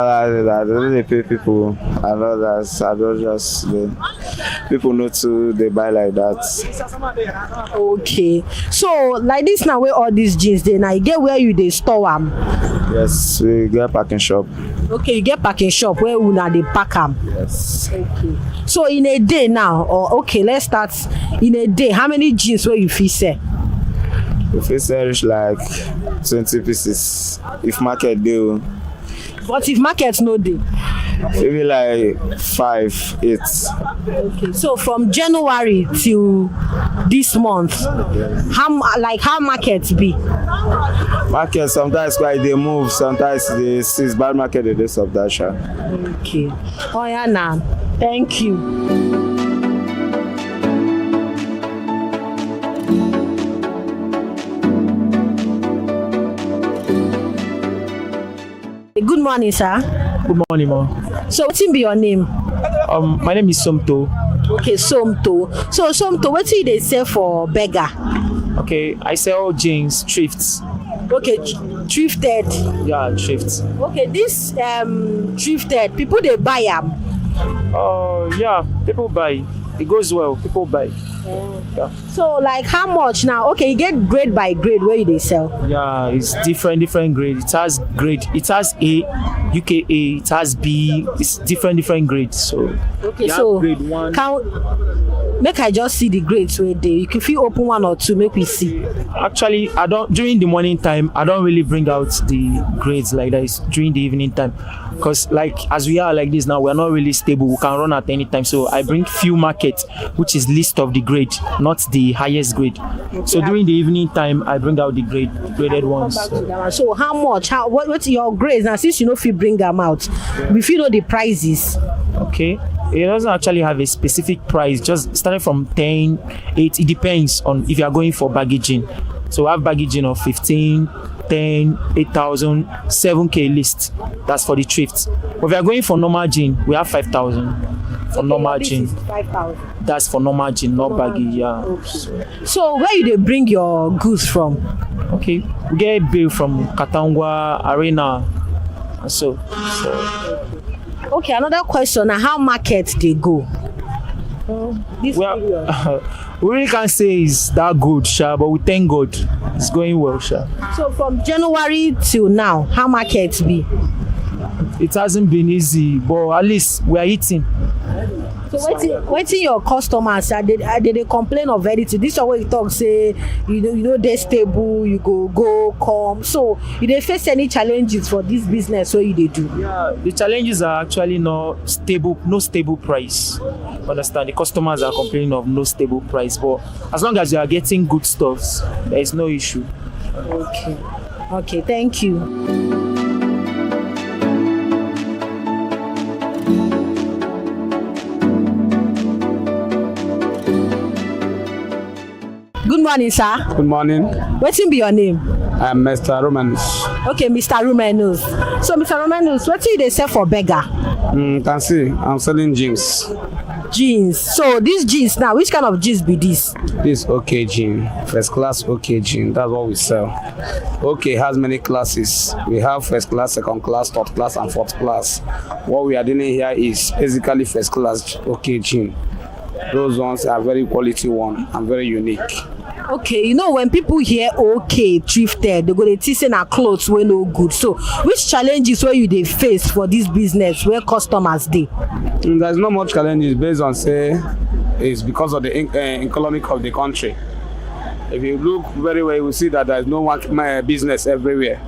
I don't dey pay people. I know that I don't just people know too. They buy like that. Okay. So like this now where all these jeans dey now, you get where you dey store am? Yes, we get packing shop. Okay, you get packing shop where una dey pack am. Yes. Okay. So in a day now, or okay, let's start in a day. How many jeans where you fit sell? We fit sell reach like 20 pieces if market dey. But if market no dey? Maybe like 5, 8. Okay. So from January till this month, how market be? Market sometimes quite they move, sometimes they see bad market they do subdash. Okay. Oh yeah, now. Thank you. Good morning, sir. Good morning, ma'am. So wetin be your name? My name is Somto. Okay, Somto. So Somto, wetin you dey sell for beggar? Okay, I sell jeans, thrifts. Okay, thrifted. Yeah, thrifts. Okay, this thrifted, people dey buy am. Yeah, people buy. It goes well. People buy. Yeah. So like how much now? Okay, you get grade by grade where you dey sell. Yeah, it's different grade. It has grade. It has A, UKA. It has B. It's different grades. So okay, so grade 1. Make I just see the grades where they. You can fit open 1 or 2. Make we see. Actually, I don't. During the morning time, I don't really bring out the grades like that. It's during the evening time, because like as we are like this now, we're not really stable. We can run at any time. So I bring few market, which is list of the grade, not the highest grade. Okay. So during the evening time, I bring out the graded ones. So how much? What's your grades now? Since you know if you bring them out, if you know the prices. Okay. It doesn't actually have a specific price, just starting from 10, 8. It depends on if you are going for baggaging. So we have baggaging of 15, 10, 8,000, 7K list. That's for the thrifts. But if you are going for normal jean, we have 5,000 for normal jean. 5,000. That's for normal jean, not baggy. Yeah. Okay. So where you they bring your goods from? Okay, we get bill from Katangwa, Arena, and so. Okay, another question. Now, how market they go? We really can't say it's that good, sha, but we thank God it's going well, sha. So from January till now, how market be? It hasn't been easy, but at least we are eating. So waiting your customers they complain of anything. This is what you talk say you know they stable, you go come. So you they face any challenges for this business? So you they do? Yeah, the challenges are actually no stable price. Understand? The customers are complaining of no stable price, but as long as you are getting good stuffs, there is no issue. Okay, thank you. Good morning, sir. Good morning. What's be your name? I'm Mr. Romanus. Okay, Mr. Romanus. So, Mr. Romanus, what do they sell for beggar? Can see, I'm selling jeans. Jeans. So, these jeans now, which kind of jeans be this? This OK jean, first class OK jean. That's what we sell. OK has many classes. We have first class, second class, third class, and fourth class. What we are doing here is basically first class OK jean. Those ones are very quality one and very unique. Okay, you know when people hear okay thrifted, they go to think say na clothes wey no good. So which challenges where you they face for this business where customers dey? There's not much challenges based on say it's because of the economic of the country. If you look very well, you will see that there is no one business everywhere.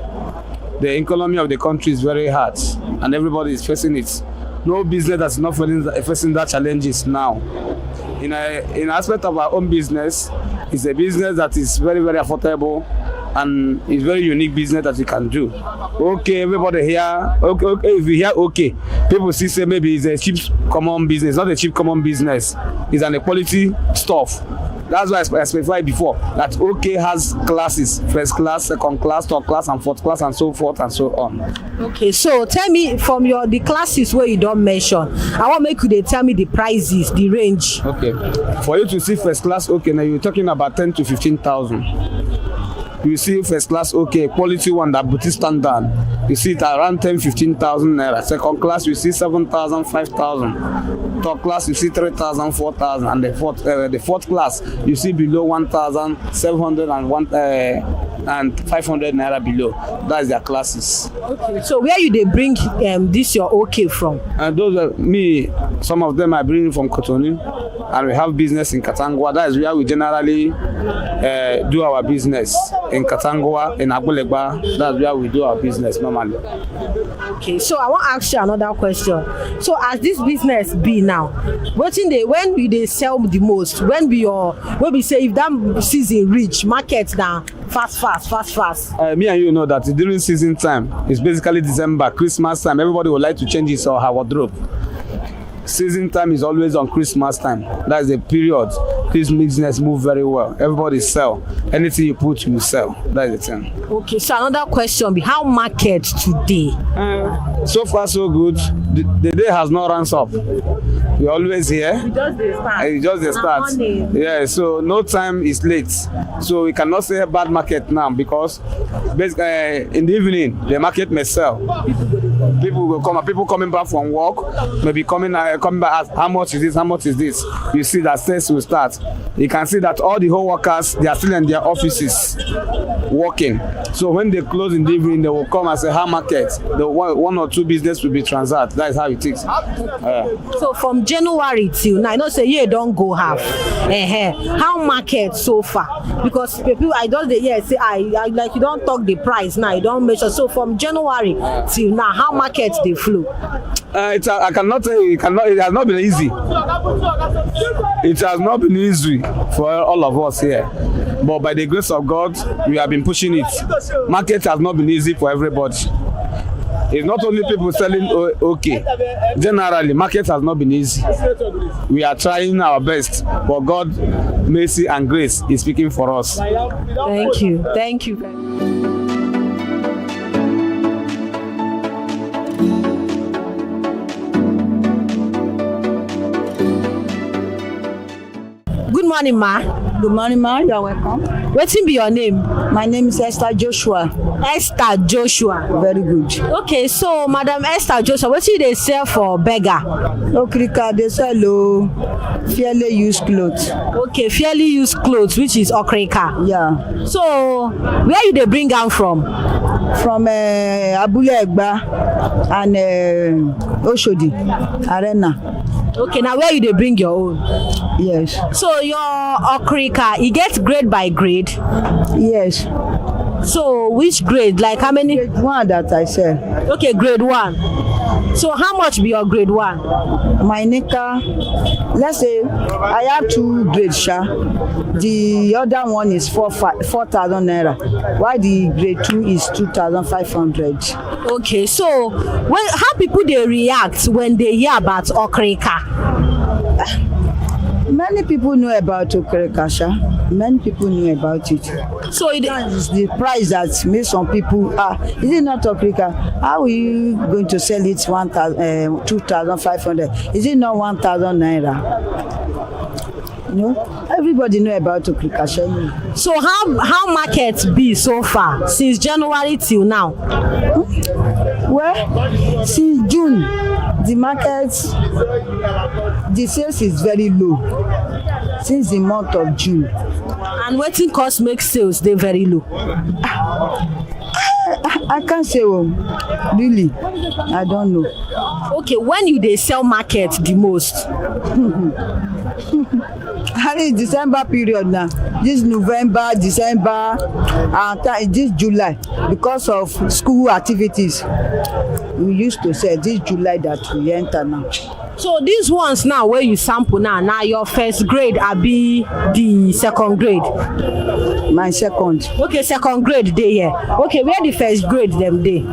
The economy of the country is very hard and everybody is facing it. No business that's not facing that challenges now. In aspect of our own business, it's a business that is very, very affordable and it's very unique business that you can do. Okay, everybody here, okay, if you hear okay, people see say maybe it's a cheap common business. It's not a cheap common business. It's an quality stuff. That's why I specified before that OK has classes, first class, second class, third class, and fourth class, and so forth and so on. Okay, so tell me from the classes where you don't mention, I want make you tell me the prices, the range. Okay, for you to see first class, okay, now you're talking about 10 to 15,000. you see first class okay, quality one that boutique standard, you see it around 10,000-15,000 naira. Second class you see 7,000, 5,000. Third class you see 3,000, 4,000, and the fourth class you see below 1,700 and 500 naira below. That's their classes. Okay. So where you they bring this your okay from? And those are me. Some of them I bring from Cotonou, and we have business in Katangwa. That is where we generally do our business, in Katangwa, in Abulegba. That's where we do our business normally. Okay, so I want to ask you another question. So as this business be now, when we sell the most? When we say if that season reach market now, fast. Me and you know that during season time, it's basically December, Christmas time. Everybody would like to change his or her wardrobe. Season time is always on Christmas time. That's the period this business move very well. Everybody sell. Anything you put, you sell. That's the thing. Okay, so another question be how market today? So far so good. The day has not run up. We're always here. It's just the start. Yeah, so no time is late. So we cannot say a bad market now because basically in the evening the market may sell. People will come. People coming back from work, maybe coming back ask how much is this? You see that sales will start. You can see that all the whole workers, they are still in their offices working. So when they close in the evening, they will come and say how market. The one or two business will be transact. That is how it is. So from January till now, I don't say yeah, don't go half. How market so far? Because people I just say I like you don't talk the price now, you don't measure. So from January till now, how market they flow? I cannot tell you. It has not been easy. It has not been easy for all of us here. But by the grace of God, we have been pushing it. Market has not been easy for everybody. It's not only people selling okay. Generally, market has not been easy. We are trying our best, but God, mercy and grace is speaking for us. Thank you. Thank you. Good morning, ma. Good morning, ma. You are welcome. Wetin be your name? My name is Esther Joshua. Esther Joshua. Very good. Okay, so Madam Esther Joshua, wetin you dey sell for beggar? Okrika, they sell fairly used clothes. Okay, fairly used clothes, which is okrika. Yeah. So where you dey bring am from? From Abule Egba and Oshodi Arena. Okay, now where you dey bring your own? Yes. So your okrika, e get grade by grade? Yes. So which grade? Like how many? Grade 1 that I sell. Okay, grade 1. So how much be your grade 1? My nika, let's say I have 2 grades, sha. The other one is 4,000 naira, while the grade 2 is 2,500. Okay, so how people they react when they hear about okrika? Many people know about okrika, sha. Many people know about it. So that is the price that makes some people is it not okrika? How are you going to sell it 2,500? Is it not 1,000 naira? No, everybody know about okrika. So how market be so far since January till now? Well, since June, the market, the sales is very low. Since the month of June. And wetin cause make sales dey very low? I can't say really. I don't know. Okay, when you dey sell market the most? It's December period now. This November, December, and this July, because of school activities, we used to sell this July that we enter now. So these ones now where you sample now your first grade abi the second grade? My second. Okay, second grade dey here. Okay, where the first grade them dey?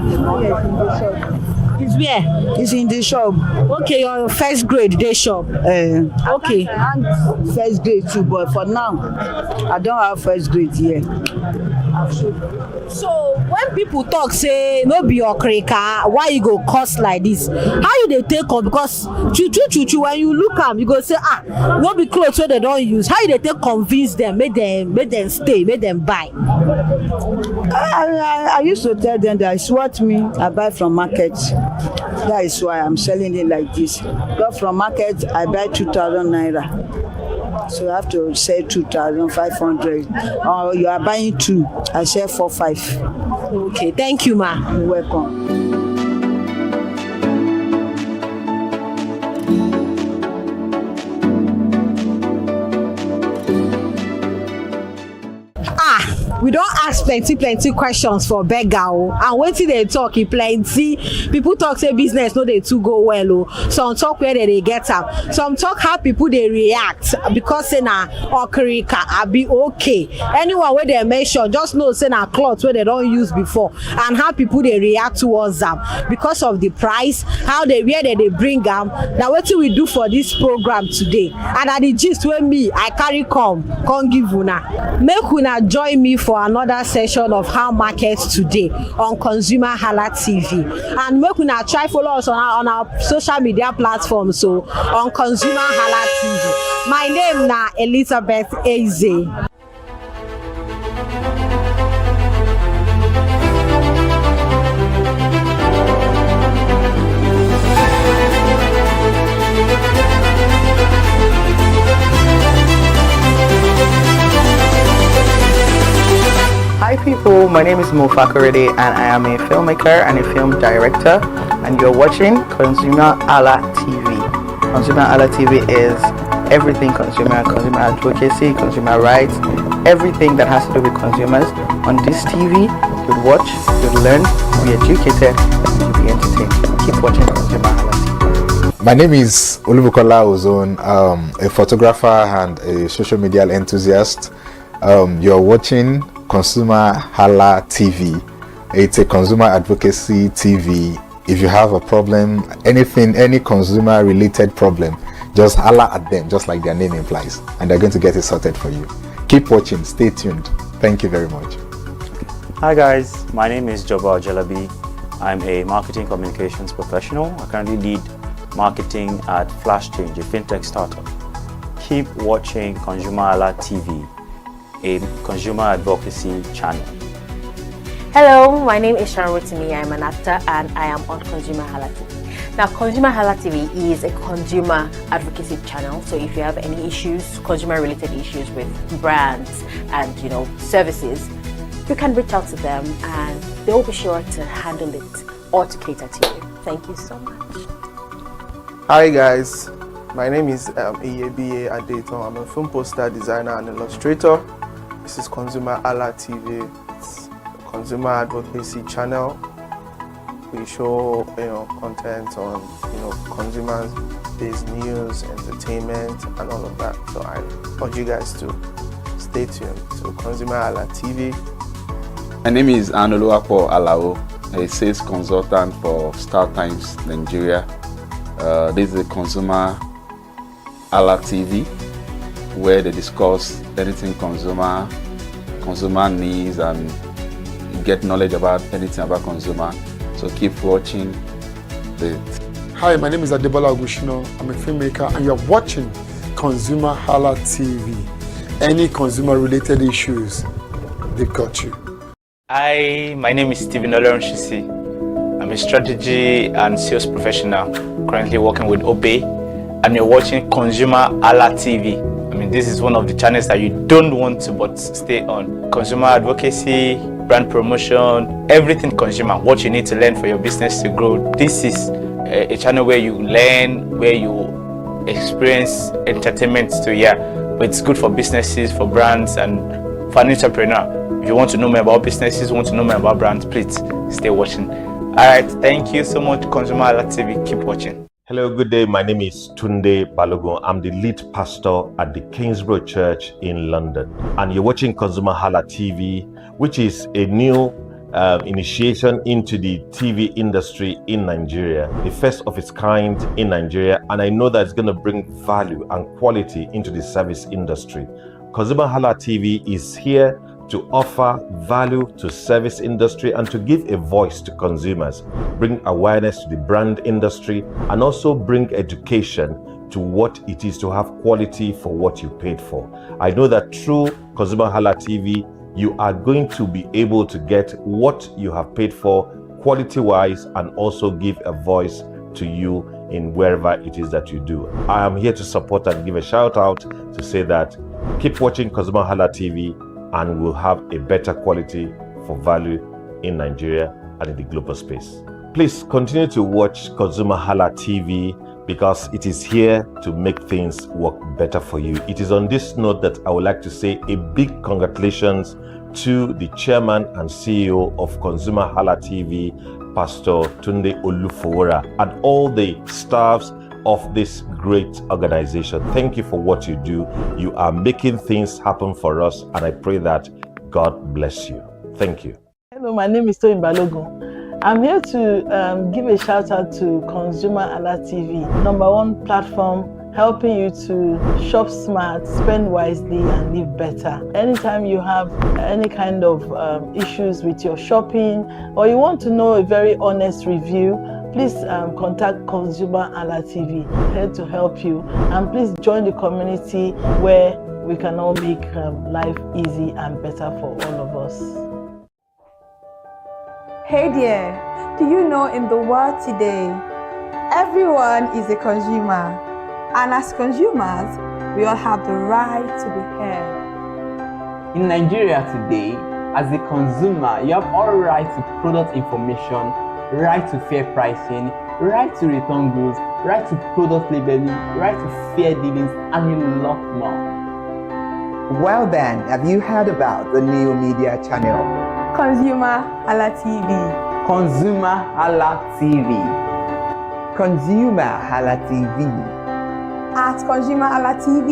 It's where? It's in the shop. Okay, your first grade dey shop. Okay. First grade too, but for now, I don't have first grade here. So when people talk say no be okrika, why you go cost like this? How you dey take on? Because true when you look am, you go say no be clothes wey they don use. How you dey take convince them, make them stay, make them buy? I used to tell them that it's what me I buy from market. That is why I'm selling it like this. Go from market, I buy 2,000 naira. So I have to sell 2,500. Or you are buying two, I sell 4,500. Okay, thank you, ma. You're welcome. We don ask plenty questions for beggar and wetin dey talk e plenty. People talk say business no dey too go well some talk where they dey get am, some talk how people dey react because say na okrika abi okay. Anyone wey dey mention just know say na cloth wey they don use before, and how people dey react towards am because of the price, how they where they dey bring am. Na wetin we do for this program today, and na the gist wey me I carry come give una. Make una join me for another session of How Market Today on ConsumerHallaTV, and make una try follow us on our social media platforms so on ConsumerHallaTV. My name na Elizabeth Eze. Hi people, my name is Mo Fakorede and I am a filmmaker and a film director, and you're watching ConsumerHalla TV. ConsumerHalla TV is everything consumer advocacy, consumer rights, everything that has to do with consumers. On this TV, you'd watch, you'd learn, be educated, and you'll be entertained. Keep watching ConsumerHalla TV. My name is Olubukola Ozone, a photographer and a social media enthusiast. You're watching ConsumerHalla TV. It's a consumer advocacy TV. If you have a problem, anything, any consumer related problem, just holla at them, just like their name implies, and they're going to get it sorted for you. Keep watching, stay tuned. Thank you very much. Hi guys, my name is Joba Ojalabi. I'm a marketing communications professional. I currently lead marketing at Flash Change, a fintech startup. Keep watching ConsumerHalla TV, a consumer advocacy channel. Hello, my name is Sharon Rotimi. I'm an actor and I am on ConsumerHalla TV. Now, ConsumerHalla TV is a consumer advocacy channel. So if you have any issues, consumer related issues with brands and services, you can reach out to them and they'll be sure to handle it or to cater to you. Thank you so much. Hi guys, my name is Iyebiye Adeton. I'm a film poster designer and illustrator. This is ConsumerHalla TV. It's a consumer advocacy channel. We show content on consumers-based news, entertainment, and all of that. So I urge you guys to stay tuned to ConsumerHalla TV. My name is Anoluwapo Alao, a sales consultant for Star Times Nigeria. This is a ConsumerHalla TV, where they discuss anything consumer needs and get knowledge about anything about consumer. So keep watching it. Hi, my name is Adebola Ogushino. I'm a filmmaker and you're watching ConsumerHalla TV. Any consumer related issues, they've got you. Hi, my name is Stephen Olorunshisi. I'm a strategy and sales professional currently working with Obey, and you're watching ConsumerHalla TV. I mean, this is one of the channels that you don't want to but stay on. Consumer advocacy, brand promotion, everything consumer, what you need to learn for your business to grow. This is a channel where you learn, where you experience entertainment too, yeah. But it's good for businesses, for brands, and for an entrepreneur. If you want to know more about businesses, want to know more about brands, please stay watching. All right, thank you so much, ConsumerHalla TV. Keep watching. Hello, good day. My name is Tunde Balogun. I'm the lead pastor at the Kingsborough Church in London. And you're watching ConsumerHalla TV, which is a new initiation into the TV industry in Nigeria, the first of its kind in Nigeria. And I know that it's going to bring value and quality into the service industry. ConsumerHalla TV is here to offer value to service industry and to give a voice to consumers, bring awareness to the brand industry, and also bring education to what it is to have quality for what you paid for. I know that through ConsumerHallaTV, you are going to be able to get what you have paid for quality-wise and also give a voice to you in wherever it is that you do. I am here to support and give a shout out to say that keep watching ConsumerHallaTV and we'll have a better quality for value in Nigeria and in the global space. Please continue to watch ConsumerHallaTV because it is here to make things work better for you. It is on this note that I would like to say a big congratulations to the chairman and CEO of ConsumerHallaTV, Pastor Tunde Olufowora, and all the staffs of this great organization. Thank you for what you do. You are making things happen for us, and I pray that God bless you. Thank you. Hello, my name is Toyin Balogun. I'm here to give a shout out to ConsumerHallaTV, #1 platform helping you to shop smart, spend wisely, and live better. Anytime you have any kind of issues with your shopping, or you want to know a very honest review, please contact ConsumerHallaTV, here to help you. And please join the community where we can all make life easy and better for all of us. Hey there, do you know in the world today, everyone is a consumer. And as consumers, we all have the right to be heard. In Nigeria today, as a consumer, you have all right to product information, right to fair pricing, right to return goods, right to product labeling, right to fair dealings, and a lot more. Well then, have you heard about the new media channel? ConsumerHallaTV. ConsumerHallaTV. ConsumerHallaTV. At ConsumerHallaTV,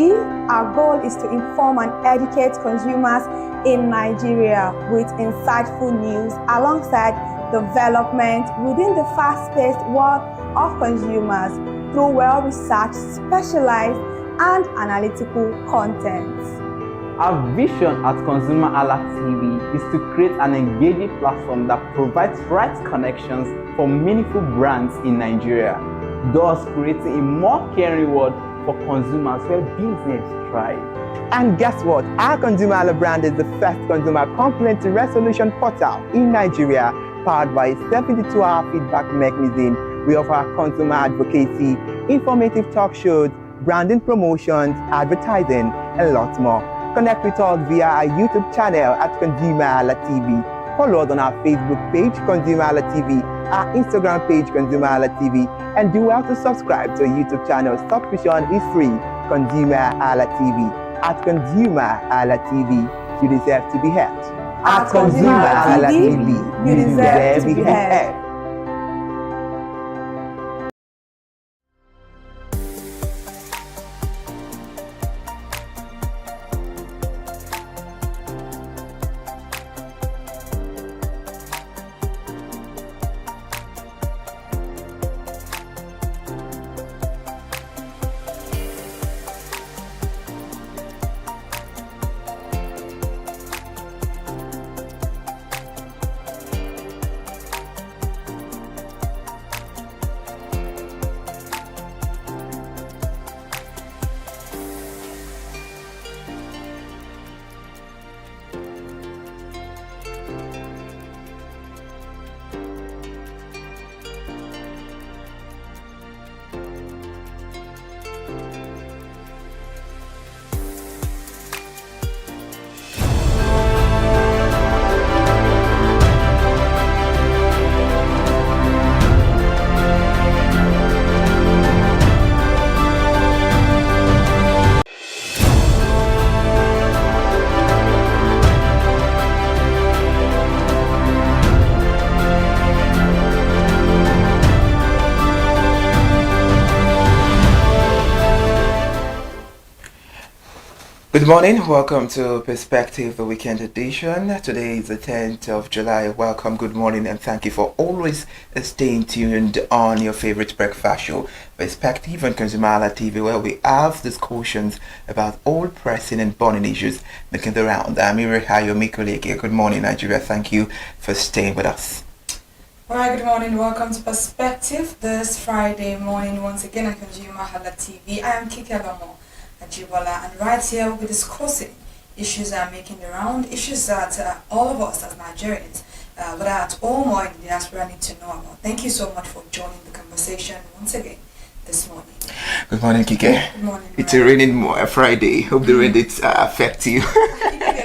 our goal is to inform and educate consumers in Nigeria with insightful news alongside development within the fast-paced world of consumers through well-researched, specialized, and analytical content. Our vision at ConsumerHallaTV is to create an engaging platform that provides right connections for meaningful brands in Nigeria, thus creating a more caring world for consumers where business thrive. And guess what? Our ConsumerHalla brand is the first consumer complaint resolution portal in Nigeria, powered by a 72-hour feedback mechanism. We offer consumer advocacy, informative talk shows, branding promotions, advertising, and lots more. Connect with us via our YouTube channel at ConsumerHallaTV. Follow us on our Facebook page, ConsumerHallaTV, our Instagram page, ConsumerHallaTV, and do well to subscribe to our YouTube channel. Subscription is free. ConsumerHallaTV. At ConsumerHallaTV, you deserve to be heard. At ConsumerHallaTV, you deserve to be heard. Good morning, welcome to Perspective, the weekend edition. Today is the 10th of July. Welcome, good morning, and thank you for always staying tuned on your favorite breakfast show, Perspective on ConsumerHallaTV, where we have discussions about all pressing and burning issues making the round. I'm Irihayo Mikoleke. Good morning, Nigeria. Thank you for staying with us. Alright, good morning. Welcome to Perspective this Friday morning. Once again on ConsumerHallaTV. I am Kike Lomo Ajibola, and right here we'll be discussing issues that are making the round, issues that all of us as Nigerians, whether at home or in the diaspora, need to know about. Thank you so much for joining the conversation once again this morning. Good morning, Kike. Good morning. It's a raining Friday. Hope the rain did affect you. A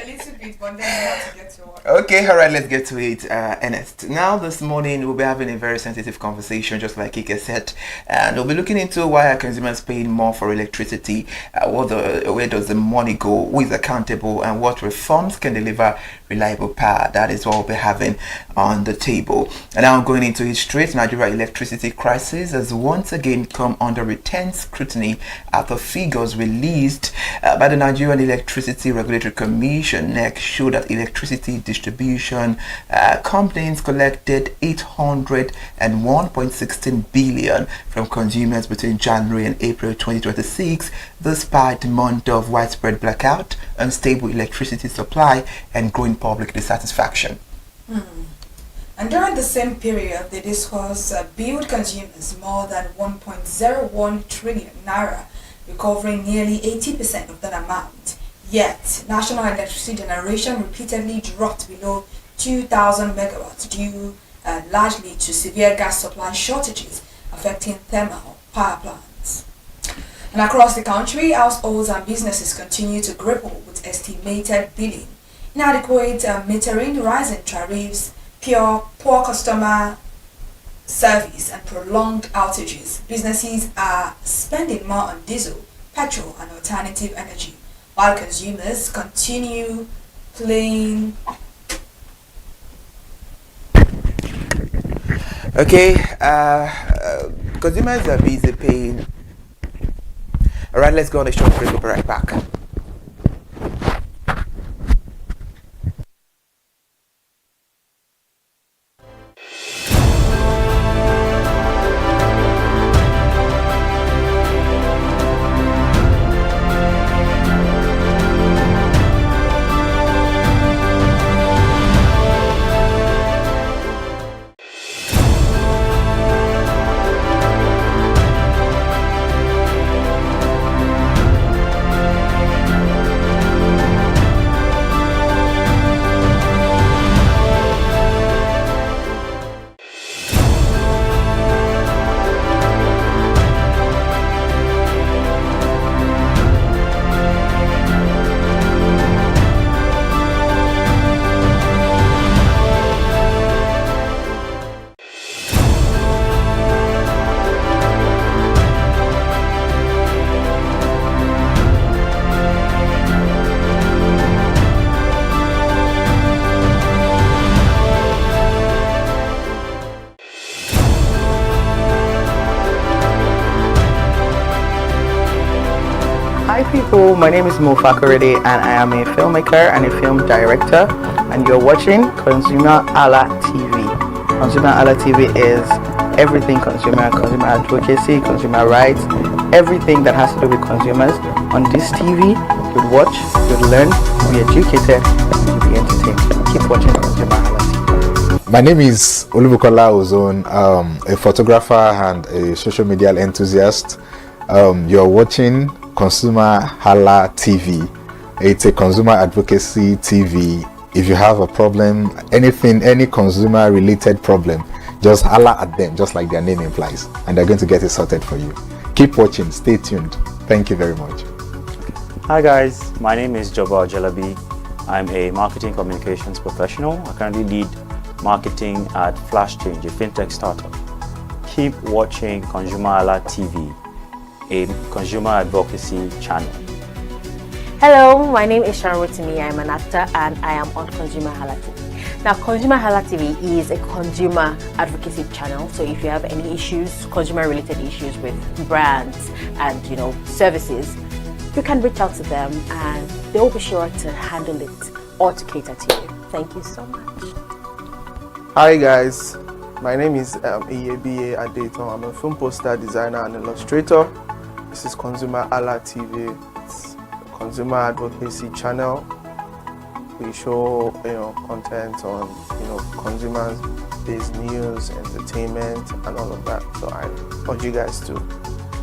little bit, but then we have to get to work. Okay, all right, let's get to it, Ernest. Now, this morning, we'll be having a very sensitive conversation, just like Kike said, and we'll be looking into why are consumers paying more for electricity, where does the money go, who is accountable, and what reforms can deliver reliable power. That is what we'll be having on the table. And now, going into it straight, Nigeria electricity crisis has once again come under intense scrutiny after figures released by the Nigerian Electricity Regulatory Commission (NEC) show that electricity distribution companies collected 801.16 billion from consumers between January and April 2026, despite a month of widespread blackout, unstable electricity supply, and growing public dissatisfaction. And during the same period, the discourse billed consumers more than 1.01 trillion naira, recovering nearly 80% of that amount. Yet, national electricity generation repeatedly dropped below 2,000 megawatts due largely to severe gas supply shortages affecting thermal power plants. And across the country, households and businesses continue to grapple with estimated billing, inadequate metering, rising tariffs, poor customer service, and prolonged outages. Businesses are spending more on diesel, petrol, and alternative energy, while consumers continue playing. Okay, consumers are busy paying. All right, let's go on a short break. We'll be right back. Hi people, my name is Mofakorede and I am a filmmaker and a film director, and you're watching ConsumerHallaTV. ConsumerHallaTV is everything consumer advocacy, consumer rights, everything that has to do with consumers. On this TV, you'll watch, you'll learn, you'll be educated, and you'll be entertained. Keep watching ConsumerHallaTV. My name is Olubukola Ozone, a photographer and a social media enthusiast. You're watching ConsumerHallaTV. It's a consumer advocacy TV. If you have a problem, anything, any consumer related problem, just holla at them, just like their name implies, and they're going to get it sorted for you. Keep watching, stay tuned. Thank you very much. Hi guys, my name is Joba Jalabi. I'm a marketing communications professional. I currently lead marketing at Flash Change, a fintech startup. Keep watching ConsumerHallaTV, a consumer advocacy channel. Hello, my name is Sharotimi. I'm an actor and I am on ConsumerHallaTV. Now, ConsumerHallaTV is a consumer advocacy channel. So if you have any issues, consumer-related issues with brands and services, you can reach out to them and they will be sure to handle it or to cater to you. Thank you so much. Hi guys, my name is Iyebiye Adeton. I'm a film poster designer and illustrator. This is ConsumerHalla TV. It's a consumer advocacy channel. We show content on consumers-based news, entertainment, and all of that. So I urge you guys to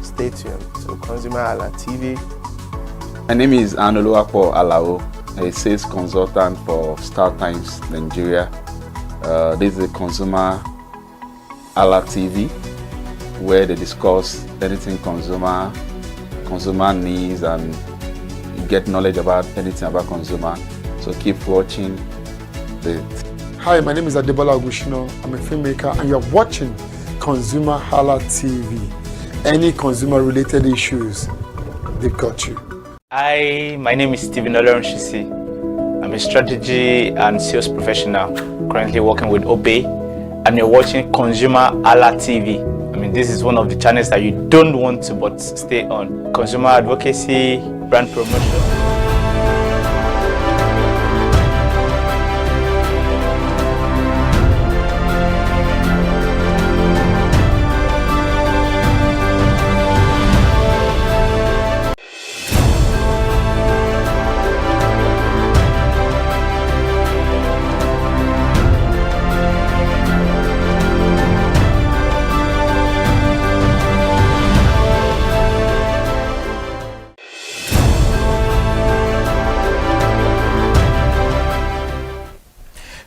stay tuned to ConsumerHalla TV. My name is Anoluwapo Alao, a sales consultant for Star Times Nigeria. This is ConsumerHalla TV, where they discuss anything consumer needs, and you get knowledge about anything about consumer. So keep watching. Hi, my name is Adebola Ogushino. I'm a filmmaker, and you're watching ConsumerHalla TV. Any consumer-related issues, they've got you. Hi, my name is Stephen Olorunshisi. I'm a strategy and sales professional, currently working with Obey, and you're watching ConsumerHalla TV. I mean, this is one of the channels that you don't want to but stay on. Consumer advocacy, brand promotion.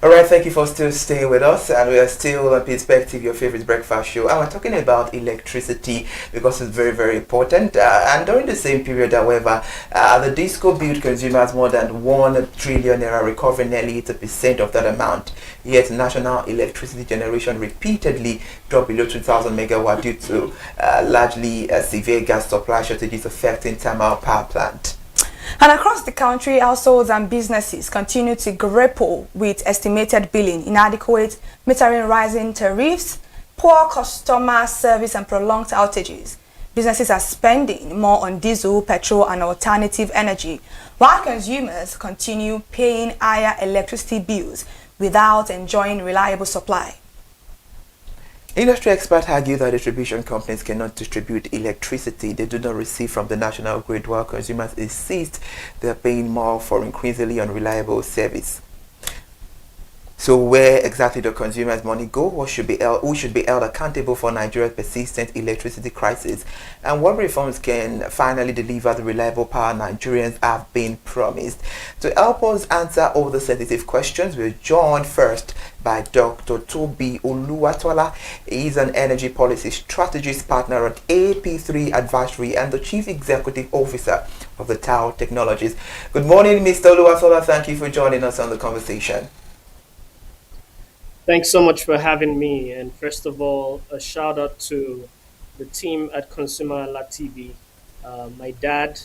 Alright, thank you for still staying with us, and we are still on Perspective, your favorite breakfast show, and we're talking about electricity because it's very, very important. And during the same period, however, the disco billed consumers more than 1 trillion naira, recovering nearly 80% of that amount. Yet national electricity generation repeatedly dropped below 2,000 megawatt due to largely severe gas supply shortages affecting thermal power plant. And across the country, households and businesses continue to grapple with estimated billing, inadequate metering, rising tariffs, poor customer service, and prolonged outages. Businesses are spending more on diesel, petrol, and alternative energy, while consumers continue paying higher electricity bills without enjoying reliable supply. Industry experts argue that distribution companies cannot distribute electricity they do not receive from the national grid, while consumers insist they are paying more for increasingly unreliable service. So where exactly do consumers' money go? Who should be held accountable for Nigeria's persistent electricity crisis? And what reforms can finally deliver the reliable power Nigerians have been promised? To help us answer all the sensitive questions, we're joined first by Dr. Toby Oluwatola. He's an energy policy strategist partner at AP3 Advisory and the Chief Executive Officer of the Tao Technologies. Good morning, Mr. Oluwatola. Thank you for joining us on the conversation. Thanks so much for having me. And first of all, a shout out to the team at ConsumerHalla TV. My dad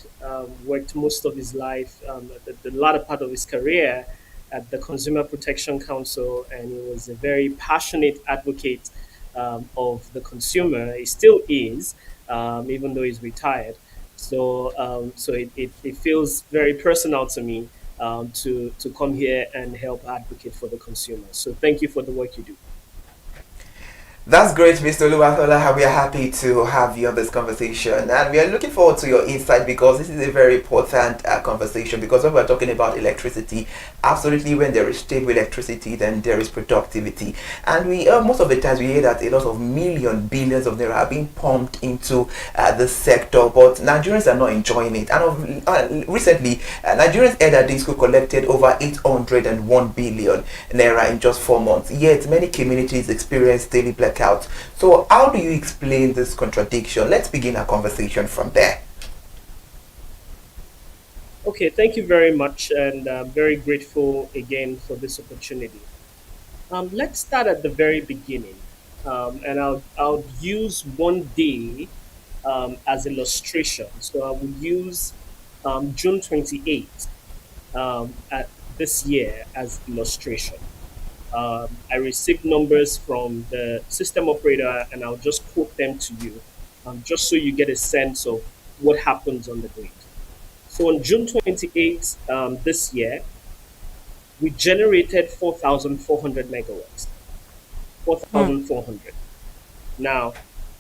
worked most of his life, the latter part of his career, at the Consumer Protection Council, and he was a very passionate advocate of the consumer. He still is, even though he's retired. So it feels very personal to me to come here and help advocate for the consumer. So thank you for the work you do. That's great, Mr. Oluwatola. We are happy to have you on this conversation, and we are looking forward to your insight because this is a very important conversation, because when we're talking about electricity, absolutely when there is stable electricity, then there is productivity. And we most of the times we hear that a lot of billions of naira are being pumped into the sector, but Nigerians are not enjoying it. And recently, Nigerians heard that DISCO collected over 801 billion naira in just 4 months, yet many communities experience daily blackouts. So how do you explain this contradiction? Let's begin our conversation from there. Okay, thank you very much, and I'm very grateful again for this opportunity. Let's start at the very beginning, and I'll use one day as illustration. So I will use June 28th at this year as illustration. I received numbers from the system operator, and I'll just quote them to you, just so you get a sense of what happens on the grid. So on June 28th this year, we generated 4,400 megawatts. 4,400. Now,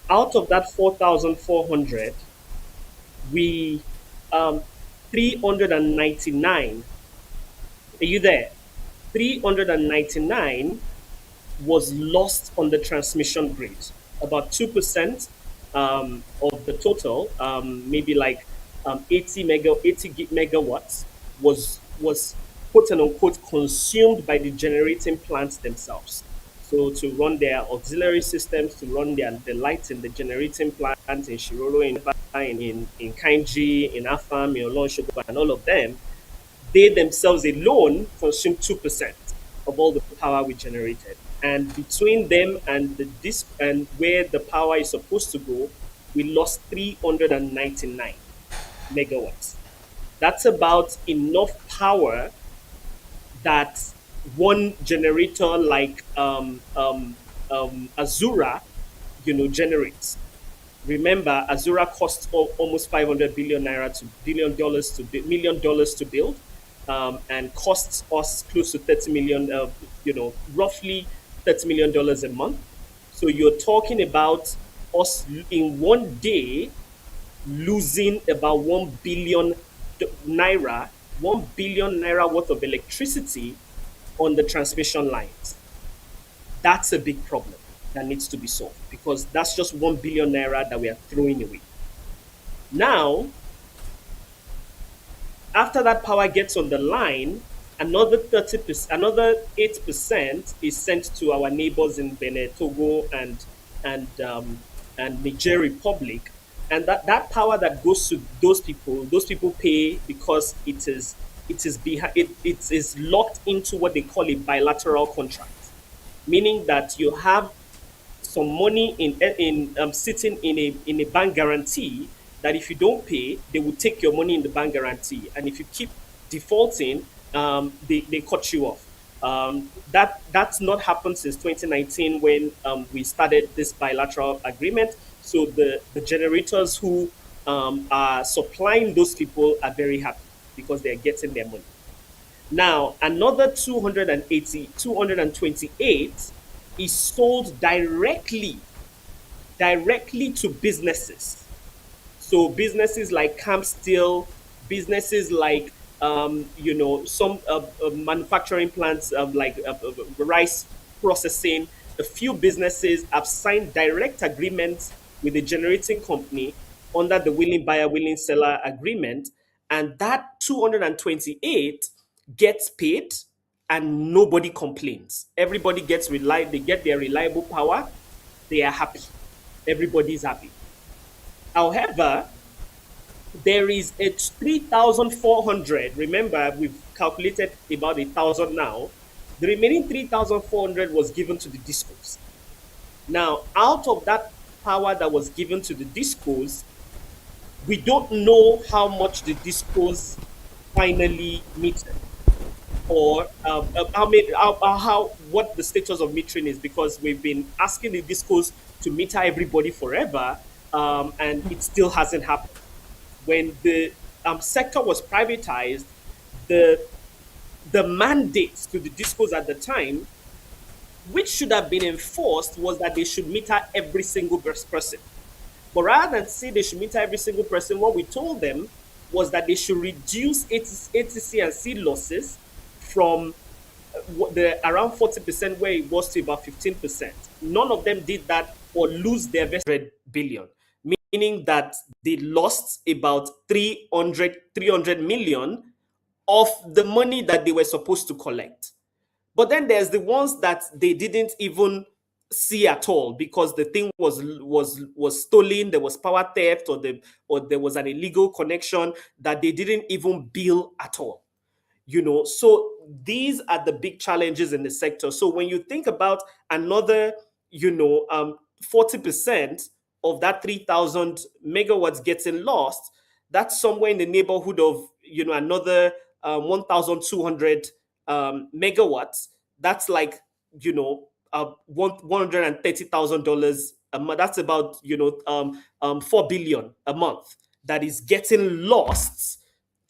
out of that 4,400, we 399. Are you there? 399 was lost on the transmission grid. About 2% of the total, maybe like 80 megawatts, was quote and unquote consumed by the generating plants themselves. So to run their auxiliary systems, to run the lights in the generating plant in Shiroro, in Kainji, in Afam, in Olonshogo, and all of them, they themselves alone consume 2% of all the power we generated. And between them and the disk and where the power is supposed to go, we lost 399 megawatts. That's about enough power that one generator like Azura, generates. Remember, Azura costs almost 500 billion naira to $1 million to build, and costs us close to 30 million, roughly $30 million a month. So you're talking about us in one day losing about 1 billion naira worth of electricity on the transmission lines. That's a big problem that needs to be solved because that's just 1 billion naira that we are throwing away. Now, after that power gets on the line, another 30%, another 8% is sent to our neighbors in Benin, Togo, and Niger Republic. And that power that goes to those people pay because it is locked into what they call a bilateral contract, meaning that you have some money sitting in a bank guarantee that if you don't pay, they will take your money in the bank guarantee, and if you keep defaulting, they cut you off. That's not happened since 2019 when we started this bilateral agreement. So the generators who are supplying those people are very happy because they're getting their money. Now, another 228 is sold directly to businesses. So businesses like Camp Steel, businesses like some manufacturing plants like rice processing. A few businesses have signed direct agreements with the generating company under the willing buyer, willing seller agreement, and that 228 gets paid and nobody complains. Everybody gets they get their reliable power, they are happy. Everybody's happy. However, there is a 3,400. Remember, we've calculated about 1,000 now. The remaining 3,400 was given to the discos. Now, out of that power that was given to the discos, we don't know how much the discos finally metered, or what the status of metering is, because we've been asking the discos to meter everybody forever, and it still hasn't happened. When the sector was privatized, the mandates to the discos at the time, which should have been enforced, was that they should meter every single person. But rather than say they should meter every single person, what we told them was that they should reduce ATC and C losses from around 40% where it was to about 15%. None of them did that or lose their 100 billion, meaning that they lost about 300 million of the money that they were supposed to collect. But then there's the ones that they didn't even see at all because the thing was stolen, there was power theft, or there was an illegal connection that they didn't even bill at all. So these are the big challenges in the sector. So when you think about another 40% of that 3,000 megawatts getting lost, that's somewhere in the neighborhood of another 1,200 megawatts. That's like $130,000 a month. That's about 4 billion a month that is getting lost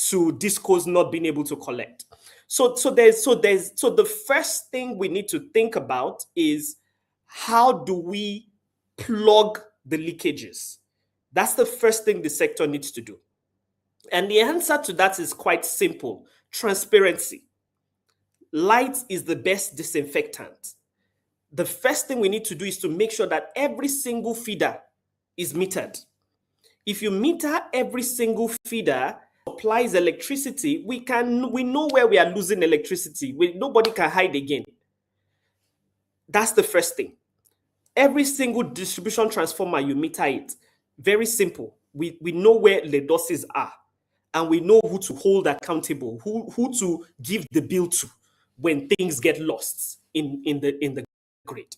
to discos not being able to collect. So the first thing we need to think about is how do we plug the leakages? That's the first thing the sector needs to do. And the answer to that is quite simple: transparency. Light is the best disinfectant. The first thing we need to do is to make sure that every single feeder is metered. If you meter every single feeder supplies electricity, we know where we are losing electricity. Nobody can hide again. That's the first thing. Every single distribution transformer, you meter it. Very simple. We know where the losses are, and we know who to hold accountable, who to give the bill to when things get lost in the grid.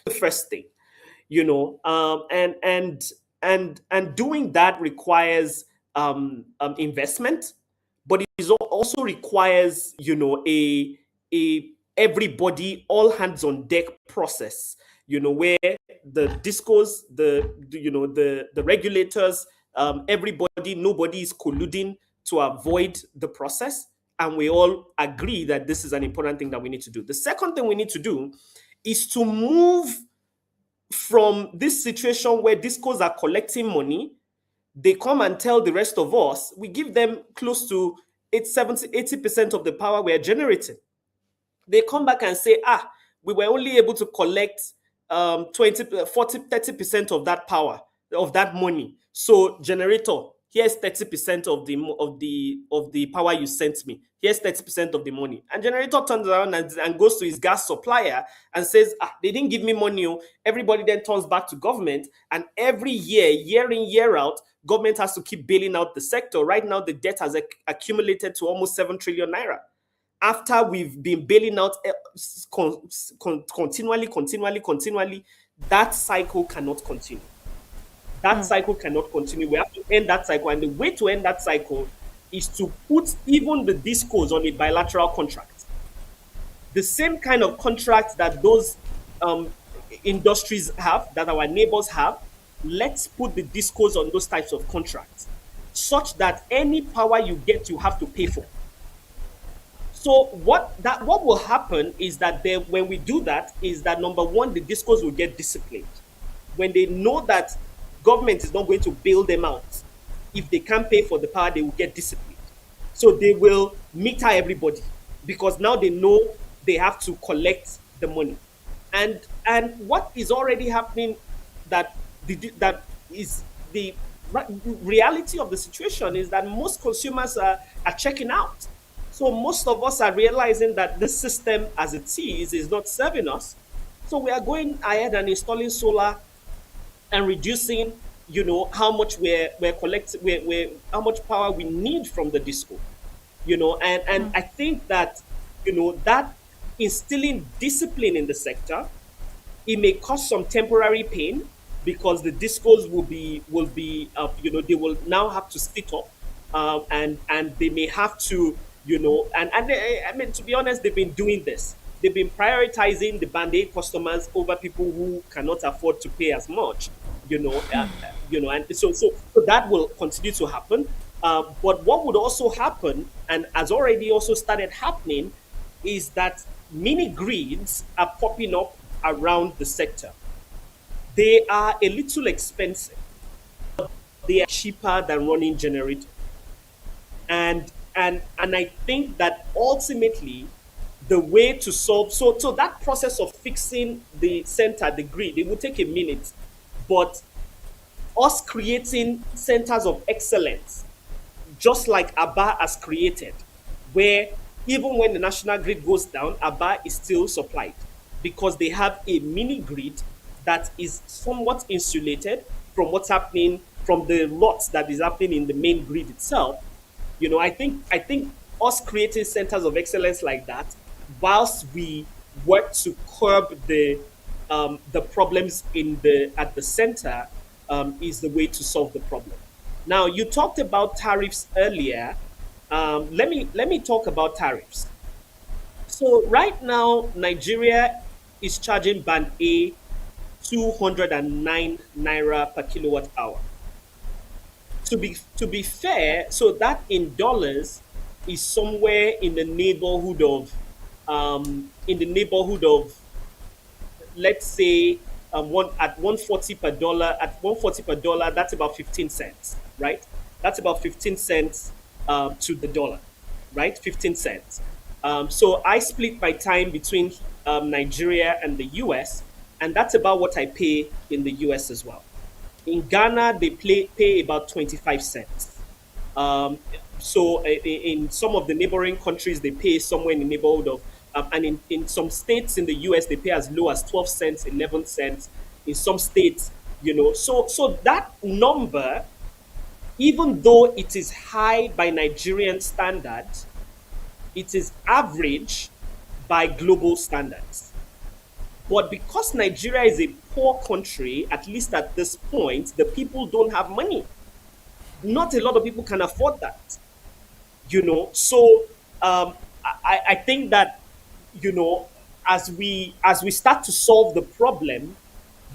The first thing, and doing that requires investment, but it also requires a everybody, all hands on deck process, where the discos, the regulators, everybody, nobody is colluding to avoid the process, and we all agree that this is an important thing that we need to do. The second thing we need to do is to move from this situation where discos are collecting money. They come and tell the rest of us, we give them close to 80% of the power we are generating. They come back and say, we were only able to collect 20, 40, 30% of that power, of that money. So generator, here's 30% of the power you sent me. Here's 30% of the money. And generator turns around and goes to his gas supplier and says, they didn't give me money. Everybody then turns back to government. And every year in, year out, government has to keep bailing out the sector. Right now, the debt has accumulated to almost 7 trillion naira. After we've been bailing out continually, that cycle cannot continue. That cycle cannot continue. We have to end that cycle. And the way to end that cycle is to put even the discos on a bilateral contract. The same kind of contract that those industries have, that our neighbors have, let's put the discos on those types of contracts, such that any power you get, you have to pay for. So what will happen is that when we do that, is that number one, the discos will get disciplined. When they know that government is not going to bail them out, if they can't pay for the power, they will get disciplined. So they will meter everybody, because now they know they have to collect the money. And what is already happening, that is the reality of the situation, is that most consumers are checking out. So most of us are realizing that this system as it is not serving us. So we are going ahead and installing solar and reducing, how much we're collecting, how much power we need from the disco, and I think that, that instilling discipline in the sector, it may cause some temporary pain, because the discos will be, they will now have to sit up, and they may have to, to be honest, they've been doing this. They've been prioritizing the Band-Aid customers over people who cannot afford to pay as much, and so that will continue to happen. But what would also happen, and has already also started happening, is that mini grids are popping up around the sector. They are a little expensive. They are cheaper than running generators. And I think that ultimately the way to solve, so that process of fixing the center, the grid, it will take a minute, but us creating centers of excellence, just like ABBA has created, where even when the national grid goes down, ABBA is still supplied, because they have a mini grid that is somewhat insulated from what's happening, from the lots that is happening in the main grid itself. I think us creating centers of excellence like that, whilst we work to curb the problems at the center, is the way to solve the problem. Now, you talked about tariffs earlier. Let me talk about tariffs. So right now, Nigeria is charging Band A 209 naira per kilowatt hour. to be fair, so that in dollars is somewhere in the neighborhood of let's say one at 140 per dollar. At 140 per dollar, that's about 15 cents, right? That's about 15 cents to the dollar, right? 15 cents. So I split my time between Nigeria and the US, and that's about what I pay in the US as well. In Ghana, they pay about 25 cents. Um, so in some of the neighboring countries, they pay somewhere in the neighborhood of, and in some states in the US, they pay as low as 12 cents, 11 cents. In some states, so that number, even though it is high by Nigerian standards, it is average by global standards. But because Nigeria is a poor country, at least at this point, the people don't have money. Not a lot of people can afford that. So I think that as we start to solve the problem,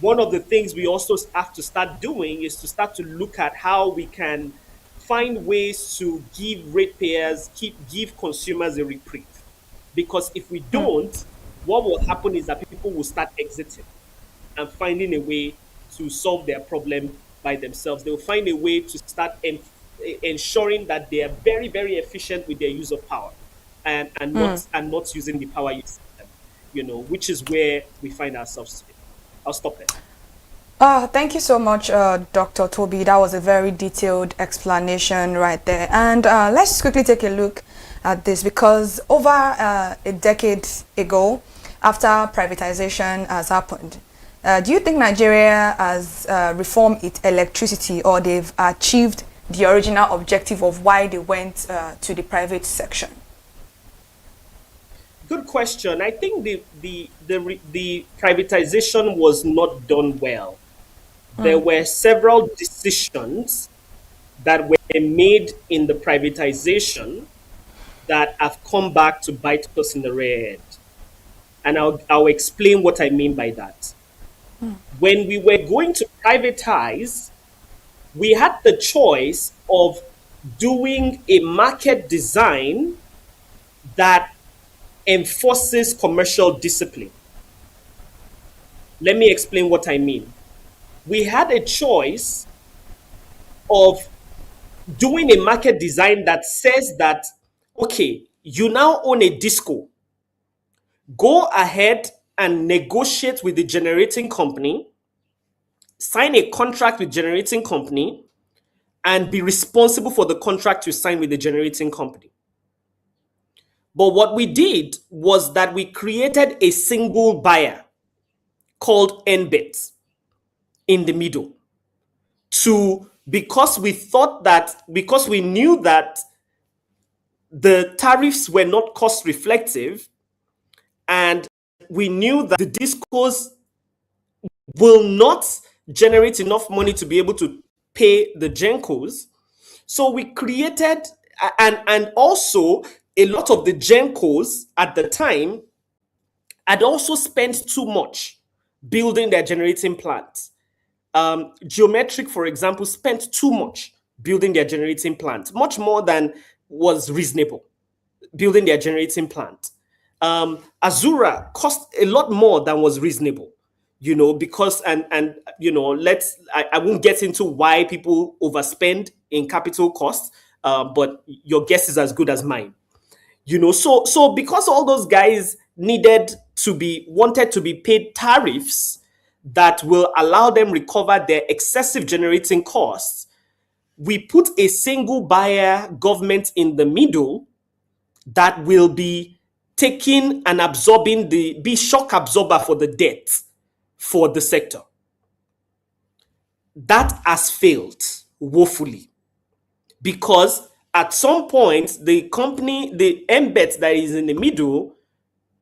one of the things we also have to start doing is to start to look at how we can find ways to give ratepayers, give consumers a reprieve. Because if we don't, what will happen is that people will start exiting and finding a way to solve their problem by themselves. They will find a way to start ensuring that they are very, very efficient with their use of power, and not using the power you system, which is where we find ourselves today. I'll stop there. Thank you so much, Dr. Toby. That was a very detailed explanation right there. And let's quickly take a look at this, because over a decade ago, after privatization has happened, do you think Nigeria has reformed its electricity, or they've achieved the original objective of why they went to the private section? Good question. I think the privatization was not done well. There were several decisions that were made in the privatization that have come back to bite us in the rear end. And I'll explain what I mean by that. When we were going to privatize, we had the choice of doing a market design that enforces commercial discipline. Let me explain what I mean. We had a choice of doing a market design that says that, okay, you now own a disco. Go ahead and negotiate with the generating company, sign a contract with generating company, and be responsible for the contract you sign with the generating company. But what we did was that we created a single buyer called NBET in the middle, because we knew that the tariffs were not cost reflective, and we knew that the discos will not generate enough money to be able to pay the gencos. So we created, and also a lot of the gencos at the time had also spent too much building their generating plants. Geometric, for example, spent too much building their generating plant, much more than was reasonable building their generating plant. Azura cost a lot more than was reasonable, because I won't get into why people overspend in capital costs, but your guess is as good as mine. So because all those guys wanted to be paid tariffs that will allow them recover their excessive generating costs, we put a single buyer government in the middle that will be taking and absorbing be shock absorber for the debt for the sector. That has failed woefully, because at some point the company, the NBET that is in the middle,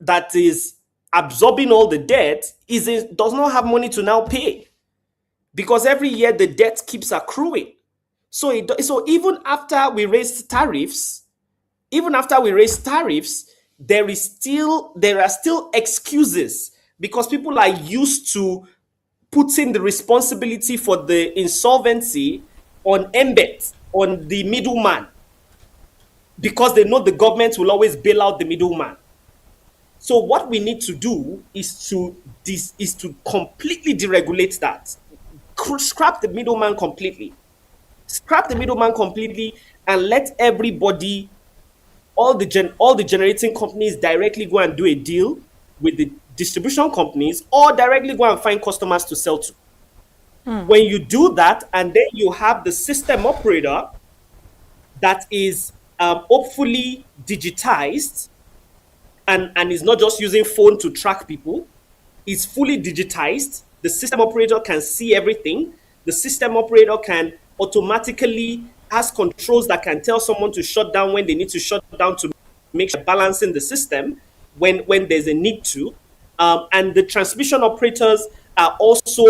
that is absorbing all the debt, does not have money to now pay, because every year the debt keeps accruing. So even after we raised tariffs, there are still excuses, because people are used to putting the responsibility for the insolvency on embed on the middleman because they know the government will always bail out the middleman. So what we need to do is to completely deregulate that, scrap the middleman completely, and let everybody, all the generating companies directly go and do a deal with the distribution companies, or directly go and find customers to sell to. When you do that, and then you have the system operator that is hopefully digitized and is not just using phone to track people, is fully digitized. The system operator can see everything. The system operator can automatically has controls that can tell someone to shut down when they need to shut down, to make sure balancing the system when there's a need to. And the transmission operators are also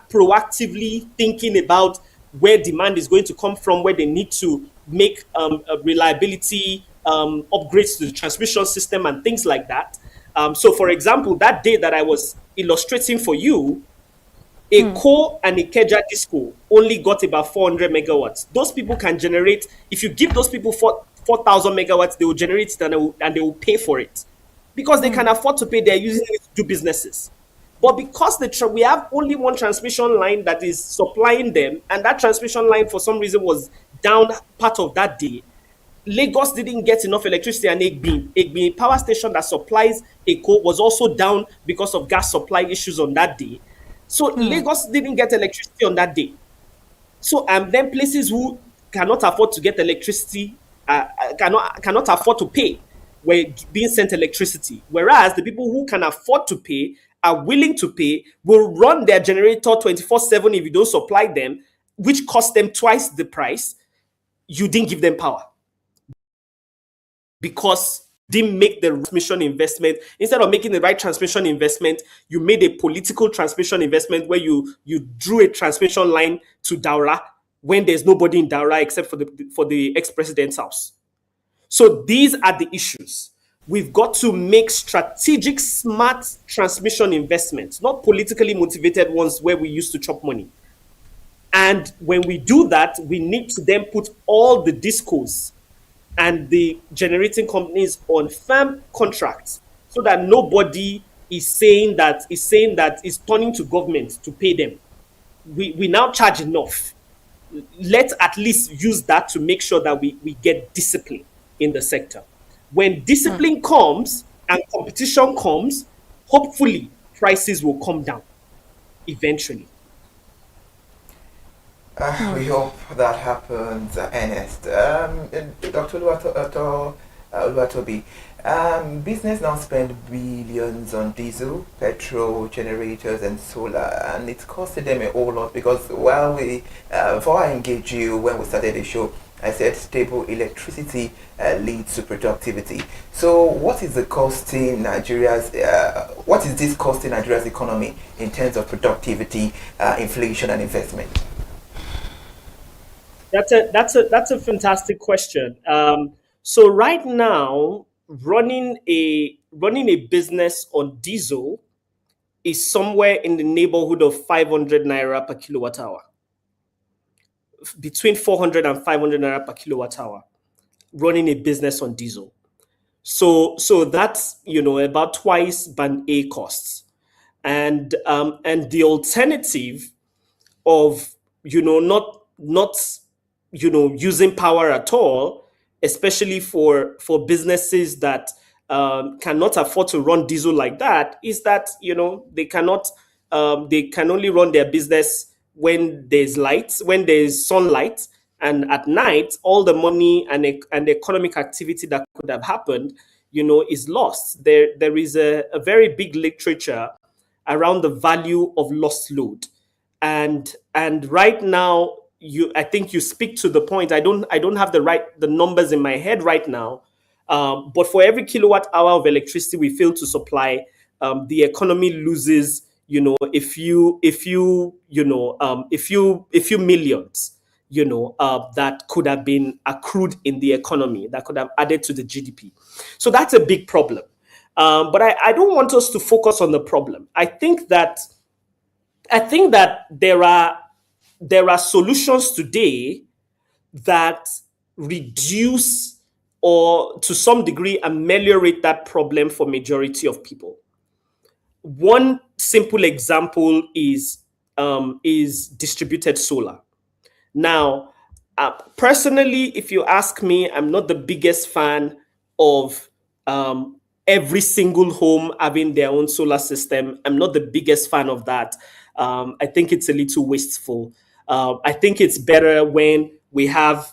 proactively thinking about where demand is going to come from, where they need to make reliability upgrades to the transmission system and things like that. So, for example, that day that I was illustrating for you, a core and a Keja disco only got about 400 megawatts. Those people can generate, if you give those people 4,000 megawatts, they will generate it and they will pay for it. Because they can afford to pay, they're using it to do businesses. But because we have only one transmission line that is supplying them, and that transmission line for some reason was down part of that day, Lagos didn't get enough electricity, and Egbin power station that supplies Eko was also down because of gas supply issues on that day. So Lagos didn't get electricity on that day. So then places who cannot afford to get electricity, cannot afford to pay, were being sent electricity. Whereas the people who can afford to pay, are willing to pay, will run their generator 24/7 if you don't supply them, which costs them twice the price. You didn't give them power because didn't make the transmission investment. Instead of making the right transmission investment, you made a political transmission investment where you drew a transmission line to Daura when there's nobody in Daura except for the ex-president's house. So these are the issues. We've got to make strategic, smart transmission investments, not politically motivated ones where we used to chop money. And when we do that, we need to then put all the discos and the generating companies on firm contracts so that nobody is saying that is turning to government to pay them. We now charge enough. Let's at least use that to make sure that we get discipline in the sector. When discipline comes and competition comes, hopefully prices will come down eventually. We hope that happens, Ernest. Dr. Oluwatobi, business now spend billions on diesel, petrol, generators, and solar, and it's costing them a whole lot because before I engaged you when we started the show, I said stable electricity leads to productivity. So what is this costing Nigeria's economy in terms of productivity, inflation, and investment? That's a fantastic question. So right now, running a business on diesel is somewhere in the neighborhood of 500 naira per kilowatt hour. Between 400 and 500 naira per kilowatt hour, running a business on diesel. So that's about twice band A costs, and the alternative of not using power at all, especially for businesses that cannot afford to run diesel like that, is that they can only run their business when there's light, when there's sunlight, and at night all the money and the economic activity that could have happened is lost. There is a very big literature around the value of lost load, and right now I think you speak to the point. I don't have the numbers in my head right now, but for every kilowatt hour of electricity we fail to supply, the economy loses a few millions that could have been accrued in the economy, that could have added to the GDP. So that's a big problem. But I don't want us to focus on the problem. I think that there are there are solutions today that reduce or to some degree ameliorate that problem for majority of people. One simple example is distributed solar. Now, personally, if you ask me, I'm not the biggest fan of every single home having their own solar system. I'm not the biggest fan of that. I think it's a little wasteful. I think it's better when we have,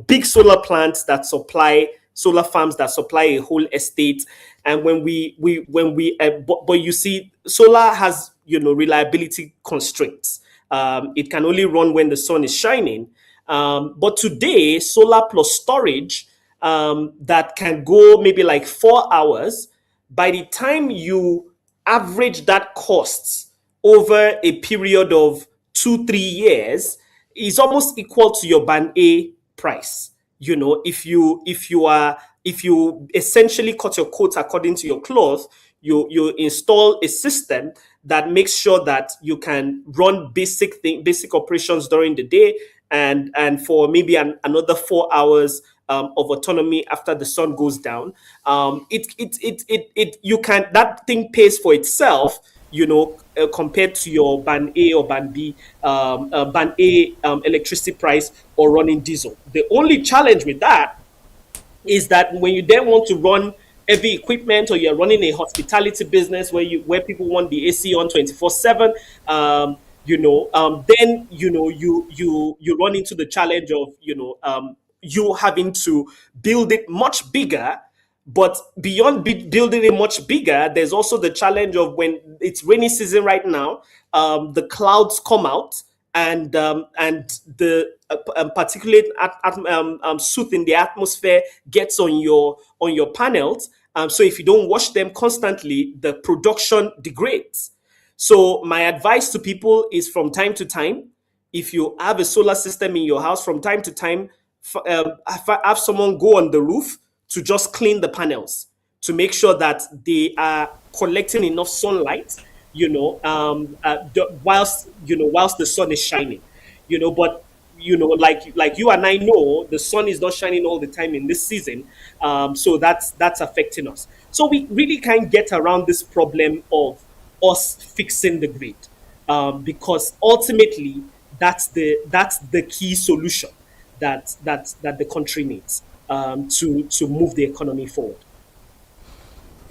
big solar plants that supply solar farms that supply a whole estate. And but you see, solar has, reliability constraints. It can only run when the sun is shining. But today, solar plus storage that can go maybe like 4 hours, by the time you average that costs over a period of 2-3 years, is almost equal to your band A price. If you essentially cut your coat according to your cloth, you install a system that makes sure that you can run basic operations during the day, and for maybe another 4 hours of autonomy after the sun goes down. That thing pays for itself, compared to your band A or band B, band A electricity price or running diesel. The only challenge with that is that when you then want to run heavy equipment, or you're running a hospitality business where people want the AC on 24/7, then you run into the challenge of you having to build it much bigger. But beyond building it much bigger, there's also the challenge of when it's rainy season right now, the clouds come out, and the particulate soot in the atmosphere gets on your panels. So if you don't wash them constantly, the production degrades. So my advice to people is, from time to time, if you have a solar system in your house, from time to time, have someone go on the roof to just clean the panels, to make sure that they are collecting enough sunlight, whilst the sun is shining. But like you and I know, the sun is not shining all the time in this season, so that's affecting us. So we really can't get around this problem of us fixing the grid, because ultimately that's the key solution that the country needs, to move the economy forward.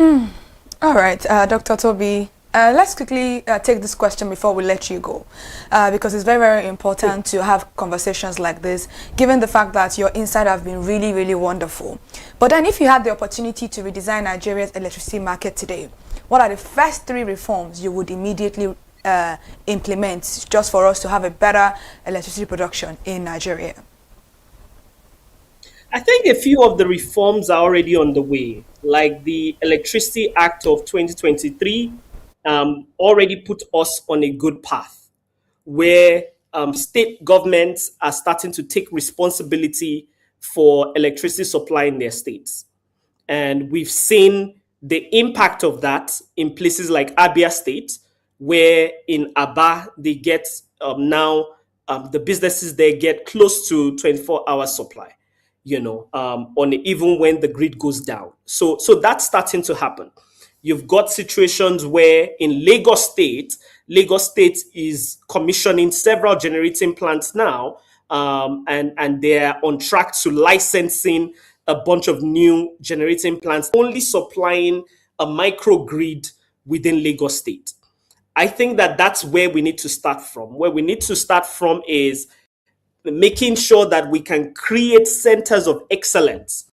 All right, Dr. Toby, let's quickly take this question before we let you go, because it's very, very important to have conversations like this, given the fact that your insights have been really, really wonderful. But then, if you had the opportunity to redesign Nigeria's electricity market today, what are the first 3 reforms you would immediately implement just for us to have a better electricity production in Nigeria? I think a few of the reforms are already on the way, like the Electricity Act of 2023 already put us on a good path, where state governments are starting to take responsibility for electricity supply in their states. And we've seen the impact of that in places like Abia State, where in Aba, they get now, the businesses there get close to 24-hour supply, even when the grid goes down. So that's starting to happen. You've got situations where in Lagos State is commissioning several generating plants now, and they're on track to licensing a bunch of new generating plants, only supplying a microgrid within Lagos State. I think that's where we need to start from. Where we need to start from is making sure that we can create centers of excellence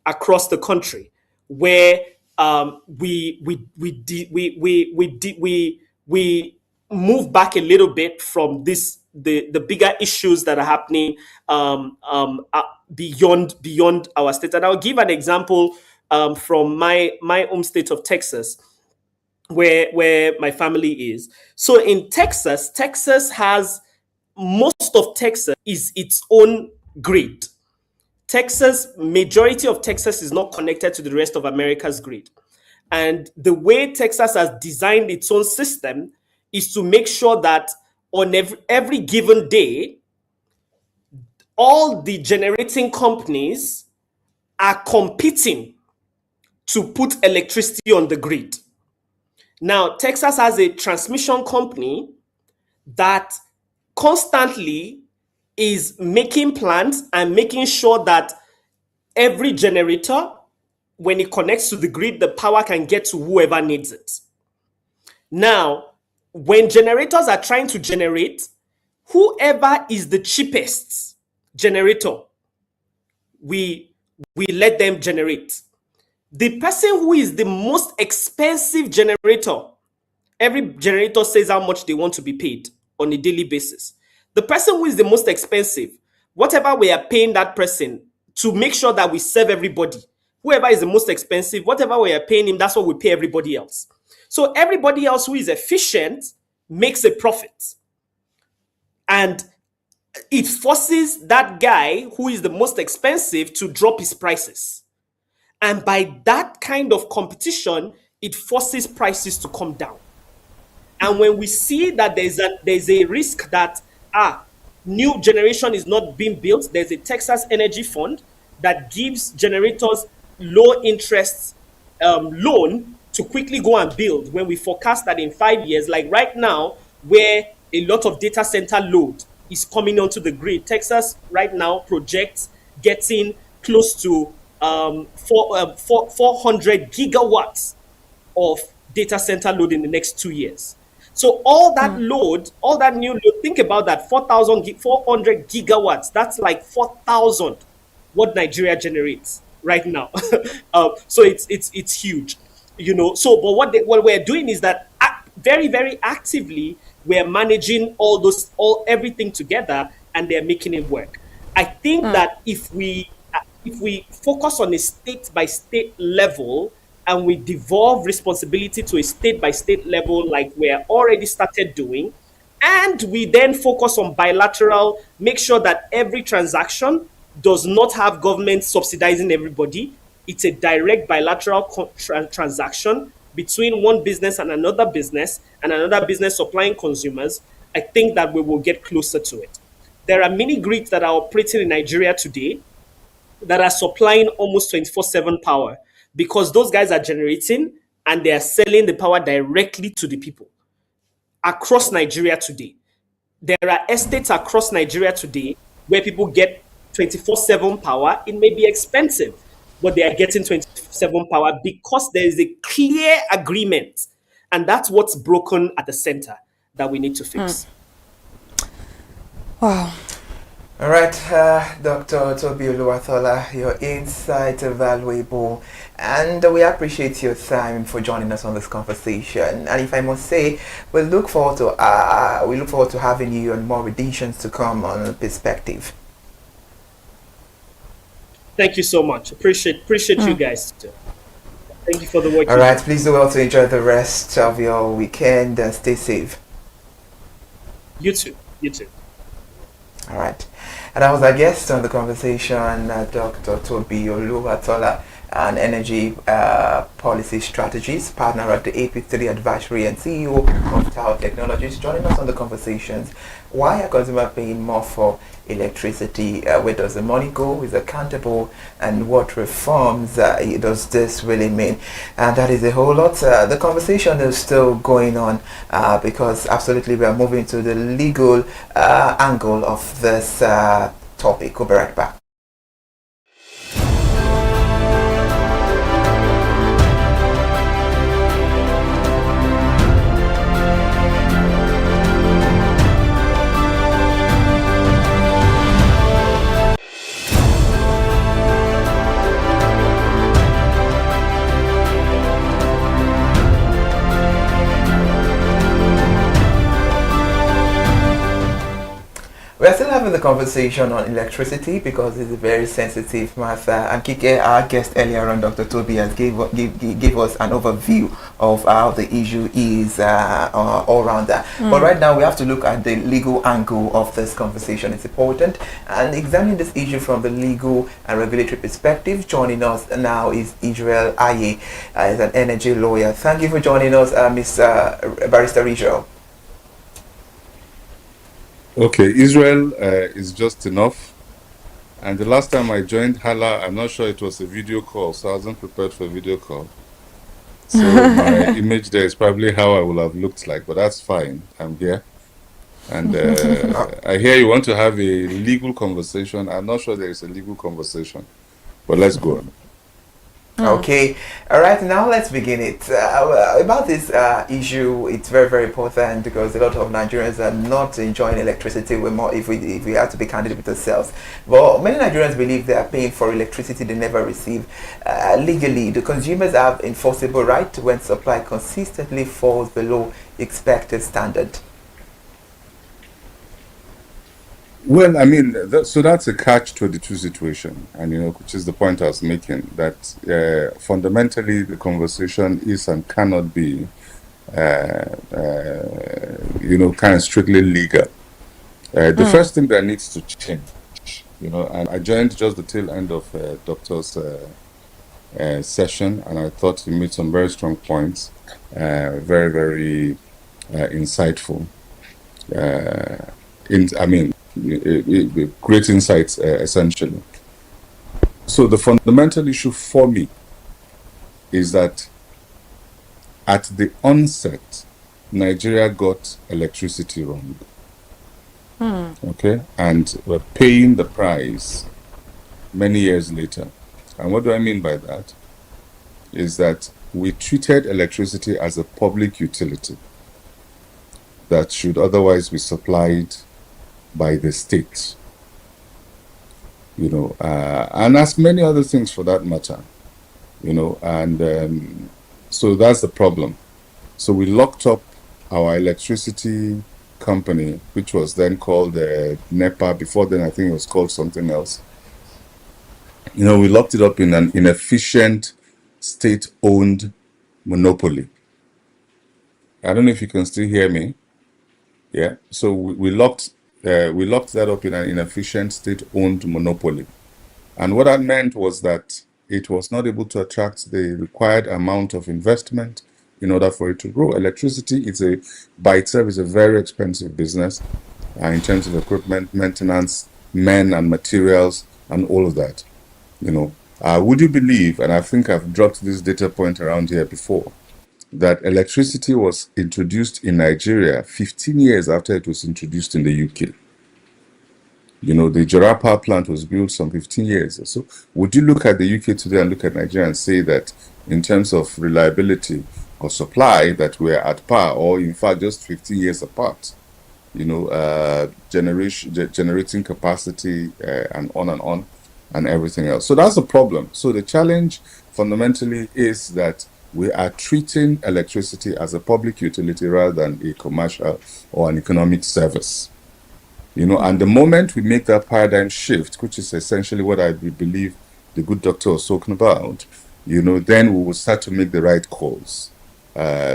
across the country, where we move back a little bit from the bigger issues that are happening beyond our state. And I'll give an example from my home state of Texas, where my family is. So in Texas has, most of Texas is its own grid. Majority of Texas is not connected to the rest of America's grid. And the way Texas has designed its own system is to make sure that on every given day, all the generating companies are competing to put electricity on the grid. Now, Texas has a transmission company that constantly is making plans and making sure that every generator, when it connects to the grid, the power can get to whoever needs it. Now, when generators are trying to generate, whoever is the cheapest generator, we let them generate. The person who is the most expensive generator, every generator says how much they want to be paid on a daily basis. The person who is the most expensive, whatever we are paying that person to make sure that we serve everybody, whoever is the most expensive, whatever we are paying him, that's what we pay everybody else. So everybody else who is efficient makes a profit. And it forces that guy who is the most expensive to drop his prices. And by that kind of competition, it forces prices to come down. And when we see that there's a risk that new generation is not being built, there's a Texas Energy Fund that gives generators low interest loan to quickly go and build. When we forecast that in 5 years, like right now, where a lot of data center load is coming onto the grid, Texas right now projects getting close to 400 gigawatts of data center load in the next 2 years. So all that load, all that new load, think about that, 400 gigawatts, that's like 4,000 what Nigeria generates right now. So it's huge, you know. So but what we're doing is that very, very actively we're managing everything together, and they're making it work. I think that if we focus on a state by state level, and we devolve responsibility to a state-by-state level like we're already started doing, and we then focus on bilateral, make sure that every transaction does not have government subsidizing everybody. It's a direct bilateral transaction between one business and another business supplying consumers. I think that we will get closer to it. There are mini grids that are operating in Nigeria today that are supplying almost 24/7 power, because those guys are generating and they are selling the power directly to the people across Nigeria today. There are estates across Nigeria today where people get 24/7 power. It may be expensive, but they are getting 24/7 power because there is a clear agreement. And that's what's broken at the center that we need to fix. Wow. All right, Dr. Toby Oluwatola, your insights are valuable, and we appreciate your time for joining us on this conversation. And if I must say, we look forward to having you on more editions to come on Perspective. Thank you so much. Appreciate you guys too. Thank you for the work. All right, please do well to enjoy the rest of your weekend and stay safe. You too. You too. All right. And I was our guest on the conversation, Dr. Toby Oluwatola, an energy policy strategist, partner at the AP3 Advisory and CEO of Tower Technologies, joining us on the conversations. Why are consumers paying more for electricity? Where does the money go? Is it accountable? And what reforms does this really mean? And that is a whole lot. The conversation is still going on because absolutely we are moving to the legal angle of this topic. We'll be right back. We're still having the conversation on electricity because it's a very sensitive matter. And Kike, our guest earlier on, Dr. Toby, has gave us an overview of how the issue is all around that. But right now, we have to look at the legal angle of this conversation. It's important. And examining this issue from the legal and regulatory perspective, joining us now is Israel Aye, is an energy lawyer. Thank you for joining us, Ms. Barrister Israel. Okay, Israel is just enough. And the last time I joined Hala, I'm not sure it was a video call, so I wasn't prepared for a video call. So my image there is probably how I will have looked like, but that's fine. I'm here. And I hear you want to have a legal conversation. I'm not sure there is a legal conversation, but let's go on. Okay, all right, now let's begin it. About this issue, it's very, very important because a lot of Nigerians are not enjoying electricity. We're more, if we have to be candid with ourselves. But many Nigerians believe they are paying for electricity they never receive. Legally, the consumers have enforceable right when supply consistently falls below expected standard. Well, I mean, so that's a catch-22 situation, and which is the point I was making, that fundamentally the conversation is and cannot be, kind of strictly legal. The first thing that needs to change, and I joined just the tail end of Doctor's session, and I thought he made some very strong points, very, very insightful. Great insights, essentially. So the fundamental issue for me is that at the onset, Nigeria got electricity wrong. Okay, and we're paying the price many years later. And what do I mean by that? Is that we treated electricity as a public utility that should otherwise be supplied by the state, and as many other things for that matter, and so that's the problem. So we locked up our electricity company, which was then called NEPA. Before then, I think it was called something else. We locked it up in an inefficient state-owned monopoly. I don't know if you can still hear me. Yeah, so we locked that up in an inefficient state-owned monopoly. And what that meant was that it was not able to attract the required amount of investment in order for it to grow. Electricity by itself is a very expensive business in terms of equipment, maintenance, men and materials, and all of that. Would you believe, and I think I've dropped this data point around here before, that electricity was introduced in Nigeria 15 years after it was introduced in the UK. The Jura power plant was built some 15 years. So would you look at the UK today and look at Nigeria and say that in terms of reliability or supply that we're at par, or in fact just 15 years apart? Generating capacity and on and everything else. So that's the problem. So the challenge fundamentally is that we are treating electricity as a public utility rather than a commercial or an economic service. And the moment we make that paradigm shift, which is essentially what I believe the good doctor was talking about, then we will start to make the right calls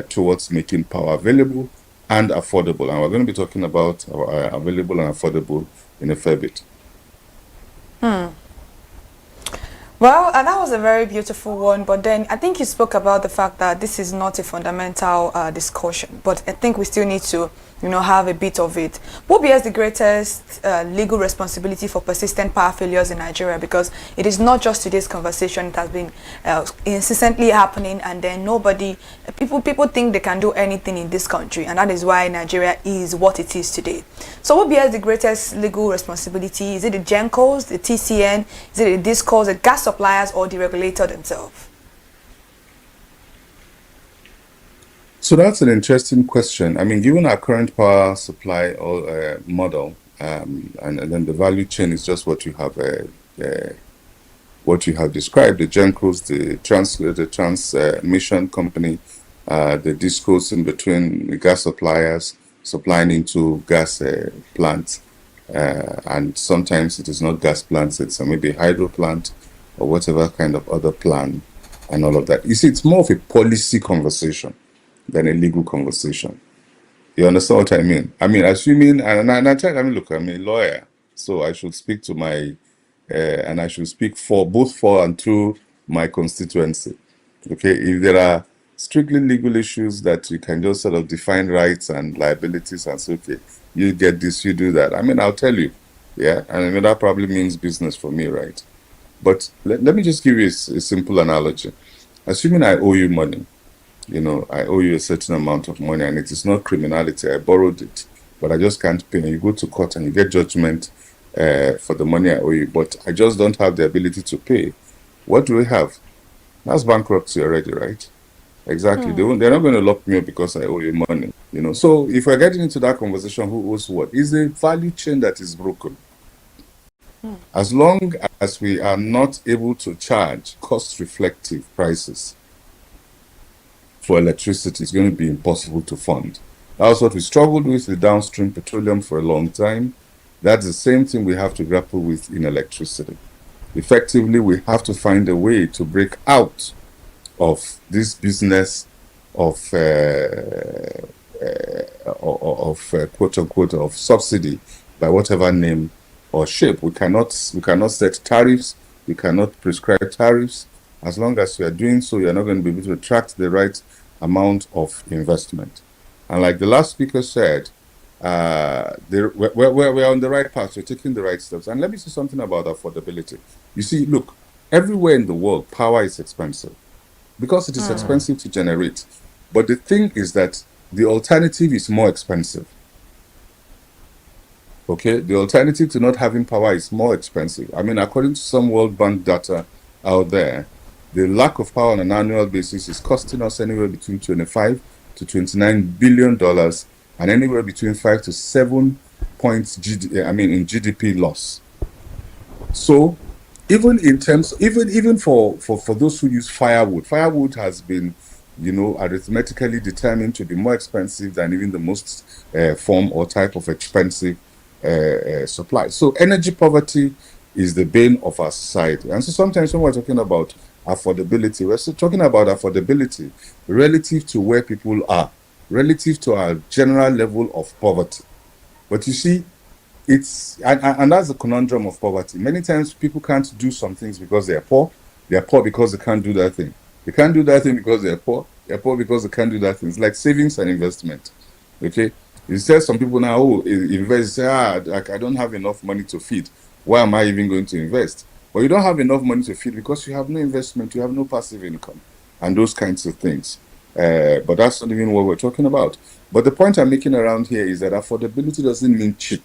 towards making power available and affordable. And we're going to be talking about available and affordable in a fair bit. Well, that was a very beautiful one, but then I think you spoke about the fact that this is not a fundamental discussion, but I think we still need to, have a bit of it. What bears the greatest legal responsibility for persistent power failures in Nigeria? Because it is not just today's conversation, it has been incessantly happening, and then people think they can do anything in this country, and that is why Nigeria is what it is today. So what bears the greatest legal responsibility? Is it the GENCOs, the TCN, is it the DISCOs, the gas suppliers, or the regulator themselves? So that's an interesting question. I mean, given our current power supply model, and then the value chain is just what you have described: the GENCOs, the transmission company, the DISCOs in between, the gas suppliers supplying into gas plants, and sometimes it is not gas plants; it's maybe a hydro plant or whatever kind of other plan, and all of that. You see, it's more of a policy conversation than a legal conversation. You understand what I mean? I mean, assuming, and I tell you, look, I'm a lawyer, so I should speak to my, and I should speak for both for and through my constituency. Okay, if there are strictly legal issues that you can just sort of define rights and liabilities and say, okay, you get this, you do that. I mean, I'll tell you, yeah, and I mean, that probably means business for me, right? But let me just give you a simple analogy. Assuming I owe you money, you know, I owe you a certain amount of money and it is not criminality, I borrowed it, but I just can't pay. And you go to court and you get judgment for the money I owe you, but I just don't have the ability to pay. What do we have? That's bankruptcy already, right? Exactly. They're not going to lock me up because I owe you money, you know. So if we're getting into that conversation, who owes what? Is a value chain that is broken. As long as we are not able to charge cost-reflective prices for electricity, it's going to be impossible to fund. That's what we struggled with downstream petroleum for a long time. That's the same thing we have to grapple with in electricity. Effectively, we have to find a way to break out of this business of quote unquote of subsidy by whatever name or shape. We cannot set tariffs. We cannot prescribe tariffs. As long as we are doing so, you are not going to be able to attract the right amount of investment. And like the last speaker said, we're on the right path. We're taking the right steps. And let me say something about affordability. You see, look, everywhere in the world, power is expensive because it is expensive to generate. But the thing is that the alternative is more expensive. Okay, the alternative to not having power is more expensive. I mean, according to some World Bank data out there, the lack of power on an annual basis is costing us anywhere between $25 to $29 billion and anywhere between 5 to 7 points in GDP loss. So even in terms, even for those who use firewood has been, you know, arithmetically determined to be more expensive than even the most form or type of expensive supply. So energy poverty is the bane of our society. And so sometimes when we're talking about affordability, we're still talking about affordability relative to where people are, relative to our general level of poverty. But you see, and that's the conundrum of poverty. Many times people can't do some things because they are poor. They are poor because they can't do that thing. They can't do that thing because they are poor. They are poor because they can't do that thing. It's like savings and investment. Okay? You say some people now, invest, say, I don't have enough money to feed. Why am I even going to invest? But you don't have enough money to feed because you have no investment, you have no passive income, and those kinds of things. But that's not even what we're talking about. But the point I'm making around here is that affordability doesn't mean cheap.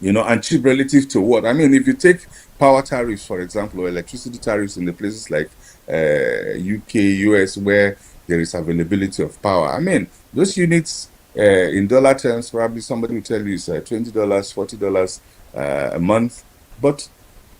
You know, and cheap relative to what? I mean, if you take power tariffs, for example, or electricity tariffs in the places like UK, US, where there is availability of power. I mean, those units in dollar terms, probably somebody will tell you is $20, $40 a month. But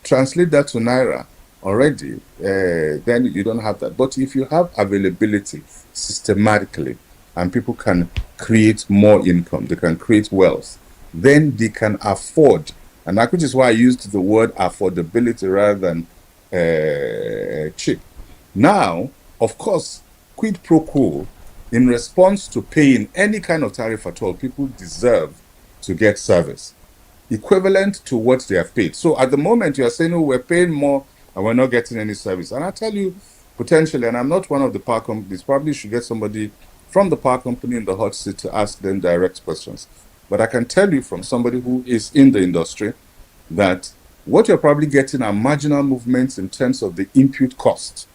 translate that to Naira already, then you don't have that. But if you have availability systematically and people can create more income, they can create wealth, then they can afford, and that which is why I used the word affordability rather than cheap. Now, of course, quid pro quo, in response to paying any kind of tariff at all, people deserve to get service equivalent to what they have paid. So at the moment, you are saying, oh, we're paying more and we're not getting any service. And I tell you, potentially, and I'm not one of the power companies, probably should get somebody from the power company in the hot seat to ask them direct questions. But I can tell you from somebody who is in the industry that what you're probably getting are marginal movements in terms of the input cost.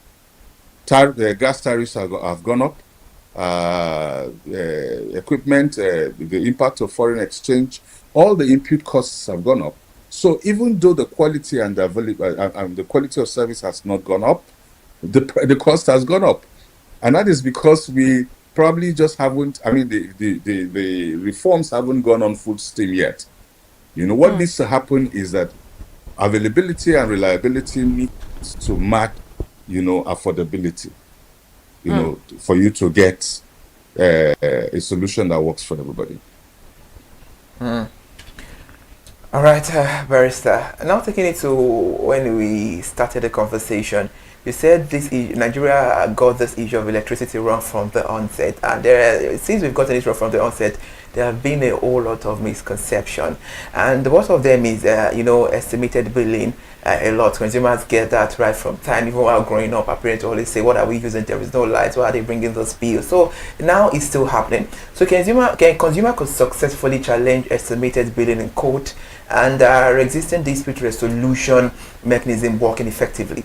The gas tariffs have gone up, equipment, the impact of foreign exchange, all the input costs have gone up. So even though the quality and the quality of service has not gone up, the cost has gone up. And that is because we probably just haven't, I mean, the reforms haven't gone on full steam yet. You know, what needs to happen is that availability and reliability needs to match, you know, affordability, you know, for you to get a solution that works for everybody. All right, Barrister. Now taking it to when we started the conversation, you said Nigeria got this issue of electricity wrong from the onset, and it seems we've gotten it wrong from the onset. there have been a whole lot of misconception, and one of them is estimated billing. A lot consumers get that right from time. Even while growing up, our parents always say, what are we using? There is no light. Why are they bringing those bills? So now it's still happening. So consumer could successfully challenge estimated billing in court, and our existing dispute resolution mechanism working effectively?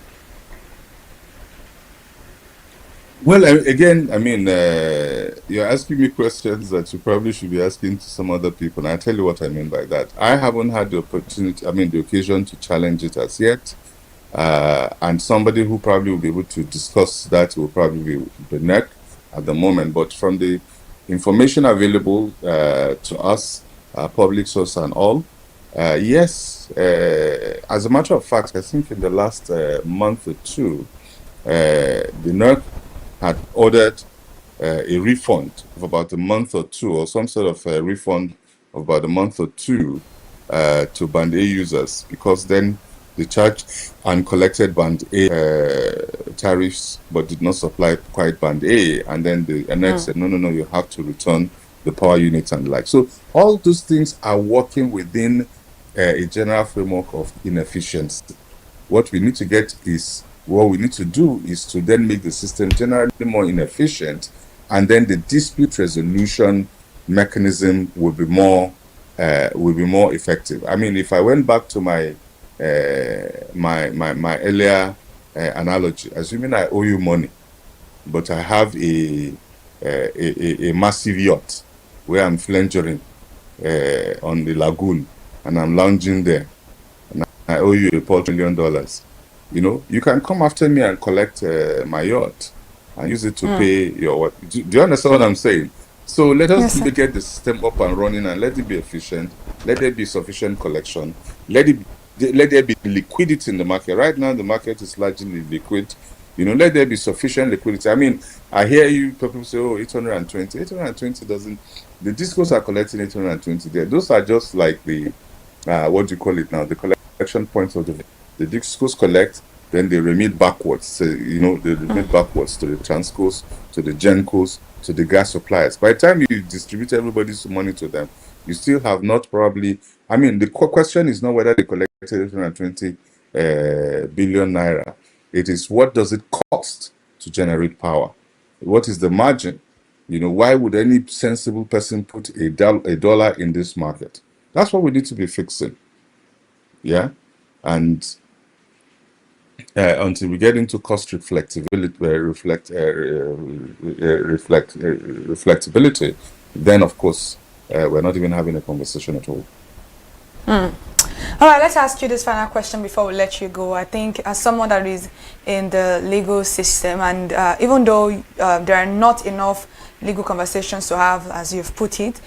Well, again, I mean, you're asking me questions that you probably should be asking to some other people. And I'll tell you what I mean by that. I haven't had the opportunity, the occasion to challenge it as yet. And somebody who probably will be able to discuss that will probably be the NEC at the moment. But from the information available to us, public source and all, yes, as a matter of fact, I think in the last month or two, the NEC had ordered a refund of about a month or two, or some sort of a refund of about a month or two to Band A users, because then they charged and collected Band A tariffs but did not supply quite Band A, and then the NX said, no, you have to return the power units and the like. So all those things are working within a general framework of inefficiency. What we need to do is to then make the system generally more inefficient, and then the dispute resolution mechanism will be more effective. I mean, if I went back to my my earlier analogy, assuming I owe you money, but I have a massive yacht where I'm flangering on the lagoon, and I'm lounging there, and I owe you $1 million. You know, you can come after me and collect my yacht and use it to pay your what? Do you understand what I'm saying? So let us get the system up and running, and let it be efficient. Let there be sufficient collection. Let there be liquidity in the market. Right now, the market is largely liquid. You know, let there be sufficient liquidity. I mean, I hear you people say, oh, 820. 820 doesn't. The discos are collecting 820 there. Those are just like the what do you call it now? The collection points of the discos collect, then they remit backwards. So, you know, they remit backwards to the transcos, to the gencos, to the gas suppliers. By the time you distribute everybody's money to them, you still have not probably. I mean, the question is not whether they collected 820 billion naira. It is, what does it cost to generate power? What is the margin? You know, why would any sensible person put a dollar in this market? That's what we need to be fixing. Yeah, and until we get into cost reflectability, then of course we're not even having a conversation at all. All right, let's ask you this final question before we let you go. I think as someone that is in the legal system, and even though there are not enough legal conversations to have, as you've put it,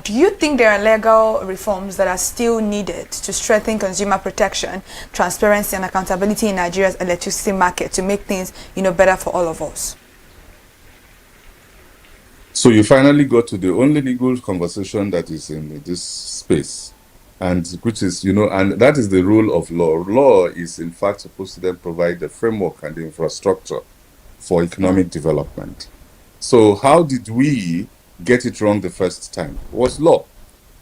do you think there are legal reforms that are still needed to strengthen consumer protection, transparency, and accountability in Nigeria's electricity market to make things, better for all of us? So you finally got to the only legal conversation that is in this space, and which is, and that is the role of law. Law is in fact supposed to then provide the framework and the infrastructure for economic development. So how did we get it wrong the first time? It was law.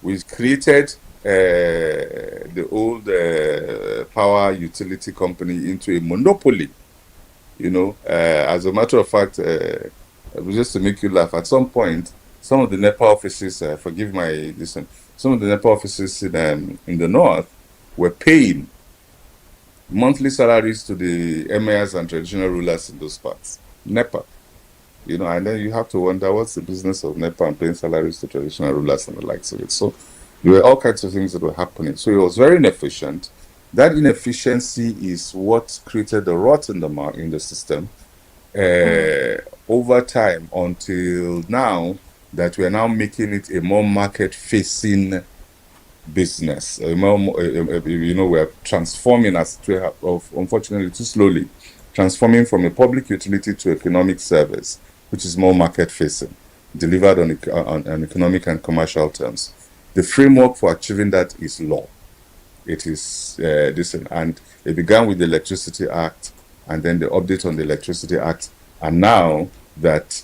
We created the old power utility company into a monopoly. As a matter of fact, just to make you laugh, at some point, some of the NEPA offices, forgive my listen, some of the NEPA offices in the north were paying monthly salaries to the emirs and traditional rulers in those parts. NEPA. And then you have to wonder, what's the business of NEPA and paying salaries to traditional rulers and the likes of it? So there were all kinds of things that were happening. So it was very inefficient. That inefficiency is what created the rot in the system over time, until now that we are now making it a more market-facing business. We are transforming, unfortunately too slowly, transforming from a public utility to economic service, which is more market-facing, delivered on economic and commercial terms. The framework for achieving that is law. It is and it began with the Electricity Act, and then the update on the Electricity Act, and now that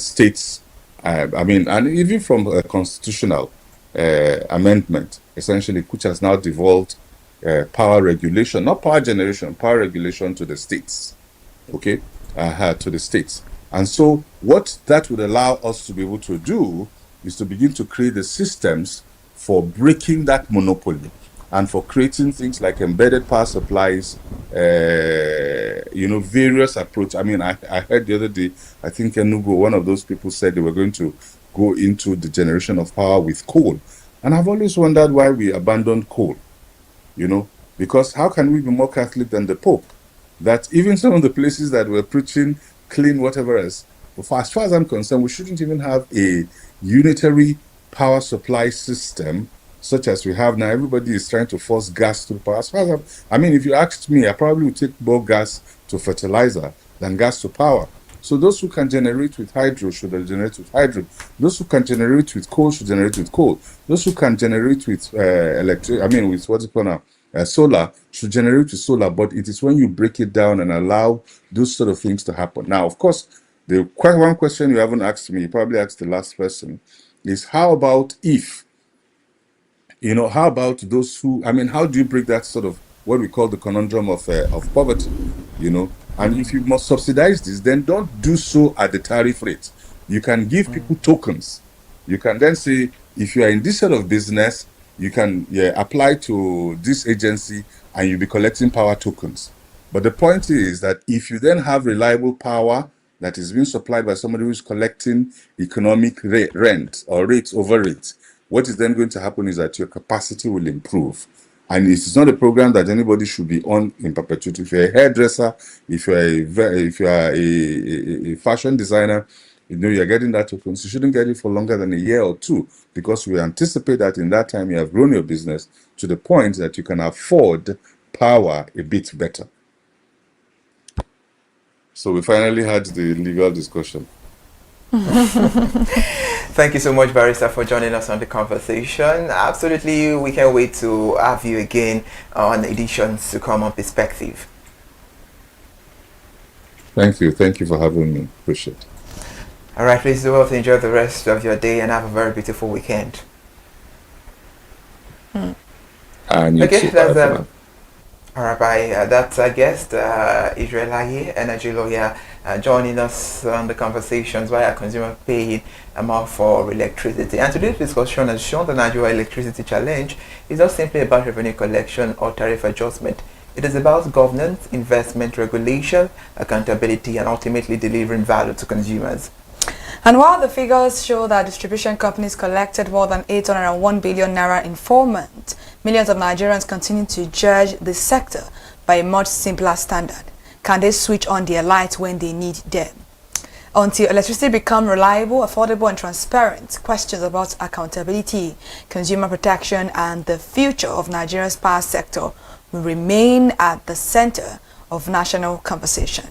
states I mean, and even from a constitutional amendment, essentially, which has now devolved power regulation, not power generation, power regulation to the states, okay, to the states. And so what that would allow us to be able to do is to begin to create the systems for breaking that monopoly and for creating things like embedded power supplies, various approaches. I mean, I heard the other day, I think Enugu, one of those people said they were going to go into the generation of power with coal. And I've always wondered why we abandoned coal, because how can we be more Catholic than the Pope? That even some of the places that were preaching clean whatever else, as far as I'm concerned, we shouldn't even have a unitary power supply system such as we have now. Everybody is trying to force gas to the power. As far as if you asked me, I probably would take more gas to fertilizer than gas to power. So those who can generate with hydro should generate with hydro. Those who can generate with coal should generate with coal. Those who can generate with solar should generate with solar. But it is when you break it down and allow those sort of things to happen. Now, of course, the one question you haven't asked me, you probably asked the last person, is how about if, how about those who, how do you break that sort of what we call the conundrum of poverty, And if you must subsidize this, then don't do so at the tariff rate. You can give people tokens. You can then say, if you are in this sort of business, you can apply to this agency and you'll be collecting power tokens. But the point is that if you then have reliable power that is being supplied by somebody who's collecting economic rent or rates over rates, what is then going to happen is that your capacity will improve. And it is not a program that anybody should be on in perpetuity. If you're a hairdresser, if you are a fashion designer, you're getting that tokens. You shouldn't get it for longer than a year or two, because we anticipate that in that time you have grown your business to the point that you can afford power a bit better. So we finally had the legal discussion. Thank you so much, Barrister, for joining us on the conversation. Absolutely, we can't wait to have you again on editions to come on Perspective. Thank you. Thank you for having me. Appreciate it. All right, please do well to enjoy the rest of your day and have a very beautiful weekend. And okay, that's all right, bye. That's our guest, Israel Aye, energy lawyer, joining us on the conversations via consumer paying more for electricity. And today's discussion has shown the Nigeria electricity challenge is not simply about revenue collection or tariff adjustment. It is about governance, investment, regulation, accountability, and ultimately delivering value to consumers. And while the figures show that distribution companies collected more than 801 billion naira in 4 months, millions of Nigerians continue to judge the sector by a much simpler standard. Can they switch on their lights when they need them? Until electricity becomes reliable, affordable, and transparent, questions about accountability, consumer protection, and the future of Nigeria's power sector will remain at the center of national conversation.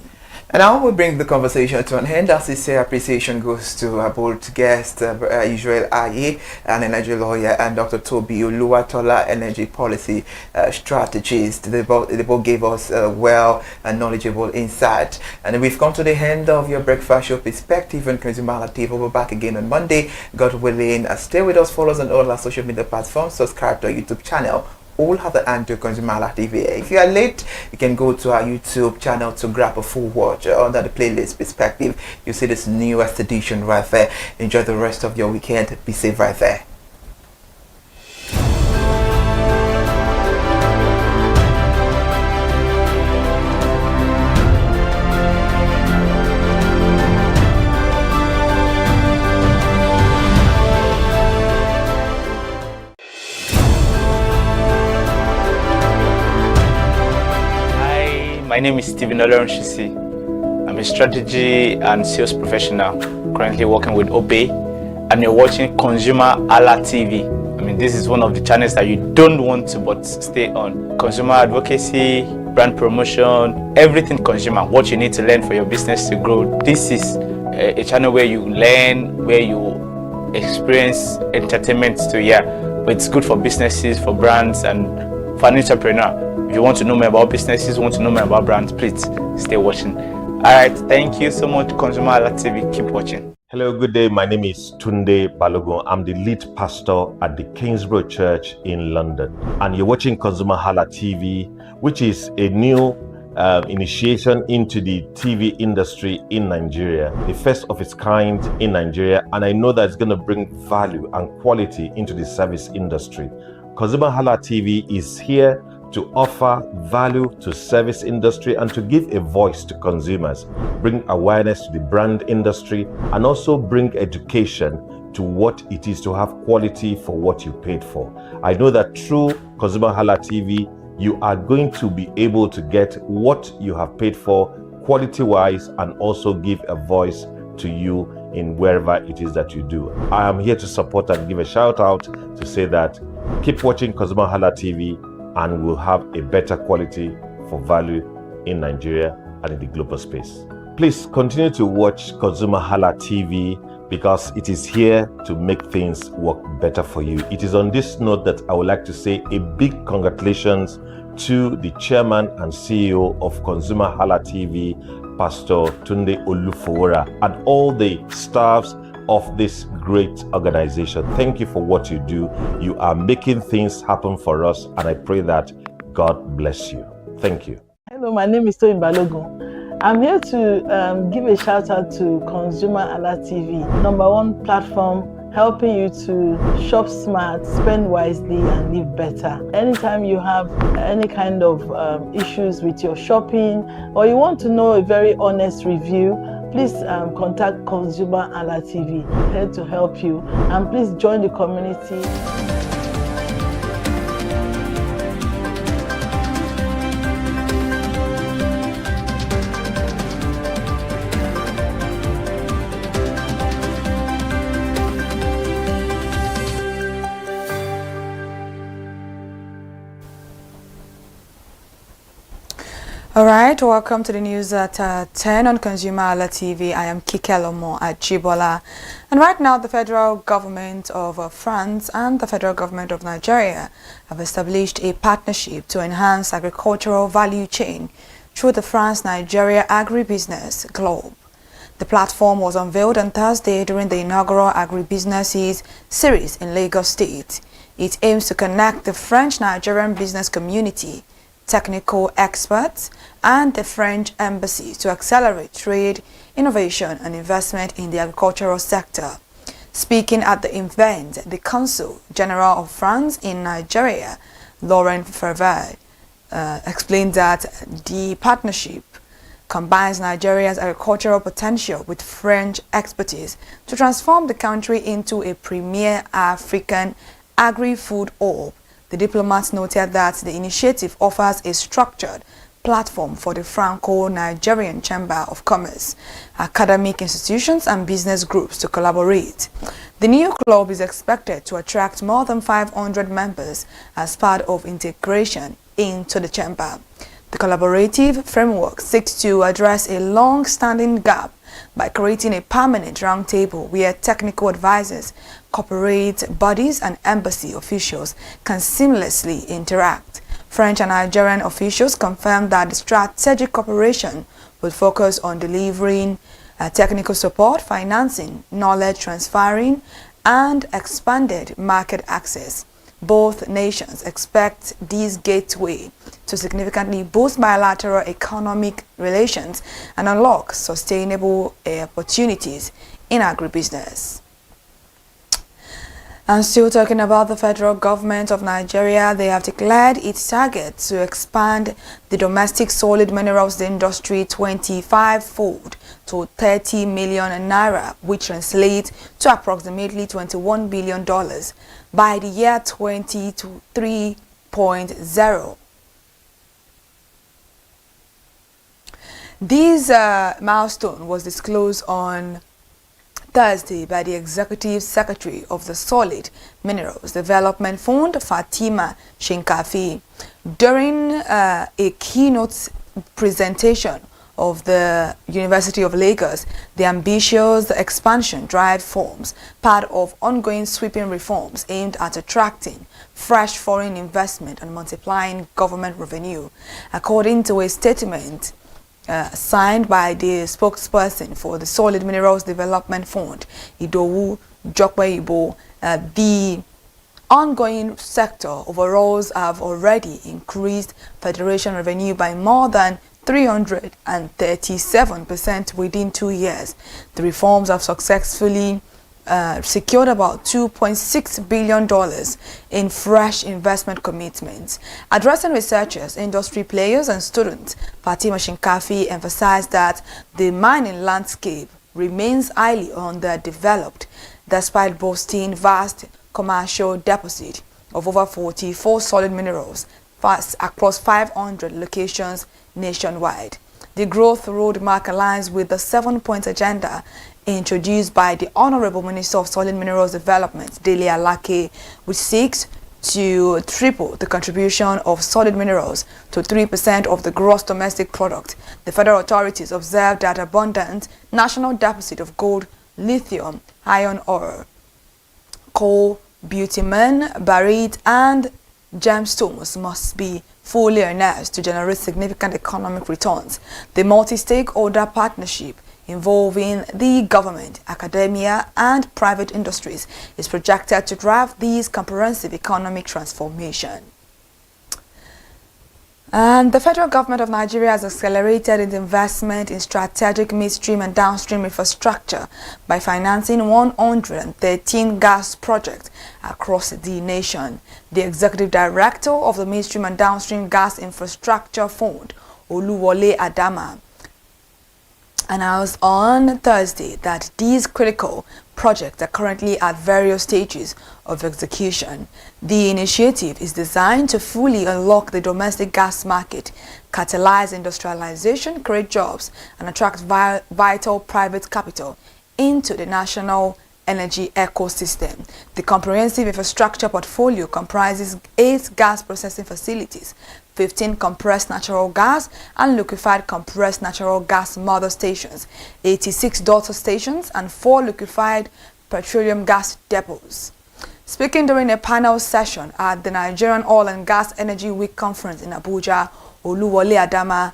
And now we bring the conversation to an end. As sincere appreciation goes to our bold guest, Israel Aye, an energy lawyer, and Dr. Toby Oluwatola, energy policy strategist. They both gave us well and knowledgeable insight. And we've come to the end of your breakfast show, Perspective on ConsumerHallaTV. We'll be back again on Monday, God willing. Stay with us, follow us on all our social media platforms, subscribe to our YouTube channel. All have the handle ConsumerHallaTV. If you are late, you can go to our YouTube channel to grab a full watch under the playlist Perspective. You see this newest edition right there. Enjoy the rest of your weekend. Be safe right there. My name is Stephen Olorunshisi. I'm a strategy and sales professional, currently working with Obey, and you're watching ConsumerHallaTV. I mean, this is one of the channels that you don't want to but stay on. Consumer advocacy, brand promotion, everything consumer, what you need to learn for your business to grow. This is a channel where you learn, where you experience entertainment to but it's good for businesses, for brands, and for an entrepreneur. If you want to know more about businesses, want to know more about brands, please stay watching. All right, thank you so much, ConsumerHallaTV. Keep watching. Hello, good day. My name is Tunde Balogun. I'm the lead pastor at the Kingsborough Church in London. And you're watching ConsumerHalla TV, which is a new initiation into the TV industry in Nigeria, the first of its kind in Nigeria. And I know that it's going to bring value and quality into the service industry. ConsumerHalla TV is here to offer value to service industry and to give a voice to consumers, bring awareness to the brand industry, and also bring education to what it is to have quality for what you paid for. I know that through ConsumerHalla TV, you are going to be able to get what you have paid for quality-wise and also give a voice to you in wherever it is that you do. I am here to support and give a shout out to say that keep watching ConsumerHalla TV and we'll have a better quality for value in Nigeria and in the global space. Please continue to watch ConsumerHalla TV because it is here to make things work better for you. It is on this note that I would like to say a big congratulations to the chairman and CEO of ConsumerHalla TV, Pastor Tunde Olufowora, and all the staffs of this great organization. Thank you for what you do. You are making things happen for us, and I pray that God bless you. Thank you. Hello, my name is Toyin Balogun. I'm here to give a shout out to ConsumerHalla TV, #1 platform helping you to shop smart, spend wisely, and live better. Anytime you have any kind of issues with your shopping, or you want to know a very honest review, please contact ConsumerHalla TV, here to help you, and please join the community. All right, welcome to the news at 10 on ConsumerHalla TV. I am Kikelomo at Jibola. And right now, the federal government of France and the federal government of Nigeria have established a partnership to enhance agricultural value chain through the France-Nigeria Agribusiness Globe. The platform was unveiled on Thursday during the inaugural Agribusinesses series in Lagos State. It aims to connect the French-Nigerian business community, technical experts, and the French embassy to accelerate trade, innovation, and investment in the agricultural sector. Speaking at the event, the Consul General of France in Nigeria, Laurent Ferver, explained that the partnership combines Nigeria's agricultural potential with French expertise to transform the country into a premier African agri-food hub. The diplomats noted that the initiative offers a structured platform for the Franco-Nigerian Chamber of Commerce, academic institutions, and business groups to collaborate. The new club is expected to attract more than 500 members as part of integration into the chamber. The collaborative framework seeks to address a long-standing gap by creating a permanent roundtable where technical advisors, corporate bodies, and embassy officials can seamlessly interact. French and Nigerian officials confirmed that the strategic cooperation will focus on delivering technical support, financing, knowledge transferring, and expanded market access. Both nations expect this gateway to significantly boost bilateral economic relations and unlock sustainable opportunities in agribusiness. And still talking about the federal government of Nigeria, they have declared its target to expand the domestic solid minerals industry 25-fold to 30 million naira, which translates to approximately $21 billion by the year 2023.0. This milestone was disclosed on Thursday by the Executive Secretary of the Solid Minerals Development Fund, Fatima Shinkafi, during a keynote presentation of the University of Lagos. The ambitious expansion drive forms part of ongoing sweeping reforms aimed at attracting fresh foreign investment and multiplying government revenue. According to a statement signed by the spokesperson for the Solid Minerals Development Fund, Idowu Jokwe-Ibo. The ongoing sector overalls have already increased Federation revenue by more than 337% within 2 years. The reforms have successfully secured about $2.6 billion in fresh investment commitments. Addressing researchers, industry players and students, Fatima Shinkafi emphasized that the mining landscape remains highly underdeveloped despite boasting vast commercial deposit of over 44 solid minerals across 500 locations nationwide. The growth roadmap aligns with the 7-point agenda introduced by the Honorable Minister of Solid Minerals Development, Dele Alake, which seeks to triple the contribution of solid minerals to 3% of the gross domestic product. The federal authorities observed that abundant national deposit of gold, lithium, iron ore, coal, bitumen, barite, and gemstones must be fully harnessed to generate significant economic returns. The multi-stakeholder partnership involving the government, academia, and private industries is projected to drive this comprehensive economic transformation. And the federal government of Nigeria has accelerated its investment in strategic midstream and downstream infrastructure by financing 113 gas projects across the nation. The executive director of the Midstream and Downstream Gas Infrastructure Fund, Oluwole Adama, announced on Thursday that these critical projects are currently at various stages of execution. The initiative is designed to fully unlock the domestic gas market, catalyze industrialization, create jobs, and attract vital private capital into the national energy ecosystem. The comprehensive infrastructure portfolio comprises 8 gas processing facilities, 15 compressed natural gas and liquefied compressed natural gas mother stations, 86 daughter stations, and 4 liquefied petroleum gas depots. Speaking during a panel session at the Nigerian Oil and Gas Energy Week conference in Abuja, Oluwole Adama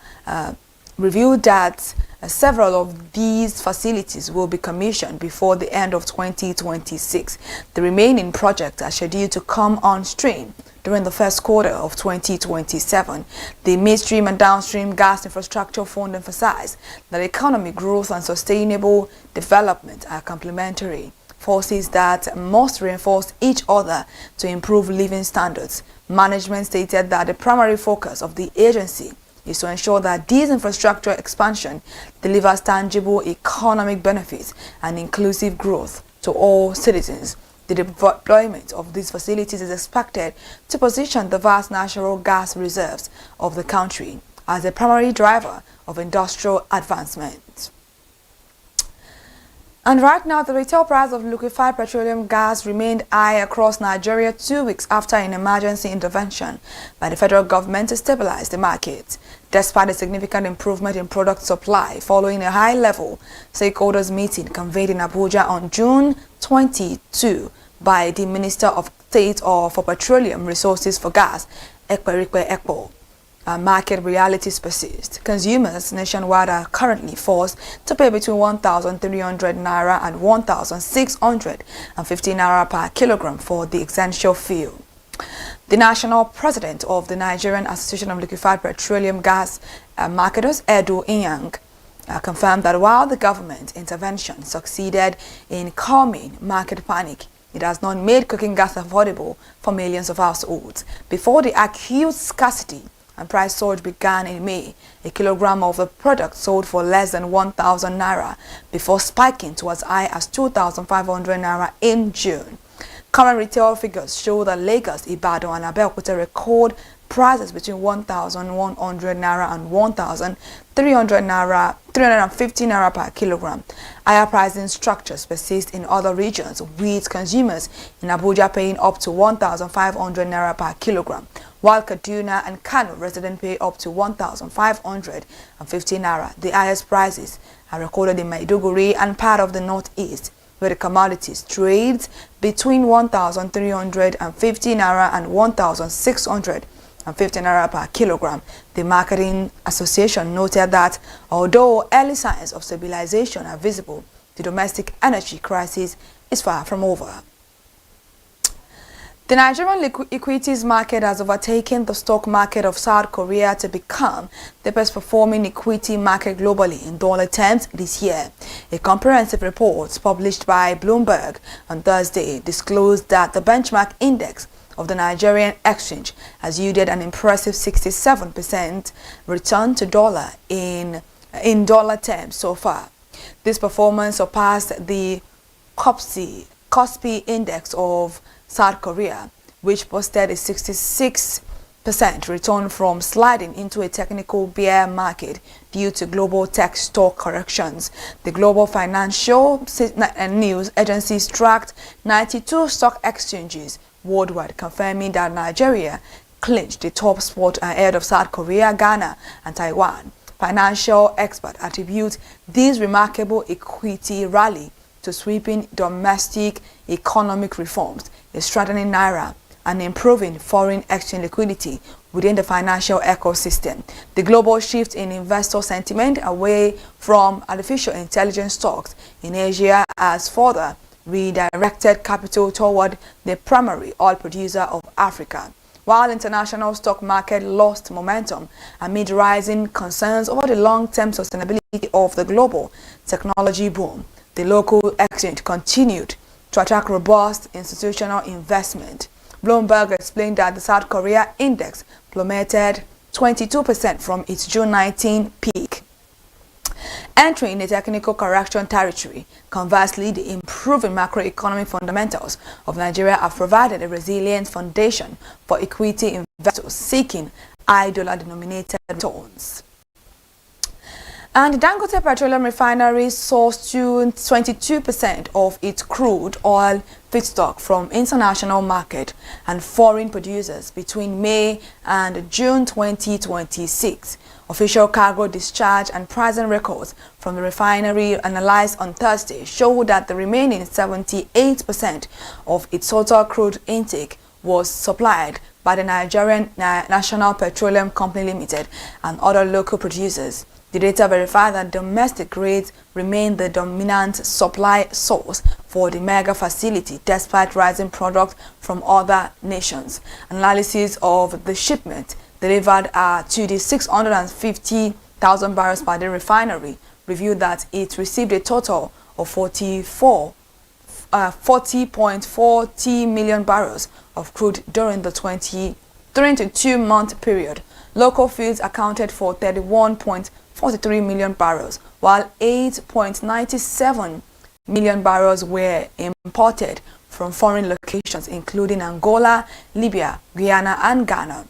revealed that several of these facilities will be commissioned before the end of 2026. The remaining projects are scheduled to come on stream during the first quarter of 2027. The Midstream and Downstream Gas Infrastructure Fund emphasized that economic growth and sustainable development are complementary forces that must reinforce each other to improve living standards. Management stated that the primary focus of the agency is to ensure that this infrastructure expansion delivers tangible economic benefits and inclusive growth to all citizens. The deployment of these facilities is expected to position the vast natural gas reserves of the country as a primary driver of industrial advancement. And right now, the retail price of liquefied petroleum gas remained high across Nigeria 2 weeks after an emergency intervention by the federal government to stabilize the market. Despite a significant improvement in product supply following a high-level stakeholders meeting convened in Abuja on June 22 by the Minister of State for Petroleum Resources for Gas, Ekperikpe Ekpo. Market realities persist. Consumers nationwide are currently forced to pay between 1,300 naira and 1,650 naira per kilogram for the essential fuel. The national president of the Nigerian Association of Liquefied Petroleum Gas Marketers, Edo Inyang, confirmed that while the government intervention succeeded in calming market panic, it has not made cooking gas affordable for millions of households. Before the acute scarcity and price surge began in May, a kilogram of the product sold for less than 1,000 naira before spiking to as high as 2,500 naira in June. Current retail figures show that Lagos, Ibadan, and Abeokuta record prices between 1,100 naira and 1,350 naira per kilogram. Higher pricing structures persist in other regions, with consumers in Abuja paying up to 1,500 naira per kilogram, while Kaduna and Kano residents pay up to 1,550 naira. The highest prices are recorded in Maiduguri and part of the northeast, where the commodities trade between 1,350 naira and 1,650 and 50 naira per kilogram. The Marketing Association noted that although early signs of stabilization are visible, the domestic energy crisis is far from over. The Nigerian equities market has overtaken the stock market of South Korea to become the best performing equity market globally in dollar terms this year. A comprehensive report published by Bloomberg on Thursday disclosed that the benchmark index of the Nigerian exchange has yielded an impressive 67% return to dollar in dollar terms so far. This performance surpassed the Kospi index of South Korea, which posted a 66% return from sliding into a technical bear market due to global tech stock corrections. The global financial news agencies tracked 92 stock exchanges worldwide, confirming that Nigeria clinched the top spot ahead of South Korea, Ghana, and Taiwan. Financial experts attribute this remarkable equity rally to sweeping domestic economic reforms, a strengthening naira, and improving foreign exchange liquidity within the financial ecosystem. The global shift in investor sentiment away from artificial intelligence stocks in Asia has further redirected capital toward the primary oil producer of Africa. While international stock market lost momentum amid rising concerns over the long-term sustainability of the global technology boom, the local exchange continued to attract robust institutional investment. Bloomberg explained that the South Korea index plummeted 22% from its June 19 peak, entering the technical correction territory. Conversely, the improving macroeconomic fundamentals of Nigeria have provided a resilient foundation for equity investors seeking high dollar-denominated returns. And the Dangote Petroleum Refinery sourced 22% of its crude oil feedstock from international market and foreign producers between May and June 2026. Official cargo discharge and pricing records from the refinery analyzed on Thursday show that the remaining 78% of its total crude intake was supplied by the Nigerian National Petroleum Company Limited and other local producers. The data verify that domestic grades remain the dominant supply source for the mega facility despite rising products from other nations. Analysis of the shipment delivered to the 650,000 barrels per day refinery revealed that it received a total of 40.40 million barrels of crude during the 2-month period. Local fields accounted for 31.43 million barrels, while 8.97 million barrels were imported from foreign locations including Angola, Libya, Guyana, and Ghana.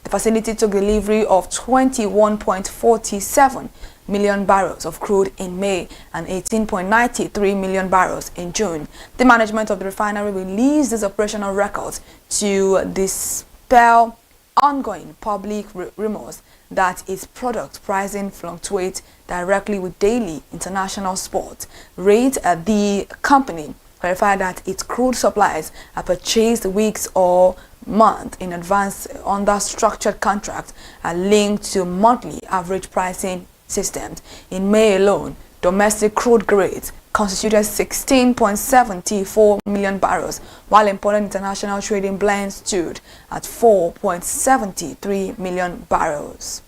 The facility took delivery of 21.47 million barrels of crude in May and 18.93 million barrels in June. The management of the refinery released these operational records to dispel ongoing public rumors that its product pricing fluctuates directly with daily international spot rates. The company verified that its crude supplies are purchased weeks or months in advance under structured contracts and linked to monthly average pricing systems. In May alone, domestic crude grades constituted 16.74 million barrels, while imported international trading blends stood at 4.73 million barrels.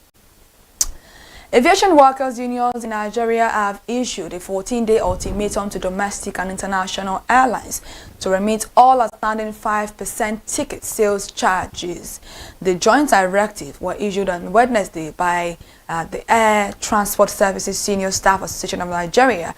Aviation workers' unions in Nigeria have issued a 14-day ultimatum to domestic and international airlines to remit all outstanding 5% ticket sales charges. The joint directive were issued on Wednesday by the Air Transport Services Senior Staff Association of Nigeria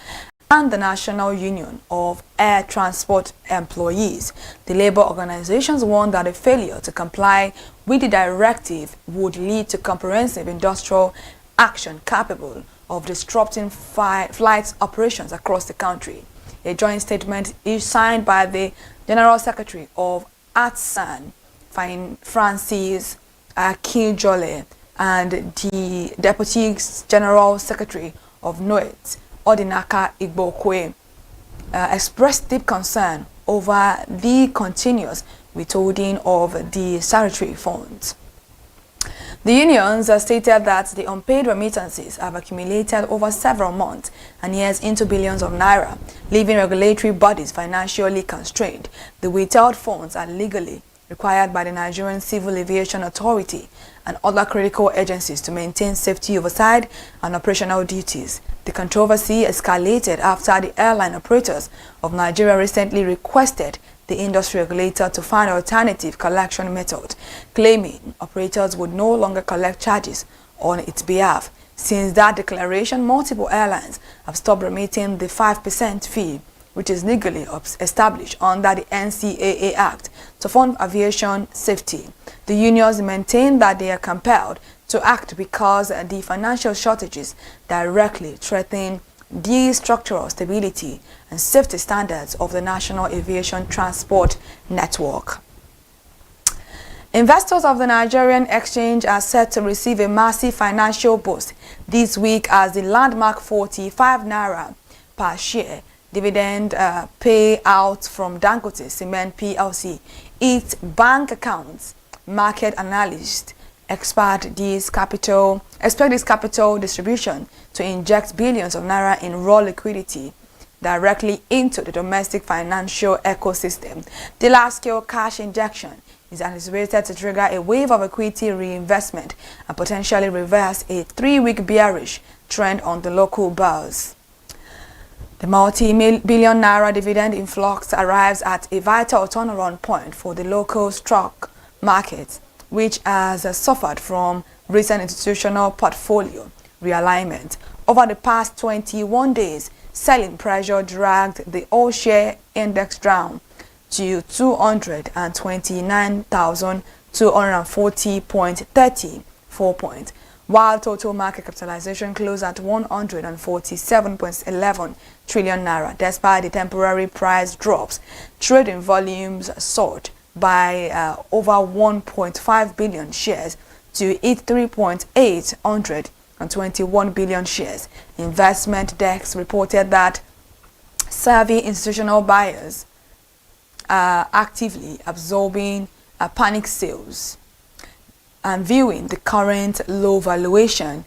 and the National Union of Air Transport Employees. The labor organizations warned that a failure to comply with the directive would lead to comprehensive industrial action capable of disrupting flight operations across the country. A joint statement is signed by the General Secretary of ATSAN, Francis Akinjole, and the Deputy General Secretary of NOET, Odinaka Igbokwe, expressed deep concern over the continuous withholding of the statutory funds. The unions stated that the unpaid remittances have accumulated over several months and years into billions of naira, leaving regulatory bodies financially constrained. The withheld funds are legally required by the Nigerian Civil Aviation Authority and other critical agencies to maintain safety oversight and operational duties. The controversy escalated after the airline operators of Nigeria recently requested the industry regulator to find an alternative collection method, claiming operators would no longer collect charges on its behalf. Since that declaration, multiple airlines have stopped remitting the 5% fee, which is legally established under the NCAA Act to fund aviation safety. The unions maintain that they are compelled to act because the financial shortages directly threaten the structural stability and safety standards of the national aviation transport network. Investors of the Nigerian exchange are set to receive a massive financial boost this week as the landmark 45 naira per share dividend payout from Dangote Cement PLC its bank accounts. Market analysts expect this capital distribution to inject billions of naira in raw liquidity directly into the domestic financial ecosystem. The large-scale cash injection is anticipated to trigger a wave of equity reinvestment and potentially reverse a 3-week bearish trend on the local bourse. The multi-billion naira dividend influx arrives at a vital turnaround point for the local stock market, which has suffered from recent institutional portfolio realignment. Over the past 21 days, selling pressure dragged the all-share index down to 229,240.34 points, while total market capitalization closed at 147.11 trillion naira. Despite the temporary price drops, trading volumes soared by over 1.5 billion shares to 3.821 billion shares. Investment desks reported that savvy institutional buyers are actively absorbing panic sales and viewing the current low valuation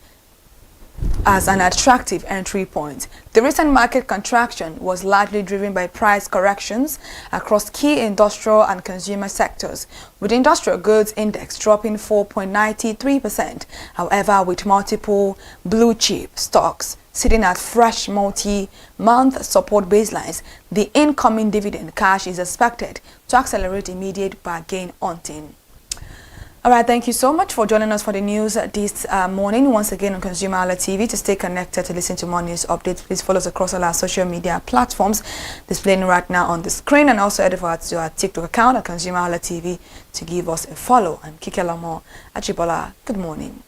as an attractive entry point. The recent market contraction was largely driven by price corrections across key industrial and consumer sectors, with industrial goods index dropping 4.93%. However, with multiple blue chip stocks sitting at fresh multi-month support baselines, the incoming dividend cash is expected to accelerate immediate bargain hunting. All right, thank you so much for joining us for the news this morning. Once again on ConsumerHalla TV. To stay connected to listen to more news updates, please follow us across all our social media platforms displaying right now on the screen, and also head over to our TikTok account at ConsumerHalla TV to give us a follow. And Kike Lamo Ajibola, good morning.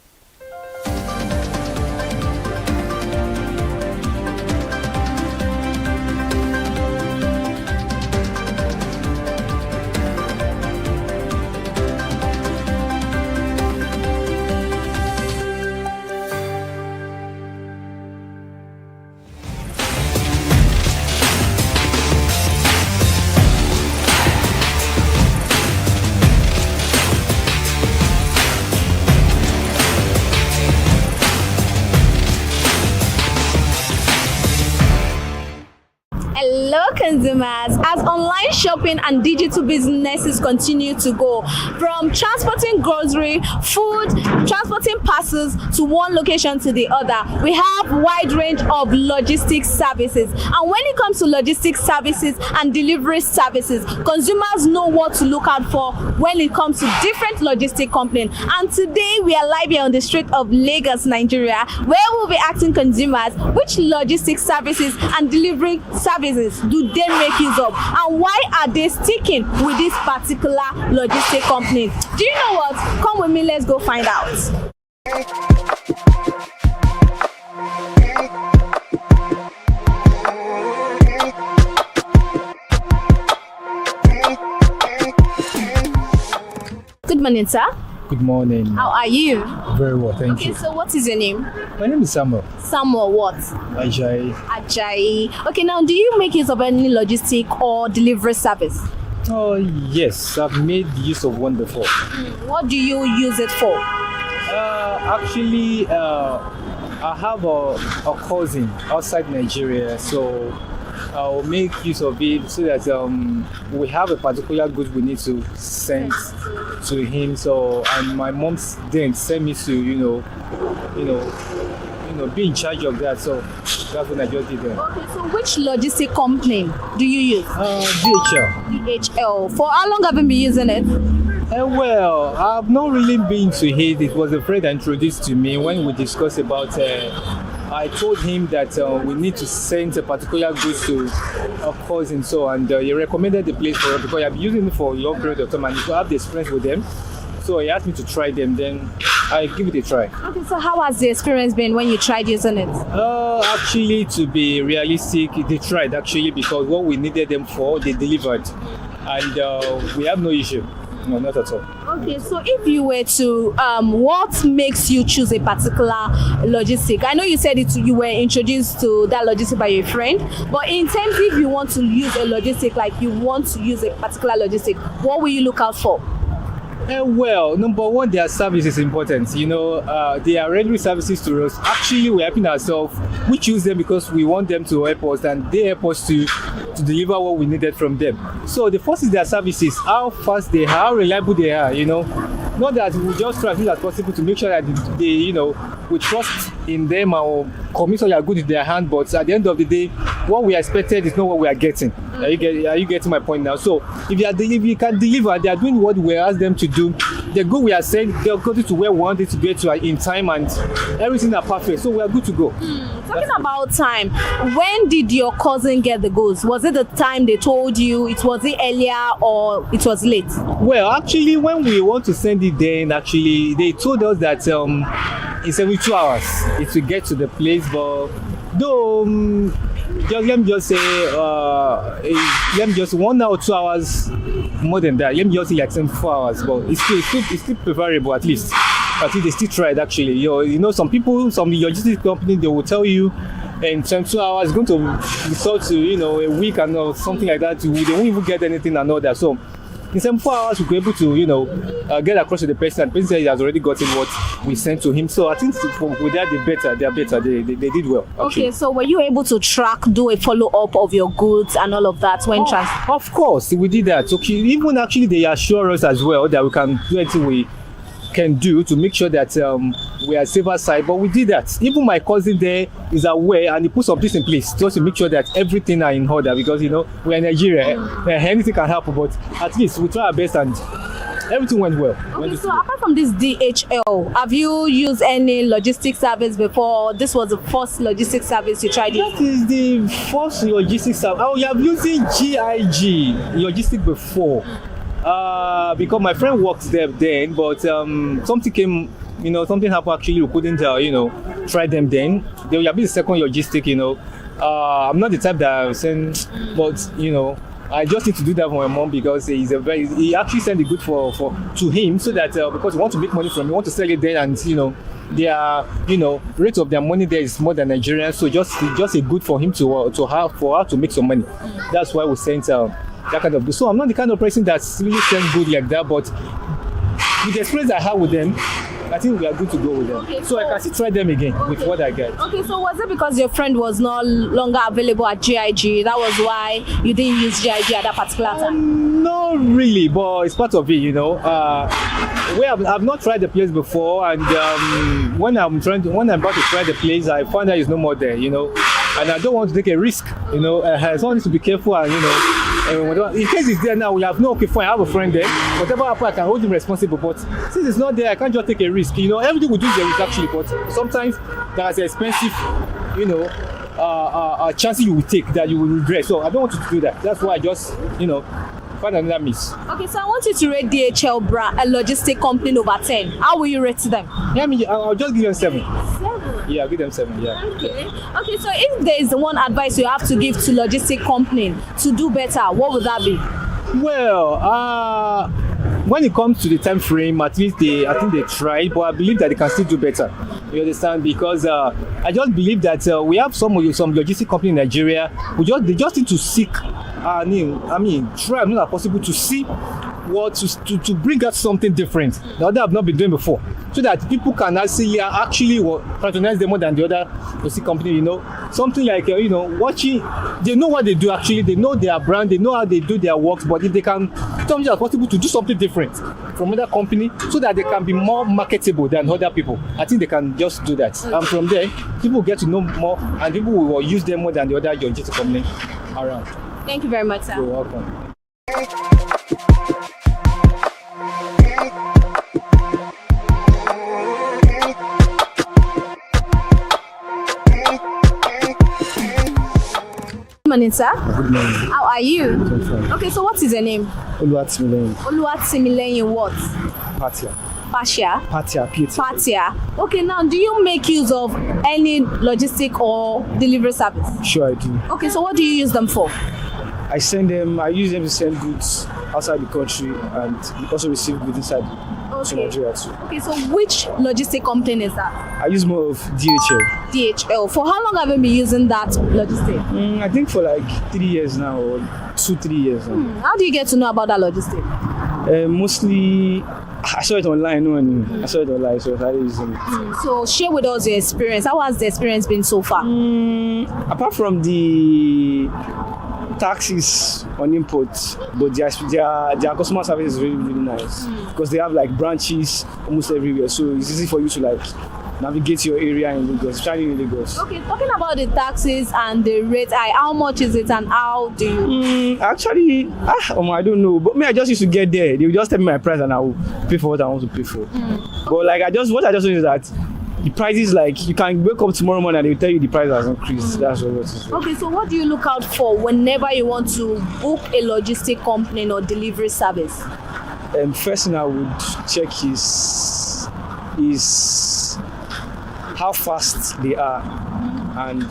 Hello consumers, as online shopping and digital businesses continue to go, from transporting grocery, food, transporting parcels to one location to the other, we have a wide range of logistics services. And when it comes to logistics services and delivery services, consumers know what to look out for when it comes to different logistic companies. And today we are live here on the street of Lagos, Nigeria, where we'll be asking consumers which logistics services and delivery services do they make use of, and why are they sticking with this particular logistic company? Do you know what? Come with me, let's go find out. Good morning, sir. Good morning. How are you? Very well, thank you. Okay, so what is your name? My name is Samuel. Samuel what? Ajayi. Ajayi. Okay, now do you make use of any logistic or delivery service? Oh yes, I've made use of one before. What do you use it for? Actually, I have a cousin outside Nigeria, so I'll make use of it so that we have a particular good we need to send to him. So, and my mom then sent me to, be in charge of that. So that's what I just did then. Okay, so which logistic company do you use? DHL. DHL. For how long have you been using it? Well, I've not really been to it. It was a friend that introduced to me when we discussed about. I told him that we need to send a particular goods to a cousin, and he recommended the place for it because I've been using it for a long period of time and I have the experience with them. So he asked me to try them. Then I give it a try. Okay, so how has the experience been when you tried using it? Actually, to be realistic, they tried actually because what we needed them for, they delivered, and we have no issue. No, not at all. Okay, so if you were to, what makes you choose a particular logistic? I know you said you were introduced to that logistic by your friend, but in terms if you want to use a logistic, like you want to use a particular logistic, what will you look out for? Well, number one, their service is important. They are rendering services to us. Actually, we're helping ourselves. We choose them because we want them to help us, and they help us to deliver what we needed from them. So the first is their services, how fast they are, how reliable they are. Not that we just try as much as possible to make sure that they, we trust in them or commit all our good in their hand. But at the end of the day, what we expected is not what we are getting. Are you getting my point now? So if you can deliver, they are doing what we ask them to do. The good we are saying, they're going to where we want it to get to in time, and everything are perfect. So we are good to go. Talking about time, when did your cousin get the goods? Was it the time they told you? Was it earlier or it was late? Well, actually, when we want to send it, then actually they told us that in 72 hours it will get to the place, but though let me just say 1 hour 2 hours more than that. Let me just say like 4 hours, but it's still preferable at least. They still tried actually. Some people, some logistics company, they will tell you in 22 hours it's going to result to a week and something like that. They won't even get anything and all that. So in 4 hours we'll be able to get across to the person, and the person said he has already gotten what we sent to him. So I think with that they are better. They did well actually. Okay, so were you able to do a follow-up of your goods and all of that when Of course we did that. Okay, even actually they assure us as well that we can do anything we can do to make sure that we are safer side, but we did that. Even my cousin there is aware, and he put some things in place just to make sure that everything are in order, because we're in Nigeria, anything can happen, but at least we try our best and everything went well. Okay, so apart from this DHL, have you used any logistics service before? This was the first logistics service you tried? That is the first logistics service. I have using GIG logistics before. Because my friend works there then, but something came, something happened actually. We couldn't, try them then. They will be the second logistic, I'm not the type that I'm saying, but I just need to do that for my mom because he actually sent the good to him so that because we want to make money from him, we want to sell it there, and their rate of their money there is more than Nigerian, so just a good for him to have for her to make some money. That's why we sent that kind of good. So I'm not the kind of person that's really sends good like that, but with the experience I have with them, I think we are good to go with them. Okay, so I can still try them again with what I get. Okay, so was it because your friend was no longer available at GIG? That was why you didn't use GIG at that particular time? Not really, but it's part of it, I've not tried the place before, and when I'm about to try the place, I found out it's no more there, and I don't want to take a risk, someone needs to be careful, and in case it's there now, we have no, okay, fine, I have a friend there, whatever happens, I can hold him responsible, but since it's not there, I can't just take a risk, everything we do is a risk actually, but sometimes there's an expensive, chances you will take that you will regret, so I don't want you to do that. That's why I just, find another miss. Okay, so I want you to rate DHL brand, a logistic company over 10. How will you rate them? Yeah, I'll just give them 7. 7? Yeah, I'll give them 7, yeah. Okay, so if there is one advice you have to give to logistic company to do better, what would that be? Well, when it comes to the time frame, at least I think they tried, but I believe that they can still do better. You understand? Because I just believe that we have some logistic company in Nigeria they just need to seek try as much as possible to see what to bring out something different the other have not been doing before, so that people can actually patronize them more than the other logistic company. Something like watching, they know what they do actually, they know their brand, they know how they do their work, but if they can something as possible to do something different from other company so that they can be more marketable than other people, I think they can just do that. And from there, people get to know more and people will use them more than the other logistic company around. Thank you very much, sir. You're welcome. Good morning, sir. Good morning. How are you? Okay, so what is your name? Oluwatimileyin. Oluwatimileyin what? Patia. Patia? Patia. Patia. Okay, now do you make use of any logistic or delivery service? Sure, I do. Okay, so what do you use them for? I use them to send goods outside the country and also receive goods inside to Nigeria too. Okay, so which logistic company is that? I use more of DHL. DHL. For how long have you been using that logistic? I think for like 3 years now, or 2-3 years now. How do you get to know about that logistic? Mostly, I saw it online. I saw it online, so I started using it. So share with us your experience. How has the experience been so far? Apart from the taxes on imports, but their customer service is really, really nice because they have like branches almost everywhere, so it's easy for you to like navigate your area in Lagos, especially in Lagos. Okay, talking about the taxes and the rate, how much is it and how do you? Actually, I don't know, but me, I just used to get there. They will just tell me my price and I will pay for what I want to pay for. But like what I just know is that the price is like you can wake up tomorrow morning and they will tell you the price has increased. That's what it is. Okay, so what do you look out for whenever you want to book a logistic company or delivery service? First thing I would check is how fast they are and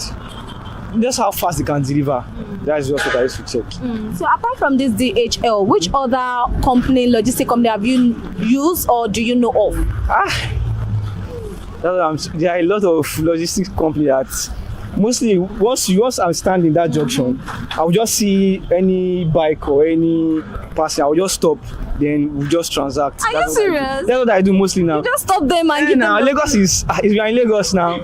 just how fast they can deliver. That's just what I used to check. So apart from this DHL, which other company, logistic company have you used or do you know of? There are a lot of logistics companies that mostly once I'm standing in that junction, I will just see any bike or any person, I will just stop, then we'll just transact. Are you serious? That's what I do mostly now. You just stop them and give them Lagos is we are in Lagos now.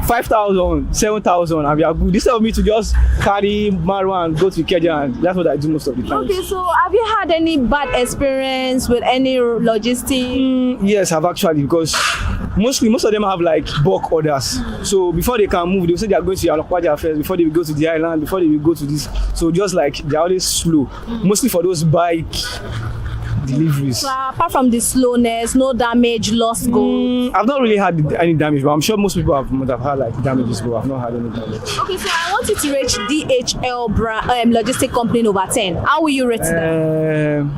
5,000, 7,000, and we are good. Instead of me to just carry Marwa and go to Ikeja, and that's what I do most of the time. Okay, so have you had any bad experience with any logistic? Yes, I've actually, because most of them have like bulk orders. So before they can move, they will say they are going to Alokwaja first, before they will go to the island, before they will go to this. So just like they're always slow. Mostly for those bike deliveries. So apart from the slowness, no damage, lost goods? I've not really had any damage, but I'm sure most people might have had like damages, but I've not had any damage. Okay, so I want you to rate DHL logistic company over 10. How will you rate them?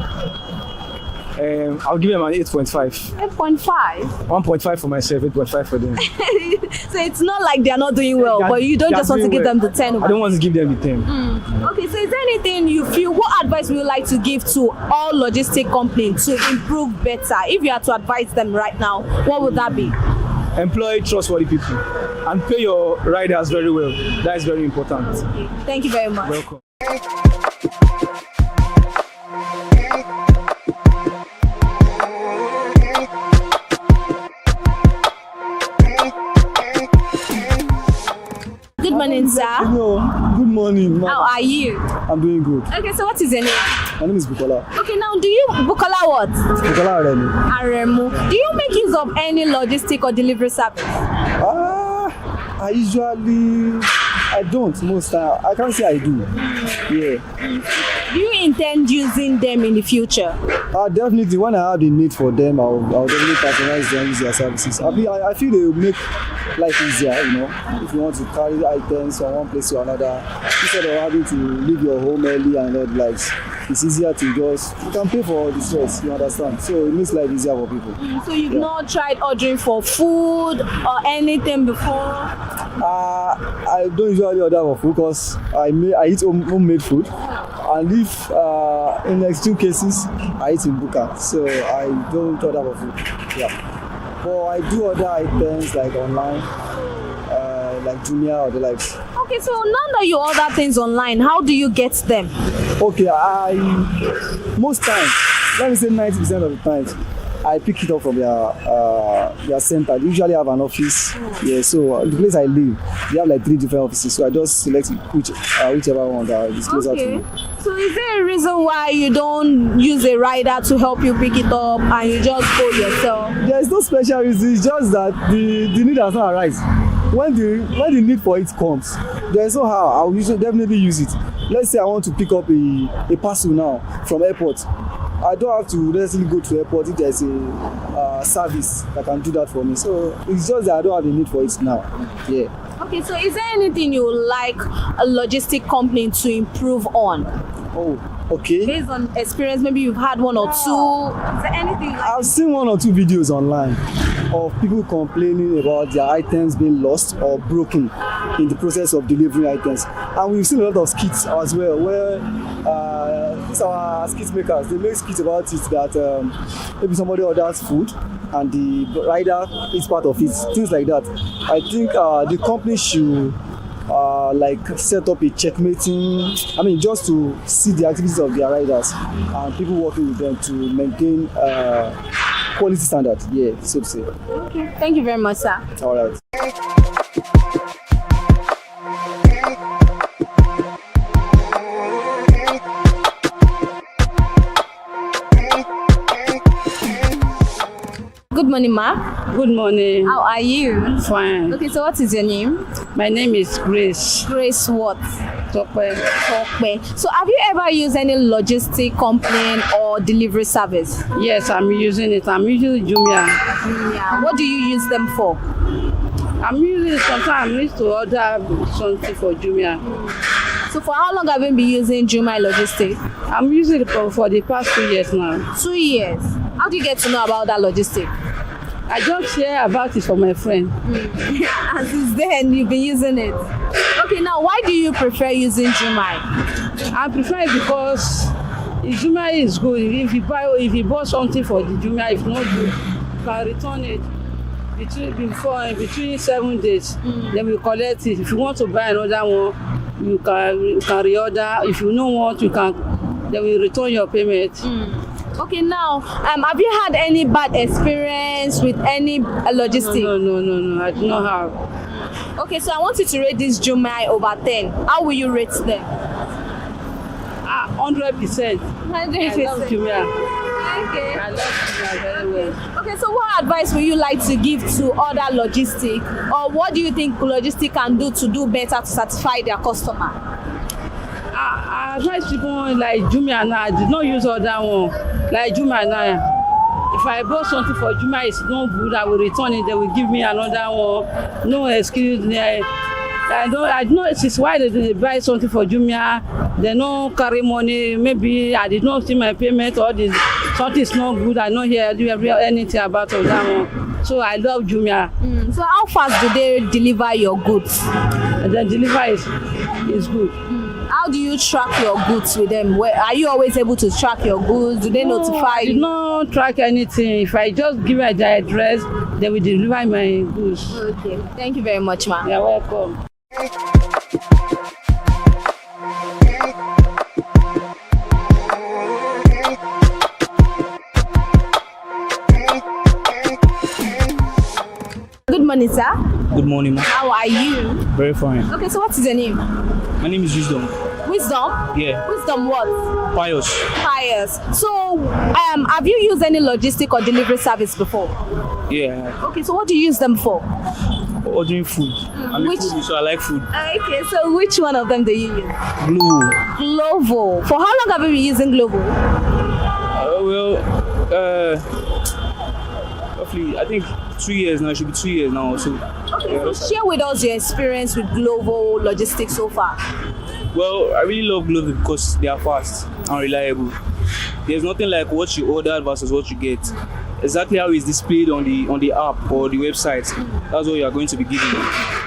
I'll give them an 8.5. 8.5? 1.5 for myself, 8.5 for them. So it's not like they're not doing well, but you don't just want to give them the 10? I don't want to give them the 10. Okay, so is there anything you feel, what advice would you like to give to all logistic companies to improve better? If you had to advise them right now, what would that be? Employ trustworthy people and pay your riders very well. That is very important. Okay. Thank you very much. Welcome. Good morning, sir. Hello. Good morning. How are you? I'm doing good. Okay, so what is your name? My name is Bukola. Okay, now do you, Bukola what? Bukola Aremu. Aremu. Do you make use of any logistic or delivery service? I don't most time. I can't say I do. Yeah. Do you intend using them in the future? Definitely. When I have the need for them, I'll definitely patronize them, use their services. I feel they will make life easier, if you want to carry items from one place to another, instead of having to leave your home early and all like. It's easier to you can pay for the stress, you understand? So it makes life easier for people. So you've not tried ordering for food or anything before? I don't usually order for food because I eat homemade food. And if in extreme cases, I eat in buka. So I don't order for food. Yeah. But I do order items like online, like Jumia or the likes. Okay, so now that you order things online, how do you get them? Okay, most times let me say 90% of the times, I pick it up from their center. They usually have an office. Yeah, so the place I live, they have like 3 different offices. So I just select whichever one that is closer to me. So is there a reason why you don't use a rider to help you pick it up and you just go yourself? There is no special reason. It's just that the need has not arisen. When the need for it comes, there is no how. I will definitely use it. Let's say I want to pick up a parcel now from airport. I don't have to necessarily go to airport if there's a service that can do that for me. So it's just that I don't have the need for it now. Yeah. Okay, so is there anything you would like a logistic company to improve on? Oh, okay. Based on experience, maybe you've had 1 or 2. Is there anything like I've seen 1 or 2 videos online of people complaining about their items being lost or broken in the process of delivering items. And we've seen a lot of skits as well where these are skit makers. They make skits about it that maybe somebody orders food and the rider is part of it, things like that. I think the company should like set up a checkmating, just to see the activities of their riders and people working with them to maintain quality standard, so to say. Okay. Thank you very much, sir. All right. Good morning, ma. Good morning. How are you? Fine. Okay, so what is your name? My name is Grace. Grace what? Tope. So have you ever used any logistic company or delivery service? Yes, I'm using it. I'm using Jumia. Jumia. What do you use them for? I'm using it sometimes. I used to order something for Jumia. So for how long have you been using Jumia Logistics? I'm using it for the past 2 years now. 2 years? How do you get to know about that logistic? I just hear about it from my friend. And since then, you've been using it. Okay, now why do you prefer using Jumia? I prefer it because Jumia is good. If you buy something for the Jumia, if not good, you can return it between 7 days. Then we collect it. If you want to buy another one, you can reorder. If you don't want, then we return your payment. Okay, now, have you had any bad experience with any logistic? No, I do not have. Okay, so I want you to rate this Jumia over 10. How will you rate them? 100%. 100%. I love Jumia. Okay. I love Jumia very well. Okay, so what advice would you like to give to other logistic, or what do you think logistic can do to do better to satisfy their customer? I advise people like Jumia now. I did not use other one like Jumia now. If I bought something for Jumia, it's not good, I will return it. They will give me another one. No excuse. I don't know. This is why they buy something for Jumia. They don't carry money. Maybe I did not see my payment, or something is not good. I don't hear anything about that one. So I love Jumia. So how fast do they deliver your goods? The delivery is good. How do you track your goods with them? Are you always able to track your goods? Do they notify you? I do not track anything. If I just give my address, they will deliver my goods. Okay. Thank you very much, ma'am. You're welcome. Good morning, sir. Good morning, ma'am. How are you? Very fine. Okay, so what is your name? My name is Wisdom. Wisdom? Yeah. Wisdom what? Pious. Pious. So, have you used any logistic or delivery service before? Yeah. Okay, so what do you use them for? Ordering food. I'm a foodie, so I like food. Okay, so which one of them do you use? Glovo. Glovo. For how long have you been using Glovo? Roughly, I think 2 years now. It should be 2 years now. So. Okay, so share with us your experience with Glovo Logistics so far. Well, I really love Glovo because they are fast and reliable. There's nothing like what you order versus what you get. Exactly how it's displayed on the app or the website. That's what you are going to be given.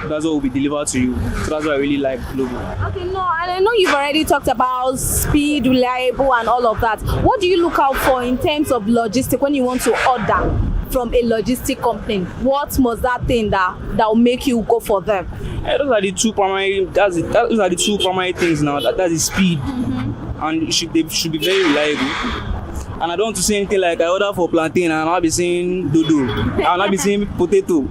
That's what will be delivered to you. So that's why I really like Glovo. Okay, no, and I know you've already talked about speed, reliable, and all of that. What do you look out for in terms of logistics when you want to order from a logistic company? What must that thing that will make you go for them? Those are the two primary. Those are the two primary things now. That's the speed, and they should be very reliable. and I don't want to see anything like I order for plantain and I'll be seeing dodo, I'll not be seeing potato.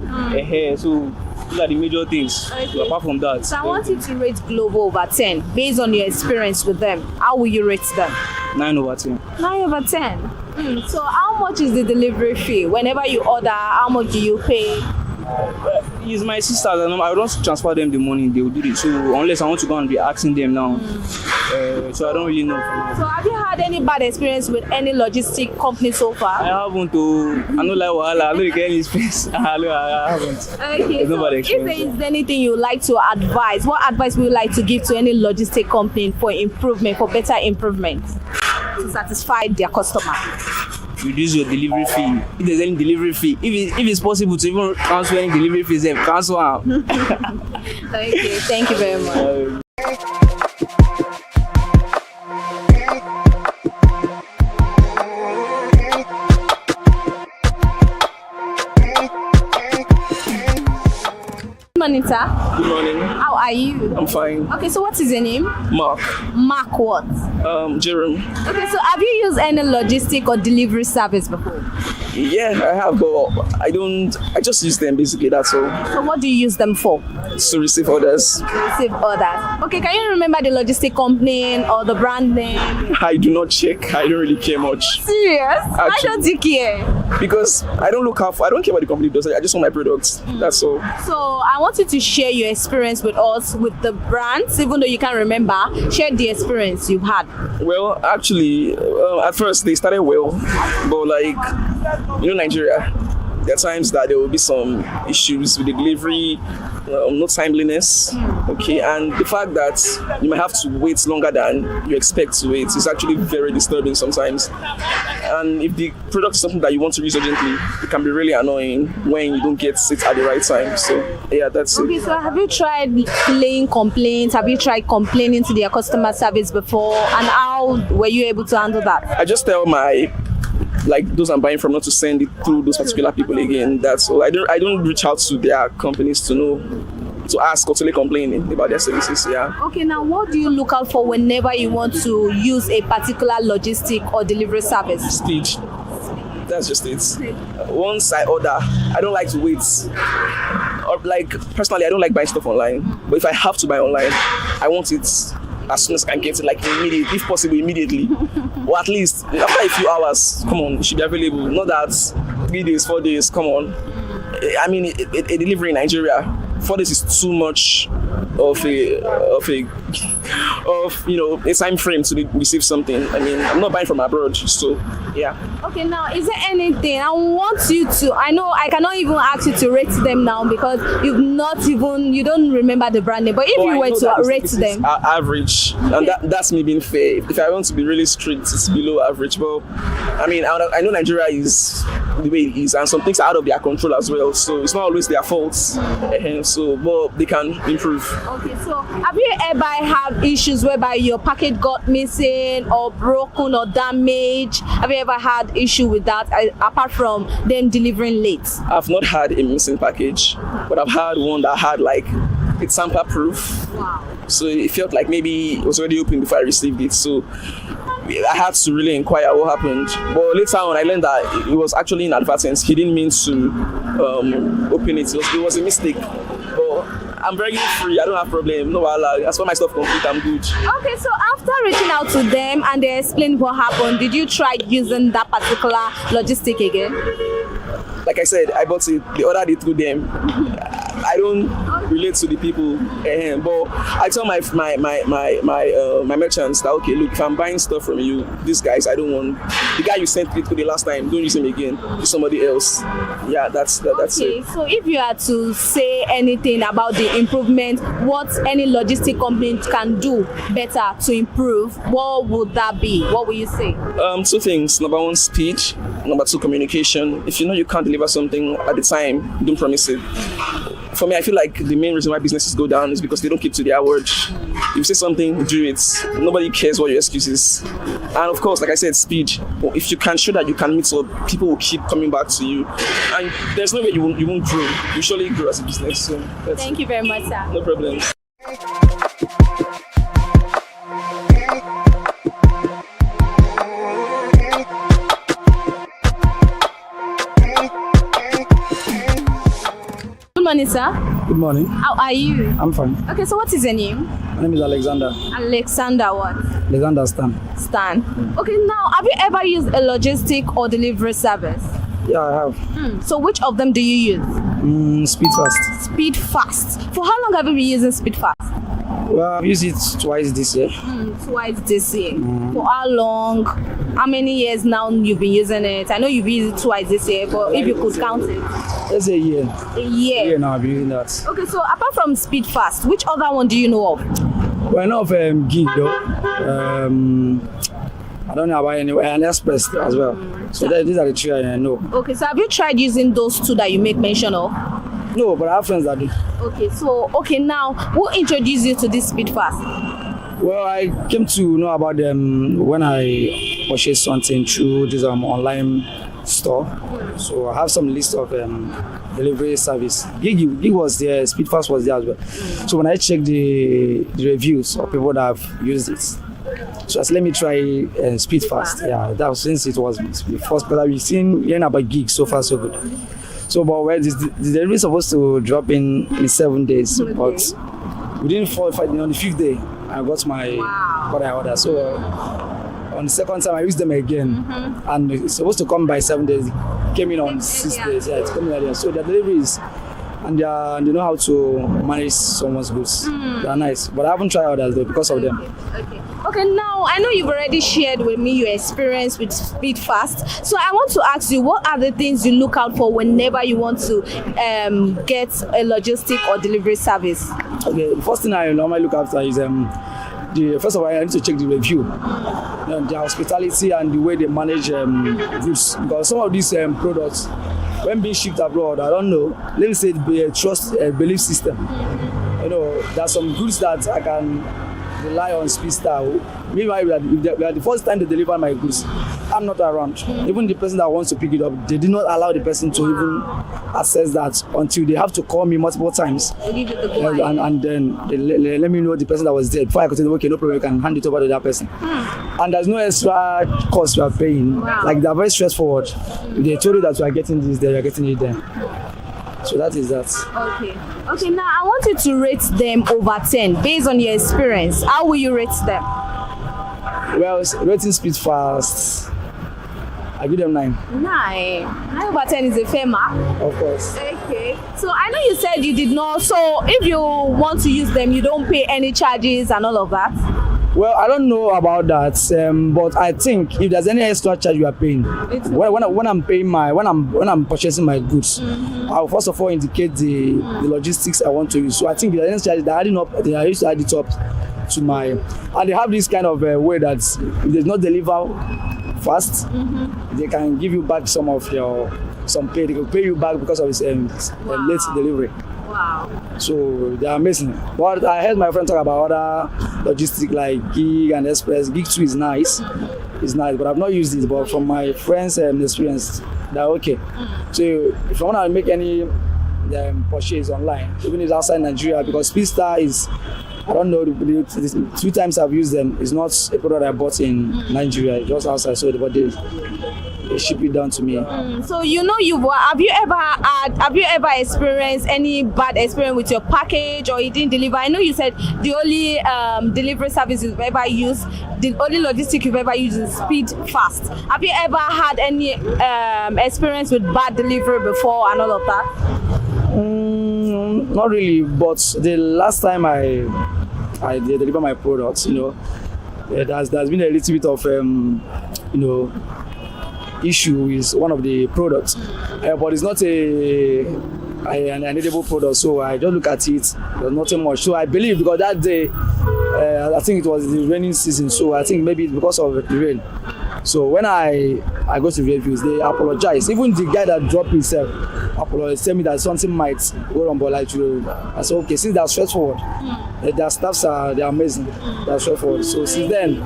So those are the major things. So apart from that, So I want you to rate Glovo over 10 based on your experience with them. How will you rate them? 9 over 10. 9 over 10. So how much is the delivery fee? Whenever you order, how much do you pay? It's my sisters, and I don't transfer them the money, they will do it. So unless I want to go and be asking them now, so I don't really know. So have you had any bad experience with any logistic company so far? I haven't. I know like Wahala. I don't get any space. I haven't. Okay, There's no so bad if experience. there is anything you like to advise, what advice would you like to give to any logistic company for improvement, for better improvement, to satisfy their customer? Reduce your delivery fee. If there's any delivery fee, if it's possible to even cancel any delivery fees, then cancel them. Okay, thank you very much. Good morning, sir. Good morning. How are you? I'm fine. Okay, so what is your name? Mark. Mark what? Jerome. Okay, so have you used any logistic or delivery service before? Yeah, I have, but I just use them basically, that's all. So what do you use them for? To receive orders. Receive orders. Okay, can you remember the logistic company or the brand name? I do not check. I don't really care much. Serious? Why don't you care? Because I don't care what the company does. I just want my products. That's all. So I want you to share your experience with us with the brands, even though you can't remember. Share the experience you've had. Well, actually, at first they started well, but Nigeria, there are times that there will be some issues with the delivery, no timeliness, okay, and the fact that you might have to wait longer than you expect to wait is actually very disturbing sometimes. And if the product is something that you want to use urgently, it can be really annoying when you don't get it at the right time. So yeah, that's it. Okay, so have you tried laying complaints? Have you tried complaining to their customer service before? And how were you able to handle that? I just tell those I'm buying from not to send it through those particular people again. That's all. I don't reach out to their companies to ask or to lay complaining about their services. Yeah. Okay, now what do you look out for whenever you want to use a particular logistic or delivery service? Speed. That's just it. Once I order, I don't like to wait. Or personally, I don't like buying stuff online. But if I have to buy online, I want it as soon as I can get it, immediately, if possible, immediately. Or at least after a few hours. Come on, it should be available. Not that 3 days, 4 days, come on. I mean, a delivery in Nigeria, 4 days is too much of a time frame to receive something. I mean, I'm not buying from abroad, so yeah. Okay, now is there anything I want you to? I know I cannot even ask you to rate them now because you don't remember the brand name. But if you were to rate them, average, and that's me being fair. If I want to be really strict, it's below average. But I mean, I know Nigeria is the way it is, and some things are out of their control as well. So it's not always their faults. But they can improve. Okay, so have you ever had issues whereby your package got missing or broken or damaged? Have you ever had issue with that apart from them delivering late? I've not had a missing package, but I've had one that had it's tamper proof. Wow. So it felt like maybe it was already open before I received it. So I had to really inquire what happened. But later on, I learned that it was actually inadvertent. He didn't mean to open it. It was a mistake. But I'm very free. I don't have problem. No, as for my stuff complete, I'm good. Okay, so after reaching out to them and they explained what happened, did you try using that particular logistic again? Like I said, I bought it. They ordered it through them. I don't relate to the people, but I tell my merchants that okay, look, if I'm buying stuff from you, these guys, I don't want the guy you sent it to the last time. Don't use him again. Use somebody else. Yeah, that's it. Okay, so if you had to say anything about the improvement, what any logistic company can do better to improve, what would that be? What will you say? 2 things. Number 1, speed. Number 2, communication. If you know you can't deliver something at the time, don't promise it. For me, I feel like the main reason why businesses go down is because they don't keep to their word. If you say something, do it. Nobody cares what your excuse is. And of course, like I said, speed. If you can show that you can meet up, people will keep coming back to you. And there's no way you won't grow. You surely grow as a business. So thank you very much, sir. No problem. morning, sir. Good morning. How are you? I'm fine. Okay, so what is your name? My name is Alexander. Alexander what? Alexander Stan. Stan. Okay, now, have you ever used a logistic or delivery service? Yeah, I have. So which of them do you use? Speed Fast. Speed Fast. For how long have you been using Speed Fast? Well, I've used it twice this year. Twice this year. For how long? How many years now you've been using it? I know you've used it twice this year, but if you could count it. Let's say a year. A year? A year now I've been using that. Okay, so apart from Speed Fast, which other one do you know of? Well, I know of Gig though. I don't know about anywhere, and Express as well. So these are the three I know. Okay, so have you tried using those two that you make mention of? No, but I have friends that do. Okay, now, who introduced you to this Speed Fast? Well, I came to know about them when I purchased something through this online store. So I have some list of delivery service. Gig was there, Speed Fast was there as well. So when I checked the reviews of people that have used it, so I said, let me try Speed Fast. Yeah, that was since it was the first, but I've seen hearing about Gig so far so good. So, but the delivery is supposed to drop in 7 days, but within 4 or 5 on the 5th day, I got what I ordered. So on the second time, I used them again, and it's supposed to come by 7 days. It came in on 6 days. Yeah, it's coming earlier. So the deliveries, and they know how to manage someone's goods. They're nice, but I haven't tried others though because of them. Okay, now I know you've already shared with me your experience with Speed Fast. So I want to ask you, what are the things you look out for whenever you want to get a logistic or delivery service? Okay, the first thing I normally look after is first of all, I need to check the review, their hospitality and the way they manage goods. Because some of these products, when being shipped abroad, I don't know, let me say a trust belief system. You know, there's some goods that I can rely on Speedstar. Meanwhile, if they are the first time they deliver my goods, I'm not around. Even the person that wants to pick it up, they did not allow the person to even access that until they have to call me multiple times. And then they let me know the person that was there. Before I could say, okay, no problem, you can hand it over to that person. And there's no extra cost you are paying. Like, they're very straightforward. If they told you that you are getting this there, you are getting it there. So that is that. Okay, now I want you to rate them over 10 based on your experience. How will you rate them? Well, rating Speed Fast, I give them 9. 9 over 10 is a fair mark. Of course. Okay. So I know you said you did not. So if you want to use them, you don't pay any charges and all of that? Well, I don't know about that, but I think if there's any extra charge you are paying, when I'm paying when I'm purchasing my goods, I'll first of all indicate the logistics I want to use. So I think if there's any charge, they're adding up. They used to add it up to my, and they have this kind of way that if they not deliver fast, they can give you back some of some pay. They can pay you back because of its late delivery. Wow. So they are amazing. But I heard my friend talk about other logistics like Gig and Express. Gig 2 is nice. It's nice, but I've not used it. But from my friends' experience, they're okay. So if I want to make any purchase online, even if it's outside Nigeria, because Speedstar is, I don't know, the 2 times I've used them, it's not a product I bought in Nigeria, it's just outside. So they ship it down to me. So you know, have you ever experienced any bad experience with your package, or it didn't deliver? I know you said the only delivery service you've ever used, the only logistic you've ever used is Speed Fast. Have you ever had any experience with bad delivery before and all of that? Not really, but the last time I deliver my products, there's been a little bit of issue with one of the products, but it's not an edible product, so I just look at it. There's nothing much. So I believe because that day, I think it was the raining season, so I think maybe it's because of the rain. So when I go to reviews, they apologize. Even the guy that dropped himself apologized, tell me that something might go wrong, but I said, okay, since they're straightforward, their staffs they're amazing, they're straightforward. So since then,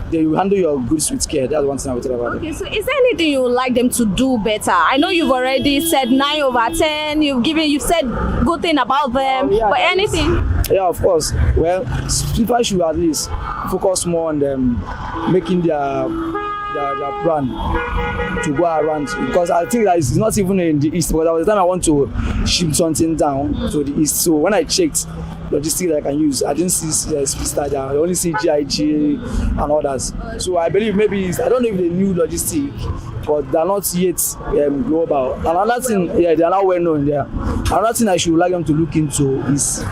they will handle your goods with care. That's one thing I will tell about them. Okay, so is there anything you would like them to do better? I know you've already said 9 over 10. You've said good thing about them, but anything? Yeah, of course. Well, people should at least focus more on them, making their their brand to go around, because I think that it's not even in the east, because there was the time I want to ship something down to the east. So when I checked logistics that I can use, I didn't see Speedster there. I only see GIG and others. So I believe maybe I don't know if they knew logistics, but they're not yet global. Another thing, they are not well known there. Another thing I should like them to look into is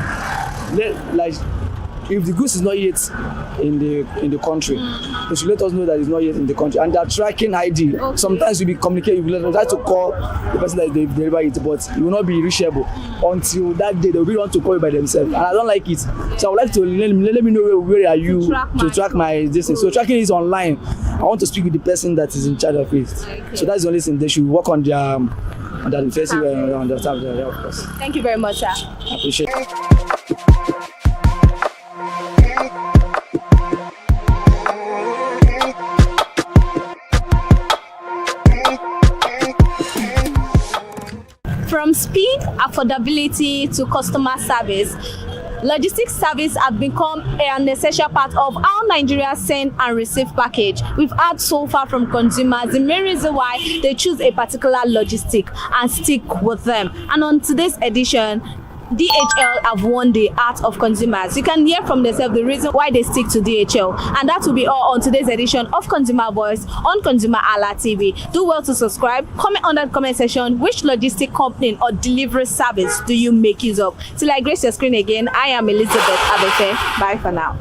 like, if the goods is not yet in the country, they should let us know that it's not yet in the country. And they're tracking ID. Okay. Sometimes we be communicating, we try to call the person that they deliver it, but it will not be reachable until that day. They will be want to call it by themselves, and I don't like it. So I would like to let me know where are you to track my distance. So tracking is online. I want to speak with the person that is in charge of it. Okay. So that's the only thing. They should work on their defensive on the staff there, of course. Thank you very much, sir. I appreciate it. From speed, affordability to customer service, logistics service have become an essential part of how Nigeria send and receive package. We've heard so far from consumers the main reason why they choose a particular logistic and stick with them. And on today's edition, DHL have won the heart of consumers. You can hear from themselves the reason why they stick to DHL, and that will be all on today's edition of Consumer Voice on ConsumerHalla TV. Do well to subscribe. Comment under the comment section which logistic company or delivery service do you make use of. Till I grace your screen again, I am Elizabeth Abefe. Bye for now.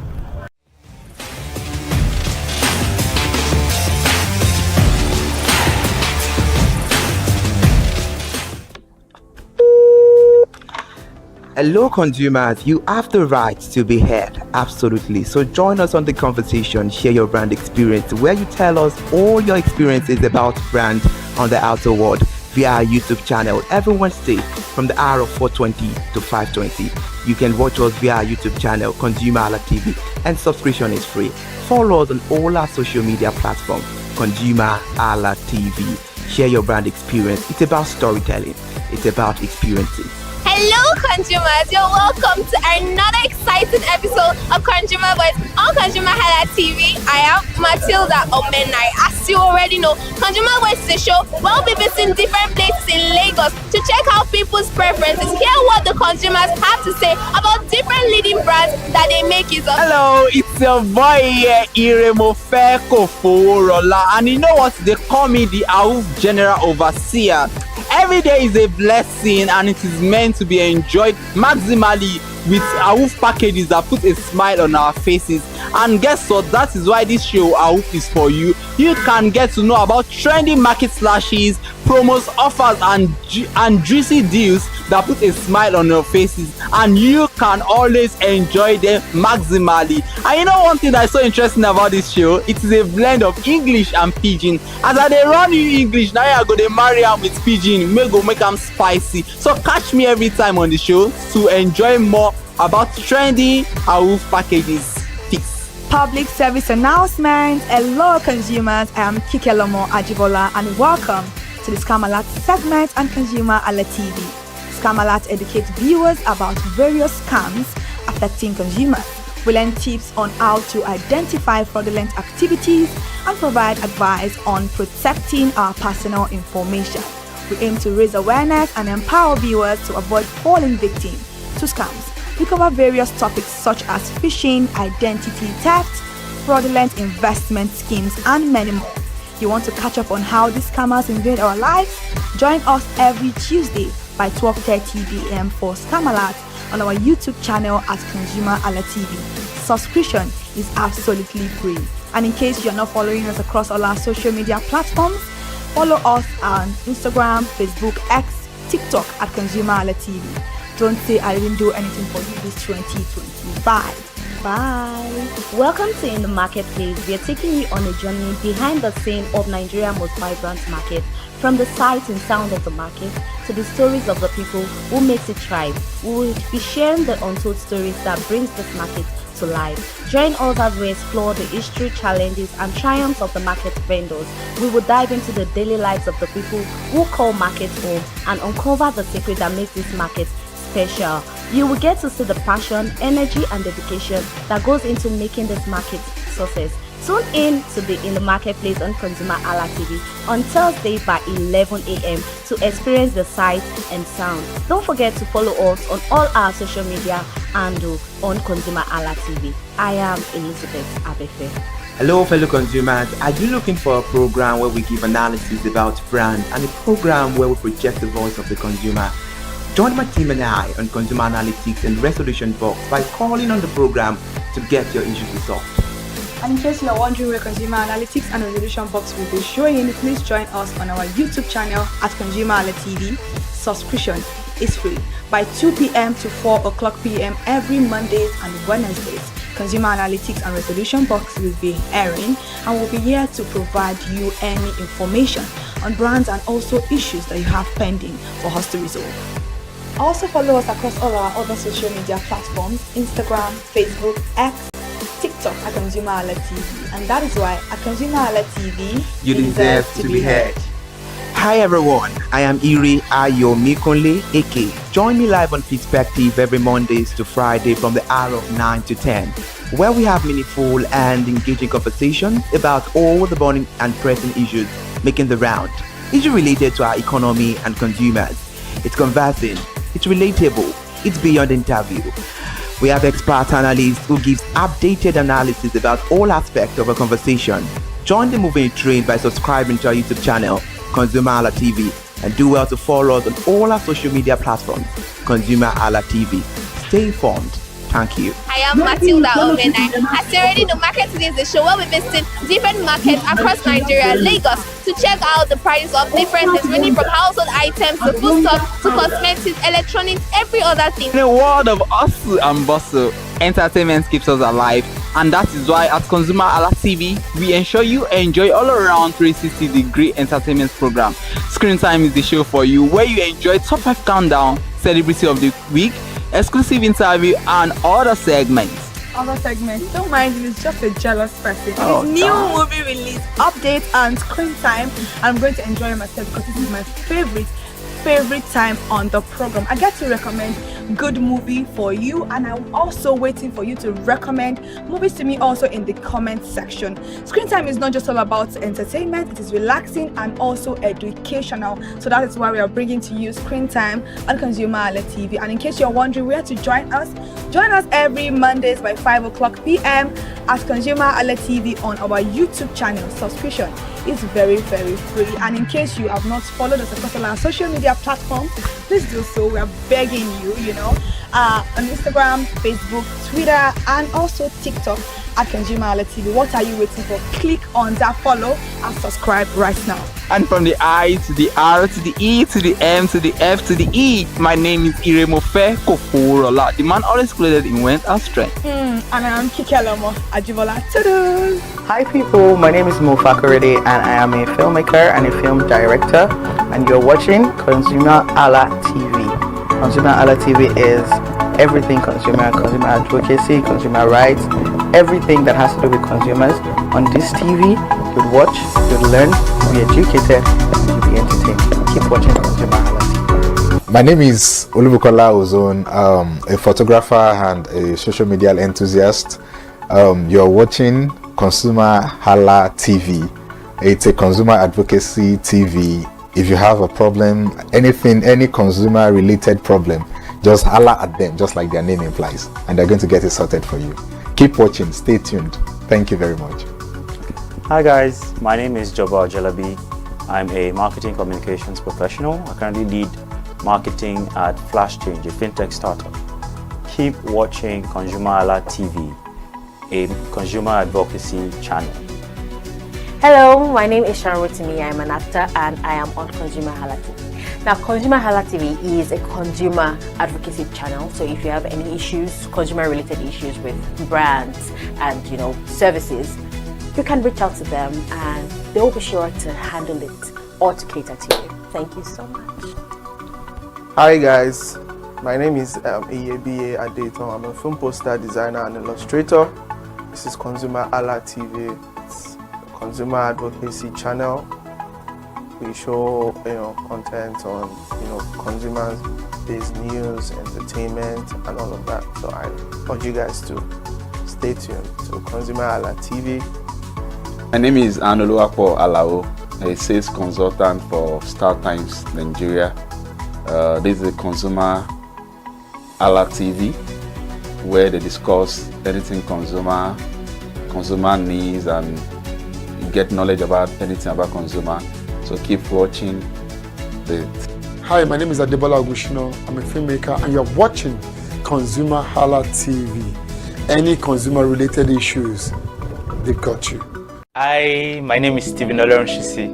Hello consumers, you have the right to be heard, absolutely. So join us on the conversation, share your brand experience, where you tell us all your experiences about brand on the outer world via our YouTube channel every Wednesday from the hour of 4:20 to 5:20. You can watch us via our YouTube channel, ConsumerHalla TV, and subscription is free. Follow us on all our social media platforms, ConsumerHalla TV. Share your brand experience. It's about storytelling. It's about experiences. Hello consumers, you're welcome to another exciting episode of Consumer Voice on ConsumerHalla TV. I am Matilda Omenai. As you already know, Consumer Voice is a show where we'll be visiting different places in Lagos to check out people's preferences, hear what the consumers have to say about different leading brands that they make use of. Hello, it's your boy here, Iremofeko Foworola, and you know what? They call me the AWUF General Overseer. Every day is a blessing and it is meant to be enjoyed maximally with AWUF packages that put a smile on our faces. And guess what? That is why this show AWUF is for you. You can get to know about trending market slashes, promos, offers and juicy deals that put a smile on your faces, and you can always enjoy them maximally. And you know one thing that is so interesting about this show? It is a blend of English and Pidgin. As I dey run you English, now I go dey marry am with Pidgin, make am spicy. So catch me every time on the show to enjoy more about trendy AWUF packages. Public service announcement. Hello consumers, I am Kikelomo Ajibola and welcome to the Scam Alert segment on ConsumerHalla TV. Scam Alert educates viewers about various scams affecting consumers. We learn tips on how to identify fraudulent activities and provide advice on protecting our personal information. We aim to raise awareness and empower viewers to avoid falling victim to scams. We cover various topics such as phishing, identity theft, fraudulent investment schemes, and many more. You want to catch up on how these scammers invade our lives? Join us every Tuesday by 12:30 p.m. for Scam Alert on our YouTube channel at ConsumerHalla TV. Subscription is absolutely free. And in case you're not following us across all our social media platforms, follow us on Instagram, Facebook, X, TikTok at ConsumerHalla TV. Don't say I didn't do anything for you this 2025. Bye. Welcome to In the Marketplace. We are taking you on a journey behind the scene of Nigeria's most vibrant market. From the sight and sound of the market to the stories of the people who makes it thrive. We will be sharing the untold stories that brings this market to life. Join us as we explore the history, challenges, and triumphs of the market vendors. We will dive into the daily lives of the people who call markets home and uncover the secret that makes this market special. You will get to see the passion, energy, and dedication that goes into making this market success. Tune in in the marketplace on ConsumerHalla TV on Thursday by 11 a.m. to experience the sight and sound. Don't forget to follow us on all our social media handle on ConsumerHalla TV. I am Elizabeth Abefe. Hello fellow consumers, are you looking for a program where we give analysis about brand and a program where we project the voice of the consumer? Join my team and I on Consumer Analytics and Resolution Box by calling on the program to get your issues resolved. And in case you are wondering where Consumer Analytics and Resolution Box will be showing, please join us on our YouTube channel at ConsumerHallaTV. Subscription is free by 2 p.m. to 4 o'clock p.m. every Mondays and Wednesdays. Consumer Analytics and Resolution Box will be airing and will be here to provide you any information on brands and also issues that you have pending for us to resolve. Also follow us across all our other social media platforms, Instagram, Facebook, X, TikTok at ConsumerHallaTV. And that is why at ConsumerHallaTV, you deserve to be heard. Hi everyone, I am Iri Ayomikunle Eke. Join me live on Perspective every Mondays to Friday from the hour of 9 to 10, where we have meaningful and engaging conversations about all the burning and pressing issues making the round. Issues related to our economy and consumers. It's conversing, it's relatable, it's beyond interview. We have expert analysts who gives updated analysis about all aspects of a conversation. Join the moving train by subscribing to our YouTube channel, ConsumerHalla TV, and do well to follow us on all our social media platforms, ConsumerHalla TV. Stay informed. Thank you. I am Matilda Ovenai. As you already know, Market Today is the show where we visit different markets across Nigeria, Lagos, to check out the prices of different things, ranging from household items to foodstuffs to cosmetics, electronics, every other thing. In a world of hustle and bustle, entertainment keeps us alive, and that is why at ConsumerHalla TV, we ensure you enjoy all around 360-degree entertainment program. Screen Time is the show for you, where you enjoy top 5 countdown, celebrity of the week, exclusive interview, and other segments. Don't mind if it's just a jealous person. Oh, It's new movie release, update, and screen time. I'm going to enjoy myself because this is my favorite time on the program. I get to recommend good movie for you, and I'm also waiting for you to recommend movies to me also in the comment section. Screen time is not just all about entertainment, it is relaxing and also educational. So that is why we are bringing to you Screen Time on ConsumerHalla TV. And in case you're wondering where to join us every Mondays by 5 o'clock p.m. at ConsumerHalla TV on our YouTube channel. Subscription is very, very free. And in case you have not followed us across all our social media platforms, please do so. We are begging you, on Instagram, Facebook, Twitter, and also TikTok at ConsumerHalla TV. What are you waiting for? Click on that follow and subscribe right now. And from the I to the R to the E to the M to the F to the E, my name is Iremofe Koforola, the man always clothed in went and strength. And I am Kikelomo Ajibola. Toodles! Hi people, my name is Mo Fakorede and I am a filmmaker and a film director, and you're watching ConsumerHalla TV. ConsumerHalla TV is everything consumer advocacy, consumer rights, everything that has to do with consumers. On this TV, you'll watch, you'll learn, you'll be educated, and you'll be entertained. Keep watching ConsumerHalla TV. My name is Olubukola Ozone, a photographer and a social media enthusiast. You're watching ConsumerHalla TV. It's a consumer advocacy TV. If you have a problem, any consumer related problem, just holla at them, just like their name implies, and they're going to get it sorted for you. Keep watching, stay tuned. Thank you very much. Hi guys, my name is Joba Jalabi. I'm a marketing communications professional. I currently lead marketing at Flash Change, a fintech startup. Keep watching ConsumerHalla TV, a consumer advocacy channel. Hello, my name is Rotimi. I'm an actor and I am on ConsumerHalla TV. Now, ConsumerHalla TV is a consumer advocacy channel. So if you have any issues, consumer-related issues with brands and services, you can reach out to them and they'll be sure to handle it or to cater to you. Thank you so much. Hi guys, my name is Iyebiye Adeton. I'm a film poster designer and illustrator. This is ConsumerHalla TV. It's a consumer advocacy channel. We show content on consumer-based news, entertainment, and all of that. So I urge you guys to stay tuned to ConsumerHalla TV My name is Anoluwapo Alao, a sales consultant for Star Times Nigeria. This is a ConsumerHalla TV, where they discuss anything consumer needs and get knowledge about anything about consumer. So keep watching it. Hi, my name is Adebola Ogushino. I'm a filmmaker and you're watching ConsumerHalla TV. Any consumer related issues, they've got you. Hi, my name is Stephen Shisi.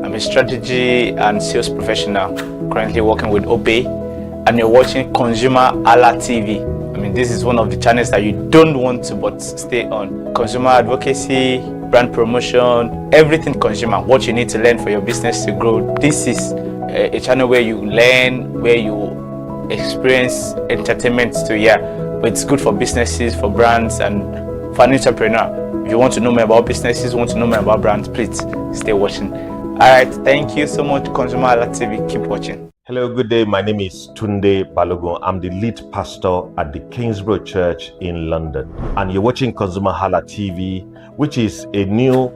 I'm a strategy and sales professional, currently working with Obey, and you're watching ConsumerHalla TV. I mean, this is one of the channels that you don't want to but stay on. Consumer advocacy, brand promotion, everything consumer, what you need to learn for your business to grow. This is a channel where you learn, where you experience entertainment too, yeah. But it's good for businesses, for brands, and for an entrepreneur. If you want to know more about businesses, want to know more about brands, please stay watching. Alright, thank you so much, ConsumerHalla TV. Keep watching. Hello, good day. My name is Tunde Balogun. I'm the lead pastor at the Kingsborough Church in London. And you're watching ConsumerHalla TV, which is a new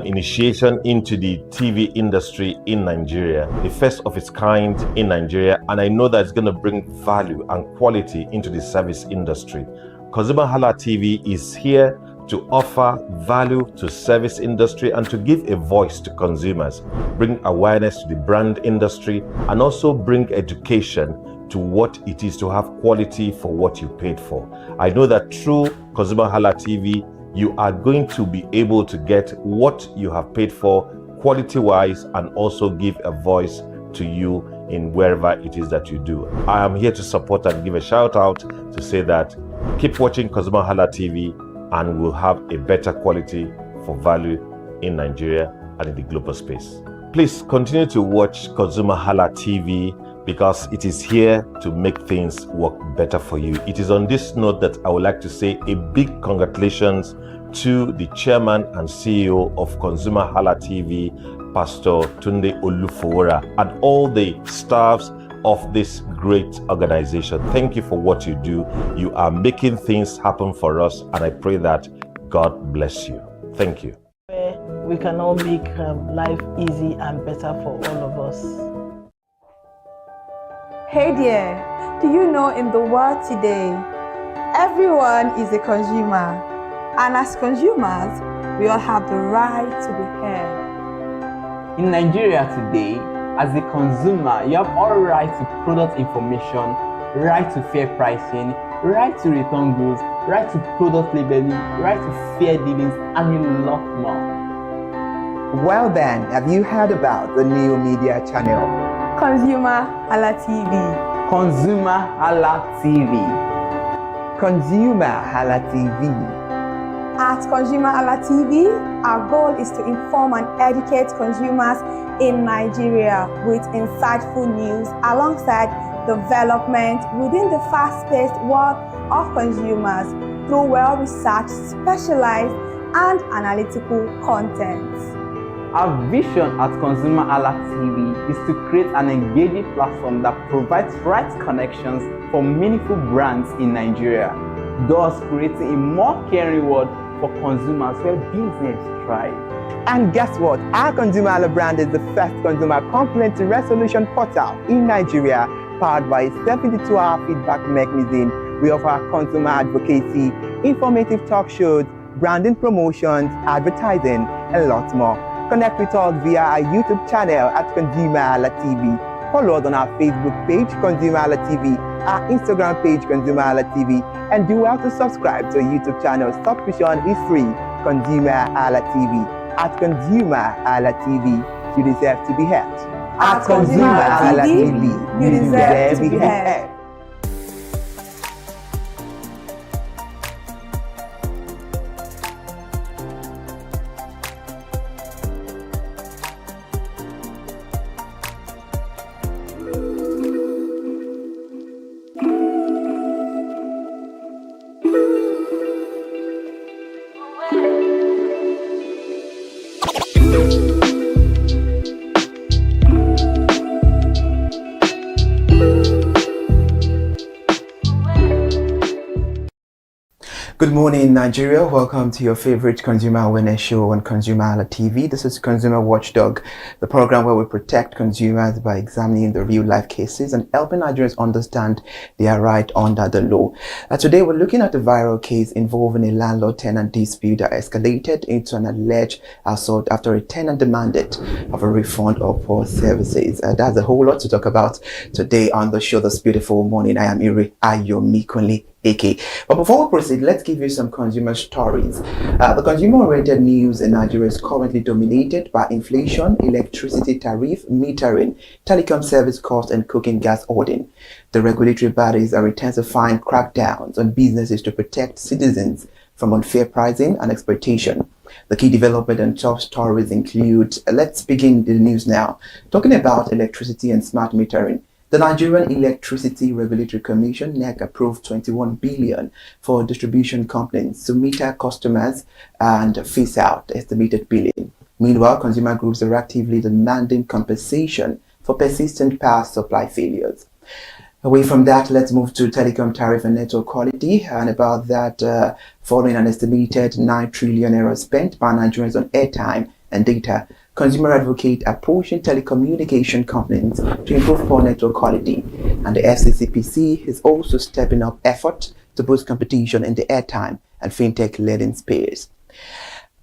initiation into the TV industry in Nigeria, the first of its kind in Nigeria. And I know that it's going to bring value and quality into the service industry. ConsumerHalla TV is here to offer value to service industry and to give a voice to consumers, bring awareness to the brand industry, and also bring education to what it is to have quality for what you paid for. I know that through ConsumerHalla TV, you are going to be able to get what you have paid for quality-wise and also give a voice to you in wherever it is that you do. I am here to support and give a shout out to say that keep watching ConsumerHalla TV and we'll have a better quality for value in Nigeria and in the global space. Please continue to watch ConsumerHalla TV because it is here to make things work better for you. It is on this note that I would like to say a big congratulations to the chairman and CEO of ConsumerHalla TV, Pastor Tunde Olufowora, and all the staffs of this great organization. Thank you for what you do. You are making things happen for us, and I pray that God bless you. Thank you. We can all make life easy and better for all of us. Hey there, do you know in the world today, everyone is a consumer, and as consumers, we all have the right to be heard. In Nigeria today, as a consumer, you have all right to product information, right to fair pricing, right to return goods, right to product labeling, right to fair dealings, and a lot more. Well then, have you heard about the new media channel? ConsumerHalla TV. ConsumerHalla TV. ConsumerHalla TV. At ConsumerHalla TV, our goal is to inform and educate consumers in Nigeria with insightful news alongside development within the fast-paced world of consumers through well-researched, specialized, and analytical content. Our vision at ConsumerHalla TV is to create an engaging platform that provides right connections for meaningful brands in Nigeria, thus creating a more caring world for consumers where business thrive. And guess what? Our ConsumerHalla brand is the first consumer complaint resolution portal in Nigeria, powered by a 72-hour feedback mechanism. We offer consumer advocacy, informative talk shows, branding promotions, advertising, and lots more. Connect with us via our YouTube channel at ConsumerHalla TV. Follow us on our Facebook page, ConsumerHalla TV, our Instagram page, ConsumerHalla TV, and do well to subscribe to our YouTube channel. Subscription is free. ConsumerHalla TV. At ConsumerHalla TV, you deserve to be heard. At ConsumerHalla TV, you deserve to be heard. Good morning, Nigeria. Welcome to your favorite consumer awareness show on ConsumerHalla TV. This is Consumer Watchdog, the program where we protect consumers by examining the real-life cases and helping Nigerians understand their right under the law. Today, we're looking at a viral case involving a landlord-tenant dispute that escalated into an alleged assault after a tenant demanded of a refund of poor services. That's a whole lot to talk about today on the show this beautiful morning. I am Iri Ayomikunle AK. But before we proceed, let's give you some consumer stories. The consumer-oriented news in Nigeria is currently dominated by inflation, electricity tariff, metering, telecom service costs, and cooking gas hoarding. The regulatory bodies are intensifying crackdowns on businesses to protect citizens from unfair pricing and exploitation. The key development and top stories include, let's begin the news now, talking about electricity and smart metering. The Nigerian Electricity Regulatory Commission (NEC) approved 21 billion for distribution companies to meter customers and phase out estimated billing. Meanwhile, consumer groups are actively demanding compensation for persistent power supply failures. Away from that, let's move to telecom tariff and network quality. And about that, following an estimated 9 trillion naira spent by Nigerians on airtime and data, consumer advocates are pushing telecommunication companies to improve poor network quality. And the FCCPC is also stepping up efforts to boost competition in the airtime and fintech lending space.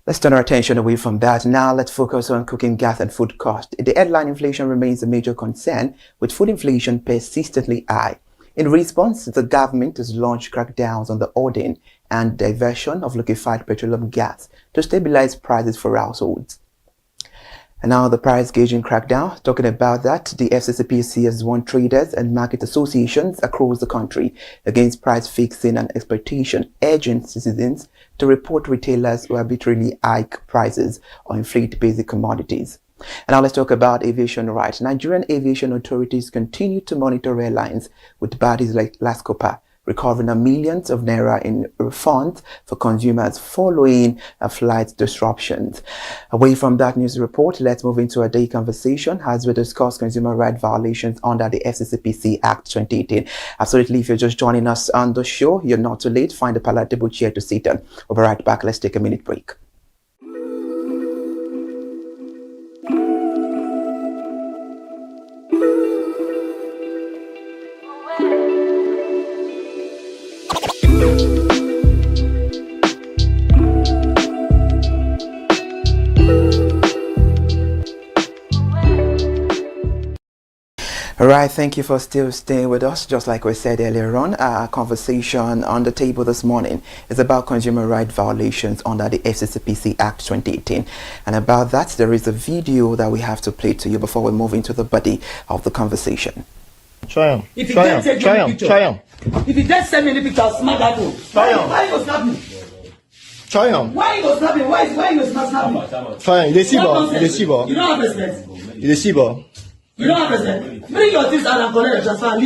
Let's turn our attention away from that. Now let's focus on cooking gas and food cost. The headline inflation remains a major concern, with food inflation persistently high. In response, the government has launched crackdowns on the hoarding and diversion of liquefied petroleum gas to stabilize prices for households. And now the price gauging crackdown. Talking about that, the FCCPC has warned traders and market associations across the country against price fixing and exploitation, urging citizens to report retailers who arbitrarily hike prices or inflate basic commodities. And now let's talk about aviation rights. Nigerian aviation authorities continue to monitor airlines, with bodies like LASCOPA recovering millions of naira in refunds for consumers following flight disruptions. Away from that news report, let's move into a day conversation as we discuss consumer right violations under the FCCPC Act 2018. Absolutely, if you're just joining us on the show, you're not too late. Find a palatable chair to sit on. We'll be right back. Let's take a minute break. Alright, thank you for still staying with us. Just like we said earlier on, our conversation on the table this morning is about consumer right violations under the FCCPC Act 2018. And about that, there is a video that we have to play to you before we move into the body of the conversation. Try him. If you don't take any picture, try him. If you don't send me any picture, I'll smack that phone. Try him. Why you snap me? Try him. Why you snap me? Why you snap me? Try him. You don't have respect. You don't have respect. Bring your things out and collect your transfer and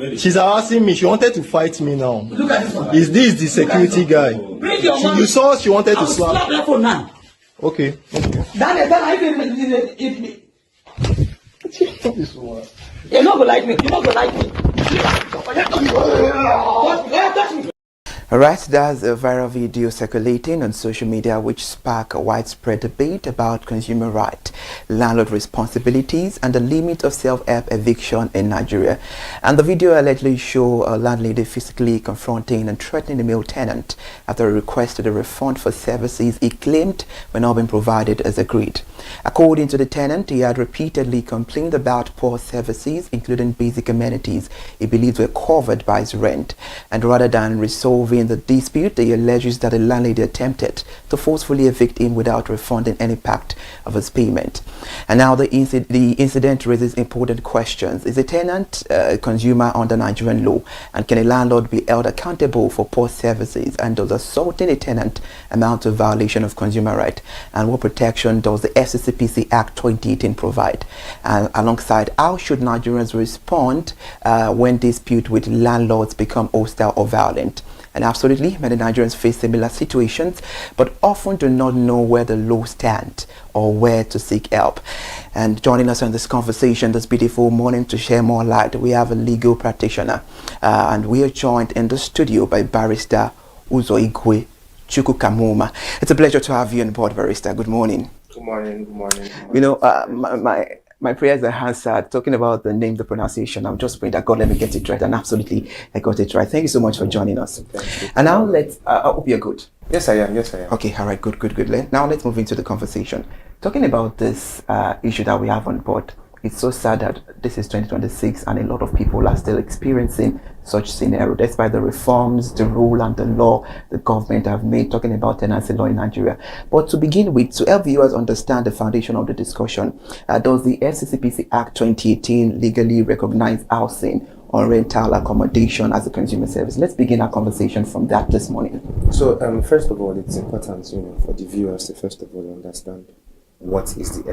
leave. She's harassing me. She wanted to fight me now. Look at this one. Is this the security guy? Bring your money. You saw she wanted to slap. Slap that phone now. Okay. You're not gonna like me. You're not gonna like me. Touch me. Alright, that's a viral video circulating on social media which sparked a widespread debate about consumer rights, landlord responsibilities, and the limit of self-help eviction in Nigeria. And the video allegedly shows a landlady physically confronting and threatening a male tenant after he requested a refund for services he claimed were not being provided as agreed. According to the tenant, he had repeatedly complained about poor services, including basic amenities he believed were covered by his rent. And rather than resolving the dispute, he alleges that the landlady attempted to forcefully evict him without refunding any part of his payment. And now the incident raises important questions. Is a tenant a consumer under Nigerian law? And can a landlord be held accountable for poor services? And does assaulting a tenant amount to violation of consumer right? And what protection does the FCCPC Act 2018 provide? And alongside, how should Nigerians respond when dispute with landlords become hostile or violent? And absolutely, many Nigerians face similar situations, but often do not know where the law stands or where to seek help. And joining us on this conversation this beautiful morning to share more light, we have a legal practitioner. And we are joined in the studio by Barrister Uzoigwe Chukwukamuma. It's a pleasure to have you on board, Barrister. Good morning. Good morning. Good morning. You know, my prayers are answered. Talking about the name, the pronunciation, I'm just praying that God let me get it right, and absolutely I got it right. Thank you so much for joining us. And now I hope you're good. Yes, I am. Yes, I am. Okay, all right, good. Now let's move into the conversation. Talking about this issue that we have on board. It's so sad that this is 2026 and a lot of people are still experiencing such scenario despite the reforms, the rule and the law the government have made, talking about tenancy law in Nigeria. But to begin with, to help viewers understand the foundation of the discussion, does the FCCPC Act 2018 legally recognize housing or rental accommodation as a consumer service? Let's begin our conversation from that this morning. So first of all, it's important, for the viewers to first of all understand what is the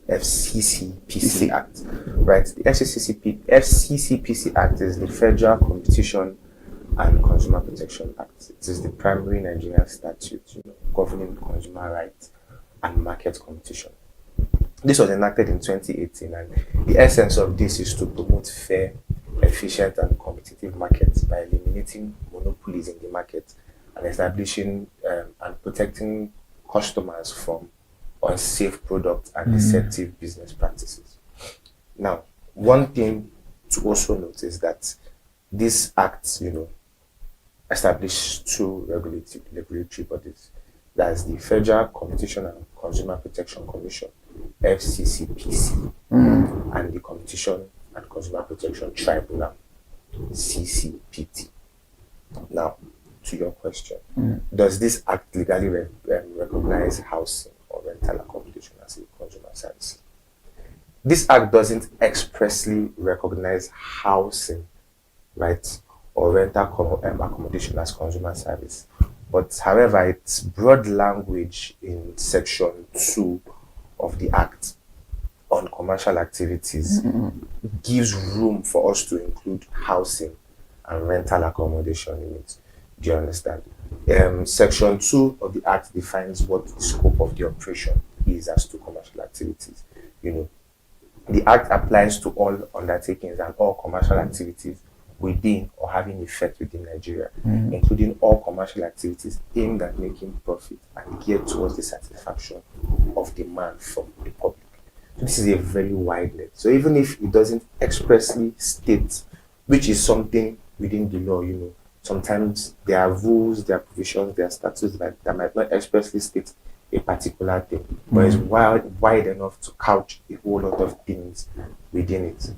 FCCPC Act, right? The FCCPC Act is the Federal Competition and Consumer Protection Act. It is the primary Nigerian statute governing consumer rights and market competition. This was enacted in 2018, and the essence of this is to promote fair, efficient and competitive markets by eliminating monopolies in the market and establishing and protecting customers from unsafe products and deceptive business practices. Now, one thing to also note is that this act, established two regulatory bodies. That's the Federal Competition and Consumer Protection Commission, FCCPC, and the Competition and Consumer Protection Tribunal, CCPT. Now, to your question, does this act legally recognize housing or rental accommodation as a consumer service? This act doesn't expressly recognize housing, right, or rental accommodation as consumer service. But however, its broad language in section 2 of the act on commercial activities gives room for us to include housing and rental accommodation in it. Do you understand? Section 2 of the Act defines what the scope of the operation is as to commercial activities. The Act applies to all undertakings and all commercial activities within or having effect within Nigeria, including all commercial activities aimed at making profit and geared towards the satisfaction of demand from the public. So this is a very wide net. So even if it doesn't expressly state, which is something within the law, sometimes there are rules, there are provisions, there are statutes that might not expressly state a particular thing, but it's wide enough to couch a whole lot of things within it.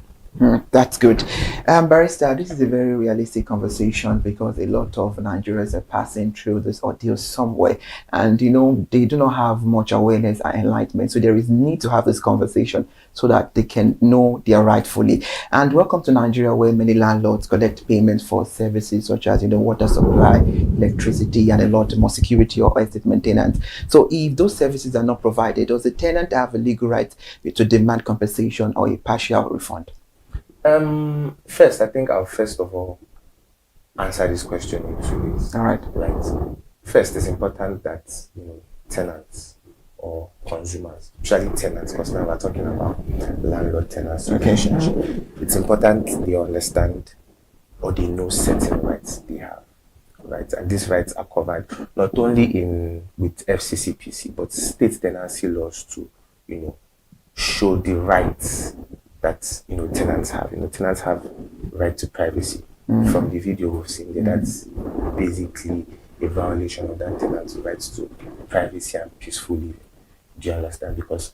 That's good. Barrister, this is a very realistic conversation because a lot of Nigerians are passing through this ordeal somewhere, and they do not have much awareness and enlightenment. So there is need to have this conversation so that they can know their right fully. And welcome to Nigeria, where many landlords collect payments for services such as water supply, electricity, and a lot more security or estate maintenance. So if those services are not provided, does the tenant have a legal right to demand compensation or a partial refund? First, I think I'll first of all answer this question in 2 ways. All right. Right. First, it's important that tenants or consumers, especially tenants, because now we're talking about landlord-tenants relationship. It's important they understand or they know certain rights they have, right? And these rights are covered not only with FCCPC but state tenancy laws to, show the rights that tenants have. Tenants have right to privacy. From the video we've seen there, that's basically a violation of that tenant's rights to privacy and peaceful living. Do you understand? Because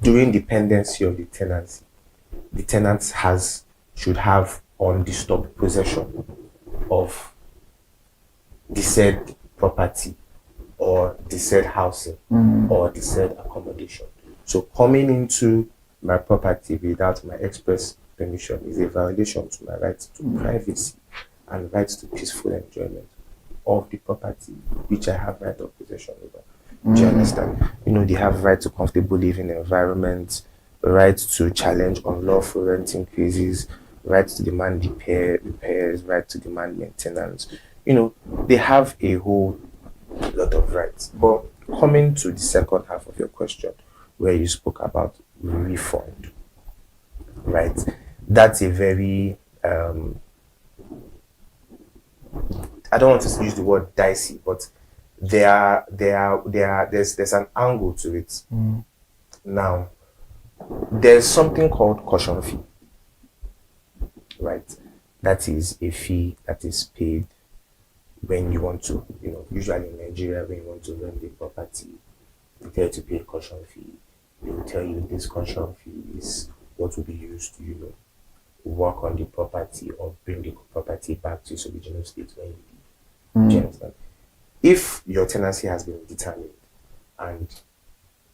during the pendency of the tenancy, the tenant should have undisturbed possession of the said property or the said housing or the said accommodation. So coming into my property without my express permission is a violation to my rights to privacy and rights to peaceful enjoyment of the property which I have right of possession over. Do you understand? They have right to comfortable living environment, right to challenge unlawful rent increases, right to demand repairs, right to demand maintenance. They have a whole lot of rights. But coming to the second half of your question, where you spoke about refund, right? That's a very I don't want to use the word dicey, but there's an angle to it. Now, there's something called caution fee, right? That is a fee that is paid when you want to, usually in Nigeria, when you want to rent the property, they tell you to pay a caution fee. They will tell you this caution fee is what will be used to, work on the property or bring the property back to its original state when you leave. Do you understand? If your tenancy has been determined and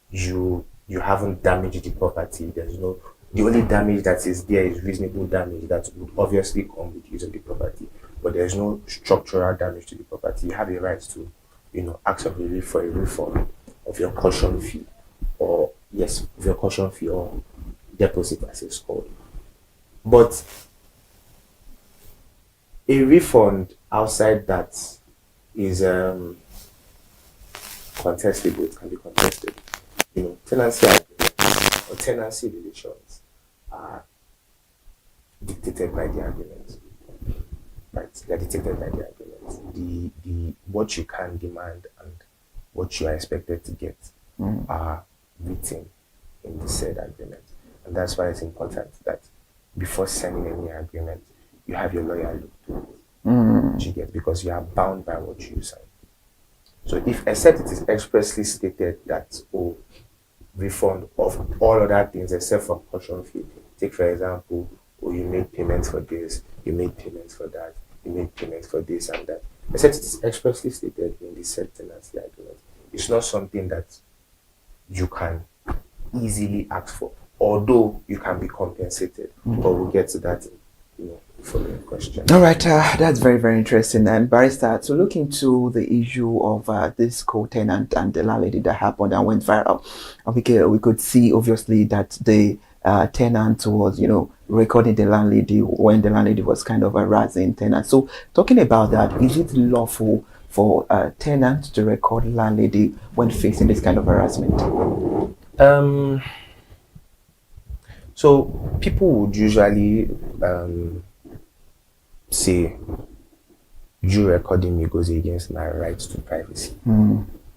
you haven't damaged the property, the only damage that is there is reasonable damage that would obviously come with use of the property, but there's no structural damage to the property. You have a right to, ask for a refund of your caution fee, or deposit as it's called. But a refund outside that is contestable. It can be contested. Tenancy agreements or tenancy relations are dictated by the agreement. Right? They are dictated by the agreement. The what you can demand and what you are expected to get are written in the said agreement. And that's why it's important that before signing any agreement, you have your lawyer look through it. You get, because you are bound by what you sign. So if except it is expressly stated that refund of all other things except for caution fee. Take for example, you made payments for this, you made payments for that, you made payments for this and that. Except it is expressly stated in the said tenancy agreement. It's not something that you can easily ask for, although you can be compensated. But we'll get to that following question. All right, that's very, very interesting. And Barrister, to look into the issue of this co-tenant and the landlady that happened and went viral, we could see obviously that the tenant was, recording the landlady when the landlady was kind of harassing tenant. So talking about that, is it lawful for a tenant to record landlady when facing this kind of harassment? So people would usually say, you recording me goes against my right to privacy.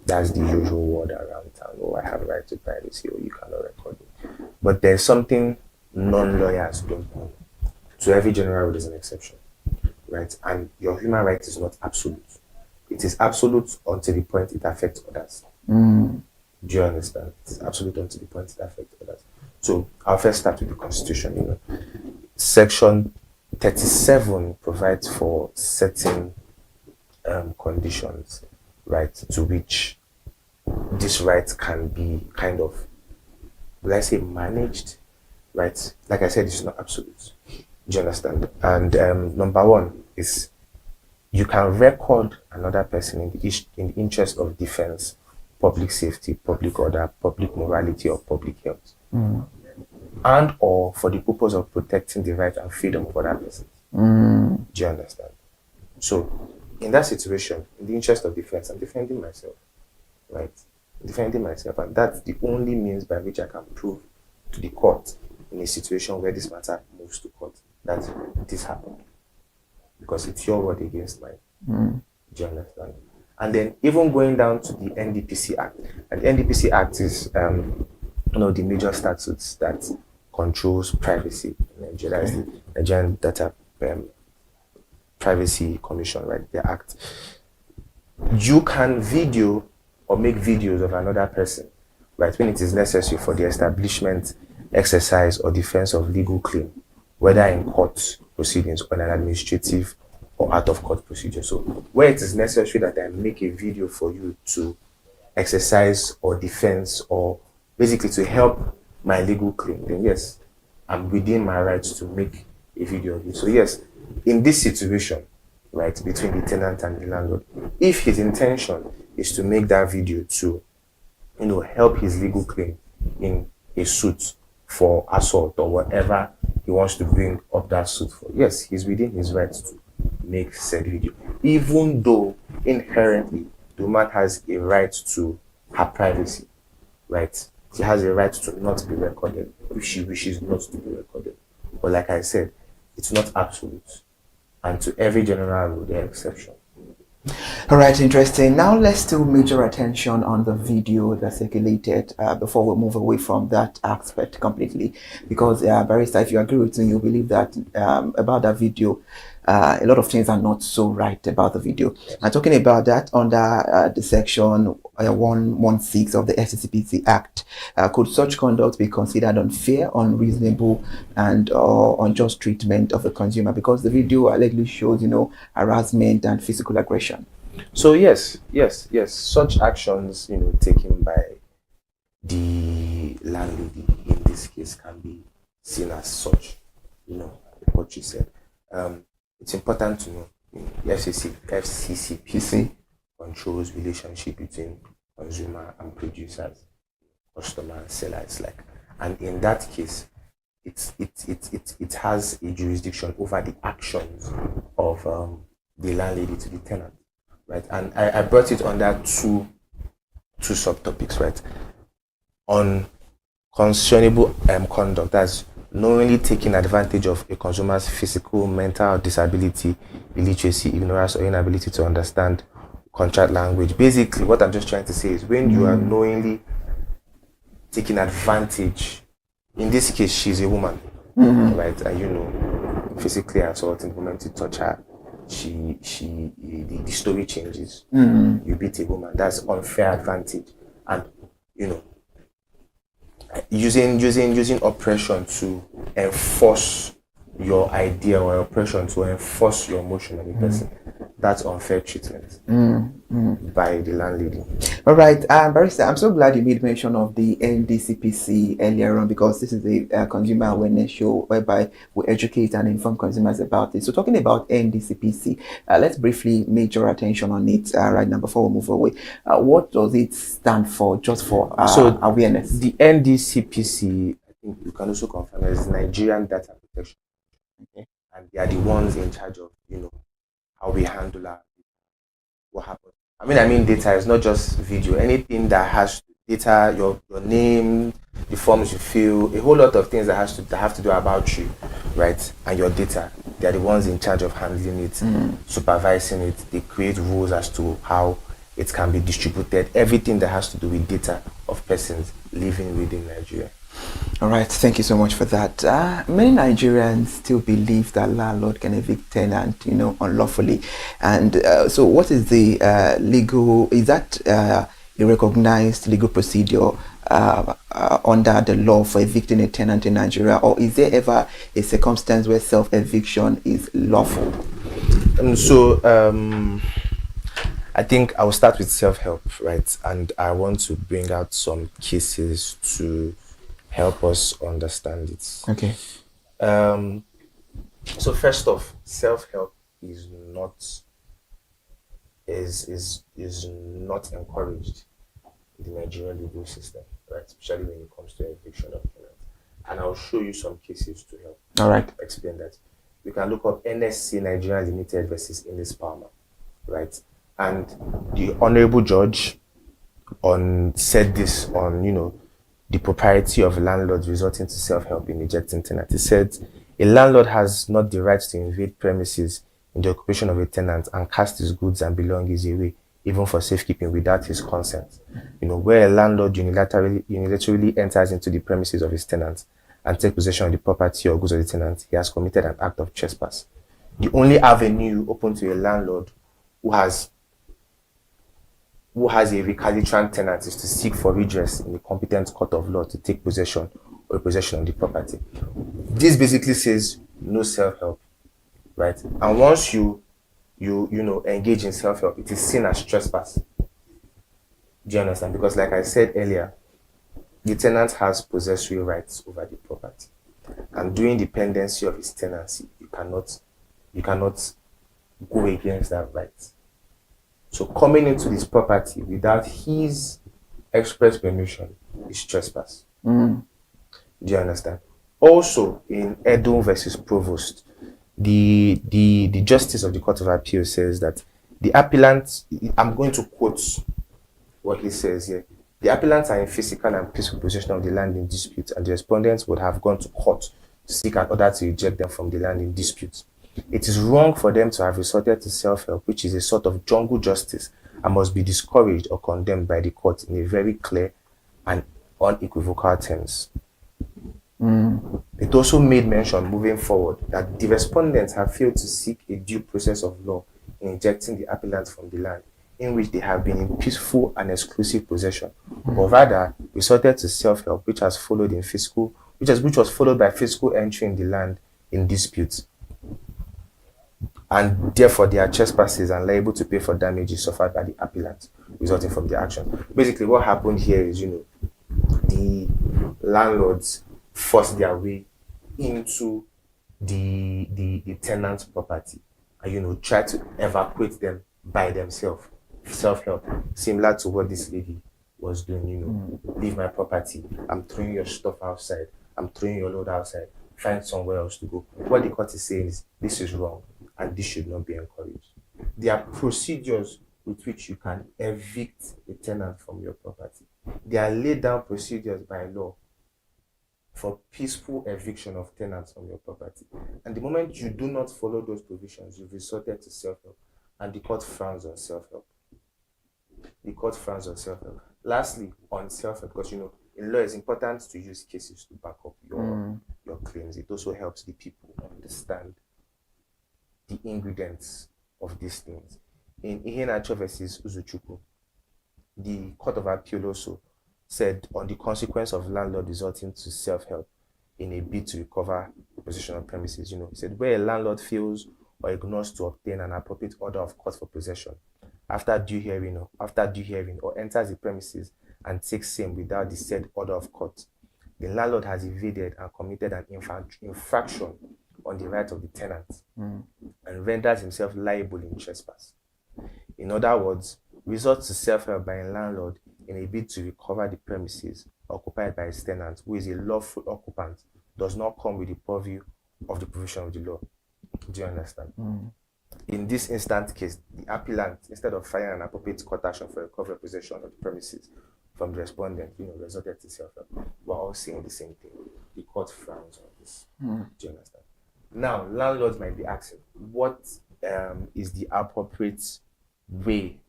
That's the usual word around town. I have a right to privacy, or you cannot record me. But there's something non-lawyers don't know. To every general rule is an exception, right? And your human right is not absolute. It is absolute until the point it affects others. Do you understand? It is absolute until the point it affects others. So I'll first start with the Constitution. Section 37 provides for certain conditions, right, to which this right can be kind of, let's say, managed, right? Like I said, it's not absolute. Do you understand? And number one is you can record another person in the interest of defense, public safety, public order, public morality, or public health. And or for the purpose of protecting the right and freedom of other persons. Do you understand? So, in that situation, in the interest of defense, I'm defending myself, right? Defending myself, and that's the only means by which I can prove to the court in a situation where this matter moves to court that this happened, because it's your word against mine. Do you understand? And then even going down to the NDPC Act, and the NDPC Act is the major statutes that controls privacy in Nigeria. Is the Nigerian Data Privacy Commission, right? The Act. You can video or make videos of another person, right, when it is necessary for the establishment, exercise, or defense of legal claim, whether in court proceedings or in an administrative or out of court procedure. So where it is necessary that I make a video for you to exercise or defense or basically to help my legal claim, then yes, I'm within my rights to make a video of it. So yes, in this situation, right, between the tenant and the landlord, if his intention is to make that video to, help his legal claim in a suit for assault or whatever he wants to bring up that suit for, yes, he's within his rights to make said video, even though inherently the woman has a right to her privacy, right? She has a right to not be recorded if she wishes not to be recorded. But like I said, it's not absolute. And to every general rule, there are exceptions. All right, interesting. Now let's do major attention on the video that circulated before we move away from that aspect completely. Because, Barrister, if you agree with me, you believe that about that video, a lot of things are not so right about the video. And talking about that, under the section 116 of the FCCPC Act, could such conduct be considered unfair, unreasonable, and unjust treatment of a consumer? Because the video allegedly shows, harassment and physical aggression. So yes, such actions, taken by the landlady in this case can be seen as such, what you said. It's important to know FCCPC controls relationship between consumer and producers, customer and sellers, and in that case, it has a jurisdiction over the actions of the landlady to the tenant. Right, and I brought it under two subtopics, right? On conscionable conduct, that's knowingly taking advantage of a consumer's physical, mental disability, illiteracy, ignorance, or inability to understand contract language. Basically, what I'm just trying to say is when you are knowingly taking advantage, in this case, she's a woman, right? And physically assaulting the moment you touch her, the story changes. You beat a woman, that's unfair advantage. And using oppression to enforce your idea, or oppression to enforce your motion on the person, that's unfair treatment by the landlady. All right, Barrister, I'm so glad you made mention of the NDCPC earlier on, because this is a consumer awareness show whereby we educate and inform consumers about it. So talking about NDCPC, let's briefly major attention on it right now before we move away. What does it stand for, just for awareness? The NDCPC, I think you can also confirm, is Nigerian Data Protection. Okay. And they are the ones in charge of, how we handle our what happens. I mean data is not just video. Anything that has data, your name, the forms you fill, a whole lot of things that have to do about you, right? And your data. They are the ones in charge of handling it, supervising it. They create rules as to how it can be distributed. Everything that has to do with data of persons living within Nigeria. All right, thank you so much for that. Many Nigerians still believe that landlord can evict tenant, unlawfully. And so what is the is that a recognized legal procedure under the law for evicting a tenant in Nigeria? Or is there ever a circumstance where self-eviction is lawful? I think I will start with self-help, right? And I want to bring out some cases to help us understand it. Okay. So first off, self-help is not encouraged in the Nigerian legal system, right? Especially when it comes to eviction of tenants. And I'll show you some cases to help. All right. Explain that. You can look up NSC Nigeria Limited versus Innis Palmer, right? And the honorable judge said this on, the propriety of landlords resorting to self-help in ejecting tenants. He said, a landlord has not the right to invade premises in the occupation of a tenant and cast his goods and belongings away, even for safekeeping, without his consent. Where a landlord unilaterally enters into the premises of his tenant and takes possession of the property or goods of the tenant, he has committed an act of trespass. The only avenue open to a landlord who has a recalcitrant tenant is to seek for redress in the competent court of law to take possession or possession of the property. This basically says no self-help, right? And once you engage in self-help, it is seen as trespass. Do you understand? Because like I said earlier, the tenant has possessory rights over the property, and during the pendency of his tenancy, you cannot go against that right. So coming into this property without his express permission is trespass. Do you understand? Also, in Edo versus Provost, the justice of the Court of Appeal says that the appellant, I'm going to quote what he says here, the appellants are in physical and peaceful possession of the land in dispute, and the respondents would have gone to court to seek an order to eject them from the land in dispute. It is wrong for them to have resorted to self-help, which is a sort of jungle justice, and must be discouraged or condemned by the court in a very clear and unequivocal terms. It also made mention, moving forward, that the respondents have failed to seek a due process of law in ejecting the appellants from the land in which they have been in peaceful and exclusive possession, but rather resorted to self-help, which was followed by physical entry in the land in dispute, and therefore they are trespassers and liable to pay for damages suffered by the appellant resulting from the action. Basically, what happened here is, the landlords forced their way into the tenant's property and try to evacuate them by themselves. Self-help, similar to what this lady was doing. Leave my property, I'm throwing your stuff outside, I'm throwing your load outside, find somewhere else to go. What the court is saying is this is wrong and this should not be encouraged. There are procedures with which you can evict a tenant from your property. There are laid down procedures by law for peaceful eviction of tenants from your property. And the moment you do not follow those provisions, you've resorted to self-help, and the court frowns on self-help. Lastly, on self-help, because in law it's important to use cases to back up your claims. It also helps the people understand the ingredients of these things. In Iheanacho versus Uzuchukwu, the Court of Appeal also said on the consequence of landlord resorting to self-help in a bid to recover possession of premises. It said where a landlord fails or ignores to obtain an appropriate order of court for possession after due hearing or enters the premises and takes same without the said order of court, the landlord has evaded and committed an infraction on the right of the tenant and renders himself liable in trespass. In other words, resort to self-help by a landlord in a bid to recover the premises occupied by his tenant, who is a lawful occupant, does not come with the purview of the provision of the law. Do you understand? In this instant case, the appellant, instead of filing an appropriate court action for recovery possession of the premises from the respondent, resorted to self-help. We're all saying the same thing. The court frowns on this. Do you understand? Now, landlords might be asking, what is the appropriate way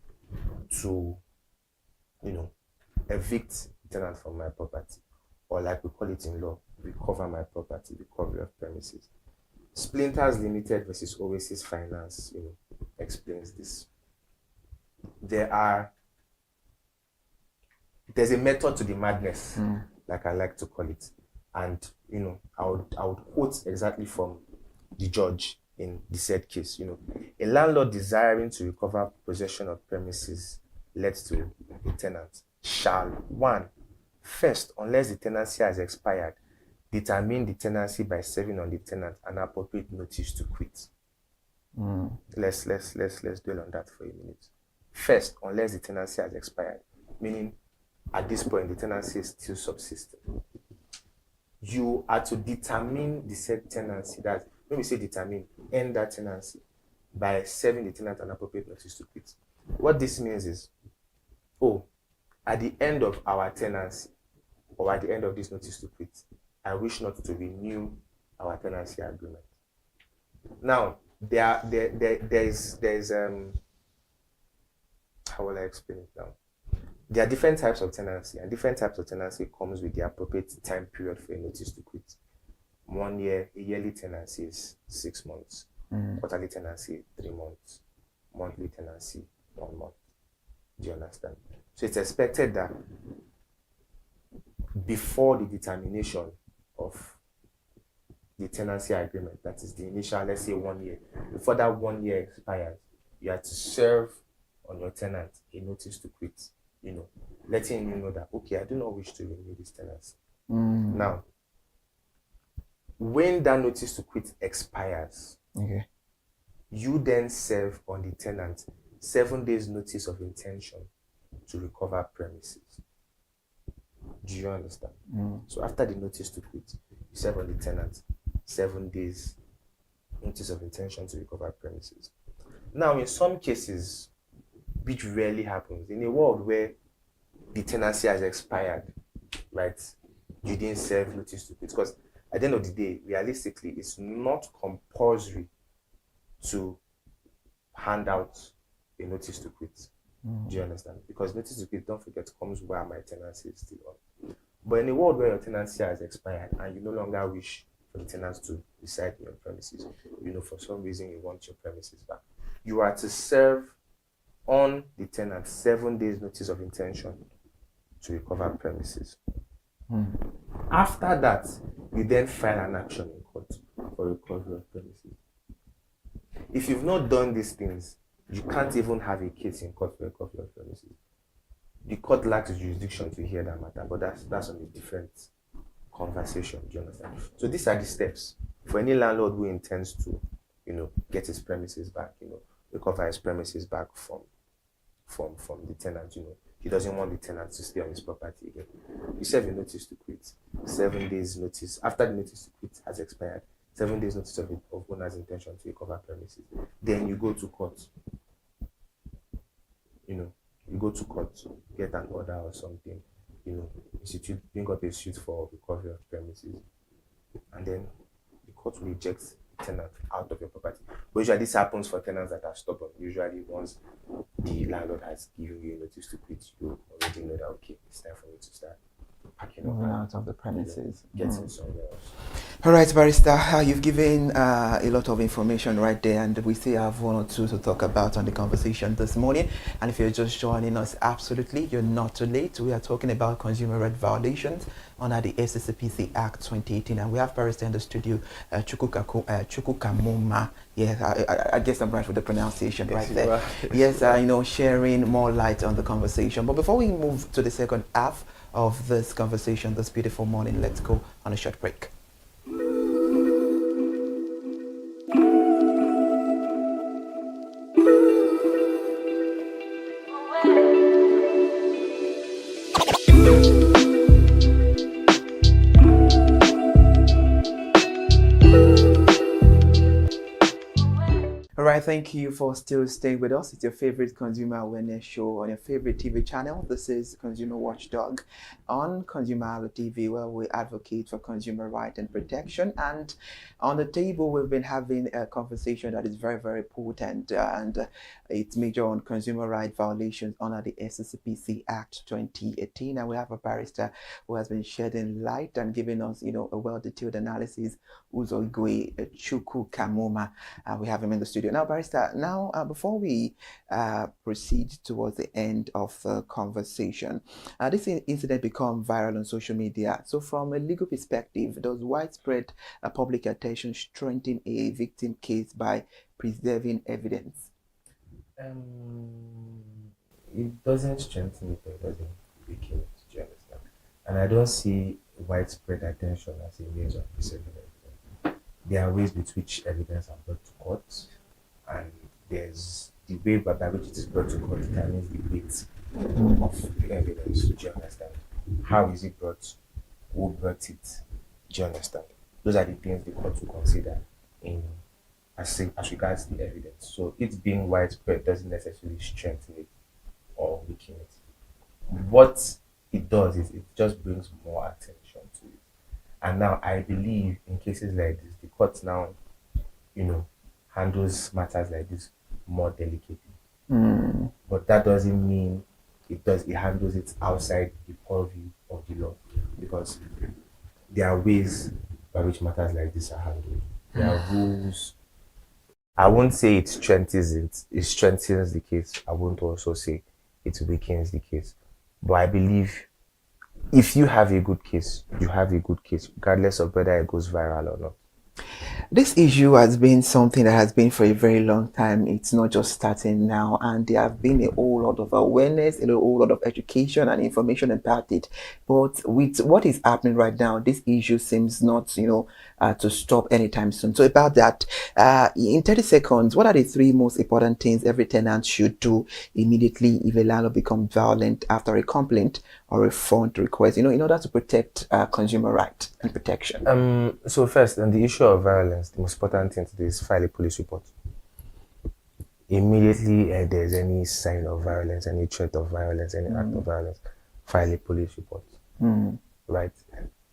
to, evict tenant from my property, or like we call it in law, recover my property, recovery of premises? Splinters Limited versus Oasis Finance, explains this. There's a method to the madness, like I like to call it, and I would quote exactly from the judge in the said case. A landlord desiring to recover possession of premises let to a tenant shall 1. First, unless the tenancy has expired, determine the tenancy by serving on the tenant an appropriate notice to quit. Let's dwell on that for a minute. First, unless the tenancy has expired, meaning at this point the tenancy is still subsisting, you are to determine the said tenancy. That when we say determine, end that tenancy by serving the tenant an appropriate notice to quit. What this means is, at the end of our tenancy, or at the end of this notice to quit, I wish not to renew our tenancy agreement. Now, there's how will I explain it now? There are different types of tenancy, and different types of tenancy comes with the appropriate time period for a notice to quit. 1 year, a yearly tenancy is 6 months. Quarterly tenancy, 3 months. Monthly tenancy, 1 month. Do you understand? So it's expected that before the determination of the tenancy agreement, that is the initial, let's say 1 year, before that 1 year expires, you have to serve on your tenant a notice to quit, letting him know that, okay, I do not wish to renew this tenancy. Now, when that notice to quit expires, you then serve on the tenant 7 days notice of intention to recover premises. Do you understand? So after the notice to quit, you serve on the tenant 7 days notice of intention to recover premises. Now, in some cases, which rarely happens, in a world where the tenancy has expired, right, you didn't serve notice to quit, because at the end of the day, realistically, it's not compulsory to hand out a notice to quit. Do you understand? Because notice to quit, don't forget, comes while my tenancy is still on. But in a world where your tenancy has expired and you no longer wish for the tenants to reside in your premises, for some reason you want your premises back, you are to serve on the tenant 7 days notice of intention to recover premises. After that, you then file an action in court for recovery of premises. If you've not done these things, you can't even have a case in court for recovery of premises. The court lacks jurisdiction to hear that matter, but that's on a different conversation. Do you understand? So these are the steps for any landlord who intends to, get his premises back, recover his premises back from the tenant. He doesn't want the tenant to stay on his property again. You serve a notice to quit. 7 days notice. After the notice to quit has expired, 7 days notice of owner's intention to recover premises. Then you go to court. You go to court, get an order or something, bring up a suit for recovery of premises, and then the court will reject the tenant out of your property. But usually this happens for tenants that are stubborn. Usually once the landlord has given you a notice to quit, you already know that, okay, it's time for me to start packing up. Moving out of the premises. Getting somewhere else. All right, Barrister, you've given a lot of information right there, and we still have one or two to talk about on the conversation this morning. And if you're just joining us, absolutely, you're not too late. We are talking about consumer right violations under the SCPC Act 2018, and we have Barrister in the studio, Chukwukamoma. Yes, I guess I'm right with the pronunciation right there. Yes, sharing more light on the conversation. But before we move to the second half of this conversation this beautiful morning, let's go on a short break. Alright, thank you for still staying with us. It's your favorite consumer awareness show on your favorite TV channel. This is Consumer Watchdog on ConsumerHallaTV, where we advocate for consumer right and protection. And on the table, we've been having a conversation that is very, very potent, and it's major on consumer right violations under the SCPC Act 2018. And we have a barrister who has been shedding light and giving us, a well-detailed analysis, Uzogwe Chukwukamoma. We have him in the studio. Now, Barrister, before we proceed towards the end of the conversation, this incident become viral on social media. So from a legal perspective, does widespread public attention strengthen a victim case by preserving evidence? It doesn't strengthen it, it doesn't weaken it, do you understand? And I don't see widespread attention as a means of preserving evidence. There are ways with which evidence are brought to court, and there's the way by which it is brought to court determines the weight of the evidence. Do you understand? How is it brought? Who brought it? Do you understand? Those are the things the court will consider as regards the evidence. So it being widespread doesn't necessarily strengthen it or weaken it. What it does is it just brings more attention to it. And now I believe in cases like this, the court now, handles matters like this more delicately. But that doesn't mean it handles it outside the purview of the law, because there are ways by which matters like this are handled. There are rules. I won't say it strengthens the case. I won't also say it weakens the case. But I believe if you have a good case, you have a good case, regardless of whether it goes viral or not. This issue has been something that has been for a very long time. It's not just starting now, and there have been a whole lot of awareness, a whole lot of education and information about it. But with what is happening right now, this issue seems not, to stop anytime soon. So about that, in 30 seconds, what are the 3 most important things every tenant should do immediately if a landlord becomes violent after a complaint or a fund request, in order to protect consumer right and protection? So first, on the issue of violence, the most important thing to do is file a police report. Immediately there's any sign of violence, any threat of violence, any act of violence, file a police report. Right?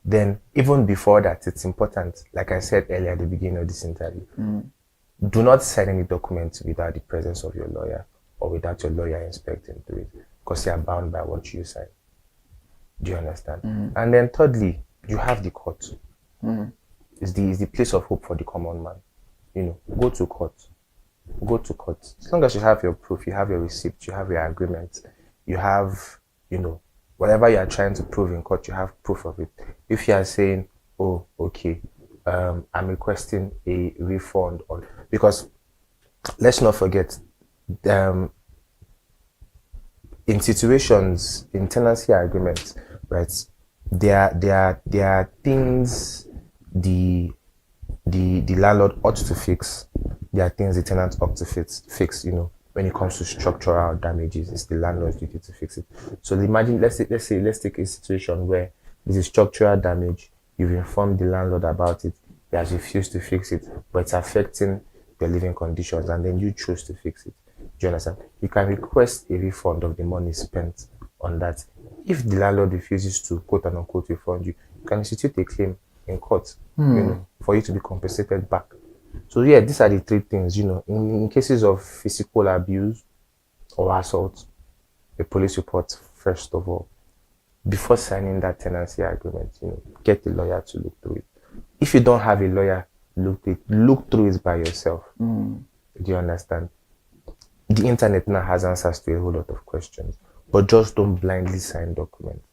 Then, even before that, it's important, like I said earlier at the beginning of this interview, do not sign any document without the presence of your lawyer or without your lawyer inspecting through it, because you are bound by what you sign. Do you understand? And then thirdly, you have the court. It's the place of hope for the common man. You know, go to court. Go to court. As long as you have your proof, you have your receipt, you have your agreement, you have, you know, whatever you are trying to prove in court, you have proof of it. If you are saying, oh, okay, I'm requesting a refund on, because let's not forget, in situations, in tenancy agreements, right, there are things the landlord ought to fix. There are things the tenant ought to fix, you know, when it comes to structural damages. It's the landlord's duty to fix it. So imagine, let's take a situation where there's a structural damage. You've informed the landlord about it. He has refused to fix it, but it's affecting your living conditions, and then you choose to fix it. Do you understand? You can request a refund of the money spent on that. If the landlord refuses to, quote and unquote, refund you, you can institute a claim in court, you know, for you to be compensated back. So yeah, these are the three things, you know. In cases of physical abuse or assault, a police report first of all. Before signing that tenancy agreement, you know, get a lawyer to look through it. If you don't have a lawyer, look through it by yourself. Do you understand? The internet now has answers to a whole lot of questions, but just don't blindly sign documents.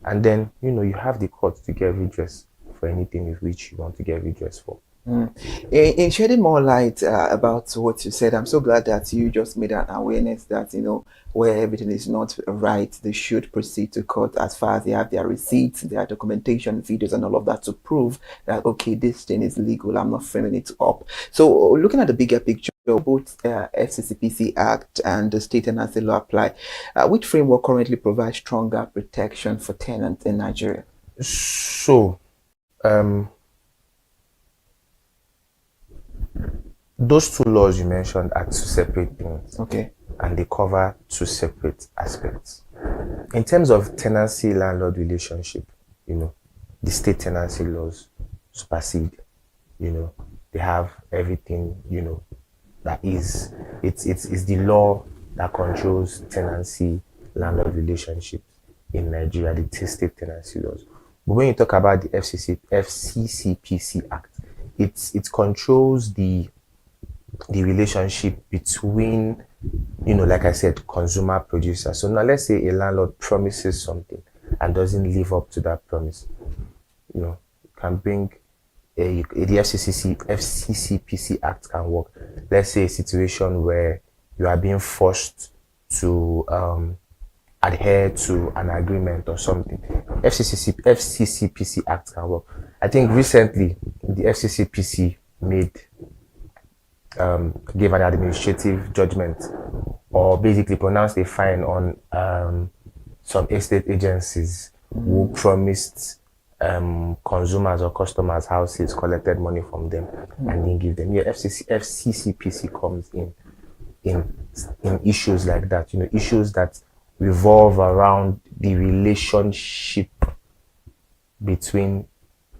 And then, you know, you have the court to get redress for anything with which you want to get redress for. In shedding more light about what you said, I'm so glad that you just made an awareness that, you know, where everything is not right, they should proceed to court as far as they have their receipts, their documentation, videos, and all of that to prove that, okay, this thing is legal, I'm not framing it up. So looking at the bigger picture, both FCCPC Act and the state tenancy law apply. Which framework currently provides stronger protection for tenants in Nigeria? So, those two laws you mentioned are two separate things. Okay. And they cover two separate aspects. In terms of tenancy-landlord relationship, you know, the state tenancy laws supersede. You know, they have everything, you know, that is, it's the law that controls tenancy-landlord relationships in Nigeria, the state tenancy laws. But when you talk about the FCCPC Act, it controls the relationship between, you know, like I said, consumer producer. So now let's say a landlord promises something and doesn't live up to that promise. You know, you can bring the FCCPC Act can work. Let's say a situation where you are being forced to adhere to an agreement or something. FCCPC Act can work. I think recently the FCCPC gave an administrative judgment, or basically pronounced a fine on some estate agencies who promised consumers or customers houses, collected money from them and didn't give them. Yeah, FCCPC comes in issues like that, you know, issues that revolve around the relationship between,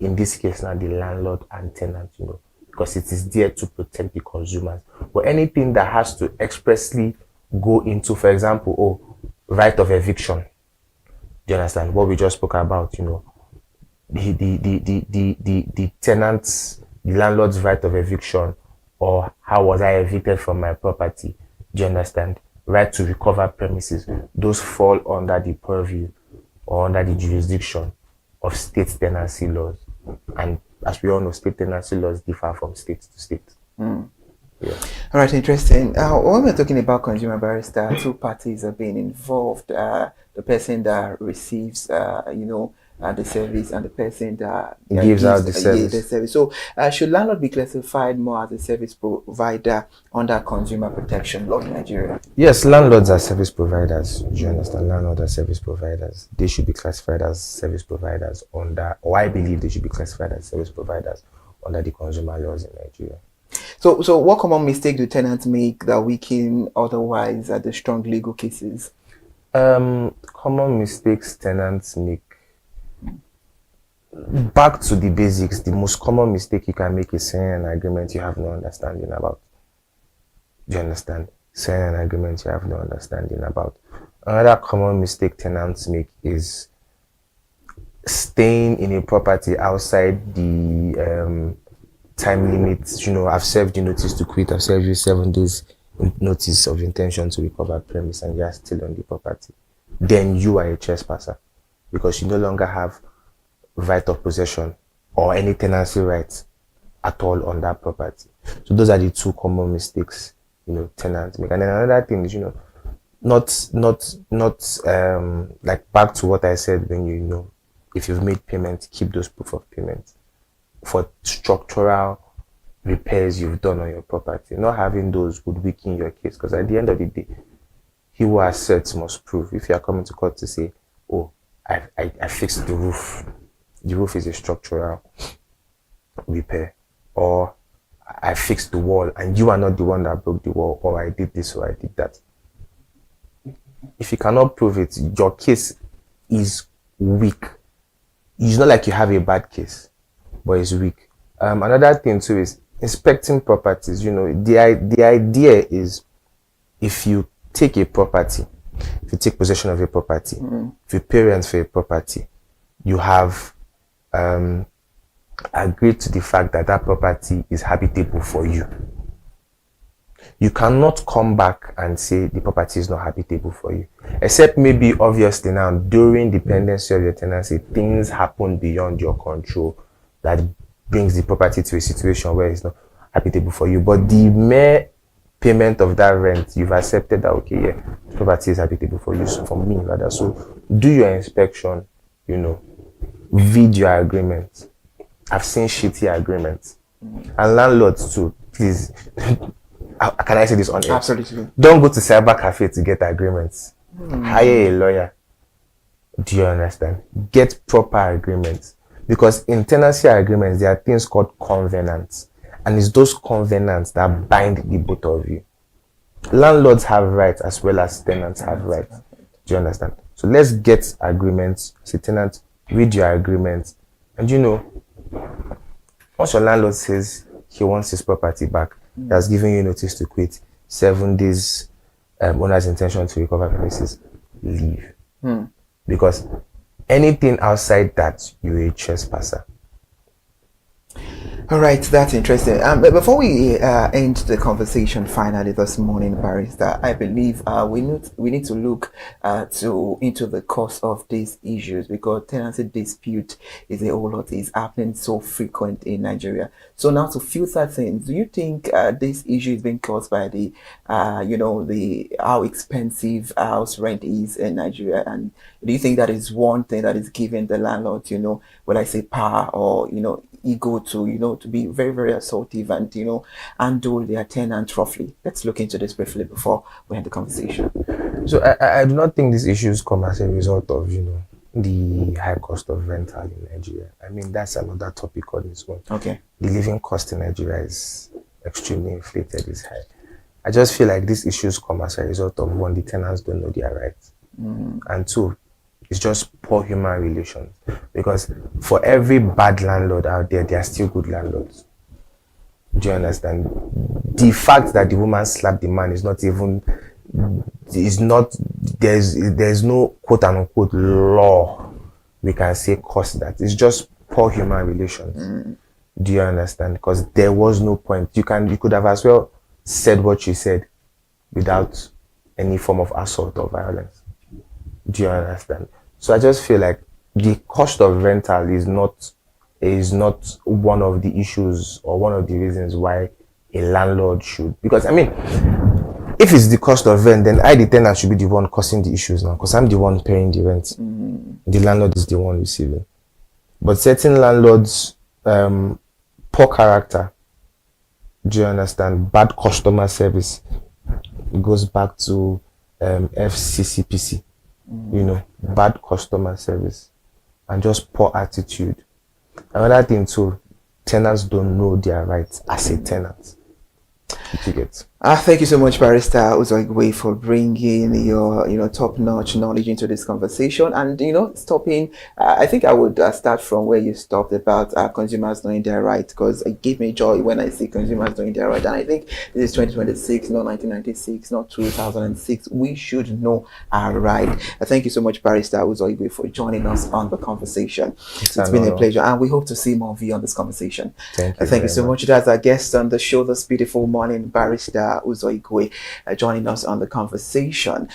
in this case now, the landlord and tenant, you know, because it is there to protect the consumers. But anything that has to expressly go into, for example, right of eviction. Do you understand what we just spoke about? You know, the tenant's, the landlord's right of eviction, or how was I evicted from my property? Do you understand? Right to recover premises. Those fall under the purview or under the jurisdiction of state tenancy laws. And as we all know, state tenancy laws differ from state to state. Yeah. All right, interesting. When we're talking about consumer barrister, two parties are being involved. The person that receives, you know, the service, and the person that gives out the service. So should landlord be classified more as a service provider under consumer protection law in Nigeria? Yes, landlords are service providers. Do you understand? Landlords are service providers. They should be classified as service providers under, or I believe they should be classified as service providers under the consumer laws in Nigeria. So what common mistake do tenants make that weaken otherwise the strong legal cases? Common mistakes tenants make. Back to the basics, the most common mistake you can make is signing an agreement you have no understanding about. Do you understand? Signing an agreement you have no understanding about. Another common mistake tenants make is staying in a property outside the time limit. You know, I've served you notice to quit, I've served you 7 days notice of intention to recover premise, and you are still on the property. Then you are a trespasser because you no longer have right of possession or any tenancy rights at all on that property. So those are the 2 common mistakes, you know, tenants make. And then another thing is, you know, not like back to what I said, when you know, if you've made payment, keep those proof of payment for structural repairs you've done on your property. Not having those would weaken your case, because at the end of the day, he who asserts must prove. If you are coming to court to say, oh, I fixed the roof is a structural repair, or I fixed the wall and you are not the one that broke the wall, or I did this or I did that. If you cannot prove it, your case is weak. It's not like you have a bad case, but it's weak. Another thing too is inspecting properties. You know, the idea is, if you take a property, if you take possession of a property, if you pay rent for a property, you have agreed to the fact that that property is habitable for you. You cannot come back and say the property is not habitable for you, except maybe obviously now during dependency of your tenancy, things happen beyond your control that brings the property to a situation where it's not habitable for you. But the mere payment of that rent, you've accepted that, okay, yeah, the property is habitable for you, so for me rather. So do your inspection, you know, read your agreement. I've seen shitty agreements. And landlords too, please. Can I say this on air? Absolutely. Don't go to cyber cafe to get agreements. Hire a lawyer. Do you understand? Get proper agreements. Because in tenancy agreements, there are things called covenants. And it's those covenants that bind the both of you. Landlords have rights as well as tenants have rights. Do you understand? So let's get agreements. As a tenant, read your agreements. And you know, once your landlord says he wants his property back, he has given you notice to quit, 7 days, owner's intention to recover premises, leave. Because anything outside that, you're a trespasser. All right, that's interesting. But before we end the conversation finally this morning, Barrister, I believe we need to look into the cause of these issues, because tenancy dispute is a whole lot is happening so frequent in Nigeria. So now, to filter things, do you think this issue is being caused by the how expensive house rent is in Nigeria, and do you think that is one thing that is giving the landlord, will I say power or ego to to be very, very assertive and handle their tenant roughly? Let's look into this briefly before we end the conversation. So I do not think these issues come as a result of the high cost of rental in Nigeria. I mean, that's another topic on its own. Okay. The living cost in Nigeria is extremely inflated, is high. I just feel like these issues come as a result of, one, the tenants don't know their rights, and two, it's just poor human relations. Because for every bad landlord out there, there are still good landlords. Do you understand? The fact that the woman slapped the man is not even, there's no quote unquote law we can say cause that. It's just poor human relations. Do you understand? Because there was no point. You could have as well said what you said without any form of assault or violence. Do you understand? So I just feel like the cost of rental is not one of the issues or one of the reasons why a landlord should. Because I mean, if it's the cost of rent, then the tenant should be the one causing the issues now, because I'm the one paying the rent. The landlord is the one receiving. But certain landlords, poor character, do you understand? Bad customer service. It goes back to FCCPC. Bad customer service and just poor attitude. Another thing too, tenants don't know their rights as a tenant. You get? Thank you so much, Barrister Uzoigwe, for bringing your top-notch knowledge into this conversation. And I think I would start from where you stopped about consumers knowing their right, because it gave me joy when I see consumers knowing their right. And I think this is 2026, not 1996, not 2006. We should know our right. Thank you so much, Barrister Uzoigwe, for joining us on the conversation. It's been a pleasure, and we hope to see more of you on this conversation. Thank you so much. That's our guest on the show this beautiful morning, Barrister Uzoigwe, joining us on the conversation.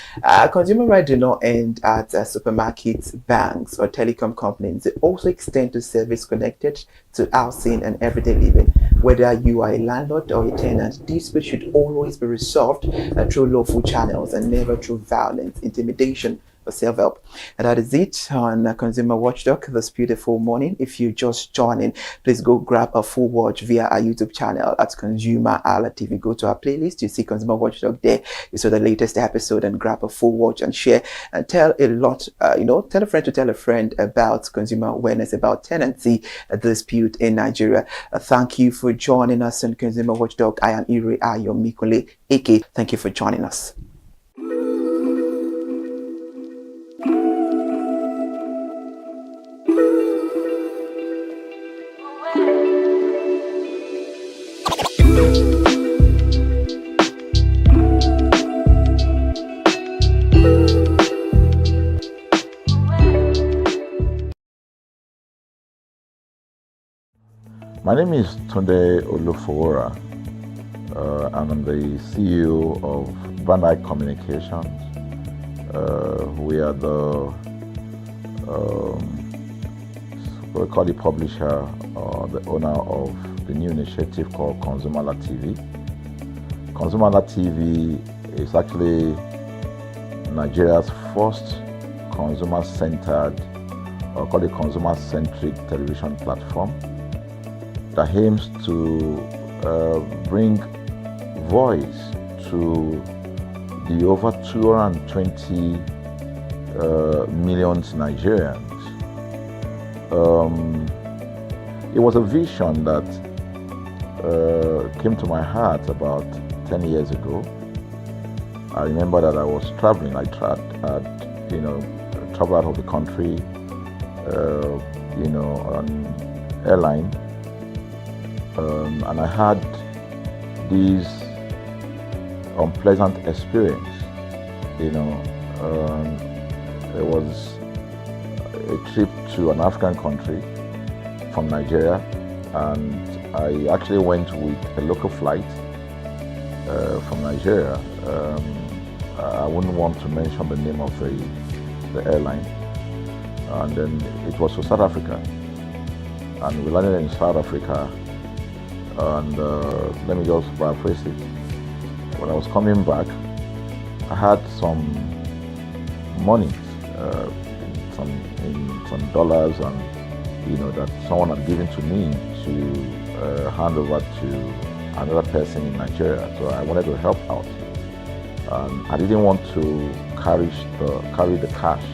Consumer rights do not end at supermarkets, banks, or telecom companies. They also extend to service connected to housing and everyday living. Whether you are a landlord or a tenant, disputes should always be resolved through lawful channels and never through violence, intimidation, or self-help. And that is it on Consumer Watchdog this beautiful morning. If you just joining, please go grab a full watch via our YouTube channel at ConsumerHallaTV. Go to our playlist, you see Consumer Watchdog there. You saw the latest episode, and grab a full watch and share and tell a lot, tell a friend to tell a friend about consumer awareness, about tenancy dispute in Nigeria. Thank you for joining us on Consumer Watchdog. I am Ire Ayomikole Eke. Thank you for joining us. My name is Tunde Olufowora. I'm the CEO of Bandai Communications. We are what we call the publisher or the owner of the new initiative called ConsumerHallaTV. ConsumerHallaTV is actually Nigeria's first consumer-centered, or called a consumer-centric television platform that aims to bring voice to the over 220 million Nigerians. It was a vision that came to my heart about 10 years ago. I remember that I was traveling. I traveled out of the country, on airline. And I had this unpleasant experience. It was a trip to an African country from Nigeria, and I actually went with a local flight from Nigeria. I wouldn't want to mention the name of the airline. And then it was to South Africa, and we landed in South Africa. And let me just paraphrase it. When I was coming back, I had some money, some dollars, and that someone had given to me to hand over to another person in Nigeria. So I wanted to help out. I didn't want to carry the cash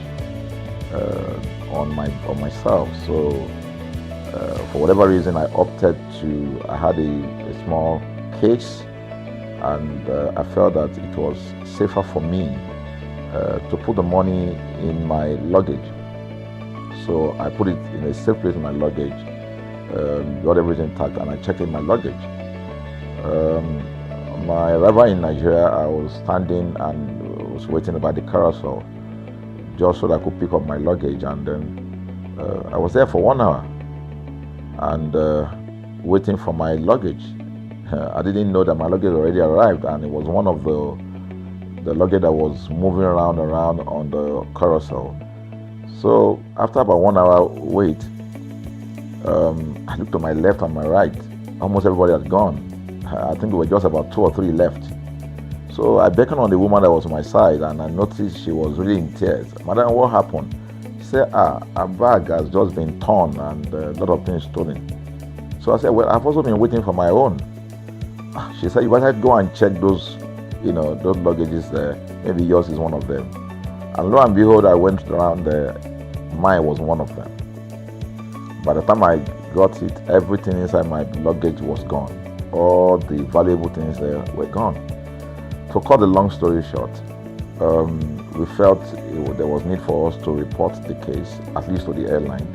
on myself. So for whatever reason, I had a small case, and I felt that it was safer for me to put the money in my luggage. So I put it in a safe place in my luggage, got everything intact, and I checked in my luggage. My arrival in Nigeria, I was standing and was waiting by the carousel just so that I could pick up my luggage, and then I was there for 1 hour. And waiting for my luggage. I didn't know that my luggage already arrived, and it was one of the luggage that was moving around on the carousel. So after about 1 hour wait, I looked to my left and my right. Almost everybody had gone. I think there were just about 2 or 3 left. So I beckoned on the woman that was on my side, and I noticed she was really in tears. Madam, what happened? She said, her bag has just been torn and a lot of things stolen. So I said, well, I've also been waiting for my own. She said, you better go and check those luggages there. Maybe yours is one of them. And lo and behold, I went around there. Mine was one of them. By the time I got it, everything inside my luggage was gone. All the valuable things there were gone. To cut the long story short, we felt there was need for us to report the case, at least to the airline.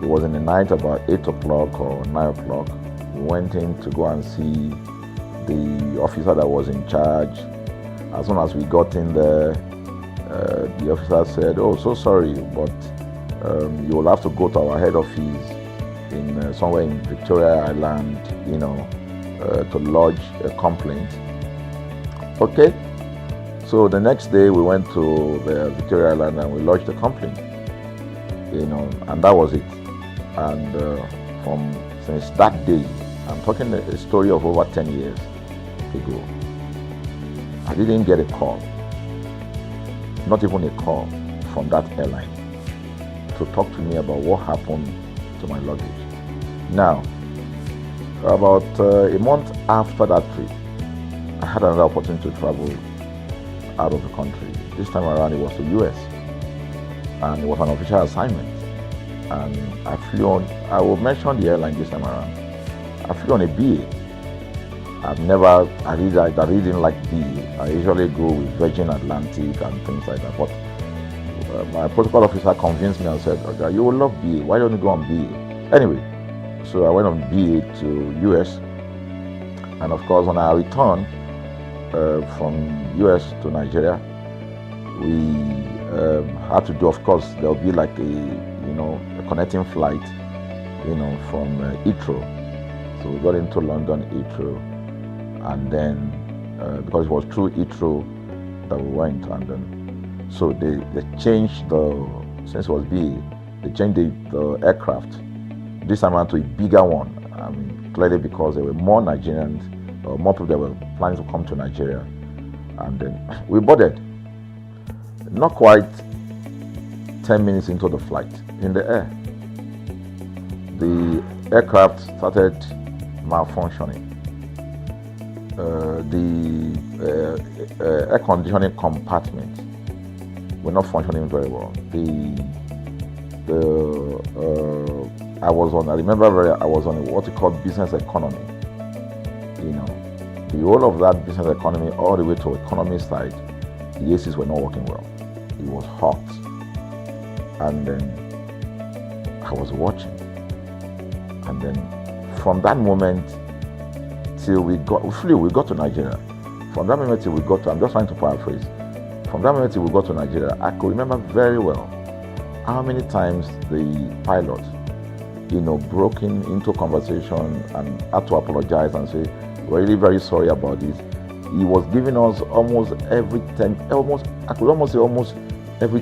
It was in the night, about 8 o'clock or 9 o'clock. We went in to go and see the officer that was in charge. As soon as we got in there, the officer said, "Oh, so sorry, but you will have to go to our head office in somewhere in Victoria Island, to lodge a complaint." Okay. So the next day we went to the Victoria Island and we lodged a complaint, and that was it. And since that day, I'm talking a story of over 10 years ago, I didn't get a call, not even a call from that airline to talk to me about what happened to my luggage. Now, about a month after that trip, I had another opportunity to travel out of the country. This time around it was to US, and it was an official assignment. And I flew on, I will mention the airline this time around. I flew on a BA. I really didn't like BA. I usually go with Virgin Atlantic and things like that. But my protocol officer convinced me and said, "Okay, you will love BA. Why don't you go on BA?" Anyway, so I went on BA to US. And of course, when I returned from US to Nigeria, we had to do, of course, there will be like a connecting flight, from Heathrow. So we got into London Heathrow, and then because it was through Heathrow that we went, and then so they changed since it was BA, they changed the aircraft this time around to a bigger one. I mean, clearly because there were more Nigerians, or more people that were planning to come to Nigeria, and then we boarded. Not quite 10 minutes into the flight, in the air, the aircraft started malfunctioning. The air conditioning compartment were not functioning very well. I was on what you call business economy. The whole of that business economy all the way to economy side, the ACs were not working well. It was hot. And then I was watching. And then from that moment till we got to Nigeria. From that moment till we got to, I'm just trying to paraphrase. From that moment till we got to Nigeria, I could remember very well how many times the pilot, broke into conversation and had to apologize and say, "We're really very sorry about this." He was giving us almost every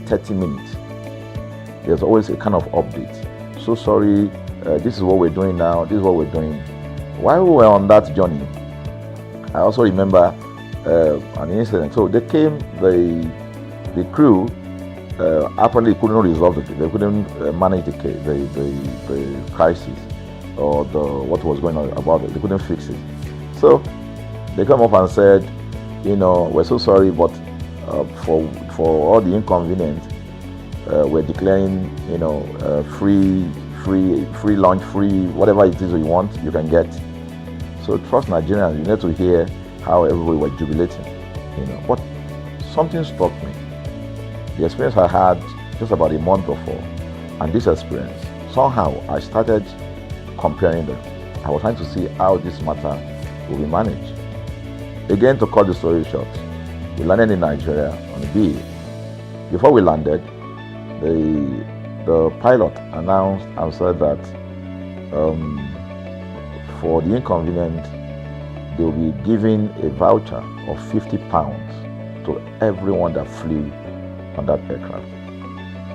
30 minutes. There's always a kind of update. "So sorry, this is what we're doing now, this is what we're doing." While we were on that journey, I also remember an incident. So they came, the crew apparently couldn't resolve they couldn't manage the crisis or what was going on about it. They couldn't fix it. So they come up and said, "We're so sorry, but for all the inconvenience, we're declaring, free lunch, free whatever it is you want, you can get." So trust Nigerians, you need to hear how everybody was jubilating, But something struck me. The experience I had just about a month before, and this experience, somehow I started comparing them. I was trying to see how this matter will be managed. Again, to cut the story short, we landed in Nigeria on the BA. Before we landed, the pilot announced and said that for the inconvenience, they will be giving a voucher of £50 to everyone that flew on that aircraft.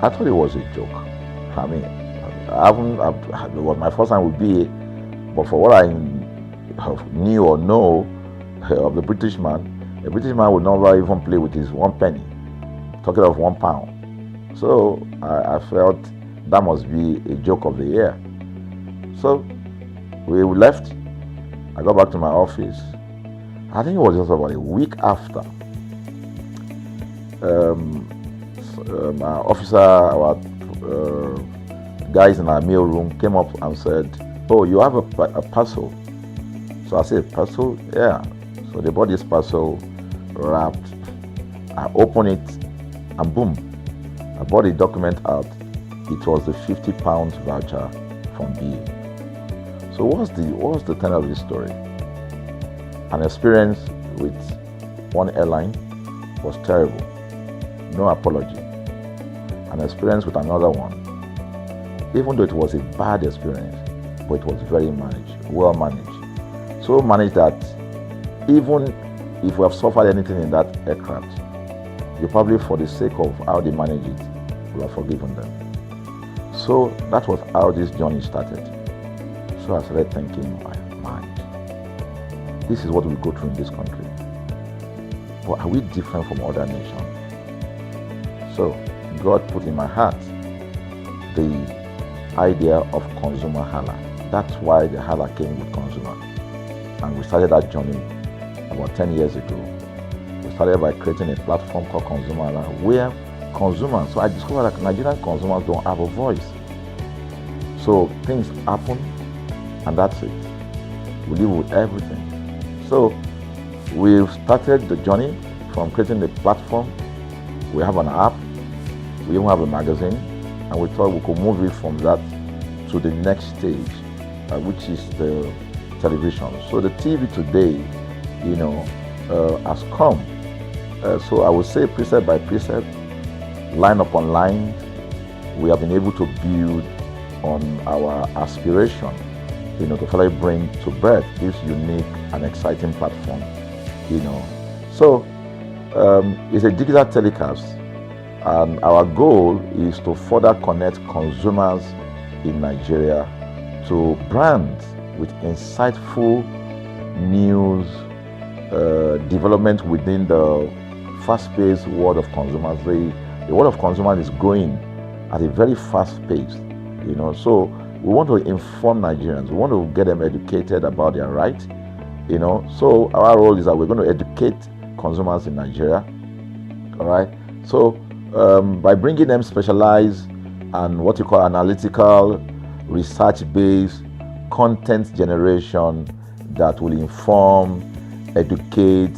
I thought it was a joke. I mean, it was my first time with BA, but for what I knew or know of the British man would never even play with his 1 penny, talking of £1. So I felt that must be a joke of the year. So we left. I got back to my office. I think it was just about a week after. My officer, our guys in our mail room came up and said, "Oh, you have a parcel." So I said, "Parcel? Yeah." So they brought this parcel wrapped. I open it and boom, I bought the document out. It was the £50 voucher from BA. So what's the tenor of this story? An experience with one airline was terrible, no apology. An experience with another one, even though it was a bad experience, but it was very well managed. So managed that even if we have suffered anything in that aircraft, you probably, for the sake of how they manage it, we have forgiven them. So that was how this journey started. So I started thinking in my mind, this is what we go through in this country. But are we different from other nations? So God put in my heart the idea of ConsumerHalla. That's why the Hala came with consumer. And we started that journey about 10 years ago. We started by creating a platform called ConsumerHalla, where consumers, so I discovered that Nigerian consumers don't have a voice. So things happen, and that's it. We live with everything. So we've started the journey from creating the platform. We have an app, we even have a magazine, and we thought we could move it from that to the next stage, which is the television. So the TV today, has come. So I would say precept by precept, line upon line, we have been able to build on our aspiration, to finally bring to birth this unique and exciting platform, So it's a digital telecast, and our goal is to further connect consumers in Nigeria to brands with insightful news, development within the fast-paced world of consumers. The world of consumers is growing at a very fast pace, So we want to inform Nigerians. We want to get them educated about their rights, So our role is that we're going to educate consumers in Nigeria, all right? So by bringing them specialized and what you call analytical, research-based content generation that will inform, educate,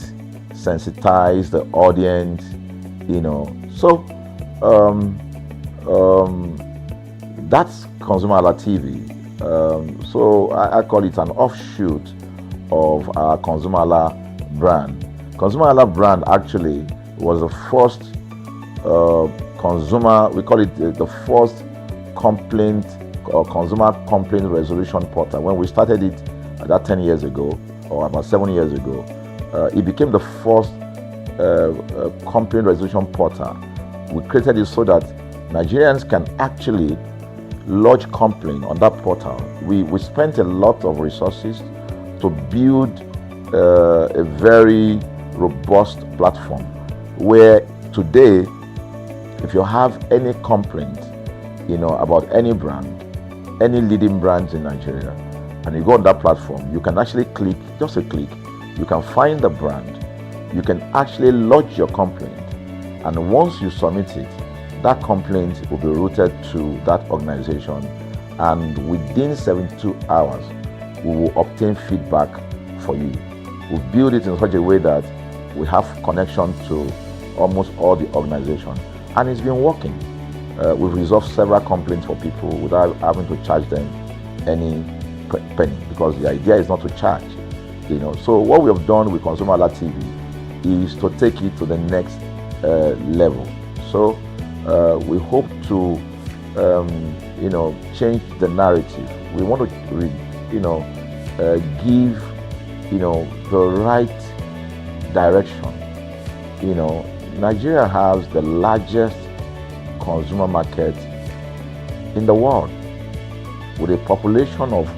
sensitize the audience, So that's ConsumerHalla TV. So I call it an offshoot of our ConsumerHalla brand. ConsumerHalla brand actually was the first we call it the first complaint or consumer complaint resolution portal. When we started it about 10 years ago, or about 7 years ago, it became the first complaint resolution portal. We created it so that Nigerians can actually lodge complaint on that portal. We spent a lot of resources to build a very robust platform where today, if you have any complaint, about any brand, any leading brands in Nigeria, and you go on that platform, you can actually click, just a click, you can find the brand, you can actually lodge your complaint, and once you submit it, that complaint will be routed to that organization, and within 72 hours, we will obtain feedback for you. We build it in such a way that we have connection to almost all the organizations, and it's been working. We've resolved several complaints for people without having to charge them any penny, because the idea is not to charge. So what we have done with ConsumerHalla TV is to take it to the next level. So we hope to change the narrative. We want to give the right direction. Nigeria has the largest consumer market in the world, with a population of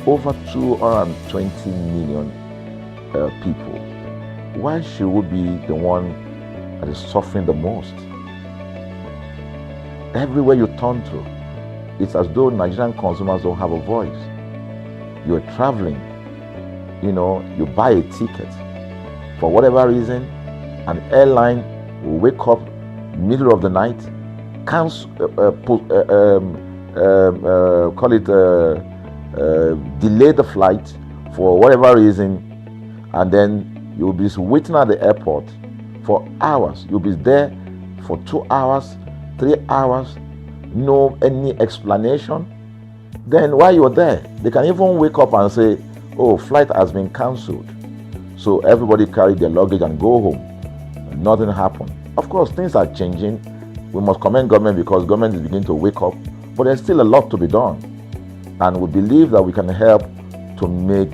over 220 million people. Why should we be the one that is suffering the most? Everywhere you turn to, it's as though Nigerian consumers don't have a voice. You're traveling, you buy a ticket. For whatever reason, an airline will wake up middle of the night, delay the flight for whatever reason, and then you'll be waiting at the airport for hours. You'll be there for 2 hours, 3 hours, no any explanation. Then while you're there, they can even wake up and say, oh, flight has been cancelled. So everybody carry their luggage and go home. Nothing happened. Of course, things are changing. We must commend government because government is beginning to wake up, but there's still a lot to be done. And we believe that we can help to make,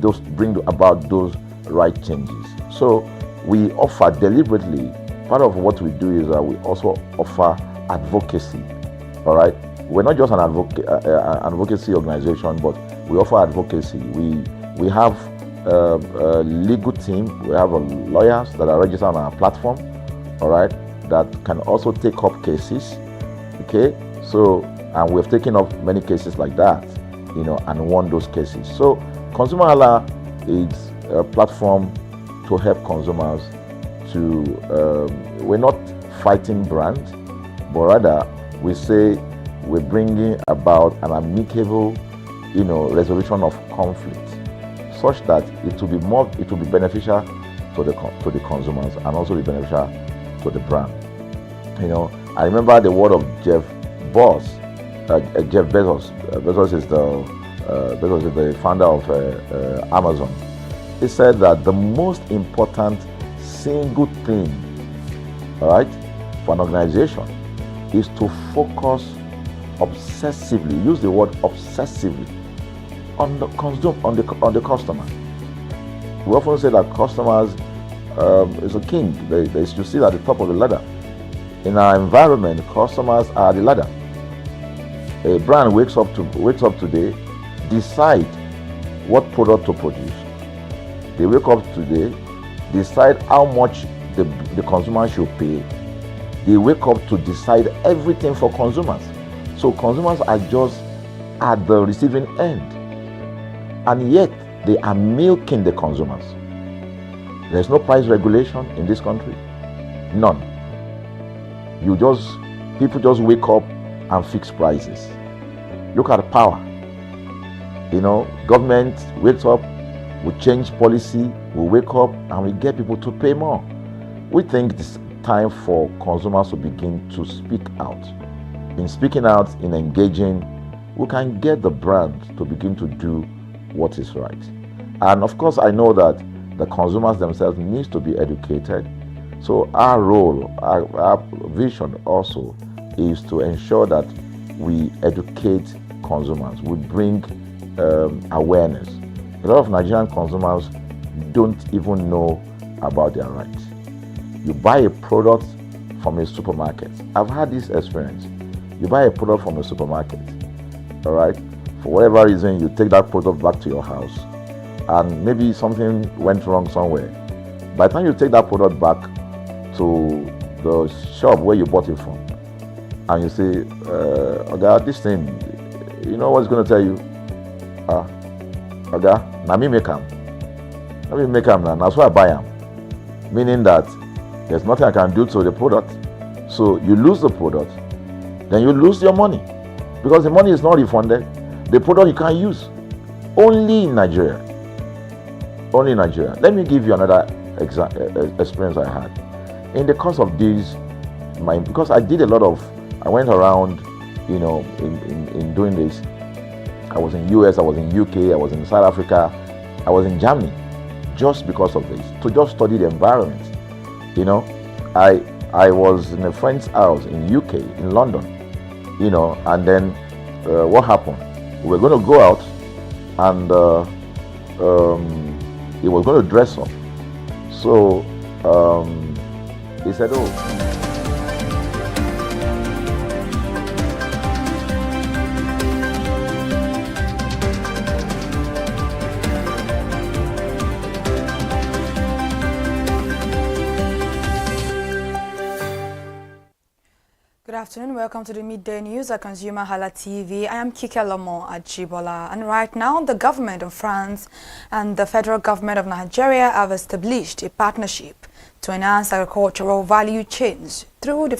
those bring about those right changes. So we offer deliberately, part of what we do is that we also offer advocacy. All right, we're not just an advocacy organization, but we offer advocacy. We have a legal team. We have lawyers that are registered on our platform. All right, that can also take up cases. Okay, so and we've taken up many cases like that, and won those cases. So ConsumerHalla is a platform to help consumers to, we're not fighting brands, but rather we say we're bringing about an amicable, resolution of conflict, such that it will be beneficial to the consumers and also be beneficial to the brand. I remember the word of Jeff Bezos. Bezos is the founder of Amazon. He said that the most important single thing, all right, for an organization is to focus obsessively, use the word obsessively, on the customer. We often say that customers is a king. They should sit at the top of the ladder. In our environment, customers are the ladder. A brand wakes up today, decide what product to produce. They wake up today, decide how much the consumer should pay. They wake up to decide everything for consumers. So consumers are just at the receiving end. And yet they are milking the consumers. There's no price regulation in this country. None. People just wake up and fix prices. Look at the power. Government wakes up, we change policy, we wake up and we get people to pay more. We think it's time for consumers to begin to speak out. In speaking out, in engaging, we can get the brand to begin to do what is right. And of course, I know that the consumers themselves need to be educated. So our role, our vision also is to ensure that we educate consumers. We bring awareness. A lot of Nigerian consumers don't even know about their rights. You buy a product from a supermarket. I've had this experience. You buy a product from a supermarket, all right? For whatever reason, you take that product back to your house, and maybe something went wrong somewhere. By the time you take that product back to the shop where you bought it from, and you say, Oga, this thing, you know what's going to tell you? Oga, na me make am. Na me make am now. That's why I buy am. Meaning that there's nothing I can do to the product. So you lose the product, then you lose your money, because the money is not refunded. The product you can't use. Only in Nigeria. Only in Nigeria. Let me give you another experience I had. In the course of this, because I went around, in doing this. I was in US, I was in UK, I was in South Africa, I was in Germany, just because of this, to just study the environment. I was in a friend's house in UK, in London, and then what happened? We were going to go out, and he was going to dress up. So he said, oh, Good afternoon, welcome to the midday news at ConsumerHallaTV. I am Kike Lomo at Jibola, and right now the government of France and the federal government of Nigeria have established a partnership to enhance agricultural value chains through the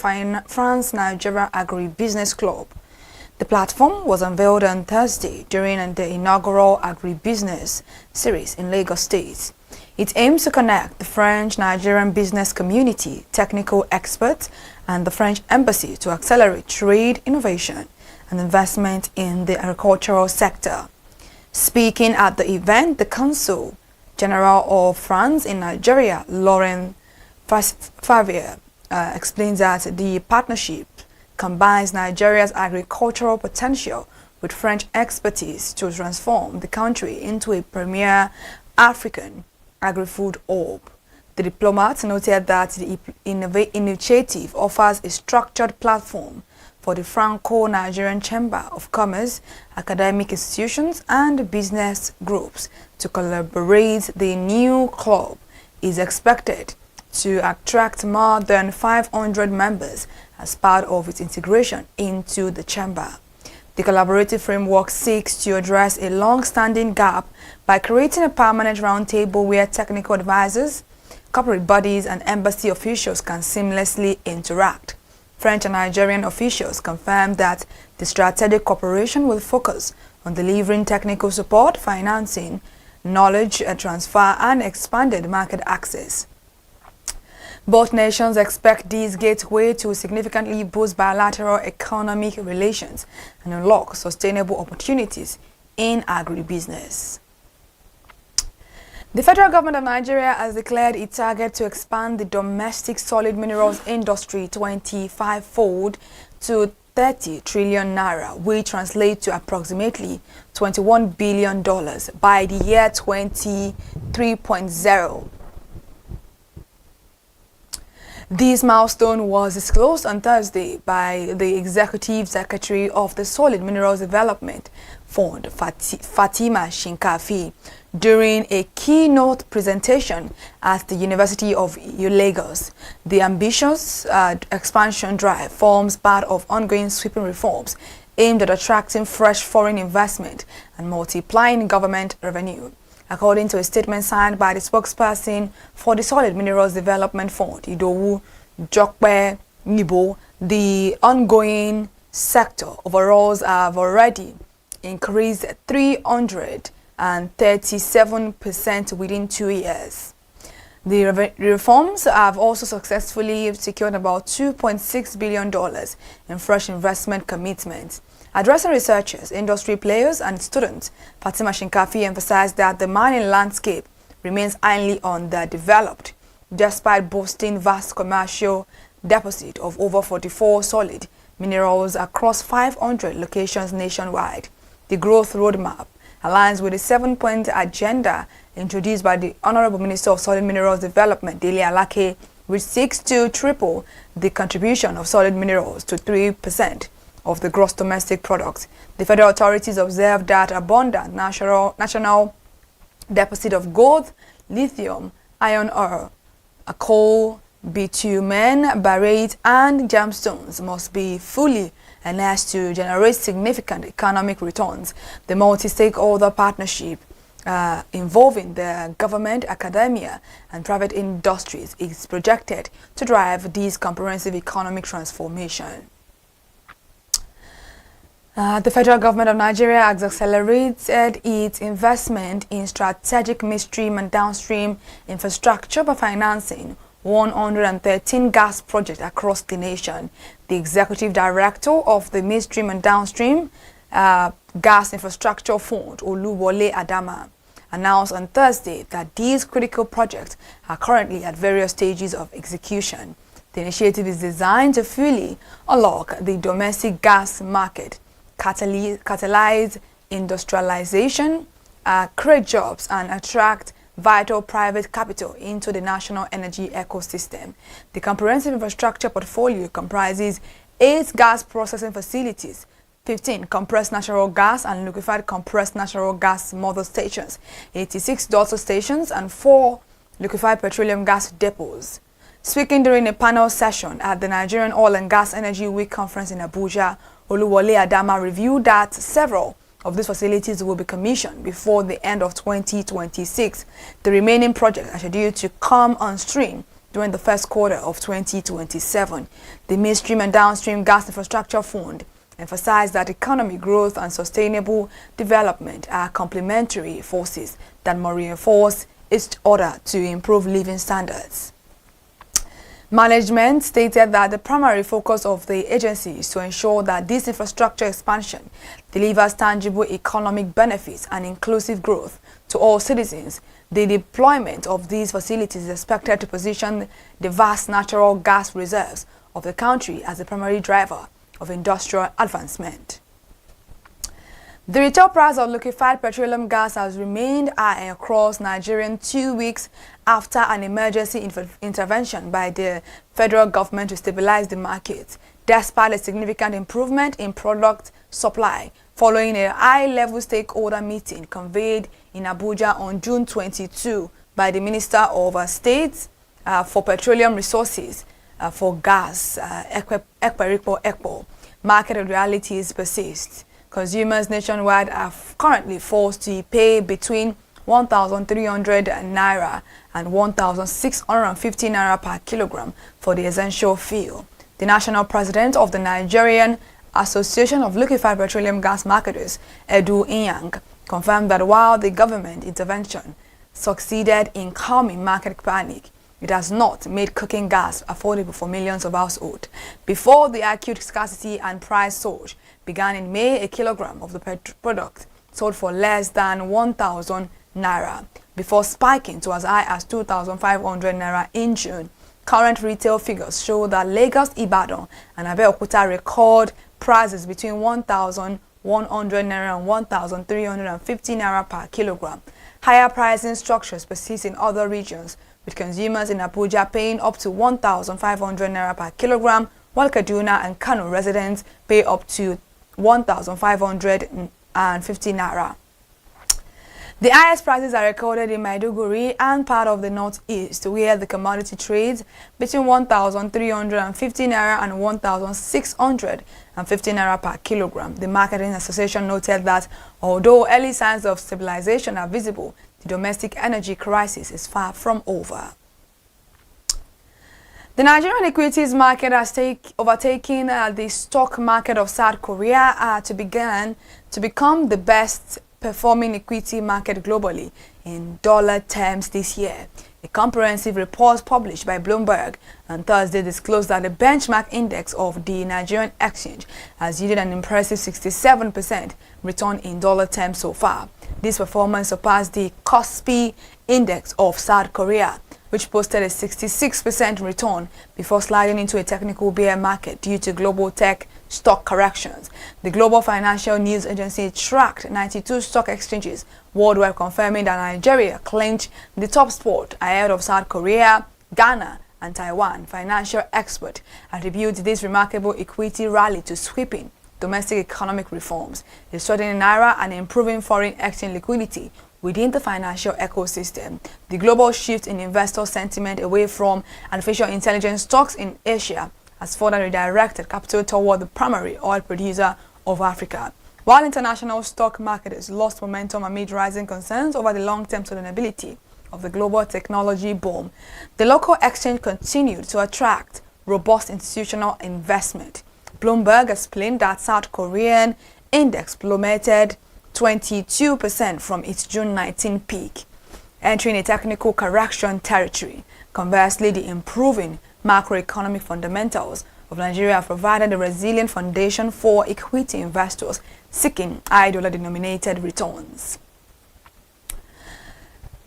France-Nigeria Agri-Business Club. The platform was unveiled on Thursday during the inaugural Agri-Business series in Lagos State. It aims to connect the French-Nigerian business community, technical experts, and the French embassy to accelerate trade, innovation, and investment in the agricultural sector. Speaking at the event, the Consul General of France in Nigeria, Laurent Favier, explains that the partnership combines Nigeria's agricultural potential with French expertise to transform the country into a premier African agri-food hub. The diplomat noted that the initiative offers a structured platform for the Franco-Nigerian Chamber of Commerce, academic institutions, and business groups to collaborate. The new club is expected to attract more than 500 members as part of its integration into the chamber. The collaborative framework seeks to address a long-standing gap by creating a permanent roundtable where technical advisors, corporate bodies, and embassy officials can seamlessly interact. French and Nigerian officials confirmed that the strategic cooperation will focus on delivering technical support, financing, knowledge transfer, and expanded market access. Both nations expect this gateway to significantly boost bilateral economic relations and unlock sustainable opportunities in agribusiness. The federal government of Nigeria has declared its target to expand the domestic solid minerals industry 25-fold to 30 trillion naira, which translates to approximately $21 billion by the year 23.0. This milestone was disclosed on Thursday by the Executive Secretary of the Solid Minerals Development Fund, Fatima Shinkafi, during a keynote presentation at the University of Lagos. The ambitious expansion drive forms part of ongoing sweeping reforms aimed at attracting fresh foreign investment and multiplying government revenue. According to a statement signed by the spokesperson for the Solid Minerals Development Fund, Idowu Jokpe Nibo, the ongoing sector overalls have already increased 337% within 2 years. The reforms have also successfully secured about $2.6 billion in fresh investment commitments. Addressing researchers, industry players, and students, Fatima Shinkafi emphasized that the mining landscape remains highly underdeveloped, despite boasting vast commercial deposit of over 44 solid minerals across 500 locations nationwide. The growth roadmap aligns with the 7-point agenda introduced by the Honorable Minister of Solid Minerals Development, Dele Alake, which seeks to triple the contribution of solid minerals to 3% of the gross domestic product. The federal authorities observed that abundant national deposit of gold, lithium, iron ore, coal, bitumen, barite, and gemstones must be fully harnessed to generate significant economic returns. The multi-stakeholder partnership involving the government, academia, and private industries is projected to drive this comprehensive economic transformation. The federal government of Nigeria has accelerated its investment in strategic midstream and downstream infrastructure by financing 113 gas projects across the nation. The executive director of the Midstream and Downstream Gas Infrastructure Fund, Oluwole Adama, announced on Thursday that these critical projects are currently at various stages of execution. The initiative is designed to fully unlock the domestic gas market, catalyze industrialization, create jobs, and attract vital private capital into the national energy ecosystem. The comprehensive infrastructure portfolio comprises 8 gas processing facilities, 15 compressed natural gas and liquefied compressed natural gas mother stations, 86 daughter stations, and 4 liquefied petroleum gas depots. Speaking during a panel session at the Nigerian Oil and Gas Energy Week conference in Abuja, Oluwole Adama revealed that several of these facilities will be commissioned before the end of 2026. The remaining projects are scheduled to come on stream during the first quarter of 2027. The Midstream and Downstream Gas Infrastructure Fund emphasized that economic growth and sustainable development are complementary forces that must reinforce each other to improve living standards. Management stated that the primary focus of the agency is to ensure that this infrastructure expansion delivers tangible economic benefits and inclusive growth to all citizens. The deployment of these facilities is expected to position the vast natural gas reserves of the country as the primary driver of industrial advancement. The retail price of liquefied petroleum gas has remained high across Nigeria 2 weeks after an emergency intervention by the federal government to stabilize the market, despite a significant improvement in product supply following a high-level stakeholder meeting convened in Abuja on June 22 by the Minister of State for Petroleum Resources for Gas, Ekpo. Market realities persist. Consumers nationwide are currently forced to pay between 1,300 naira and 1,650 naira per kilogram for the essential fuel. The national president of the Nigerian Association of Liquefied Petroleum Gas Marketers, Edu Inyang, confirmed that while the government intervention succeeded in calming market panic, it has not made cooking gas affordable for millions of households. Before the acute scarcity and price surge began in May, a kilogram of the product sold for less than 1,000 naira, before spiking to as high as 2,500 naira in June. Current retail figures show that Lagos, Ibadan, and Abeokuta record prices between 1,100 naira and 1,350 naira per kilogram. Higher pricing structures persist in other regions, with consumers in Abuja paying up to 1,500 naira per kilogram, while Kaduna and Kano residents pay up to 1,550 naira. The highest prices are recorded in Maiduguri and part of the northeast, where the commodity trades between 1,350 naira and 1,650 naira per kilogram. The Marketing Association noted that although early signs of stabilization are visible, the domestic energy crisis is far from over. The Nigerian equities market has overtaken the stock market of South Korea to become the best performing equity market globally in dollar terms this year. A comprehensive report published by Bloomberg on Thursday disclosed that the benchmark index of the Nigerian exchange has yielded an impressive 67% return in dollar terms so far. This performance surpassed the Kospi index of South Korea, which posted a 66% return before sliding into a technical bear market due to global tech stock corrections. The Global Financial News Agency tracked 92 stock exchanges worldwide, confirming that Nigeria clinched the top spot ahead of South Korea, Ghana, and Taiwan. Financial experts attribute this remarkable equity rally to sweeping domestic economic reforms, the strengthening naira, and improving foreign exchange liquidity within the financial ecosystem. The global shift in investor sentiment away from artificial intelligence stocks in Asia has further redirected capital toward the primary oil producer of Africa. While international stock markets lost momentum amid rising concerns over the long-term sustainability of the global technology boom, the local exchange continued to attract robust institutional investment. Bloomberg explained that South Korean index plummeted 22% from its June 19 peak, entering a technical correction territory. Conversely, the improving macroeconomic fundamentals of Nigeria have provided a resilient foundation for equity investors seeking high dollar-denominated returns.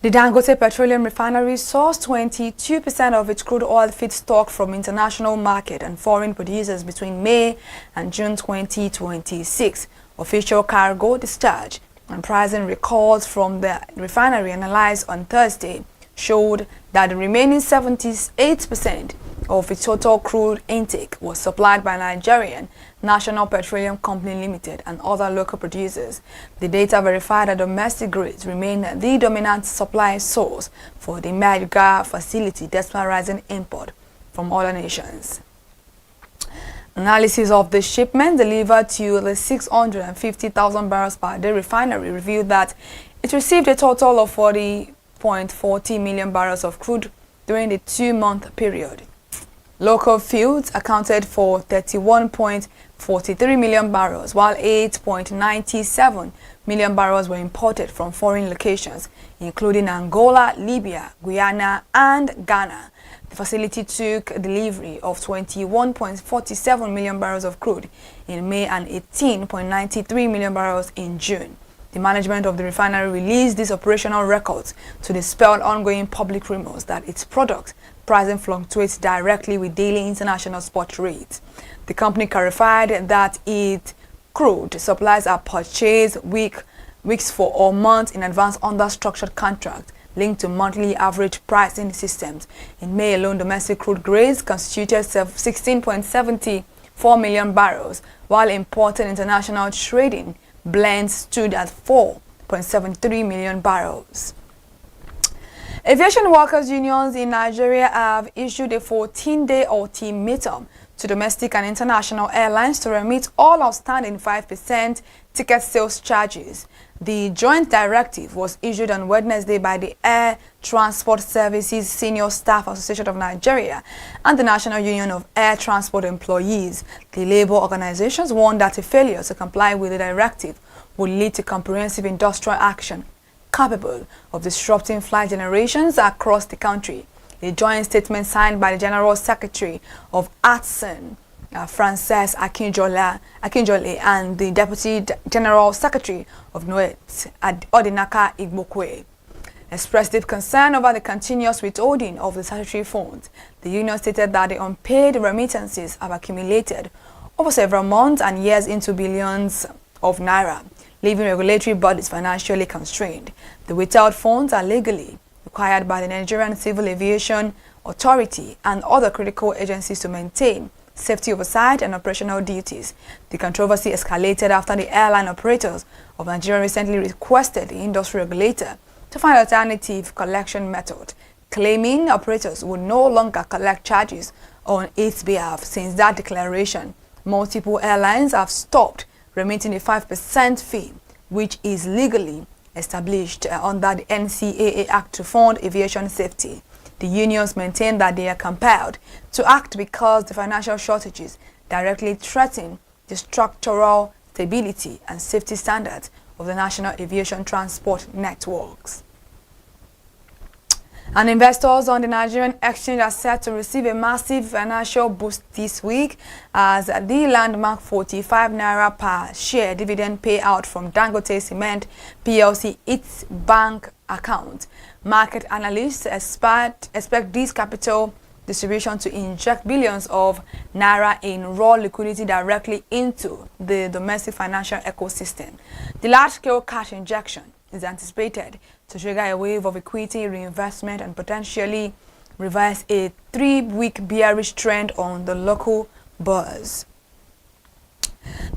The Dangote Petroleum Refinery sourced 22% of its crude oil feedstock from international market and foreign producers between May and June 2026. Official cargo discharge and pricing records from the refinery analyzed on Thursday showed that the remaining 78% of its total crude intake was supplied by Nigerian National Petroleum Company Limited and other local producers. The data verified that domestic grades remain the dominant supply source for the Medgar facility despite rising import from other nations. Analysis of the shipment delivered to the 650,000 barrels per day refinery revealed that it received a total of 40.40 million barrels of crude during the 2-month period. Local fields accounted for 31.43 million barrels, while 8.97 million barrels were imported from foreign locations, including Angola, Libya, Guyana, and Ghana. The facility took delivery of 21.47 million barrels of crude in May and 18.93 million barrels in June. The management of the refinery released these operational records to dispel ongoing public rumors that its product pricing fluctuates directly with daily international spot rates. The company clarified that its crude supplies are purchased weeks for or months in advance under structured contracts linked to monthly average pricing systems. In May alone, domestic crude grades constituted 16.74 million barrels, while imported international trading blends stood at 4.73 million barrels. Aviation workers' unions in Nigeria have issued a 14-day ultimatum to domestic and international airlines to remit all outstanding 5% ticket sales charges. The joint directive was issued on Wednesday by the Air Transport Services Senior Staff Association of Nigeria and the National Union of Air Transport Employees. The labor organizations warned that a failure to comply with the directive would lead to comprehensive industrial action capable of disrupting flight generations across the country. A joint statement signed by the General Secretary of ATSEN, Frances Akinjole, and the Deputy General Secretary of NOET, Odinaka Igbokwe, expressed deep concern over the continuous withholding of the statutory funds. The union stated that the unpaid remittances have accumulated over several months and years into billions of naira, leaving regulatory bodies financially constrained. The withheld funds are legally required by the Nigerian Civil Aviation Authority and other critical agencies to maintain safety oversight and operational duties. The controversy escalated after the airline operators of Nigeria recently requested the industry regulator to find an alternative collection method, claiming operators would no longer collect charges on its behalf. Since that declaration, multiple airlines have stopped remitting a 5% fee, which is legally established under the NCAA Act to fund aviation safety. The unions maintain that they are compelled to act because the financial shortages directly threaten the structural stability and safety standards of the national aviation transport networks. And investors on the Nigerian exchange are set to receive a massive financial boost this week as the landmark 45 naira per share dividend payout from Dangote Cement PLC its bank account. Market analysts expect this capital distribution to inject billions of naira in raw liquidity directly into the domestic financial ecosystem. The large-scale cash injection is anticipated to trigger a wave of equity reinvestment and potentially reverse a 3-week bearish trend on the local bourse.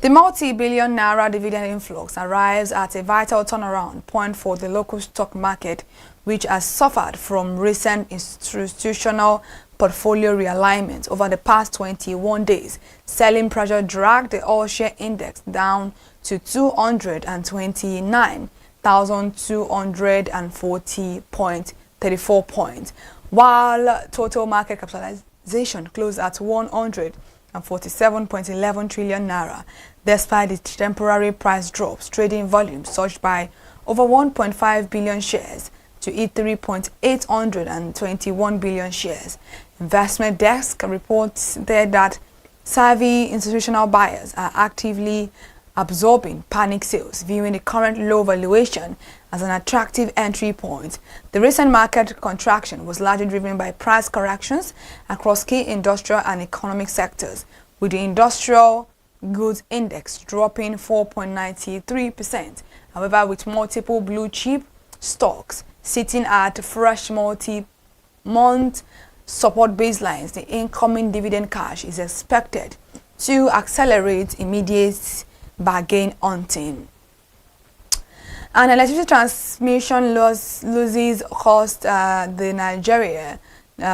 The multi-billion naira dividend influx arrives at a vital turnaround point for the local stock market, which has suffered from recent institutional portfolio realignment over the past 21 days. Selling pressure dragged the all-share index down to 229,240.34 points, while total market capitalization closed at 147.11 trillion naira. Despite the temporary price drops, trading volume surged by over 1.5 billion shares to 3.821 billion shares. Investment desk reports there that savvy institutional buyers are actively absorbing panic sales, viewing the current low valuation as an attractive entry point. The recent market contraction was largely driven by price corrections across key industrial and economic sectors, with the industrial goods index dropping 4.93%. However, with multiple blue chip stocks sitting at fresh multi-month support baselines, the incoming dividend cash is expected to accelerate immediate bargain hunting. And electricity transmission losses cost the Nigeria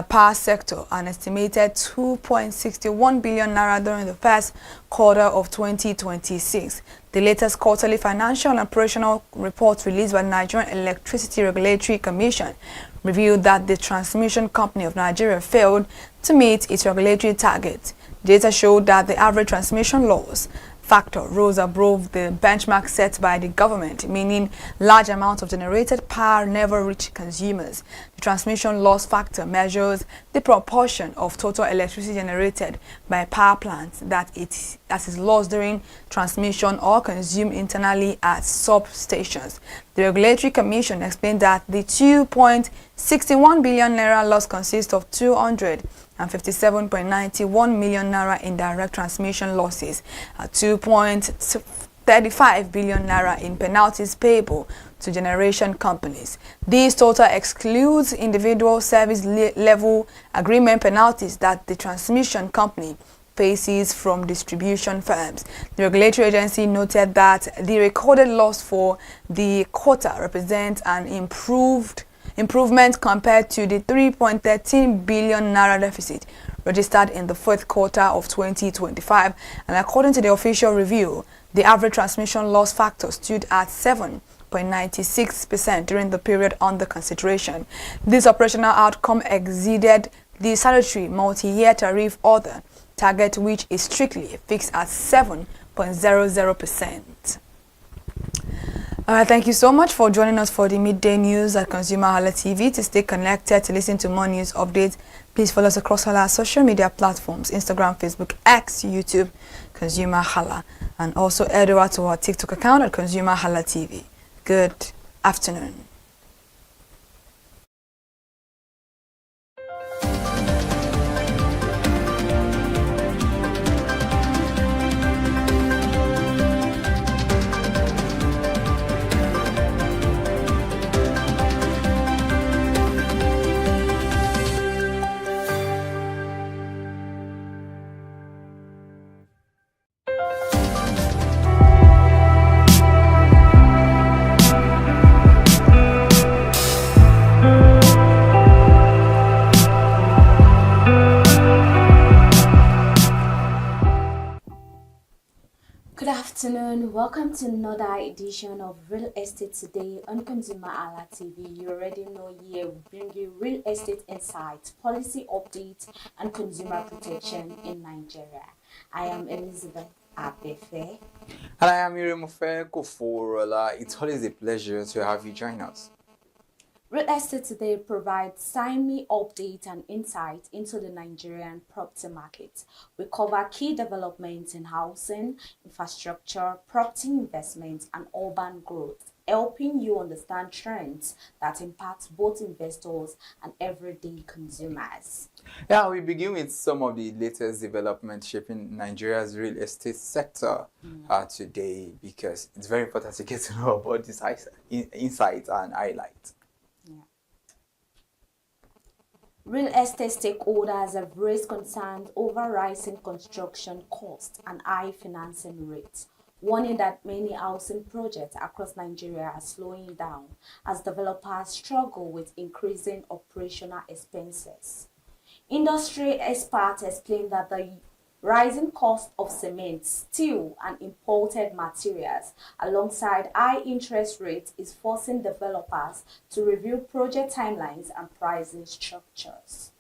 power sector an estimated 2.61 billion naira during the first quarter of 2026. The latest quarterly financial and operational report released by the Nigerian Electricity Regulatory Commission revealed that the Transmission Company of Nigeria failed to meet its regulatory target. Data showed that the average transmission loss factor rose above the benchmark set by the government, meaning large amounts of generated power never reach consumers. The transmission loss factor measures the proportion of total electricity generated by power plants that is lost during transmission or consumed internally at substations. The Regulatory Commission explained that the 2.61 billion naira loss consists of 257.91 million naira in direct transmission losses, 2.35 billion naira in penalties payable to generation companies. This total excludes individual service level agreement penalties that the transmission company faces from distribution firms. The regulatory agency noted that the recorded loss for the quarter represents an improvement compared to the 3.13 billion naira deficit registered in the fourth quarter of 2025, and according to the official review, the average transmission loss factor stood at 7.96% during the period under consideration. This operational outcome exceeded the statutory multi-year tariff order target, which is strictly fixed at 7.00%. Thank you so much for joining us for the midday news at ConsumerHallaTV. To stay connected, to listen to more news updates, please follow us across all our social media platforms: Instagram, Facebook, X, YouTube, ConsumerHalla, and also head over to our TikTok account at ConsumerHallaTV. Good afternoon. Good afternoon. Welcome to another edition of Real Estate Today on ConsumerHalla TV. You already know here we bring you real estate insights, policy updates, and consumer protection in Nigeria. I am Elizabeth Abefe. And I am Iramofe Koforola. It's always a pleasure to have you join us. Real Estate Today provides timely updates and insight into the Nigerian property market. We cover key developments in housing, infrastructure, property investments, and urban growth, helping you understand trends that impact both investors and everyday consumers. Yeah, we begin with some of the latest developments shaping Nigeria's real estate sector today, because it's very important to get to know about these insights and highlights. Real estate stakeholders have raised concerns over rising construction costs and high financing rates, warning that many housing projects across Nigeria are slowing down as developers struggle with increasing operational expenses. Industry experts explain that the rising cost of cement, steel, and imported materials, alongside high interest rates, is forcing developers to review project timelines and pricing structures.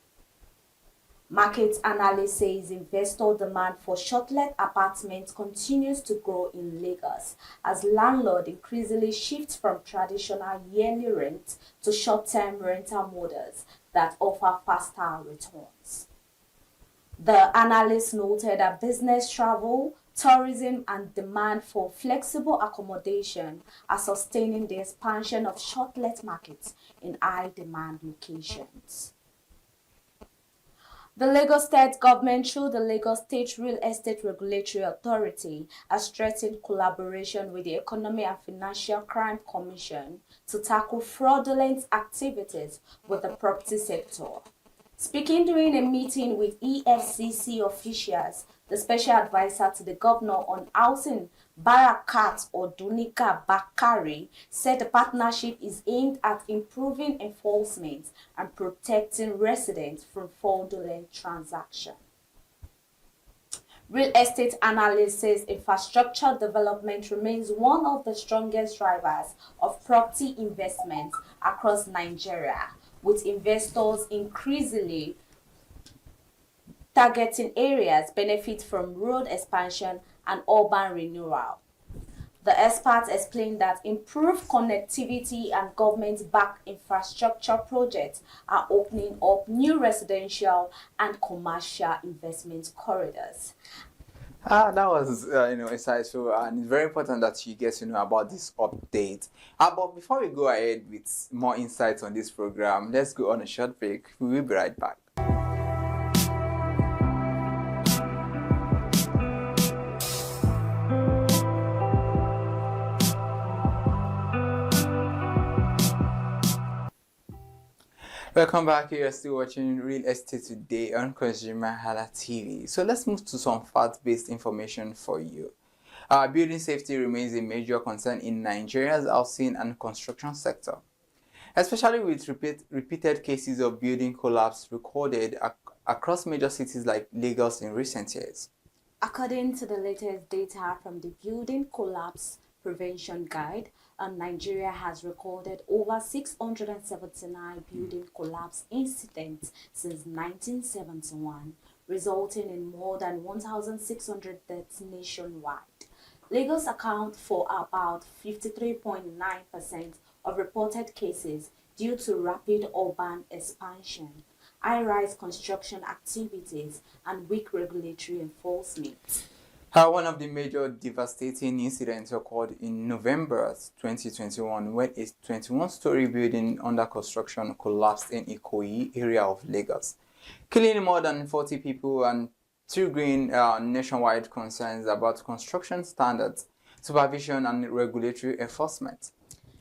Market analysts say investor demand for short-let apartments continues to grow in Lagos as landlords increasingly shift from traditional yearly rent to short-term rental models that offer faster returns. The analyst noted that business travel, tourism, and demand for flexible accommodation are sustaining the expansion of short-let markets in high-demand locations. The Lagos State government, through the Lagos State Real Estate Regulatory Authority, has strengthened collaboration with the Economic and Financial Crime Commission to tackle fraudulent activities with the property sector. Speaking during a meeting with EFCC officials, the special advisor to the governor on housing, Barakat Odunika Bakari, said the partnership is aimed at improving enforcement and protecting residents from fraudulent transactions. Real estate analyst says infrastructure development remains one of the strongest drivers of property investment across Nigeria, with investors increasingly targeting areas benefit from road expansion and urban renewal. The experts explained that improved connectivity and government-backed infrastructure projects are opening up new residential and commercial investment corridors. That was, insightful, and it's very important that you get to know about this update. But before we go ahead with more insights on this program, let's go on a short break. We will be right back. Welcome back. You're still watching Real Estate Today on ConsumerHalla TV. So let's move to some fact-based information for you. Building safety remains a major concern in Nigeria's housing and construction sector, especially with repeated cases of building collapse recorded across major cities like Lagos in recent years. According to the latest data from the Building Collapse Prevention Guide, Nigeria has recorded over 679 building collapse incidents since 1971, resulting in more than 1,600 deaths nationwide. Lagos accounts for about 53.9% of reported cases due to rapid urban expansion, high-rise construction activities, and weak regulatory enforcement. One of the major devastating incidents occurred in November 2021 when a 21-story building under construction collapsed in Ikoyi area of Lagos, killing more than 40 people and triggering nationwide concerns about construction standards, supervision, and regulatory enforcement.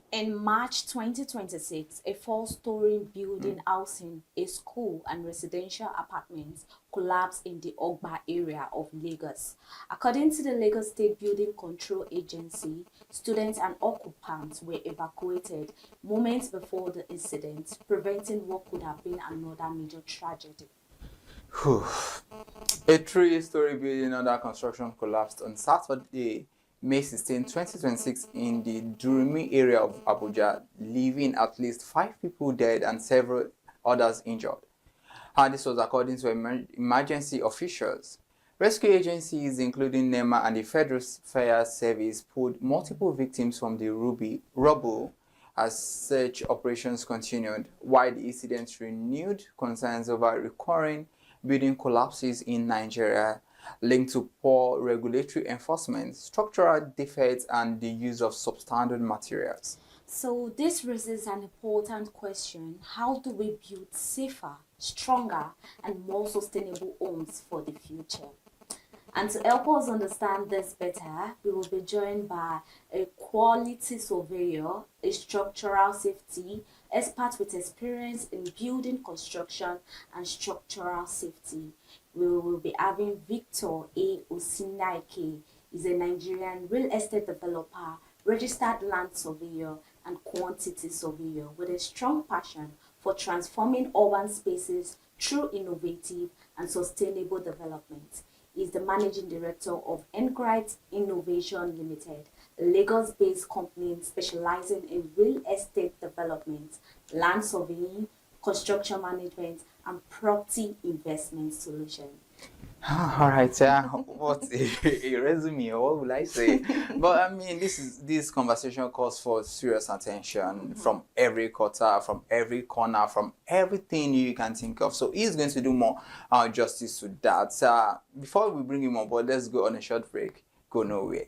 In March 2026, a 4-story building housing a school and residential apartments collapsed in the Ogba area of Lagos. According to the Lagos State Building Control Agency, students and occupants were evacuated moments before the incident, preventing what could have been another major tragedy. A 3-story building under construction collapsed on Saturday, May 16, 2026 in the Durumi area of Abuja, leaving at least 5 people dead and several others injured. And this was according to emergency officials. Rescue agencies including NEMA and the Federal Fire Service pulled multiple victims from the rubble as search operations continued, while the incident renewed concerns over recurring building collapses in Nigeria linked to poor regulatory enforcement, structural defects, and the use of substandard materials. So this raises an important question: how do we build safer, stronger, and more sustainable homes for the future? And to help us understand this better, we will be joined by a quality surveyor, a structural safety expert with experience in building construction and structural safety. We will be having Victor A. Osinaike. He's a Nigerian real estate developer, registered land surveyor, and quantity surveyor with a strong passion for transforming urban spaces through innovative and sustainable development. Is the managing director of Engrite Innovation Limited, a Lagos-based company specializing in real estate development, land surveying, construction management, and property investment solutions. All right, what a resume, or what will I say? But I mean, this conversation calls for serious attention from every quarter, from every corner, from everything you can think of. So he's going to do more justice to that. Before we bring him on board, let's go on a short break. Go nowhere.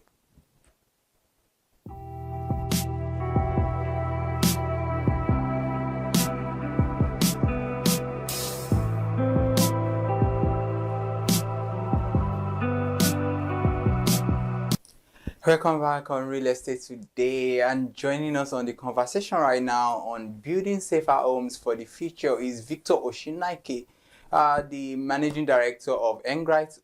Welcome back on Real Estate Today, and joining us on the conversation right now on building safer homes for the future is Victor Osinaike, the Managing Director of Engrite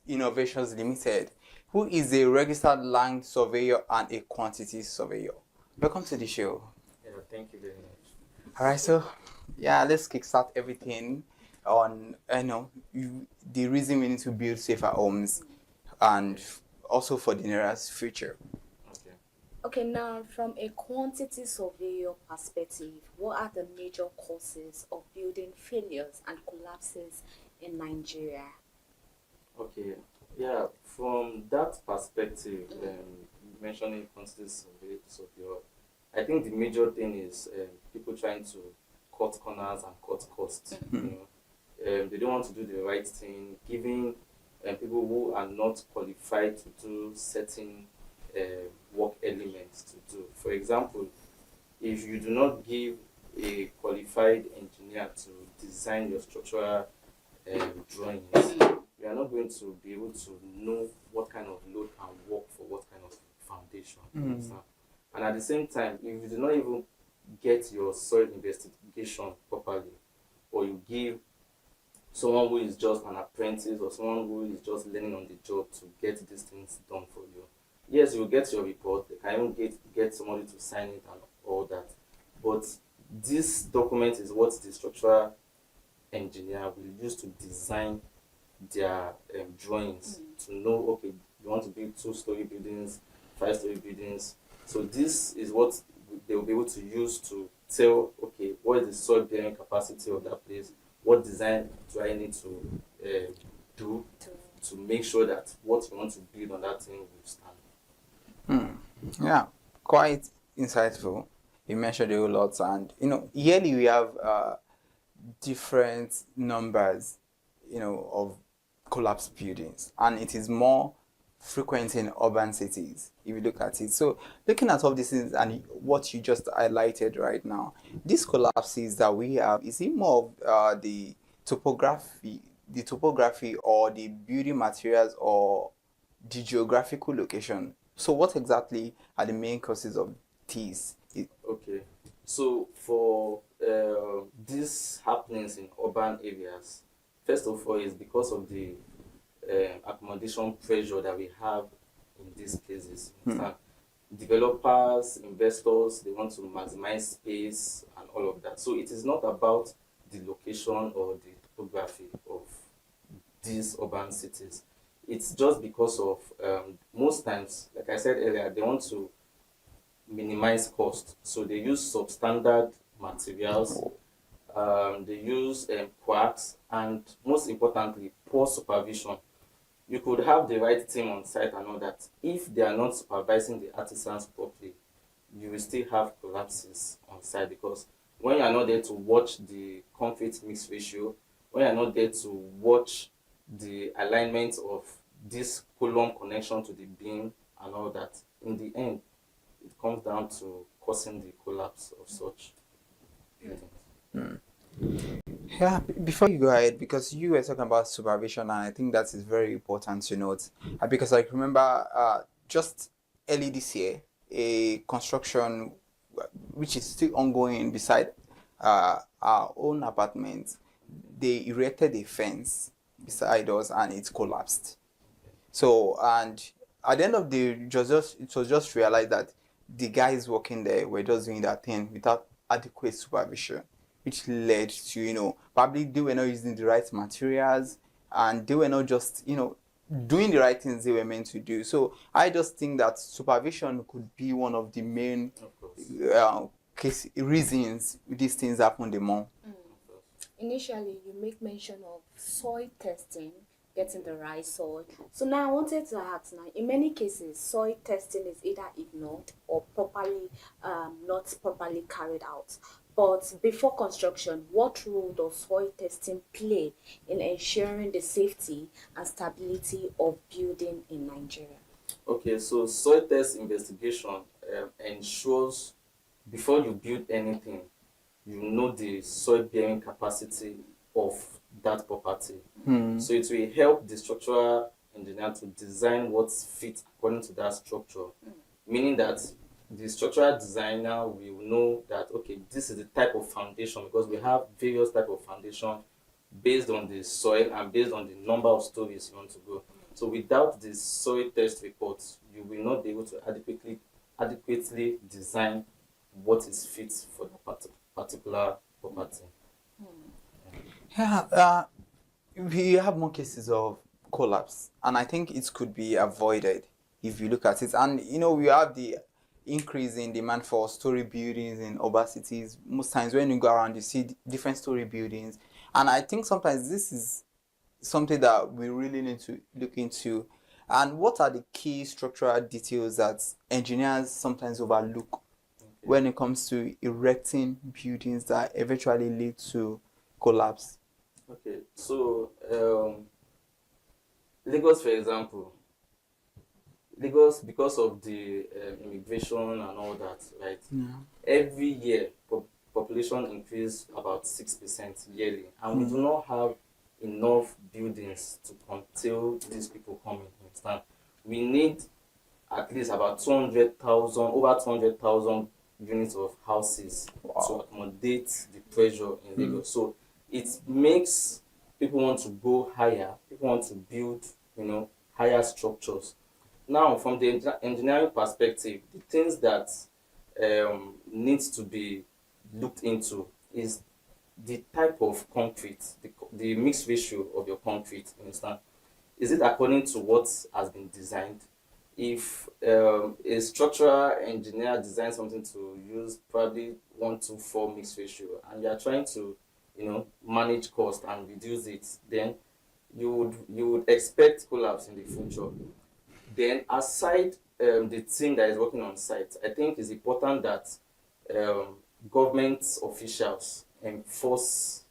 Innovations Limited, who is a registered land surveyor and a quantity surveyor. Welcome to the show. Yeah, thank you very much. All right, so let's kickstart everything on the reason we need to build safer homes and also for the nearest future. Okay. Okay, now from a quantity surveyor perspective, what are the major causes of building failures and collapses in Nigeria? Okay, yeah, from that perspective, mentioning quantity surveyor, I think the major thing is people trying to cut corners and cut costs. They don't want to do the right thing, giving people who are not qualified to do certain work elements to do. For example, if you do not give a qualified engineer to design your structural drawings, you are not going to be able to know what kind of load can work for what kind of foundation. And at the same time, if you do not even get your soil investigation properly, or you give someone who is just an apprentice or someone who is just learning on the job to get these things done for you, yes, you get your report, they can even get somebody to sign it and all that. But this document is what the structural engineer will use to design their drawings to know, okay, you want to build 2-story buildings, 5-story buildings. So this is what they will be able to use to tell, okay, what is the soil bearing capacity of that place? What design do I need to do to make sure that what you want to build on that thing will stand? Yeah, quite insightful. You mentioned a whole lot, and yearly we have different numbers, of collapsed buildings, and it is more frequent in urban cities if you look at it. So looking at all these things and what you just highlighted right now, these collapses that we have, is it more of the topography or the building materials or the geographical location? So what exactly are the main causes of these? Okay, so for these happenings in urban areas, first of all, is because of the accommodation pressure that we have in these places. Developers, investors, they want to maximize space and all of that. So it is not about the location or the topography of these urban cities. It's just because of most times, like I said earlier, they want to minimize cost. So they use substandard materials, they use quacks, and most importantly, poor supervision. You could have the right team on site and all that. If they are not supervising the artisans properly, you will still have collapses on site, because when you are not there to watch the concrete mix ratio, when you are not there to watch the alignment of this column connection to the beam and all that, in the end, it comes down to causing the collapse of such buildings. Yeah, before you go ahead, because you were talking about supervision, and I think that is very important to note. Because I remember just early this year, a construction which is still ongoing beside our own apartment, they erected a fence beside us and it collapsed. So, and at the end of the day, it was just realized that the guys working there were just doing that thing without adequate supervision, which led to, probably they were not using the right materials, and they were not just, doing the right things they were meant to do. So I just think that supervision could be one of the main reasons these things happen the more. Initially, you make mention of soil testing, getting the right soil. So now I wanted to ask, now in many cases, soil testing is either ignored or not properly carried out. But before construction, what role does soil testing play in ensuring the safety and stability of building in Nigeria? Okay, so soil test investigation ensures before you build anything, you know the soil bearing capacity of that property. So it will help the structural engineer to design what fits according to that structure, meaning that the structural designer will know that, okay, this is the type of foundation, because we have various type of foundation based on the soil and based on the number of stories you want to go. So without the soil test reports, you will not be able to adequately design what is fit for the particular property. Yeah, we have more cases of collapse, and I think it could be avoided if you look at it. And we have the increase in demand for story buildings in urban cities. Most times when you go around, you see different story buildings. And I think sometimes this is something that we really need to look into. And what are the key structural details that engineers sometimes overlook when it comes to erecting buildings that eventually lead to collapse? Okay, so Lagos, for example, Lagos, because of the immigration and all that, right? Yeah. Every year, population increase about 6% yearly, and we do not have enough buildings to contain these people coming. Understand? We need at least about 200,000, over 200,000 units of houses to accommodate the pressure in Lagos. So it makes people want to go higher. People want to build, higher structures. Now, from the engineering perspective, the things that needs to be looked into is the type of concrete, the mixed ratio of your concrete. Understand? Is it according to what has been designed? If a structural engineer designs something to use probably 1:4 mixed ratio, and you are trying to, manage cost and reduce it, then you would expect collapse in the future. Then, aside the team that is working on site, I think it's important that government officials enforce,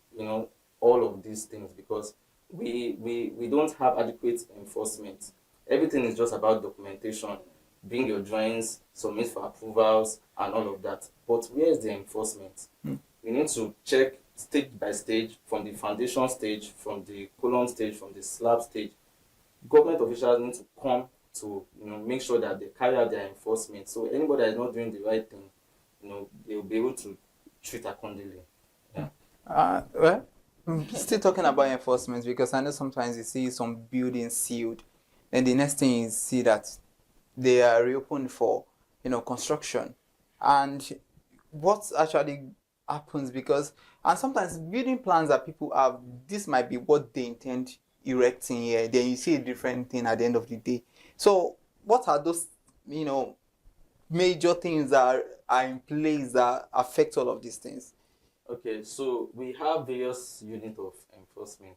all of these things, because we don't have adequate enforcement. Everything is just about documentation. Bring your drawings, submit for approvals, and all of that. But where is the enforcement? We need to check stage by stage, from the foundation stage, from the column stage, from the slab stage. Government officials need to come to make sure that they carry out their enforcement. So anybody that is not doing the right thing, they will be able to treat accordingly. Yeah. Well, still talking about enforcement, because I know sometimes you see some buildings sealed, then the next thing is see that they are reopened for construction. And what actually happens, because and sometimes building plans that people have, this might be what they intend erecting here, then you see a different thing at the end of the day. So what are those major things that are in place that affect all of these things? Okay, so we have various units of enforcement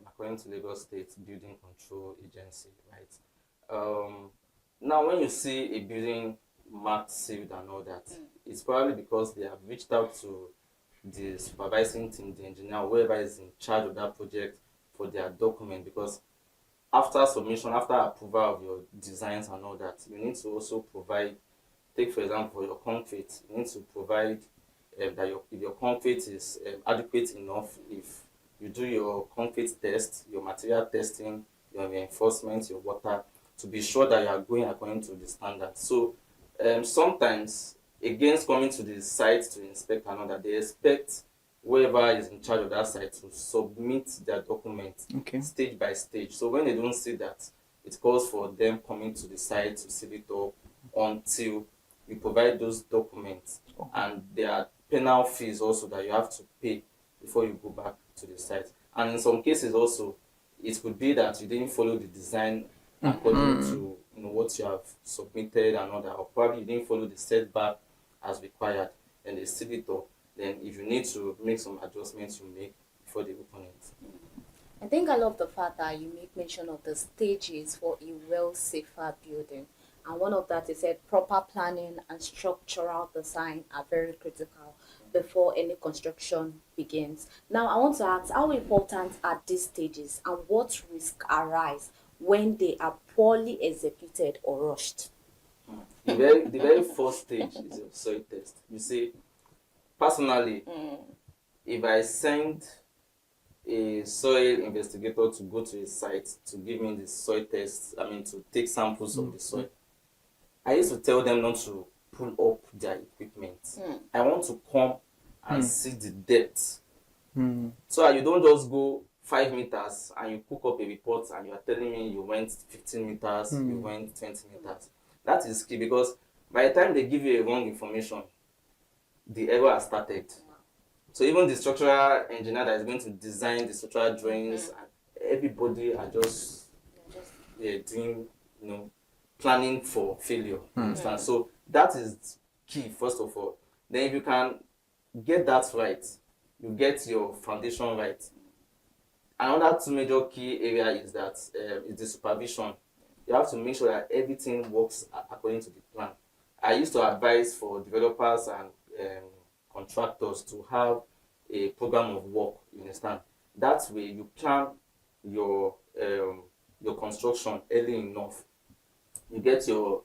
according to Lagos State Building Control Agency, right? Now, when you see a building marked sealed and all that, it's probably because they have reached out to the supervising team, the engineer, whoever is in charge of that project, for their document. Because after submission, after approval of your designs and all that, you need to also provide, take for example, for your concrete, you need to provide that if your concrete is adequate enough, if you do your concrete test, your material testing, your reinforcement, your water, to be sure that you are going according to the standards. So sometimes, against coming to the site to inspect and all that, they expect whoever is in charge of that site to submit their documents stage by stage. So when they don't see that, it calls for them coming to the site to seal it up until you provide those documents. And there are penal fees also that you have to pay before you go back to the site. And in some cases also, it could be that you didn't follow the design according to what you have submitted and all that, or probably you didn't follow the setback as required, and they seal it up. Then if you need to make some adjustments, you make before they open it. I think I love the fact that you make mention of the stages for a well safer building. And one of that is that proper planning and structural design are very critical before any construction begins. Now, I want to ask, how important are these stages and what risks arise when they are poorly executed or rushed? The very first stage is a soil test. You see, personally, if I send a soil investigator to go to a site to give me the soil test, to take samples of the soil, I used to tell them not to pull up their equipment. I want to come and see the depth. So you don't just go 5 meters and you cook up a report and you are telling me you went 15 meters, you went 20 meters. That is key, because by the time they give you a wrong information, the error has started. So even the structural engineer that is going to design the structural drawings, everybody are just doing planning for failure. You understand? So that is key, first of all. Then if you can get that right, you get your foundation right. Another two major key area is that is the supervision. You have to make sure that everything works according to the plan. I used to advise for developers and contractors to have a program of work. You understand? That way you plan your construction early enough. You get your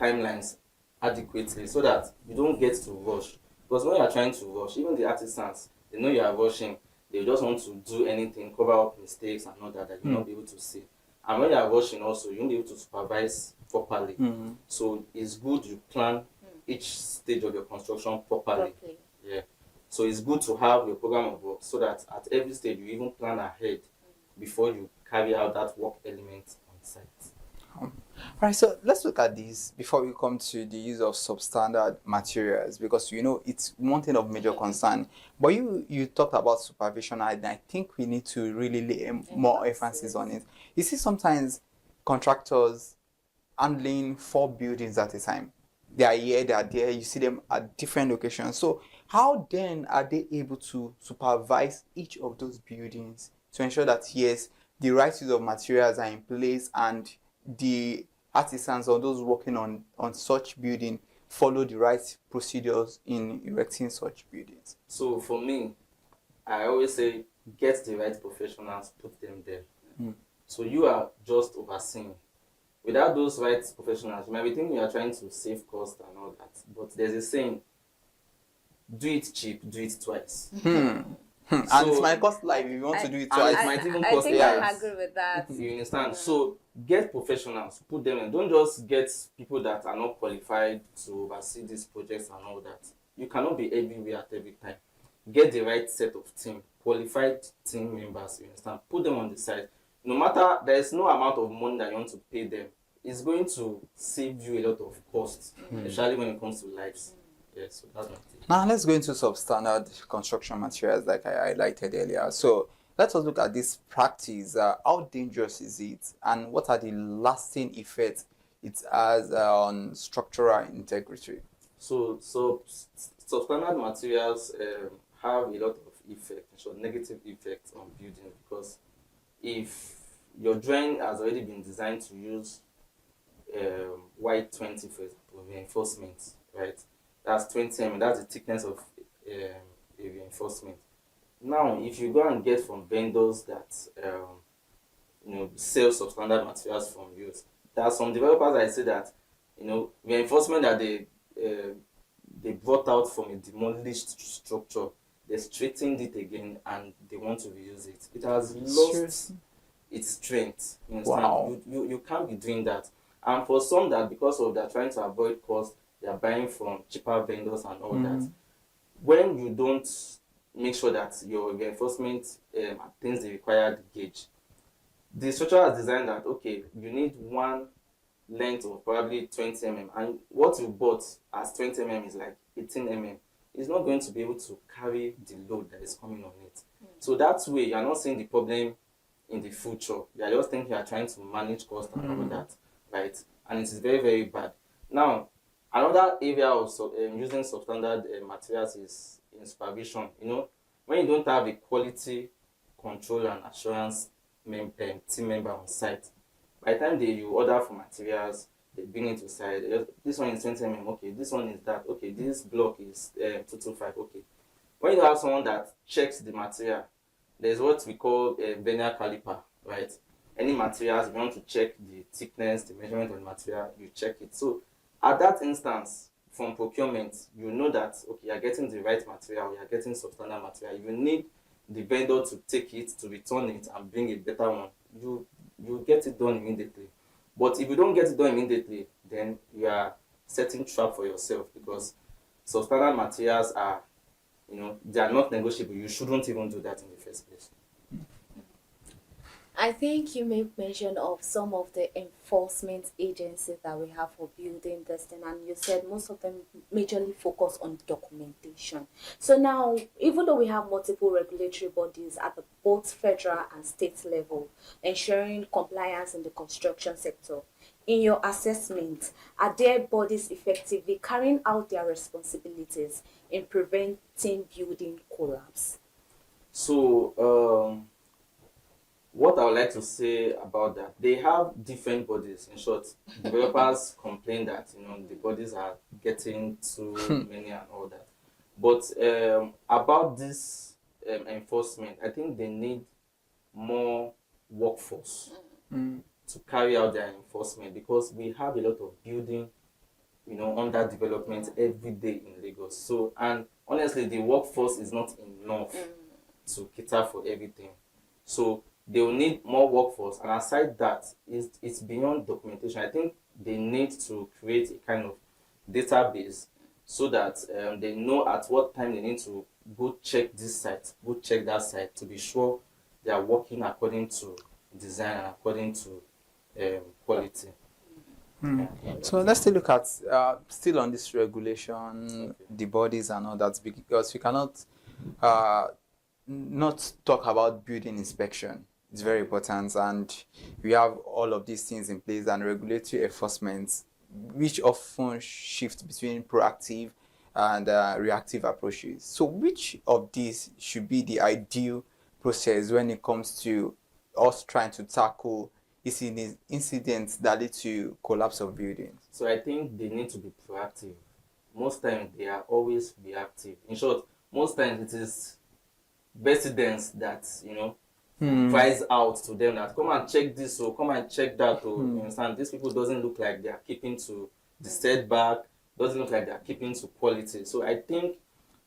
timelines adequately so that you don't get to rush. Because when you are trying to rush, even the artisans, they know you are rushing. They just want to do anything, cover up mistakes and all that you'll not be able to see. And when you are rushing also, you won't be able to supervise properly. So it's good you plan each stage of your construction properly. Yeah. So it's good to have your program of work so that at every stage you even plan ahead before you carry out that work element on site. Right, so let's look at this before we come to the use of substandard materials, because it's one thing of major concern. But you talked about supervision, and I think we need to really lay more emphasis on it. You see, sometimes contractors handling 4 buildings at a time. They are here, they are there. You see them at different locations. So how then are they able to supervise each of those buildings to ensure that yes, the right use of materials are in place and the artisans or those working on such building follow the right procedures in erecting such buildings? So for me, I always say get the right professionals, put them there. So you are just overseeing. Without those right professionals, you might be thinking you are trying to save cost and all that. But there's a saying, do it cheap, do it twice. And it might cost life if you want to do it twice. It might even I cost think life. I agree with that. You understand? So get professionals, put them in. Don't just get people that are not qualified to oversee these projects and all that. You cannot be everywhere at every time. Get the right set of team, qualified team members, you understand? Put them on the side. No matter, there is no amount of money that you want to pay them. It's going to save you a lot of costs, especially when it comes to lives. Yes, so that's my take. Now let's go into substandard construction materials like I highlighted earlier. So let us look at this practice. How dangerous is it, and what are the lasting effects it has on structural integrity? So substandard materials have a lot of effect, so negative effects on buildings, because if your drawing has already been designed to use white 20, for example, reinforcement, right? That's 20 mm, that's the thickness of a reinforcement. Now, if you go and get from vendors that sell substandard materials from you, there are some developers I say that reinforcement that they brought out from a demolished structure, they straightened it again and they want to reuse it. It has lost its strength. You understand? Wow. You can't be doing that. And for some that, because of they're trying to avoid cost, they are buying from cheaper vendors and all that. When you don't make sure that your reinforcement attains the required gauge, the structure is designed that, okay, you need one length of probably 20 mm, and what you bought as 20 mm is like 18 mm. It's not going to be able to carry the load that is coming on it. So that way, you are not seeing the problem in the future. You are just thinking you are trying to manage cost and all that, right? And it is very, very bad. Now, another area of using substandard materials is in supervision. When you don't have a quality control and assurance team member on site, by the time you order for materials, they bring it to site. This one is 20 mm, okay. This one is that, okay. This block is 225, okay. When you have someone that checks the material, there's what we call a vernier caliper, right? Any materials, if you want to check the thickness, the measurement of the material, you check it. So at that instance, from procurement, you know that, okay, you're getting the right material, you're getting substandard material. You need the vendor to take it, to return it, and bring a better one. You get it done immediately. But if you don't get it done immediately, then you are setting trap for yourself, because substandard materials are, they are not negotiable. You shouldn't even do that in the first place. I think you made mention of some of the enforcement agencies that we have for building this thing, and you said most of them majorly focus on documentation. So now, even though we have multiple regulatory bodies at the both federal and state level, ensuring compliance in the construction sector, in your assessment, are there bodies effectively carrying out their responsibilities in preventing building collapse? So, what I would like to say about that, they have different bodies. In short, developers complain that the bodies are getting too many and all that. But about this enforcement, I think they need more workforce to carry out their enforcement, because we have a lot of building, under development every day in Lagos. So, and honestly, the workforce is not enough to cater for everything. So they will need more workforce, and aside that, it's beyond documentation. I think they need to create a kind of database so that they know at what time they need to go check this site, go check that site, to be sure they are working according to design and according to quality. So let's still look at still on this regulation, the bodies and all that, because we cannot not talk about building inspection. It's very important, and we have all of these things in place, and regulatory enforcement, which often shift between proactive and reactive approaches. So which of these should be the ideal process when it comes to us trying to tackle incidents that lead to collapse of buildings? So I think they need to be proactive. Most times they are always reactive. In short, most times it is residents that cries out to them that come and check this or come and check that, or you understand, these people doesn't look like they are keeping to the setback, doesn't look like they are keeping to quality. So I think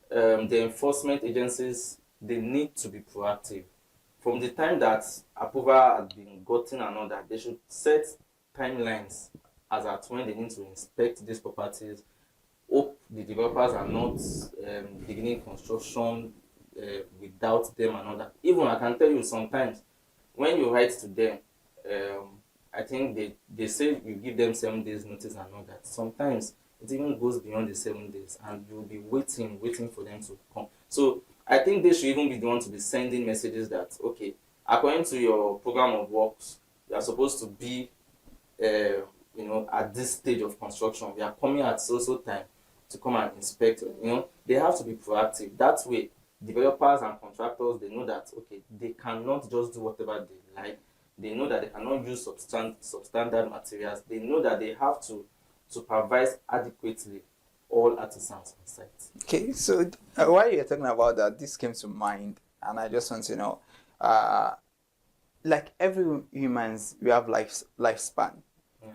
the enforcement agencies, they need to be proactive. From the time that approval has been gotten and all that, they should set timelines as at when they need to inspect these properties. Hope the developers are not beginning construction without them and all that. Even I can tell you, sometimes when you write to them, I think they say you give them 7 days notice and all that. Sometimes it even goes beyond the 7 days, and you'll be waiting for them to come. So I think they should even be the one to be sending messages that, okay, according to your program of works, you are supposed to be at this stage of construction. We are coming at so time to come and inspect. They have to be proactive. That way, developers and contractors, they know that, okay, they cannot just do whatever they like. They know that they cannot use substandard materials. They know that they have to supervise adequately all artisans on site. Okay, so while you're talking about that, this came to mind, and I just want to know, like every humans, we have lifespan.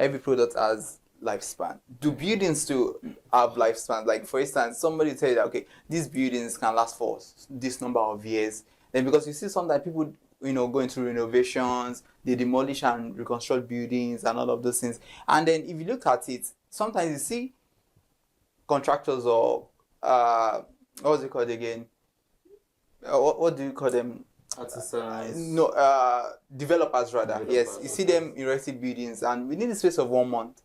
Every product has lifespan. Do buildings still have lifespan? Like, for instance, somebody tell you that, okay, these buildings can last for this number of years. Then because you see sometimes people, go into renovations, they demolish and reconstruct buildings and all of those things. And then if you look at it, sometimes you see contractors or what's it called again? What do you call them? Artisans. No, developers rather. Yes, you see them erecting buildings, and within the space of 1 month,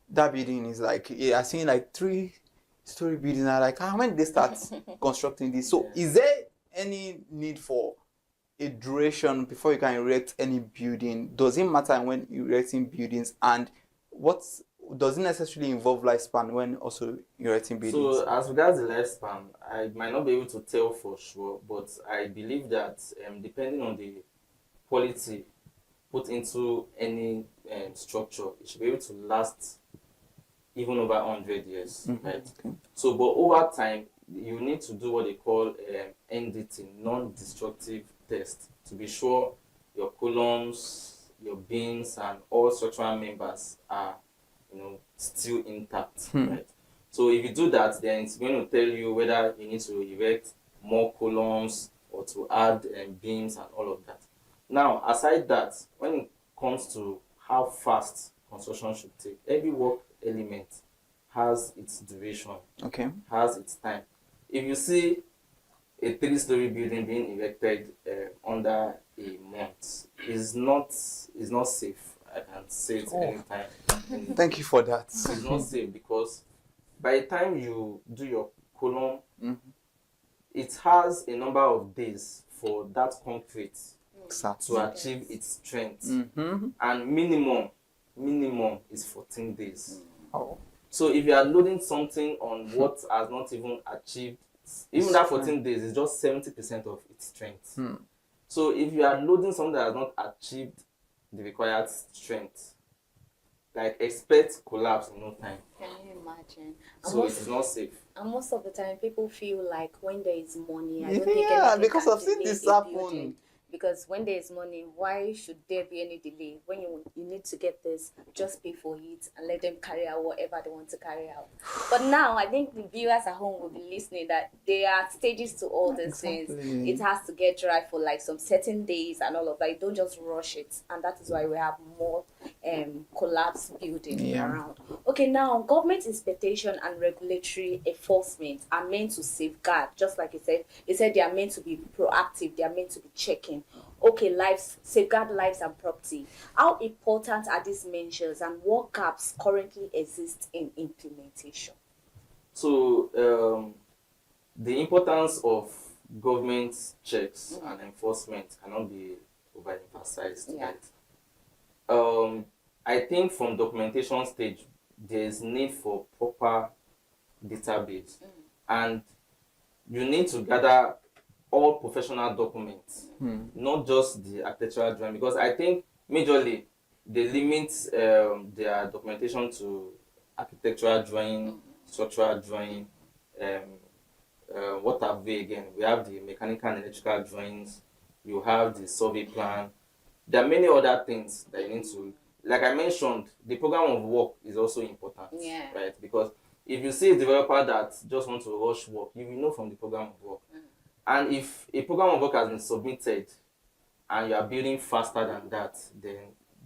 that building is like, I've seen like 3-story buildings. And I'm like, when did they start constructing this? So is there any need for a duration before you can erect any building? Does it matter when erecting buildings, and what does it necessarily involve lifespan when also erecting buildings? So as regards the lifespan, I might not be able to tell for sure, but I believe that depending on the quality put into any structure, it should be able to last even over 100 years, right? Okay. So, but over time, you need to do what they call NDT, non-destructive test, to be sure your columns, your beams, and all structural members are still intact, right? So if you do that, then it's going to tell you whether you need to erect more columns or to add beams and all of that. Now, aside that, when it comes to how fast construction should take, every work element has its duration, has its time. If you see a 3-story building being erected under a month is not safe. I can say it anytime. Thank you for that. It's not safe because by the time you do your column, it has a number of days for that concrete to achieve its strength, and minimum is 14 days. So if you are loading something on what has not even achieved, even that 14 days is just 70% of its strength. So if you are loading something that has not achieved the required strength, like expect collapse in no time. Can you imagine? So it is not safe. And most of the time, people feel like when there is money, I Yeah, don't think anything because can I've seen delay this a happen. building. Because when there is money, why should there be any delay? When you need to get this, just pay for it and let them carry out whatever they want to carry out. But now, I think the viewers at home will be listening that there are stages to all these things. It has to get dry for like some certain days and all of that. You don't just rush it. And that is why we have more collapse building around. Okay, now government inspection and regulatory enforcement are meant to safeguard, just like you said they are meant to be proactive, they are meant to be checking. Okay, safeguard lives and property. How important are these measures and what gaps currently exist in implementation? So the importance of government checks and enforcement cannot be overemphasized. Right? I think from documentation stage, there is need for proper database, and you need to gather all professional documents, not just the architectural drawing, because I think majorly they limit their documentation to architectural drawing, structural drawing. What have we again? We have the mechanical and electrical drawings. You have the survey plan. There are many other things that you need to, like I mentioned, the program of work is also important, right? Because if you see a developer that just wants to rush work, you will know from the program of work. And if a program of work has been submitted and you are building faster than that, then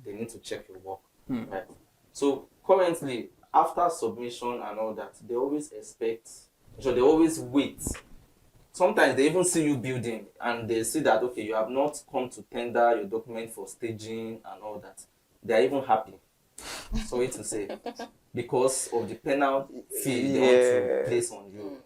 they need to check your work, right? So currently, after submission and all that, they always expect, so they always wait. Sometimes they even see you building and they see that, okay, you have not come to tender your document for staging and all that. They are even happy, sorry to say, because of the penalty fee they want to place on you.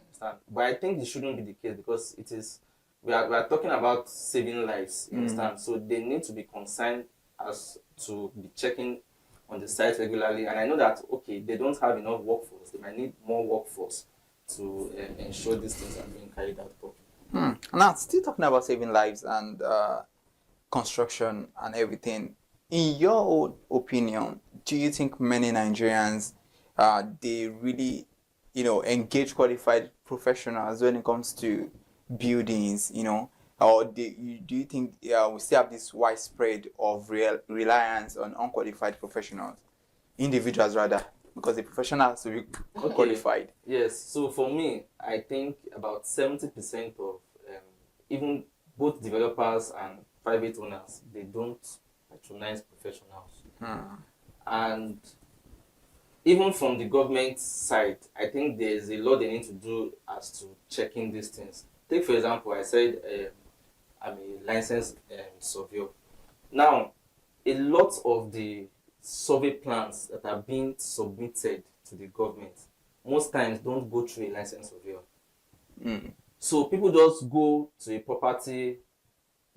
But I think it shouldn't be the case because it is, we are talking about saving lives, you understand? So they need to be concerned as to be checking on the site regularly. And I know that, okay, they don't have enough workforce. They might need more workforce to ensure these things are being carried out properly. Now, still talking about saving lives and construction and everything, in your own opinion, do you think many Nigerians, they really, engage qualified professionals when it comes to buildings, or do you think we still have this widespread of reliance on unqualified professionals, individuals rather, because the professional has to be qualified? Yes, so for me, I think about 70% of even both developers and private owners, they don't patronize professionals. And even from the government side, I think there's a lot they need to do as to checking these things. Take, for example, I said I'm a licensed surveyor. Now, a lot of the survey plans that are being submitted to the government most times don't go through a licensed surveyor. So people just go to a property,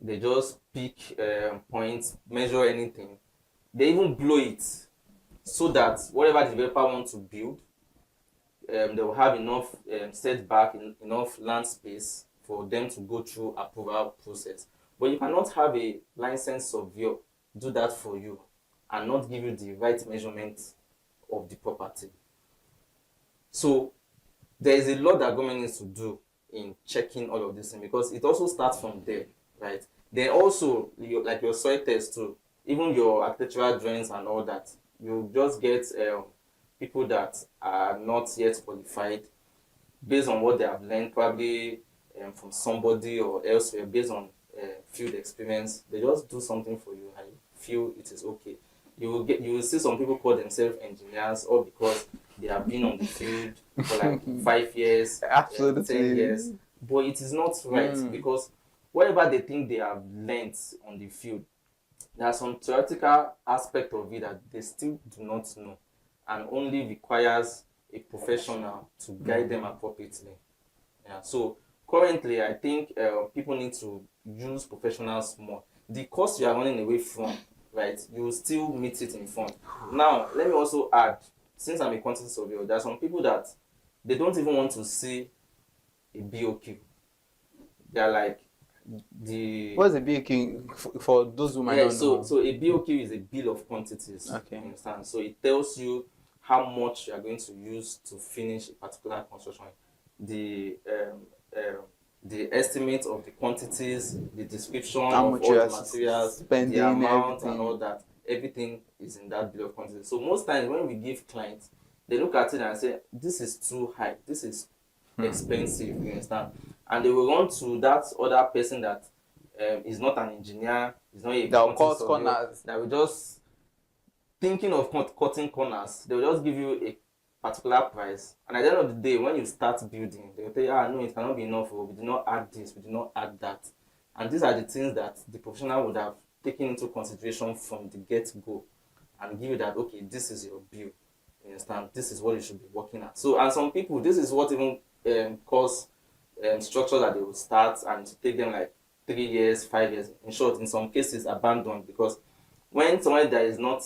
they just pick points, measure anything. They even blow it so that whatever the developer wants to build, they will have enough setback, enough land space for them to go through approval process. But you cannot have a licensed surveyor do that for you and not give you the right measurement of the property. So there is a lot that government needs to do in checking all of this thing, because it also starts from there, right? Then also, like your soil test too, even your architectural drawings and all that, you just get people that are not yet qualified based on what they have learned, probably from somebody or elsewhere, based on field experience. They just do something for you and you feel it is okay. You will see some people call themselves engineers, or because they have been on the field for like 5 years, 10 years. But it is not right, because whatever they think they have learned on the field, there are some theoretical aspect of it that they still do not know, and only requires a professional to guide them appropriately. Yeah. So currently, I think people need to use professionals more. The course you are running away from, right? You will still meet it in front. Now, let me also add, since I'm a quantity surveyor, there are some people that they don't even want to see a BOQ. They are like What's a BOQ for those who might not know? So a BOQ is a bill of quantities. Okay. You understand? So it tells you how much you are going to use to finish a particular construction. The estimate of the quantities, the description How of much all you the are materials, spending, the amount everything. and all that. Everything is in that bill of quantities. So most times when we give clients, they look at it and say, this is too high, this is expensive, you understand? And they will run to that other person that is not an engineer, is not a They'll cut quantity surveyor, corners. that will just thinking of cutting corners. They will just give you a particular price, and at the end of the day, when you start building, they will tell you, no, it cannot be enough, or we did not add this, we did not add that. And these are the things that the professional would have taken into consideration from the get-go and give you that, okay, this is your bill, you understand, this is what you should be working at. So, and some people, this is what even cause structure that they will start and to take them like 3 years, 5 years, in short, in some cases abandoned, because when somebody that is not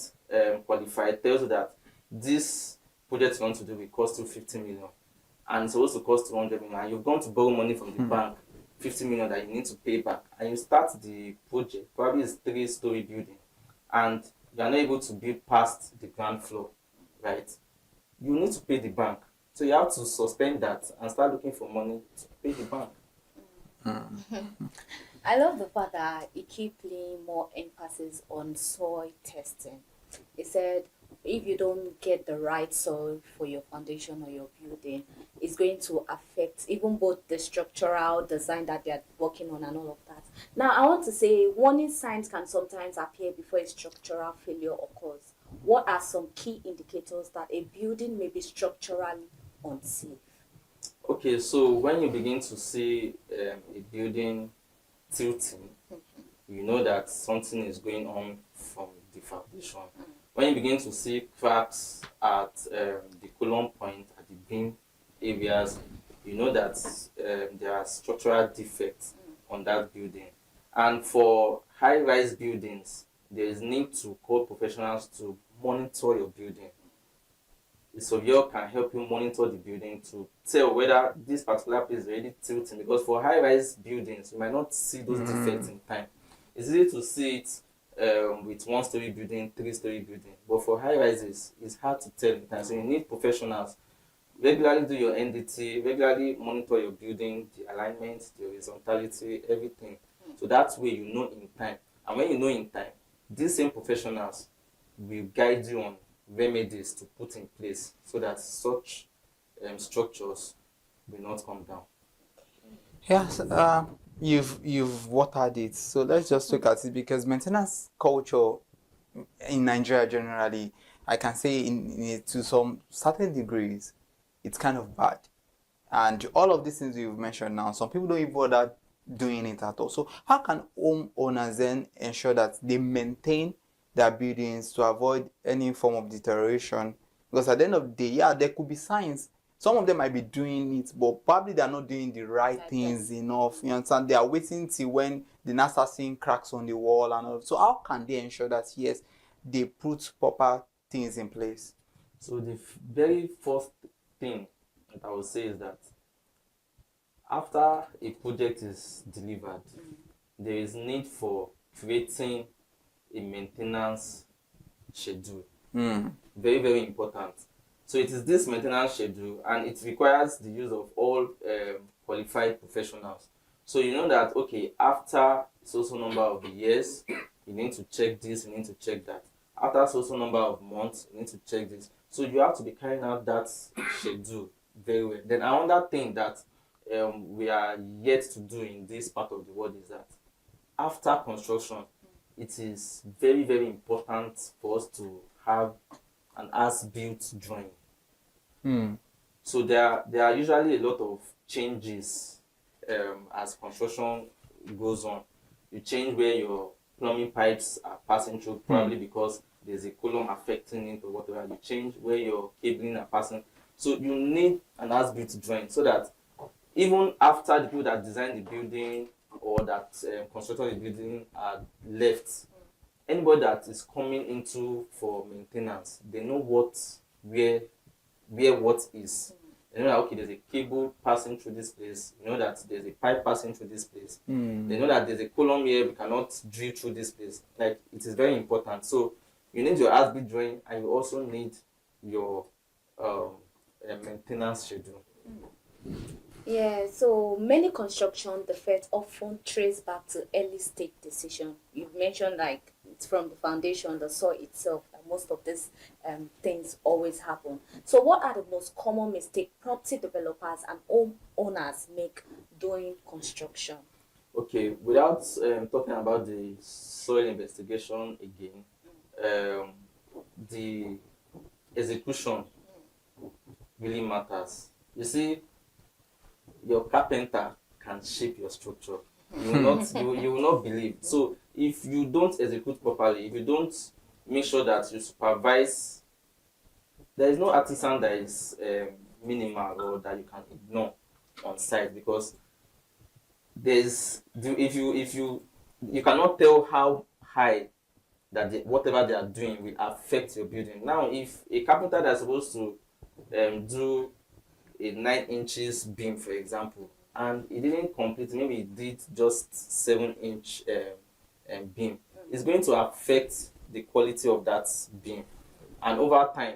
qualified tells you that this project you want to do will cost you 50 million and it's supposed to cost 200 million, and you've gone to borrow money from the bank, 50 million that you need to pay back, and you start the project, probably it's 3-story building, and you are not able to build past the ground floor, right? You need to pay the bank. So you have to suspend that and start looking for money to pay the bank. I love the fact that he keep laying more emphasis on soil testing. He said if you don't get the right soil for your foundation or your building, it's going to affect even both the structural design that they're working on and all of that. Now, I want to say warning signs can sometimes appear before a structural failure occurs. What are some key indicators that a building may be structurally unsafe? Okay, so when you begin to see a building tilting, you know that something is going on from the foundation. When you begin to see cracks at the column point, at the beam areas, you know that there are structural defects on that building. And for high-rise buildings, there is need to call professionals to monitor your building. The surveyor can help you monitor the building to tell whether this particular place is already tilting, because for high-rise buildings, you might not see those defects in time. It's easy to see it with 1-story building, 3-story building, but for high-rises, it's hard to tell in time. So you need professionals. Regularly do your NDT, regularly monitor your building, the alignment, the horizontality, everything. So that way you know in time. And when you know in time, these same professionals will guide you on remedies to put in place so that such structures will not come down. Yes, you've watered it. So let's just look at it, because maintenance culture in Nigeria generally, I can say to some certain degrees, it's kind of bad. And all of these things you've mentioned now, some people don't even bother doing it at all. So how can homeowners then ensure that they maintain their buildings to avoid any form of deterioration? Because at the end of the day, yeah, there could be signs. Some of them might be doing it, but probably they're not doing the right things enough. You understand? They are waiting till when they now start seeing cracks on the wall and all. So how can they ensure that, yes, they put proper things in place? So the very first thing that I would say is that after a project is delivered, there is need for creating a maintenance schedule. Very, very important. So it is this maintenance schedule, and it requires the use of all qualified professionals. So you know that, okay, after so number of years, you need to check this, you need to check that. After so number of months, you need to check this. So you have to be carrying out that schedule very well. Then another thing that we are yet to do in this part of the world is that after construction, it is very, very important for us to have an as-built drawing. So there are usually a lot of changes as construction goes on. You change where your plumbing pipes are passing through, probably because there's a column affecting it or whatever. You change where your cabling are passing. So you need an as-built drawing so that even after the people that designed the building or that constructed the building are left, anybody that is coming into for maintenance, they know where what is. They know that, okay, there's a cable passing through this place. You know that there's a pipe passing through this place. They know that there's a column here, we cannot drill through this place. Like, it is very important. So you need your as-built drawing, and you also need your maintenance schedule. Yeah, so many construction defects often trace back to early stage decision. You've mentioned like it's from the foundation, the soil itself, that most of these things always happen. So what are the most common mistakes property developers and owners make during construction? Okay, without talking about the soil investigation again, the execution really matters. You see, your carpenter can shape your structure. You will not, you will not believe. So if you don't execute properly, if you don't make sure that you supervise, there is no artisan that is minimal or that you can ignore on site, because there's if you cannot tell how high that whatever they are doing will affect your building. Now, if a carpenter that's supposed to do a 9 inches beam, for example, and he didn't complete, maybe he did just 7-inch beam, it's going to affect the quality of that beam. And over time,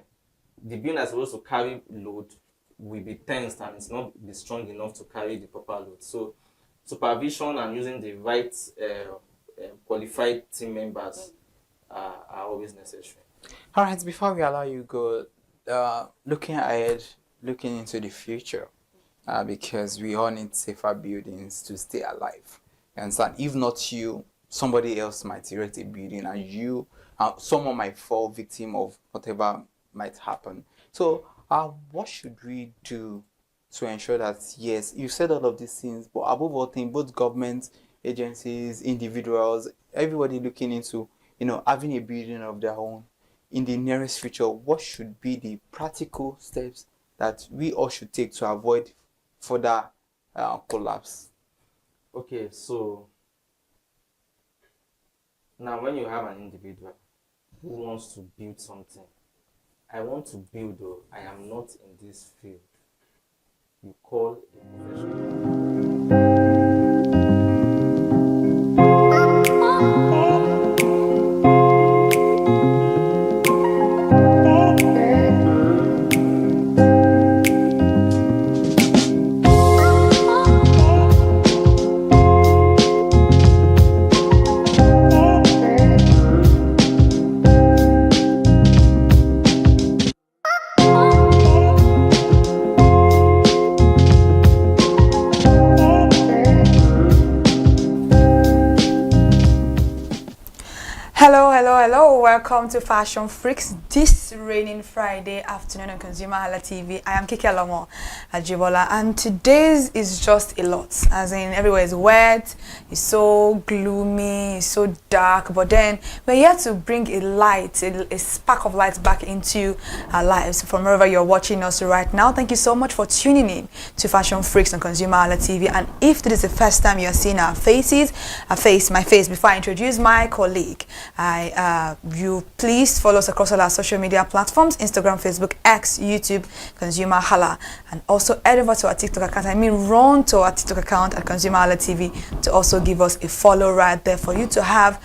the beam that's supposed to carry load will be tensed and it's not be strong enough to carry the proper load. So supervision and using the right qualified team members are always necessary. All right, before we allow you go, looking ahead, looking into the future, because we all need safer buildings to stay alive. You understand? If not you, somebody else might erect a building, and you, someone might fall victim of whatever might happen. So, what should we do to ensure that, yes, you said all of these things, but above all things, both government agencies, individuals, everybody looking into, having a building of their own in the nearest future, what should be the practical steps that we all should take to avoid further collapse? Okay, so now when you have an individual who wants to build something, I want to build, though I am not in this field, you call a professional. Hello, welcome to Fashion Freaks this raining Friday afternoon on ConsumerHalla TV. I am Kiki Alomo Ajibola, and today's is just a lot, as in everywhere is wet, it's so gloomy, it's so dark, but then we're here to bring a light, a spark of light back into our lives from wherever you're watching us right now. Thank you so much for tuning in to Fashion Freaks on ConsumerHalla TV, and if this is the first time you're seeing our faces, my face, before I introduce my colleague, you please follow us across all our social media platforms: Instagram, Facebook, X, YouTube, ConsumerHalla, and also head over to our TikTok account. Run to our TikTok account at ConsumerHalla TV to also give us a follow right there for you to have,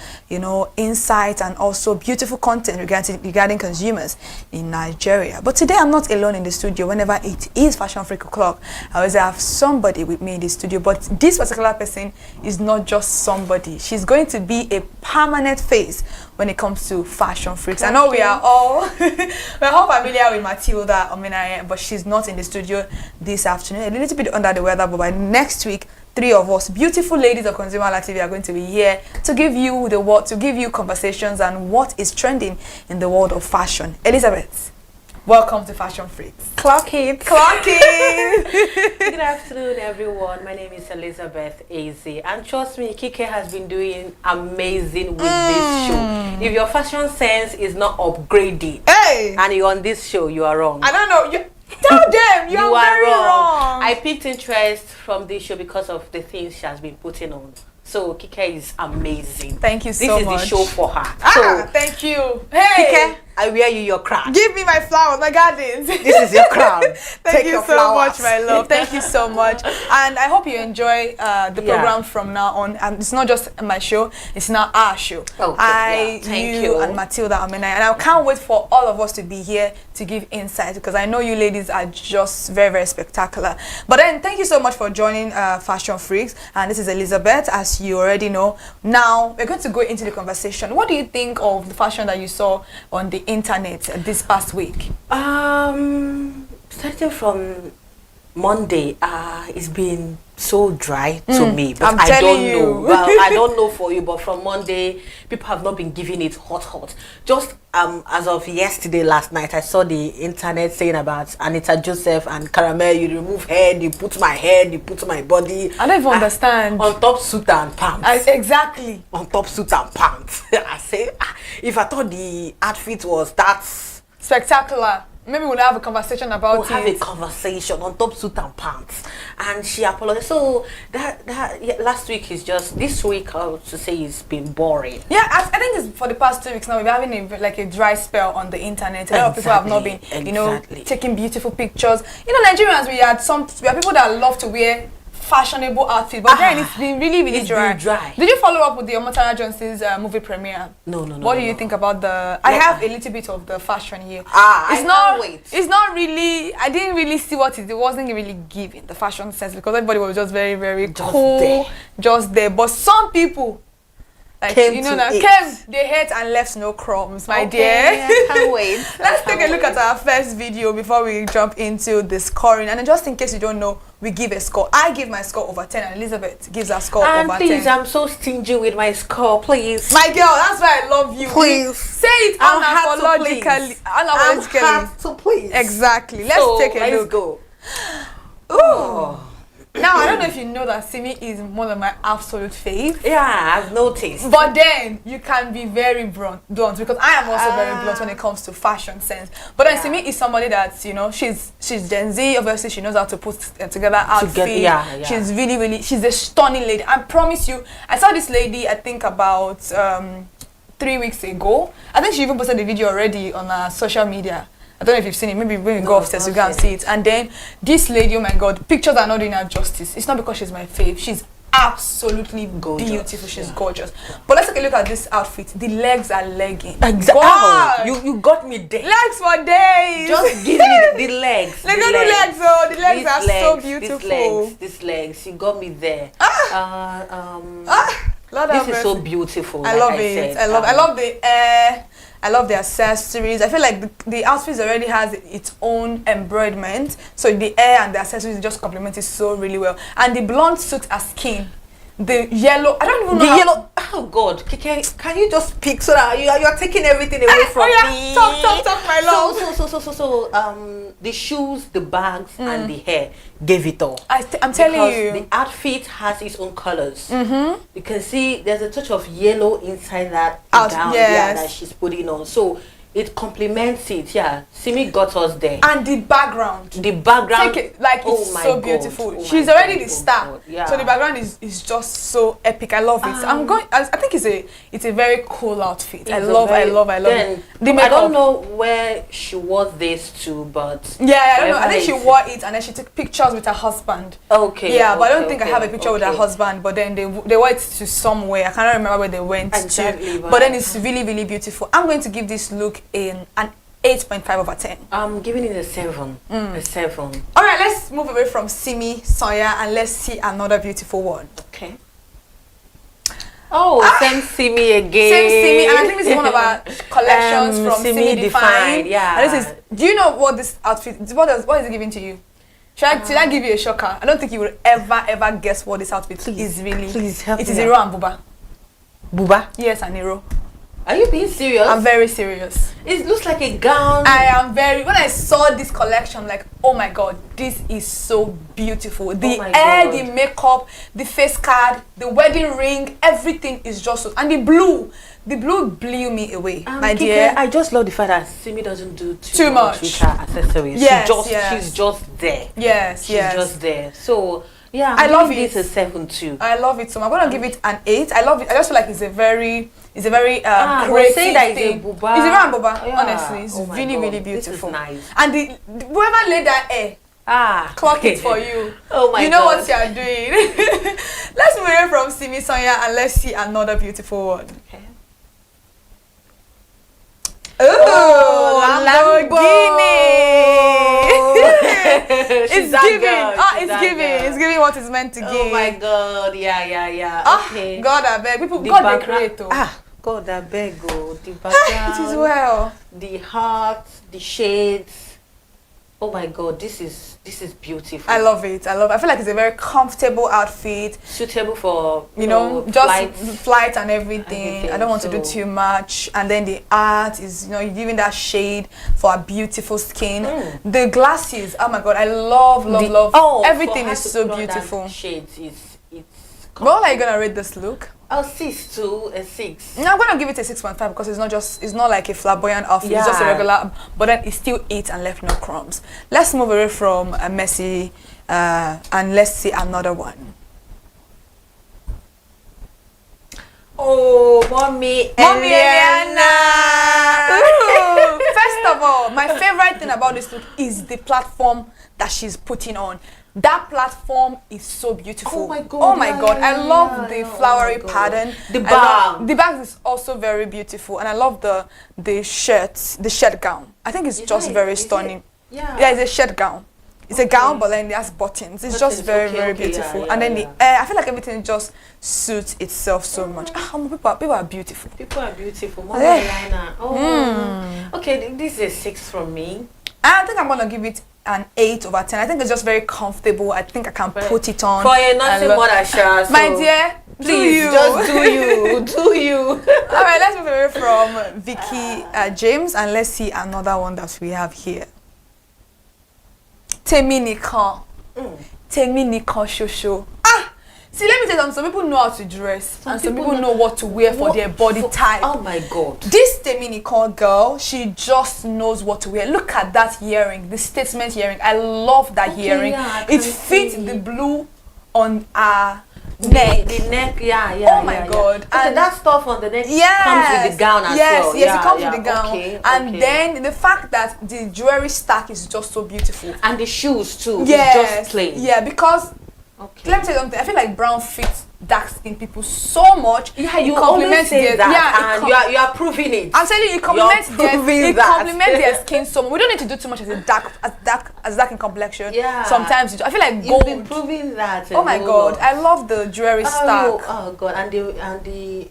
insight and also beautiful content regarding consumers in Nigeria. But today I'm not alone in the studio. Whenever it is Fashion Freak O'Clock, I always have somebody with me in the studio. But this particular person is not just somebody. She's going to be a permanent face when it comes to Fashion Freaks. I know we are all we're all familiar with Matilda Omenaye, but she's not in the studio this afternoon. A little bit under the weather, but by next week, 3 of us, beautiful ladies of ConsumerHalla TV, are going to be here to give you conversations and what is trending in the world of fashion. Elizabeth. Welcome to Fashion Freaks. Clock it. Clock it. Good afternoon, everyone. My name is Elizabeth AZ. And trust me, Kike has been doing amazing with this show. If your fashion sense is not upgraded and you're on this show, you are wrong. I don't know. Tell them you are very wrong. I picked interest from this show because of the things she has been putting on. So Kike is amazing. Thank you so much. This is the show for her. So thank you. Hey, Kike, I wear you your crown. Give me my flowers, my gardens. This is your crown. Thank you so much, my love. Thank you so much. And I hope you enjoy the program from now on. And it's not just my show, it's now our show. Okay, Thank you and Matilda Amena. And I can't wait for all of us to be here to give insight, because I know you ladies are just very, very spectacular. But then thank you so much for joining Fashion Freaks. And this is Elizabeth, as you already know. Now we're going to go into the conversation. What do you think of the fashion that you saw on the internet this past week? Starting from Monday, it's been so dry to me, but I'm I telling don't you. know. Well, I don't know for you, but from Monday, people have not been giving it hot. Just as of yesterday, last night, I saw the internet saying about Anita Joseph and Caramel. You remove head, you put my head, you put my body. I don't even understand. On top suit and pants. Exactly. On top suit and pants. I say, if I thought the outfit was that spectacular, maybe we'll have a conversation about it. We'll have a conversation on top suit and pants. And she apologized. So that last week is just, this week I would say it's been boring. Yeah, I think it's for the past 2 weeks now. We're having a dry spell on the internet. A lot of people have not been, taking beautiful pictures. Nigerians, we are people that love to wear fashionable outfit, but then it's been really, really dry. Did you follow up with the Omotara Johnson's movie premiere? No. What do you think about the? I have a little bit of the fashion here. I can't wait. It's not really. I didn't really see what it wasn't really giving the fashion sense, because everybody was just very, very cool, just there. But some people, like came, they hate and left no crumbs, my dear. I can't wait. Let's take a look at our first video before we jump into the scoring. And just in case you don't know, we give a score. I give my score over 10, and Elizabeth gives her score over 10. Please, I'm so stingy with my score, please. My girl, that's why I love you. Please. Say it unapologetically. So please. Exactly. Let's take a look. Let's go. Ooh. Now, I don't know if you know that Simi is one of my absolute faves. Yeah, I've noticed. But then, you can be very blunt, because I am also very blunt when it comes to fashion sense. But then Simi is somebody that, she's Gen Z. Obviously, she knows how to put together outfits. She's really, really, she's a stunning lady. I promise you, I saw this lady, I think about 3 weeks ago. I think she even posted the video already on her social media. I don't know if you've seen it. Maybe when we go upstairs, you go and see it. And then this lady, oh my God, pictures are not doing her justice. It's not because she's my fave. She's absolutely beautiful. She's gorgeous. But let's take a look at this outfit. The legs are legging. Exactly. You got me there. Legs for days. Just give me the legs. The legs are so beautiful. These legs. You got me there. This is so beautiful. I love it. I love the air. I love the accessories. I feel like the outfit already has its own embroiderment, so the hair and the accessories just complement it so really well. And the blonde suits her skin. The yellow, I don't even know. The yellow, oh God, can you just pick so that you're taking everything away from me? Talk, my love. So, the shoes, the bags, and the hair gave it all. I'm telling you. The outfit has its own colors. You can see there's a touch of yellow inside that gown that she's putting on. So it complements it. Yeah, Simi got us there. And the background. Take it, it's so beautiful. She's already the star. Yeah. So the background is just so epic. I love it. I think it's a very cool outfit. I love it. I don't know where she wore this to, but I don't know. I think she wore it and then she took pictures with her husband. Okay. Yeah, but I don't think I have a picture with her husband. But then they wore it to somewhere. I cannot remember where they went to. But then it's really, really beautiful. I'm going to give this look an 8.5 over 10. I'm giving it a 7. A 7. All right, let's move away from Simi, Soya, and let's see another beautiful one. Okay. Oh, same Simi again. Same Simi, and I think this is one of our collections from Simi Define. Yeah. And this is. Do you know what this outfit? What is it giving to you? Should I give you a shocker? I don't think you will ever guess what this outfit is really. Please help me. It is Iro and Buba. Buba? Yes, and Iro. Are you being serious? I'm very serious. It looks like a gown. I am very. When I saw this collection, I'm like, oh my god, this is so beautiful. The hair, God. the makeup, the face card, the wedding ring, everything is just so. And the blue blew me away, my dear. I just love the fact that Simi doesn't do too much with her accessories. Yes, She's just there. Yes, she's just there. So yeah, I love it. This a 7 too. I love it so much. I'm gonna give it an 8. I love it. I just feel like it's a very creative saying that thing. it's a buba. It's a very buba, Yeah. honestly. It's really, God. really beautiful. This is nice. And whoever laid that hair, clock it for you. Oh my You know God. what you're doing. Let's move away from Simi Sonia and let's see another beautiful one. Okay. Oh, Lamborghini! It's giving. It's giving what it's meant to give. Oh my God! Yeah. Okay. God, I beg. God, they create. God, I beg. The background. It is well. The heart, the shades. Oh my God! This is beautiful. I love it. I feel like it's a very comfortable outfit, suitable for just flight and everything. I don't want to do too much. And then the art is you're giving that shade for a beautiful skin. The glasses. Oh my God! I love. Everything is so beautiful. Shades Well, are you gonna rate this look? I'll 6 to a 6. No, I'm gonna give it a 6.5 because it's not like a flamboyant outfit. It's just a regular, but then it's still 8 and left no crumbs. Let's move away from Messi and let's see another one. Oh, Mommy Eliana. First of all, my favorite thing about this look is the platform that she's putting on. That platform is so beautiful. Oh my God. I love the flowery pattern. The bag. The bag is also very beautiful, and I love the shirt gown. I think it's just very stunning. Yeah, it's a shirt gown. It's a gown, but then it has buttons. It's just very beautiful. And then the I feel like everything just suits itself so much. People are beautiful. People are beautiful. Mommy Eliana. Oh. Okay, this is a 6 from me. I think I'm gonna give it an 8 over 10. I think it's just very comfortable. I think I can put it on. For a nothing more than Shah. My dear, please just do you. Do you. All right, let's move away from Vicky James and let's see another one that we have here. Temi Nikan. Temi Nikan Shosho. See, let me tell you something. Some people know how to dress, and some people know what to wear for their body type. Oh my God. This Temi Nikan girl, she just knows what to wear. Look at that earring, the statement earring. I love that earring. It fits the blue on her neck. The neck, oh my God. Okay, and that stuff on the neck comes with the gown as well. Yes, it comes with the gown. And then the fact that the jewelry stack is just so beautiful. And the shoes too. Yes. It's just plain. Yeah, because let me tell you something. I feel like brown fits dark skin people so much. Yeah, you always say that, and you are proving it. I'm telling you, it complements their skin so much. We don't need to do too much as dark in complexion. Yeah. Sometimes I feel like gold. You've been proving that. Oh my God, I love the jewelry stack. Oh God, and the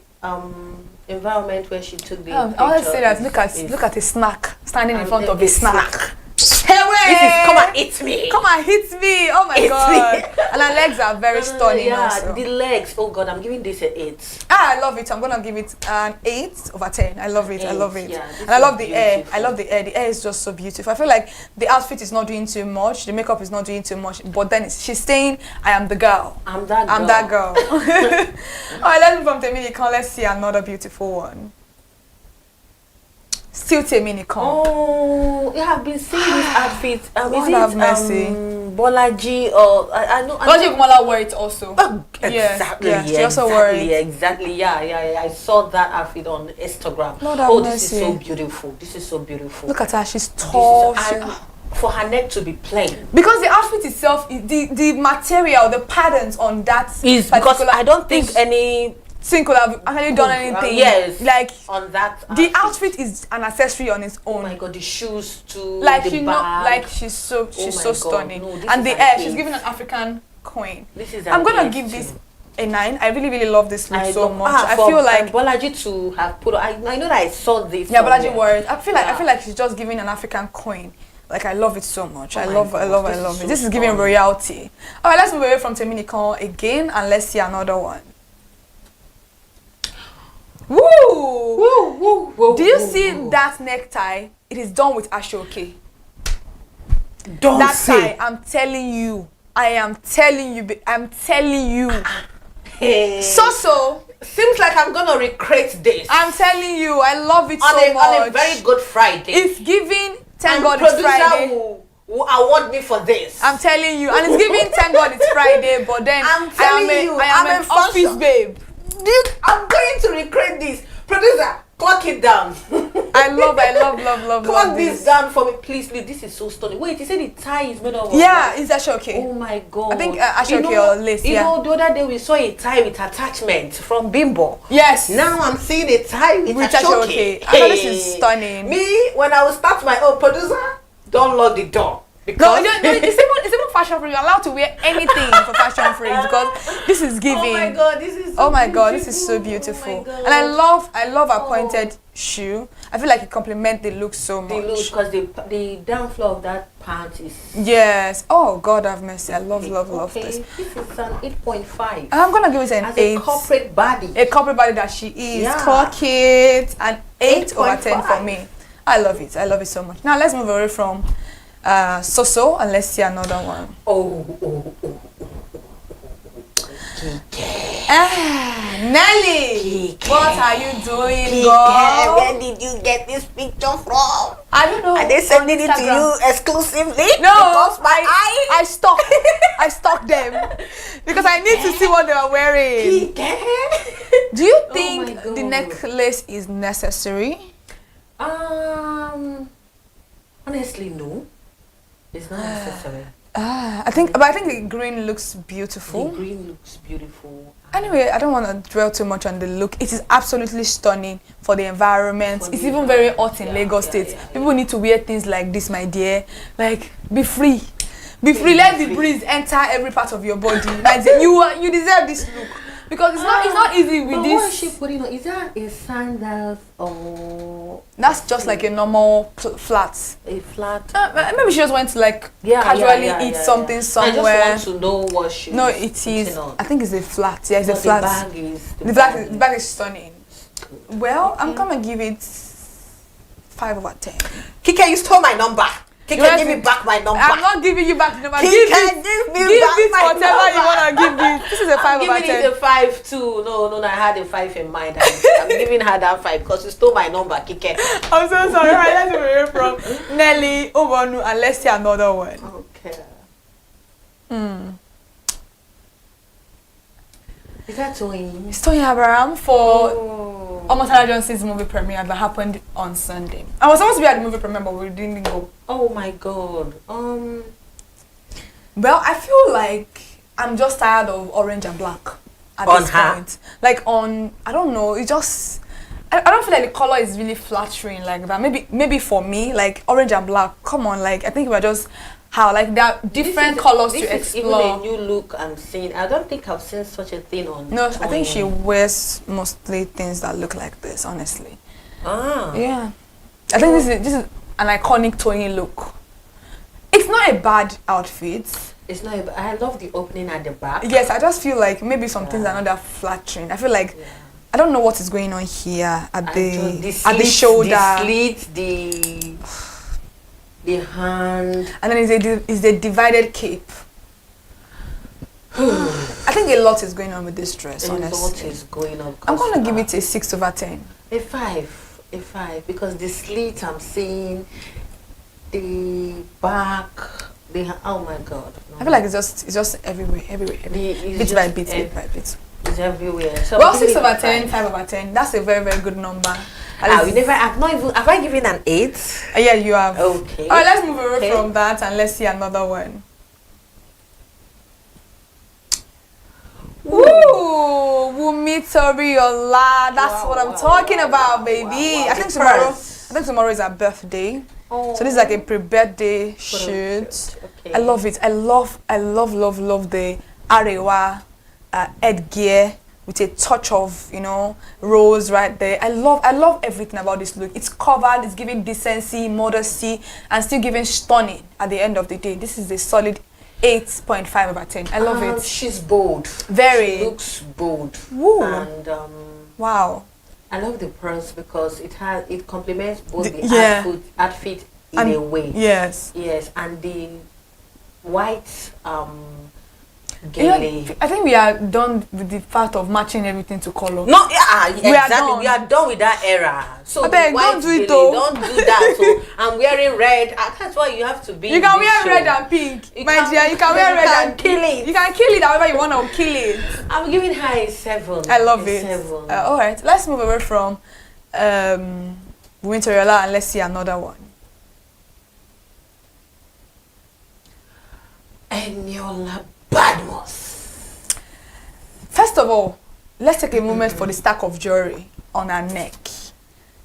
environment where she took the. I always say that. Look at a snack standing in front of a snack. This is come and hit me. Come and hit me. Oh my God. And her legs are very stunning also. The legs. Oh God, I'm giving this an 8. I love it. I'm gonna give it an 8 over 10. I love it. I love it. Yeah, and I love the hair. I love the hair. The hair is just so beautiful. I feel like the outfit is not doing too much. The makeup is not doing too much. But then she's saying, I am the girl. I'm that girl. All right, let's move from Temi Nikan. Let's see another beautiful one. Still Temi Nikan. Oh, yeah, I've been seeing this outfit. Is have mercy. Bolaji or I know. Bolaji Kumala wore it also. Exactly. Yeah, she also wore it. Exactly. Yeah. I saw that outfit on Instagram. This is so beautiful. This is so beautiful. Look at her. She's tall. For her neck to be plain. Because the outfit itself, the material, the patterns on that is because I don't think any could have actually done anything. Yes, like on that. The outfit is an accessory on its own. Oh my God, the shoes too. Like the bag. She's so stunning. No, and the hair, she's giving an African queen. I'm gonna give this a 9. I really love this look so much. I feel like Bolaji to have put. I know that I saw this. Yeah, Bolaji wore it. I feel like she's just giving an African queen. Like I love it so much. I love it. This is giving royalty. All right, let's move away from Temi Nikan again and let's see another one. Woo! Woo, woo, woo. Do you woo, see woo. that necktie? It is done with ashoke. Don't that say. tie, I'm telling you. I am telling you. I'm telling you. Hey. So. Seems like I'm gonna recreate this. I'm telling you, I love it on so much. On a very good Friday. It's giving, thank and God it's Friday. Will award me for this. I'm telling you, and it's giving, thank God it's Friday. But then I'm telling you, I am an office babe. I'm going to recreate this. Producer, clock it down. I love Clock this down for me, please. This is so stunning. Wait, you said the tie is made of. Yeah, it's ashoke. Oh my God. I think ashoke or lace. You know, the other day we saw a tie with attachment from Bimbo. Yes. Now I'm seeing a tie with ashoke. Hey. I know this is stunning. Me, when I will start my own, producer, don't lock the door. No, it's even fashion free. You're allowed to wear anything for fashion free because this is giving. Oh my God, this is. So oh my God, this is so beautiful. And I love a pointed shoe. I feel like it complements the look so much. The look, because the down floor of that pant is. Yes. Oh God, have mercy. I love this. This is an 8.5. I'm gonna give it an 8. A corporate body. A corporate body that she is. Yeah. Clock it. An 8/10 for me. I love it. I love it so much. Now let's move away from so and let's see another one. Nelly, what are you doing, girl? Where did you get this picture from? I don't know. Are they sending it to you exclusively? No, because I stalked them because I need to see what they are wearing. Do you think the necklace is necessary? Honestly, no. It's not necessary. I think the green looks beautiful. The green looks beautiful. Anyway, I don't want to dwell too much on the look. It is absolutely stunning for the environment. It's even very hot in Lagos State. People need to wear things like this, my dear. Like, be free. Be free. Let the breeze enter every part of your body. Like, you deserve this look. Because it's not easy with this. What is she putting on? Is that a sandals or? That's just like a normal flat. A flat. Maybe she just went to casually eat something somewhere. I just want to know what she. No, it is. I think it's a flat. Yeah, it's a flat. The bag is stunning. Well, I'm gonna give it 5/10. Kike, you stole my number. Kike, give me back my number. I'm not giving you back the number. Give it whatever you wanna give me. This is a 5/10. I'm giving it a 5 too. No, I had a 5 in mind. I'm giving her that 5 because you stole my number, Kike. I'm so sorry. Right, let's move away from Nelly, Obonu, and let's see another one. Okay. Is that Toyin? It's Toyin Abraham for Omotala Johnson's movie premiere that happened on Sunday. I was supposed to be at the movie premiere, but we didn't go. Oh my God. Well, I feel like I'm just tired of orange and black at this point. Like I don't know. It just I don't feel like the color is really flattering like that. Maybe for me, like orange and black. Come on, like I think we're just. How like there are different colors to explore. This is even a new look I'm seeing. I don't think I've seen such a thing on. No, I think she wears mostly things that look like this. Honestly. Yeah, I think this is an iconic Toyin look. It's not a bad outfit. It's not. I love the opening at the back. Yes, I just feel like maybe some things are not that flattering. I feel like I don't know what is going on here at the shoulder. The slit, the hand, and then is a divided cape. I think a lot is going on with this dress. Honestly, a lot is going on. I'm gonna give it a 6/10. A 5, because the slit I'm seeing, the back, oh my God! No. I feel like it's just everywhere. Bit by bit. It's everywhere. So well, 6/10, 5/10. That's a very, very good number. Have I given an 8? Yeah, you have. Okay. Alright, let's move away from that and let's see another one. Ooh, Wumi Toriola. That's what I'm talking about, baby. I think tomorrow is her birthday. So this is like a pre-birthday shoot. Okay. I love it. I love the Arewa headgear with a touch of, rose right there. I love everything about this look. It's covered, it's giving decency, modesty, and still giving stunning at the end of the day. This is a solid 8.5/10. I love it. She's bold. Very. She looks bold. Woo. And wow. I love the purse because it complements both the outfit in and a way. Yes. Yes, and the white I think we are done with the fact of matching everything to color. No, exactly. We are done with that era. So don't do it though. Don't do that. So I'm wearing red. That's why you have to be. You can wear red and pink, my dear. You can wear red and kill it. You can kill it however you want to kill it. I'm giving her a 7. I love it. 7. All right, let's move away from Winterella and let's see another one. Eniola Badmus. First of all, let's take a moment for the stack of jewelry on her neck.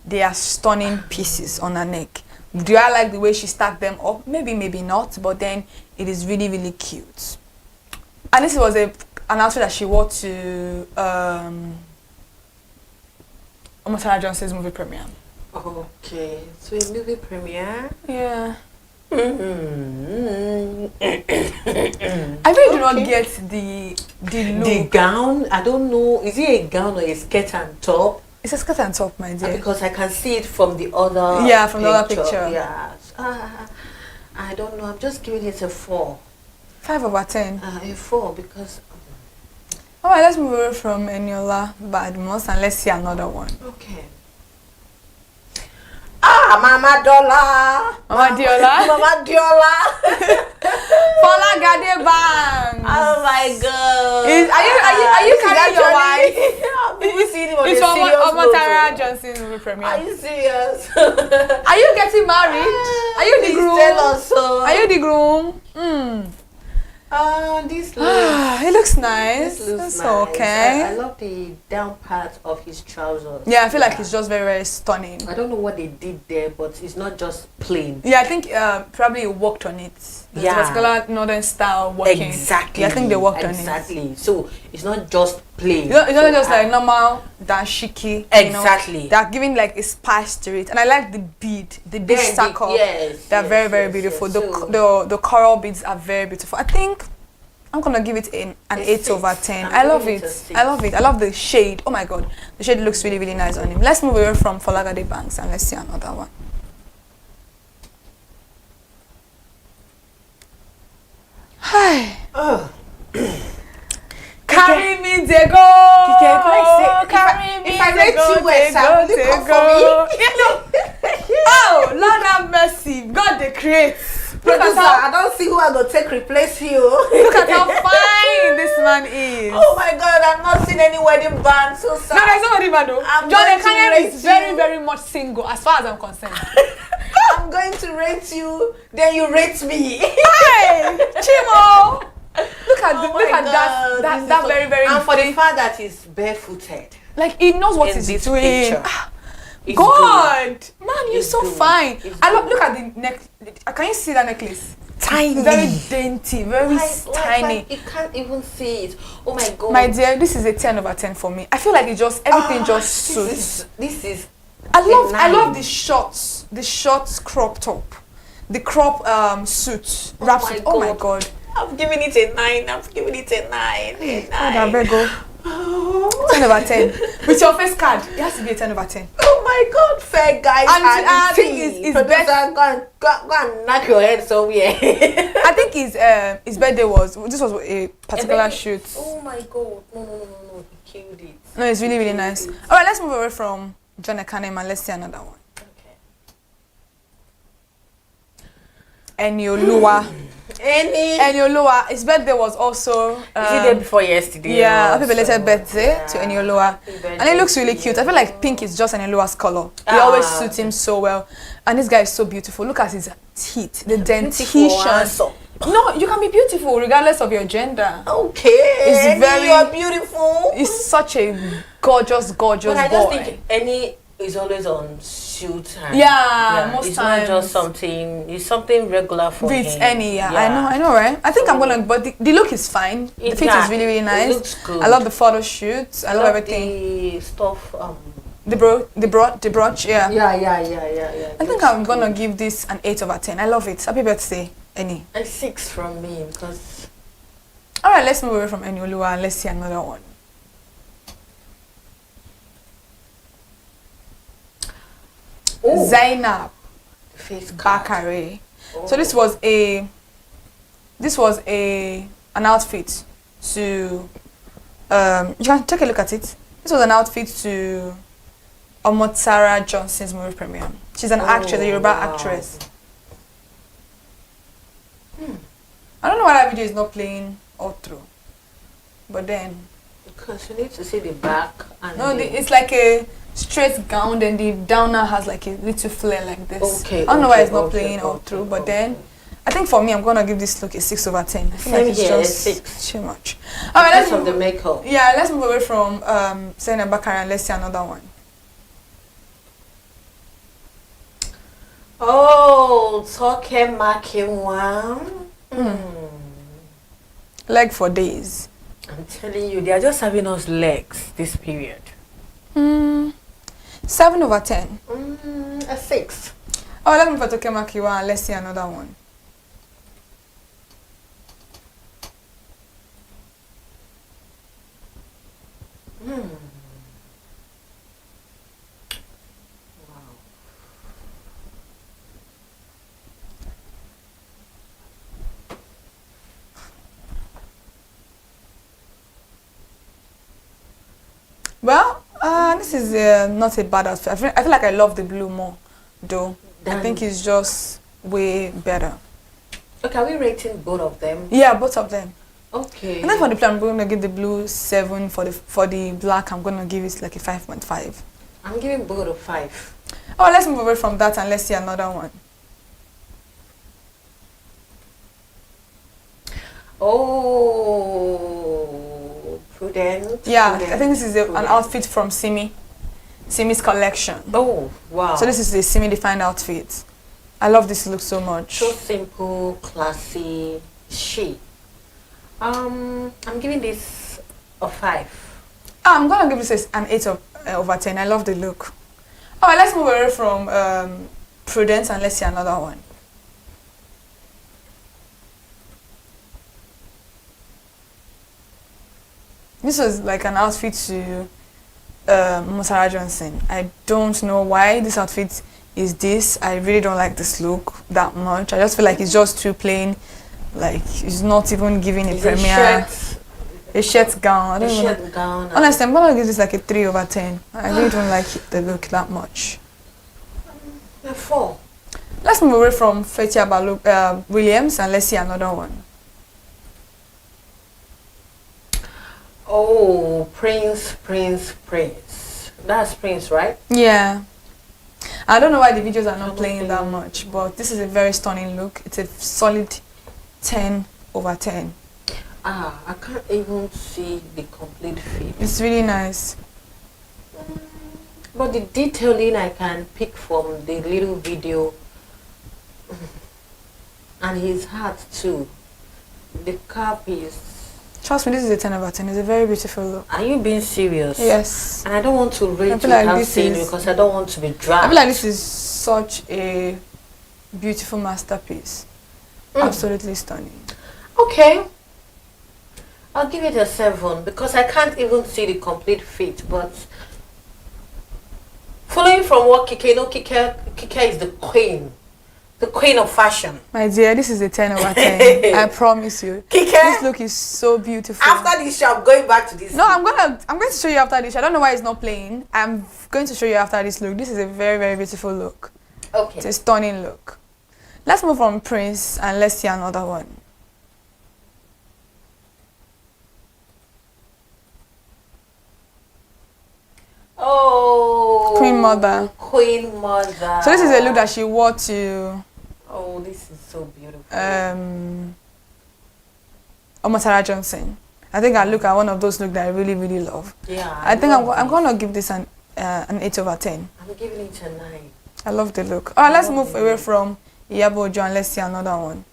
They are stunning pieces on her neck. Do I like the way she stacked them up? Maybe, maybe not, but then it is really, really cute. And this was an outfit that she wore to Sarah Johnson's movie premiere. Okay, so a movie premiere? Yeah. I really do not get the look. The gown, I don't know, is it a gown or a skirt and top? It's a skirt and top, my dear. Because I can see it from the other from the other picture. Yes. I don't know, I'm just giving it a 4. 5 over 10. A 4 because... Alright, let's move away from Eniola Badmus and let's see another one. Okay. Mama Dola. Mama Diola. Mama Diola. Fola Gade Bang. Oh my God. Are you carrying your wife? People see him on it's a serious from Sarah Johnson's movie premiere. Are you serious? Are you getting married? Are you the groom? Tell us so. Are you the groom? This looks... it looks nice. This looks it's nice. okay. I love the down part of his trousers. Yeah, I feel like it's just very, very stunning. I don't know what they did there, but it's not just plain. Yeah, I think probably it worked on it. There's a particular northern style working. Exactly. Yeah, I think they worked on it. Exactly. So it's not just plain. It's not just like normal dashiki. Exactly. You know? They're giving like a spice to it, and I like the bead circle. Yes. They're very, very beautiful. The coral beads are very beautiful. I think I'm gonna give it an 8 over 10. I love it. I love it. I love the shade. Oh my God, the shade looks really, really nice on him. Let's move away from Folagade Banks and let's see another one. Hi. Carry me, they go. Carry me, if I rate you well, will you come for me? Oh, Lord have mercy. God the creates. Producer, I don't see who I go take replace you. Look at how fine this man is. Oh my God, I've not seen any wedding band. So sad. No, there's no wedding band though. John Kanye is very, very much single as far as I'm concerned. I'm going to rate you, then you rate me. Hey, Chimo. Look at that very, very. And for the fact that he's barefooted. Like he knows what he's doing. It's God, good. man, you're so fine. I love. Look at the neck. Can you see that necklace? Tiny, very dainty, very tiny. Like you can't even see it. Oh my God, my dear, this is a 10 over 10 for me. I feel like it just everything just suits. This is. I love the shorts crop top, the crop suit wraps it. Oh my God. I'm giving it a 9. I'm giving it a 9. A 9. 10 over 10. With your face card, it has to be a 10 over 10. Oh my God, fair guys. And I think it's better. Go and knock your head somewhere. I think his birthday was a particular shoot. Oh my God, no, he killed it. No, it's really, really nice. All right, let's move away from John Ekanem and let's see another one. Okay. Enioluwa. Enioluwa, his birthday was also is it day before yesterday? Yeah, happy belated birthday to Enioluwa. And it looks really cute. I feel like pink is just Enioluwa's color. It always suits him so well. And this guy is so beautiful. Look at his teeth, the dentition. No, you can be beautiful regardless of your gender. Okay. You're beautiful. It's such a gorgeous boy. But I just think Eni is always on shoot. Most it's times. It's not just something. It's something regular for him. It's Eni. I know, right? I think I'm gonna. But the look is fine. The fit is really, really nice. It looks good. I love the photo shoots. I love everything. The stuff. The brooch. Yeah. Yeah. I think I'm gonna give this an 8 over 10. I love it. Happy birthday, Eni. A 6 from me because. All right, let's move away from Enioluwa and let's see another one. Zainab Face Bakare. So this was an outfit to you can take a look at it. This was an outfit to Omotsara Johnson's movie premiere. She's an actress, a Yoruba actress. I don't know why that video is not playing all through. But then because you need to see the back and it's like a straight gown and the downer has like a little flare like this. Okay. I don't know why it's not playing all through, but then I think for me I'm gonna give this look a 6 over 10. I feel like it's just 6. Too much. Alright, let's move the makeup. Yeah, let's move away from Zainab Bakare and let's see another one. Oh, Toke Makinwa. Leg for days. I'm telling you, they are just having us legs this period. 7 over 10. A 6. Oh, let's move for Toke Makinwa and let's see another one. Well, this is not a bad outfit. I feel like I love the blue more, though. I think it's just way better. Okay, are we rating both of them? Yeah, both of them. Okay. And then for the blue, I'm going to give the blue 7. For the black, I'm going to give it like a 5.5. I'm giving both a 5. Oh, let's move away from that and let's see another one. Oh, Prudent. Yeah, Prudent, I think this is an outfit from Simi's collection. Oh, wow. So this is the Simi defined outfit. I love this look so much. So simple, classy, chic. I'm giving this a 5. I'm gonna give this an 8 over 10. I love the look. Alright, let's move away from Prudence and let's see another one. This was like an outfit to Mosara Johnson. I don't know why this outfit is this. I really don't like this look that much. I just feel like it's just too plain. Like it's not even giving a premiere. A shirt gown. I don't know. Honestly, I'm gonna give this like a 3 over 10. I really don't like the look that much. A 4. Let's move away from Fetia Williams and let's see another one. Oh, Prince. That's Prince, right? Yeah. I don't know why the videos are not playing that much, but this is a very stunning look. It's a solid 10 over 10. I can't even see the complete fit. It's really nice. But the detailing I can pick from the little video and his hat too. The cap is... Trust me, this is a 10 over 10. It's a very beautiful look. Are you being serious? Yes. And I don't want to rate it without saying it because I don't want to be dragged. I feel like this is such a beautiful masterpiece. Absolutely stunning. Okay. I'll give it a 7 because I can't even see the complete fit, but following from what Kike is the queen of fashion. My dear, this is a 10 over 10. I promise you. Kike, this look is so beautiful. After this show, I'm going back to this. No, I'm going to show you after this. I don't know why it's not playing. I'm going to show you after this look. This is a very, very beautiful look. Okay. It's a stunning look. Let's move from Prince and let's see another one. Oh, Queen Mother. Queen Mother. So this is a look that she wore to... Oh, this is so beautiful. Omotsara Johnson. I think I look at one of those looks that I really, really love. Yeah. I think I'm going to give this an 8 over 10. I'm giving it a 9. I love the look. Alright, let's move away from Iyabo Ojo and let's see another one.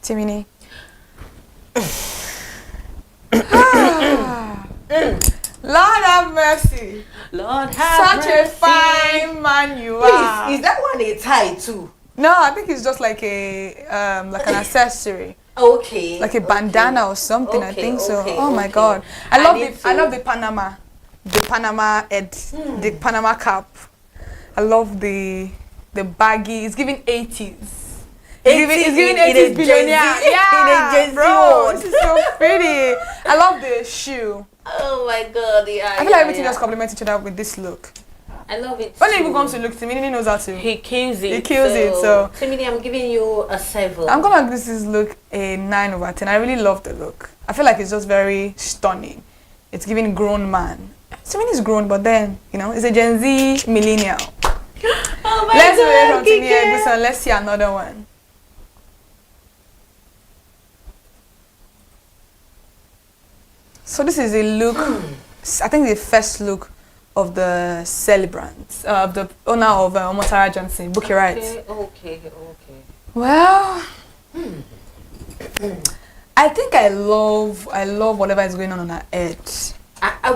Timini. Lord have mercy. Lord have Such mercy. a fine man you Please, are. is that one a tie too? No, I think it's just like a like an accessory. Okay. Like a bandana or something, I think so. Oh my God. I love the Panama. The Panama head, the Panama cap. I love the baggy. It's giving 80s. It's giving 80s billionaire. Yeah, bro. This is so pretty. I love the shoe. Oh my God, yeah. I feel like everything just complements each other with this look. I love it. When he comes to look, Timini knows how to. He kills it. He kills it. So Timini, I'm giving you a 7. I'm gonna give this look a 9 over 10. I really love the look. I feel like it's just very stunning. It's giving grown man. Timini is grown, but then it's a Gen Z millennial. Oh my Let's God, wait from Timini. Let's see another one. So this is a look, I think the first look of the celebrant, of the owner of Omotara Johnson, Bookie Right. Okay. Well, I think I love whatever is going on her head.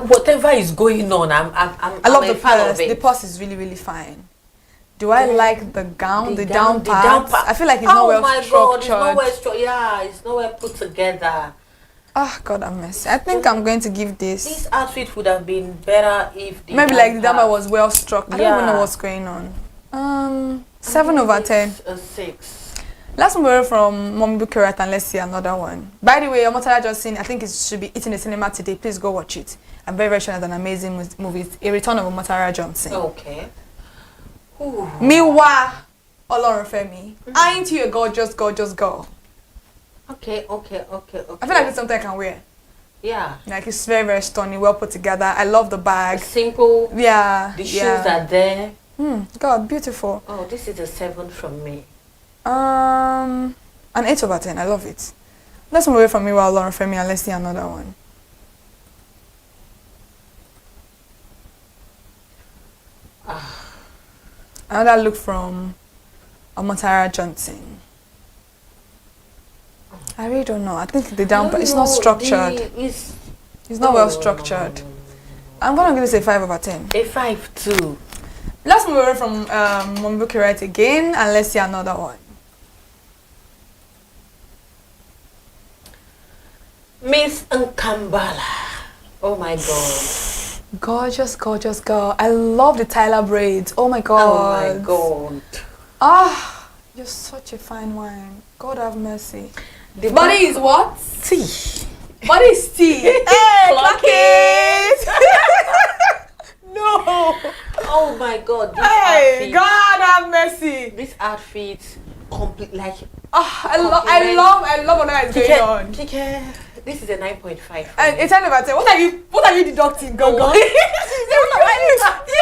Whatever is going on, I love the fan purse. of it. The purse is really, really fine. Do I like the gown, the down part? part? I feel like it's not well structured. It's not well structured. Yeah, it's not well put together. Oh God, I'm messy. I think I'm going to give this outfit would have been better if maybe like the down was well struck. I don't even know what's going on. 7 over 10. A 6. Let's move away from Mommy Bukirat and let's see another one. By the way, Omotara Johnson, I think it should be in the cinema today. Please go watch it. I'm very, very sure it's an amazing movie. It's a return of Omotara Johnson. Okay. Miwa Olorunfemi. Ain't you a gorgeous, gorgeous girl? Okay. I feel like it's something I can wear. Yeah. Like it's very, very stunning, well put together. I love the bag. Simple. Yeah. The shoes are there. God, beautiful. Oh, this is a 7 from me. An 8 over 10. I love it. Let's move away from Miwa Olorunfemi and let's see another one. Another look from Omotara Johnson. I really don't know. I think the down part it's not structured. It's not well structured. I'm gonna give this a 5 over 10. A 5 too. Let's move away from Mombuki Right again and let's see another one. Miss Nkambala. Oh my God. Gorgeous, gorgeous girl. I love the Tyler braids. Oh my God. Oh my God. Ah, you're such a fine wine. God have mercy. The body is what? Tea. Body is tea. Hey, clock it. No. Oh my God. This hey, outfit, God have mercy. This outfit, complete like. I love what that is going on. This is a 9.5. And it's 10 over 10. What are you deducting? Go. You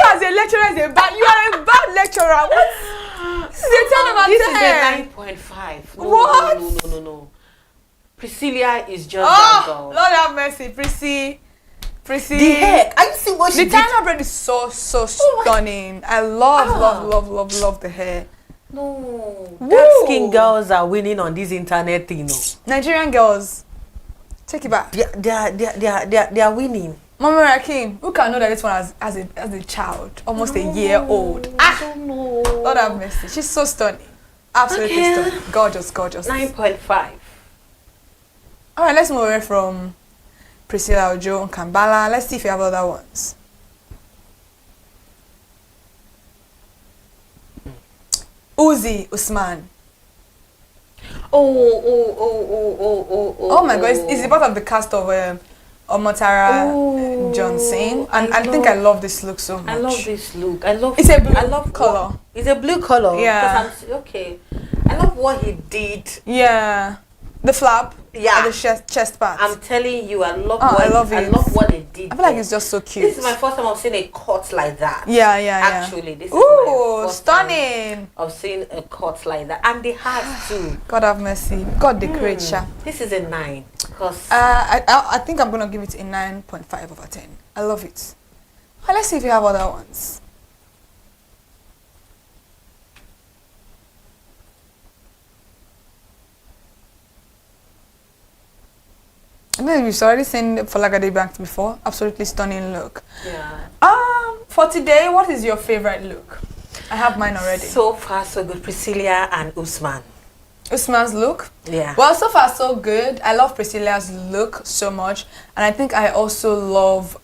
as a lecturer you are a bad lecturer. What? This is a 10 over 10. This is a 9.5. What? No. Priscilla is just that girl. Lord have mercy, Prissy. The hair. I see what she did. The China braid is so stunning. I love the hair. No. Dark skin girls are winning on this internet thing. No. Nigerian girls. Take it back. They are winning. Mama Rakim, who can know that this one as a child, almost a year old? Lord have mercy. She's so stunning. Absolutely stunning. Gorgeous. 9.5. Alright, let's move away from Priscilla Ojo and Kambala. Let's see if you have other ones. Uzi Usman. Oh my God, it's part of the cast of Omotara Johnson, and I think I love this look so much. I love this look. It's a blue color. It's a blue color. Yeah. Okay. I love what he did. Yeah. The flap. Yeah. And the chest part. I'm telling you, I love what they did. I feel like it's just so cute. This is my first time I've seen a cut like that. Yeah. Actually, this is my first stunning. time I've seen a cut like that, and the hat too. God have mercy. God decorate ya. This is a 9. Cause I think I'm gonna give it a 9.5 over 10. I love it. Well, let's see if you have other ones. I know you've already seen Folagade Banks before. Absolutely stunning look. Yeah. For today, what is your favorite look? I have mine already. So far, so good. Priscilla and Usman. Usman's look? Yeah. Well, so far so good. I love Priscilla's look so much, and I think I also love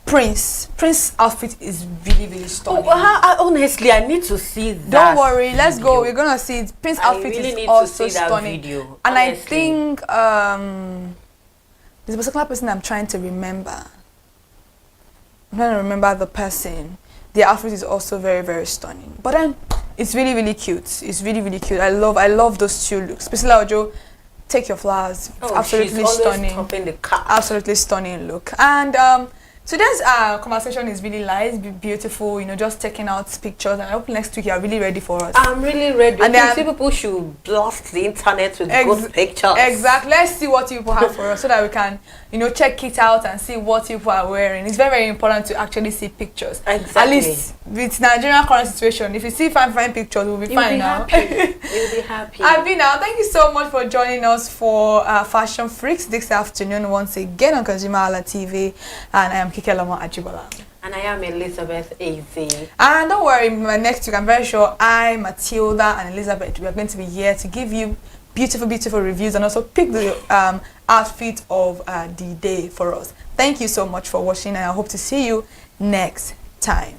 Prince. Prince's outfit is really stunning. Honestly, I need to see that. Don't worry, let's go. We're gonna see it. Prince's outfit really is need to also see that stunning. video, and I honestly. think there's a particular person I'm trying to remember. I'm trying to remember the person. The outfit is also very stunning. But then it's really cute. It's really cute. I love those two looks. Priscilla Ojo, take your flowers. Absolutely she's stunning. always topping the car. Absolutely stunning look. And today's conversation is really nice, beautiful, just taking out pictures. And I hope next week you're really ready for us. I'm really ready. And then people should blast the internet with good pictures. Exactly. Let's see what people have for us so that we can, check it out and see what people are wearing. It's very important to actually see pictures. Exactly. At least with Nigerian current situation, if you see fine pictures, we'll be fine now. You'll be happy. Abina, thank you so much for joining us for Fashion Freaks this afternoon once again on ConsumerHallaTV, and I am Kikeloma Ajibola. And I am Elizabeth AZ. And don't worry, next week I'm very sure I, Matilda, and Elizabeth, we are going to be here to give you beautiful reviews and also pick the outfit of the day for us. Thank you so much for watching, and I hope to see you next time.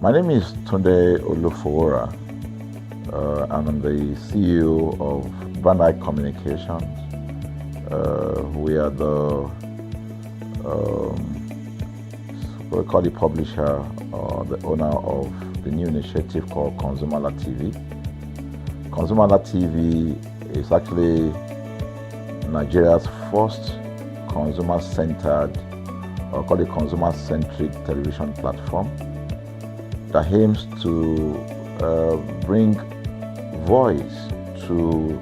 My name is Tunde Olufowora. I'm the CEO of Brand Eye Communications. We are we call the publisher or the owner of the new initiative called ConsumerHallaTV. ConsumerHallaTV is actually Nigeria's first consumer-centered, or call it consumer-centric television platform that aims to bring voice to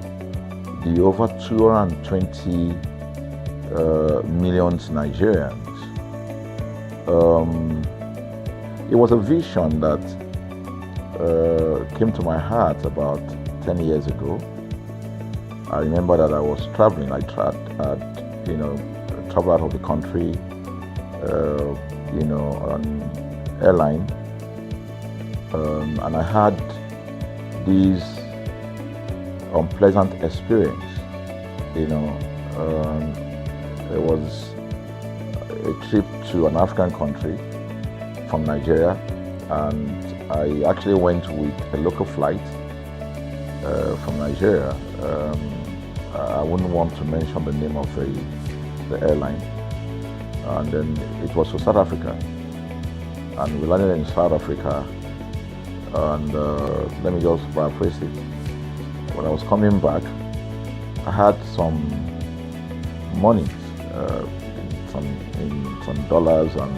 the over 220 million Nigerians. It was a vision that came to my heart about 10 years ago. I remember that I was traveling. I traveled out of the country, on airline, and I had this unpleasant experience. It was a trip to an African country from Nigeria, and I actually went with a local flight from Nigeria. I wouldn't want to mention the name of the airline, and then it was to South Africa, and we landed in South Africa, and let me just paraphrase it. When I was coming back, I had some money, some dollars, and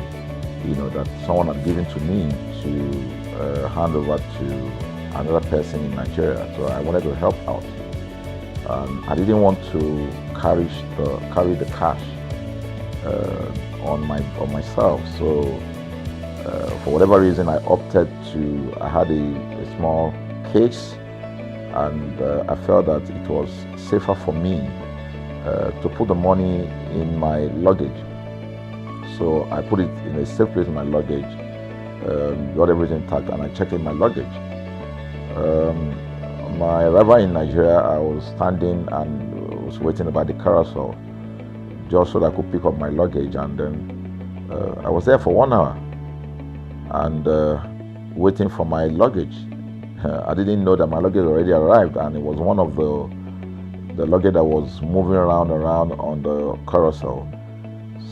that someone had given to me to hand over to another person in Nigeria. So I wanted to help out. I didn't want to carry the cash on myself. So for whatever reason, I opted to. I had a small case, and I felt that it was safer for me to put the money in my luggage. So I put it in a safe place in my luggage, got everything intact, and I checked in my luggage. My arrival in Nigeria, I was standing and was waiting by the carousel just so that I could pick up my luggage, and then I was there for 1 hour and waiting for my luggage. I didn't know that my luggage already arrived, and it was one of the luggage that was moving around on the carousel.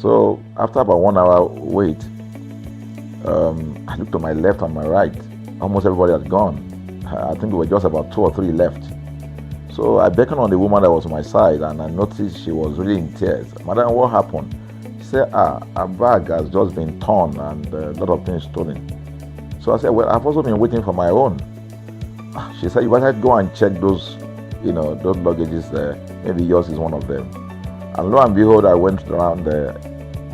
So after about 1 hour wait, I looked to my left and my right. Almost everybody had gone. I think there were just about 2 or 3 left. So I beckoned on the woman that was on my side, and I noticed she was really in tears. "Madam, what happened?" She said, "Her bag has just been torn and a lot of things stolen." So I said, "Well, I've also been waiting for my own." She said, "You better go and check those luggages there. Maybe yours is one of them." And lo and behold, I went around there.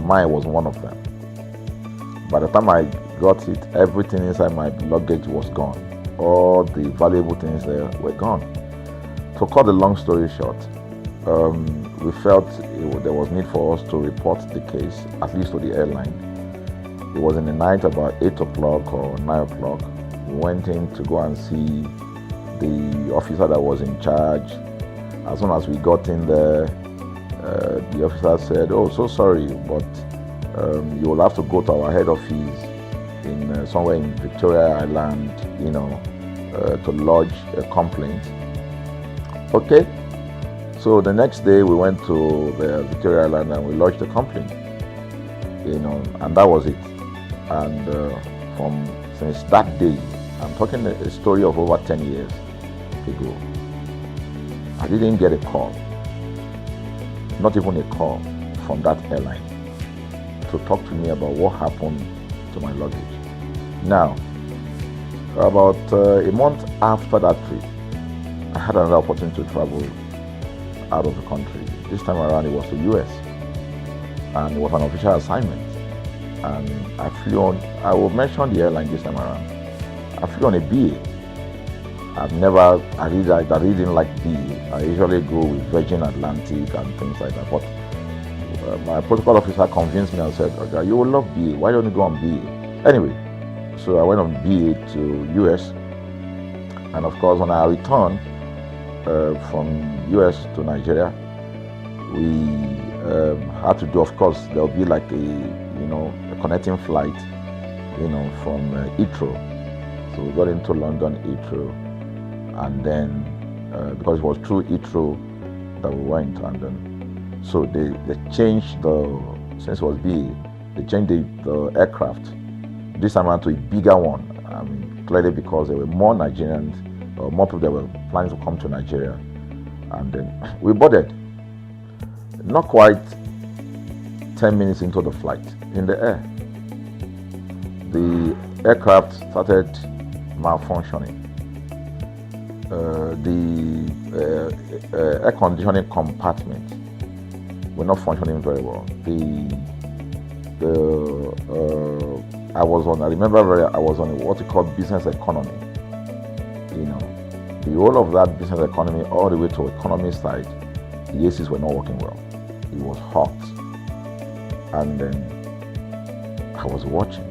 Mine was one of them. By the time I got it, everything inside my luggage was gone. All the valuable things there were gone. To cut the long story short, we felt there was need for us to report the case, at least to the airline. It was in the night, about 8 o'clock or 9 o'clock. We went in to go and see the officer that was in charge. As soon as we got in there, the officer said, "Oh, so sorry, but you will have to go to our head office in somewhere in Victoria Island, to lodge a complaint." Okay. So the next day we went to the Victoria Island and we lodged a complaint, and that was it. And since that day, I'm talking a story of over 10 years ago, I didn't get a call, not even a call from that airline to talk to me about what happened to my luggage. Now, about a month after that trip, I had another opportunity to travel out of the country. This time around it was to US, and it was an official assignment. And I flew on, I will mention the airline this time around. I flew on a BA. I really didn't like BA. I usually go with Virgin Atlantic and things like that. But my protocol officer convinced me and said, "Okay, you will love BA. Why don't you go on BA?" Anyway, so I went on BA to US. And of course, when I returned from US to Nigeria, we had to do, of course, there'll be like a connecting flight, from Heathrow So we got into London Heathrow, and then because it was through Heathrow that we went, and then so they changed since it was BA, they changed the aircraft this time around to a bigger one. I mean, clearly because there were more Nigerians, or more people that were planning to come to Nigeria, and then we boarded. Not quite 10 minutes into the flight, in the air, the aircraft started malfunctioning. The air conditioning compartment were not functioning very well. I was on what you call business economy. You know, the whole of that business economy all the way to economy side, the ACs were not working well. It was hot, and then I was watching,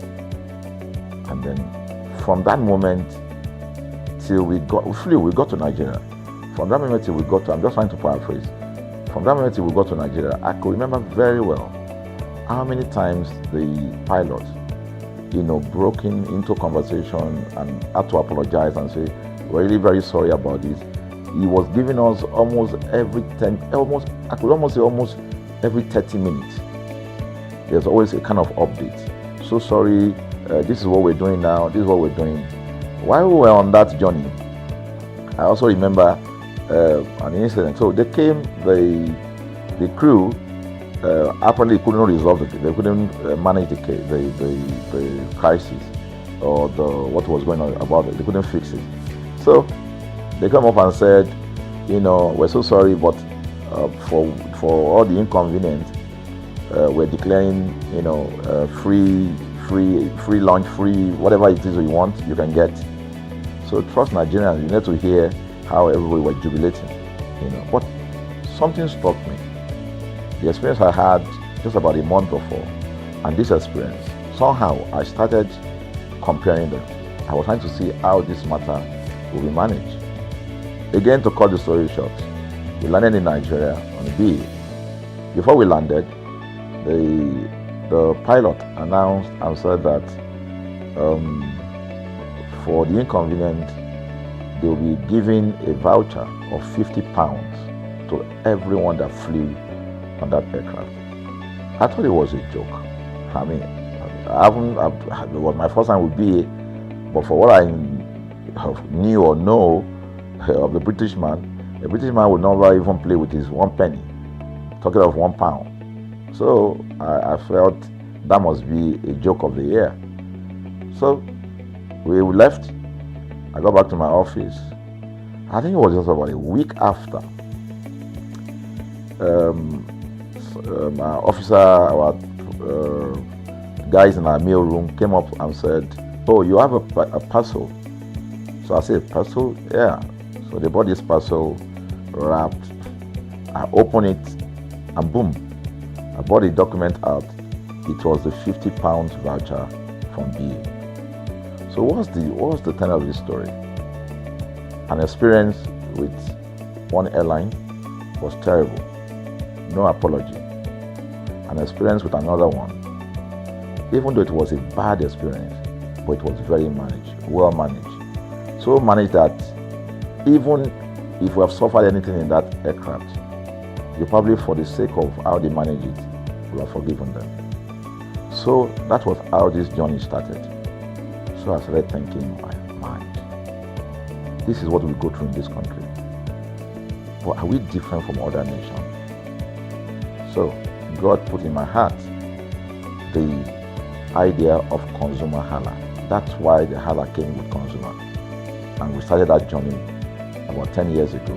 and then from that moment till we got to Nigeria. From that moment till we got to, I'm just trying to paraphrase. From that moment till we got to Nigeria, I could remember very well how many times the pilot, you know, broke into conversation and had to apologize and say, "We're really very sorry about this." He was giving us almost every 30 minutes. There's always a kind of update. So sorry, this is what we're doing now, this is what we're doing. While we were on that journey, I also remember an incident. So they came, the crew apparently couldn't resolve they couldn't manage the crisis or what was going on about it. They couldn't fix it. So they came up and said, you know, "We're so sorry, but for all the inconvenience, we're declaring, you know, free lunch, free whatever it is you want, you can get." So trust Nigerians, you need to hear how everybody was jubilating, you know. But something struck me. The experience I had just about a month before, and this experience, somehow I started comparing them. I was trying to see how this matter will be managed. Again, to cut the story short, we landed in Nigeria on a BA. Before we landed, the pilot announced and said that for the inconvenience, they will be giving a voucher of £50 to everyone that flew on that aircraft. I thought it was a joke. I mean, it was my first time with BA, but for what I knew or know of the British man would never even play with his 1 penny, talking of £1. So I felt that must be a joke of the year. So we left. I got back to my office. I think it was just about a week after. My officer, our guys in our mail room came up and said, "Oh, you have a parcel." So I said, "Parcel? Yeah." So they bought this parcel wrapped. I opened it, and boom, I bought the document out. It was the £50 voucher from BA. So what's the tenor of this story? An experience with one airline was terrible, no apology. An experience with another one, even though it was a bad experience, but it was very well managed. So managed that even if we have suffered anything in that aircraft, you probably, for the sake of how they manage it, will have forgiven them. So that was how this journey started. So I started thinking in my mind, this is what we go through in this country. But are we different from other nations? So God put in my heart the idea of ConsumerHalla. That's why the Hala came with consumer. And we started that journey about 10 years ago.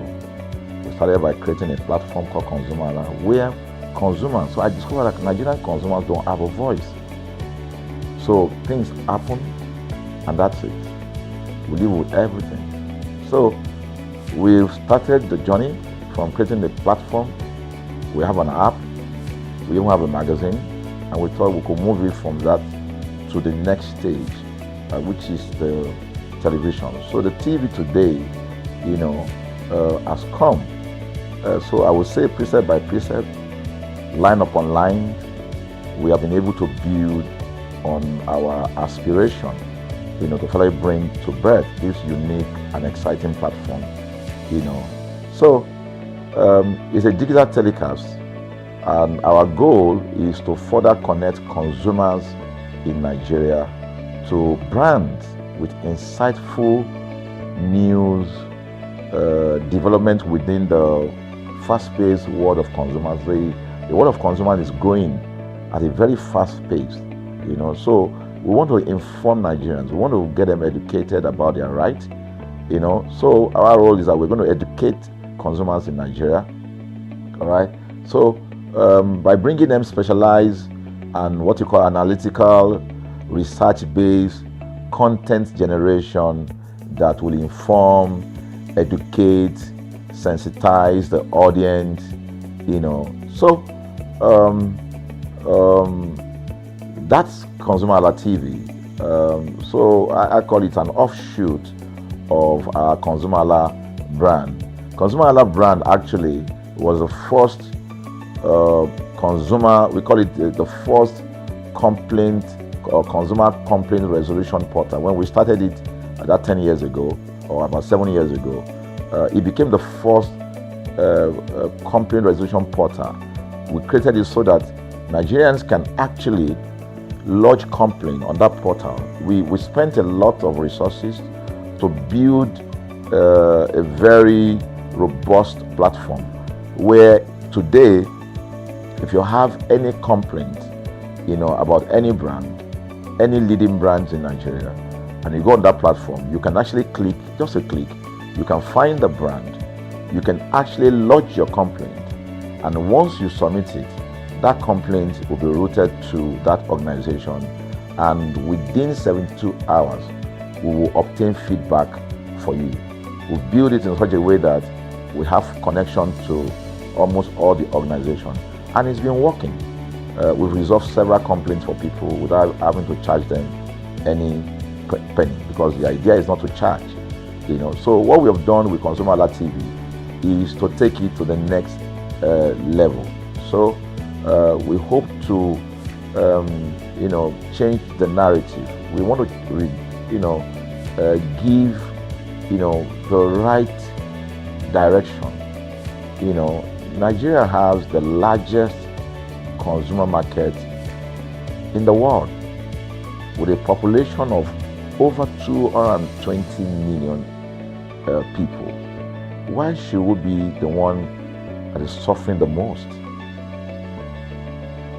We started by creating a platform called ConsumerHalla, where consumers, so I discovered that Nigerian consumers don't have a voice. So things happen, and that's it. We live with everything. So we've started the journey from creating the platform. We have an app, we even have a magazine, and we thought we could move it from that to the next stage, which is the television. So the TV today, you know, has come. So I would say precept by precept, line upon line, we have been able to build on our aspiration, to finally bring to birth this unique and exciting platform, So it's a digital telecast, and our goal is to further connect consumers in Nigeria to brands with insightful news, development within the fast-paced world of consumers. The world of consumers is growing at a very fast pace, So we want to inform Nigerians. We want to get them educated about their rights, So our role is that we're going to educate consumers in Nigeria, all right? So by bringing them specialized and what you call analytical, research-based content generation that will inform, educate, sensitize the audience, So that's ConsumerHallaTV. So I call it an offshoot of our ConsumerHalla brand. ConsumerHalla brand actually was the first we call it the first complaint or consumer complaint resolution portal. When we started it about 10 years ago, or about 7 years ago, it became the first complaint resolution portal. We created it so that Nigerians can actually lodge complaint on that portal. We spent a lot of resources to build a very robust platform where today, if you have any complaint, about any brand, any leading brands in Nigeria, and you go on that platform, you can actually click, just a click, you can find the brand, you can actually lodge your complaint, and once you submit it, that complaint will be routed to that organization, and within 72 hours, we will obtain feedback for you. We build it in such a way that we have connection to almost all the organizations, and it's been working. We've resolved several complaints for people without having to charge them any penny, because the idea is not to charge. So what we have done with ConsumerHallaTV is to take it to the next level. So we hope to change the narrative. We want to give the right direction. Nigeria has the largest consumer market in the world, with a population of over 220 million people. Why should we be the one that is suffering the most?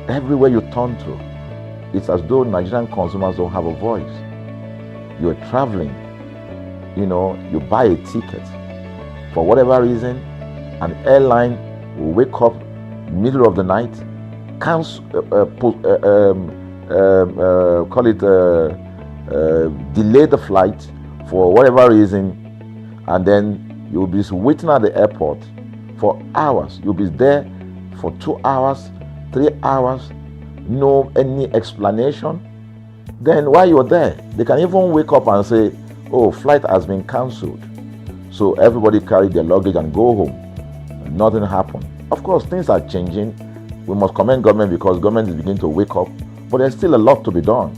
Everywhere you turn to, it's as though Nigerian consumers don't have a voice. You're traveling, you buy a ticket. For whatever reason, an airline will wake up middle of the night, delay the flight for whatever reason, and then you'll be waiting at the airport for hours. You'll be there for 2 hours, 3 hours, no any explanation. Then while you're there, they can even wake up and say, oh, flight has been cancelled. So everybody carry their luggage and go home. Nothing happened. Of course, things are changing. We must commend government because government is beginning to wake up, but there's still a lot to be done.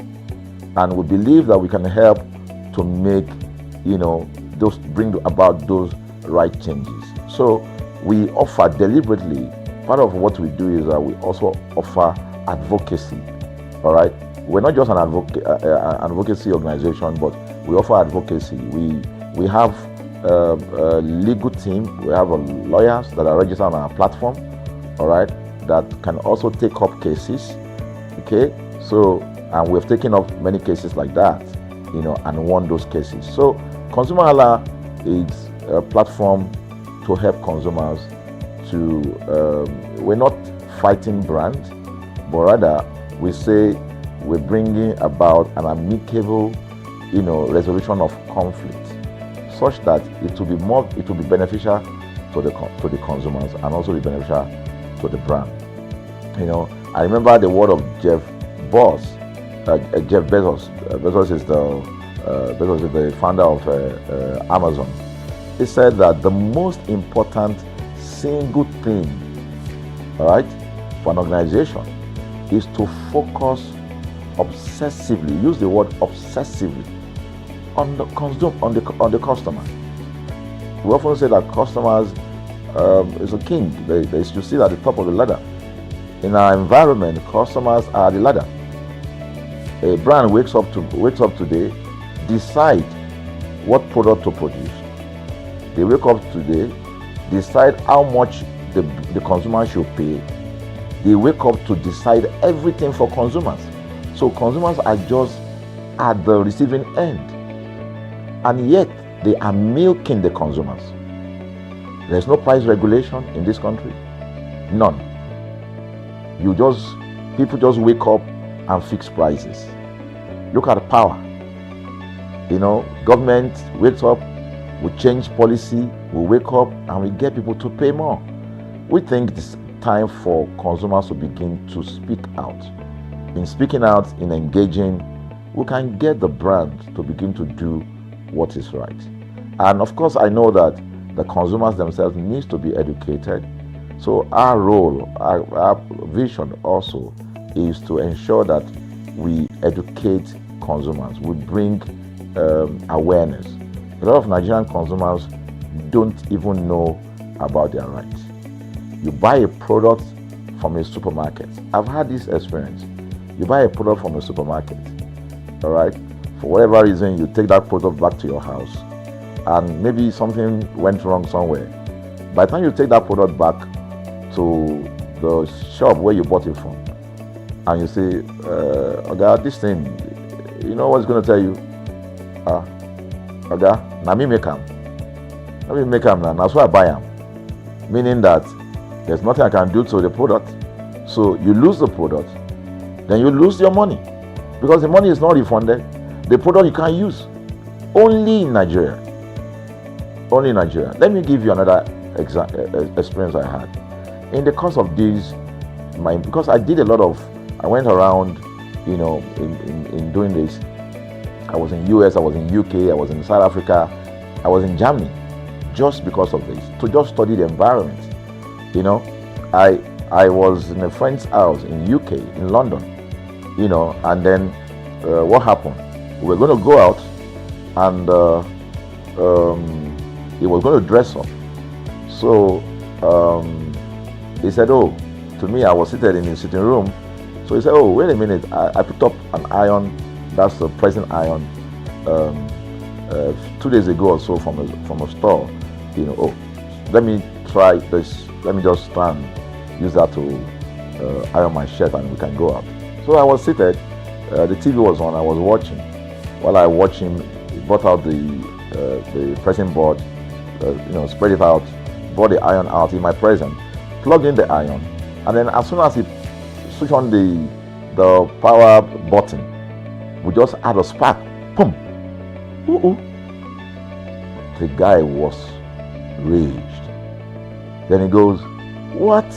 And we believe that we can help to make, bring about those right changes. So we offer deliberately, part of what we do is that we also offer advocacy, all right? We're not just an advocacy organization, but we offer advocacy. We have a legal team, we have lawyers that are registered on our platform, all right, that can also take up cases, okay? So, and we've taken up many cases like that, and won those cases. So, ConsumerHalla is a platform to help consumers to, we're not fighting brands, but rather we say we're bringing about an amicable, resolution of conflict, such that it will be beneficial to the consumers and also be beneficial to the brand. I remember the word of Jeff Bezos. Bezos is the founder of Amazon. He said that the most important single thing, all right, for an organization is to focus obsessively, use the word obsessively, on the customer. We often say that customers is a king. They should sit at the top of the ladder. In our environment, customers are the ladder. A brand wakes up today, decide what product to produce. They wake up today, decide how much the consumer should pay. They wake up to decide everything for consumers. So consumers are just at the receiving end. And yet, they are milking the consumers. There's no price regulation in this country. None. People just wake up and fix prices. Look at power. Government wakes up, we change policy, we wake up and we get people to pay more. We think it's time for consumers to begin to speak out. In speaking out, in engaging, we can get the brand to begin to do what is right. And of course, I know that the consumers themselves need to be educated. So our role, our vision also is to ensure that we educate consumers, we bring awareness. A lot of Nigerian consumers don't even know about their rights. You buy a product from a supermarket. I've had this experience. You buy a product from a supermarket, all right? For whatever reason, you take that product back to your house, and maybe something went wrong somewhere. By the time you take that product back to the shop where you bought it from, and you say, Oga, this thing, you know what's going to tell you? Oga, na me make am. Na me make am, that's why I buy am. Meaning that there's nothing I can do to the product. So you lose the product, then you lose your money, because the money is not refunded. The product you can't use. Only in Nigeria. Only in Nigeria. Let me give you another experience I had. In the course of this, because I did a lot of, I went around, in doing this. I was in US, I was in UK, I was in South Africa, I was in Germany, just because of this, to just study the environment. I was in a friend's house in UK, in London, and then what happened? We were going to go out, and he was going to dress up. So he said, oh, to me, I was seated in his sitting room. So he said, oh, wait a minute, I picked up an iron, that's the pressing iron, 2 days ago or so from a store. Oh, let me try this, let me just stand, use that to iron my shirt and we can go out. So I was seated, the TV was on, I was watching. While I watched him, he brought out the pressing board, spread it out, brought the iron out in my presence, plugged in the iron, and then as soon as he switched on the power button, we just had a spark. Boom! The guy was raged. Then he goes, what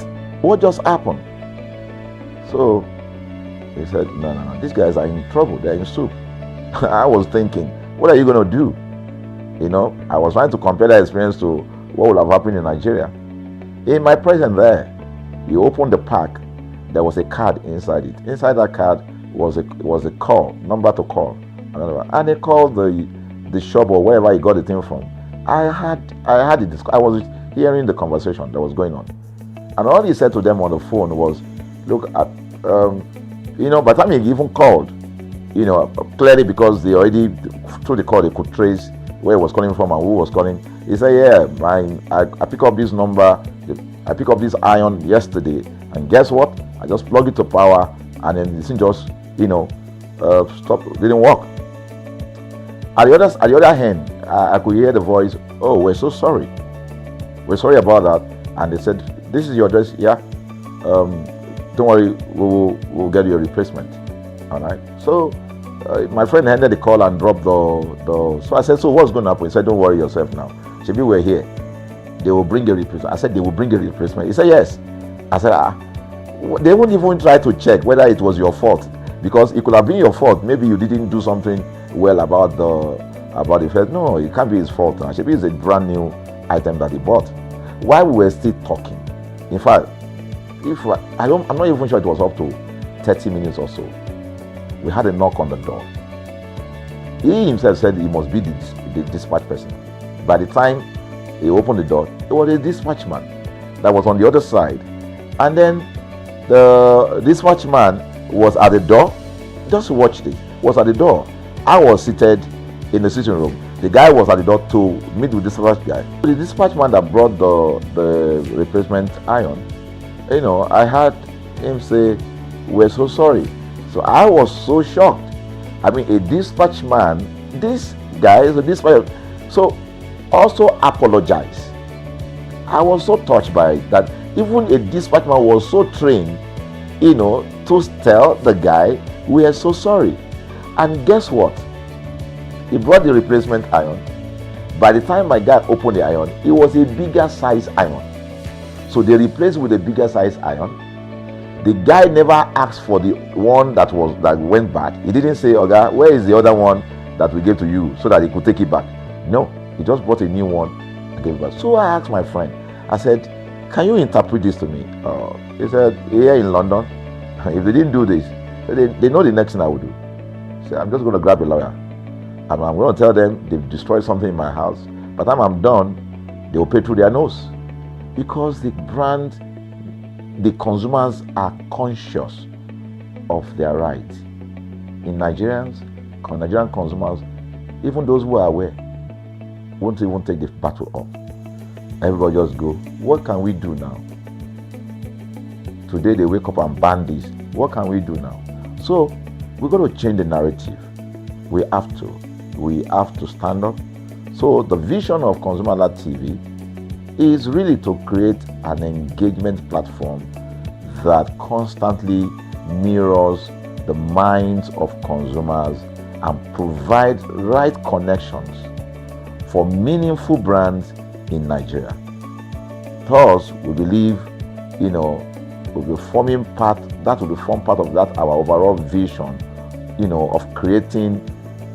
just happened? So he said, no, these guys are in trouble, they're in soup. I was thinking, what are you going to do? I was trying to compare that experience to what would have happened in Nigeria. In my presence there, he opened the pack, there was a card inside it. Inside that card was a call, number to call. And they called the shop or wherever he got the thing from. I was hearing the conversation that was going on. And all he said to them on the phone was, look, by the time he even called, clearly because they already, through the call, they could trace where he was calling from and who was calling. He said, yeah, I picked up this number, I picked up this iron yesterday, and guess what? I just plugged it to power, and then this thing just, stopped, didn't work. At the other hand, I could hear the voice, oh, we're so sorry. We're sorry about that. And they said, this is your address, yeah. Don't worry, we'll get you a replacement. All right. So my friend ended the call and dropped the. So I said, so what's going to happen? He said, don't worry yourself now. Shebi, we're here. They will bring a replacement. I said, they will bring a replacement. He said, yes. I said, they won't even try to check whether it was your fault, because it could have been your fault. Maybe you didn't do something well about the first. No, it can't be his fault. Shebi is a brand new item that he bought. While we were still talking, in fact, I'm not even sure it was up to 30 minutes or so. We had a knock on the door. He himself said he must be the dispatch person. By the time he opened the door, it was a dispatch man that was on the other side. And then the dispatch man was at the door. Just watch this. Was at the door. I was seated in the sitting room. The guy was at the door to meet with the dispatch guy. The dispatch man that brought the replacement iron, you know, I heard him say, "We're so sorry." So I was so shocked. I mean, a dispatch man, this guy is a dispatch, so also apologize. I was so touched by it that even a dispatch man was so trained, you know, to tell the guy, "We are so sorry." And guess what? He brought the replacement iron. By the time my guy opened the iron, it was a bigger size iron. So they replaced with a bigger size iron. The guy never asked for the one that went bad. He didn't say, "Okay, where is the other one that we gave to you," so that he could take it back. No, he just bought a new one and gave it back. So I asked my friend, I said, "Can you interpret this to me?" He said, "Here in London, if they didn't do this, they know the next thing I will do." So I'm just going to grab a lawyer and I'm going to tell them they've destroyed something in my house. By the time I'm done, they will pay through their nose. Because the brand, the consumers are conscious of their rights. In Nigerian consumers, even those who are aware, won't even take the battle up. Everybody just go, what can we do now? Today they wake up and ban this. What can we do now? So we're going to change the narrative. We have to stand up. So the vision of ConsumerHalla TV is really to create an engagement platform that constantly mirrors the minds of consumers and provide right connections for meaningful brands in Nigeria. Thus, we believe, you know, will be forming part of that our overall vision, you know, of creating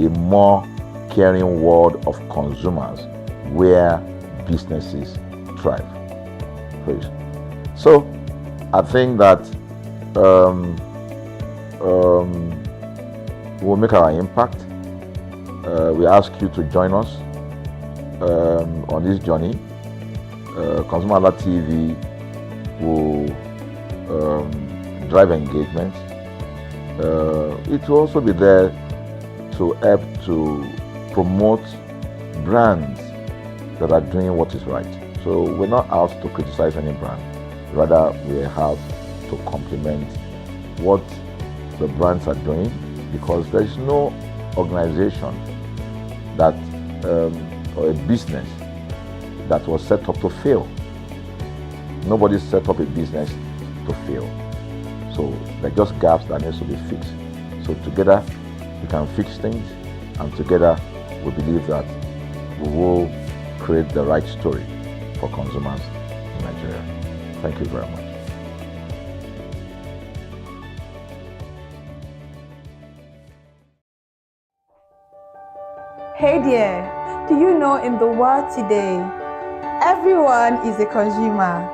a more caring world of consumers where businesses thrive. Please. So, I think that we'll make our impact. We ask you to join us on this journey. ConsumerHalla TV will drive engagement. It will also be there to help to promote brands that are doing what is right. So we're not out to criticize any brand. Rather, we have to complement what the brands are doing, because there is no organization that or a business that was set up to fail. Nobody set up a business to fail. So there are just gaps that needs to be fixed. So together we can fix things, and together we believe that we will create the right story for consumers in Nigeria. Thank you very much. Hey there, do you know in the world today, everyone is a consumer,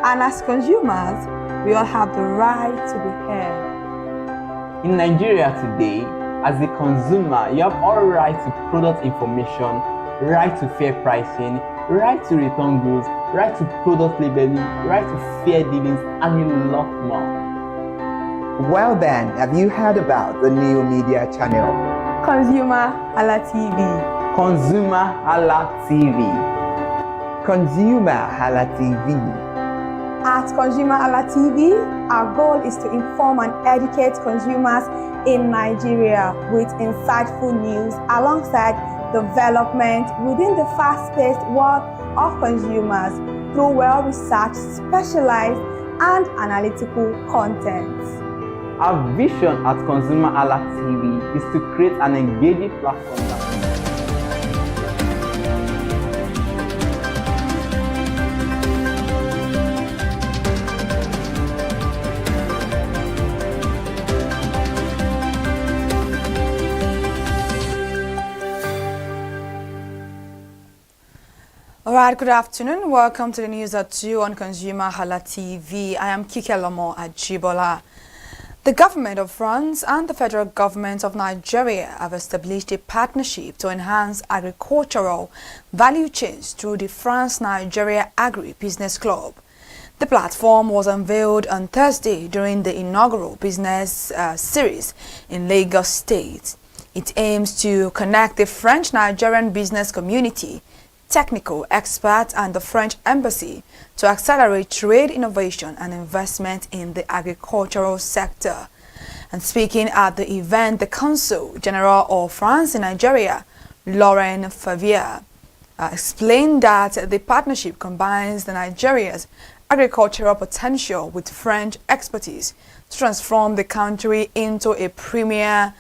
and as consumers, we all have the right to be heard. In Nigeria today, as a consumer, you have all right to product information, right to fair pricing, right to return goods, right to product labeling, right to fair dealings, and a lot more. Well then, have you heard about the new media channel? ConsumerHalla TV. ConsumerHalla TV. ConsumerHalla TV. At ConsumerHalla TV, our goal is to inform and educate consumers in Nigeria with insightful news alongside development within the fast-paced world of consumers through well-researched, specialized, and analytical content. Our vision at ConsumerHalla TV is to create an engaging platform that Alright, good afternoon. Welcome to the news at 2 on ConsumerHalla TV. I am Kike Lomo Ajibola. The government of France and the federal government of Nigeria have established a partnership to enhance agricultural value chains through the France-Nigeria Agri-Business Club. The platform was unveiled on Thursday during the inaugural business series in Lagos State. It aims to connect the French-Nigerian business community, technical experts and the French embassy to accelerate trade, innovation and investment in the agricultural sector. And speaking at the event, the Consul General of France in Nigeria, Laurent Favier, explained that the partnership combines the Nigeria's agricultural potential with French expertise to transform the country into a premier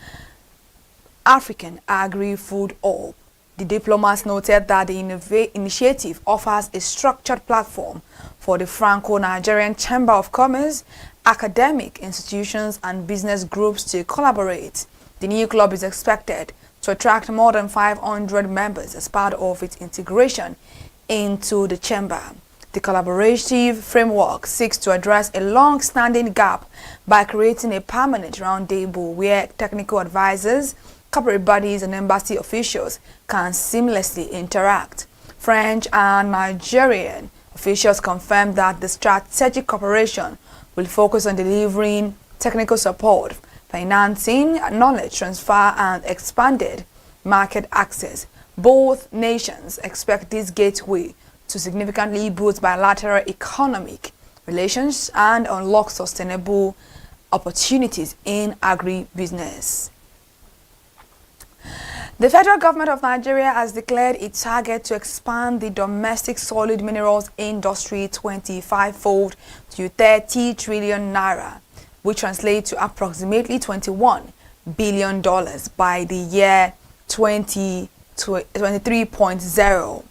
African agri-food hub. The diplomats noted that the initiative offers a structured platform for the Franco-Nigerian Chamber of Commerce, academic institutions and business groups to collaborate. The new club is expected to attract more than 500 members as part of its integration into the chamber. The collaborative framework seeks to address a long-standing gap by creating a permanent roundtable where technical advisors, corporate bodies and embassy officials can seamlessly interact. French and Nigerian officials confirmed that the strategic cooperation will focus on delivering technical support, financing, knowledge transfer and expanded market access. Both nations expect this gateway to significantly boost bilateral economic relations and unlock sustainable opportunities in agribusiness. The federal government of Nigeria has declared its target to expand the domestic solid minerals industry 25-fold to 30 trillion naira, which translates to approximately $21 billion by the year 2023.0.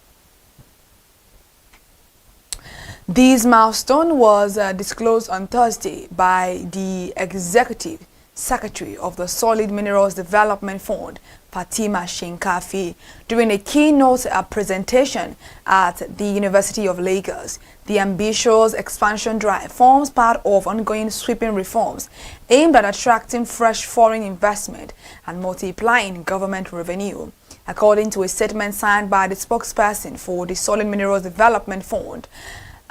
This milestone was disclosed on Thursday by the Executive Secretary of the Solid Minerals Development Fund, Fatima Shinkafi, during a keynote presentation at the University of Lagos. The ambitious expansion drive forms part of ongoing sweeping reforms aimed at attracting fresh foreign investment and multiplying government revenue. According to a statement signed by the spokesperson for the Solid Minerals Development Fund,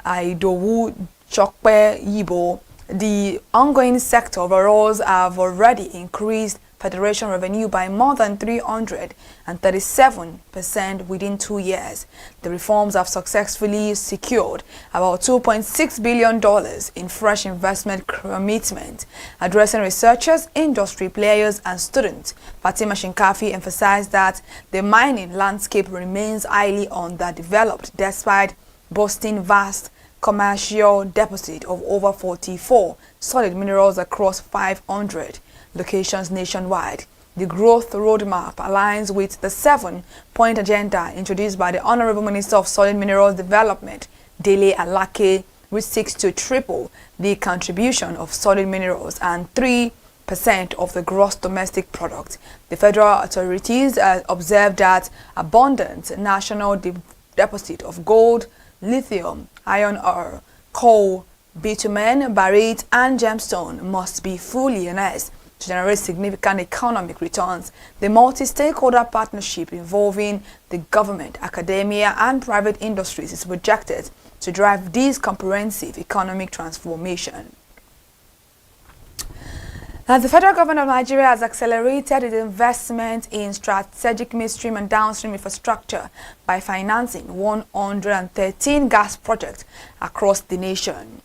Aidowu Chokpe Yibo, the ongoing sector overalls have already increased Federation revenue by more than 337% within 2 years. The reforms have successfully secured about $2.6 billion in fresh investment commitment, addressing researchers, industry players and students. Fatima Shinkafi emphasized that the mining landscape remains highly underdeveloped despite boasting vast commercial deposit of over 44 solid minerals across 500 locations nationwide. The growth roadmap aligns with the 7-point agenda introduced by the Honorable Minister of Solid Minerals Development, Dele Alake, which seeks to triple the contribution of solid minerals and 3% of the gross domestic product. The federal authorities observed that abundant national deposit of gold, lithium, iron ore, coal, bitumen, barite and gemstone must be fully harnessed to generate significant economic returns. The multi-stakeholder partnership involving the government, academia and private industries is projected to drive this comprehensive economic transformation. Now, the federal government of Nigeria has accelerated its investment in strategic midstream and downstream infrastructure by financing 113 gas projects across the nation.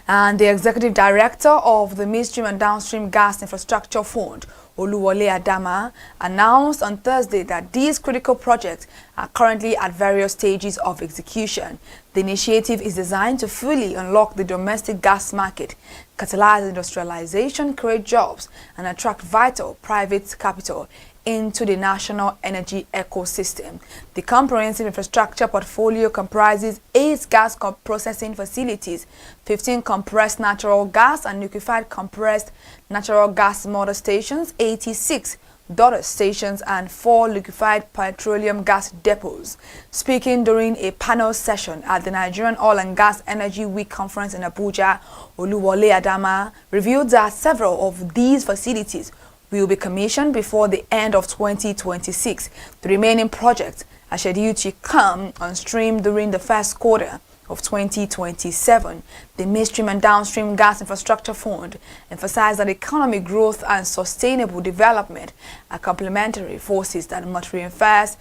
And the executive director of the Midstream and Downstream Gas Infrastructure Fund, Oluwole Adama, announced on Thursday that these critical projects are currently at various stages of execution. The initiative is designed to fully unlock the domestic gas market, catalyze industrialization, create jobs, and attract vital private capital into the national energy ecosystem. The comprehensive infrastructure portfolio comprises 8 gas processing facilities, 15 compressed natural gas and liquefied compressed natural gas motor stations, 86 daughter stations and 4 liquefied petroleum gas depots. Speaking during a panel session at the Nigerian Oil and Gas Energy Week conference in Abuja, Oluwole Adama revealed that several of these facilities will be commissioned before the end of 2026. The remaining projects are scheduled to come on stream during the first quarter of 2027. The Midstream and Downstream Gas Infrastructure Fund emphasized that economic growth and sustainable development are complementary forces that must reinforce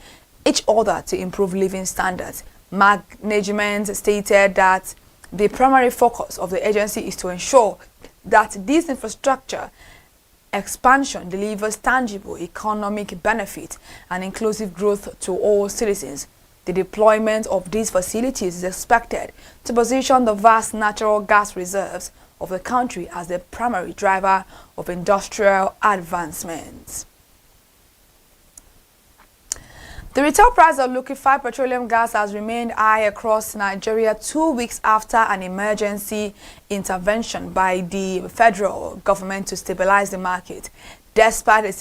each other to improve living standards. Management stated that the primary focus of the agency is to ensure that this infrastructure expansion delivers tangible economic benefit and inclusive growth to all citizens. The deployment of these facilities is expected to position the vast natural gas reserves of the country as the primary driver of industrial advancements. The retail price of liquefied petroleum gas has remained high across Nigeria 2 weeks after an emergency intervention by the federal government to stabilize the market. Despite a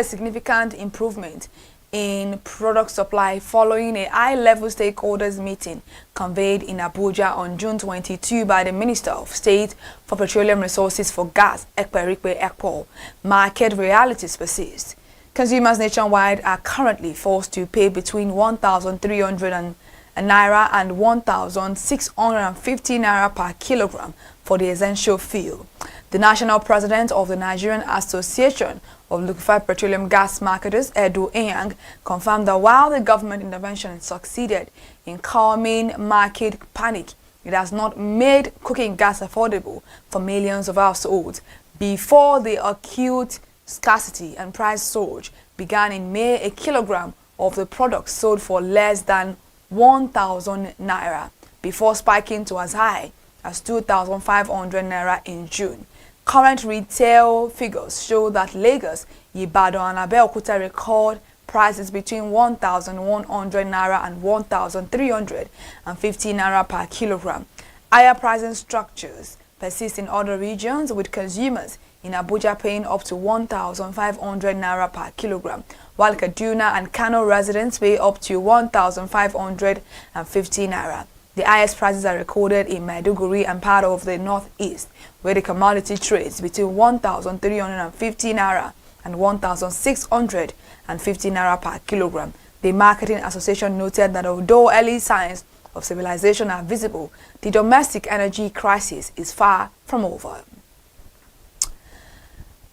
significant improvement in product supply following a high-level stakeholders meeting convened in Abuja on June 22 by the Minister of State for Petroleum Resources for Gas, Ekpo, market realities persist. Consumers nationwide are currently forced to pay between 1,300 naira and 1,650 naira per kilogram for the essential fuel. The national president of the Nigerian Association of Liquefied Petroleum Gas Marketers, Edo Eyang, confirmed that while the government intervention succeeded in calming market panic, it has not made cooking gas affordable for millions of households. Before the acute scarcity and price surge began in May, a kilogram of the product sold for less than 1,000 naira before spiking to as high as 2,500 naira in June. Current retail figures show that Lagos, Ibadan and Abeokuta record prices between 1,100 naira and 1,350 naira per kilogram. Higher pricing structures persist in other regions, with consumers in Abuja paying up to 1,500 naira per kilogram, while Kaduna and Kano residents pay up to 1,550 naira. The highest prices are recorded in Maiduguri and part of the northeast, where the commodity trades between 1,350 naira and 1,650 naira per kilogram. The Marketing Association noted that although early signs of civilization are visible, the domestic energy crisis is far from over.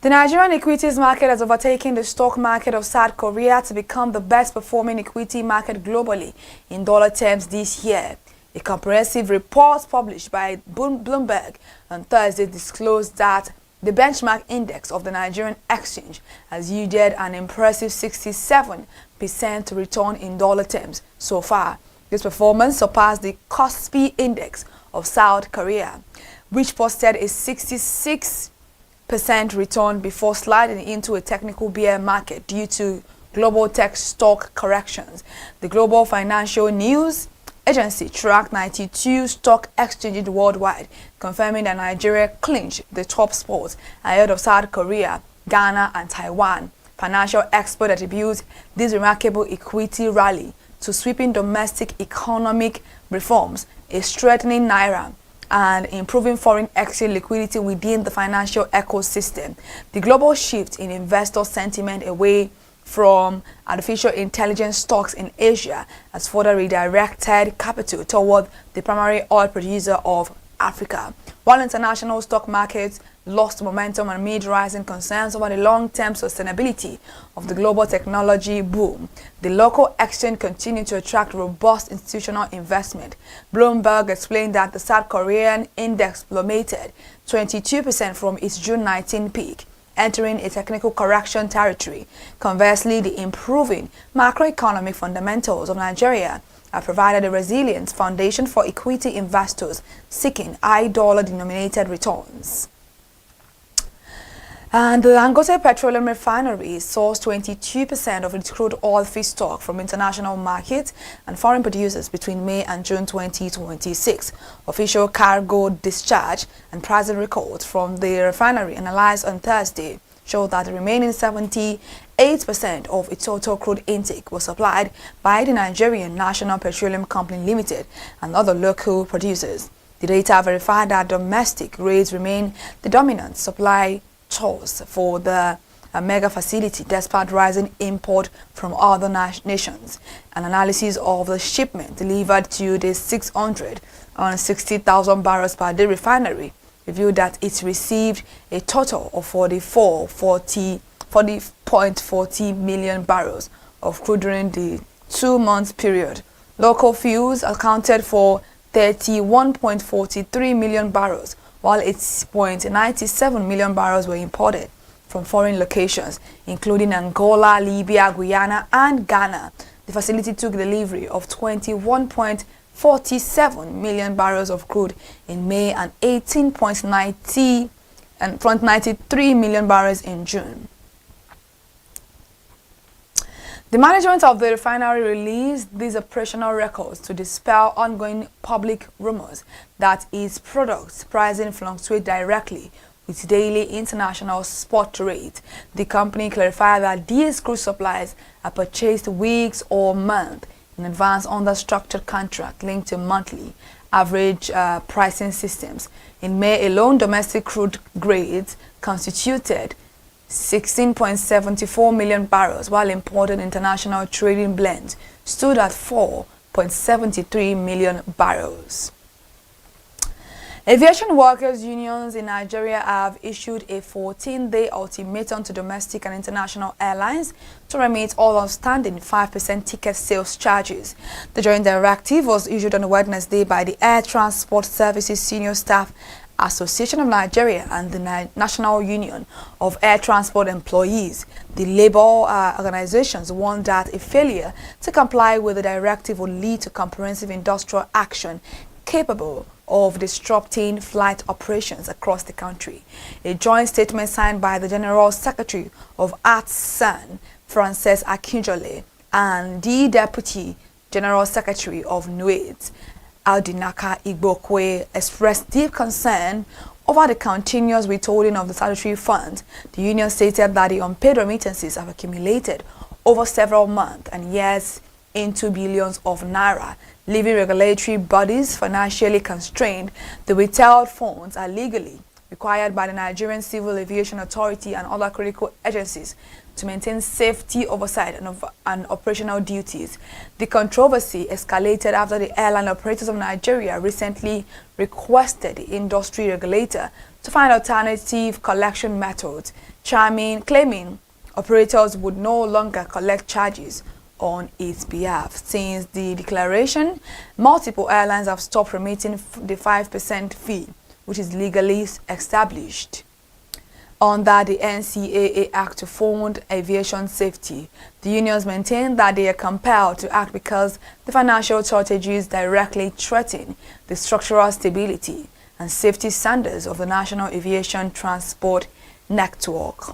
The Nigerian equities market has overtaken the stock market of South Korea to become the best performing equity market globally in dollar terms this year. A comprehensive report published by Bloomberg on Thursday disclosed that the benchmark index of the Nigerian exchange has yielded an impressive 67% return in dollar terms so far. This performance surpassed the Kospi index of South Korea, which posted a 66% return before sliding into a technical bear market due to global tech stock corrections. The Global Financial News Agency tracked 92 stock exchanges worldwide, confirming that Nigeria clinched the top spot ahead of South Korea, Ghana and Taiwan. Financial experts attribute this remarkable equity rally to sweeping domestic economic reforms, a strengthening naira, and improving foreign exchange liquidity within the financial ecosystem. The global shift in investor sentiment away from artificial intelligence stocks in Asia has further redirected capital toward the primary oil producer of Africa. While international stock markets lost momentum amid rising concerns over the long-term sustainability of the global technology boom, the local exchange continued to attract robust institutional investment. Bloomberg explained that the South Korean index plummeted 22% from its June 19 peak, entering a technical correction territory. Conversely, the improving macroeconomic fundamentals of Nigeria have provided a resilient foundation for equity investors seeking high dollar-denominated returns. And the Dangote Petroleum Refinery sourced 22% of its crude oil feedstock from international markets and foreign producers between May and June 2026. Official cargo discharge and pricing records from the refinery analyzed on Thursday showed that the remaining 78% of its total crude intake was supplied by the Nigerian National Petroleum Company Limited and other local producers. The data verified that domestic rates remain the dominant supply source for the mega facility despite rising import from other nations. An analysis of the shipment delivered to the 660,000 barrels per day refinery revealed that it received a total of 40.40 million barrels of crude during the 2-month period. Local fuels accounted for 31.43 million barrels, while 8.97 million barrels were imported from foreign locations, including Angola, Libya, Guyana, and Ghana. The facility took delivery of 21.47 million barrels of crude in May and 18.93 million barrels in June. The management of the refinery released these operational records to dispel ongoing public rumors that its products pricing fluctuate directly with daily international spot rate. The company clarified that these crude supplies are purchased weeks or months in advance under structured contract linked to monthly average pricing systems. In May alone, domestic crude grades constituted 16.74 million barrels, while imported international trading blends stood at 4.73 million barrels. Aviation workers' unions in Nigeria have issued a 14-day ultimatum to domestic and international airlines to remit all outstanding 5% ticket sales charges. The joint directive was issued on Wednesday by the Air Transport Services Senior Staff Association of Nigeria and the National Union of Air Transport Employees. The labor organizations warned that a failure to comply with the directive would lead to comprehensive industrial action capable of disrupting flight operations across the country. A joint statement signed by the General Secretary of ATSAN, Frances Akinjole, and the Deputy General Secretary of NUET, Aldinaka Igbokwe, expressed deep concern over the continuous withholding of the statutory funds. The union stated that the unpaid remittances have accumulated over several months and years into billions of naira, leaving regulatory bodies financially constrained. The withheld funds are legally required by the Nigerian Civil Aviation Authority and other critical agencies to maintain safety oversight and operational duties. The controversy escalated after the Airline Operators of Nigeria recently requested the industry regulator to find alternative collection methods, claiming operators would no longer collect charges on its behalf. Since the declaration, multiple airlines have stopped remitting the 5% fee, which is legally established under the NCAA Act to fund aviation safety. The unions maintain that they are compelled to act because the financial shortages directly threaten the structural stability and safety standards of the national aviation transport network.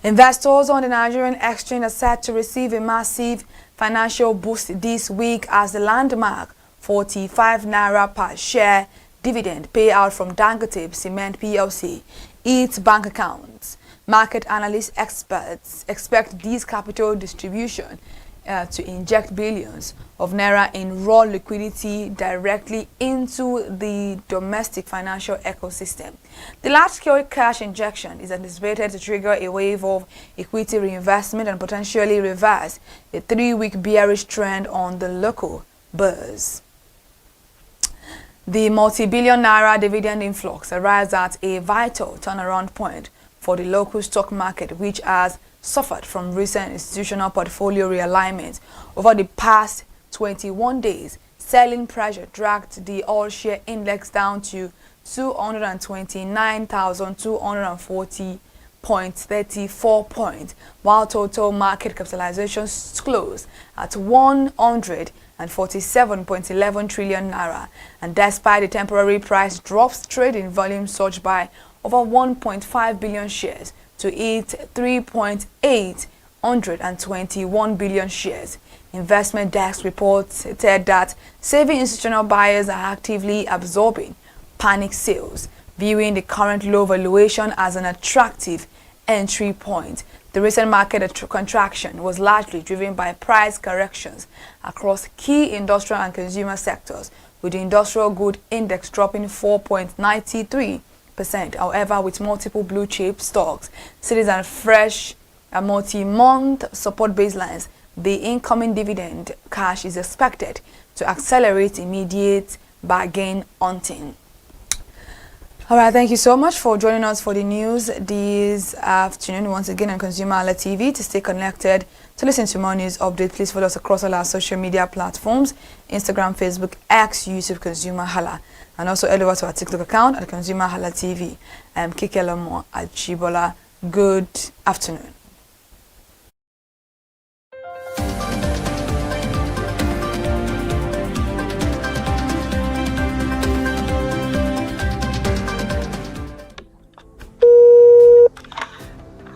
Investors on the Nigerian exchange are set to receive a massive financial boost this week as the landmark 45 naira per share dividend payout from Dangote Cement PLC its bank accounts. Market analyst experts expect this capital distribution to inject billions of naira in raw liquidity directly into the domestic financial ecosystem. The large-scale cash injection is anticipated to trigger a wave of equity reinvestment and potentially reverse a 3-week bearish trend on the local buzz. The multi-billion naira dividend influx arrives at a vital turnaround point for the local stock market, which has suffered from recent institutional portfolio realignment. Over the past 21 days, selling pressure dragged the all-share index down to 229,240.34 points, while total market capitalization closed at 147.11 trillion naira. And despite the temporary price drops, trading volume surged by over 1.5 billion shares to hit 3.821 billion shares. Investment desk reported that saving institutional buyers are actively absorbing panic sales, viewing the current low valuation as an attractive entry point. The recent market contraction was largely driven by price corrections across key industrial and consumer sectors, with the industrial good index dropping 4.93%. However, with multiple blue chip stocks, cities and fresh multi-month support baselines, the incoming dividend cash is expected to accelerate immediate bargain hunting. All right, thank you so much for joining us for the news this afternoon once again on ConsumerHalla TV. To stay connected, to listen to more news updates, please follow us across all our social media platforms: Instagram, Facebook, X, YouTube, ConsumerHalla, and also head over to our TikTok account at ConsumerHalla TV. I'm Kikelomo Ajibola. Good afternoon.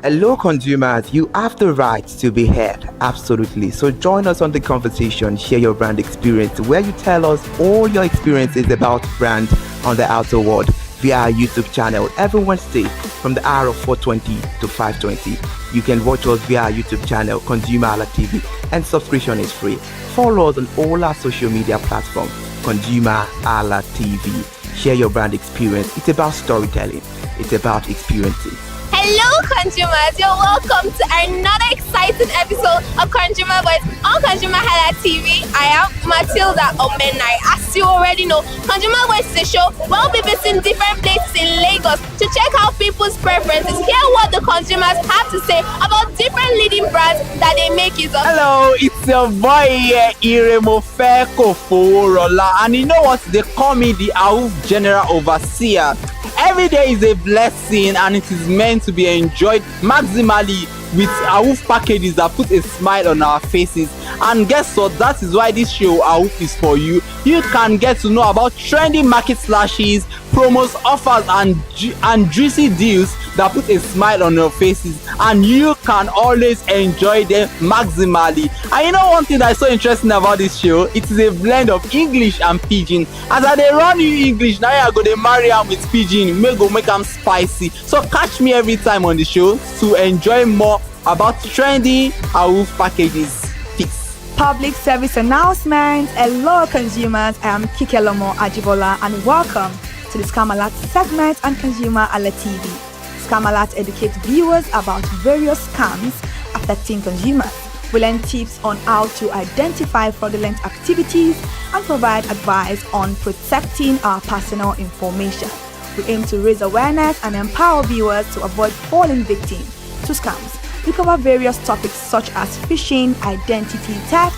Hello consumers, you have the right to be heard, absolutely. So join us on the conversation, share your brand experience, where you tell us all your experiences about brand on the outer world via our YouTube channel every Wednesday from the hour of 4:20 to 5:20. You can watch us via our YouTube channel, ConsumerHalla TV, and subscription is free. Follow us on all our social media platforms, ConsumerHalla TV. Share your brand experience. It's about storytelling. It's about experiences. Hello consumers, you're welcome to another exciting episode of Consumer Voice on ConsumerHalla TV. I am Matilda Omenai. As you already know, Consumer Voice is a show where we'll be visiting different places in Lagos to check out people's preferences, hear what the consumers have to say about different leading brands that they make use of. Hello, it's your boy here, Iremo Feko Foworola, and you know what? They call me the AWUF General Overseer. Every day is a blessing and it is meant to be enjoyed maximally with AWUF packages that put a smile on our faces. And guess what? That is why this show AWUF is for you. You can get to know about trendy market slashes, promos, offers and juicy deals that put a smile on your faces, and you can always enjoy them maximally. And you know one thing that is so interesting about this show? It is a blend of English and Pidgin. As I dey run you English, now I go dey marry am with Pidgin, make am spicy. So catch me every time on the show to enjoy more about trendy AWUF packages. Peace. Public service announcement. Hello consumers, I am Kikelomo Ajibola and welcome to the Scam Alert segment on ConsumerHalla TV. Scam Alert educates viewers about various scams affecting consumers. We learn tips on how to identify fraudulent activities and provide advice on protecting our personal information. We aim to raise awareness and empower viewers to avoid falling victim to scams. We cover various topics such as phishing, identity theft,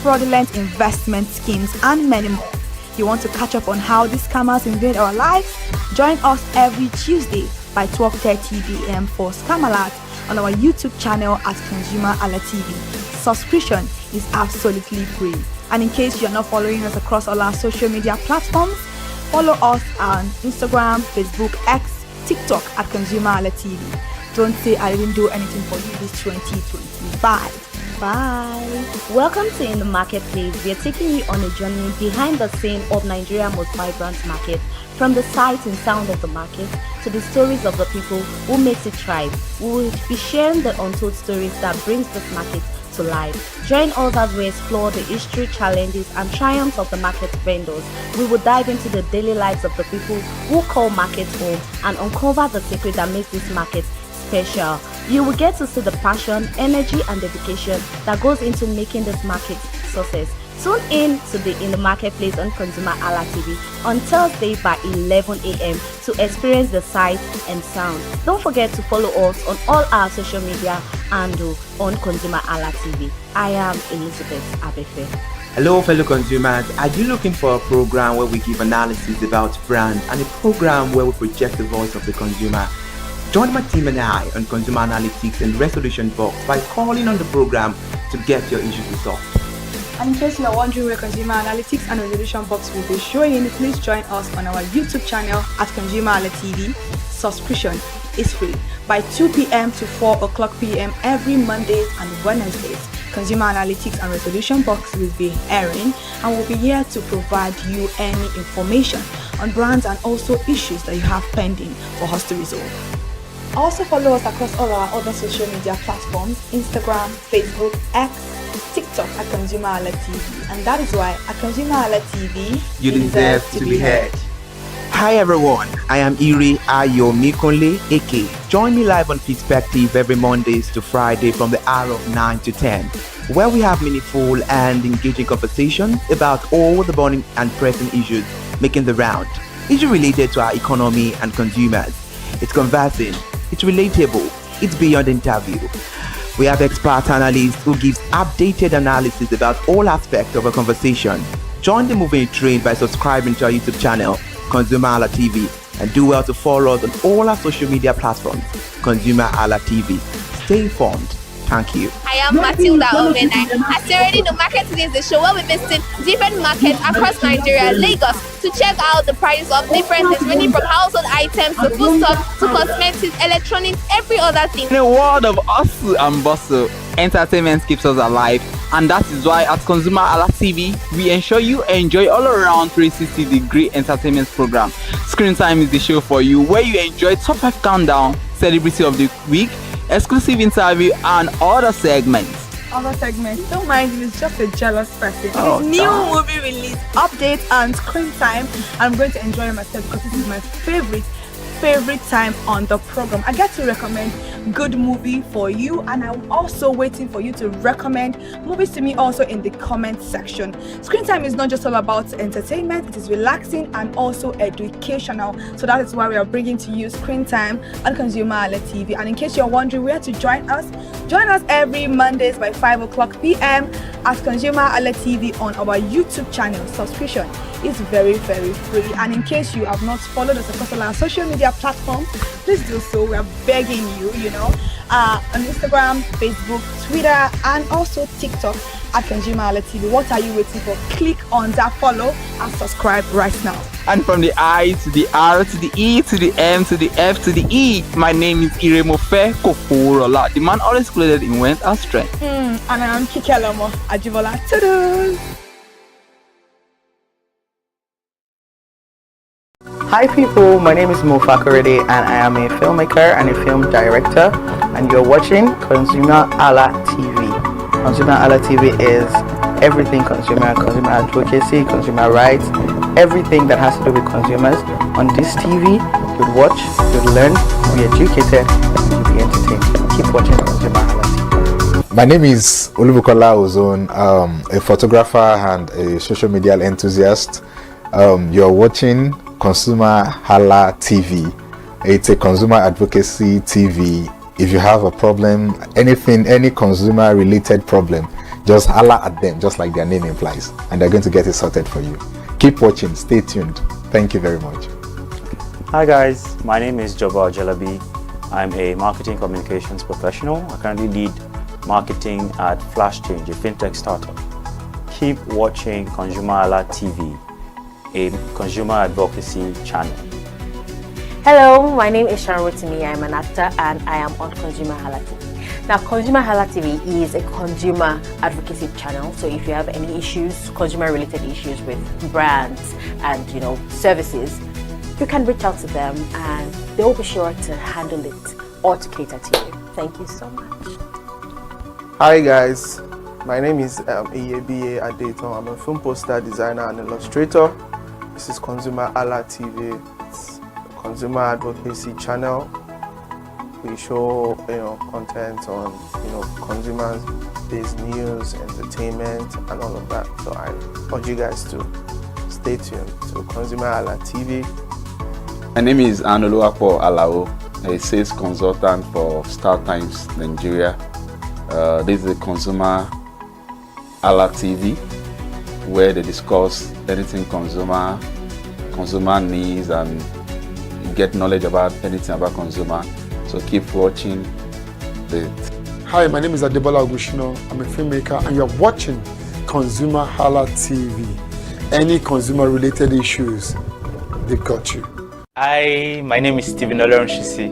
fraudulent investment schemes, and many more. You want to catch up on how these scammers invade our lives? Join us every Tuesday by 12:30 p.m. for Scam Alert on our YouTube channel at ConsumerHalla TV. Subscription is absolutely free. And in case you're not following us across all our social media platforms, follow us on Instagram, Facebook, X, TikTok at ConsumerHalla TV. Don't say I didn't do anything for you this 2025. Bye. Welcome to In the Marketplace. We are taking you on a journey behind the scene of Nigeria's most vibrant market. From the sight and sound of the market to the stories of the people who makes it thrive. We will be sharing the untold stories that brings this market to life. Join us as we explore the history, challenges, and triumphs of the market vendors. We will dive into the daily lives of the people who call markets home and uncover the secret that makes this market special. You will get to see the passion, energy, and dedication that goes into making this market success. Tune in to the In the Marketplace on ConsumerHalla TV on Thursday by 11 a.m. to experience the sight and sound. Don't forget to follow us on all our social media and on ConsumerHalla TV. I am Elizabeth Abefe. Hello fellow consumers, are you looking for a program where we give analysis about brand and a program where we project the voice of the consumer? Join my team and I on Consumer Analytics and Resolution Box by calling on the program to get your issues resolved. And in case you are wondering where Consumer Analytics and Resolution Box will be showing, please join us on our YouTube channel at ConsumerHalla TV. Subscription is free by 2 p.m. to 4 o'clock p.m. every Mondays and Wednesdays. Consumer Analytics and Resolution Box will be airing and will be here to provide you any information on brands and also issues that you have pending for us to resolve. Also follow us across all our other social media platforms, Instagram, Facebook, X, TikTok at ConsumerHalla TV. And that is why at ConsumerHalla TV, You deserve to be heard. Hi everyone, I am Iri Ayomikunle Eke. Join me live on Perspective every Mondays to Friday from the hour of 9 to 10, where we have meaningful and engaging conversations about all the burning and pressing issues making the round. Issues related to our economy and consumers. It's conversing, it's relatable, it's beyond interview. We have expert analysts who give updated analysis about all aspects of a conversation. Join the moving train by subscribing to our YouTube channel, ConsumerHalla TV, and do well to follow us on all our social media platforms, ConsumerHalla TV. Stay informed. Thank you. I am Matilda Omenai. As you already know, Marketing is the show where we visit different markets across Nigeria, Lagos, to check out the prices of different things, ranging from household items to foodstuffs to cosmetics, electronics, every other thing. In a world of hustle and bustle, entertainment keeps us alive, and that is why at ConsumerHalla TV, we ensure you enjoy all around 360-degree entertainment program. Screen Time is the show for you, where you enjoy top 5 countdown, celebrity of the week, exclusive interview, and other segments. Don't mind him, he's just a jealous person. Oh, His new movie release, update, and screen time. I'm going to enjoy myself because this is my favorite time on the program. I get to recommend good movie for you, and I'm also waiting for you to recommend movies to me also in the comment section. Screen time is not just all about entertainment, it is relaxing and also educational. So that is why we are bringing to you Screen Time on ConsumerHalla TV. And in case you're wondering where to join us every Mondays by 5:00 p.m. at ConsumerHalla TV on our YouTube channel. Subscription is very, very free. And in case you have not followed us across all our social media platforms, please do so. We are begging you, on Instagram, Facebook, Twitter, and also TikTok at ConsumerHalla TV. What are you waiting for? Click on that follow and subscribe right now. And from the I to the R to the E to the M to the F to the E, my name is Iremofe Koforola, the man always clothed in wealth and strength. And I am Kikelomo Ajibola. Toodles! Hi people, my name is Mo Fakorede and I am a filmmaker and a film director, and you're watching ConsumerHalla TV. ConsumerHalla TV is everything consumer advocacy, consumer rights, everything that has to do with consumers. On this TV, you'll watch, you'll learn, you'll be educated, and you'll be entertained. Keep watching ConsumerHalla TV. My name is Olubukola Ozone, a photographer and a social media enthusiast. You're watching ConsumerHalla TV. It's a consumer advocacy TV. If you have a problem, any consumer related problem, just holla at them, just like their name implies, and they're going to get it sorted for you. Keep watching, stay tuned. Thank you very much. Hi guys, my name is Joba Jalabi. I'm a marketing communications professional. I currently lead marketing at Flash Change, a fintech startup. Keep watching ConsumerHalla TV, a consumer advocacy channel. Hello, my name is Charlotte-Timi. I'm an actor and I am on ConsumerHalla TV. Now, ConsumerHalla TV is a consumer advocacy channel. So if you have any issues, consumer-related issues with brands and services, you can reach out to them and they'll be sure to handle it or to cater to you. Thank you so much. Hi guys, my name is Iyebiye Adeton. I'm a film poster designer and illustrator. This is ConsumerHalla TV. It's a consumer advocacy channel. We show content on consumers-based news, entertainment, and all of that. So I urge you guys to stay tuned to ConsumerHalla TV. My name is Anoluwapo Alao, a sales consultant for Star Times Nigeria. This is a ConsumerHalla TV, where they discuss anything consumer needs and get knowledge about anything about consumer. So keep watching it. Hi, my name is Adebola Ogushino. I'm a filmmaker and you're watching ConsumerHalla TV. Any consumer related issues, they've got you. Hi, my name is Stephen Shisi.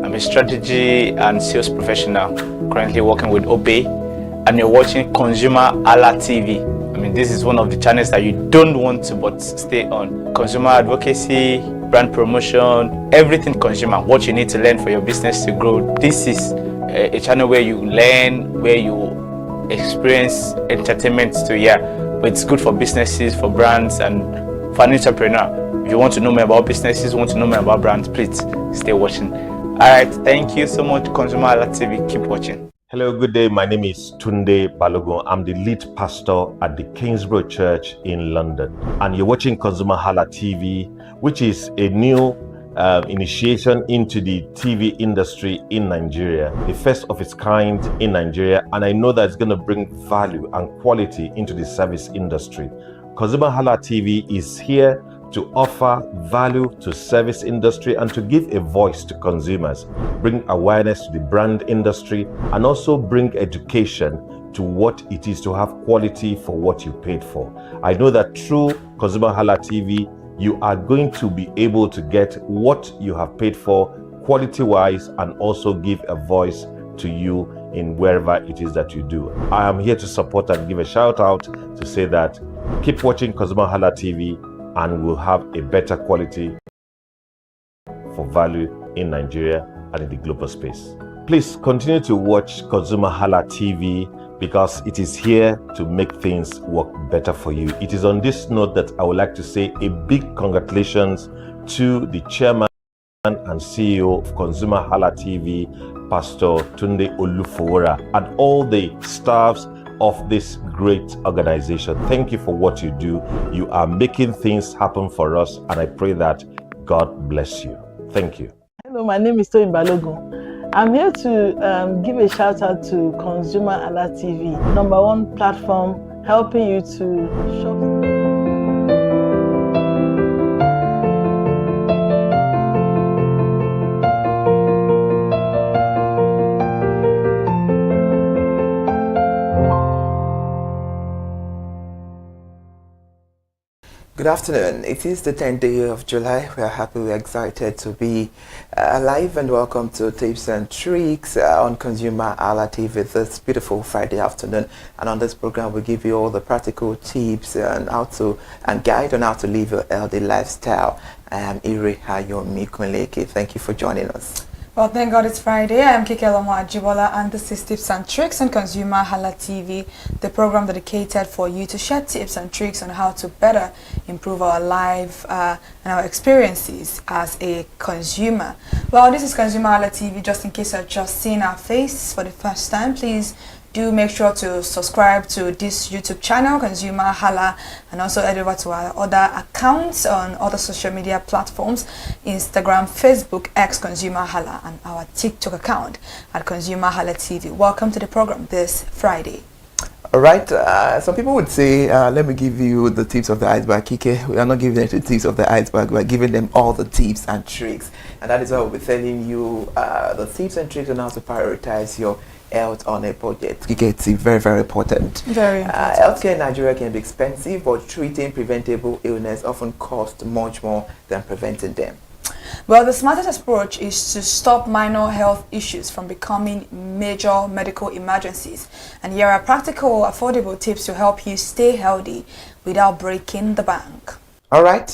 I'm a strategy and sales professional, currently working with Obey, and you're watching ConsumerHalla TV. I mean, this is one of the channels that you don't want to but stay on. Consumer advocacy, brand promotion, everything consumer, what you need to learn for your business to grow. This is a channel where you learn, where you experience entertainment too, yeah. But it's good for businesses, for brands, and for an entrepreneur. If you want to know more about businesses, want to know more about brands, please stay watching. All right, thank you so much, ConsumerHalla TV. Keep watching. Hello, good day. My name is Tunde Balogun. I'm the lead pastor at the Kingsborough Church in London. And you're watching ConsumerHalla TV, which is a new initiation into the TV industry in Nigeria, the first of its kind in Nigeria. And I know that it's going to bring value and quality into the service industry. ConsumerHalla TV is here to offer value to service industry and to give a voice to consumers, bring awareness to the brand industry, and also bring education to what it is to have quality for what you paid for. I know that through ConsumerHalla TV, you are going to be able to get what you have paid for quality-wise and also give a voice to you in wherever it is that you do. I am here to support and give a shout out to say that keep watching ConsumerHalla TV and we'll have a better quality for value in Nigeria and in the global space. Please continue to watch ConsumerHalla TV because it is here to make things work better for you. It is on this note that I would like to say a big congratulations to the chairman and CEO of ConsumerHalla TV, Pastor Tunde Olufowora, and all the staffs of this great organization. Thank you for what you do. You are making things happen for us, and I pray that God bless you. Thank you. Hello, my name is Toyin Balogun. I'm here to give a shout out to ConsumerHalla TV, #1 platform helping you to shop. Good afternoon. It is the 10th day of July. We are happy, we are excited to be alive, and welcome to Tips and Tricks on ConsumerHalla TV this beautiful Friday afternoon. And on this program, we give you all the practical tips and guide on how to live your healthy lifestyle. I am Iri Ayomikunle. Thank you for joining us. Well, thank God it's Friday. I am Kike Lomo Ajibola, and this is Tips and Tricks on ConsumerHalla TV, the program dedicated for you to share tips and tricks on how to better improve our life and our experiences as a consumer. Well, this is ConsumerHalla TV. Just in case you're just seeing our face for the first time, please do make sure to subscribe to this YouTube channel, ConsumerHalla, and also head over to our other accounts on other social media platforms, Instagram, Facebook, X, ConsumerHalla, and our TikTok account at ConsumerHalla TV. Welcome to the program this Friday. All right, some people would say, let me give you the tips of the iceberg. Kike, we are not giving them the tips of the iceberg, we are giving them all the tips and tricks. And that is why we'll be telling you the tips and tricks on how to prioritize your health on a budget. It's very, very important. Very important. Healthcare in Nigeria can be expensive, but treating preventable illness often costs much more than preventing them. Well, the smartest approach is to stop minor health issues from becoming major medical emergencies. And here are practical, affordable tips to help you stay healthy without breaking the bank. All right,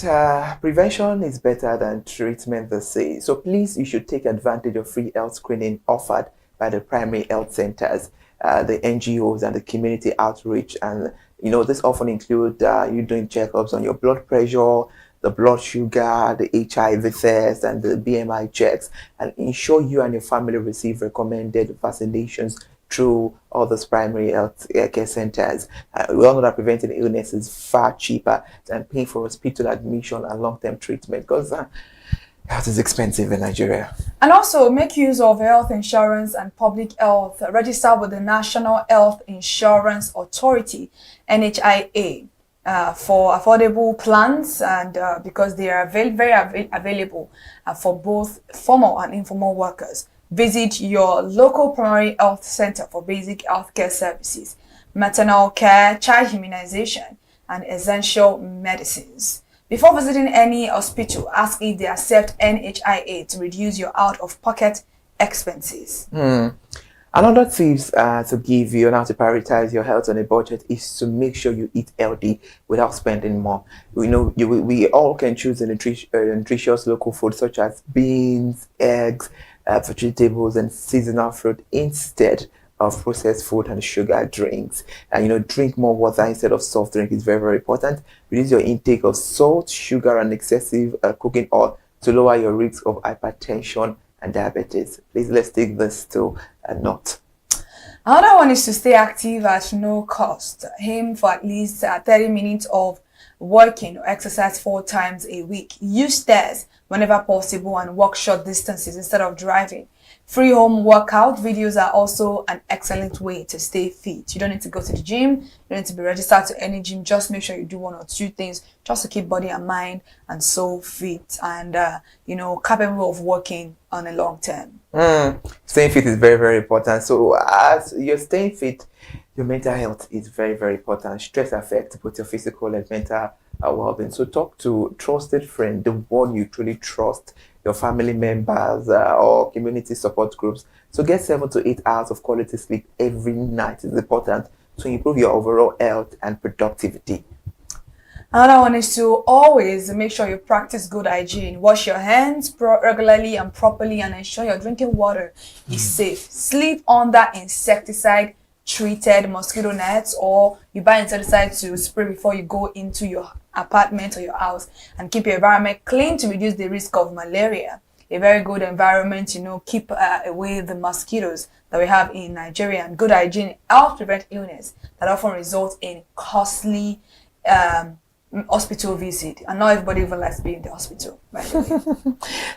prevention is better than treatment, they say. So please, you should take advantage of free health screening offered by the primary health centers, the NGOs, and the community outreach. And you know, this often include you doing checkups on your blood pressure, the blood sugar, the HIV test, and the BMI checks, and ensure you and your family receive recommended vaccinations through all those primary health care centers. We all know that preventing illness is far cheaper than paying for hospital admission and long-term treatment, because health is expensive in Nigeria. And also make use of health insurance and public health. Register with the National Health Insurance Authority, NHIA, for affordable plans, and because they are very available for both formal and informal workers. Visit your local primary health center for basic healthcare services, maternal care, child immunization, and essential medicines. Before visiting any hospital, ask if they accept NHIA to reduce your out-of-pocket expenses. Another tips to give you on how to prioritize your health on a budget is to make sure you eat healthy without spending more. We know we all can choose a nutritious local food such as beans, eggs, vegetables, and seasonal fruit instead of processed food and sugar drinks. And drink more water instead of soft drink is very, very important. Reduce your intake of salt, sugar, and excessive cooking oil to lower your risk of hypertension and diabetes. Please, let's take this to a note. Another one is to stay active at no cost. Aim for at least 30 minutes of walking or exercise 4 times a week. Use stairs whenever possible and walk short distances instead of driving. Free home workout videos are also an excellent way to stay fit. You don't need to go to the gym. You don't need to be registered to any gym. Just make sure you do 1 or 2 things just to keep body and mind and soul fit and, capable of working on a long term. Staying fit is very, very important. So as you're staying fit, your mental health is very, very important. Stress affects both your physical and mental well-being. So talk to trusted friend, the one you truly trust, your family members or community support groups. So get 7 to 8 hours of quality sleep every night. It's important to improve your overall health and productivity. Another one is to always make sure you practice good hygiene. Wash your hands regularly and properly and ensure your drinking water is safe. Sleep under insecticide treated mosquito nets, or you buy insecticide to spray before you go into your apartment or your house, and keep your environment clean to reduce the risk of malaria. A very good environment, keep away the mosquitoes that we have in Nigeria, and good hygiene helps prevent illness that often results in costly hospital visit, and not everybody even likes being in the hospital.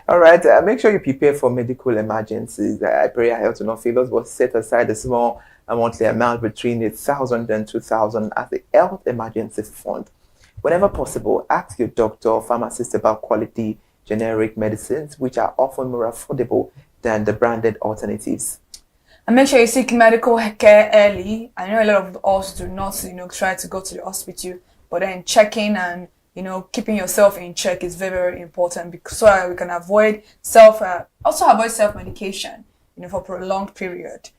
All right, make sure you prepare for medical emergencies. I pray your health will not fail us, but set aside a small monthly amount between 1,000 and 2,000 as a health emergency fund. Whenever possible, ask your doctor or pharmacist about quality generic medicines, which are often more affordable than the branded alternatives. And make sure you seek medical care early. I know a lot of us do not, try to go to the hospital, but then checking and keeping yourself in check is very, very important, because so that we can avoid self-medication, for a prolonged period.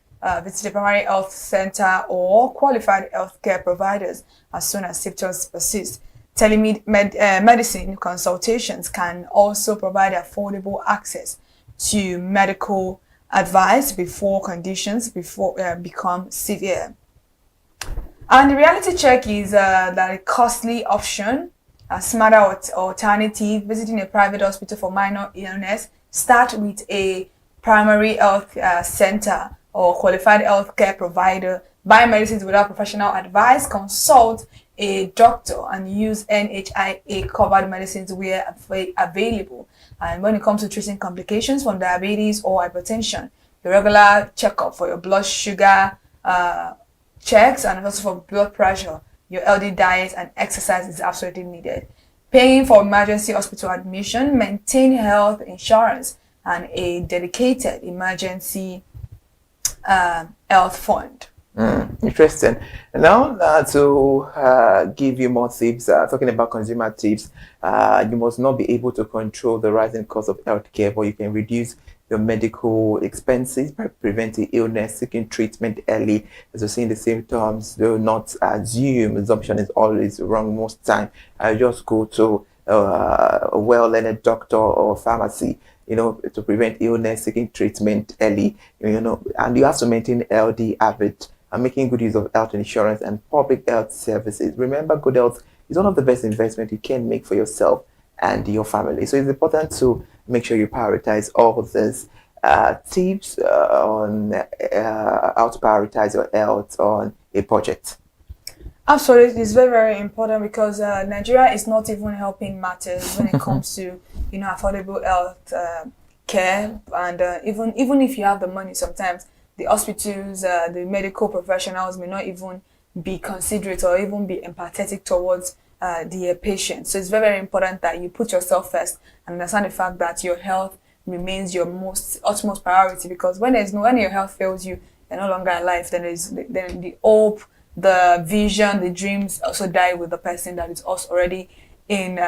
Visit the primary health center or qualified healthcare providers as soon as symptoms persist. Telemedicine consultations can also provide affordable access to medical advice before conditions become severe. And the reality check is that a costly option, a smarter alternative. Visiting a private hospital for minor illness. Start with a primary health center or qualified healthcare provider. Buy medicines without professional advice. Consult a doctor and use NHIA covered medicines where available. And when it comes to treating complications from diabetes or hypertension, your regular checkup for your blood sugar checks and also for blood pressure, your healthy diet and exercise is absolutely needed. Paying for emergency hospital admission, maintain health insurance and a dedicated emergency health fund. Interesting. Now to give you more tips, talking about consumer tips, you must not be able to control the rising cost of healthcare, but you can reduce your medical expenses by preventing illness, seeking treatment early. As you're seeing the symptoms, do not assume. Assumption is always wrong most time. Just go to a well-learned doctor or pharmacy, to prevent illness, seeking treatment early, and you have to maintain healthy habits and making good use of health insurance and public health services. Remember, good health is one of the best investments you can make for yourself and your family. So it's important to make sure you prioritize all these tips on how to prioritize your health on a budget. Absolutely, it's very, very important, because Nigeria is not even helping matters when it comes to affordable health care, and even if you have the money, sometimes the hospitals, the medical professionals may not even be considerate or even be empathetic towards the patient. So it's very, very important that you put yourself first and understand the fact that your health remains your utmost priority, because when your health fails you, you're no longer alive. Then the hope, the vision, the dreams also die with the person that is also already in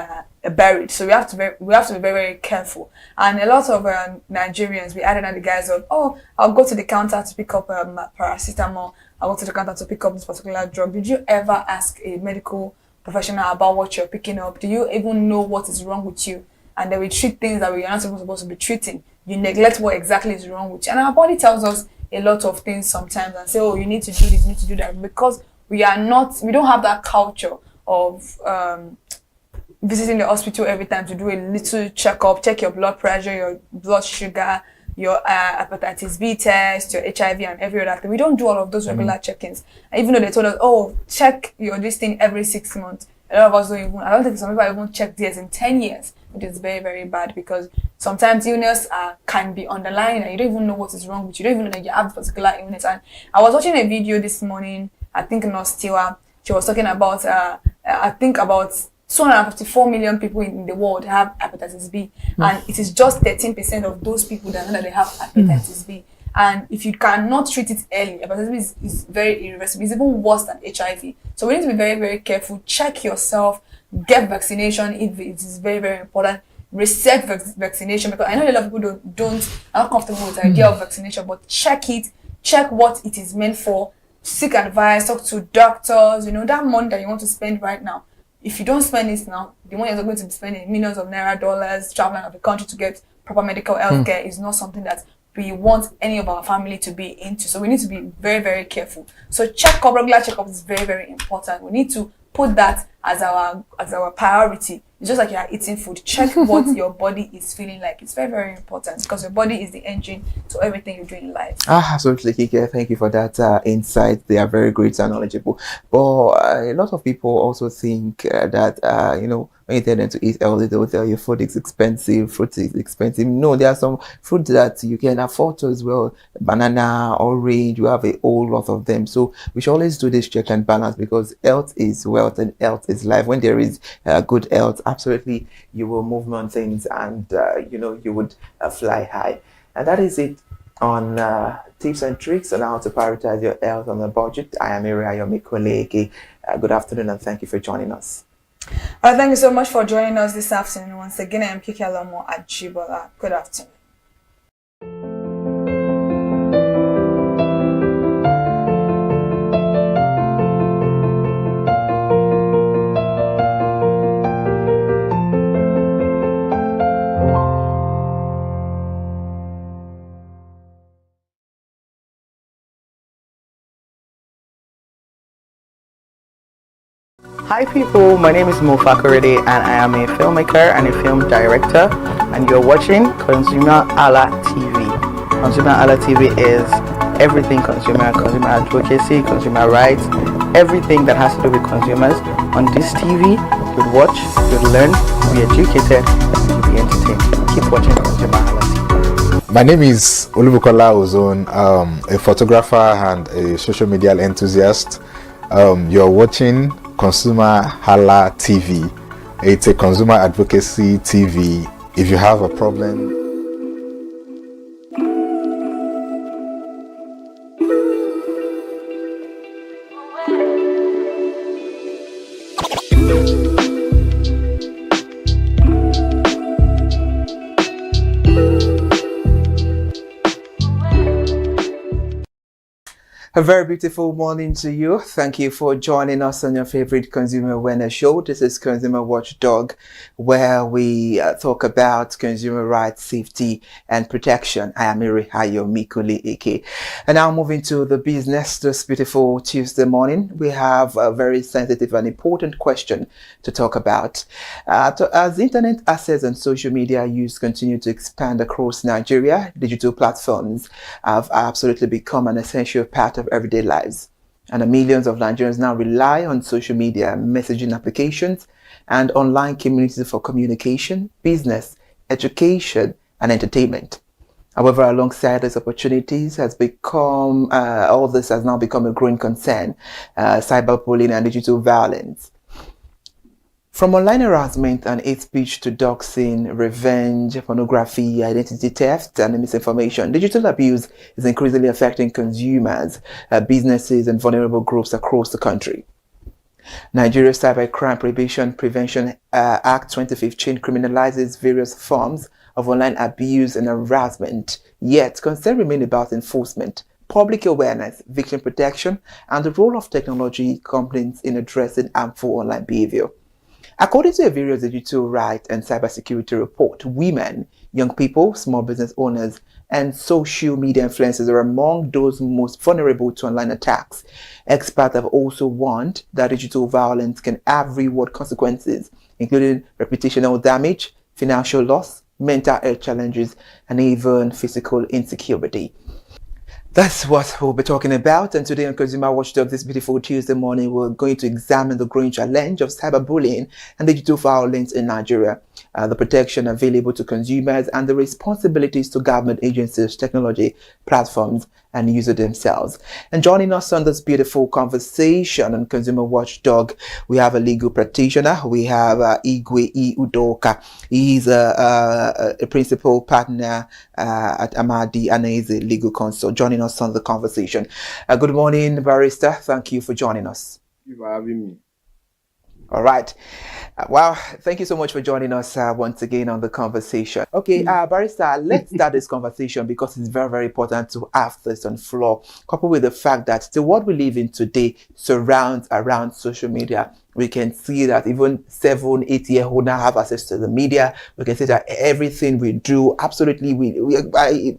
buried. So we have to be very, very careful. And a lot of Nigerians, we added on the guys of, oh, I'll go to the counter to pick up paracetamol. I'll go to the counter to pick up this particular drug. Did you ever ask a medical professional about what you're picking up? Do you even know what is wrong with you? And then we treat things that we are not supposed to be treating. You neglect what exactly is wrong with you. And our body tells us a lot of things sometimes and say, oh, you need to do this, you need to do that, because we don't have that culture of visiting the hospital every time to do a little checkup, check your blood pressure, your blood sugar, your hepatitis B test, your HIV, and every other thing. We don't do all of those regular check-ins. And even though they told us, oh, check this thing every 6 months, a lot of us don't even, I don't think some people even check theirs in 10 years, which is very, very bad, because sometimes illness can be underlying and you don't even know what is wrong with you. You don't even know that you have this particular illness. And I was watching a video this morning, I think Nurse Tiwa, she was talking about, I think about 254 million people in the world have hepatitis B, and it is just 13% of those people that know that they have hepatitis B. And if you cannot treat it early, hepatitis B is very irreversible. It's even worse than HIV. So we need to be very, very careful. Check yourself. Get vaccination if it is very, very important. Research vaccination, because I know a lot of people are not comfortable with the idea of vaccination, but check it. Check what it is meant for. Seek advice. Talk to doctors. That money that you want to spend right now, if you don't spend it now, the money you're going to be spending millions of naira dollars traveling out of the country to get proper medical health care is not something that we want any of our family to be into. So we need to be very, very careful. So regular checkup is very, very important. We need to put that as our priority. It's just like you're eating food. Check what your body is feeling like. It's very, very important, because your body is the engine to everything you do in life. Absolutely, Kike. Thank you for that insight. They are very great and knowledgeable. But a lot of people also think that, when you tell them to eat healthy, they will tell you food is expensive, fruit is expensive. No, there are some fruit that you can afford to as well. Banana, orange, you have a whole lot of them. So we should always do this check and balance, because health is wealth and health is life. When there is good health, absolutely, you will move mountains and, you would fly high. And that is it on tips and tricks on how to prioritize your health on a budget. I am Ayomi Kolege. Good afternoon and thank you for joining us. Thank you so much for joining us this afternoon. Once again, I am Kike Alomo at Jibola. Good afternoon. Hi people, my name is Mo Fakorede and I am a filmmaker and a film director, and you're watching ConsumerHalla TV. ConsumerHalla TV is everything consumer advocacy, consumer rights, everything that has to do with consumers. On this TV, you'll watch, you'll learn, you'll be educated, and you'll be entertained. Keep watching ConsumerHalla TV. My name is Olubukola Ozone, a photographer and a social media enthusiast. You're watching ConsumerHalla TV. It's a consumer advocacy TV. If you have a problem, A very beautiful morning to you. Thank you for joining us on your favorite consumer awareness show. This is Consumer Watchdog, where we talk about consumer rights, safety, and protection. I am Ayomi Kolege. And now moving to the business this beautiful Tuesday morning, we have a very sensitive and important question to talk about. As internet access and social media use continue to expand across Nigeria, digital platforms have absolutely become an essential part of everyday lives, and millions of Nigerians now rely on social media, messaging applications, and online communities for communication, business, education, and entertainment. However, alongside these opportunities all this has now become a growing concern: cyberbullying and digital violence. From online harassment and hate speech to doxing, revenge, pornography, identity theft, and misinformation, digital abuse is increasingly affecting consumers, businesses, and vulnerable groups across the country. Nigeria's Cybercrime Prohibition Prevention Act 2015 criminalizes various forms of online abuse and harassment, yet concerns remain about enforcement, public awareness, victim protection, and the role of technology companies in addressing harmful online behavior. According to a various digital rights and cybersecurity report, women, young people, small business owners, and social media influencers are among those most vulnerable to online attacks. Experts have also warned that digital violence can have real-world consequences, including reputational damage, financial loss, mental health challenges, and even physical insecurity. That's what we'll be talking about, and today on Consumer Watchdog this beautiful Tuesday morning, we're going to examine the growing challenge of cyberbullying and digital violence in Nigeria, the protection available to consumers, and the responsibilities to government agencies, technology platforms, and users themselves. And joining us on this beautiful conversation on Consumer Watchdog, we have a legal practitioner. We have Igwe E. Udoka. He's a principal partner at Amadi and is a legal counsel, joining us on the conversation. Good morning, Barrister. Thank you for joining us. Thank you for having me. All right. Well, thank you so much for joining us once again on the conversation. Okay, Barrister, let's start this conversation because it's very, very important to have this on floor, coupled with the fact that the world we live in today surrounds around social media. We can see that even 7-8-year-olds now have access to the media. We can see that everything we do, absolutely, we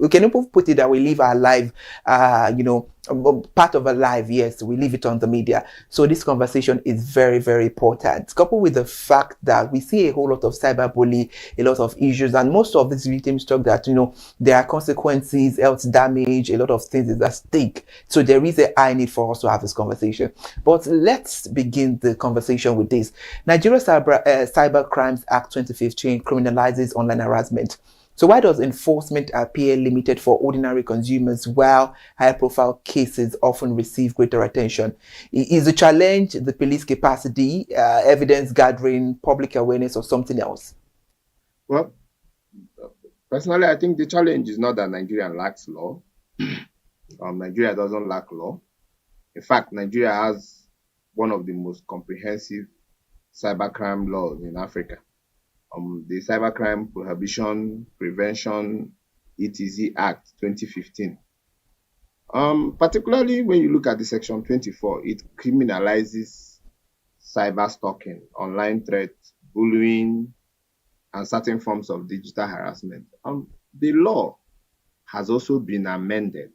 can even put it that we live our life, part of our life, yes, we leave it on the media. So this conversation is very, very important. Coupled with the fact that we see a whole lot of cyberbullying, a lot of issues, and most of these victims talk that, there are consequences, health damage, a lot of things is at stake. So there is a high need for us to have this conversation. But let's begin the conversation with this. Nigeria Cyber Crimes Act 2015 criminalizes online harassment. So why does enforcement appear limited for ordinary consumers while high-profile cases often receive greater attention? Is the challenge the police capacity, evidence gathering, public awareness, or something else? Well, personally, I think the challenge is not that Nigeria lacks law. Nigeria doesn't lack law. In fact, Nigeria has one of the most comprehensive cybercrime laws in Africa. The Cybercrime Prohibition Prevention etc. Act 2015. Particularly when you look at the section 24, it criminalizes cyber stalking, online threats, bullying, and certain forms of digital harassment. The law has also been amended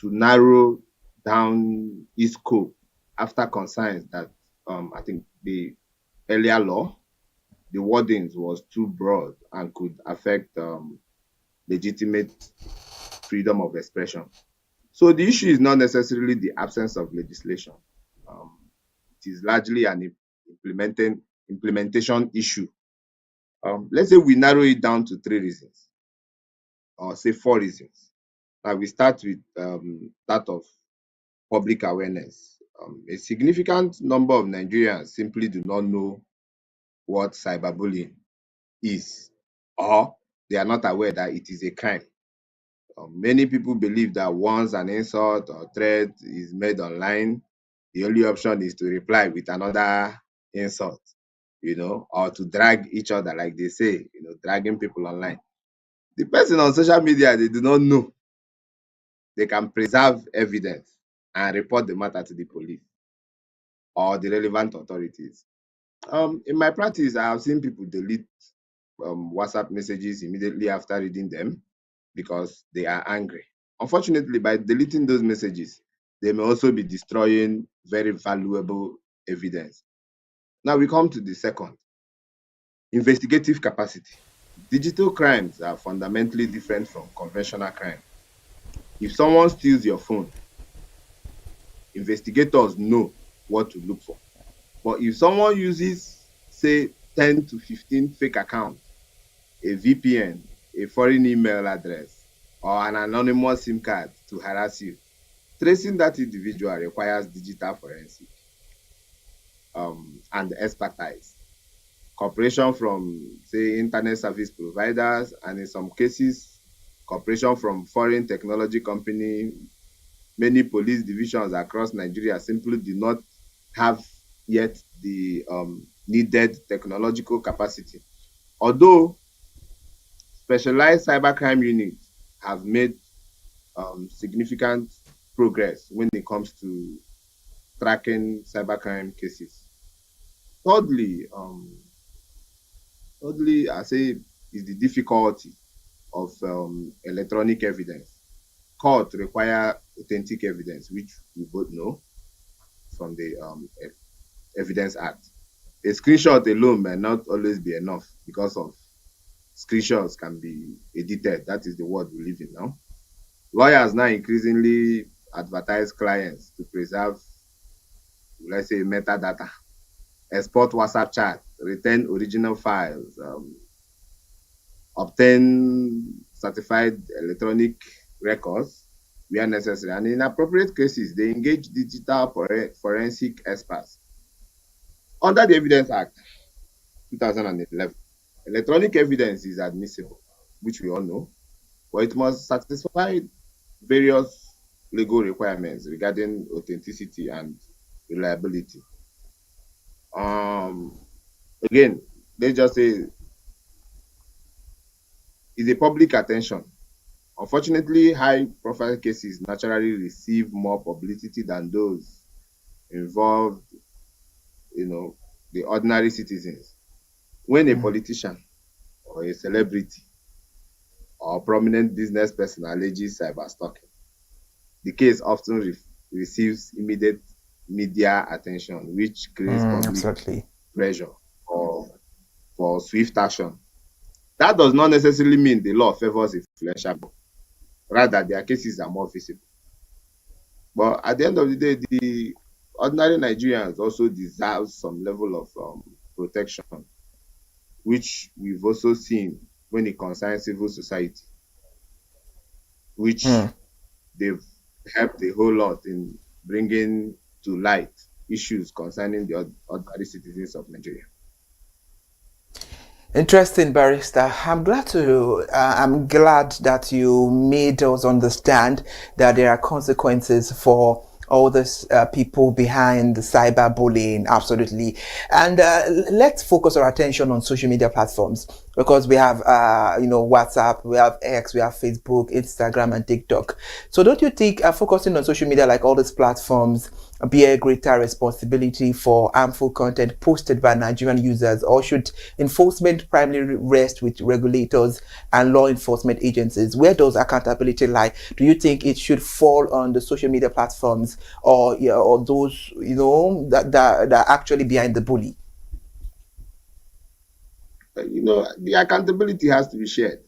to narrow down its scope after concerns that I think the earlier law, the wordings was too broad and could affect legitimate freedom of expression. So the issue is not necessarily the absence of legislation. It is largely an implementation issue. Let's say we narrow it down to 3 reasons, or say 4 reasons. Now we start with that of public awareness. A significant number of Nigerians simply do not know what cyberbullying is, or they are not aware that it is a crime. Many people believe that once an insult or threat is made online, the only option is to reply with another insult, or to drag each other, like they say, dragging people online. The person on social media, they do not know. They can preserve evidence and report the matter to the police or the relevant authorities. In my practice, I have seen people delete WhatsApp messages immediately after reading them because they are angry. Unfortunately, by deleting those messages, they may also be destroying very valuable evidence. Now we come to the second, investigative capacity. Digital crimes are fundamentally different from conventional crime. If someone steals your phone, investigators know what to look for. But if someone uses, say, 10 to 15 fake accounts, a VPN, a foreign email address, or an anonymous SIM card to harass you, tracing that individual requires digital forensic and expertise. Cooperation from, say, internet service providers, and in some cases, cooperation from foreign technology companies. Many police divisions across Nigeria simply do not have yet the needed technological capacity. Although specialized cybercrime units have made significant progress when it comes to tracking cybercrime cases. Thirdly, I say is the difficulty of electronic evidence. Court require authentic evidence, which we both know from the Evidence Act. A screenshot alone may not always be enough because of screenshots can be edited. That is the world we live in now. Lawyers now increasingly advertise clients to preserve, let's say, metadata, export WhatsApp chat, retain original files, obtain certified electronic records where necessary, and in appropriate cases, they engage digital forensic experts. Under the Evidence Act 2011, electronic evidence is admissible, which we all know, but it must satisfy various legal requirements regarding authenticity and reliability. Again, let's just say is a public attention. Unfortunately, high-profile cases naturally receive more publicity than those involved, the ordinary citizens. When a politician or a celebrity or prominent business person alleges cyberstalking, the case often receives immediate media attention, which creates public pressure for swift action. That does not necessarily mean the law favors influential people. Rather, their cases are more visible. But at the end of the day, the ordinary Nigerians also deserve some level of protection, which we've also seen when it concerns civil society, which they've helped a whole lot in bringing to light issues concerning the ordinary citizens of Nigeria. Interesting, barrister. I'm glad that you made us understand that there are consequences for all these people behind the cyberbullying. Absolutely. And let's focus our attention on social media platforms, because we have WhatsApp, we have X, we have Facebook, Instagram, and TikTok. So don't you think focusing on social media, like all these platforms, bear greater responsibility for harmful content posted by Nigerian users, or should enforcement primarily rest with regulators and law enforcement agencies? Where does accountability lie? Do you think it should fall on the social media platforms, or those that are actually behind the bully? The accountability has to be shared.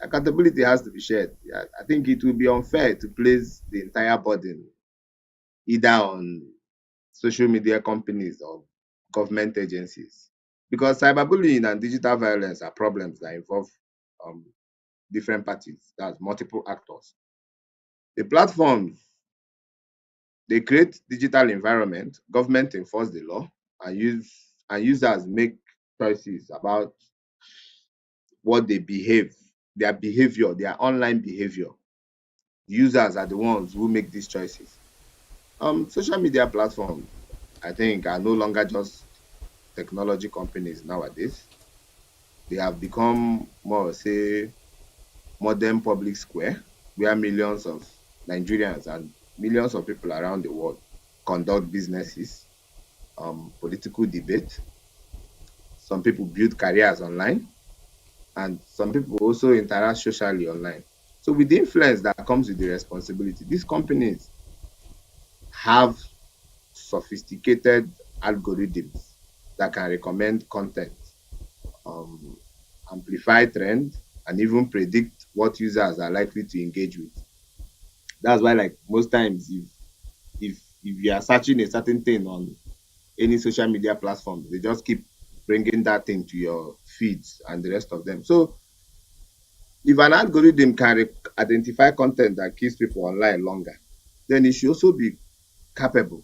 Accountability has to be shared. I think it will be unfair to place the entire burden either on social media companies or government agencies, because cyberbullying and digital violence are problems that involve different parties, that's multiple actors. The platforms, they create digital environment, government enforce the law, and users make choices about what they behave, their behavior, their online behavior. Users are the ones who make these choices. Social media platforms, I think, are no longer just technology companies nowadays. They have become more, say, modern public square where millions of Nigerians and millions of people around the world conduct businesses, political debate. Some people build careers online, and some people also interact socially online. So with the influence that comes with the responsibility, these companies have sophisticated algorithms that can recommend content, amplify trends, and even predict what users are likely to engage with. That's why, like, most times, if you are searching a certain thing on any social media platform, they just keep bringing that thing to your feeds and the rest of them. So if an algorithm can identify content that keeps people online longer, then it should also be capable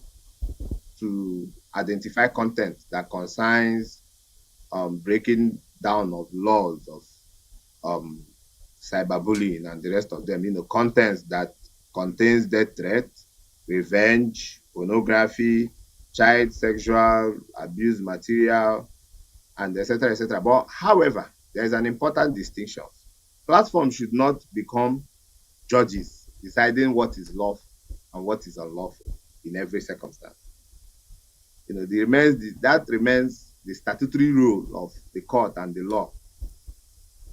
to identify content that concerns breaking down of laws of cyberbullying and the rest of them. Contents that contains death threat, revenge, pornography, child sexual abuse material, and etc. etc. But however, there is an important distinction. Platforms should not become judges deciding what is lawful and what is unlawful in every circumstance. That remains the statutory role of the court and the law,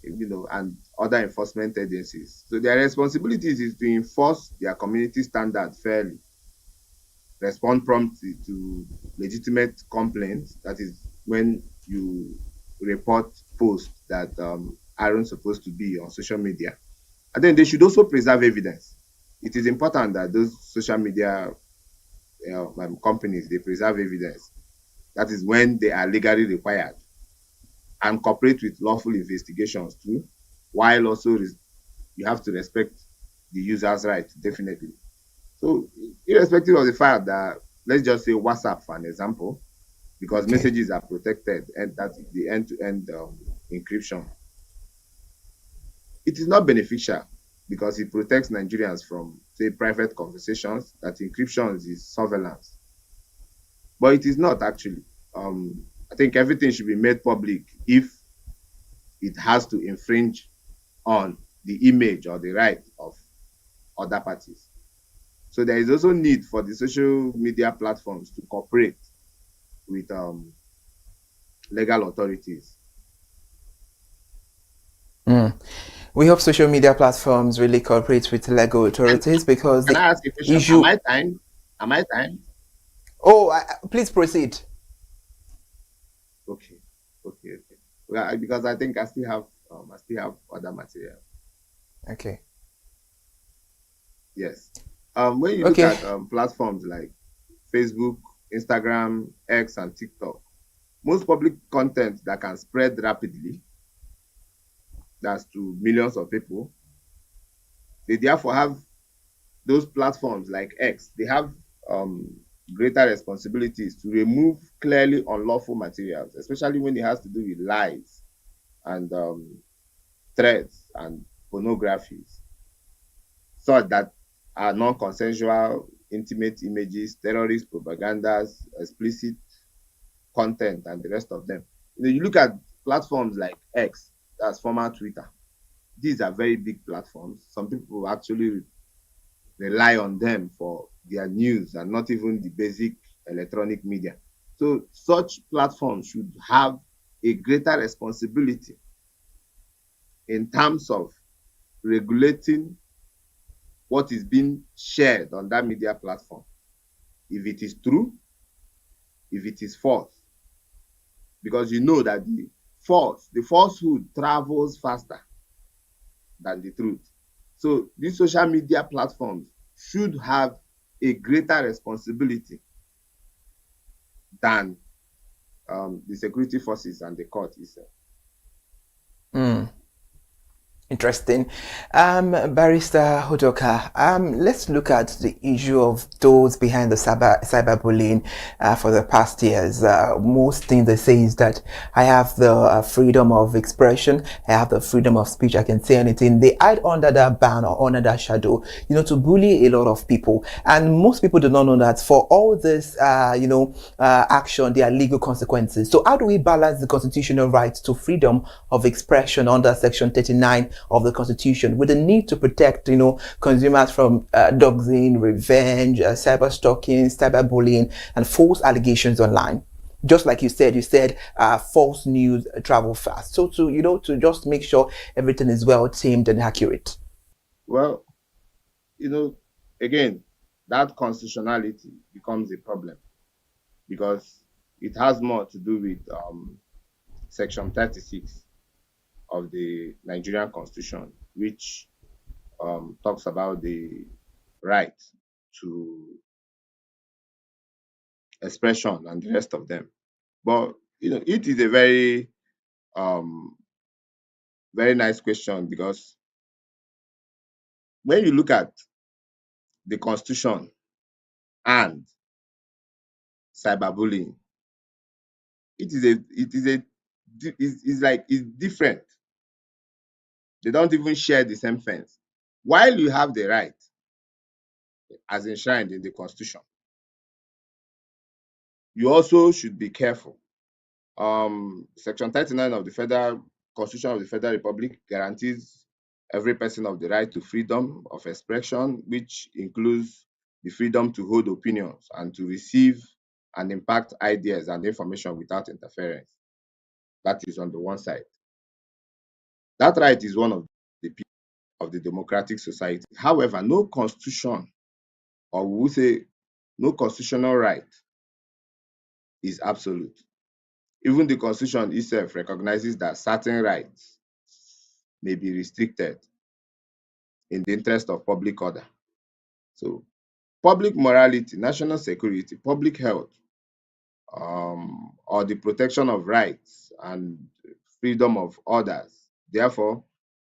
and other enforcement agencies. So their responsibilities is to enforce their community standards fairly, respond promptly to legitimate complaints. That is when you report posts that aren't supposed to be on social media. And then they should also preserve evidence. It is important that those social media companies, they preserve evidence. That is when they are legally required, and cooperate with lawful investigations too, while also you have to respect the user's right, definitely. So irrespective of the fact that, let's just say WhatsApp for an example, because messages are protected and that is the end-to-end encryption. It is not beneficial because it protects Nigerians from, say, private conversations, that encryption is surveillance. But it is not actually. I think everything should be made public if it has to infringe on the image or the right of other parties. So there is also need for the social media platforms to cooperate with legal authorities. We hope social media platforms really cooperate with legal authorities because Can the I ask a question? issue. Am I time? Oh, please proceed. Okay. Well, because I think I still have other material. Okay. Yes. When you look at platforms like Facebook, Instagram, X, and TikTok, most public content that can spread rapidly, that's to millions of people, they therefore have those platforms like X, they have greater responsibilities to remove clearly unlawful materials, especially when it has to do with lies and threats and pornographies, such that are non-consensual, intimate images, terrorist propagandas, explicit content, and the rest of them. You look at platforms like X, that's former Twitter. These are very big platforms. Some people actually rely on them for their news and not even the basic electronic media. So such platforms should have a greater responsibility in terms of regulating what is being shared on that media platform. If it is true, if it is false. Because you know that the falsehood travels faster than the truth. So these social media platforms should have a greater responsibility than the security forces and the court itself. Interesting. Barrister Hodoka, let's look at the issue of those behind the cyberbullying for the past years. Most things they say is that I have the freedom of expression, I have the freedom of speech, I can say anything. They hide under that ban or under that shadow, to bully a lot of people. And most people do not know that for all this, action, there are legal consequences. So how do we balance the constitutional right to freedom of expression under Section 39 of the Constitution with the need to protect, consumers from doxing, revenge, cyber stalking, cyberbullying, and false allegations online? Just like you said, false news travel fast. So to just make sure everything is well tamed and accurate. Well, again, that constitutionality becomes a problem because it has more to do with Section 36 of the Nigerian Constitution, which talks about the right to expression and the rest of them. But it is a very very nice question, because when you look at the Constitution and cyberbullying, it's different. They don't even share the same fence. While you have the right as enshrined in the Constitution you also should be careful. Section 39 of the Federal Constitution of the Federal Republic guarantees every person of the right to freedom of expression, which includes the freedom to hold opinions and to receive and impact ideas and information without interference. That is on the one side. That right is one of the pillars of the democratic society. However, no constitution, or we would say no constitutional right, is absolute. Even the Constitution itself recognizes that certain rights may be restricted in the interest of public order. So, public morality, national security, public health, or the protection of rights and freedom of others. Therefore,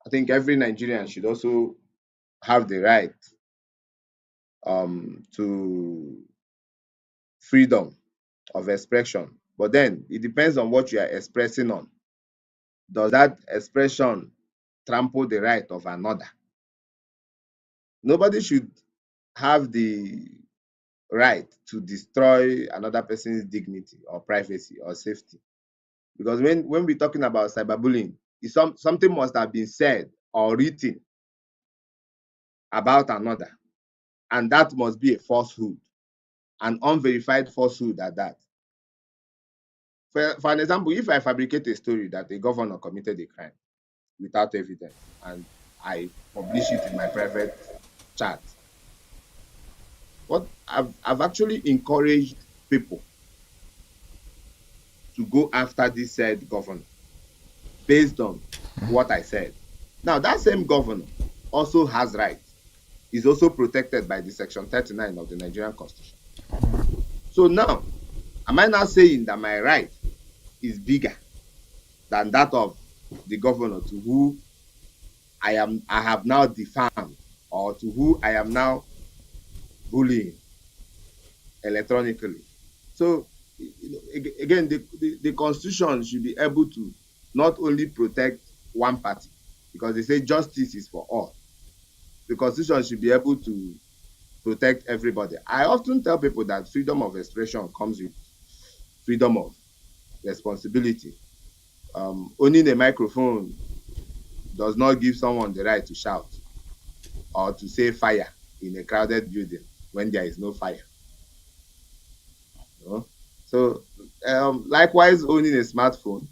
I think every Nigerian should also have the right to freedom of expression. But then it depends on what you are expressing on. Does that expression trample the right of another? Nobody should have the right to destroy another person's dignity or privacy or safety. Because when we're talking about cyberbullying, something must have been said or written about another, and that must be a falsehood, an unverified falsehood at that. For an example, if I fabricate a story that a governor committed a crime without evidence and I publish it in my private chat, what I've actually encouraged people to go after this said governor based on what I said. Now, that same governor also has rights. Is also protected by the Section 39 of the Nigerian Constitution. So now, am I now saying that my right is bigger than that of the governor to who I have now defamed, or to who I am now bullying electronically? So again, the Constitution should be able to not only protect one party, because they say justice is for all. The Constitution should be able to protect everybody. I often tell people that freedom of expression comes with freedom of responsibility. Owning a microphone does not give someone the right to shout or to say fire in a crowded building when there is no fire. You know? So, likewise, owning a smartphone,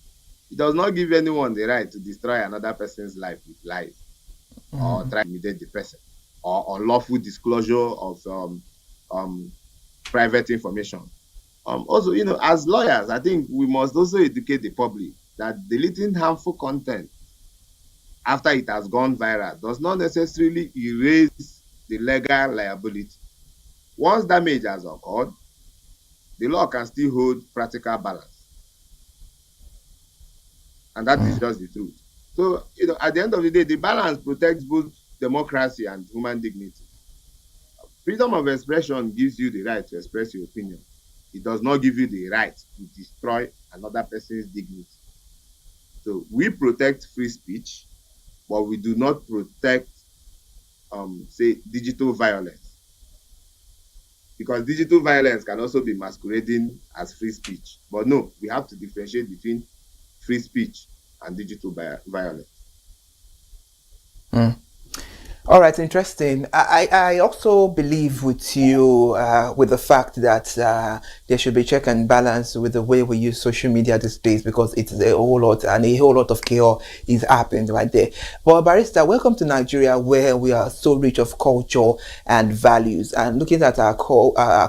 it does not give anyone the right to destroy another person's life with lies or try to intimidate the person, or unlawful disclosure of private information. Also, as lawyers, I think we must also educate the public that deleting harmful content after it has gone viral does not necessarily erase the legal liability. Once damage has occurred, the law can still hold practical balance. And that is just the truth. So, at the end of the day, the balance protects both democracy and human dignity. Freedom of expression gives you the right to express your opinion. It does not give you the right to destroy another person's dignity. So we protect free speech, but we do not protect, say, digital violence. Because digital violence can also be masquerading as free speech. But no, we have to differentiate between free speech and digital violence. All right, interesting. I also believe with you with the fact that there should be check and balance with the way we use social media these days, because it's a whole lot, and a whole lot of chaos is happening right there. But Barrister, welcome to Nigeria, where we are so rich of culture and values. And looking at our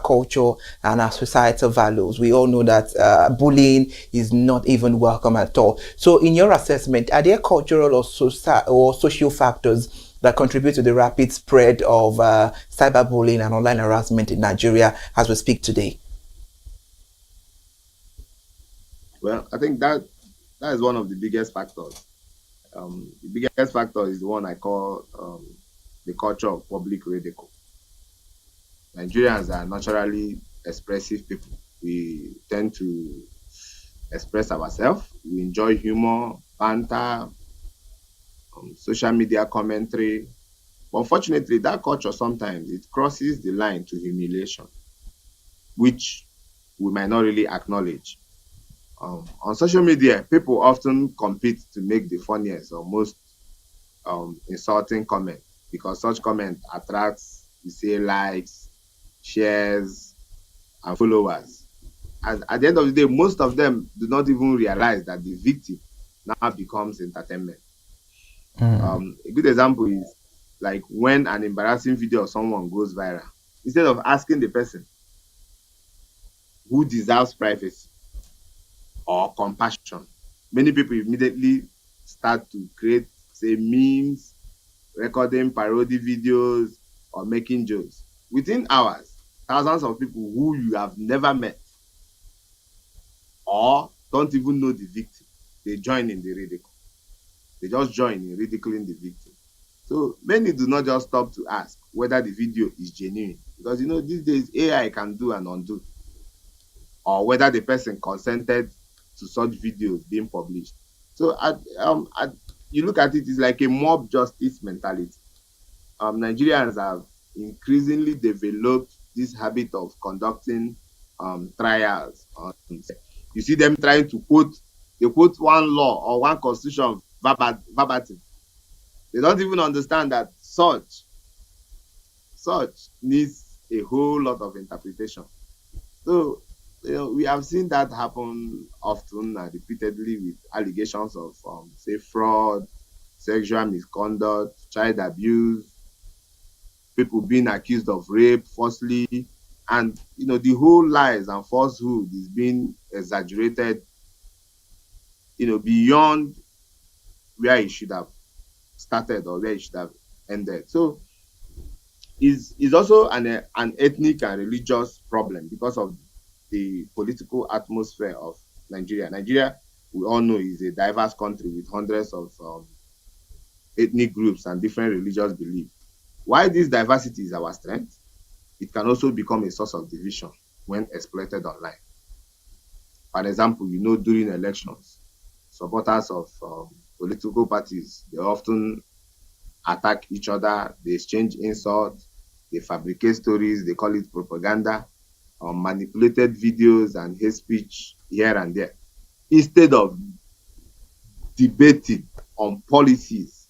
culture and our societal values, we all know that bullying is not even welcome at all. So in your assessment, are there cultural or social factors that contribute to the rapid spread of cyberbullying and online harassment in Nigeria as we speak today? Well, I think that is one of the biggest factors. The biggest factor is the one I call the culture of public ridicule. Nigerians are naturally expressive people. We tend to express ourselves. We enjoy humor, banter, social media commentary. Unfortunately, that culture sometimes it crosses the line to humiliation, which we might not really acknowledge. On social media, people often compete to make the funniest or most insulting comment, because such comment attracts, you say, likes, shares, and followers. And at the end of the day, most of them do not even realize that the victim now becomes entertainment. A good example is like when an embarrassing video of someone goes viral. Instead of asking the person who deserves privacy or compassion, many people immediately start to create, say, memes, recording parody videos, or making jokes. Within hours, thousands of people who you have never met or don't even know the victim, they join in the ridicule. They just join in ridiculing the victim. So many do not just stop to ask whether the video is genuine, because these days AI can do and undo, or whether the person consented to such videos being published. So you look at it, it's like a mob justice mentality. Nigerians have increasingly developed this habit of conducting trials. You see them trying to quote one law or one constitution verbatim. They don't even understand that such needs a whole lot of interpretation. So, we have seen that happen often and repeatedly with allegations of, say, fraud, sexual misconduct, child abuse, people being accused of rape falsely, and the whole lies and falsehood is being exaggerated, beyond where it should have started or where it should have ended. So is also an ethnic and religious problem because of the political atmosphere of Nigeria. Nigeria, we all know, is a diverse country with hundreds of ethnic groups and different religious beliefs. While this diversity is our strength, it can also become a source of division when exploited online. For example, during elections, supporters of political parties, they often attack each other, they exchange insults, they fabricate stories, they call it propaganda, manipulated videos and hate speech here and there. Instead of debating on policies,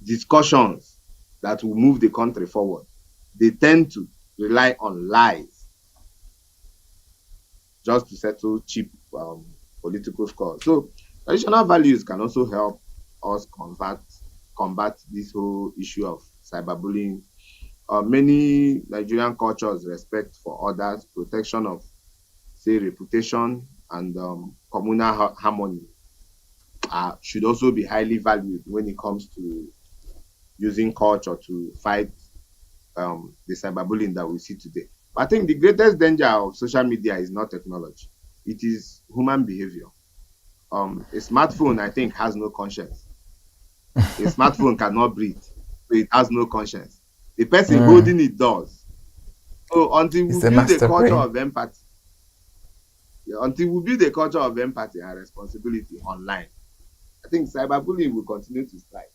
discussions that will move the country forward, they tend to rely on lies just to settle cheap political scores. So traditional values can also help us combat this whole issue of cyberbullying. Many Nigerian cultures, respect for others, protection of, say, reputation, and communal harmony should also be highly valued when it comes to using culture to fight the cyberbullying that we see today. But I think the greatest danger of social media is not technology. It is human behavior. A smartphone, I think, has no conscience. A smartphone cannot breathe, so it has no conscience. The person holding it does. So until we build a culture of empathy, and responsibility online, I think cyberbullying will continue to thrive.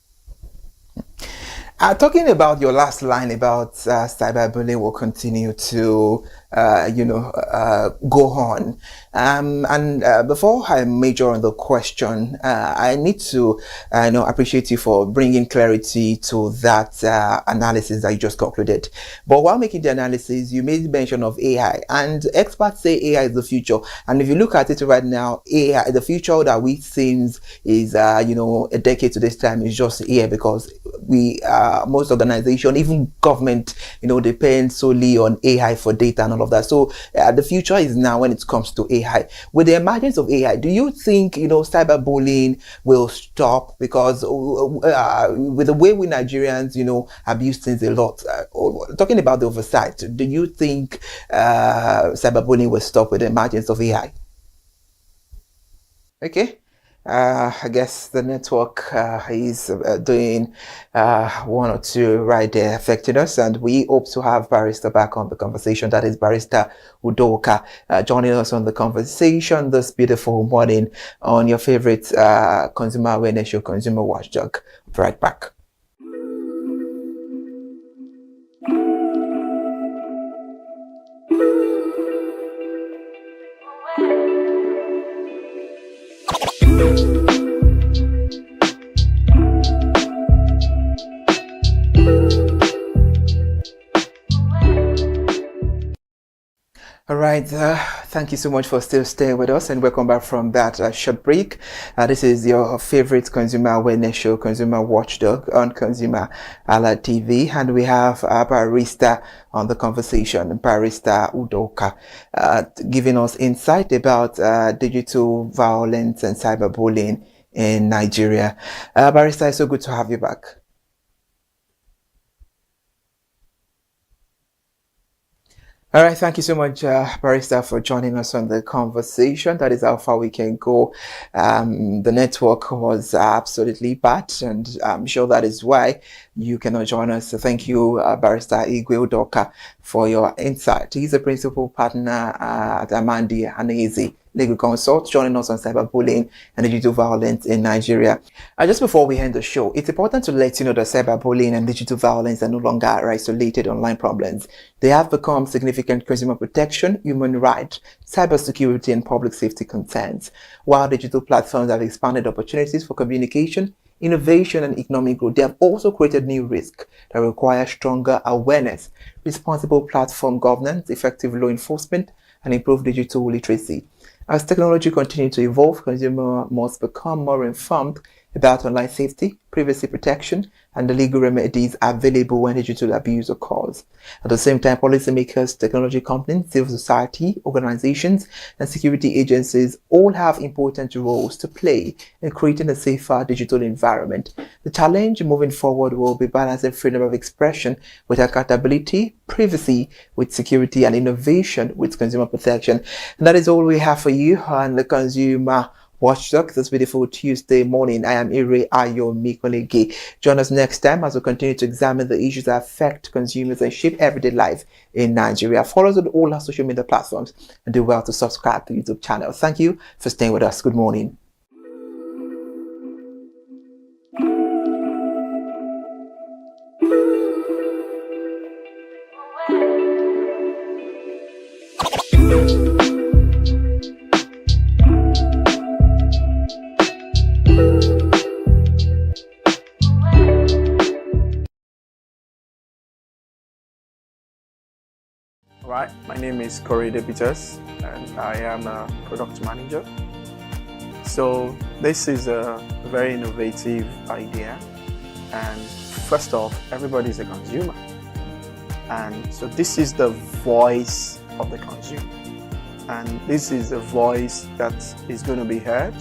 Talking about your last line about cyberbullying will continue to, go on. And before I major on the question, I need to, appreciate you for bringing clarity to that analysis that you just concluded. But while making the analysis, you made mention of AI, and experts say AI is the future. And if you look at it right now, AI, the future that we seems is, a decade to this time is just here, because most organizations, even government, depend solely on AI for data and all of that. So the future is now when it comes to AI. With the emergence of AI, do you think, cyberbullying will stop? Because with the way we Nigerians, abuse things a lot, talking about the oversight, do you think cyberbullying will stop with the emergence of AI? Okay. I guess the network is doing one or two right there, affecting us, and we hope to have Barrister back on the conversation. That is Barrister Udoka joining us on the conversation this beautiful morning on your favorite consumer awareness show, Consumer Watchdog. Right back. All right, thank you so much for still staying with us, and welcome back from that short break. This is your favorite consumer awareness show, Consumer Watchdog, on Consumer Hala TV, and we have Barrister on the conversation, Barrister Udoka, giving us insight about digital violence and cyberbullying in Nigeria. Barrister, it's so good to have you back. All right, thank you so much, Barrister, for joining us on the conversation. That is how far we can go. The network was absolutely bad, and I'm sure that is why you cannot join us. So thank you, Barrister Igwe Udoka, for your insight. He's a principal partner at Amandi Anezi Legal Consult, joining us on cyberbullying and digital violence in Nigeria. Just before we end the show, it's important to let you know that cyberbullying and digital violence are no longer isolated online problems. They have become significant consumer protection, human rights, cybersecurity, and public safety concerns. While digital platforms have expanded opportunities for communication, innovation, and economic growth, they have also created new risks that require stronger awareness, responsible platform governance, effective law enforcement, and improved digital literacy. As technology continues to evolve, consumers must become more informed about online safety, privacy protection, and the legal remedies available when digital abuse occurs. At the same time, policymakers, technology companies, civil society, organizations, and security agencies all have important roles to play in creating a safer digital environment. The challenge moving forward will be balancing freedom of expression with accountability, privacy with security, and innovation with consumer protection. And that is all we have for you on the Consumer Watchdog this beautiful Tuesday morning. I am Ire Ayomikolege. Join us next time as we continue to examine the issues that affect consumers and shape everyday life in Nigeria. Follow us on all our social media platforms and do well to subscribe to the YouTube channel. Thank you for staying with us. Good morning. Right, my name is Corey Peters and I am a product manager. So this is a very innovative idea, and first off, everybody is a consumer, and so this is the voice of the consumer, and this is a voice that is going to be heard.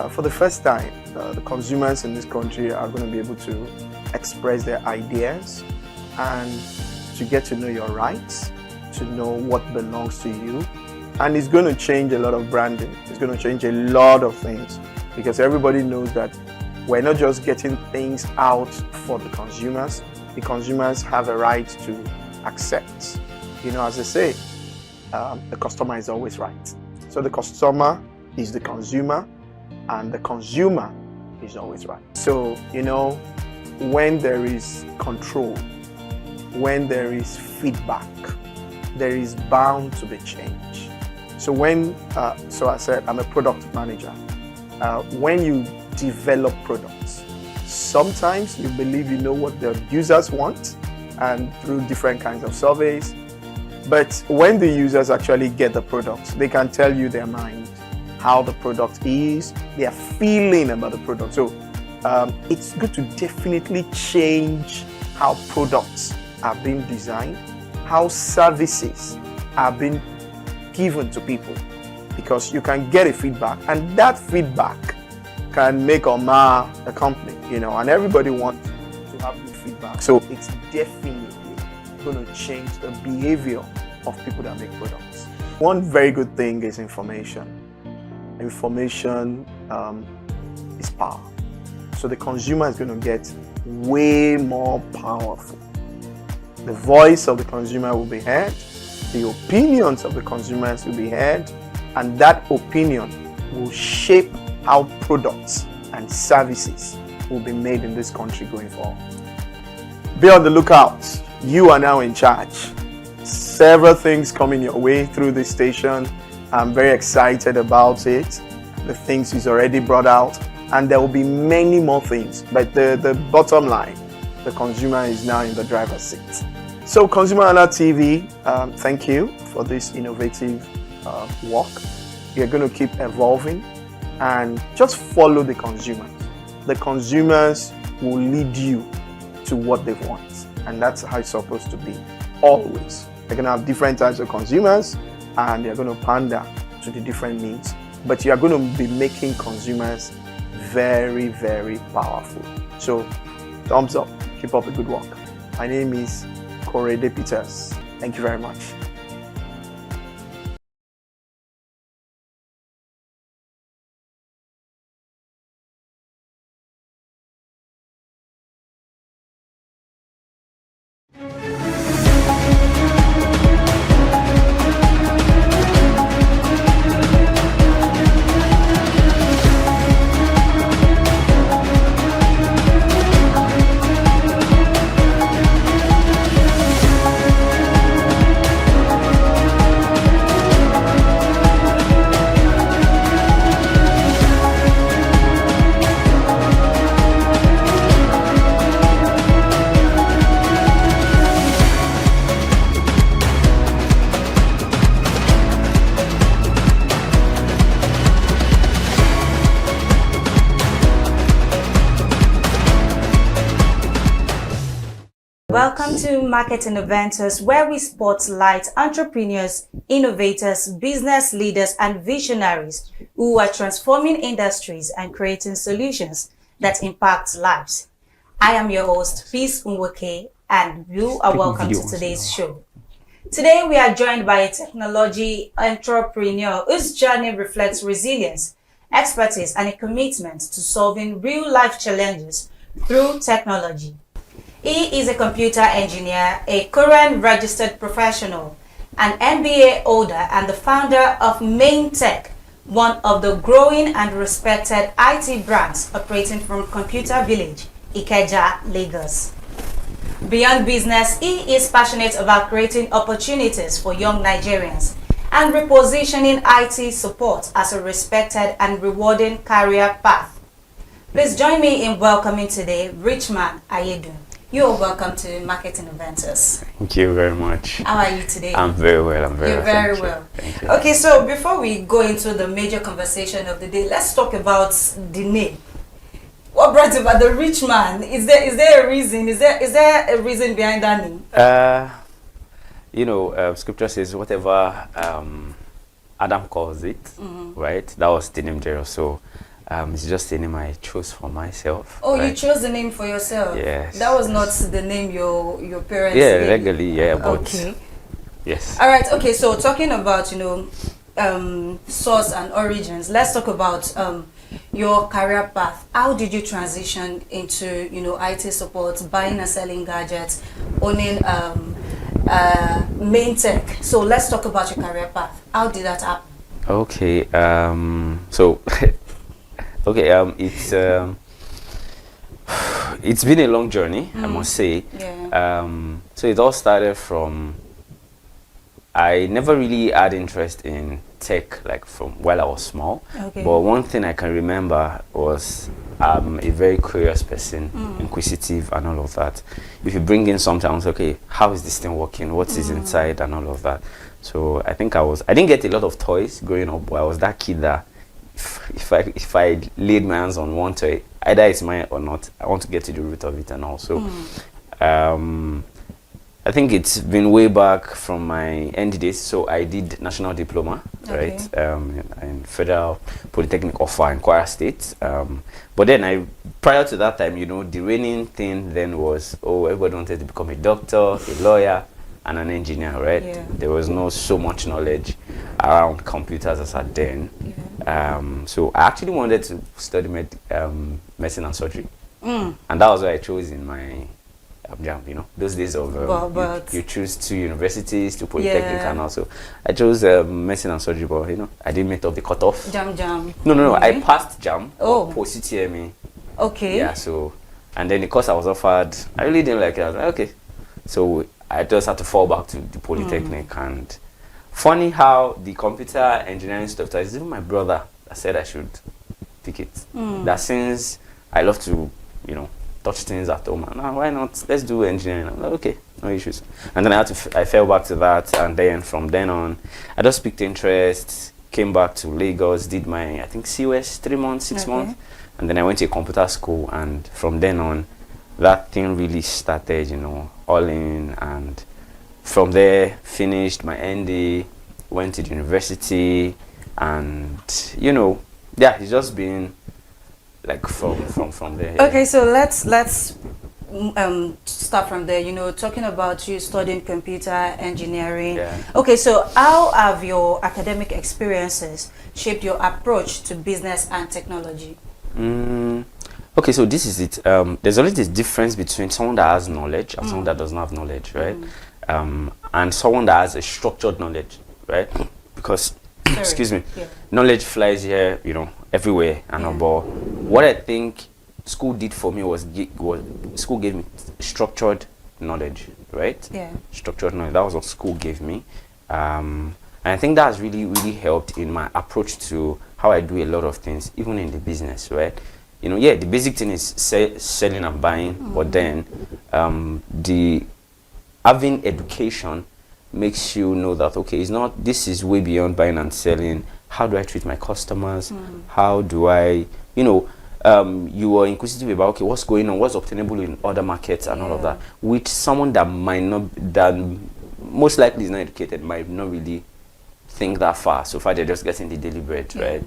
For the first time, the consumers in this country are going to be able to express their ideas and to get to know your rights, to know what belongs to you. And it's going to change a lot of branding. It's going to change a lot of things, because everybody knows that we're not just getting things out for the consumers. The consumers have a right to accept. You know, as they say, the customer is always right. So the customer is the consumer, and the consumer is always right. So, you know, when there is control, when there is feedback, there is bound to be change. So so I said, I'm a product manager. When you develop products, sometimes you believe you know what the users want, and through different kinds of surveys. But when the users actually get the product, they can tell you their mind, how the product is, their feeling about the product. So it's good to definitely change how products are being designed, how services are being given to people, because you can get a feedback, and that feedback can make or mar a company, you know, and everybody wants to have good feedback. So it's definitely going to change the behavior of people that make products. One very good thing is information. Information is power. So the consumer is going to get way more powerful. The voice of the consumer will be heard, the opinions of the consumers will be heard, and that opinion will shape how products and services will be made in this country going forward. Be on the lookout. You are now in charge. Several things coming your way through this station. I'm very excited about it. the things he's already brought out, and there will be many more things. But the bottom line, the consumer is now in the driver's seat. So ConsumerHalla TV, thank you for this innovative work. You're going to keep evolving and just follow the consumers. The consumers will lead you to what they want, and that's how it's supposed to be, always. They're going to have different types of consumers, and they're going to pander to the different needs, but you're going to be making consumers very, very powerful. So thumbs up, keep up the good work. My name is Korede Peters. Thank you very much. Welcome to Market Innovators, where we spotlight entrepreneurs, innovators, business leaders, and visionaries who are transforming industries and creating solutions that impact lives. I am your host, Peace Unwoke, and you are welcome to today's show. Today, we are joined by a technology entrepreneur whose journey reflects resilience, expertise, and a commitment to solving real-life challenges through technology. He is a computer engineer, a current registered professional, an MBA holder, and the founder of Main Tech, one of the growing and respected IT brands operating from Computer Village, Ikeja, Lagos. Beyond business, he is passionate about creating opportunities for young Nigerians and repositioning IT support as a respected and rewarding career path. Please join me in welcoming today Richman Ayedun. You are welcome to Market Innovators. Thank you very much. How are you today? I'm very well. You're very well. Thank you. Okay, so before we go into the major conversation of the day, let's talk about the name. What brought about the rich man? Is there a reason? Is there a reason behind that name? Scripture says whatever Adam calls it, right? That was the name there. So it's just the name I chose for myself. Oh, right? You chose the name for yourself? Yes. That was not the name your parents gave? gave? Legally, yeah, but okay. Yes. All right. Okay. So talking about source and origins, let's talk about your career path. How did you transition into IT support, buying and selling gadgets, owning Main Tech? So let's talk about your career path. How did that happen? Okay. So. Okay, it's been a long journey, I must say. Yeah. So it all started from, I never really had interest in tech like from while I was small. Okay. But one thing I can remember was I'm a very curious person, inquisitive and all of that. If you bring in something, I was okay, how is this thing working? What is inside and all of that? So I think I didn't get a lot of toys growing up, but I was that kid that if I laid my hands on one toy, either it's mine or not, I want to get to the root of it. And also I think it's been way back from my end days. So I did national diploma, right, in Federal Polytechnic Offa in Kwara State. But then prior to that time, the reigning thing then was, everybody wanted to become a doctor, a lawyer, and an engineer, right? Yeah. There was no so much knowledge around computers as at then. So I actually wanted to study medicine and surgery. And that was what I chose in my JAM, those days of you choose 2 universities, 2 polytechnic, and also I chose medicine and surgery, but I didn't meet up the cutoff. JAM. No, I passed JAM, post CTME. Okay. Yeah, so, and then the course I was offered, I really didn't like it. I was like, okay. So I just had to fall back to the polytechnic. And funny how the computer engineering stuff, is even my brother I said I should pick it. That since I love to, touch things at home, and why not? Let's do engineering. I'm like, okay, no issues. And then I fell back to that, and then from then on, I just picked interest. Came back to Lagos, did my, I think, COS 3 months, 6 months, and then I went to a computer school, and from then on, that thing really started, all in, and from there, finished my ND, went to the university, and, yeah, it's just been, like, from there. Okay, so let's start from there, talking about you studying computer engineering. Okay, so how have your academic experiences shaped your approach to business and technology? Okay, so this is it. There's always this difference between someone that has knowledge and someone that does not have knowledge, right? And someone that has a structured knowledge, right? Because excuse me, knowledge flies here, everywhere and about. What I think school did for me was school gave me structured knowledge, right? Structured knowledge. That was what school gave me, and I think that's really helped in my approach to how I do a lot of things, even in the business, right? The basic thing is selling and buying, but then the having education makes you know that, okay, this is way beyond buying and selling. How do I treat my customers? How do I, you were inquisitive about, okay, what's going on, what's obtainable in other markets and all of that, which someone that most likely is not educated might not really think that far. So far, they're just getting the daily bread, right?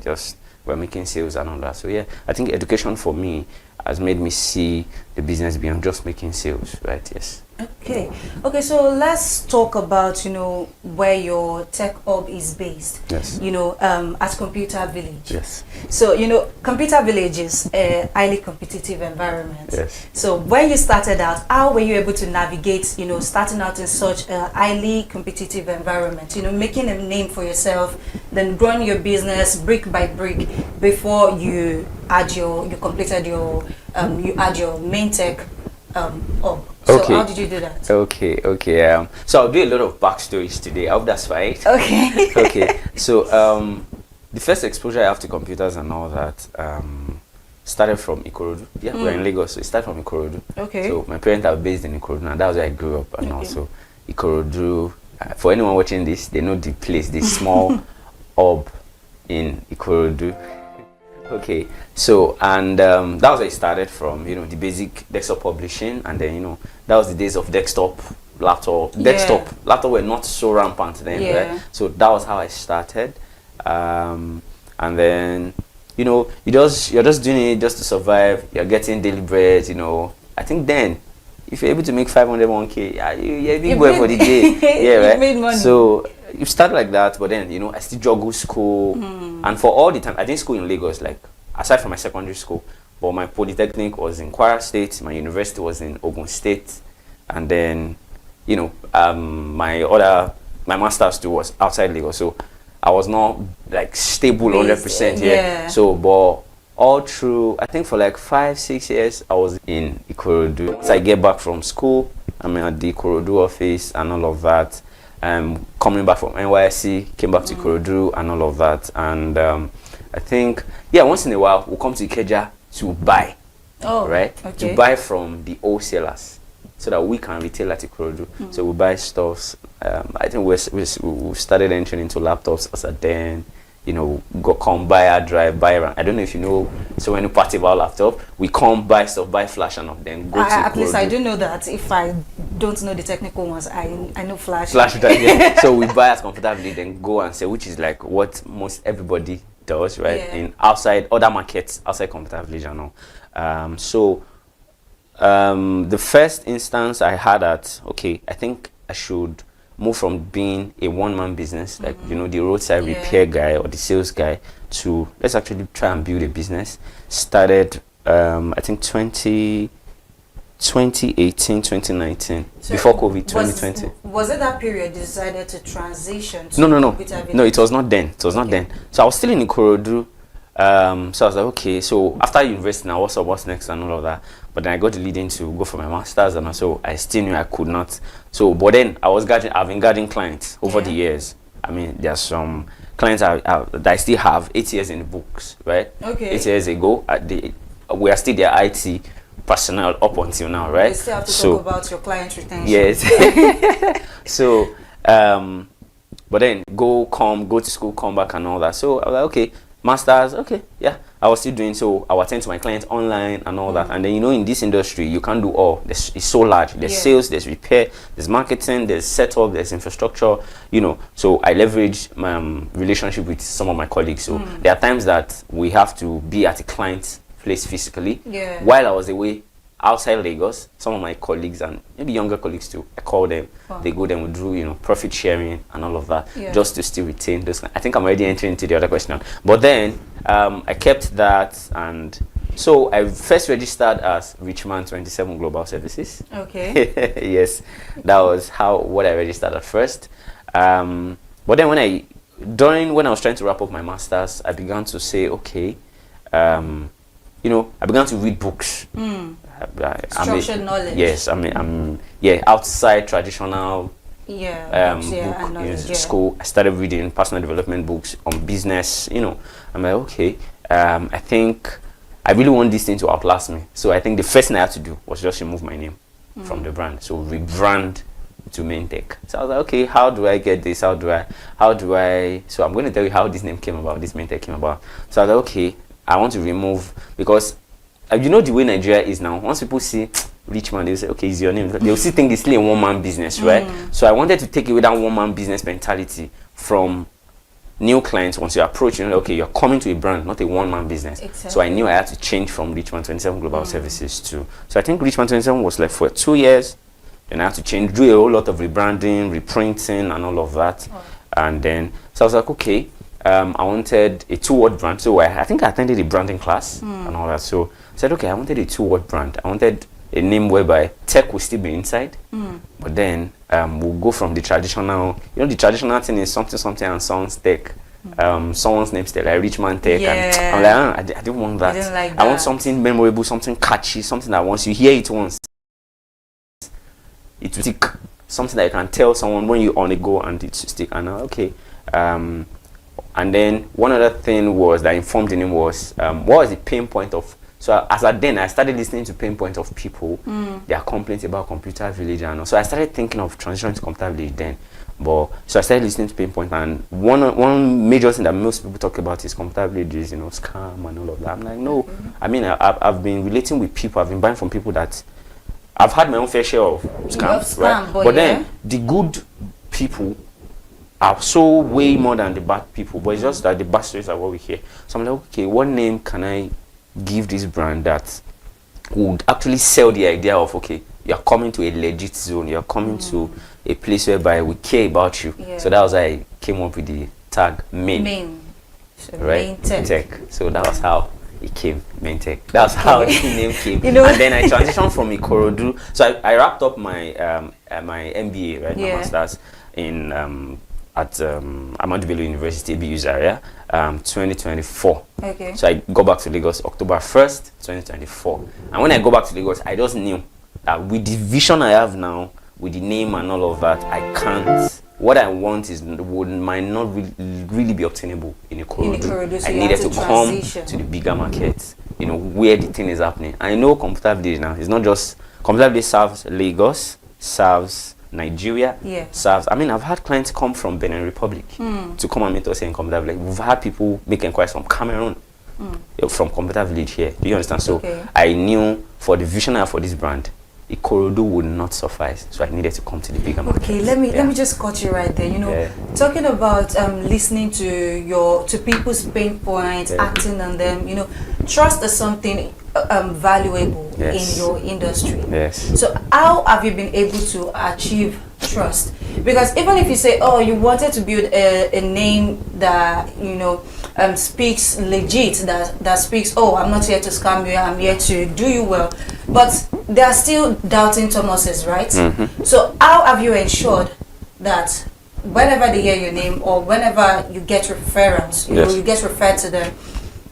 We're making sales and all that. So yeah, I think education for me has made me see the business beyond just making sales, right? Yes. Okay, so let's talk about where your tech hub is based. Yes. At Computer Village. Yes. So Computer Village is a highly competitive environment. Yes. So when you started out, how were you able to navigate starting out in such a highly competitive environment, making a name for yourself, then growing your business brick by brick before you completed your main tech hub? So how did you do that? Okay. So I'll do a lot of backstories today. I hope that's fine. Okay. Okay. So the first exposure I have to computers and all that started from Ikorodu. Yeah, we're in Lagos, so it started from Ikorodu. Okay. So my parents are based in Ikorodu, and that was where I grew up. And also Ikorodu, for anyone watching this, they know the place, the small hub in Ikorodu. Okay, so and that was where it started from, the basic desktop publishing, and then that was the days of desktop laptop were not so rampant then, right? So that was how I started, and then you're just doing it just to survive. You're getting daily bread, I think then if you're able to make 501k, you're a big boy for the day. Right? You made money. So you start like that, but then I still juggle school, and for all the time I didn't school in Lagos, like aside from my secondary school, but my polytechnic was in Kwara State, my university was in Ogun State, and then my master's too was outside Lagos, so I was not like stable 100%. So but all through, I think for like 5-6 years I was in Ikorodu. Once I get back from school, I'm at the Ikorodu office and all of that. Coming back from NYSC, came back to Ikorodu and all of that, and I think once in a while we'll come to Ikeja to buy, to buy from the wholesalers so that we can retail at Ikorodu. So we buy stuffs. I think we started entering into laptops as a then. Come buy a drive, buy around. I don't know if you know, so when you party about laptop, we come buy stuff, buy flash and then go to at least I do know that. If I don't know the technical ones, I know flash. Flash drive, yeah. So we buy at Computer Village, then go and sell, which is like what most everybody does, right? In outside other markets, outside Computer Village and all. The first instance I had at, I think I should move from being a one-man business, like the roadside repair guy or the sales guy, to let's actually try and build a business. Started I think 2018, 2019, so before COVID, 2020. Was it that period you decided to transition to No, it was not then. It was not then. So I was still in Ikorodu. So I was like, so after university now, what's next and all of that. But then I got the leading to go for my master's, and so I still knew I could not. So, but then I've been guarding clients over the years. I mean, there's some clients that I still have 8 years in the books, right? Okay. 8 years ago, we are still their IT personnel up until now, right? You still have to talk about your client retention. Yes. So, but then go to school, come back and all that. So I was like, okay, masters, okay, yeah. I was still doing, so I would attend to my clients online and all that. And then, you know, in this industry, you can't do all. It's so large. There's sales, there's repair, there's marketing, there's setup, there's infrastructure, you know. So I leverage my relationship with some of my colleagues. So there are times that we have to be at a client's place physically. Yeah. While I was away outside Lagos, some of my colleagues and maybe younger colleagues too, I call them. They go then we do, you know, profit sharing and all of that, just to still retain those. I think I'm already entering into the other question. But then I kept that, and so I first registered as Richman 27 Global Services. Okay. Yes, that was what I registered at first. But then when I was trying to wrap up my masters, I began to say, okay, you know, I began to read books. Structured knowledge. Yes, outside traditional school. I started reading personal development books on business. You know, I'm like, okay, I think I really want this thing to outlast me. So I think the first thing I had to do was just remove my name from the brand. So rebrand to Maintech. So I was like, okay, how do I get this? How do I? So I'm going to tell you how this name came about. This Maintech came about. So I was like, okay, I want to remove, because you know the way Nigeria is now. Once people see Richman, they'll say, okay, it's your name. They'll still think it's still a one-man business, right? So I wanted to take away that one-man business mentality from new clients. Once you approach, you know, okay, you're coming to a brand, not a one-man business. Exactly. So I knew I had to change from Richman 27 Global Services to. So I think Richman 27 was like for 2 years. Then I had to change, do a whole lot of rebranding, reprinting, and all of that. And then, so I was like, okay, I wanted a 2-word brand. So I think I attended a branding class and all that. So I said, okay, I wanted a 2-word brand. I wanted a name whereby tech will still be inside, but then we'll go from the traditional, you know, the traditional thing is something and sounds tech. Someone's name's tech, like Richman Tech. And I'm like, I didn't want that. I didn't like that. I want something memorable, something catchy, something that once you hear it once, it will stick. Something that you can tell someone when you're on the go and it will stick. And okay. And then one other thing was that informed the name was what was the pain point of. So as at then I started listening to pain points of people, their complaints about computer village, and so I started thinking of transitioning to computer village then. But so I started listening to pain point, and one major thing that most people talk about is computer villages, you know, scam and all of that. I'm like, no, I mean I've been relating with people, I've been buying from people that I've had my own fair share of scams, right? But then the good people are so way more than the bad people, but it's just that the bad stories are what we hear. So I'm like, okay, what name can I give this brand that would actually sell the idea of, okay, you're coming to a legit zone, you're coming to a place whereby we care about you. So that was how I came up with the tag Main. So right? Maintech. So that was how it came, Maintech. That's how the name came. You know, and then I transitioned from Ikorodu. So I wrapped up my my MBA, right? My master's in at Ahmadu Bello University, ABU Zaria, 2024. Okay. So I go back to Lagos October 1st, 2024. And when I go back to Lagos, I just knew that with the vision I have now, with the name and all of that, I can't. What I want might not really be obtainable in Ikorodu. So I needed to come to the bigger market, you know, where the thing is happening. I know Computer Village now. It's not just Computer Village serves Lagos, serves Nigeria, serves. I mean, I've had clients come from Benin Republic to come and meet us here in Computer Village. We've had people make inquiries from Cameroon, from Computer Village here. Do you understand? So I knew for the vision I have for this brand, Ikorodu would not suffice, so I needed to come to the bigger market. Okay, let me just cut you right there. You know, talking about listening to people's pain points, acting on them. You know, trust is something valuable in your industry. So how have you been able to achieve trust? Because even if you say, oh, you wanted to build a name that, you know, speaks legit, that speaks, oh, I'm not here to scam you, I'm here to do you well, but there are still doubting Thomases, right? So how have you ensured that whenever they hear your name or whenever you get reference, you know, you get referred to them,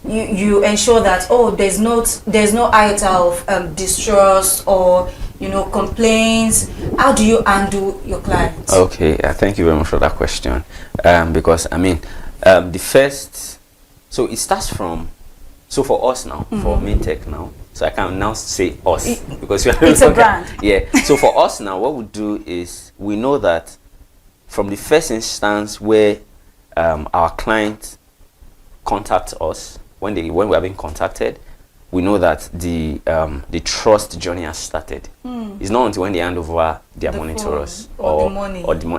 you ensure that, oh, there's no iota of distrust or, you know, complaints? How do you handle your clients? Okay, thank you very much for that question. Because I mean, The first, so it starts from, so for us now, for Mintech now, so I can now say us because we are it's a brand. Yeah. So for us now, what we do is we know that from the first instance where our client contacts us, when we are being contacted, we know that the trust journey has started. It's not until when they hand over their money to us or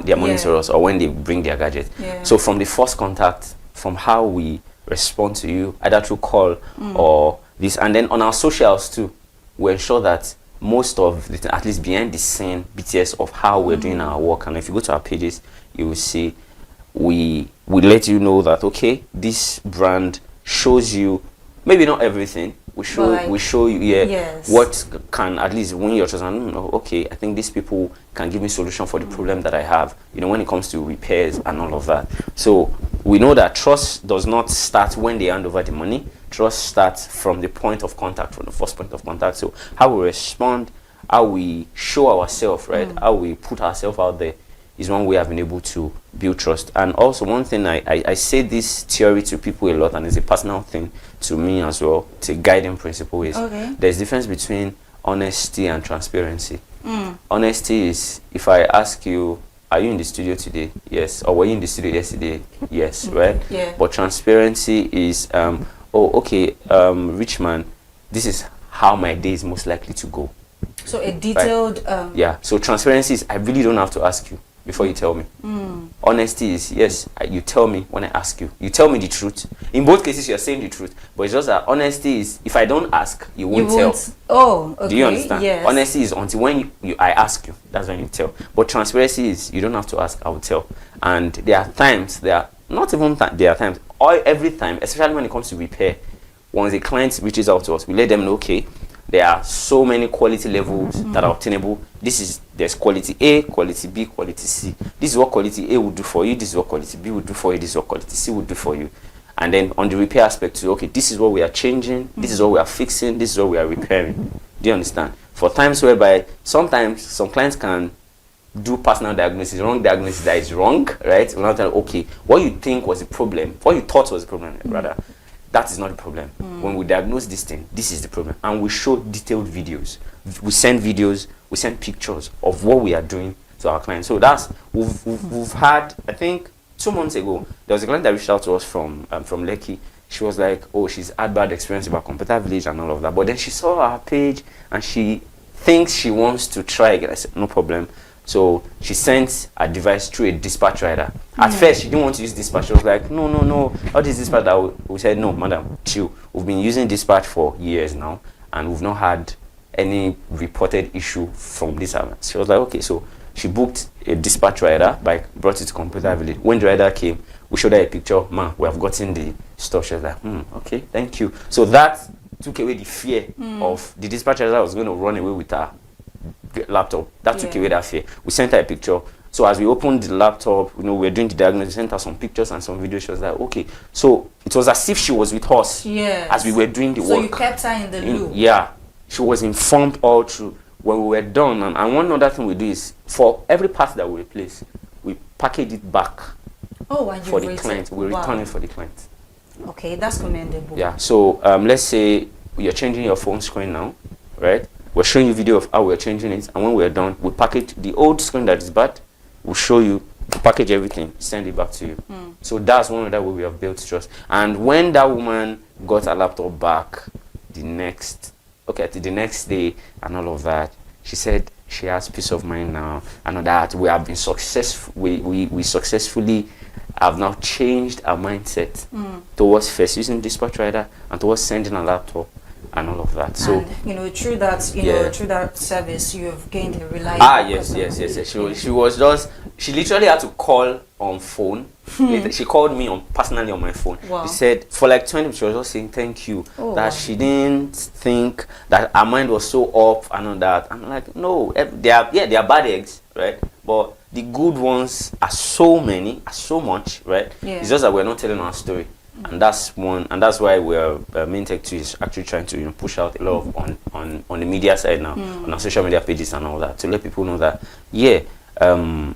their money to us, or when they bring their gadget. So from the first contact, from how we respond to you, either through call or this, and then on our socials too, we ensure that most of the, at least behind the scene BTS of how we're doing our work. And if you go to our pages, you will see we let you know that, okay, this brand shows you maybe not everything. We show you what can, at least when you're just okay, I think these people can give me solution for the problem that I have, you know, when it comes to repairs and all of that. So we know that trust does not start when they hand over the money. Trust starts from the point of contact, from the first point of contact. So how we respond, how we show ourselves, right, how we put ourselves out there is one way I've been able to build trust. And also one thing, I say this theory to people a lot, and it's a personal thing to me as well. It's a guiding principle. Is there's difference between honesty and transparency. Honesty is, if I ask you, are you in the studio today? Yes. Or were you in the studio yesterday? Yes. Right? But transparency is, oh, okay, rich man, this is how my day is most likely to go. So a detailed... Right? Yeah. So transparency is, I really don't have to ask you before you tell me. Honesty is, yes, you tell me when I ask you. You tell me the truth. In both cases, you're saying the truth. But it's just that honesty is, if I don't ask, you won't tell. Oh, okay. Do you understand? Yes. Honesty is until when I ask you, that's when you tell. But transparency is, you don't have to ask, I will tell. And there are times, there are times, every time, especially when it comes to repair, once a client reaches out to us, we let them know, okay, there are so many quality levels that are obtainable. There's quality A, quality B, quality C. This is what quality A would do for you. This is what quality B would do for you. This is what quality C would do for you. And then on the repair aspect too, okay, this is what we are changing. This is what we are fixing. This is what we are repairing. Do you understand? For times whereby sometimes some clients can do personal diagnosis, wrong diagnosis that is wrong, right? We're not telling, okay, what you think was the problem, what you thought was the problem, rather, that is not the problem. When we diagnose this thing, this is the problem. And we show detailed videos. We send videos, we send pictures of what we are doing to our clients. So that's, we've had, I think 2 months ago, there was a client that reached out to us from Lekki. She was like, oh, she's had bad experience about Computer Village and all of that. But then she saw our page and she thinks she wants to try again. I said, no problem. So she sent a device through a dispatch rider. At first, she didn't want to use dispatch. She was like, no, what is dispatch? We said, no, madam, chill. We've been using dispatch for years now, and we've not had any reported issue from this. She was like, okay. So she booked a dispatch rider, brought it to Computer Village. When the rider came, we showed her a picture. Man, we have gotten the stuff. She was like, okay, thank you. So that took away the fear of the dispatch rider was going to run away with her laptop. That took away that fear. We sent her a picture. So as we opened the laptop, you know, we were doing the diagnosis, sent her some pictures and some videos. She was like, okay. So it was as if she was with us as we were doing the work. So you kept her in the loop. Yeah. She was informed all through. When we were done, and one other thing we do is, for every part that we replace, we package it back for the client. We return it for the client. Okay, that's commendable. Yeah. So let's say you're changing your phone screen now, right? We're showing you video of how we're changing it, and when we're done, we package the old screen that is bad. We'll show you, package everything, send it back to you. So that's one of the way we have built trust. And when that woman got her laptop back the next day and all of that, she said she has peace of mind now, and that we have been successful. We successfully have now changed our mindset towards first using dispatch rider and towards sending a laptop and all of that. So and, you know, through that through that service, you have gained a reliable yes. She literally had to call on phone. She called me personally on my phone. She said for like 20 minutes she was just saying thank you, that she didn't think that her mind was so up and all that. I'm like, no, they are bad eggs, right? But the good ones are so many, are so much, right? It's just that we're not telling our story. And that's why we're Mintech 2 is actually trying to push out a lot of on the media side now, on our social media pages and all that, to let people know that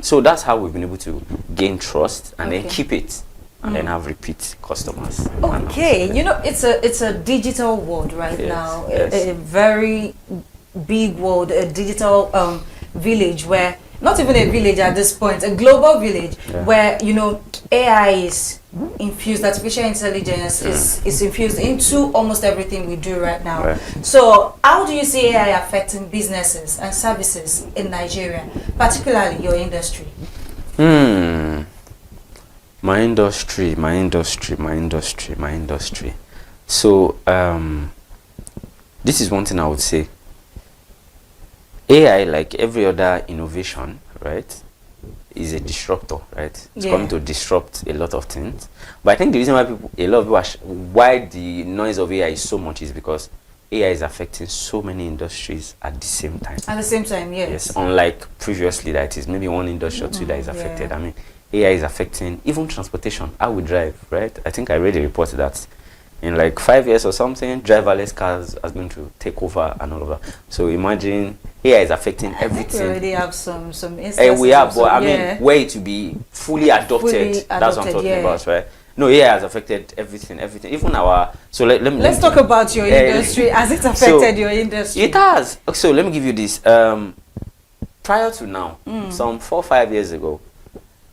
so that's how we've been able to gain trust and then keep it and then have repeat customers. Okay, you know, it's a digital world right now, a very big world, a digital village where, not even a village at this point, a global village where, you know, AI is infused, artificial intelligence is infused into almost everything we do right now. So how do you see AI affecting businesses and services in Nigeria, particularly your industry? My industry. So this is one thing I would say. AI, like every other innovation, right, is a disruptor, right? It's coming to disrupt a lot of things. But I think the reason why a lot of people why the noise of AI is so much is because AI is affecting so many industries at the same time. At the same time, yes. Yes, unlike previously that is maybe one industry or two that is affected. I mean, AI is affecting even transportation, how we drive, right? I think I read a report that in like 5 years or something, driverless cars are going to take over and all of that. So imagine AI is affecting everything. I think we already have some instances. We have, but I mean, where it to be fully adopted, that's what I'm talking about, right? No, AI has affected everything. Even our, so let's talk about your industry. Has it affected your industry? It has. So let me give you this. Prior to now, some 4 or 5 years ago,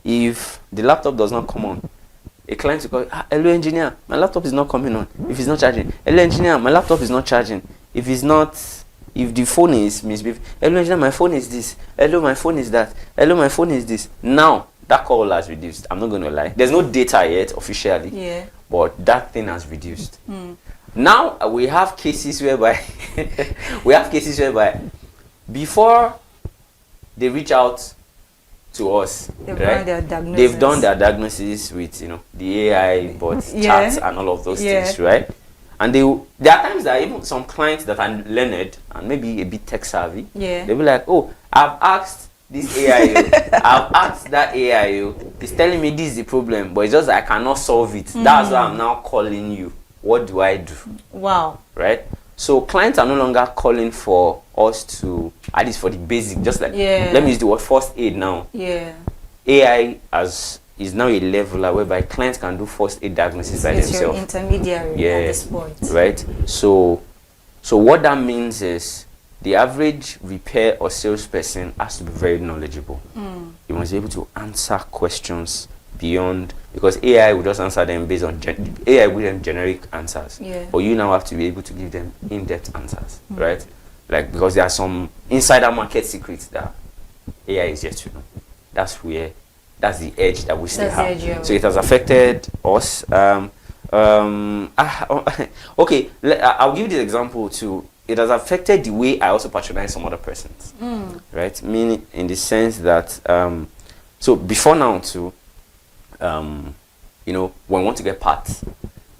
if the laptop does not come on, a client will call, hello engineer, my laptop is not coming on. If it's not charging, hello engineer, my laptop is not charging. If the phone is misbehaving, hello engineer, my phone is this. Hello, my phone is that. Hello, my phone is this. Now that call has reduced. I'm not going to lie. There's no data yet officially, but that thing has reduced. Now we have cases whereby before they reach out to us, they've done their diagnosis with, you know, the AI bot chats and all of those things, right? And there are times that even some clients that are learned and maybe a bit tech savvy, they'll be like, oh, I've asked this AI, I've asked that AI, it's telling me this is the problem, but it's just that I cannot solve it. That's why I'm now calling you. What do I do? Wow. Right? So clients are no longer calling for us to, at least for the basic, just like, let me use the word first aid now. AI is now a leveler whereby clients can do first aid diagnosis by themselves. Your intermediary at this point. Right? So what that means is the average repair or salesperson has to be very knowledgeable. You must be able to answer questions beyond, because AI will just answer them based on AI with them generic answers. But you now have to be able to give them in-depth answers, right? Like, because there are some insider market secrets that AI is yet to know. That's the edge that we still have. So it has affected us. Okay, I'll give you this example too. It has affected the way I also patronize some other persons, right? Meaning in the sense that, so before now too, you know, when we want to get parts,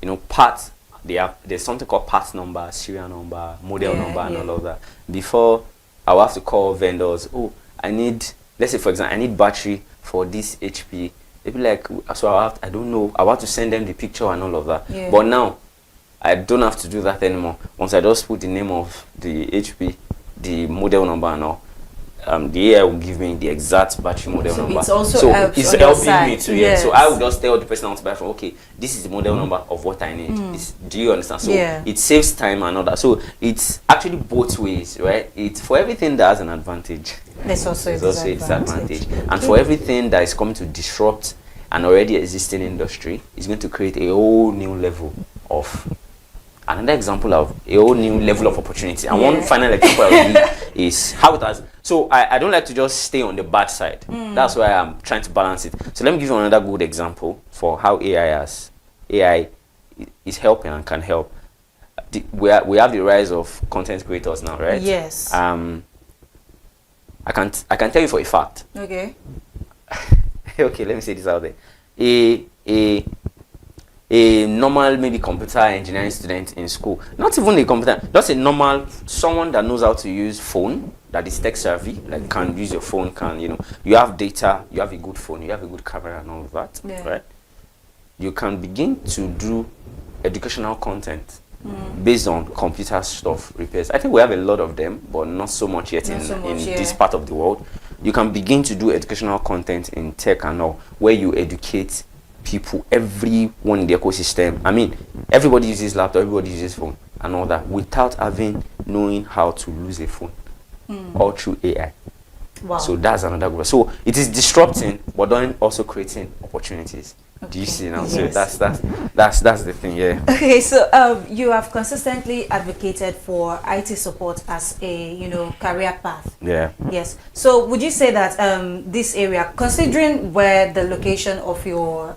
you know, parts, there's something called parts number, serial number, model number, and all of that. Before, I will have to call vendors. Oh, I need, let's say for example, I need battery for this HP. They'll be like, so I don't know. I want to send them the picture and all of that. But now, I don't have to do that anymore. Once I just put the name of the HP, the model number and all, the AI will give me the exact battery model number. It's also so it's helping me too. So I will just tell the person I want to buy from, okay, this is the model number of what I need. Do you understand? So it saves time and all that. So it's actually both ways, right? It's for everything that has an advantage. There's also a disadvantage. And for everything that is coming to disrupt an already existing industry, it's going to create a whole new level of another example of a whole new level of opportunity. And one final example I will give is how it has. So I don't like to just stay on the bad side. That's why I'm trying to balance it. So let me give you another good example for how AI is helping and can help. We have the rise of content creators now, right? Yes. I can tell you for a fact. Okay. Okay, let me say this out there. A normal maybe computer engineering student in school, not even a computer, just a normal someone that knows how to use phone, that is tech savvy, like can use your phone, can, you know, you have data, you have a good phone, you have a good camera and all of that, right? You can begin to do educational content based on computer stuff repairs. I think we have a lot of them, but not so much yet in this part of the world. You can begin to do educational content in tech and all, where you educate people, everyone in the ecosystem. I mean, everybody uses laptop, everybody uses phone and all that without knowing how to use a phone, all through AI. Wow. So that's another group. So it is disrupting, but then also creating opportunities. Okay. Do you see now? Yes. So that's the thing, yeah. Okay, so you have consistently advocated for IT support as a career path. Yeah. Yes. So would you say that this area, considering where the location of your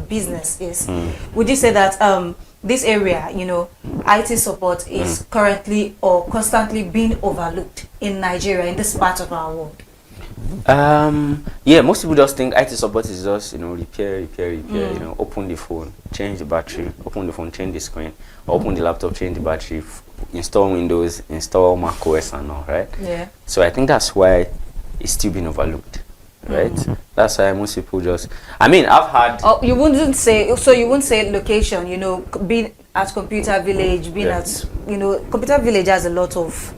business is, would you say that this area, IT support is currently or constantly being overlooked in Nigeria, in this part of our world? Yeah, most people just think IT support is just repair, open the phone, change the battery, open the phone, change the screen, open the laptop, change the battery, install Windows, install Mac OS and all, right? Yeah. So I think that's why it's still being overlooked, right? That's why most people just, I mean, I've had you wouldn't say location, being at Computer Village, being at Computer Village has a lot of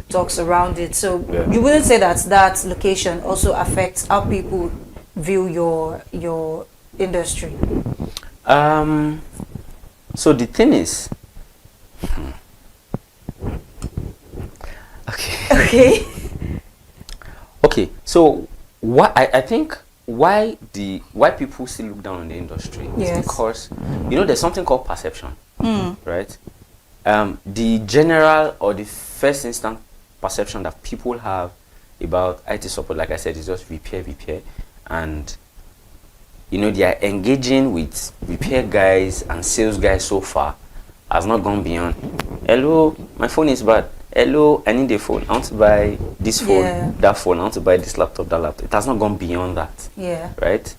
talks around it, so you wouldn't say that location also affects how people view your industry? So the thing is, okay, so what I think why people still look down on the industry is because there's something called perception, right? The general or the first instant perception that people have about IT support, like I said, is just repair, and they are engaging with repair guys and sales guys so far has not gone beyond, hello, my phone is bad, hello, I need a phone, I want to buy this phone, that phone, I want to buy this laptop, that laptop. It has not gone beyond that, right?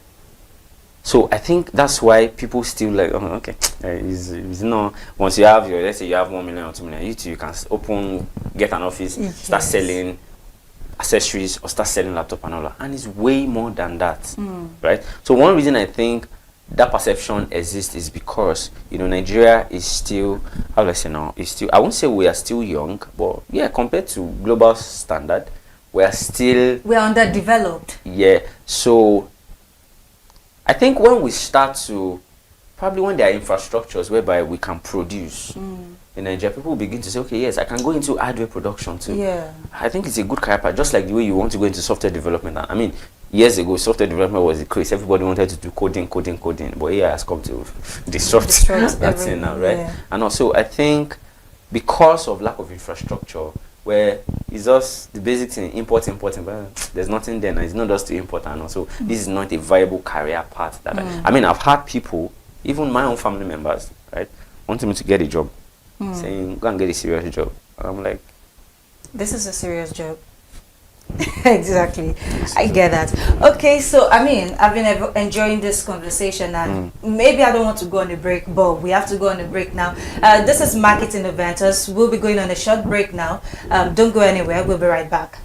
So I think that's why people still like, oh, okay, once you have let's say you have 1 million or 2 million, you can get an office, start selling accessories or start selling laptop and all that, and it's way more than that, right? So one reason I think that perception exists is because Nigeria is still, how do I say now, I won't say we are still young, but yeah, compared to global standard, we're underdeveloped. Yeah, so I think when we start to, probably when there are infrastructures whereby we can produce in Nigeria, people begin to say, okay, yes, I can go into hardware production too. Yeah. I think it's a good career path, just like the way you want to go into software development. I mean, years ago, software development was a craze. Everybody wanted to do coding, but AI has come to disrupt that thing now, right? Yeah. And also, I think because of lack of infrastructure, where it's just the basic thing, import, but there's nothing there now. It's not just to import, and also this is not a viable career path. That I mean, I've had people, even my own family members, right, wanting me to get a job, saying, go and get a serious job. And I'm like, this is a serious job. Exactly. I get that. Okay, so I mean, I've been enjoying this conversation, and maybe I don't want to go on a break, but we have to go on a break now. This is Marketing Adventures. We'll be going on a short break now. Don't go anywhere. We'll be right back.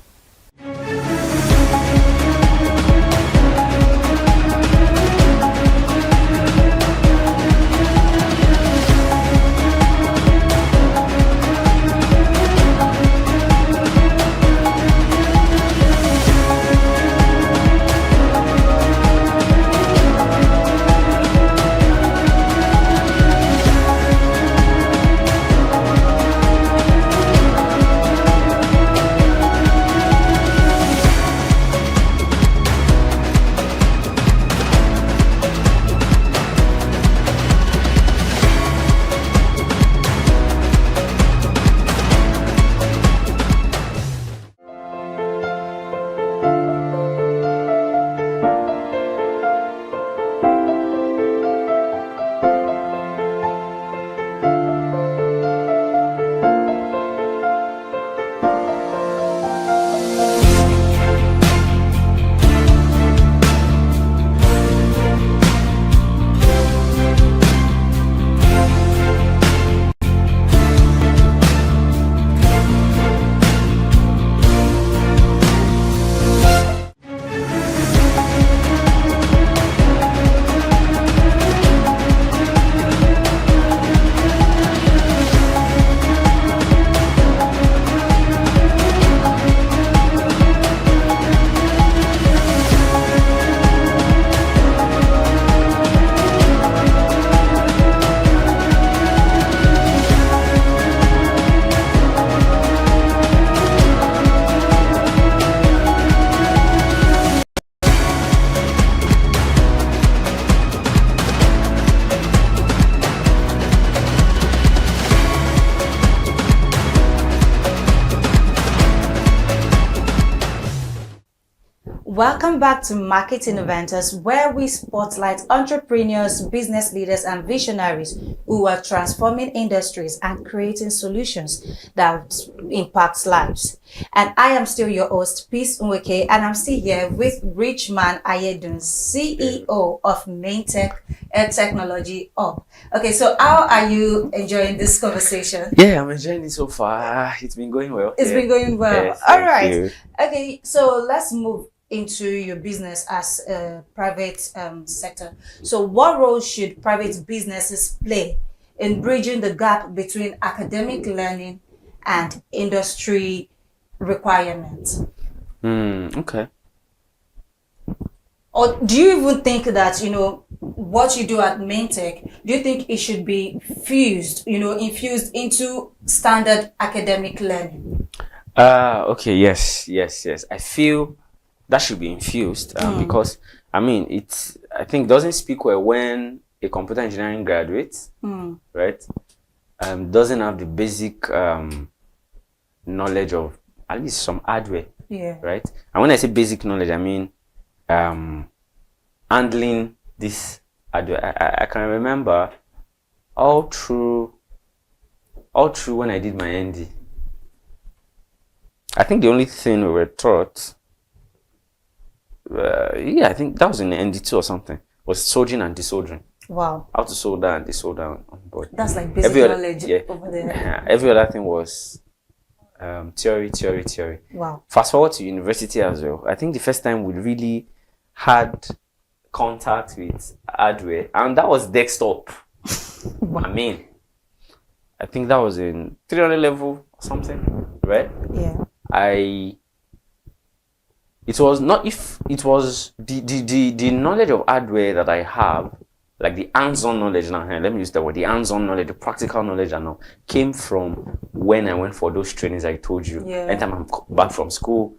Welcome back to Marketing Inventors, where we spotlight entrepreneurs, business leaders, and visionaries who are transforming industries and creating solutions that impact lives. And I am still your host, Peace Nweke, and I'm still here with Richman Ayedun, CEO of Maintech Technology Hub. Okay, so how are you enjoying this conversation? Yeah, I'm enjoying it so far. It's been going well. It's been going well. Yes, All thank right. you. Okay, so let's move into your business as a private sector. So what role should private businesses play in bridging the gap between academic learning and industry requirements? Okay. Or do you even think that, what you do at Maintech, do you think it should be infused into standard academic learning? Okay, yes. I feel that should be infused because I think it doesn't speak well when a computer engineering graduate, right, doesn't have the basic knowledge of at least some hardware, right? And when I say basic knowledge, I mean handling this hardware. I can remember all through when I did my ND. I think the only thing we were taught, I think that was in the ND2 or something, was soldering and desoldering. Wow. How to solder and desolder on board. That's like basic knowledge over there. Every other thing was theory. Wow. Fast forward to university as well. I think the first time we really had contact with hardware, and that was desktop. Wow. I think that was in 300 level or something, right? Yeah. It was the knowledge of hardware that I have, like the hands-on knowledge now, let me use that word, the hands-on knowledge, the practical knowledge I know, came from when I went for those trainings I told you. Yeah. Anytime I'm back from school,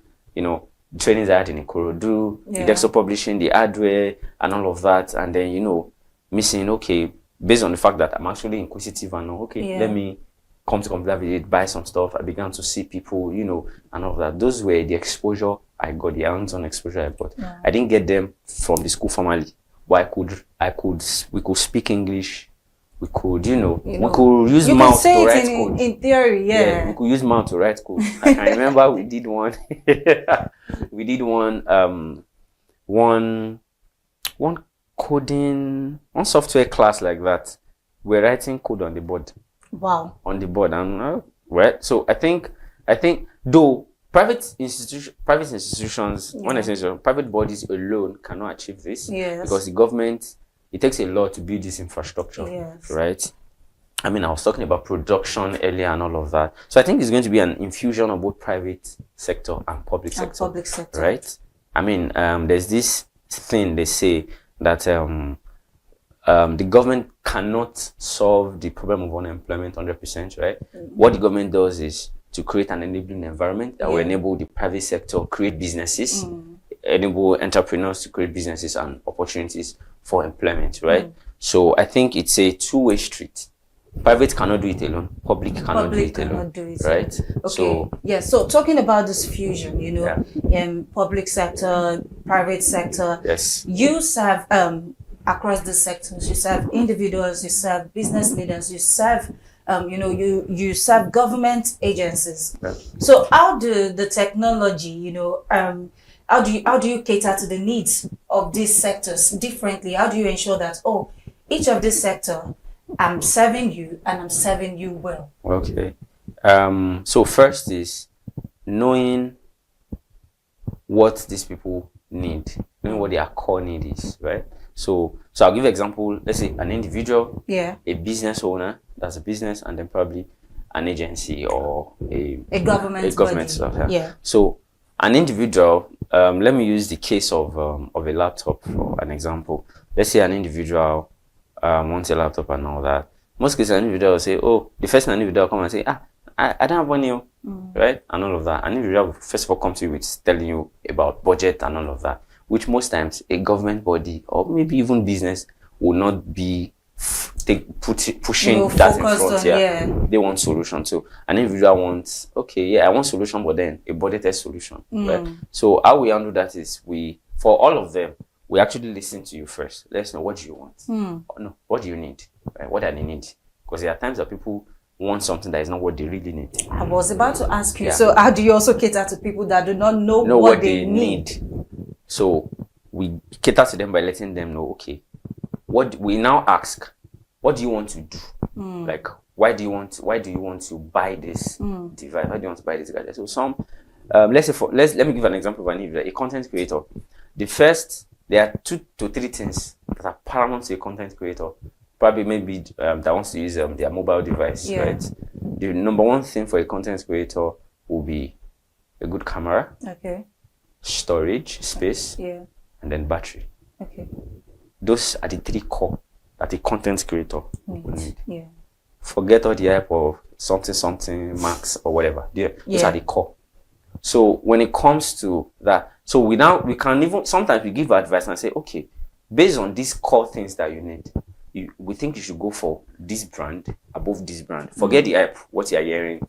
trainings I had in Ikorodu, the desktop publishing, the hardware, and all of that, and then, missing, okay, based on the fact that I'm actually inquisitive and let me come to computer visit, buy some stuff. I began to see people, and all of that. Those were the exposure I got, the hands-on exposure I got. Yeah. I didn't get them from the school formally, but we could speak English. We could, we could use mouth to write code. In theory, yeah. We could use mouth to write code. I can remember we did one. We did one coding, one software class like that. We're writing code on the board. Wow. On the board, and right. So I think though private institutions, when I say so, private bodies alone cannot achieve this. Yes. Because the government, it takes a lot to build this infrastructure. Yes. Right. I was talking about production earlier and all of that. So I think it's going to be an infusion of both private sector and public sector. Right. There's this thing they say that the government cannot solve the problem of unemployment 100%, right? What the government does is to create an enabling environment that will enable the private sector create businesses, enable entrepreneurs to create businesses and opportunities for employment, right? So I think it's a two-way street. Private cannot do it alone. Public cannot do it alone. Right? Okay. So talking about this fusion, public sector, private sector. Yes. You serve across the sectors. You serve individuals. You serve business leaders. You serve, you serve government agencies. Yeah. So how do the technology, how do you cater to the needs of these sectors differently? How do you ensure that each of this sector, I'm serving you and I'm serving you well? Okay. So first is knowing what these people need, knowing what their core need is, right? So I'll give an example. Let's say an individual, a business owner, that's a business, and then probably an agency or a government stuff. Yeah. So an individual, let me use the case of a laptop for an example. Let's say an individual wants a laptop and all that. Most cases, an individual will say, the first individual will come and say, I don't have money, right? And all of that. An individual will first of all come to you with telling you about budget and all of that, which most times a government body or maybe even business will not be pushing that in front. They want solution too. An individual wants, okay, I want solution, but then a budgeted solution. Right? So how we handle that is for all of them, we actually listen to you first. Let's know, what do you want? No, what do you need? Right? What do they need? Because there are times that people want something that is not what they really need. I was about to ask you, so how do you also cater to people that do not know what they need? So we cater to them by letting them know, okay, what we now ask, what do you want to do? Like, why do you want to buy this device? Why do you want to buy this gadget? So let me give an example of a content creator. There are 2 to 3 things that are paramount to a content creator. Probably maybe that wants to use their mobile device, right? The number one thing for a content creator will be a good camera, storage space, and then battery. Those are the 3 core that a content creator will need. Forget all the hype of something max or whatever. Those are the core. So when it comes to that, so we can even sometimes we give advice and say, okay, based on these core things that you need, we think you should go for this brand above this brand. Forget the hype, what you are hearing.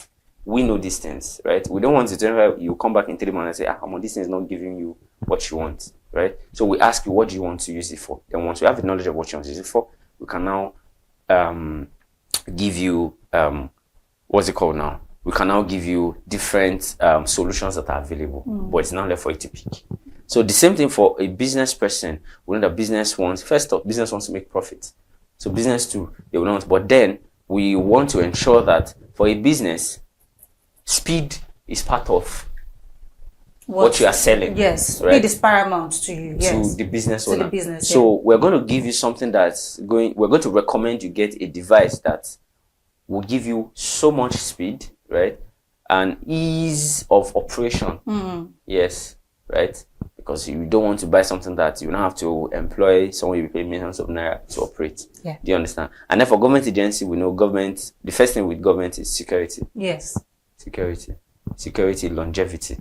We know these things, right? We don't want to tell you come back in 3 months and say, this thing is not giving you what you want, right? So we ask you, what do you want to use it for? Then once we have the knowledge of what you want to use it for, we can now give you what's it called now? We can now give you different solutions that are available, but it's now left for you to pick. So the same thing for a business person. We know that business wants to make profit. So business too, they will not. But then we want to ensure that for a business, speed is part of what you are selling. Yes, right? Speed is paramount to you. Yes. To the business owner. To the business. So we're going to give you something we're going to recommend you get a device that will give you so much speed, right? And ease of operation. Yes, right? Because you don't want to buy something that you don't have to employ someone you pay millions of naira to operate. Do you understand? And then for government agency, we know the first thing with government is security. Yes. Security, longevity.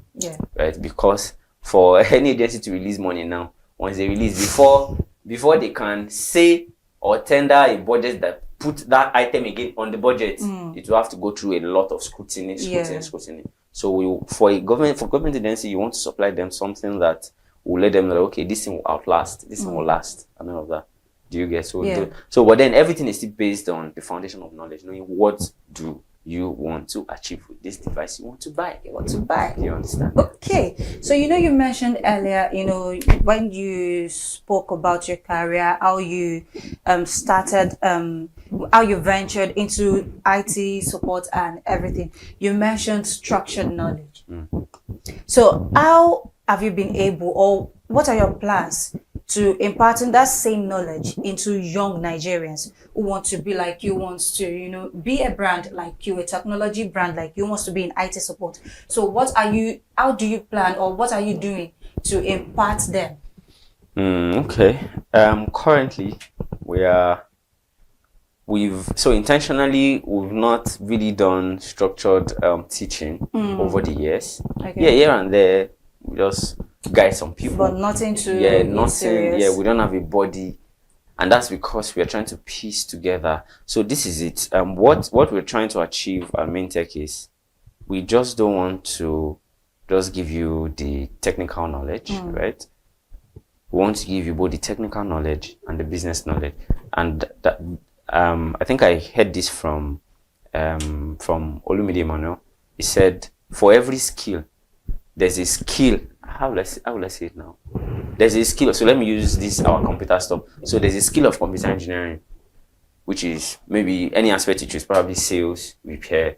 Right? Because for any agency to release money now, once they release, before they can say or tender a budget that put that item again on the budget, it will have to go through a lot of scrutiny. So for government agency, you want to supply them something that will let them know, okay, this thing will outlast, this thing will last, and all of that. Do you get so? But then everything is still based on the foundation of knowledge, knowing what do you want to achieve with this device you want to buy. Do you understand? Okay. So you mentioned earlier, when you spoke about your career, how you started, how you ventured into IT support and everything. You mentioned structured knowledge. So how have you been able, or what are your plans to imparting that same knowledge into young Nigerians who want to be like you, wants to, be a brand like you, a technology brand like you, wants to be in IT support. So how do you plan, or what are you doing to impart them? Okay. Currently intentionally we've not really done structured teaching over the years. Here and there we just guide some people, but nothing to we don't have a body, and that's because we are trying to piece together. So this is it. What we're trying to achieve at Main Tech is we just don't want to just give you the technical knowledge, right? We want to give you both the technical knowledge and the business knowledge. And that I think I heard this from Olumide Emmanuel. He said, for every skill, there's a skill. How will I say it now? There's a skill. So let me use our computer stuff. So there's a skill of computer engineering, which is maybe any aspect you choose, probably sales, repair,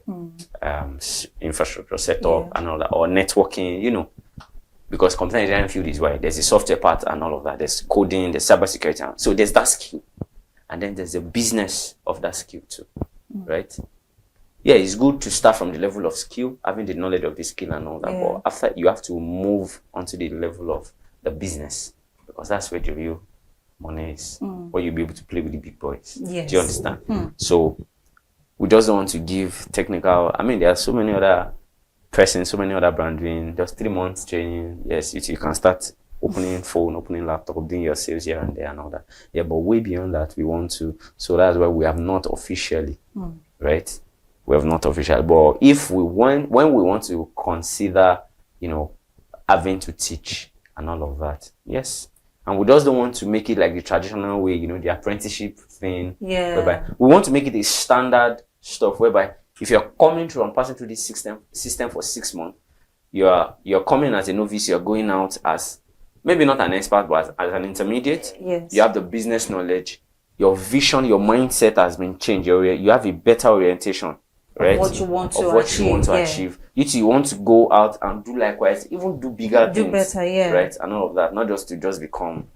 infrastructure setup, and all that, or networking, because computer engineering field is wide. There's a software part and all of that. There's coding, there's cybersecurity. So there's that skill. And then there's the business of that skill too, right? Yeah, it's good to start from the level of skill, having the knowledge of the skill and all that. But after, you have to move onto the level of the business, because that's where the real money is, where you'll be able to play with the big boys. Yes. Do you understand? So we just don't want to give technical. There are so many other persons, so many other brands doing just 3 months training. Yes, you can start opening phone, opening laptop, doing your sales here and there and all that. Yeah, but way beyond that, we want to. So that's why we have not officially, right? We have not officially. But if we want, when we want to consider, having to teach and all of that, yes. And we just don't want to make it like the traditional way, the apprenticeship thing. Yeah. Whereby we want to make it a standard stuff whereby if you're coming through and passing through this system for 6 months, you're coming as a novice, you're going out as maybe not an expert, but as an intermediate. Yes. You have the business knowledge, your vision, your mindset has been changed. You have a better orientation, right? Of what you want to achieve. You want to go out and do likewise, even do bigger things. Do better, yeah. Right? And all of that. Not just to become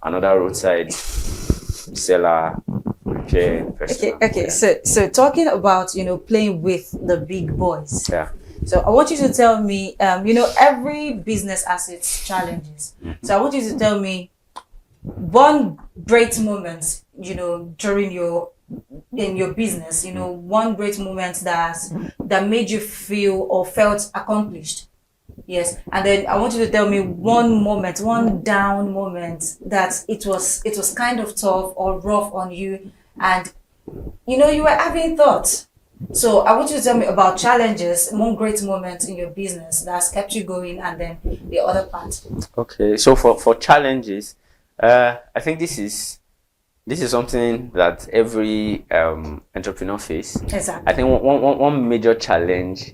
another roadside seller, repair person. Okay. Yeah. So talking about, playing with the big boys. Yeah. So I want you to tell me, every business has its challenges. So I want you to tell me one great moment, during in your business, one great moment that made you feel or felt accomplished. Yes. And then I want you to tell me one down moment that it was kind of tough or rough on you, and you were having thoughts. So I want you to tell me about challenges, one great moment in your business that's kept you going, and then the other part. Okay, so for challenges, I think this is something that every entrepreneur face. Exactly. I think one major challenge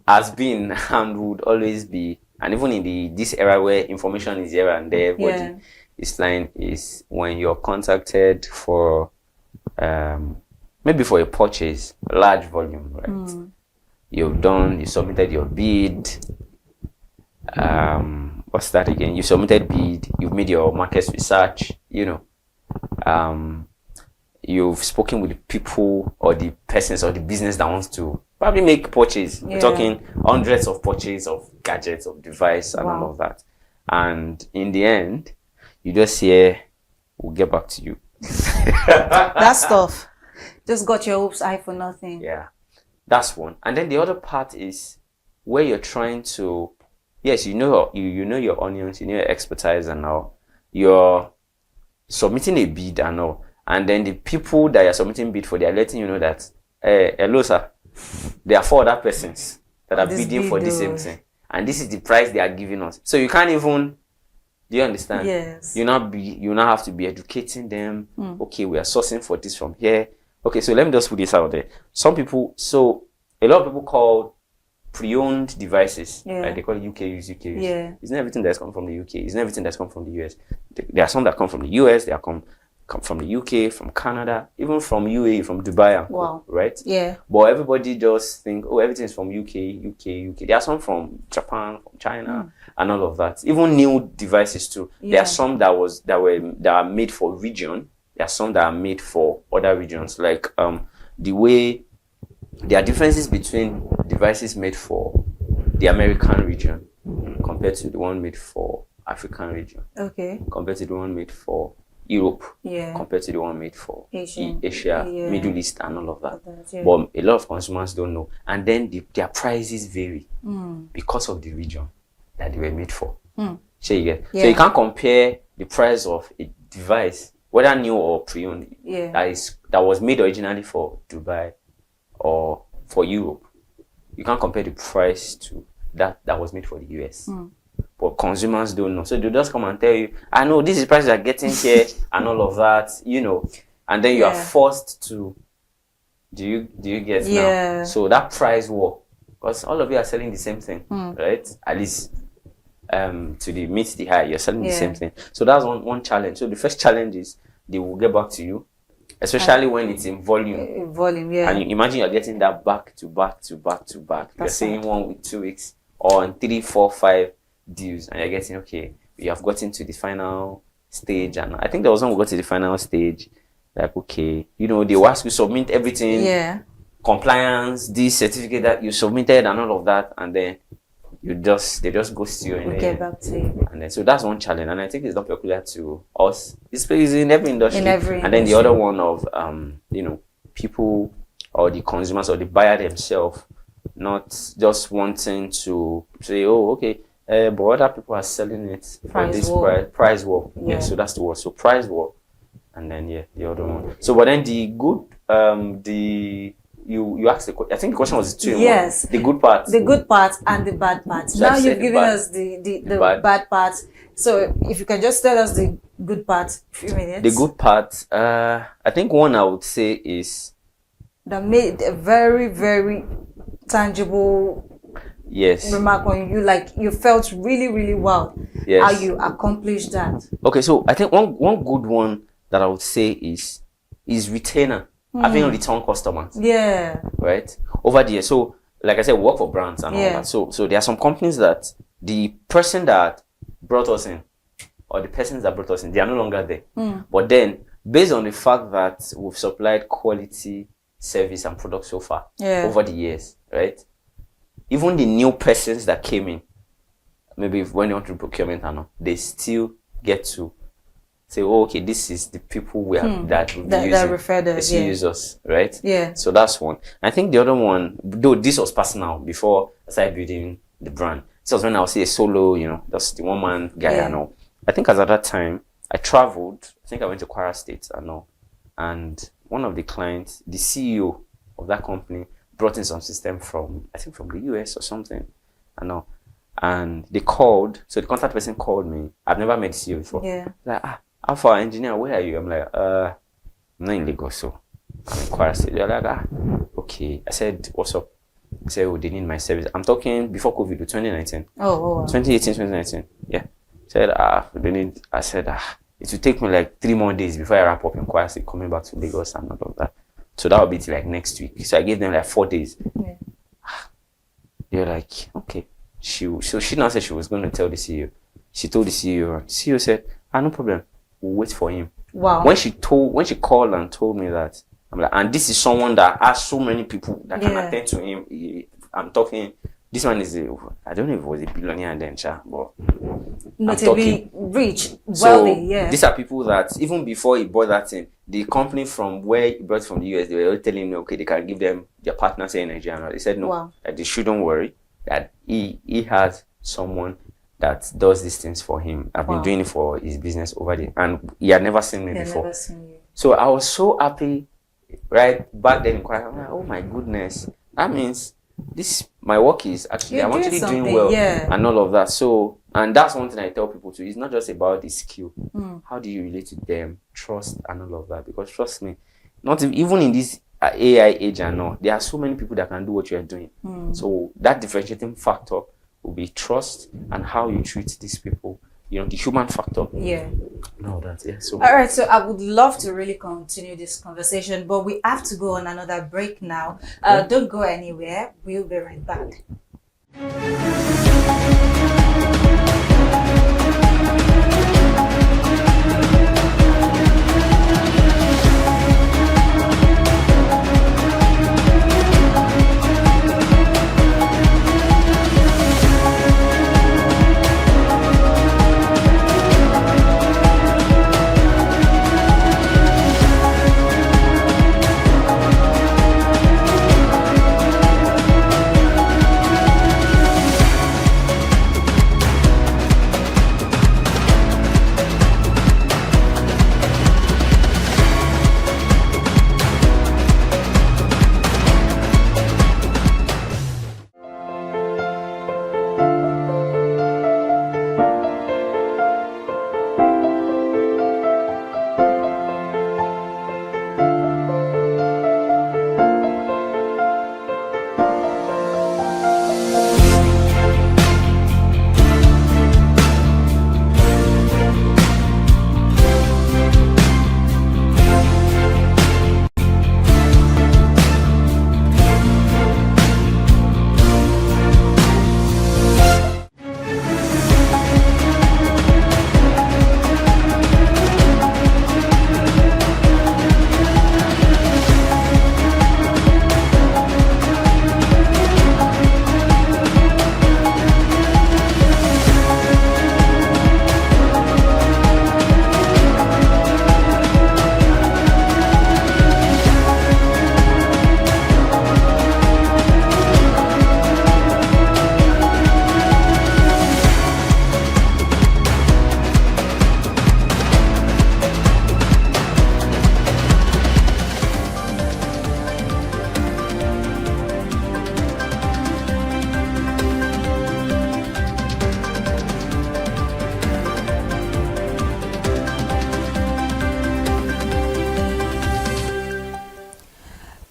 has been and would always be, and even in this era where information is here and there, everybody is flying, is when you're contacted for maybe for a purchase, a large volume, right? You submitted your bid. What's that again? You submitted bid, you've made your market research, you've spoken with the people or the persons or the business that wants to probably make purchase. We're talking hundreds of purchase of gadgets, of device and all of that. And in the end, you just hear, we'll get back to you. That stuff. Just got your hopes high for nothing. Yeah, that's one. And then the other part is where you're trying to, yes, you know your onions, you know your expertise and all. You're submitting a bid and all. And then the people that you're submitting bid for, they're letting you know that, hello sir, there are 4 other persons that are bidding for the same thing. And this is the price they are giving us. So you can't even, do you understand? Yes. You now have to be educating them. Okay, we are sourcing for this from here. Okay, so let me just put this out there. A lot of people call pre-owned devices, like they call it UK use. Yeah. It's not everything that's come from the UK. It's not everything that's come from the US. There are some that come from the US. They are come from the UK, from Canada, even from UAE, from Dubai. Wow. Right? Yeah. But everybody just think, everything's from UK. There are some from Japan, from China, and all of that. Even new devices too. Yeah. There are some that are made for region. There are some that are made for other regions. Like the way there are differences between devices made for the American region compared to the one made for African region. Okay. Compared to the one made for Europe. Yeah. Compared to the one made for Asia, Middle East, and all of that. Yeah. But a lot of consumers don't know. And then their prices vary because of the region that they were made for. So you can't compare the price of a device, whether new or pre-owned, that was made originally for Dubai or for Europe. You can't compare the price to that was made for the US. But consumers don't know. So they just come and tell you, I know this is the price you're getting here and all of that, and then you are forced to, do you get now? So that price war, because all of you are selling the same thing, right? At least to meet the high, you're selling the same thing. So that's one challenge. So the first challenge is they will get back to you, especially when it's in volume. And you imagine you're getting that back to back to back to back. You're saying 1 week, 2 weeks, or in 3, 4, 5 deals, and you're getting, okay, you have gotten to the final stage. And I think there was one we got to the final stage, like, okay, they will ask you submit everything, compliance, this certificate that you submitted and all of that, and then they just ghost you and get back to you. And then so that's one challenge, and I think it's not peculiar to us. It's in every industry. And then the other one of people or the consumers or the buyer themselves not just wanting to say, oh, okay, But other people are selling it for Price this war. price war. Yeah. Yeah, so that's the word. So price war, and then the other one. So but then the good, you asked the question. I think the question was two in one. Yes. The good part. The good part and the bad part. So I Now said you've the given bad. us the bad part. So if you can just tell us the good part, a few minutes. The good part, I think one I would say is that made a very, very tangible yes remark on you. Like you felt really, really wow. Yes. How you accomplished that. Okay, so I think one good one that I would say is retainer. Having return customers. Yeah. Right? Over the years. So like I said, we work for brands and all that. So there are some companies that the person that brought us in or the persons that brought us in, they are no longer there. But then based on the fact that we've supplied quality service and product so far over the years, right? Even the new persons that came in, maybe when you want to do procurement and all, they still get to say, oh, okay, this is the people we have that referred us, use us, right? Yeah. So that's one. I think the other one, though this was personal before I started building the brand. This was when I was a solo, that's the one man guy I know. I think as at that time, I traveled. I think I went to Kwara State and all. And one of the clients, the CEO of that company, brought in some system from the US or something. I know. And they called, so the contact person called me. I've never met the CEO before. Yeah. Like, Alpha engineer, where are you? I'm like, I'm not in Lagos, so I'm in Kwara State. They're like, okay. I said, what's up? I said, oh, they need my service. I'm talking before COVID, 2019. Oh, wow. 2018, 2019. Yeah. Said, they need, I said, it will take me like 3 more days before I wrap up in Kwara State, coming back to Lagos and all of that. So that will be till like next week. So I gave them like 4 days. Yeah. They're like, okay. So she now said she was going to tell the CEO. She told the CEO, and the CEO said, no problem. We'll wait for him. Wow. When she called and told me that, I'm like, and this is someone that has so many people that can attend to him. I'm talking, this one is, I don't know if it was a billionaire then, but not I'm talking rich, wealthy, so these are people that even before he bought that thing, the company from where he brought from the US, they were telling me, okay, they can give them their partner say in Nigeria. They said no, that they shouldn't worry, that he has someone that does these things for him. I've been doing it for his business over there, and he had never seen me before. Never seen you. So I was so happy, right back then in Kwara. I'm like, oh my goodness, that means my work is actually I'm actually doing well and all of that. So, and that's one thing I tell people too. It's not just about the skill. How do you relate to them, trust and all of that? Because trust me, not even in this AI age and all, there are so many people that can do what you are doing. So that differentiating factor will be trust and how you treat these people. The human factor. Yeah. No, that's So all right, so I would love to really continue this conversation, but we have to go on another break now. Don't go anywhere. We'll be right back.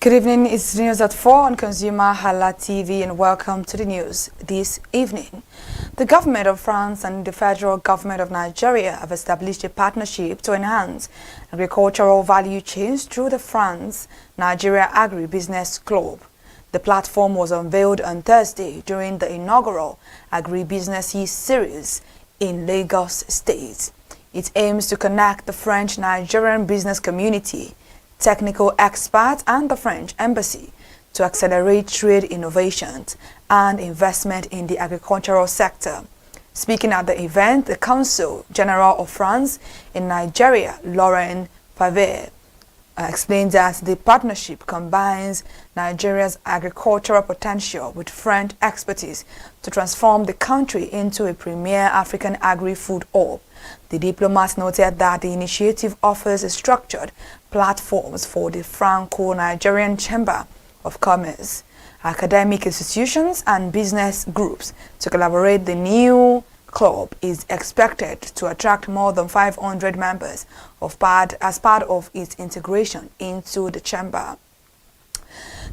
Good evening, it's news at 4 on ConsumerHalla TV and welcome to the news this evening. The government of France and the federal government of Nigeria have established a partnership to enhance agricultural value chains through the France-Nigeria Agri-Business Club. The platform was unveiled on Thursday during the inaugural Agri-Business series in Lagos State. It aims to connect the French-Nigerian business community, technical experts and the French embassy to accelerate trade innovations and investment in the agricultural sector. Speaking at the event, the Consul General of France in Nigeria, Laurent Favre, explained that the partnership combines Nigeria's agricultural potential with French expertise to transform the country into a premier African agri-food hub. The diplomat noted that the initiative offers a structured platforms for the Franco-Nigerian Chamber of Commerce, academic institutions and business groups to collaborate. The new club is expected to attract more than 500 members as part of its integration into the chamber.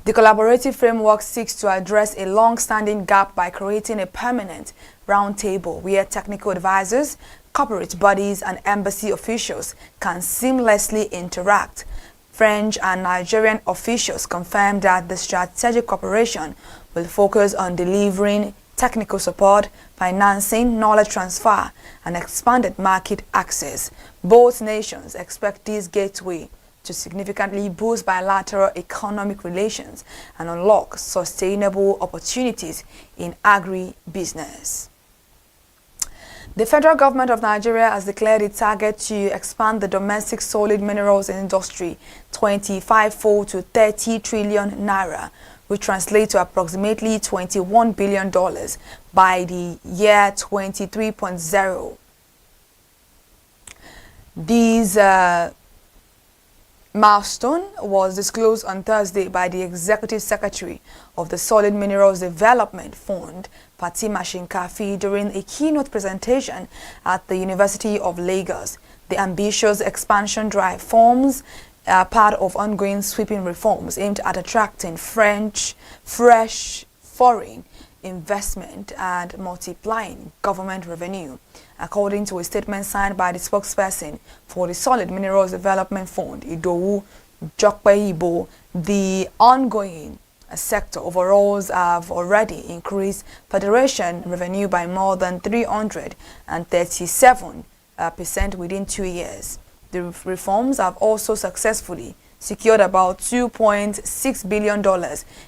The collaborative framework seeks to address a long-standing gap by creating a permanent roundtable where technical advisors, corporate bodies and embassy officials can seamlessly interact. French and Nigerian officials confirmed that the strategic cooperation will focus on delivering technical support, financing, knowledge transfer, and expanded market access. Both nations expect this gateway to significantly boost bilateral economic relations and unlock sustainable opportunities in agri-business. The federal government of Nigeria has declared its target to expand the domestic solid minerals industry 25-fold to 30 trillion naira, which translates to approximately $21 billion by the year 23.0. This milestone was disclosed on Thursday by the Executive Secretary of the Solid Minerals Development Fund, Fatima Shinkafi, during a keynote presentation at the University of Lagos. The ambitious expansion drive forms part of ongoing sweeping reforms aimed at attracting fresh foreign investment and multiplying government revenue. According to a statement signed by the spokesperson for the Solid Minerals Development Fund, Idowu Jokpeibo, the ongoing sector overalls have already increased federation revenue by more than 337% within 2 years. The reforms have also successfully secured about $2.6 billion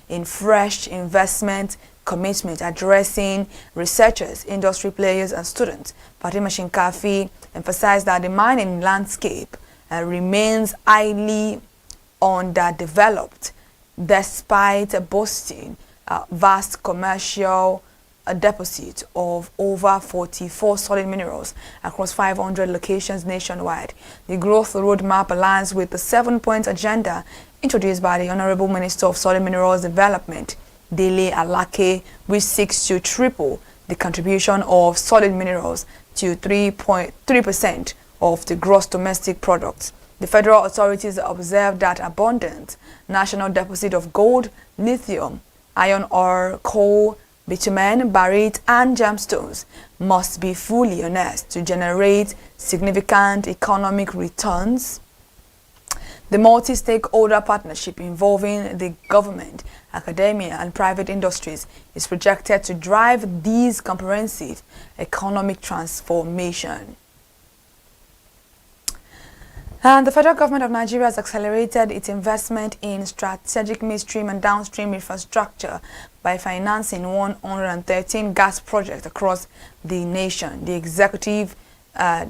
in fresh investment commitment, addressing researchers, industry players, and students. Fatima Shinkafi emphasized that the mining landscape remains highly underdeveloped, despite boasting vast commercial deposit of over 44 solid minerals across 500 locations nationwide. The growth roadmap aligns with the 7-point agenda introduced by the Honorable Minister of Solid Minerals Development, Dele Alake, which seeks to triple the contribution of solid minerals to 3.3% of the gross domestic product. The federal authorities observed that abundant national deposit of gold, lithium, iron ore, coal, bitumen, barite, and gemstones must be fully harnessed to generate significant economic returns. The multi-stakeholder partnership involving the government, academia, and private industries is projected to drive these comprehensive economic transformation. And the federal government of Nigeria has accelerated its investment in strategic midstream and downstream infrastructure by financing 113 gas projects across the nation. The executive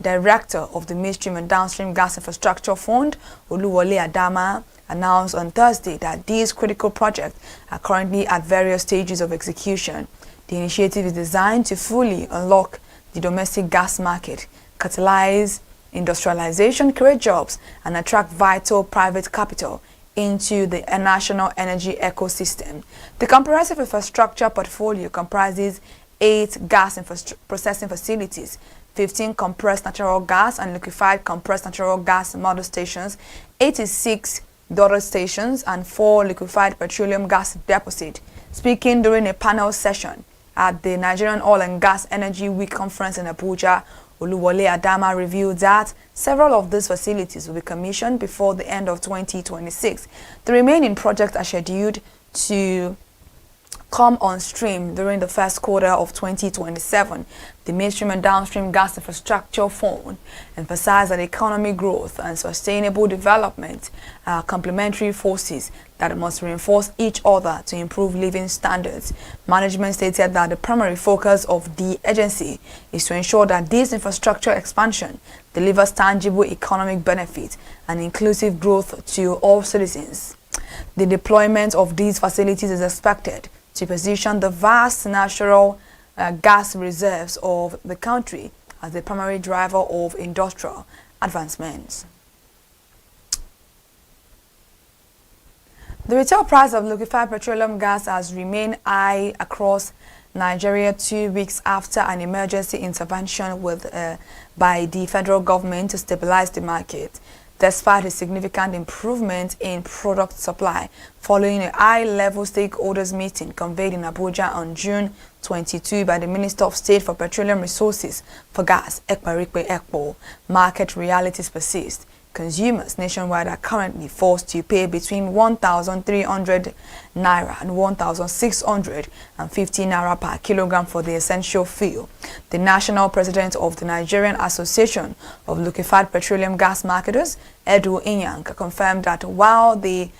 director of the Midstream and Downstream Gas Infrastructure Fund, Oluwole Adama, announced on Thursday that these critical projects are currently at various stages of execution. The initiative is designed to fully unlock the domestic gas market, catalyze industrialization, create jobs, and attract vital private capital into the national energy ecosystem. The comprehensive infrastructure portfolio comprises 8 gas processing facilities, 15 compressed natural gas and liquefied compressed natural gas model stations, 86 daughter stations, and 4 liquefied petroleum gas deposits. Speaking during a panel session at the Nigerian Oil and Gas Energy Week conference in Abuja, Oluwole Adama revealed that several of these facilities will be commissioned before the end of 2026. The remaining projects are scheduled to come on stream during the first quarter of 2027. The Midstream and Downstream Gas Infrastructure Fund emphasized that economic growth and sustainable development are complementary forces that must reinforce each other to improve living standards. Management stated that the primary focus of the agency is to ensure that this infrastructure expansion delivers tangible economic benefits and inclusive growth to all citizens. The deployment of these facilities is expected to position the vast natural gas reserves of the country as the primary driver of industrial advancements. The retail price of liquefied petroleum gas has remained high across Nigeria 2 weeks after an emergency intervention by the federal government to stabilize the market. Despite a significant improvement in product supply following a high-level stakeholders meeting convened in Abuja on June 22 by the Minister of State for Petroleum Resources for Gas, Ekparikpe Ekpo, market realities persist. Consumers nationwide are currently forced to pay between 1,300 naira and 1,650 naira per kilogram for the essential fuel. The national president of the Nigerian Association of Liquefied Petroleum Gas Marketers, Edu Inyang, confirmed that while the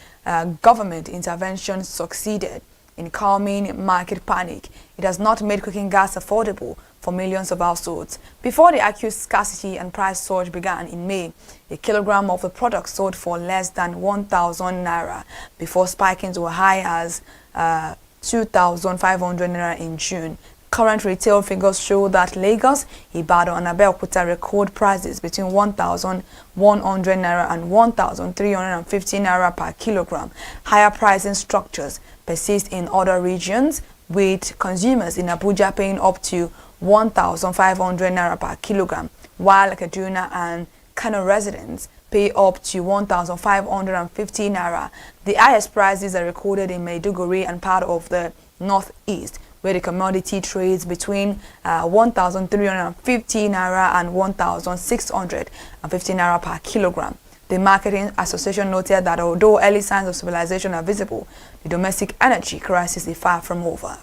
government intervention succeeded in calming market panic, it has not made cooking gas affordable for millions of households. Before the acute scarcity and price surge began in May, a kilogram of the product sold for less than 1,000 naira before spiking to as high as 2,500 naira in June. Current retail figures show that Lagos, Ibadan and Abeokuta record prices between 1,100 naira and 1,350 naira per kilogram. Higher pricing structures persist in other regions, with consumers in Abuja paying up to 1,500 naira per kilogram, while Kaduna and Kano residents pay up to 1,550 naira. The highest prices are recorded in Maiduguri and part of the northeast, where the commodity trades between 1,350 naira and 1,650 naira per kilogram. The Marketing Association noted that although early signs of stabilization are visible, the domestic energy crisis is far from over.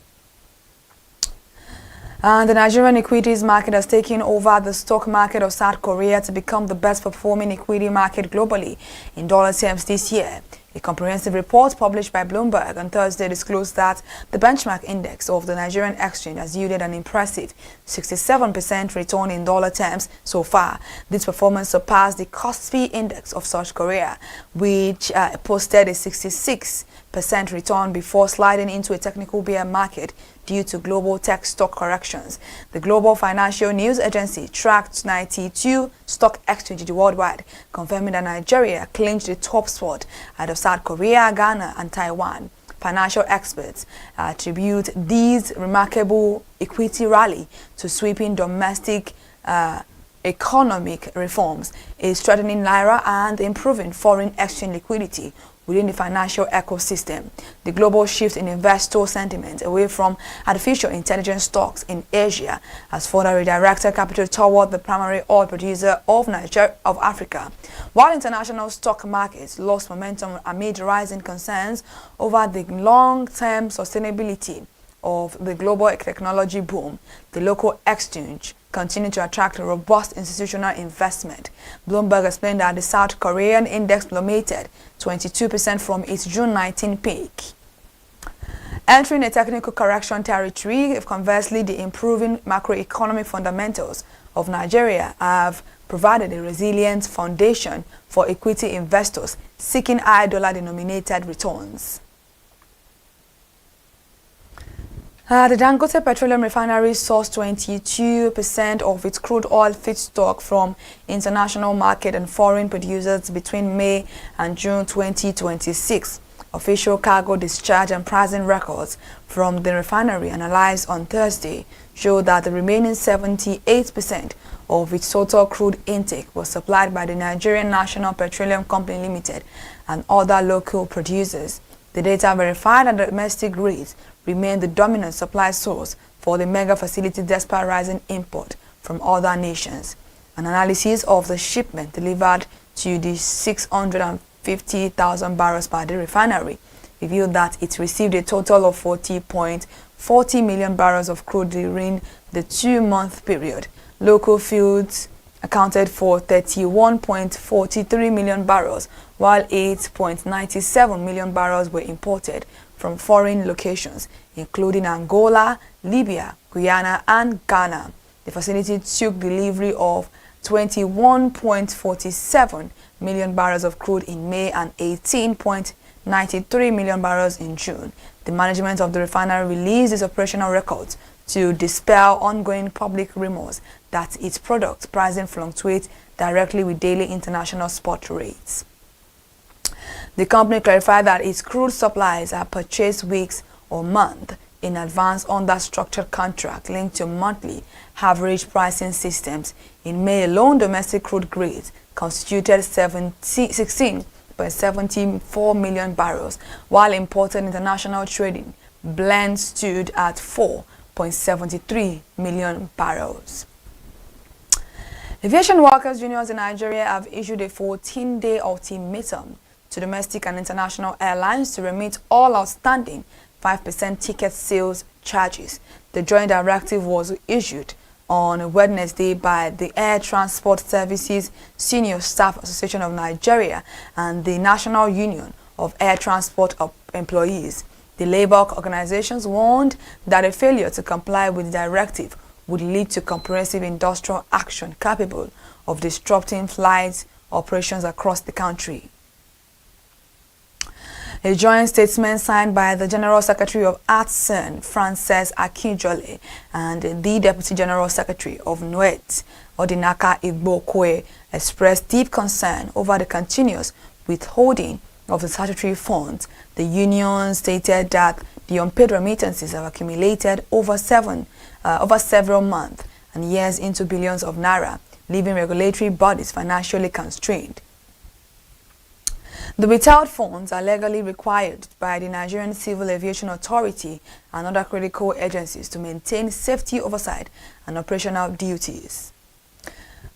And the Nigerian equities market has taken over the stock market of South Korea to become the best performing equity market globally in dollar terms this year. A comprehensive report published by Bloomberg on Thursday disclosed that the benchmark index of the Nigerian exchange has yielded an impressive 67% return in dollar terms so far. This performance surpassed the Kospi index of South Korea, which posted a 66% return before sliding into a technical bear market due to global tech stock corrections. The Global Financial News Agency tracked 92 stock exchanges worldwide, confirming that Nigeria clinched the top spot out of South Korea, Ghana, and Taiwan. Financial experts attribute these remarkable equity rally to sweeping domestic economic reforms, a strengthening naira, and improving foreign exchange liquidity within the financial ecosystem. The global shift in investor sentiment away from artificial intelligence stocks in Asia has further redirected capital toward the primary oil producer of Africa. While international stock markets lost momentum amid rising concerns over the long-term sustainability of the global technology boom, the local exchange continue to attract robust institutional investment. Bloomberg explained that the South Korean index plummeted 22% from its June 19 peak, entering a technical correction territory. Conversely, the improving macroeconomic fundamentals of Nigeria have provided a resilient foundation for equity investors seeking high dollar-denominated returns. The Dangote Petroleum Refinery sourced 22% of its crude oil feedstock from international market and foreign producers between May and June 2026. Official cargo discharge and pricing records from the refinery analyzed on Thursday show that the remaining 78% of its total crude intake was supplied by the Nigerian National Petroleum Company Limited and other local producers. The data verified that the domestic rates remain the dominant supply source for the mega facility despite rising import from other nations. An analysis of the shipment delivered to the 650,000 barrels per day refinery revealed that it received a total of 40.40 million barrels of crude during the 2-month period. Local fields accounted for 31.43 million barrels, while 8.97 million barrels were imported from foreign locations, including Angola, Libya, Guyana, and Ghana. The facility took delivery of 21.47 million barrels of crude in May and 18.93 million barrels in June. The management of the refinery released its operational records to dispel ongoing public rumors that its product pricing fluctuates directly with daily international spot rates. The company clarified that its crude supplies are purchased weeks or months in advance under structured contract linked to monthly average pricing systems. In May alone, domestic crude grades constituted 16.74 million barrels, while imported international trading blend stood at 4.73 million barrels. Aviation workers unions in Nigeria have issued a 14-day ultimatum to domestic and international airlines to remit all outstanding 5% ticket sales charges. The joint directive was issued on Wednesday by the Air Transport Services Senior Staff Association of Nigeria and the National Union of Air Transport Employees. The labor organizations warned that a failure to comply with the directive would lead to comprehensive industrial action capable of disrupting flight operations across the country. A joint statement signed by the General Secretary of ATSEN, Frances Akinjole, and the Deputy General Secretary of NUET, Odinaka Igbokwe, expressed deep concern over the continuous withholding of the statutory funds. The union stated that the unpaid remittances have accumulated over several months and years into billions of naira, leaving regulatory bodies financially constrained. The withheld funds are legally required by the Nigerian Civil Aviation Authority and other critical agencies to maintain safety oversight and operational duties.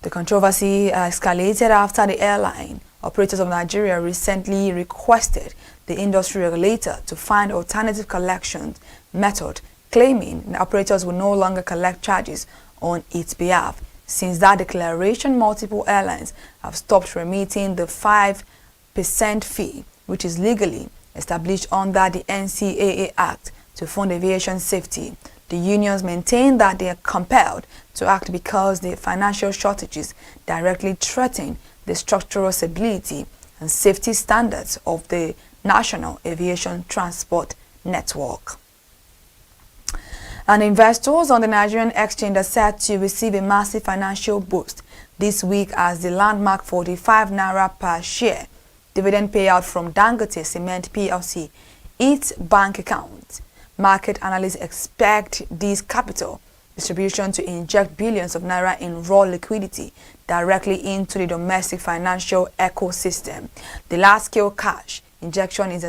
The controversy escalated after the airline operators of Nigeria recently requested the industry regulator to find alternative collection method, claiming the operators will no longer collect charges on its behalf. Since that declaration, multiple airlines have stopped remitting the 5% fee, which is legally established under the NCAA Act to fund aviation safety. The unions maintain that they are compelled to act because the financial shortages directly threaten the structural stability and safety standards of the national aviation transport network. And investors on the Nigerian exchange are set to receive a massive financial boost this week as the landmark 45 naira per share dividend payout from Dangote Cement PLC its bank account. Market analysts expect this capital distribution to inject billions of naira in raw liquidity directly into the domestic financial ecosystem. The large-scale cash injection is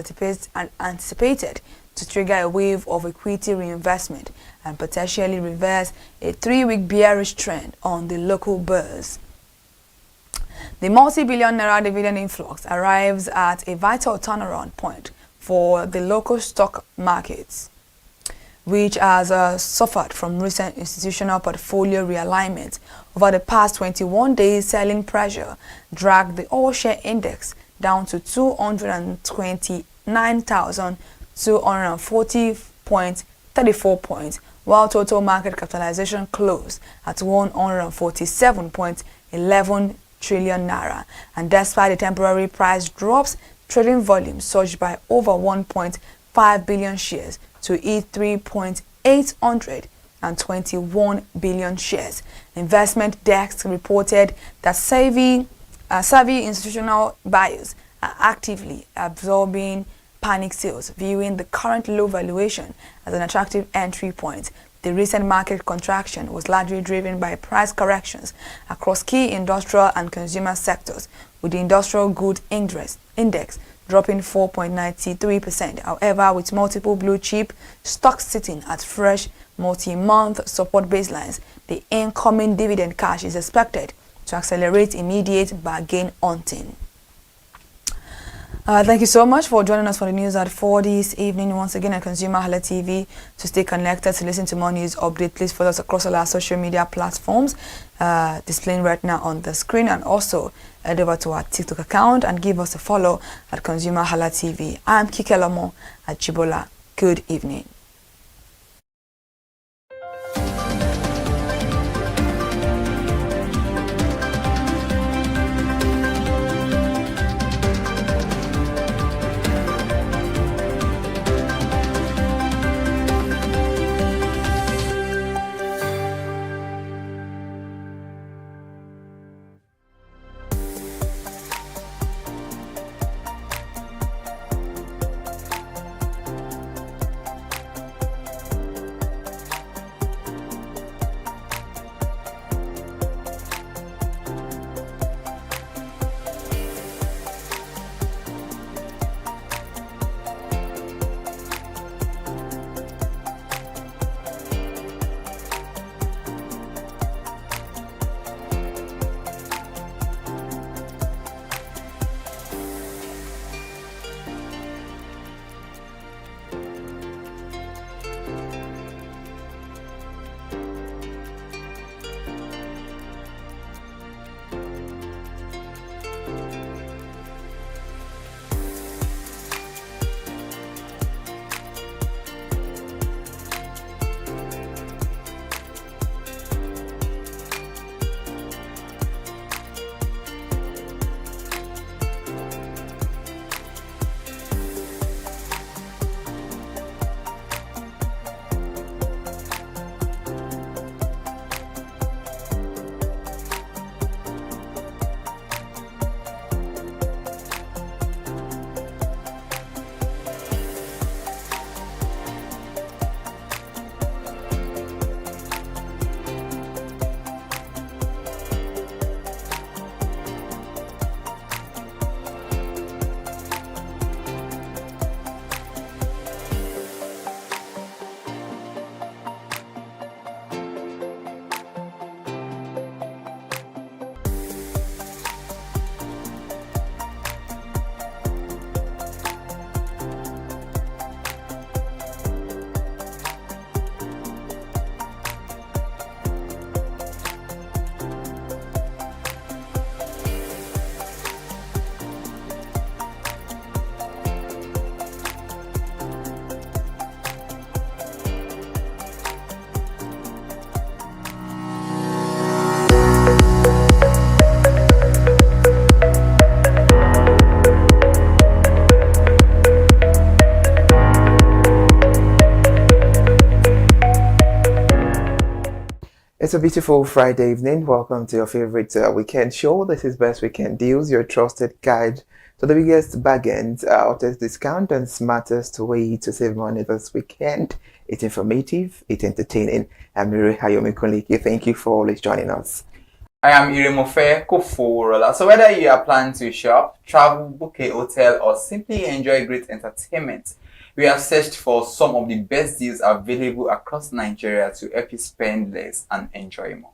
anticipated to trigger a wave of equity reinvestment and potentially reverse a 3-week bearish trend on the local bourse. The multi-billion naira dividend influx arrives at a vital turnaround point for the local stock markets, which has suffered from recent institutional portfolio realignment. Over the past 21 days, selling pressure dragged the all-share index down to 229,240.34 points, while total market capitalization closed at 147.11 trillion naira. And despite the temporary price drops, trading volume surged by over 1.5 billion shares to 3.821 billion shares. Investment desks reported that savvy institutional buyers are actively absorbing panic sales, viewing the current low valuation as an attractive entry point. The recent market contraction was largely driven by price corrections across key industrial and consumer sectors, with the industrial goods index dropping 4.93%. However, with multiple blue-chip stocks sitting at fresh multi-month support baselines, the incoming dividend cash is expected to accelerate immediate bargain hunting. Thank you so much for joining us for the news at 4 this evening. Once again, at ConsumerHallaTV. To stay connected, to listen to more news updates, please follow us across all our social media platforms displaying right now on the screen, and also head over to our TikTok account and give us a follow at ConsumerHallaTV. I'm Kikelomo at Chibola. Good evening. It's a beautiful Friday evening. Welcome to your favorite weekend show. This is Best Weekend Deals, your trusted guide to the biggest bargains, hottest discount, and smartest way to save money this weekend. It's informative, it's entertaining. I'm Iri Ayomikunle. Thank you for always joining us. I am Iremofe Koforola. So whether you are planning to shop, travel, book a hotel, or simply enjoy great entertainment, we have searched for some of the best deals available across Nigeria to help you spend less and enjoy more.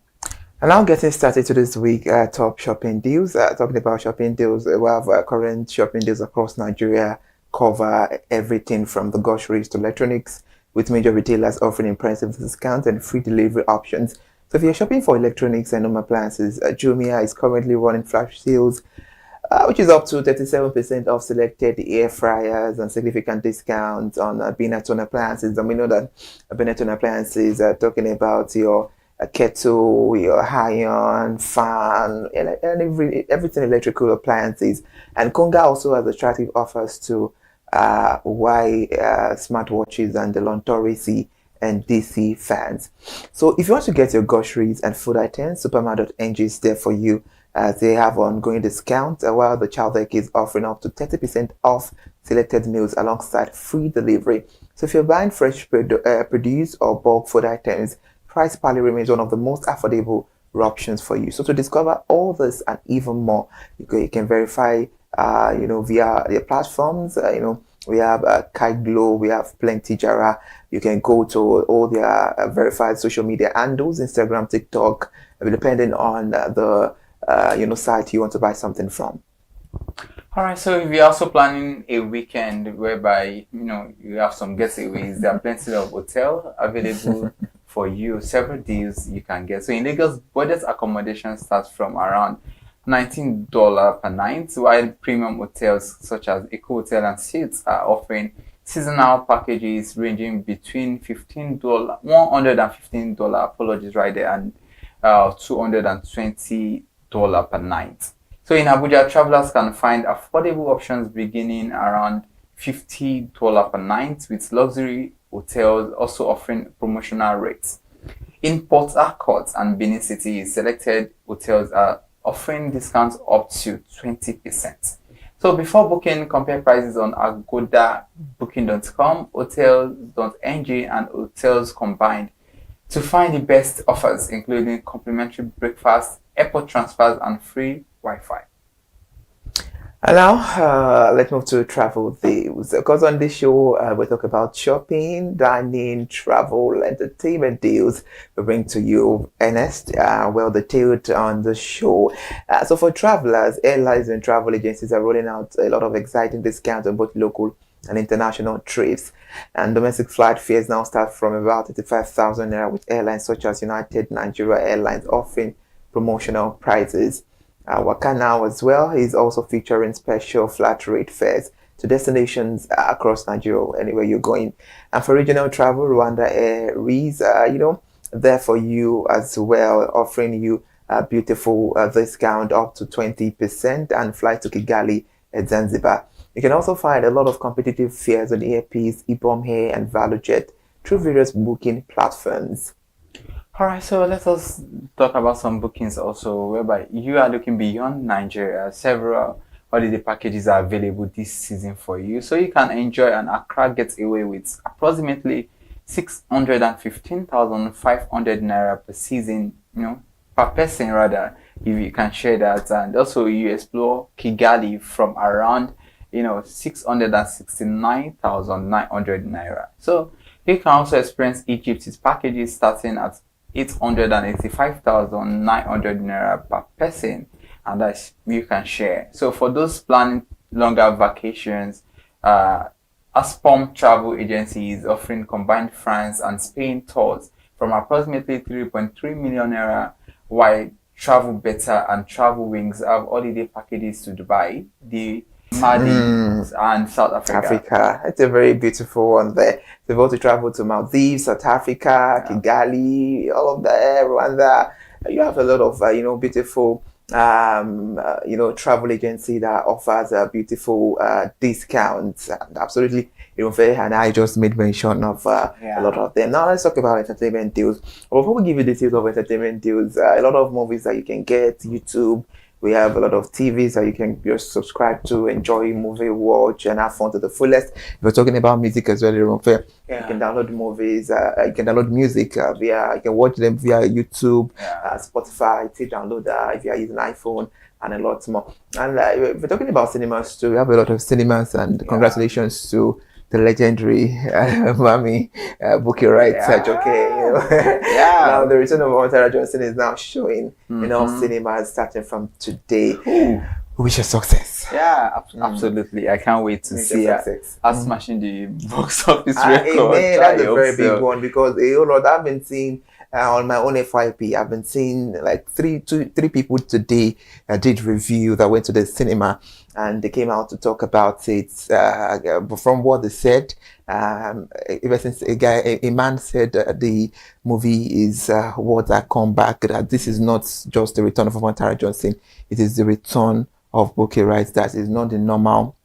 And now getting started to this week, top shopping deals. Talking about shopping deals, we have current shopping deals across Nigeria, cover everything from the groceries to electronics, with major retailers offering impressive discounts and free delivery options. So if you're shopping for electronics and home appliances, Jumia is currently running flash sales, which is up to 37% off selected air fryers and significant discounts on Benetton appliances. And we know that Benetton appliances are talking about your kettle, your iron, fan, and everything electrical appliances. And Konga also has attractive offers to smartwatches and the Lontorisi and DC fans. So if you want to get your groceries and food items, Superma.ng is there for you. They have ongoing discount, while the Childek is offering up to 30% off selected meals alongside free delivery. So if you're buying fresh produce or bulk food items, Price Pally remains one of the most affordable options for you. So to discover all this and even more, you can verify, via their platforms. We have Kite Glow, we have Plenty Jara. You can go to all their verified social media handles, Instagram, TikTok, depending on the site you want to buy something from. All right, so if you're also planning a weekend whereby you have some getaways, there are plenty of hotel available for you. Several deals you can get. So in Lagos, budget accommodation starts from around $19 per night, while premium hotels such as Eco Hotel and Suites are offering seasonal packages ranging between $115, apologies right there, and $220 per night. So in Abuja, travelers can find affordable options beginning around $50 per night, with luxury hotels also offering promotional rates. In Port Harcourt and Benin City, selected hotels are offering discounts up to 20%. So before booking, compare prices on Agoda, Booking.com, Hotels.ng, and Hotels Combined to find the best offers, including complimentary breakfast, airport transfers, and free Wi-Fi. And now, let's move to travel deals. Because on this show, we talk about shopping, dining, travel, entertainment deals. We bring to you Ernest, well-detailed on the show. So for travelers, airlines and travel agencies are rolling out a lot of exciting discounts on both local and international trips. And domestic flight fares now start from about 35,000 naira, with airlines such as United Nigeria Airlines offering promotional prices. Waka Now as well is also featuring special flat rate fares to destinations across Nigeria, anywhere you're going. And for regional travel, Rwanda Air is, there for you as well, offering you a beautiful discount up to 20% and flight to Kigali at Zanzibar. You can also find a lot of competitive fares on Airpeace, Ibom Air, and ValueJet through various booking platforms. All right, so let us talk about some bookings also, whereby you are looking beyond Nigeria. Several holiday packages are available this season for you, so you can enjoy an Accra getaway with approximately 615,500 naira per season, per person rather, if you can share that. And also you explore Kigali from around 669,900 naira. So you can also experience Egypt's packages starting at 885,900 naira per person, and that you can share. So for those planning longer vacations, Aspom Travel Agency is offering combined France and Spain tours from approximately 3.3 million naira, while Travel Better and Travel Wings have holiday packages to Dubai, the Maldives, and South Africa. It's a very beautiful one there. If you want to travel to Maldives, South Africa, Kigali, all of that, Rwanda, you have a lot of beautiful travel agency that offers beautiful discounts. And absolutely, and I just made mention of a lot of them. Now let's talk about entertainment deals. Before we give you details of entertainment deals, a lot of movies that you can get, YouTube. We have a lot of TVs that you can just subscribe to, enjoy movie, watch, and have fun to the fullest. If we're talking about music as well, you can download movies, you can download music you can watch them via YouTube, Spotify, download if you are using iPhone, and a lot more. And if we're talking about cinemas too, we have a lot of cinemas, and congratulations to the legendary Mami Bookie Wright, Now the return of Montara Johnson is now showing in all cinemas starting from today. Wish her success. Yeah, absolutely. I can't wait to see her smashing the box office record. Amen. That's a very big one, because I've been seeing on my own FYP, I've been seeing like three people today did review that went to the cinema, and they came out to talk about it. From what they said, ever since a man said the movie is what I come back, that this is not just the return of Montara Johnson, it is the return of Bookie Wright. That is not the normal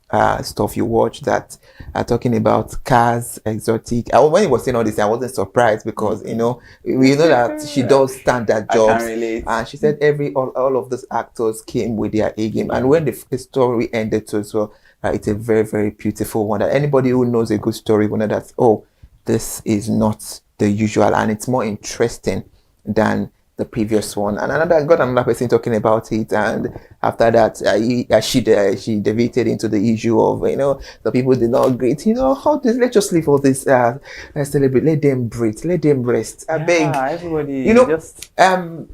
stuff you watch that are talking about cars, exotic. When he was saying all this, I wasn't surprised, because we know that she does standard jobs, and she said all of those actors came with their A game. And when the story ended too as well, It's a very, very beautiful one. Anybody who knows a good story will know that, oh, this is not the usual, and it's more interesting than the previous one. And I got another person talking about it, and after that she deviated into the issue of, the people did not greet, how this, let's just leave all this celebrate, let them breathe, let them rest. I beg everybody, just well,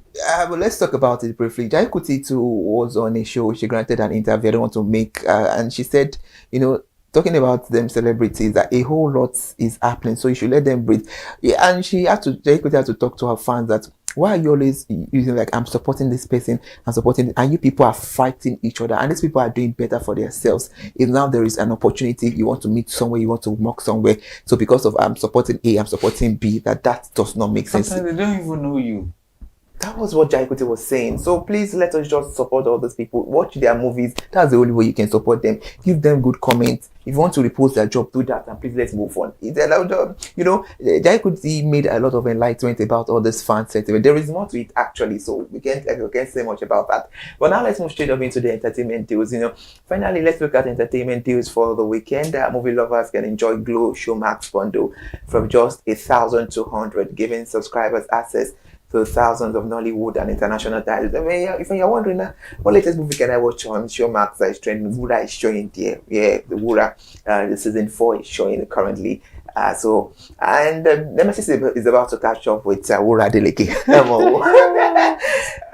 let's talk about it briefly. Jai Kuti too was on a show. She granted an interview. I don't want to make and she said, talking about them celebrities, that a whole lot is happening, so you should let them breathe. Yeah, and Jai Kuti had to talk to her fans that, why are you always using like, I'm supporting this person, I'm supporting, and you people are fighting each other, and these people are doing better for themselves. If now there is an opportunity, you want to meet somewhere, you want to work somewhere, so because of I'm supporting A, I'm supporting B, that does not make sense. Sometimes they don't even know you. That was what Jai Kuti was saying. So please let us just support all these people. Watch their movies. That's the only way you can support them. Give them good comments. If you want to repost their job, do that, and please let's move on. It's a lot of, Jai Kuti made a lot of enlightenment about all this fan sentiment. There is more to it actually, so we can't say much about that. But now let's move straight up into the entertainment deals. Finally, let's look at entertainment deals for the weekend. Movie lovers can enjoy Glow Showmax bundle from just 1,200, giving subscribers access to thousands of Nollywood and international titles. I mean, if you're wondering, what latest movie can I watch on Showmax that is trending? Wura is showing there. Yeah, the Wura, the season 4 is showing currently. Nemesis is about to catch up with Wura Deleke.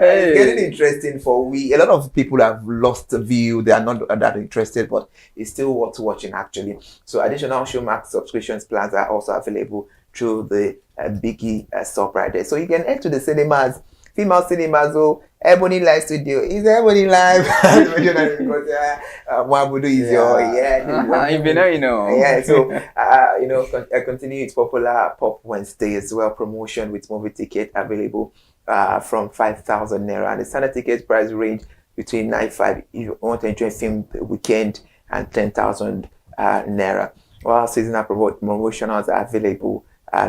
It's getting interesting for we. A lot of people have lost the view. They are not that interested, but it's still worth watching actually. So additional Showmax subscriptions plans are also available through the Biggie shop right there. So you can head to the cinemas, female cinemas, Ebony Live Studio. Is Ebony Live? Mwabudu is your, if you know, you know. Yeah, so, continue its popular Pop Wednesday as well promotion with movie ticket available from 5,000 Naira. And the standard ticket price range between 9,500 if you want to enjoy film weekend and 10,000 Naira. While seasonal promotionals are available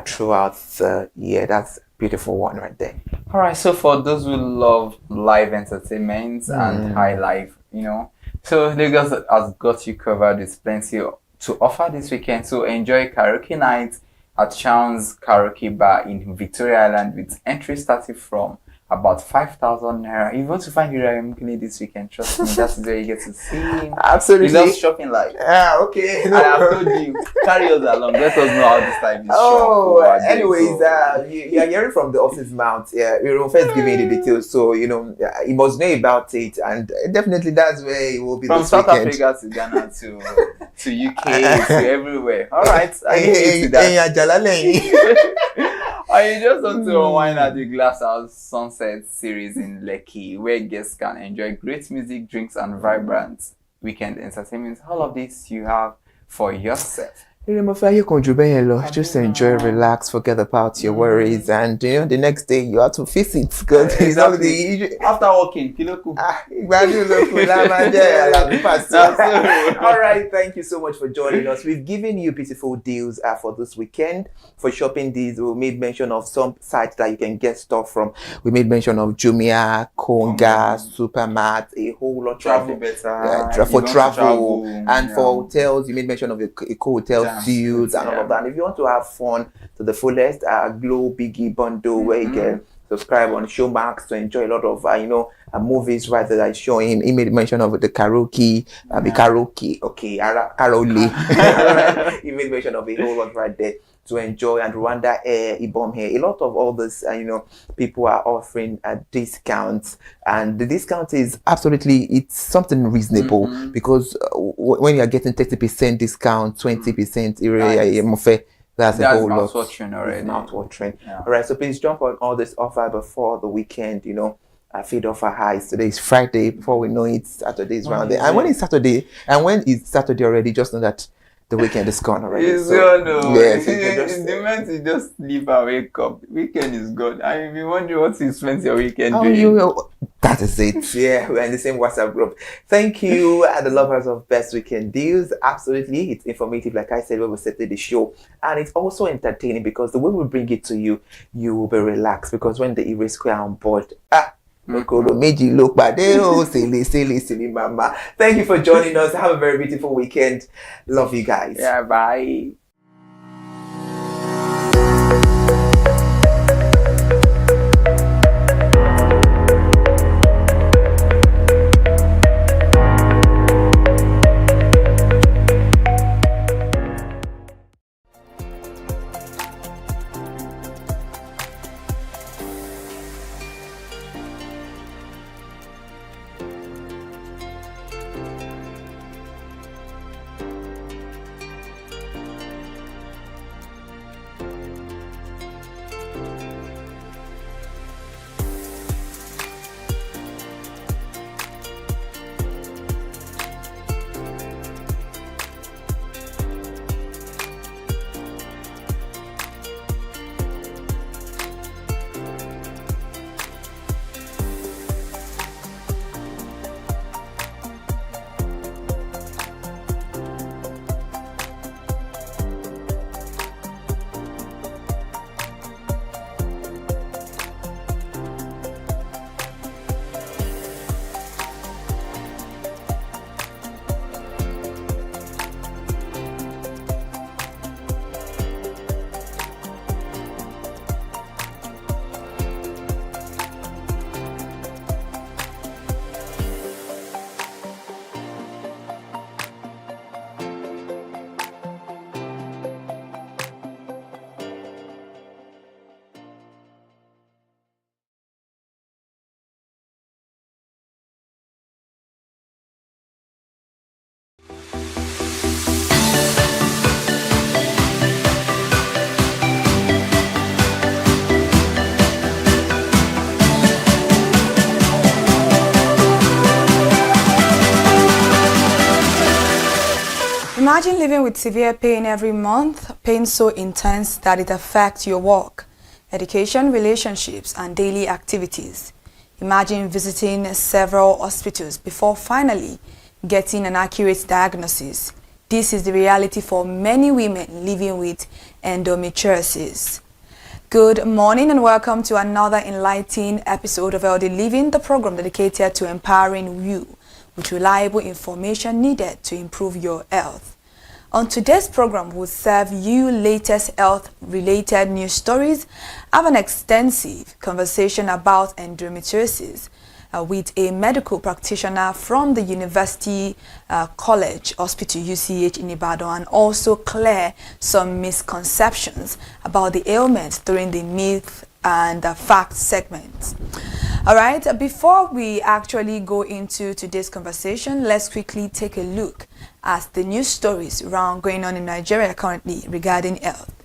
throughout the year. That's a beautiful one right there. All right, so for those who love live entertainment and high life, so Lagos has got you covered. There's plenty to offer this weekend. So enjoy karaoke night at Chow's Karaoke Bar in Victoria Island with entry starting from about 5,000 Naira. If you want to find Uriah this weekend, trust me, that's where you get to see him. Absolutely. He loves shopping like. Okay. And I've told you, carry us along. Let us know how this time is anyways, you are hearing from the office mouth. Yeah, we will first give you the details, so you must know about it, and definitely that's where it will be from this South weekend. Africa to Ghana to UK to everywhere. All right, I get you to that. Or you just want to unwind at the Glasshouse Sunset series in Lekki, where guests can enjoy great music, drinks, and vibrant weekend entertainment. All of this you have for yourself. Just enjoy, relax, forget about your worries, and the next day you have to face it because exactly. After working, all right, thank you so much for joining us. We've given you beautiful deals for this weekend. For shopping deals, we made mention of some sites that you can get stuff from. We made mention of Jumia, Konga, Supermart, a whole lot travel better for travel, and for hotels. You made mention of Eco Hotel Deals and all of that. And if you want to have fun to the fullest, Glow Biggie bundle where you can subscribe on Showmax to enjoy a lot of movies right there that showing. He made mention of the karaoke, Karoli. He made mention of a whole lot right there to enjoy, and Rwanda Air, Ibom here. A lot of all this, people are offering discounts, and the discount is absolutely, it's something reasonable because when you are getting 30% discount, 20%, that's a whole lot. Already. Mouth-watering. All right, so please jump on all this offer before the weekend. Feed offer highs. Today is Friday. Before we know it, Saturday is round there. And when it's Saturday already, just know that the weekend is gone already. It's gone. Yes, it's the moment you just leave and wake up. Weekend is gone. I mean, wondering what you spent your weekend doing. That is it. Yeah, we're in the same WhatsApp group. Thank you, the lovers of Best Weekend Deals. Absolutely, it's informative, like I said when we started the show, and it's also entertaining because the way we bring it to you, you will be relaxed because when the Erase Square are on board, Okoro meji lo pade o, silly mama. Thank you for joining us. Have a very beautiful weekend. Love you guys. Yeah, bye. Imagine living with severe pain every month, pain so intense that it affects your work, education, relationships, and daily activities. Imagine visiting several hospitals before finally getting an accurate diagnosis. This is the reality for many women living with endometriosis. Good morning and welcome to another enlightening episode of Healthy Living, the program dedicated to empowering you with reliable information needed to improve your health. On today's program, we'll serve you latest health-related news stories, have an extensive conversation about endometriosis with a medical practitioner from the University College Hospital UCH in Ibadan, and also clear some misconceptions about the ailment during the myth and fact segments. All right, before we actually go into today's conversation, let's quickly take a look at the news stories going on in Nigeria currently regarding health.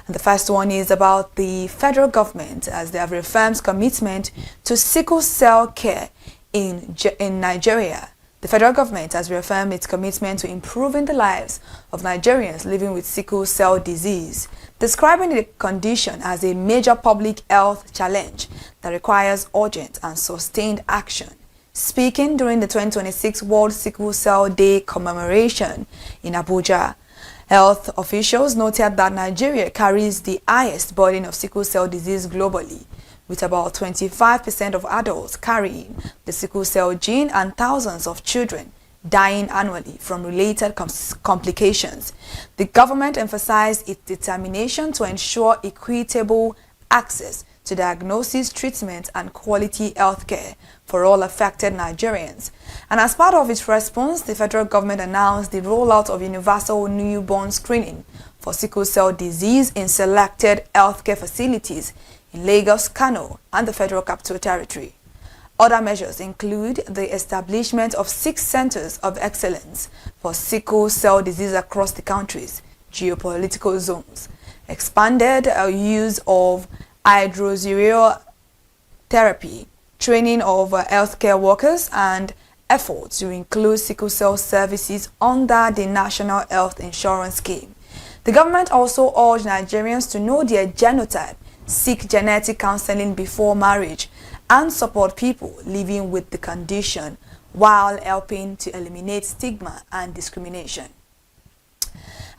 And the first one is about the federal government, as they have reaffirmed commitment to sickle cell care in Nigeria. The federal government has reaffirmed its commitment to improving the lives of Nigerians living with sickle cell disease, describing the condition as a major public health challenge that requires urgent and sustained action. Speaking during the 2026 World Sickle Cell Day commemoration in Abuja, health officials noted that Nigeria carries the highest burden of sickle cell disease globally, with about 25% of adults carrying the sickle cell gene and thousands of children dying annually from related complications. The government emphasized its determination to ensure equitable access to diagnosis, treatment, and quality health care for all affected Nigerians. And as part of its response, the federal government announced the rollout of universal newborn screening for sickle cell disease in selected healthcare facilities in Lagos, Kano, and the Federal Capital Territory. Other measures include the establishment of 6 centers of excellence for sickle cell disease across the country's geopolitical zones, expanded use of hydroxyurea therapy, training of healthcare workers, and efforts to include sickle cell services under the National Health Insurance Scheme. The government also urged Nigerians to know their genotype, seek genetic counseling before marriage, and support people living with the condition while helping to eliminate stigma and discrimination.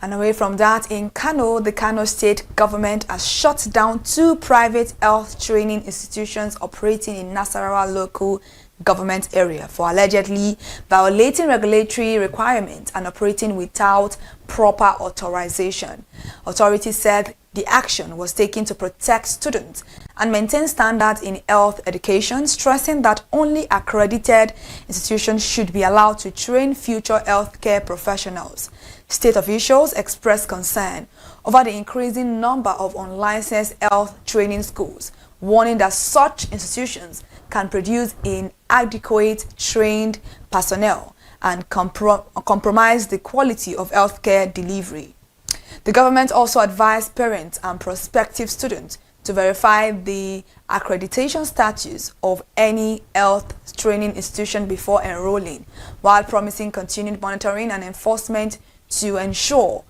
And away from that, in Kano, the Kano state government has shut down 2 private health training institutions operating in Nasarawa local government area for allegedly violating regulatory requirements and operating without proper authorization. Authorities said the action was taken to protect students and maintain standards in health education, stressing that only accredited institutions should be allowed to train future healthcare professionals. State officials expressed concern over the increasing number of unlicensed health training schools, warning that such institutions can produce inadequate trained personnel and compromise the quality of healthcare delivery. The government also advised parents and prospective students to verify the accreditation status of any health training institution before enrolling, while promising continued monitoring and enforcement to ensure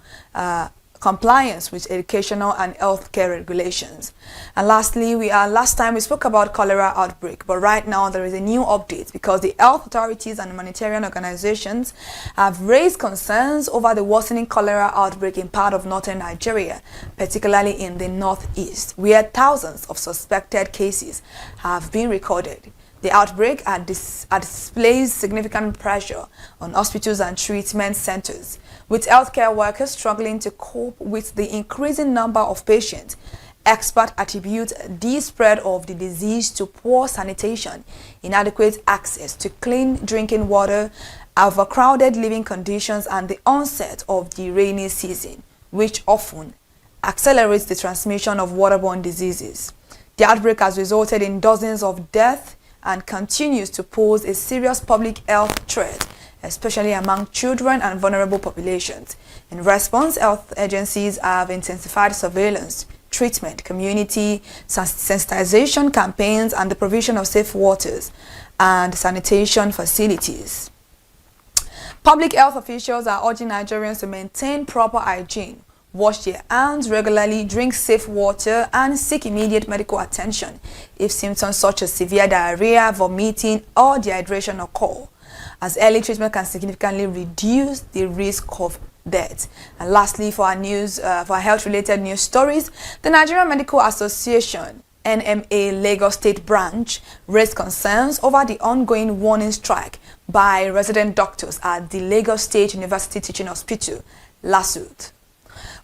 compliance with educational and healthcare regulations. And lastly, last time we spoke about cholera outbreak, but right now there is a new update because the health authorities and humanitarian organizations have raised concerns over the worsening cholera outbreak in part of northern Nigeria, particularly in the northeast, where thousands of suspected cases have been recorded. The outbreak had displayed significant pressure on hospitals and treatment centers, with healthcare workers struggling to cope with the increasing number of patients. Experts attribute the spread of the disease to poor sanitation, inadequate access to clean drinking water, overcrowded living conditions, and the onset of the rainy season, which often accelerates the transmission of waterborne diseases. The outbreak has resulted in dozens of deaths and continues to pose a serious public health threat, especially among children and vulnerable populations. In response, health agencies have intensified surveillance, treatment, community sensitization campaigns, and the provision of safe waters and sanitation facilities. Public health officials are urging Nigerians to maintain proper hygiene, wash their hands regularly, drink safe water, and seek immediate medical attention if symptoms such as severe diarrhea, vomiting, or dehydration occur, as early treatment can significantly reduce the risk of death. And lastly, for our health-related news stories, the Nigerian Medical Association NMA Lagos State Branch raised concerns over the ongoing warning strike by resident doctors at the Lagos State University Teaching Hospital, LASUT,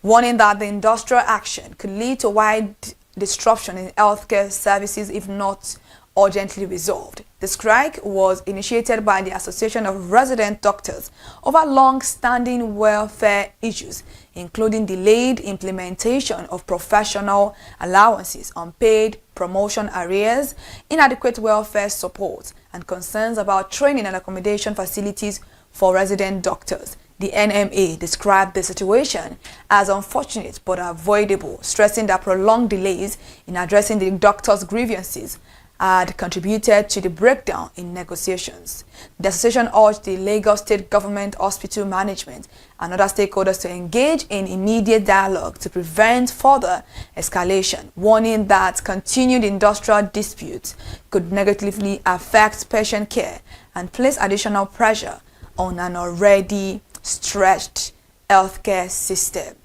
warning that the industrial action could lead to wide disruption in healthcare services if not urgently resolved. The strike was initiated by the Association of Resident Doctors over long-standing welfare issues, including delayed implementation of professional allowances, unpaid promotion arrears, inadequate welfare support, and concerns about training and accommodation facilities for resident doctors. The NMA described the situation as unfortunate but avoidable, stressing that prolonged delays in addressing the doctors' grievances had contributed to the breakdown in negotiations. The association urged the Lagos State Government Hospital Management and other stakeholders to engage in immediate dialogue to prevent further escalation, warning that continued industrial disputes could negatively affect patient care and place additional pressure on an already stretched healthcare system.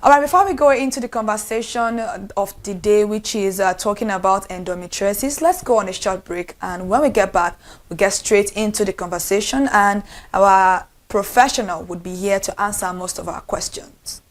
All right, before we go into the conversation of the day, which is talking about endometriosis, let's go on a short break. And when we get back, we'll get straight into the conversation, and our professional would be here to answer most of our questions.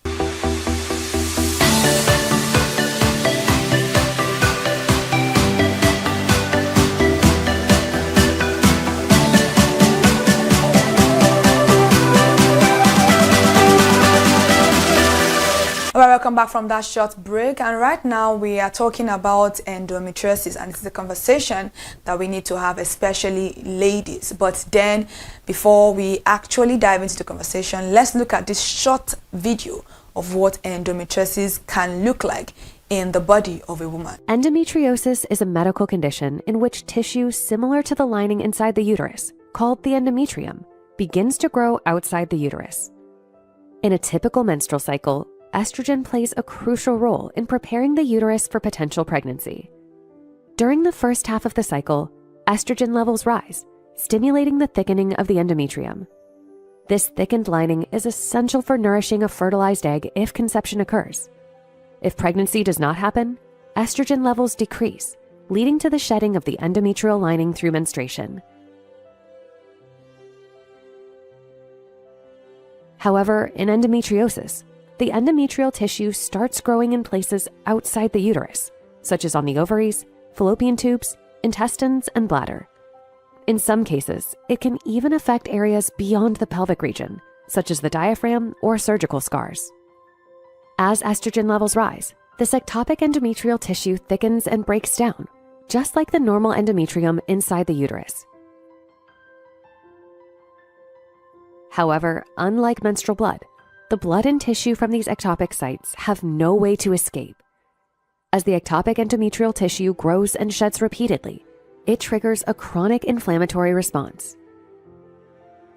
All right, welcome back from that short break, and right now we are talking about endometriosis, and it's a conversation that we need to have, especially ladies. But then, before we actually dive into the conversation, let's look at this short video of what endometriosis can look like in the body of a woman. Endometriosis is a medical condition in which tissue similar to the lining inside the uterus, called the endometrium, begins to grow outside the uterus. In a typical menstrual cycle, estrogen plays a crucial role in preparing the uterus for potential pregnancy. During the first half of the cycle, estrogen levels rise, stimulating the thickening of the endometrium. This thickened lining is essential for nourishing a fertilized egg if conception occurs. If pregnancy does not happen, estrogen levels decrease, leading to the shedding of the endometrial lining through menstruation. However, in endometriosis, the endometrial tissue starts growing in places outside the uterus, such as on the ovaries, fallopian tubes, intestines, and bladder. In some cases, it can even affect areas beyond the pelvic region, such as the diaphragm or surgical scars. As estrogen levels rise, this ectopic endometrial tissue thickens and breaks down, just like the normal endometrium inside the uterus. However, unlike menstrual blood, the blood and tissue from these ectopic sites have no way to escape. As the ectopic endometrial tissue grows and sheds repeatedly, it triggers a chronic inflammatory response.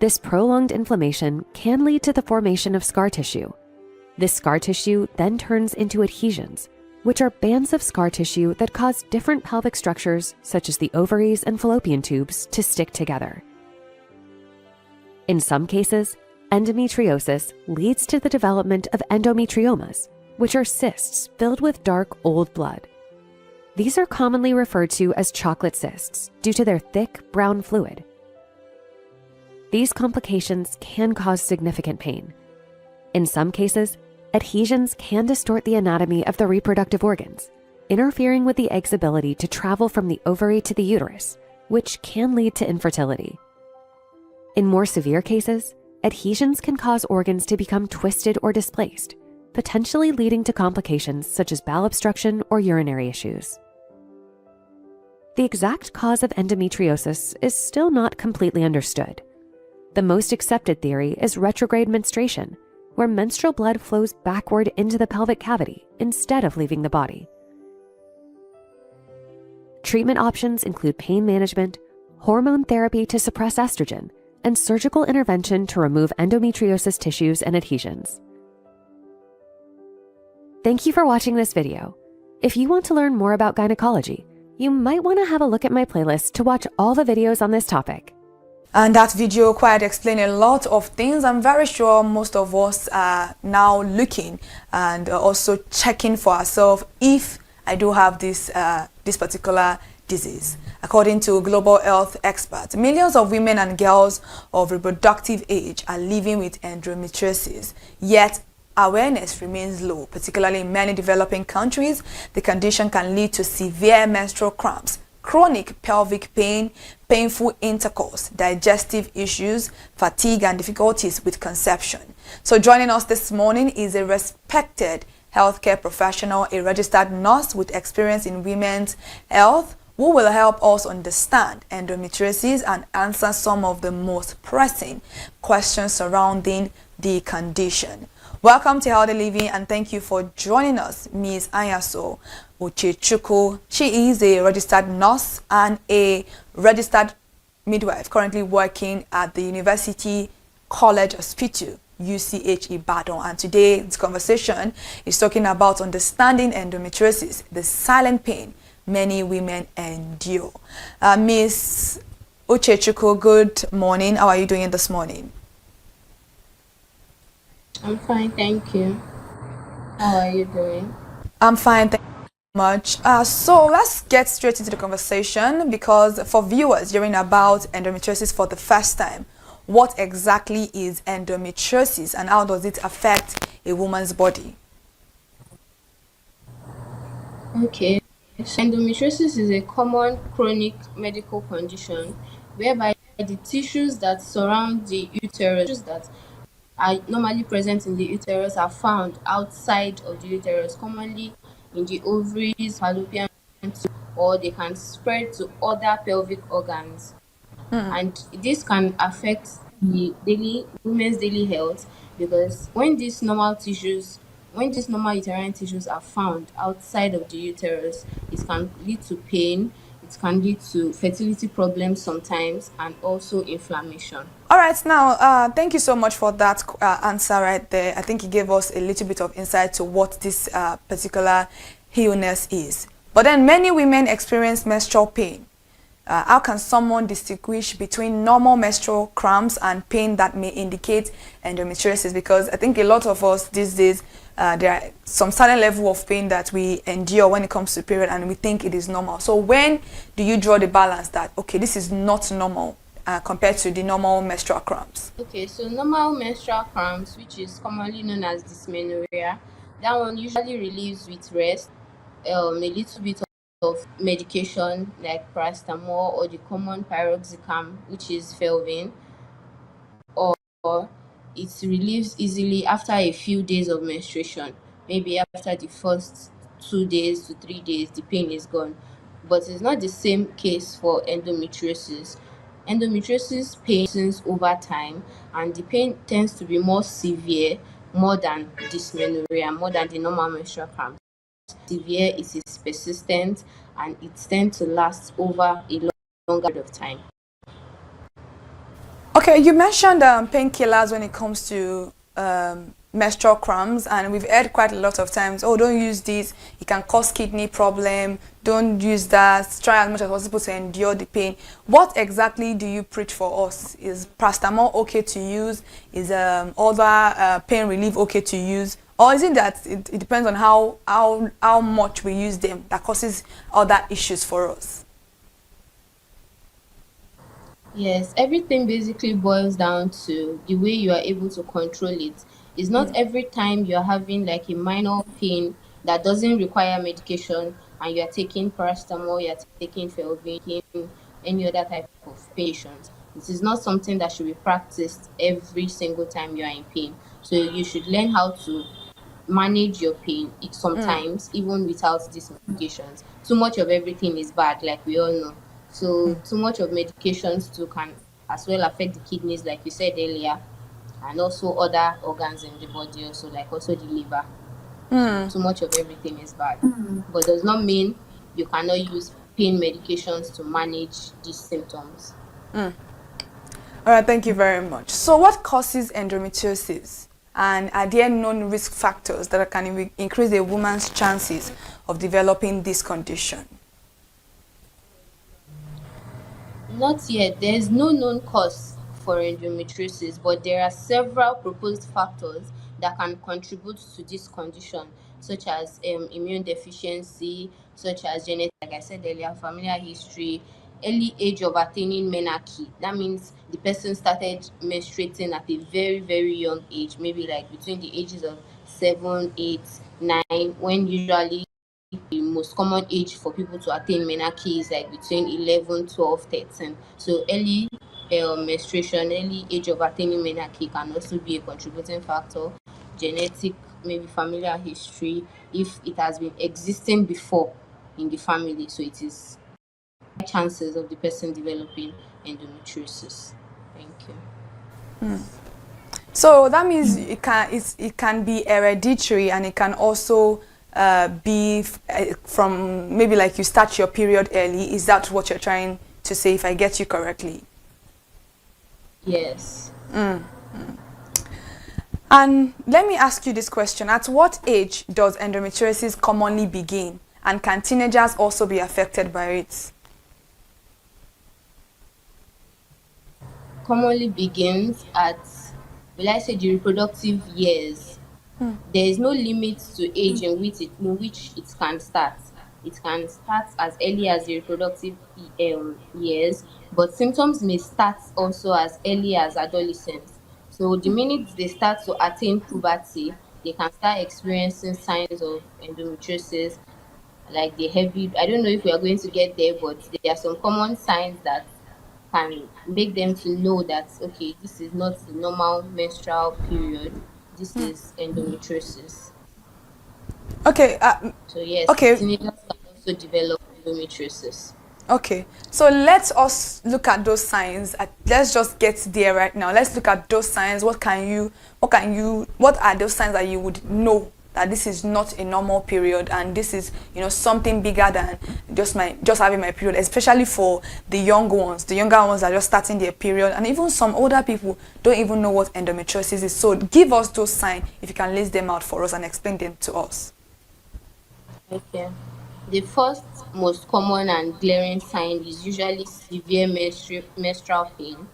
This prolonged inflammation can lead to the formation of scar tissue. This scar tissue then turns into adhesions, which are bands of scar tissue that cause different pelvic structures, such as the ovaries and fallopian tubes, to stick together. In some cases, endometriosis leads to the development of endometriomas, which are cysts filled with dark old blood. These are commonly referred to as chocolate cysts due to their thick brown fluid. These complications can cause significant pain. In some cases, adhesions can distort the anatomy of the reproductive organs, interfering with the egg's ability to travel from the ovary to the uterus, which can lead to infertility. In more severe cases, adhesions can cause organs to become twisted or displaced, potentially leading to complications such as bowel obstruction or urinary issues. The exact cause of endometriosis is still not completely understood. The most accepted theory is retrograde menstruation, where menstrual blood flows backward into the pelvic cavity instead of leaving the body. Treatment options include pain management, hormone therapy to suppress estrogen, and surgical intervention to remove endometriosis tissues and adhesions. Thank you for watching this video. If you want to learn more about gynecology, you might want to have a look at my playlist to watch all the videos on this topic. And that video quite explained a lot of things. I'm very sure most of us are now looking and also checking for ourselves if I do have this particular disease. According to global health experts, millions of women and girls of reproductive age are living with endometriosis, yet awareness remains low, particularly in many developing countries. The condition can lead to severe menstrual cramps, chronic pelvic pain, painful intercourse, digestive issues, fatigue, and difficulties with conception. So joining us this morning is a respected healthcare professional, a registered nurse with experience in women's health, who will help us understand endometriosis and answer some of the most pressing questions surrounding the condition. Welcome to Healthy Living, and thank you for joining us, Ms. Anyaso Uchechukwu. She is a registered nurse and a registered midwife, currently working at the University College Hospital, UCH Ibadan. And today's conversation is talking about understanding endometriosis, the silent pain many women endure. Ms. Uchechukwu, good morning. How are you doing this morning? I'm fine, thank you. How are you doing? I'm fine, thank you much. So let's get straight into the conversation, because for viewers hearing about endometriosis for the first time, what exactly is endometriosis and how does it affect a woman's body? Okay. Endometriosis is a common chronic medical condition whereby the tissues that surround the uterus that are normally present in the uterus are found outside of the uterus, commonly in the ovaries, fallopian tube, or they can spread to other pelvic organs. And this can affect the women's daily health, because when these normal uterine tissues are found outside of the uterus, it can lead to pain, it can lead to fertility problems sometimes, and also inflammation. All right, now, thank you so much for that answer right there. I think it gave us a little bit of insight to what this particular illness is. But then many women experience menstrual pain. how can someone distinguish between normal menstrual cramps and pain that may indicate endometriosis? Because I think a lot of us these days, there are some certain level of pain that we endure when it comes to period, and we think it is normal. So when do you draw the balance that, okay, this is not normal compared to the normal menstrual cramps? Okay, so normal menstrual cramps, which is commonly known as dysmenorrhea, that one usually relieves with rest, a little bit of medication like paracetamol or the common paroxycam, which is Felvin, or it relieves easily after a few days of menstruation. Maybe after the first 2 days to 3 days, the pain is gone. But it's not the same case for endometriosis. Endometriosis pain worsens over time, and the pain tends to be more severe, more than dysmenorrhea, more than the normal menstrual cramps. Severe, it is persistent, and it tends to last over a longer period of time. Okay, you mentioned painkillers when it comes to menstrual cramps, and we've heard quite a lot of times, oh, don't use this, it can cause kidney problem, don't use that, try as much as possible to endure the pain. What exactly do you preach for us? Is paracetamol okay to use? Is other pain relief okay to use? Or is it that it depends on how much we use them that causes other issues for us? Yes, everything basically boils down to the way you are able to control it. It's not every time you're having like a minor pain that doesn't require medication and you're taking paracetamol, you're taking Felvin, taking any other type of patients. This is not something that should be practiced every single time you are in pain. So you should learn how to manage your pain sometimes, even without these medications. Too much of everything is bad, like we all know. So too much of medications too can as well affect the kidneys, like you said earlier, and also other organs in the body, also like also the liver. So too much of everything is bad, but does not mean you cannot use pain medications to manage these symptoms. All right, thank you very much. So what causes endometriosis? And are there known risk factors that can increase a woman's chances of developing this condition? Not yet. There is no known cause for endometriosis, but there are several proposed factors that can contribute to this condition, such as immune deficiency, such as genetic, like I said earlier, familial history, early age of attaining menarche. That means the person started menstruating at a very, very young age, maybe like between the ages of 7, 8, 9, when usually the most common age for people to attain menarche is like between 11, 12, 13. So early menstruation, early age of attaining menarche can also be a contributing factor. Genetic, maybe familial history, if it has been existing before in the family, so it is high chances of the person developing endometriosis. Thank you. So that means it can be hereditary, and it can also be from maybe like you start your period early. Is that what you're trying to say, if I get you correctly? Yes. And let me ask you this question. At what age does endometriosis commonly begin? And can teenagers also be affected by it? Commonly begins at, will I say, the reproductive years. There is no limit to age in which it can start. It can start as early as the reproductive years, but symptoms may start also as early as adolescence. So the minute they start to attain puberty, they can start experiencing signs of endometriosis, like the heavy. I don't know if we are going to get there, but there are some common signs that can make them to know that, okay, this is not the normal menstrual period. This is endometriosis. Okay. So yes, okay. teenagers can also develop endometriosis. Okay, so let us look at those signs. Let's just get there right now. Let's look at those signs. What are those signs that you would know that this is not a normal period, and this is, something bigger than just having my period, especially for the young ones. The younger ones are just starting their period, and even some older people don't even know what endometriosis is. So give us those signs, if you can list them out for us and explain them to us. Okay. The first most common and glaring sign is usually severe menstrual pain.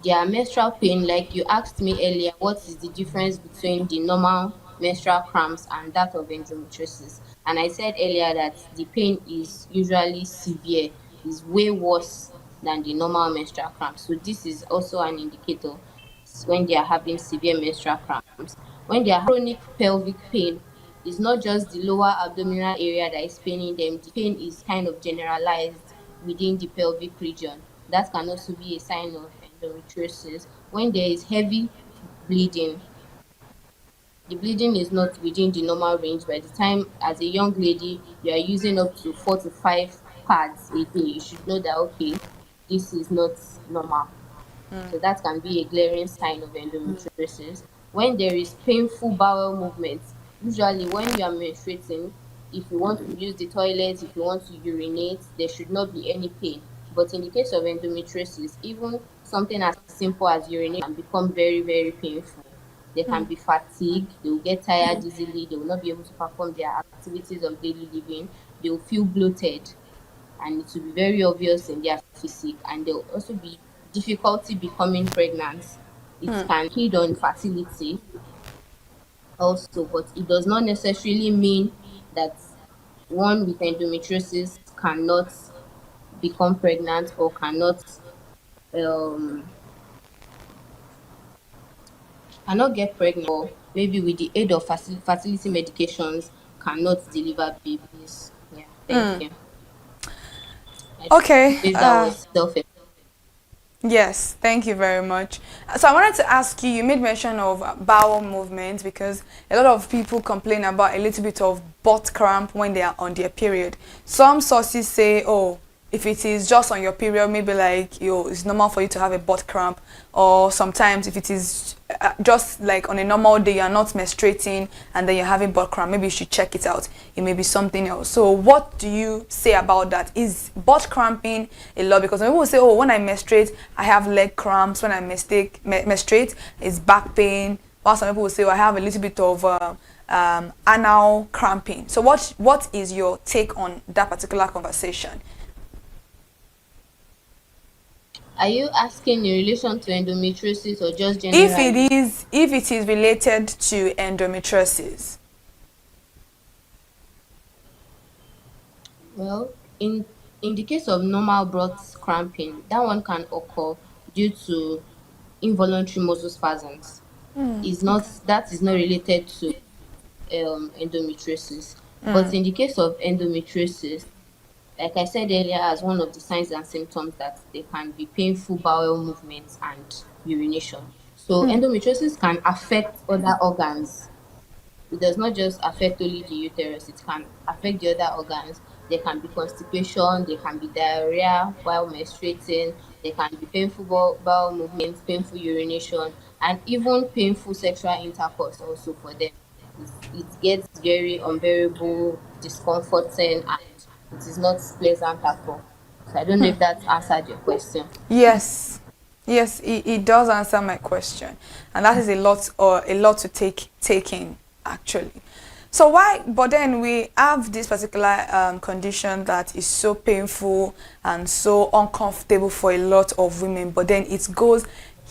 Their menstrual pain, like you asked me earlier, what is the difference between the normal menstrual cramps and that of endometriosis? And I said earlier that the pain is usually severe, is way worse than the normal menstrual cramps. So this is also an indicator when they are having severe menstrual cramps. When they are chronic pelvic pain, it's not just the lower abdominal area that is paining them. The pain is kind of generalized within the pelvic region. That can also be a sign of endometriosis. When there is heavy bleeding, the bleeding is not within the normal range. By the time, as a young lady, you are using up to 4 to 5 pads a day, you should know that, okay, this is not normal. So that can be a glaring sign of endometriosis. When there is painful bowel movements, usually when you are menstruating, if you want to use the toilet, if you want to urinate, there should not be any pain. But in the case of endometriosis, even something as simple as urinate can become very, very painful. They can be fatigued, they will get tired easily, they will not be able to perform their activities of daily living, they will feel bloated, and it will be very obvious in their physique, and there will also be difficulty becoming pregnant. It can feed on fertility also, but it does not necessarily mean that one with endometriosis cannot become pregnant or um cannot get pregnant, or maybe with the aid of fertility medications cannot deliver babies. Yeah, thank you. I Okay. believe that was self. Yes, thank you very much. So I wanted to ask you, you made mention of bowel movements because a lot of people complain about a little bit of butt cramp when they are on their period. Some sources say, oh, if it is just on your period, maybe like it's normal for you to have a butt cramp, or sometimes if it is just like on a normal day you're not menstruating and then you're having butt cramp, maybe you should check it out. It may be something else. So what do you say about that? Is butt cramping a lot? Because some people say, oh, when I menstruate I have leg cramps, when I menstruate it's back pain, while some people will say, oh, I have a little bit of anal cramping. So what is your take on that particular conversation? Are you asking in relation to endometriosis or just generally? If it is related to endometriosis. Well, in the case of normal butt cramping, that one can occur due to involuntary muscle spasms. That is not related to endometriosis. But in the case of endometriosis, like I said earlier, as one of the signs and symptoms, that there can be painful bowel movements and urination. So endometriosis can affect other organs. It does not just affect only the uterus, it can affect the other organs. There can be constipation, there can be diarrhea while menstruating, there can be painful bowel movements, painful urination, and even painful sexual intercourse also for them. It gets very unbearable, discomforting, and it is not pleasant at all. So I don't know if that answered your question. Yes. Yes, it does answer my question. And that is a lot to take in actually. So but then we have this particular condition that is so painful and so uncomfortable for a lot of women, but then it goes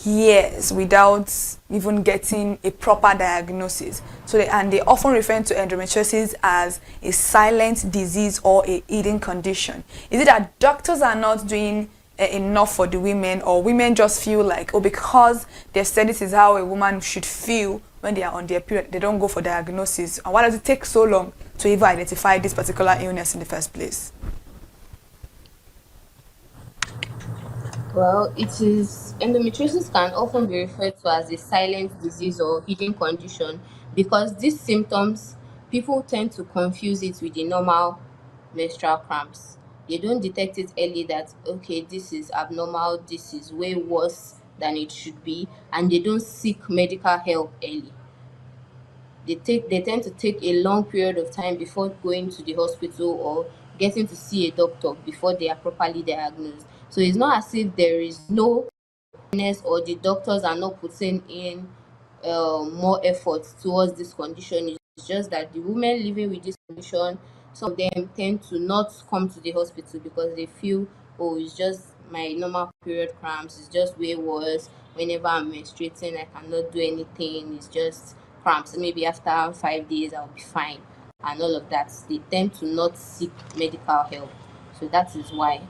years without even getting a proper diagnosis. So they often refer to endometriosis as a silent disease or a hidden condition. Is it that doctors are not doing enough for the women, or women just feel like, oh, because they said this is how a woman should feel when they are on their period, they don't go for diagnosis? And why does it take so long to even identify this particular illness in the first place? Well, endometriosis can often be referred to as a silent disease or hidden condition because these symptoms, people tend to confuse it with the normal menstrual cramps. They don't detect it early that, okay, this is abnormal, this is way worse than it should be, and they don't seek medical help early. They tend to take a long period of time before going to the hospital or getting to see a doctor before they are properly diagnosed. So it's not as if there is no awareness or the doctors are not putting in more effort towards this condition. It's just that the women living with this condition Some of them tend to not come to the hospital because they feel, oh, it's just my normal period cramps, it's just way worse. Whenever I'm menstruating, I cannot do anything, it's just cramps. Maybe after 5 days, I'll be fine, and all of that. They tend to not seek medical help. So that is why.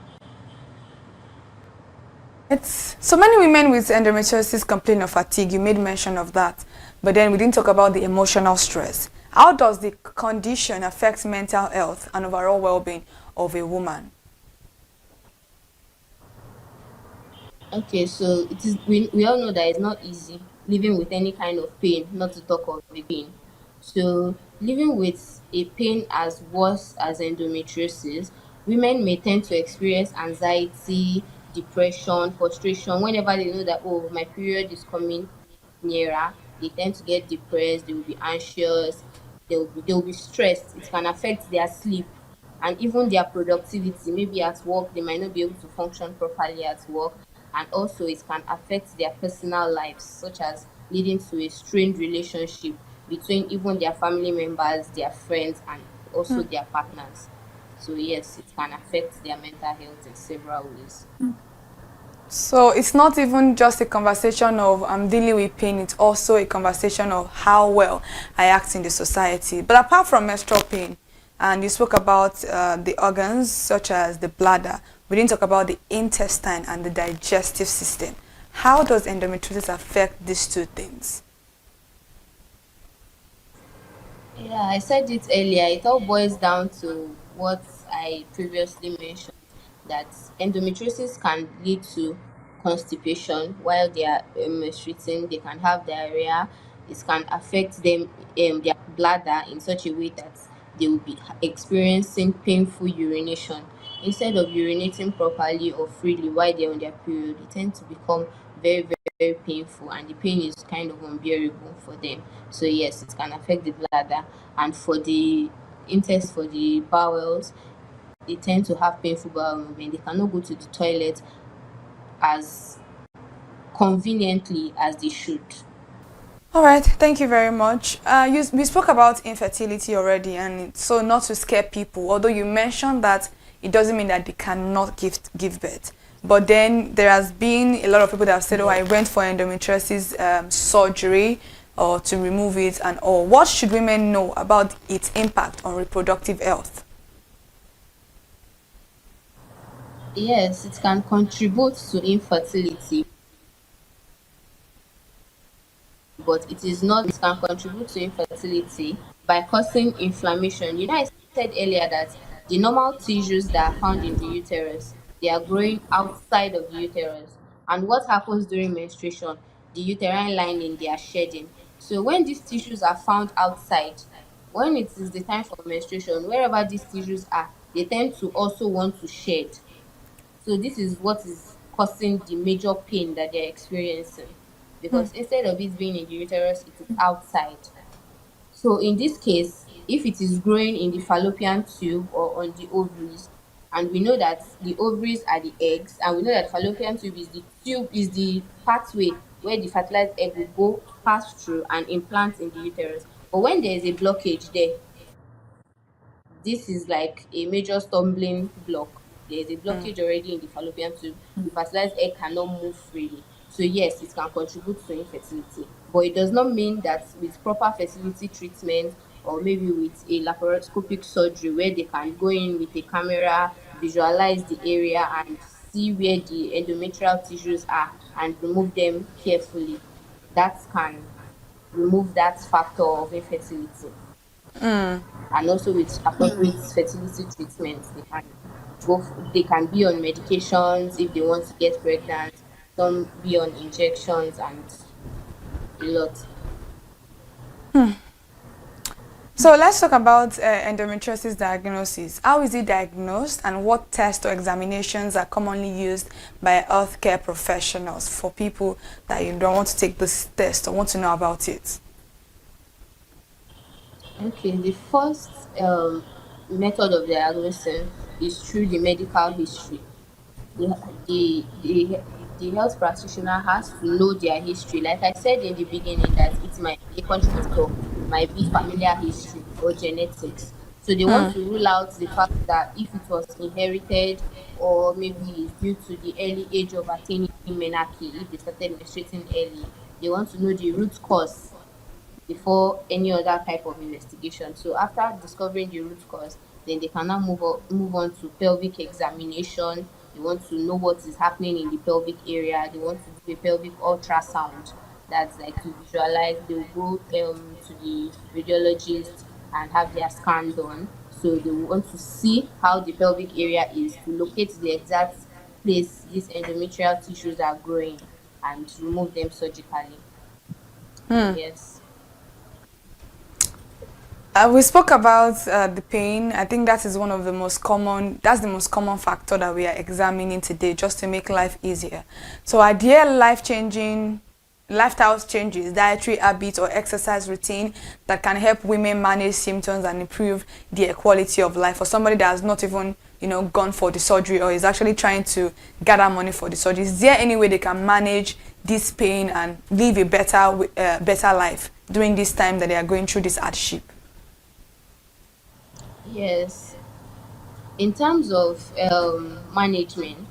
It's so many women with endometriosis complain of fatigue. You made mention of that, but then we didn't talk about the emotional stress. How does the condition affect mental health and overall well-being of a woman? Okay, so it is. We all know that it's not easy living with any kind of pain, not to talk of a pain. So living with a pain as worse as endometriosis, women may tend to experience anxiety, depression, frustration whenever they know that, oh, my period is coming nearer. They tend to get depressed, they will be anxious, they will be stressed. It can affect their sleep and even their productivity. Maybe at work they might not be able to function properly at work, and also it can affect their personal lives, such as leading to a strained relationship between even their family members, their friends, and also their partners. So yes, it can affect their mental health in several ways. So it's not even just a conversation of I'm dealing with pain, it's also a conversation of how well I act in the society. But apart from menstrual pain, and you spoke about the organs such as the bladder, we didn't talk about the intestine and the digestive system. How does endometriosis affect these two things? Yeah, I said it earlier. It all boils down to what I previously mentioned, that endometriosis can lead to constipation while they are menstruating. They can have diarrhea. It can affect them, their bladder, in such a way that they will be experiencing painful urination. Instead of urinating properly or freely while they're on their period, they tend to become very, very, very painful, and the pain is kind of unbearable for them. So yes, it can affect the bladder, and for the for the bowels, they tend to have painful bowel movement. They cannot go to the toilet as conveniently as they should. All right, thank you very much. We spoke about infertility already, and so not to scare people, although you mentioned that it doesn't mean that they cannot give birth. But then there has been a lot of people that have said, oh, I went for endometriosis surgery or to remove it and all. What should women know about its impact on reproductive health? Yes, it can contribute to infertility, but it is not. It can contribute to infertility by causing inflammation. You know, I said earlier that the normal tissues that are found in the uterus, they are growing outside of the uterus. And what happens during menstruation? The uterine lining, they are shedding. So when these tissues are found outside, when it is the time for menstruation, wherever these tissues are, they tend to also want to shed. So this is what is causing the major pain that they're experiencing, because instead of it being in the uterus, it is outside. So in this case, if it is growing in the fallopian tube or on the ovaries, and we know that the ovaries are the eggs, and we know that fallopian tube is the pathway where the fertilized egg will go pass through and implant in the uterus. But when there is a blockage there, this is like a major stumbling block. There is a blockage already in the fallopian tube. The fertilized egg cannot move freely. So yes, it can contribute to infertility, but it does not mean that with proper fertility treatment, or maybe with a laparoscopic surgery where they can go in with a camera, visualize the area and see where the endometrial tissues are and remove them carefully, that can remove that factor of infertility. And also with appropriate fertility treatments, they can be on medications if they want to get pregnant, some be on injections, and a lot. So let's talk about endometriosis diagnosis. How is it diagnosed, and what tests or examinations are commonly used by healthcare professionals for people that you don't want to take this test or want to know about it? Okay, the first method of diagnosing is through the medical history. The, the, the, the health practitioner has to know their history. Like I said in the beginning, that a contributor might be familiar history or genetics. So they want to rule out the fact that if it was inherited or maybe it's due to the early age of attaining menarche, if they started menstruating early, they want to know the root cause before any other type of investigation. So after discovering the root cause, then they can now move on to pelvic examination. They want to know what is happening in the pelvic area. They want to do a pelvic ultrasound. That's like to visualize. They'll go to the radiologist and have their scan done. So they want to see how the pelvic area is, to locate the exact place these endometrial tissues are growing and remove them surgically. Yes. We spoke about the pain. I think that is one of the most common, that's the most common factor that we are examining today, just to make life easier. So are there lifestyle changes, dietary habits or exercise routine that can help women manage symptoms and improve their quality of life? For somebody that has not even, gone for the surgery or is actually trying to gather money for the surgery, is there any way they can manage this pain and live a better life during this time that they are going through this hardship? Yes. In terms of management,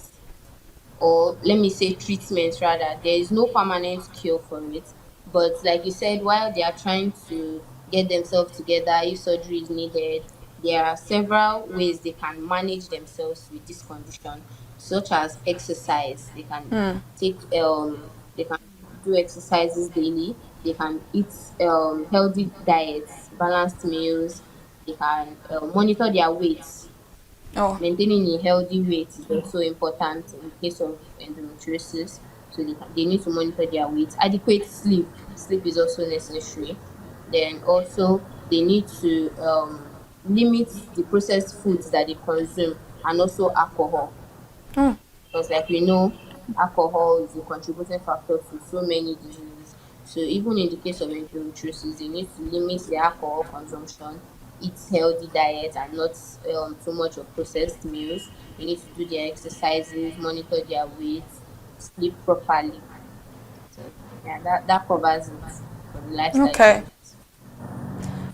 or let me say treatment rather, there is no permanent cure for it. But like you said, while they are trying to get themselves together, if surgery is needed, there are several ways they can manage themselves with this condition, such as exercise. They can they can do exercises daily. They can eat healthy diets, balanced meals. They can monitor their weights. Maintaining a healthy weight is also important in case of endometriosis. So they need to monitor their weight. Adequate sleep. Sleep is also necessary. Then also they need to limit the processed foods that they consume, and also alcohol. Because like we know, alcohol is a contributing factor to so many diseases. So even in the case of endometriosis, they need to limit their alcohol consumption, eat healthy diet and not too much of processed meals. They need to do their exercises, monitor their weight, sleep properly. So yeah, that covers it for the lifestyle changes.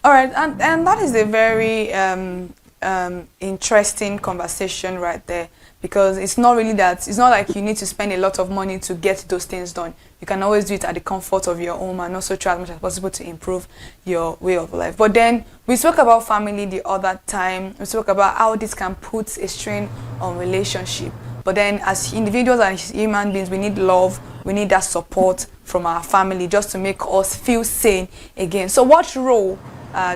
All right, and that is a very interesting conversation right there, because it's not like you need to spend a lot of money to get those things done. You can always do it at the comfort of your home and also try as much as possible to improve your way of life. But then we spoke about family the other time. We spoke about how this can put a strain on relationship. But then as individuals and human beings, we need love, we need that support from our family just to make us feel sane again. So what role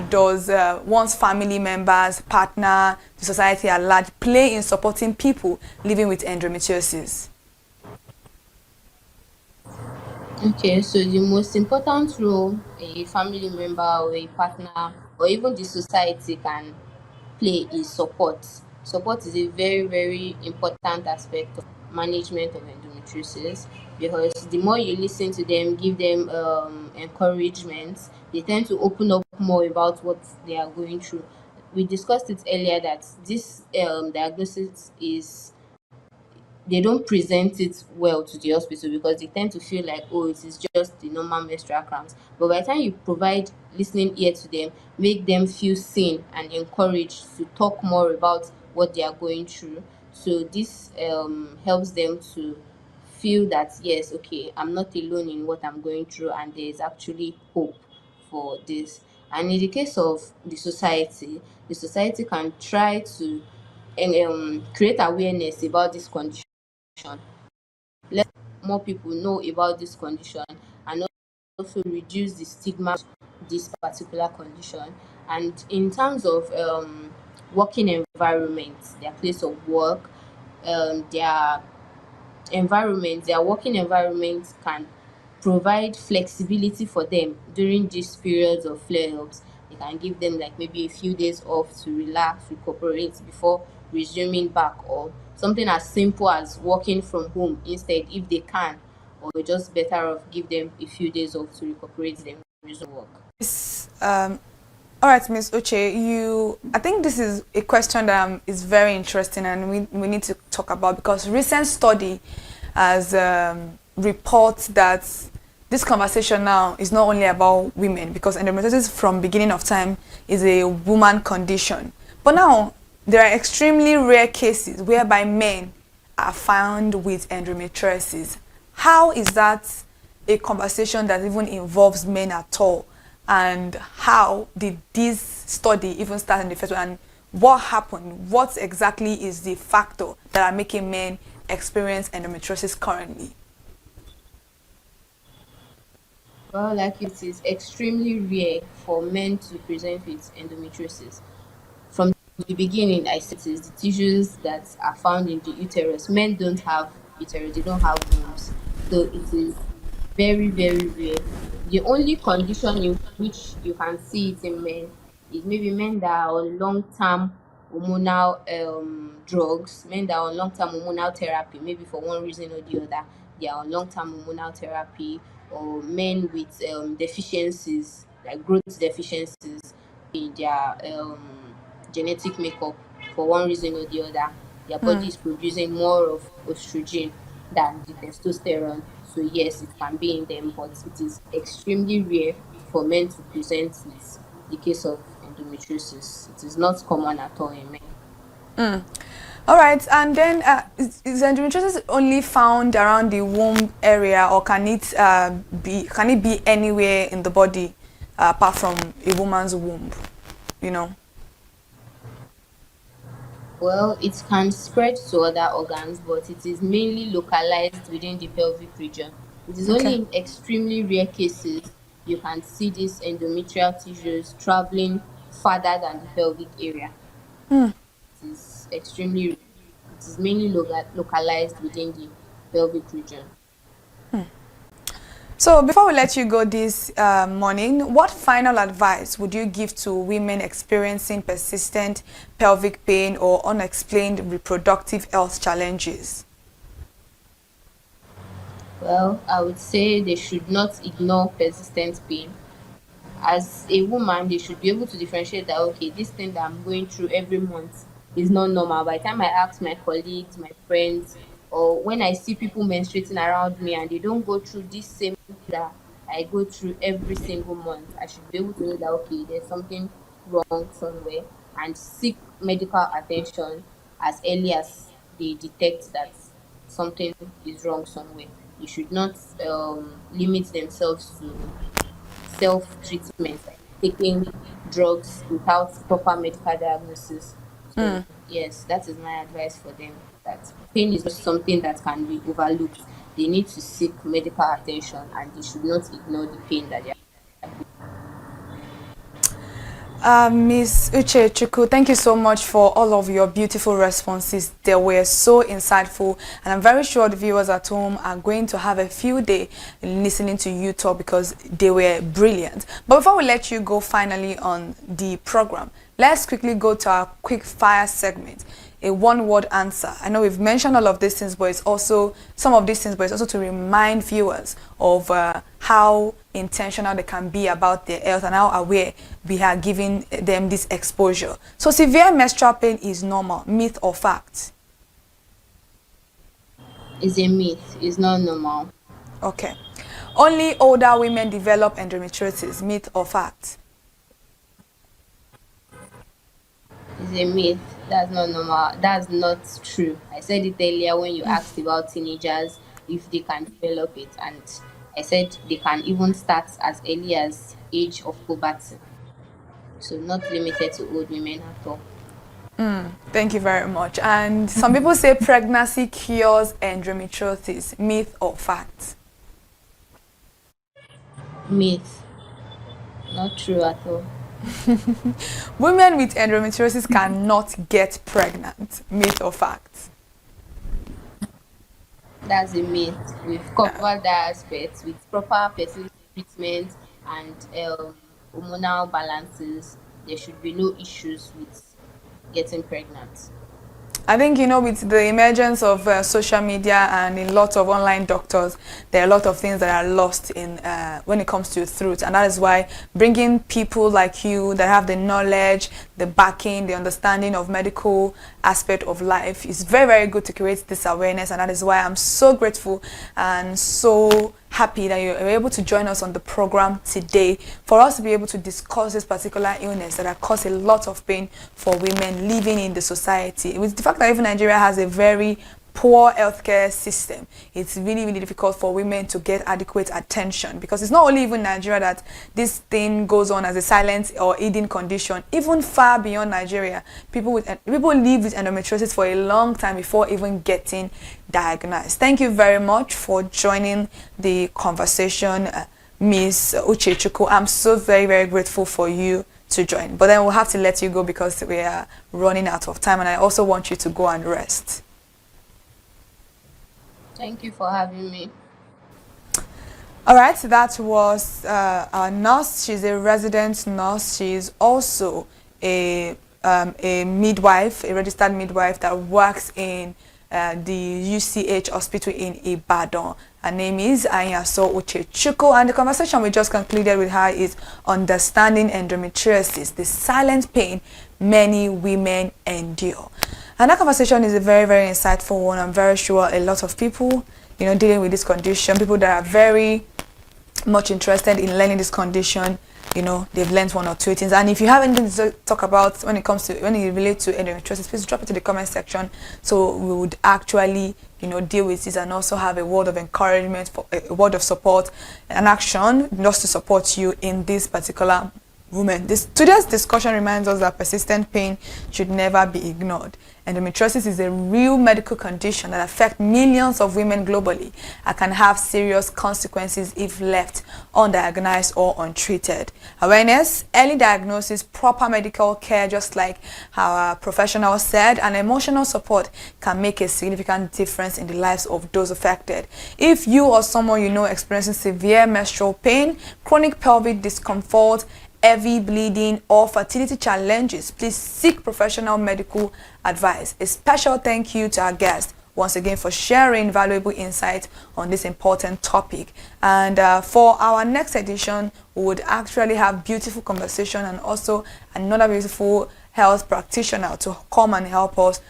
does one's family members, partner, the society at large play in supporting people living with endometriosis? Okay, so the most important role a family member or a partner or even the society can play is support. Support is a very, very important aspect of management of endometriosis, because the more you listen to them, give them encouragement, they tend to open up more about what they are going through. We discussed it earlier that this diagnosis is, they don't present it well to the hospital because they tend to feel like, oh, it is just the normal menstrual cramps. But by the time you provide listening ear to them, make them feel seen and encouraged to talk more about what they are going through. So this helps them to feel that, yes, okay, I'm not alone in what I'm going through and there is actually hope for this. And in the case of the society can try to create awareness about this condition. Let more people know about this condition and also reduce the stigma of this particular condition. And in terms of working environment, their place of work, their working environment can provide flexibility for them during these periods of flare-ups. They can give them like maybe a few days off to relax, recuperate before resuming back, or something as simple as working from home instead if they can, or just better off give them a few days off to recuperate, then resume work. All right, Ms. Uche, I think this is a question that is very interesting and we need to talk about, because recent study has reports that this conversation now is not only about women, because endometriosis from beginning of time is a woman condition. But now there are extremely rare cases whereby men are found with endometriosis. How is that a conversation that even involves men at all? And how did this study even start in the first one? And what happened? What exactly is the factor that are making men experience endometriosis currently? Well, like it is extremely rare for men to present with endometriosis. From the beginning, I said it is the tissues that are found in the uterus. Men don't have uterus, they don't have wombs. So it is very, very rare. The only condition in which you can see it in men is maybe men that are on long-term hormonal drugs, men that are on long-term hormonal therapy, maybe for one reason or the other, they are on long-term hormonal therapy, or men with deficiencies, like growth deficiencies in their genetic makeup for one reason or the other. Their body is producing more of estrogen than the testosterone. So yes, it can be in them, but it is extremely rare for men to present with the case of endometriosis. It is not common at all in men. All right, and then is endometriosis only found around the womb area, or can it be anywhere in the body apart from a woman's womb? You know. Well, it can spread to other organs, but it is mainly localized within the pelvic region. It is only in extremely rare cases you can see these endometrial tissues traveling further than the pelvic area. It is extremely rare. It is mainly localized within the pelvic region. So before we let you go this morning, what final advice would you give to women experiencing persistent pelvic pain or unexplained reproductive health challenges? Well, I would say they should not ignore persistent pain. As a woman, they should be able to differentiate that, okay, this thing that I'm going through every month is not normal. By the time I ask my colleagues, my friends, or when I see people menstruating around me and they don't go through this same thing that I go through every single month, I should be able to know that, okay, there's something wrong somewhere, and seek medical attention as early as they detect that something is wrong somewhere. You should not limit themselves to self-treatment, like taking drugs without proper medical diagnosis. So yes, that is my advice for them, that pain is not something that can be overlooked. They need to seek medical attention, and they should not ignore the pain that they are. Ms. Uche Chukwu, thank you so much for all of your beautiful responses. They were so insightful, and I'm very sure the viewers at home are going to have a field day listening to you talk, because they were brilliant. But before we let you go finally on the program, let's quickly go to our quick fire segment. A one-word answer. I know we've mentioned all of these things, but it's also some of these things, but it's also to remind viewers of how intentional they can be about their health and how aware we are giving them this exposure. So severe menstrual pain is normal, myth or fact? It's a myth. It's not normal. Okay. Only older women develop endometriosis, myth or fact? It's a myth. That's not normal. That's not true. I said it earlier when you asked about teenagers, if they can develop it, and I said they can even start as early as age of puberty. So not limited to old women at all. Thank you very much. And some people say pregnancy cures endometriosis, myth or fact? Myth. Not true at all. Women with endometriosis cannot get pregnant, myth or fact? That's a myth. We've covered that aspect with proper fertility treatment and hormonal balances. There should be no issues with getting pregnant. I think, you know, with the emergence of social media and in lots of online doctors, there are a lot of things that are lost in when it comes to truth. And that is why bringing people like you that have the knowledge, the backing, the understanding of medical aspect of life is very, very good to create this awareness. And that is why I'm so grateful and so happy that you are able to join us on the program today for us to be able to discuss this particular illness that has caused a lot of pain for women living in the society. With the fact that even Nigeria has a very poor healthcare system, it's really, really difficult for women to get adequate attention, because it's not only even Nigeria that this thing goes on as a silent or hidden condition. Even far beyond Nigeria, people live with endometriosis for a long time before even getting diagnosed. Thank you very much for joining the conversation, Miss Uchechukwu. I'm so very, very grateful for you to join, but then we'll have to let you go because we are running out of time, and I also want you to go and rest. Thank you for having me. All right, so that was our nurse. She's a resident nurse. She's also a midwife, a registered midwife that works in the UCH hospital in Ibadan. Her name is Anyaso Uchechukwu, and the conversation we just concluded with her is understanding endometriosis, the silent pain many women endure. And that conversation is a very, very insightful one. I'm very sure a lot of people, dealing with this condition, people that are very much interested in learning this condition, they've learned one or two things. And if you have anything to talk about when it relates to endometriosis, please drop it in the comment section, so we would actually, deal with this and also have a word of encouragement, a word of support and action just to support you in this particular woman. Today's discussion reminds us that persistent pain should never be ignored. Endometriosis is a real medical condition that affects millions of women globally and can have serious consequences if left undiagnosed or untreated. Awareness, early diagnosis, proper medical care, just like our professional said, and emotional support can make a significant difference in the lives of those affected. If you or someone you know experiencing severe menstrual pain, chronic pelvic discomfort, heavy bleeding, or fertility challenges, please seek professional medical advice. A special thank you to our guest once again for sharing valuable insight on this important topic. And for our next edition, we would actually have beautiful conversation and also another beautiful health practitioner to come and help us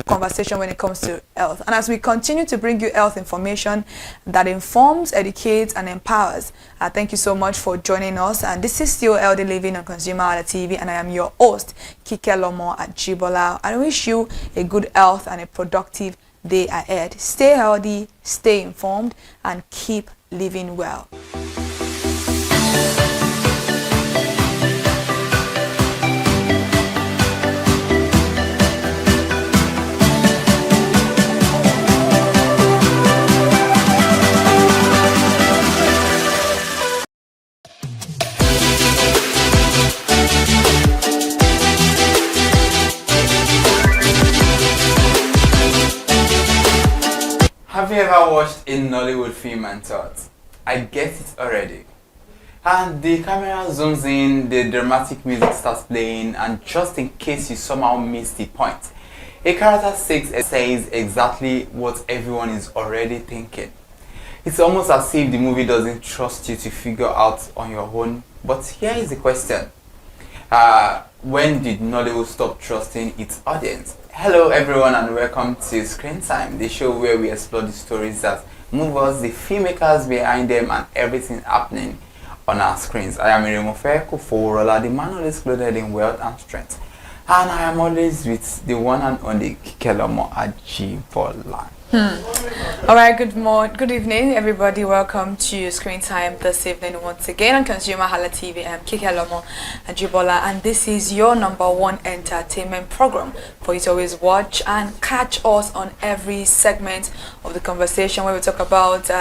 conversation when it comes to health. And as we continue to bring you health information that informs, educates, and empowers, thank you so much for joining us. And this is still Healthy Living on ConsumerHallaTV, and I am your host, Kike Lomo Ajibola. I wish you a good health and a productive day ahead. Stay healthy, stay informed, and keep living well. Have you ever watched a Nollywood film and thought, I get it already? And the camera zooms in, the dramatic music starts playing, and just in case you somehow missed the point, a character says exactly what everyone is already thinking. It's almost as if the movie doesn't trust you to figure out on your own. But here is the question. When did Nollywood stop trusting its audience? Hello everyone, and welcome to Screen Time, the show where we explore the stories that move us, the filmmakers behind them, and everything happening on our screens. I am Iremofeko Foworola, the man always clothed in wealth and strength. And I am always with the one and only Kike Lomo Ajibola. All right, good evening everybody. Welcome to Screen Time this evening once again on ConsumerHallaTV. I'm Kike Lomo Ajibola, and this is your #1 entertainment program for you to always watch and catch us on every segment of the conversation where we talk about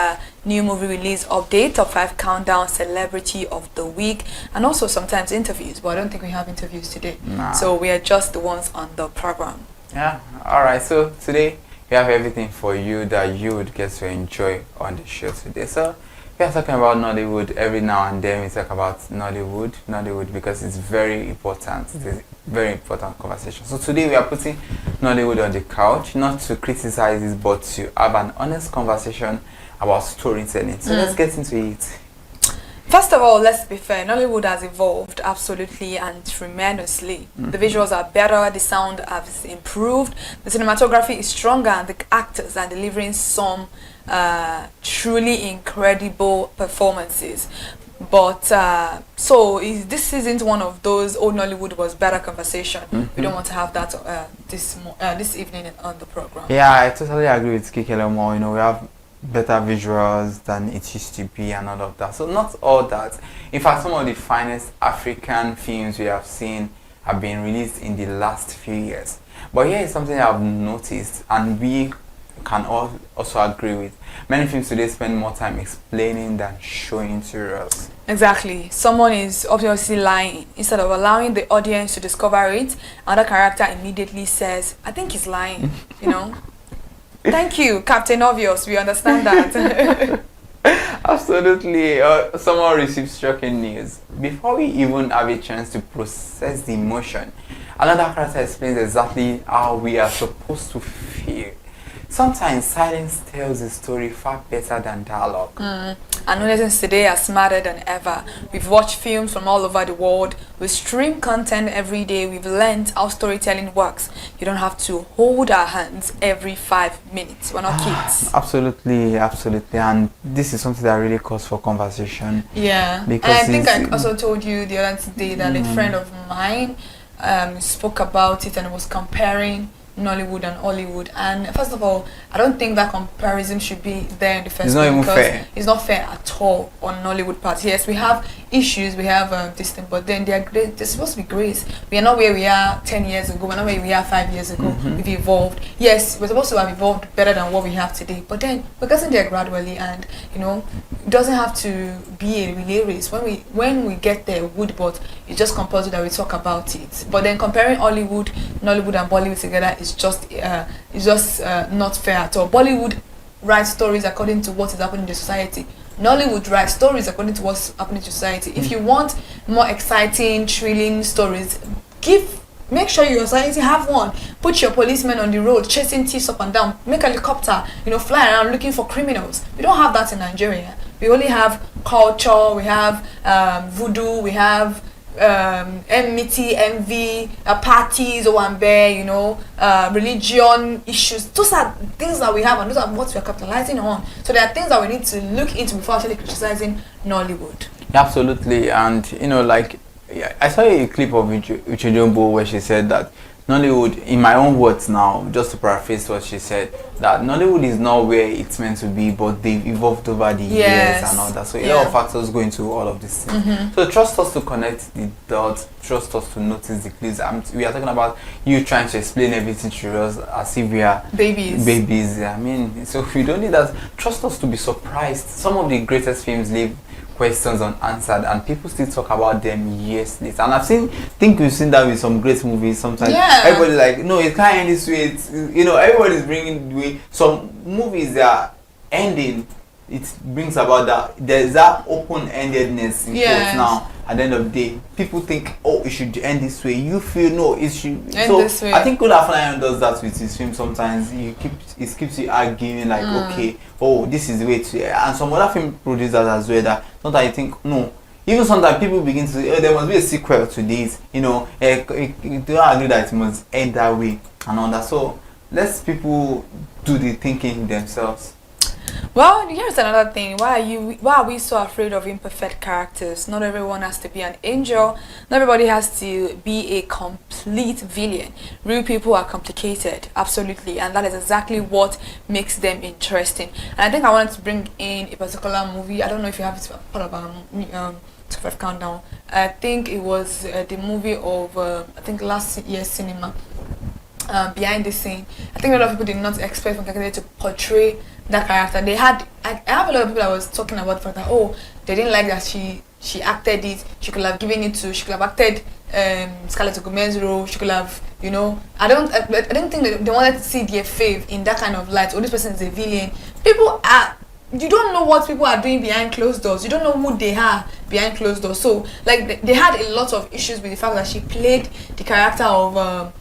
new movie release update, top 5 countdown, celebrity of the week, and also sometimes interviews. But I don't think we have interviews today. Nah. So we are just the ones on the program. Yeah, alright, so today we have everything for you that you would get to enjoy on the show today. So we are talking about Nollywood. Every now and then we talk about Nollywood because it's very important. It's a very important conversation. So today we are putting Nollywood on the couch, not to criticize it, but to have an honest conversation about storytelling. So let's get into it. First of all, let's be fair, Nollywood has evolved absolutely and tremendously. The visuals are better, the sound has improved, the cinematography is stronger, and the actors are delivering some truly incredible performances. But this isn't one of those old Nollywood was better conversation. We don't want to have that this evening on the program. Yeah, I totally agree with Kikelomo. You know, we have better visuals than it used to be and all of that. So not all that. In fact, some of the finest African films we have seen have been released in the last few years. But here is something I've noticed, and we can all also agree with. Many films today spend more time explaining than showing to us. Exactly. Someone is obviously lying. Instead of allowing the audience to discover it, another character immediately says, I think he's lying, you know. Thank you, Captain Obvious. We understand that. Absolutely. Someone receives shocking news. Before we even have a chance to process the emotion, another character explains exactly how we are supposed to feel. Sometimes silence tells a story far better than dialogue. And audiences today are smarter than ever. We've watched films from all over the world. We stream content every day. We've learned how storytelling works. You don't have to hold our hands every 5 minutes. We're not kids. Absolutely, absolutely. And this is something that really calls for conversation. Yeah. Because and I think I also told you the other day that a friend of mine spoke about it and was comparing Nollywood and Hollywood, and first of all, I don't think that comparison should be there in the first place. It's not even fair. It's not fair at all on Nollywood part. Yes, we have issues, we have this thing, but then they're supposed to be great. We are not where we are 10 years ago, we're not where we are 5 years ago. We've evolved. Yes, we're supposed to have evolved better than what we have today, but then we're getting there gradually, and you know, it doesn't have to be a relay race. When we get there, we would, but it's just compulsory that we talk about it. But then comparing Hollywood, Nollywood and Bollywood together is just not fair at all. Bollywood writes stories according to what is happening in the society. Nollywood writes stories according to what's happening to society. If you want more exciting, thrilling stories, make sure your society have one. Put your policemen on the road chasing thieves up and down. Make a helicopter, fly around looking for criminals. We don't have that in Nigeria. We only have culture, we have voodoo, we have enmity, envy, parties, religion issues. Those are things that we have, and those are what we are capitalizing on. So there are things that we need to look into before actually criticizing Nollywood. Absolutely. And I saw a clip of Uchenjombo where she said that Nollywood, in my own words now, just to paraphrase what she said, that Nollywood is not where it's meant to be, but they've evolved over the years and all that. So a lot of factors go into all of these things. So trust us to connect the dots, trust us to notice the clues. We are talking about you trying to explain everything to us as if we are babies. I mean, so we don't need that. Trust us to be surprised. Some of the greatest films leave questions unanswered, and people still talk about them years later. And think we've seen that with some great movies. Sometimes everybody's like, no, it can't end this way. It's, everybody's bringing the way. Some movies are ending. It brings about that there's that open-endedness in quotes now. At the end of the day, people think, oh, it should end this way. You feel no, it should end this way. I think Kola Flyan does that with his film sometimes. It keeps you arguing like, okay, oh, this is the way to, and some other film producers as well that sometimes you think no. Even sometimes people begin to say, oh, there must be a sequel to this. They don't agree that it must end that way and all that. So let people do the thinking themselves. Well, here's another thing. Why are we so afraid of imperfect characters? Not everyone has to be an angel. Not everybody has to be a complete villain. Real people are complicated, absolutely, and that is exactly what makes them interesting. And I think I wanted to bring in a particular movie. I don't know if you have it part of 25 Countdown. I think it was the movie of I think last year's cinema. Behind the scene, I think a lot of people did not expect from Kakele to portray that character. I have a lot of people that was talking about for that. Oh, they didn't like that she acted it. She could have given it to. She could have acted Scarlett Gomez's role. She could have, I don't think they wanted to see their fave in that kind of light. Oh, this person is a villain. You don't know what people are doing behind closed doors. You don't know who they are behind closed doors. So they had a lot of issues with the fact that she played the character of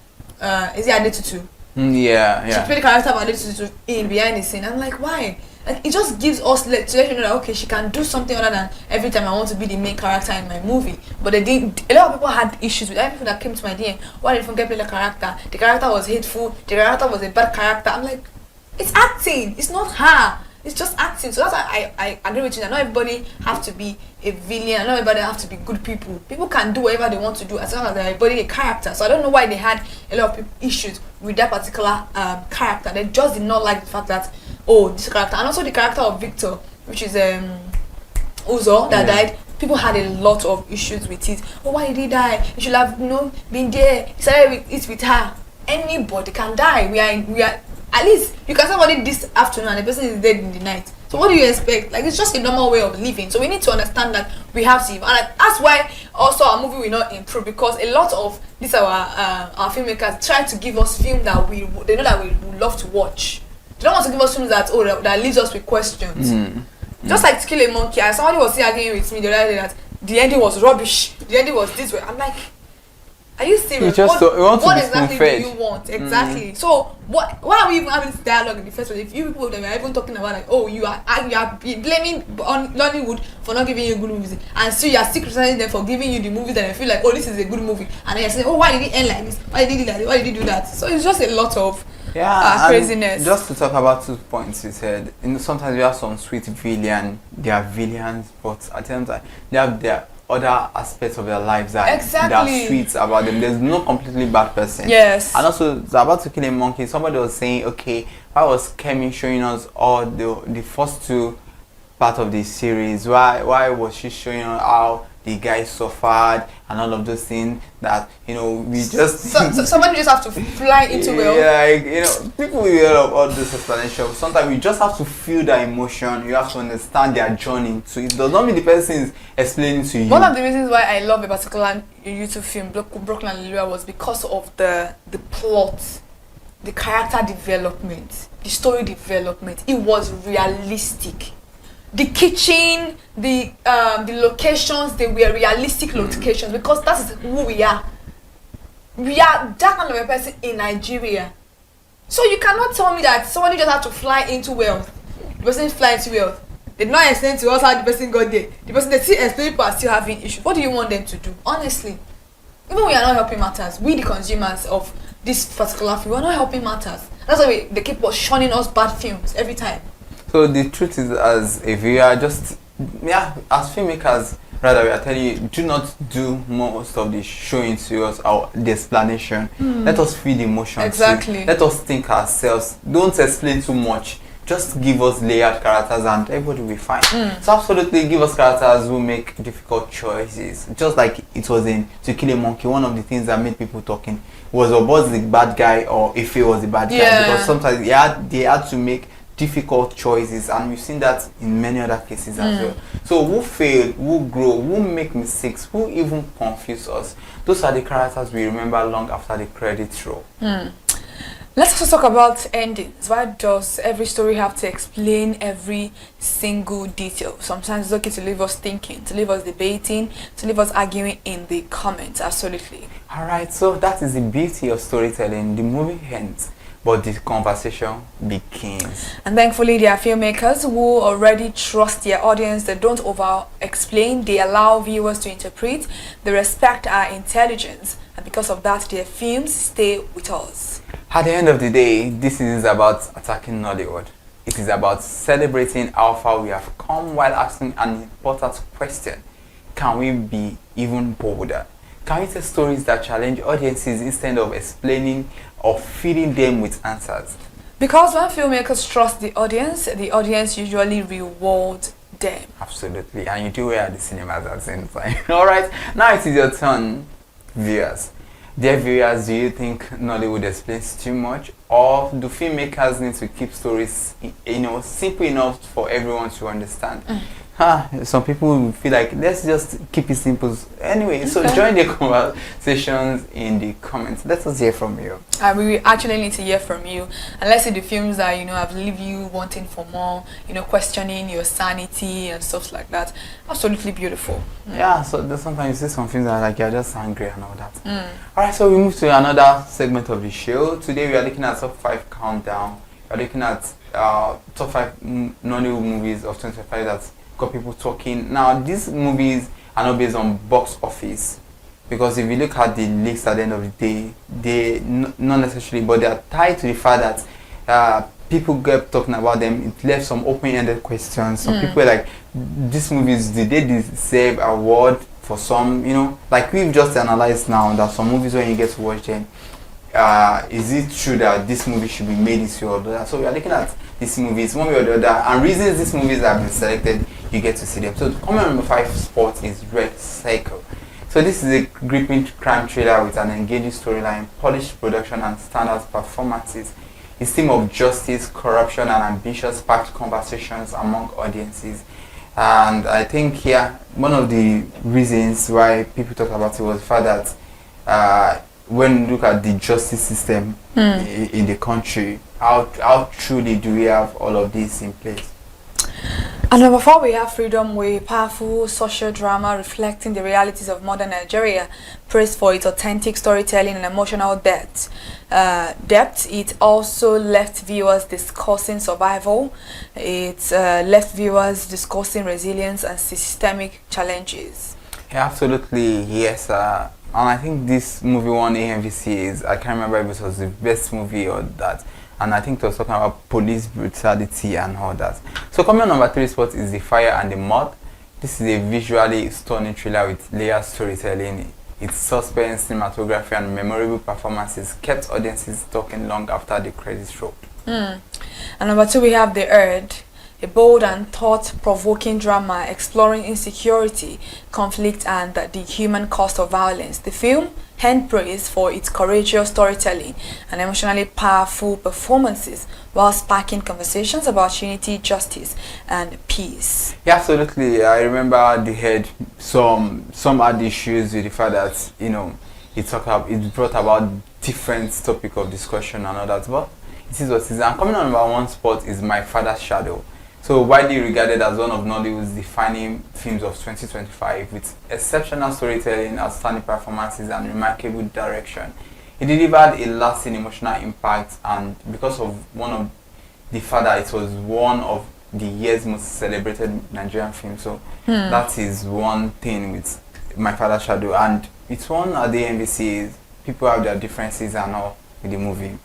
is it Adetutu? Yeah. She played the character of Adetutu in behind the scene. I'm like, why? Like, it just gives us to let you know that okay, she can do something other than every time I want to be the main character in my movie. But they didn't. A lot of people had issues with that. People that came to my DM, why did you forget to play the character? The character was hateful. The character was a bad character. I'm like, it's acting. It's not her. It's just acting. So that's why I agree with you that not everybody have to be a villain, and not everybody have to be good people. People can do whatever they want to do as long as they're everybody a character. So I don't know why they had a lot of issues with that particular character. They just did not like the fact that, oh, this character, and also the character of Victor, which is Uzo, that died. People had a lot of issues with it. Oh, why did he die? He should have, been there. He started with her. Anybody can die. We are at least you can somebody this afternoon and the person is dead in the night. So what do you expect? Like, it's just a normal way of living. So we need to understand that we have to, and that's why also our movie will not improve, because a lot of these our filmmakers try to give us film that they know that we love to watch. They don't want to give us films that leaves us with questions. Just like To Kill a Monkey, and somebody was arguing with me the other day that the ending was rubbish. The ending was this way. I'm like, are you serious? What exactly do you want? Exactly. So why are we even having this dialogue in the first place? If you people that are even talking about like, oh, you are blaming on Nollywood for not giving you good movies, and so you are still criticizing them for giving you the movies that I feel like, oh, this is a good movie, and then you're saying, oh, why did it end like this? Why did he do that? Why did he do that? So it's just a lot of craziness. Just to talk about 2 points you said, sometimes you have some sweet villain, they are villains, but at the same time they have their other aspects of their lives that are sweet about them. There's no completely bad person. Yes. And also, about To Kill a Monkey, somebody was saying, okay, why was Kemi showing us all the first 2 parts of the series? Why was she showing us how the guy suffered and all of those things that we just somebody just have to fly into people will hear of all this explanation. Sometimes we just have to feel the emotion. You have to understand their journey. So it does not mean the person is explaining to you. One of the reasons why I love a particular YouTube film, Brooklyn Hallelujah, was because of the plot, the character development, the story development. It was realistic. The kitchen, the locations, they were realistic locations, because that is who we are. We are that kind of a person in Nigeria. So you cannot tell me that somebody just have to fly into wealth. The person fly into wealth. They did not explain to us how the person got there. The person, they still explain, people are still having issues. What do you want them to do? Honestly, even we are not helping matters. We, the consumers of this particular film, we are not helping matters. That's why they keep shunning us bad films every time. So the truth is, as a viewer, as filmmakers, rather, we are telling you, do not do most of the showing to us or the explanation. Let us feel the emotions. Exactly. Let us think ourselves. Don't explain too much. Just give us layered characters and everybody will be fine. So absolutely give us characters who make difficult choices. Just like it was in To Kill a Monkey, one of the things that made people talking was the bad guy or if he was the bad guy. Because sometimes they had to make difficult choices, and we've seen that in many other cases as well. So who failed, who grow, who make mistakes, who even confuse us, those are the characters we remember long after the credits roll. Let's also talk about endings. Why does every story have to explain every single detail? Sometimes it's okay to leave us thinking, to leave us debating, to leave us arguing in the comments. Absolutely. Alright, so that is the beauty of storytelling. The movie ends, but the conversation begins. And thankfully there are filmmakers who already trust their audience. They don't over explain, they allow viewers to interpret, they respect our intelligence, and because of that their films stay with us. At the end of the day, this is about attacking Nollywood. It is about celebrating how far we have come while asking an important question. Can we be even bolder? Can we tell stories that challenge audiences instead of explaining or feeding them with answers? Because when filmmakers trust the audience usually rewards them. Absolutely, and you do well at the cinemas at the same time. Alright, now it is your turn, viewers. Dear viewers, do you think Nollywood explains too much, or do filmmakers need to keep stories, simple enough for everyone to understand? Some people feel like let's just keep it simple. Anyway, so join the conversations in the comments. Let us hear from you. We actually need to hear from you, and let's see the films that have leave you wanting for more, questioning your sanity and stuff like that. Absolutely beautiful. Yeah, so sometimes you see some films that are like you're just angry and all that. Alright, so we move to another segment of the show. Today we are looking at top 5 countdown. We're looking at top 5 Nollywood movies of 2025 that got people talking. Now these movies are not based on box office, because if you look at the list at the end of the day, they not necessarily, but they are tied to the fact that people kept talking about them, it left some open-ended questions. Some people were like, these movies, did they deserve award for some, you know, like we've just analyzed now that some movies when you get to watch them, is it true that this movie should be made this way or that? So we are looking at these movies one way or the other, and reasons these movies have been selected, you get to see them. So comment number 5 spot is Red Cycle. So this is a gripping crime thriller with an engaging storyline, polished production and standout performances. Its theme of justice, corruption and ambition sparked conversations among audiences. And I think here, one of the reasons why people talk about it was the fact that when you look at the justice system in the country, how truly do we have all of this in place? And number 4, we have Freedom Way, powerful social drama reflecting the realities of modern Nigeria, praised for its authentic storytelling and emotional depth. It also left viewers discussing survival. It left viewers discussing resilience and systemic challenges. Yeah, absolutely, yes. And I think this movie won AMVCs. I can't remember if it was the best movie or that. And I think it was talking about police brutality and all that. So coming on number 3 spot is The Fire and the Mud. This is a visually stunning thriller with layered storytelling. Its suspense, cinematography and memorable performances kept audiences talking long after the credits rolled. And number 2, we have The Urge, a bold and thought-provoking drama exploring insecurity, conflict and the human cost of violence. The film earned praise for its courageous storytelling and emotionally powerful performances while sparking conversations about unity, justice and peace. Yeah, absolutely. I remember they had some had issues with the fact that, you know, it brought about different topic of discussion and all that, but it is what it is. And coming on number 1 spot is My Father's Shadow. So widely regarded as one of Nollywood's defining films of 2025, with exceptional storytelling, outstanding performances and remarkable direction. It delivered a lasting emotional impact, and because of one of the fact that it was one of the year's most celebrated Nigerian films. So that is one thing with My Father's Shadow, and it's one at the NBC. People have their differences and all with the movie.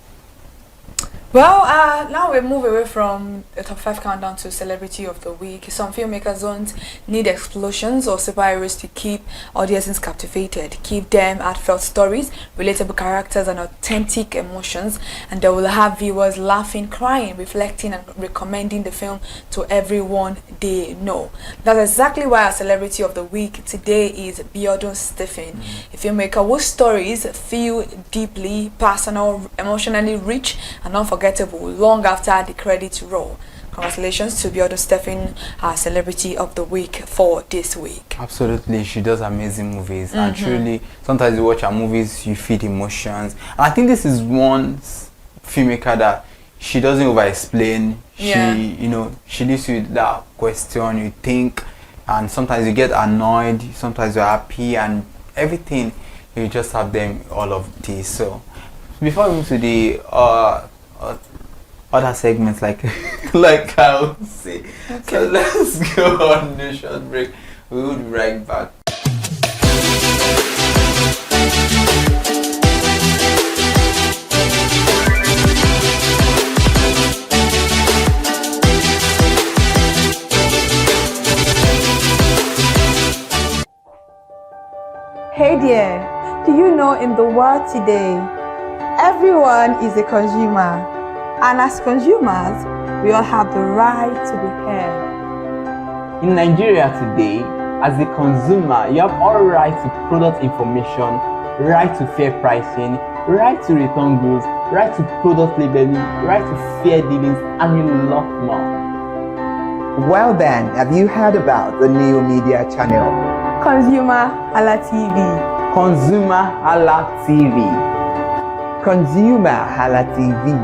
Well, now we move away from the top 5 countdown to Celebrity of the Week. Some filmmakers don't need explosions or superheroes to keep audiences captivated. Give them heartfelt stories, relatable characters and authentic emotions, and they will have viewers laughing, crying, reflecting and recommending the film to everyone they know. That's exactly why our Celebrity of the Week today is Biodun Stephen, a filmmaker whose stories feel deeply personal, emotionally rich and unforgettable long after the credits roll. Congratulations to Biodun Stephen, our Celebrity of the Week for this week. Absolutely, she does amazing movies, and truly, sometimes you watch her movies, you feel emotions. And I think this is one filmmaker that she doesn't over-explain. You know, she leaves you with that question, you think, and sometimes you get annoyed, sometimes you're happy, and everything. You just have them, all of this. So, before we move to the other segments, like I would say. Okay. So let's go on the short break. We will be right back. Hey there, do you know in the world today, everyone is a consumer, and as consumers, we all have the right to be heard. In Nigeria today, as a consumer, you have all right to product information, right to fair pricing, right to return goods, right to product labeling, right to fair dealings, and a lot more. Well then, have you heard about the new media channel? ConsumerHalla TV. ConsumerHallaTV. ConsumerHalla TV.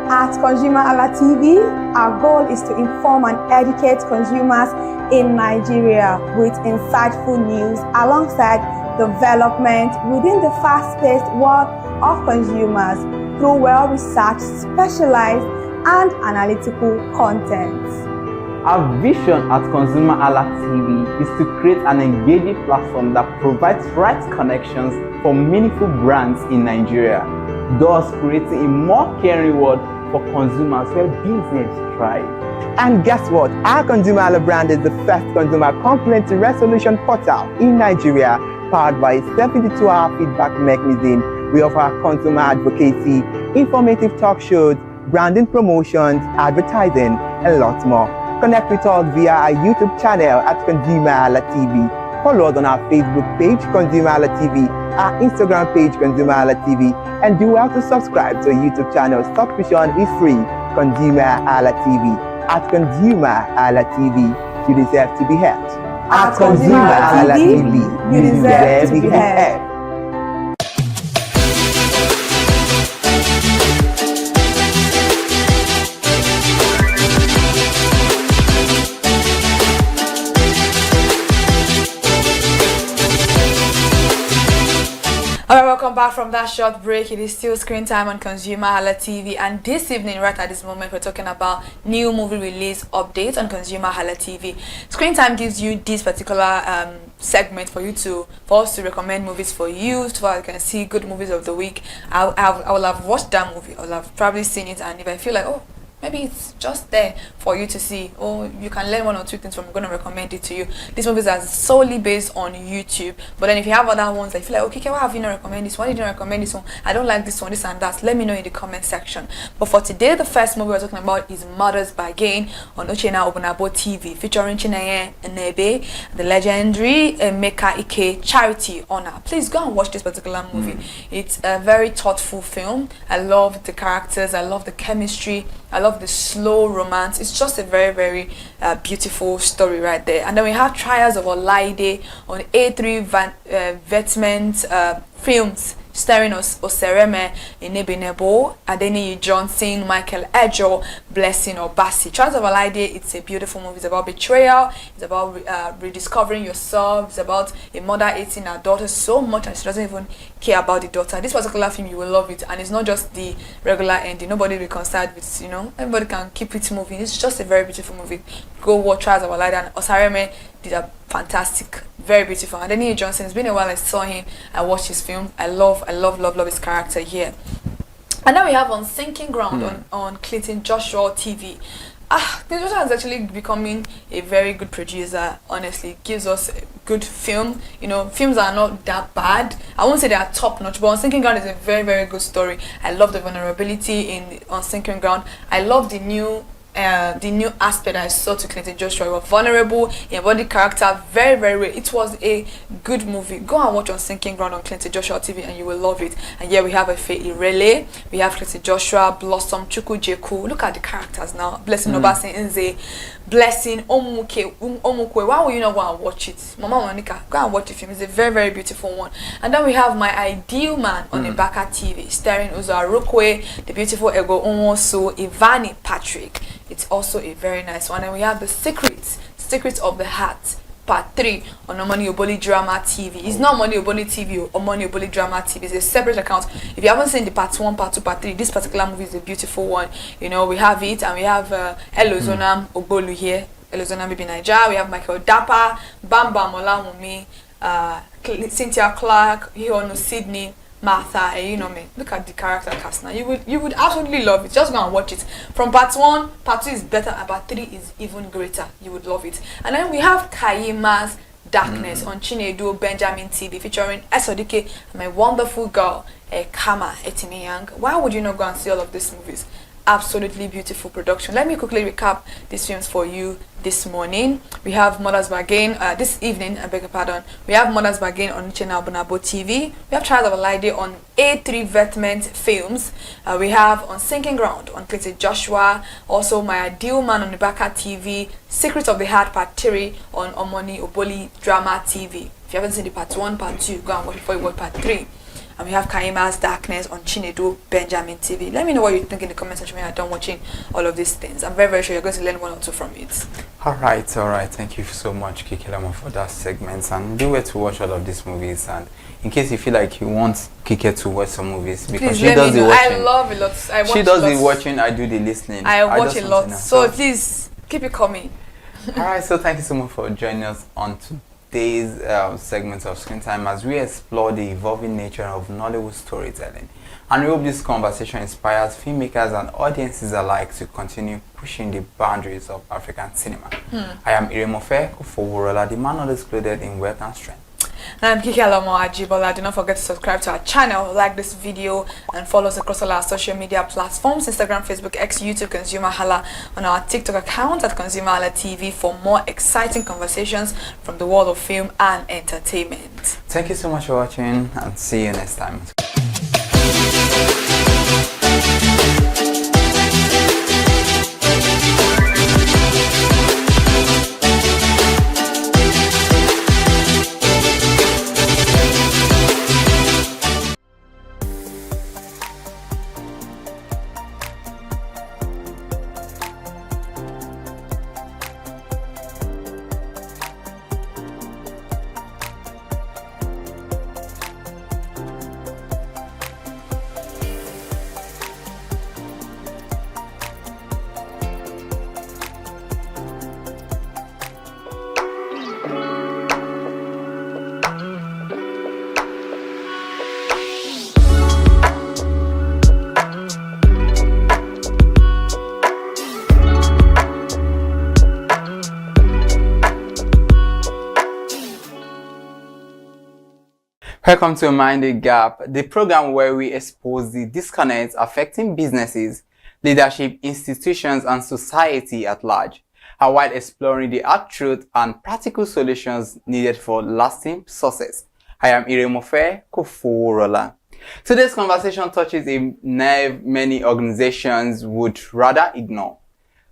At ConsumerHalla TV, our goal is to inform and educate consumers in Nigeria with insightful news alongside development within the fast-paced world of consumers through well-researched, specialized, and analytical content. Our vision at ConsumerHalla TV is to create an engaging platform that provides right connections for meaningful brands in Nigeria. thus creating a more caring world for consumers where business thrive. And guess what? Our ConsumerHalla brand is the first consumer complaint resolution portal in Nigeria, powered by a 72-hour feedback mechanism. We offer consumer advocacy, informative talk shows, branding promotions, advertising, and lots more. Connect with us via our YouTube channel at ConsumerHallaTV. Follow us on our Facebook page, ConsumerHallaTV, our Instagram page, ConsumerHallaTV, and do well to subscribe to our YouTube channel. Subscription is free. ConsumerHallaTV. At ConsumerHallaTV, you deserve to be heard. At ConsumerHallaTV, you deserve to be heard. Alright, welcome back from that short break. It is still screen time on ConsumerHalla TV, and this evening, right at this moment, we're talking about new movie release updates on ConsumerHalla TV. Screen time gives you this particular segment for us to recommend movies for you, so you can see good movies of the week. I will have watched that movie, I will have probably seen it, and if I feel like, oh, maybe it's just there for you to see, or you can learn one or two things from, I'm going to recommend it to you. These movies are solely based on YouTube, but then if you have other ones that you feel like, okay, why have you not recommended this one? Why did you not recommend this one? I don't like this one, this and that. Let me know in the comment section. But for today, the first movie we're talking about is Mother's Bargain on Uchenna Obunabo TV, featuring Chineye Nebe, the legendary Emeka Ike Charity Honor. Please go and watch this particular movie. It's a very thoughtful film. I love the characters, I love the chemistry, I love the slow romance. It's just a very, very beautiful story right there. And then we have Trials of Olaide on A3 Vetment Films, starring Osereme Inebinebo, Adeniyi Johnson, Michael Ejo, Blessing Obasi. Trials of Olaide, it's a beautiful movie. It's about betrayal, it's about rediscovering yourself, it's about a mother hating her daughter so much and she doesn't even care about the daughter. This particular film, you will love it, and it's not just the regular ending. Nobody reconciled with, everybody can keep it moving. It's just a very beautiful movie. Go watch Trials of Olaide, and Osereme did a fantastic, very beautiful. And Adeniyi Johnson, it's been a while I saw him, I watched his film. I love his character here. And then we have On Sinking Ground on Clinton Joshua TV. Clinton Joshua is actually becoming a very good producer. Honestly, gives us a good film. Films are not that bad. I won't say they are top notch, but On Sinking Ground is a very, very good story. I love the vulnerability in On Sinking Ground. I love the new aspect I saw to Clinton Joshua. He was vulnerable, he embodied character very, very well. It was a good movie. Go and watch On Sinking Ground on Clinton Joshua TV and you will love it. And here we have Efe Irele, we have Clinton Joshua, Blossom, Chukwu Jeku. Look at the characters now. Blessing Obasi Nze, Blessing Omukwe. Why will you not go and watch it? Mama Monica, go and watch the film. It's a very, very beautiful one. And then we have My Ideal Man on Ibaka TV, starring Uzo Arukwe, the beautiful Ego Onwosu, Ivani Patrick. It's also a very nice one. And we have The Secrets of the Heart, Part 3 on Omoni Oboli Drama TV. It's not Omoni Oboli TV or Omoni Oboli Drama TV. It's a separate account. If you haven't seen the Part 1, Part 2, Part 3, this particular movie is a beautiful one. We have it, and we have Elozonam Obolu here. Elozonam Bibi Naija. We have Michael Dapper, Bam Bam Olamumi, Cynthia Clark, Hionu Sydney, Martha, and look at the character cast now. You would absolutely love it. Just go and watch it. From part 1, part 2 is better, and part 3 is even greater. You would love it. And then we have Kaima's Darkness on Chinedu Benjamin TV, featuring Esodike and my wonderful girl Kama Etimiyang. Why would you not go and see all of these movies? Absolutely beautiful production. Let me quickly recap these films for you this morning. We have Mother's Bargain this evening, I beg your pardon. We have Mother's Bargain on Uchenna Obunabo TV. We have Trials of Olaide on A3 Vetment Films. We have On Sinking Ground on Clinton Joshua. Also My Ideal Man on Ibaka TV. Secrets of the Heart Part 3 on Omoni Oboli Drama TV. If you haven't seen the Part 1, Part 2, go and watch before you watch Part 3. And we have Kaima's Darkness on Chinedu Benjamin TV. Let me know what you think in the comment section when you're done watching all of these things. I'm very, very sure you're going to learn one or two from it. All right. Thank you so much, Kikilama, for that segment. And do wait to watch all of these movies. And in case you feel like you want Kike to watch some movies, because she does the watching. I love a lot. She does the watching. I do the listening. I watch a lot. So please keep it coming. All right. So thank you so much for joining us on today's segment of Screen Time as we explore the evolving nature of Nollywood storytelling. And we hope this conversation inspires filmmakers and audiences alike to continue pushing the boundaries of African cinema. I am Iremofe Kofoworola, the man always clothed in wealth and strength. And I'm Kiki Alomo Ajibola. Do not forget to subscribe to our channel, like this video, and follow us across all our social media platforms: Instagram, Facebook, X, YouTube, ConsumerHalla, on our TikTok account at ConsumerHallaTV for more exciting conversations from the world of film and entertainment. Thank you so much for watching, and see you next time. Welcome to Mind the Gap, the program where we expose the disconnects affecting businesses, leadership, institutions, and society at large, and while exploring the hard truth and practical solutions needed for lasting success. I am Iremofe Kofoworola. Today's conversation touches a nerve many organizations would rather ignore.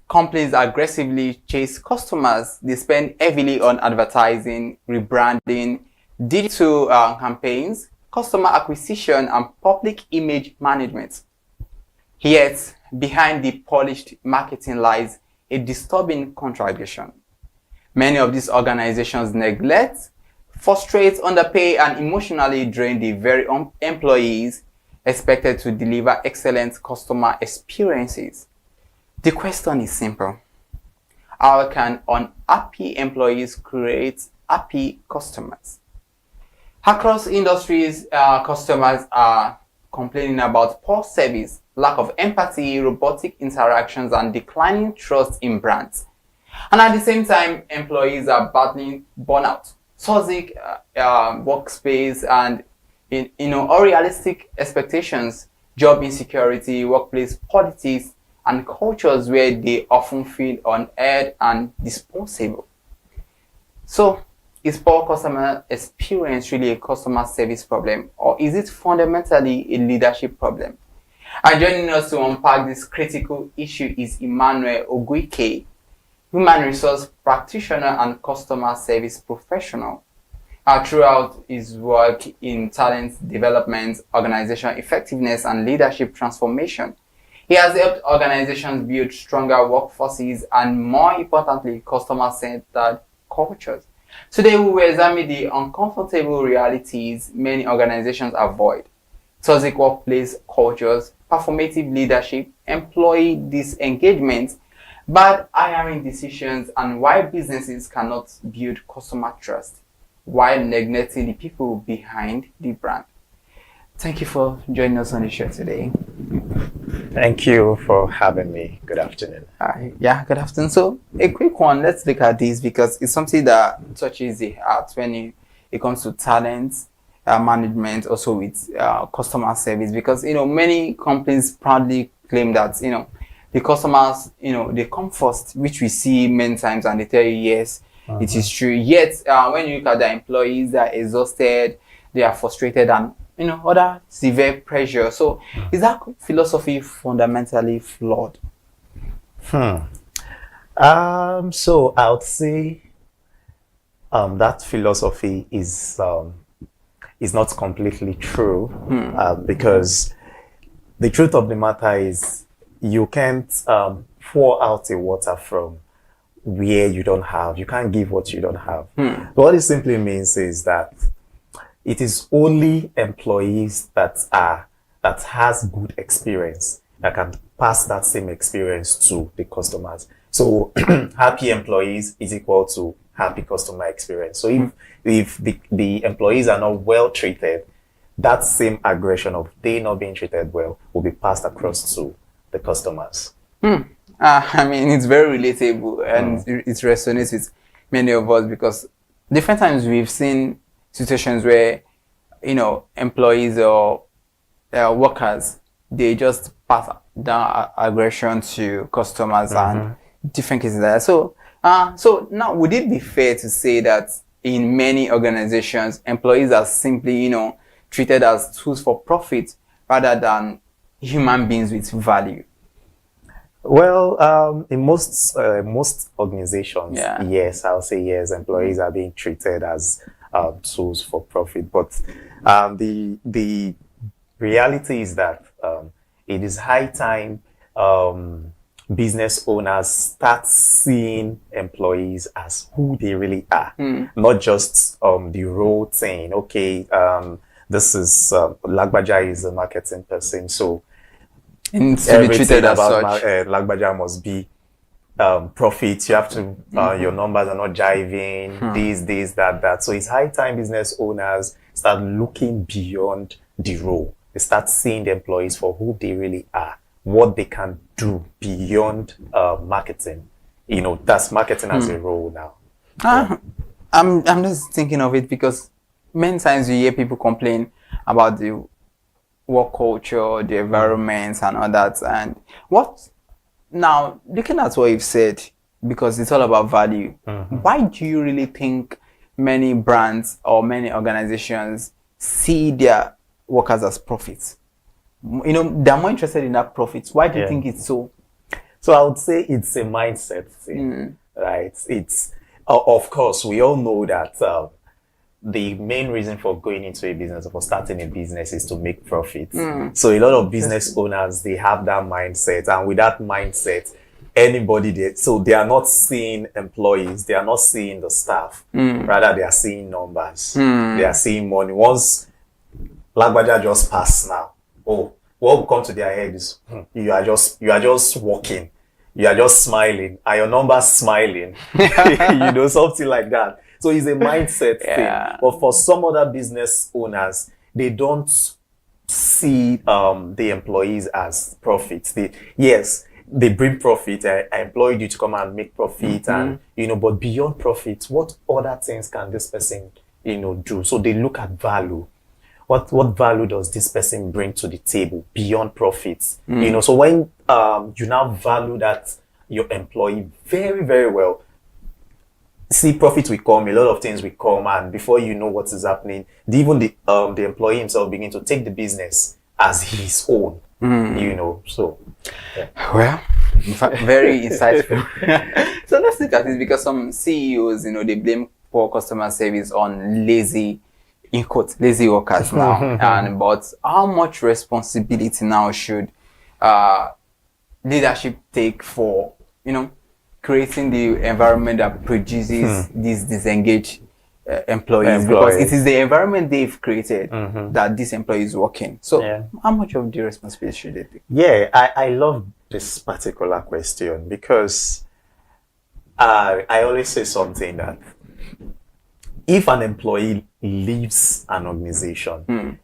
Companies aggressively chase customers. They spend heavily on advertising, rebranding, digital campaigns, customer acquisition, and public image management. Yet, behind the polished marketing lies a disturbing contradiction. Many of these organizations neglect, frustrate, underpay, and emotionally drain the very employees expected to deliver excellent customer experiences. The question is simple. How can unhappy employees create happy customers? Across industries, customers are complaining about poor service, lack of empathy, robotic interactions, and declining trust in brands. And at the same time, employees are battling burnout, toxic workspace, and unrealistic expectations, job insecurity, workplace politics, and cultures where they often feel unheard and disposable. So, is poor customer experience really a customer service problem, or is it fundamentally a leadership problem? And joining us to unpack this critical issue is Emmanuel Oguike, human resource practitioner and customer service professional. Throughout his work in talent development, organization effectiveness, and leadership transformation, he has helped organizations build stronger workforces and, more importantly, customer-centered cultures. Today, we will examine the uncomfortable realities many organizations avoid: toxic workplace cultures, performative leadership, employee disengagement, bad hiring decisions, and why businesses cannot build customer trust while neglecting the people behind the brand. Thank you for joining us on the show today. Thank you for having me. Good afternoon. Hi. Yeah, good afternoon. So, a quick one. Let's look at this because it's something that touches the heart when it comes to talent management, also with customer service. Because many companies proudly claim that the customers they come first, which we see many times, and they tell you yes, it is true. Yet, when you look at the employees, they are exhausted, they are frustrated, and other severe pressure. So is that philosophy fundamentally flawed? So I would say that philosophy is not completely true, because the truth of the matter is you can't pour out a water from where you don't have. You can't give what you don't have. What it simply means is that it is only employees that has good experience that can pass that same experience to the customers. So happy employees is equal to happy customer experience. So if the employees are not well treated, that same aggression of they not being treated well will be passed across to the customers. I mean, it's very relatable and it resonates with many of us because different times we've seen situations where, you know, employees or workers, they just pass down aggression to customers and different cases like that. So, so now would it be fair to say that in many organizations, employees are simply, you know, treated as tools for profit rather than human beings with value? Well, in most organizations, yes, I'll say yes, employees are being treated as tools for profit. But the reality is that it is high time business owners start seeing employees as who they really are, not just the role saying, okay, this is Lagbaja is a marketing person, so to be treated as such. Lagbaja must be profit. You have to your numbers are not jiving. This, that. So it's high time business owners start looking beyond the role. They start seeing the employees for who they really are, what they can do beyond marketing. You know, that's marketing as a role now. I'm just thinking of it because many times you hear people complain about the work culture, the environment and all that. And what now, looking at what you've said, because it's all about value, why do you really think many brands or many organizations see their workers as profits? You know, they're more interested in that profits. Why do you think it's so? So I would say it's a mindset thing, right? It's of course we all know that the main reason for going into a business or for starting a business is to make profits. So a lot of business owners, they have that mindset, and with that mindset, anybody there, so they are not seeing employees, they are not seeing the staff, rather they are seeing numbers, they are seeing money. Once Lagbaja just passed now, what will come to their head is you are just walking, you are just smiling, and your numbers smiling, you know, something like that. So it's a mindset thing. But for some other business owners, they don't see the employees as profits. They bring profit. I employed you to come and make profit, and you know, but beyond profit, what other things can this person, you know, do? So they look at value. What value does this person bring to the table beyond profits? You know, so when you now value that your employee very, very well, see, profit will come, a lot of things will come, and before you know what is happening, even the employee himself begin to take the business as his own. You know, so well, very insightful. So let's look at this, because some CEOs, you know, they blame poor customer service on lazy, in quotes, lazy workers now. But how much responsibility now should leadership take for, you know, creating the environment that produces these disengaged employees? Because it is the environment they've created that these employees work in. So how much of the responsibility should they take? Yeah, I love this particular question because I always say something that if an employee leaves an organization,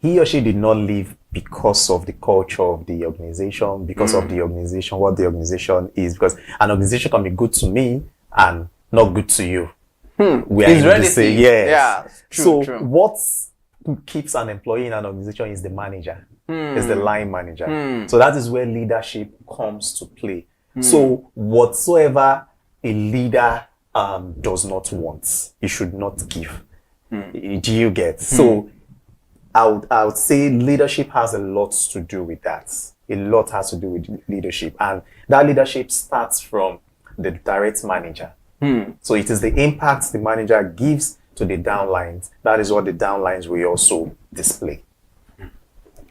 he or she did not leave because of the culture of the organization, because of the organization, what the organization is, because an organization can be good to me and not good to you. We are in the same, yes. True, so what keeps an employee in an organization is the manager, is the line manager. So that is where leadership comes to play. So whatsoever a leader does not want, he should not give. Do you get? So I would say leadership has a lot to do with that. A lot has to do with leadership, and that leadership starts from the direct manager. So it is the impact the manager gives to the downlines. That is what the downlines will also display.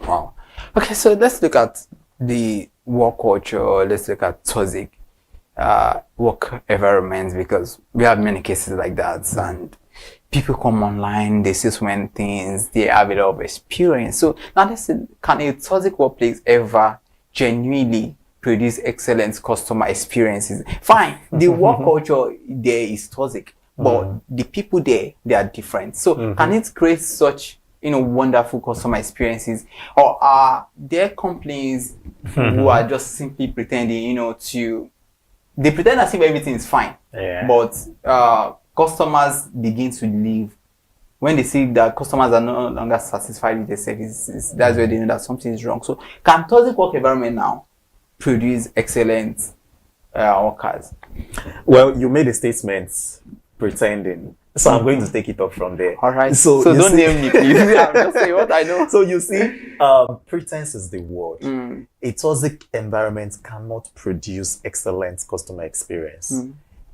Wow. Okay, so let's look at the work culture. Let's look at toxic work environments, because we have many cases like that, and people come online, they see so many things, they have a lot of experience. So now let's say, can a toxic workplace ever genuinely produce excellent customer experiences? Fine, the work culture there is toxic, but the people there, they are different. So can it create such wonderful customer experiences, or are there companies who are just simply pretending, they pretend as if everything is fine, but customers begin to leave when they see that customers are no longer satisfied with the services. That's where they know that something is wrong. So can toxic work environment now produce excellent workers? Well, you made a statement pretending. So I'm going to take it up from there. All right. So don't name me, please. I'm just saying what I know. So you see, pretense is the word. A toxic environment cannot produce excellent customer experience.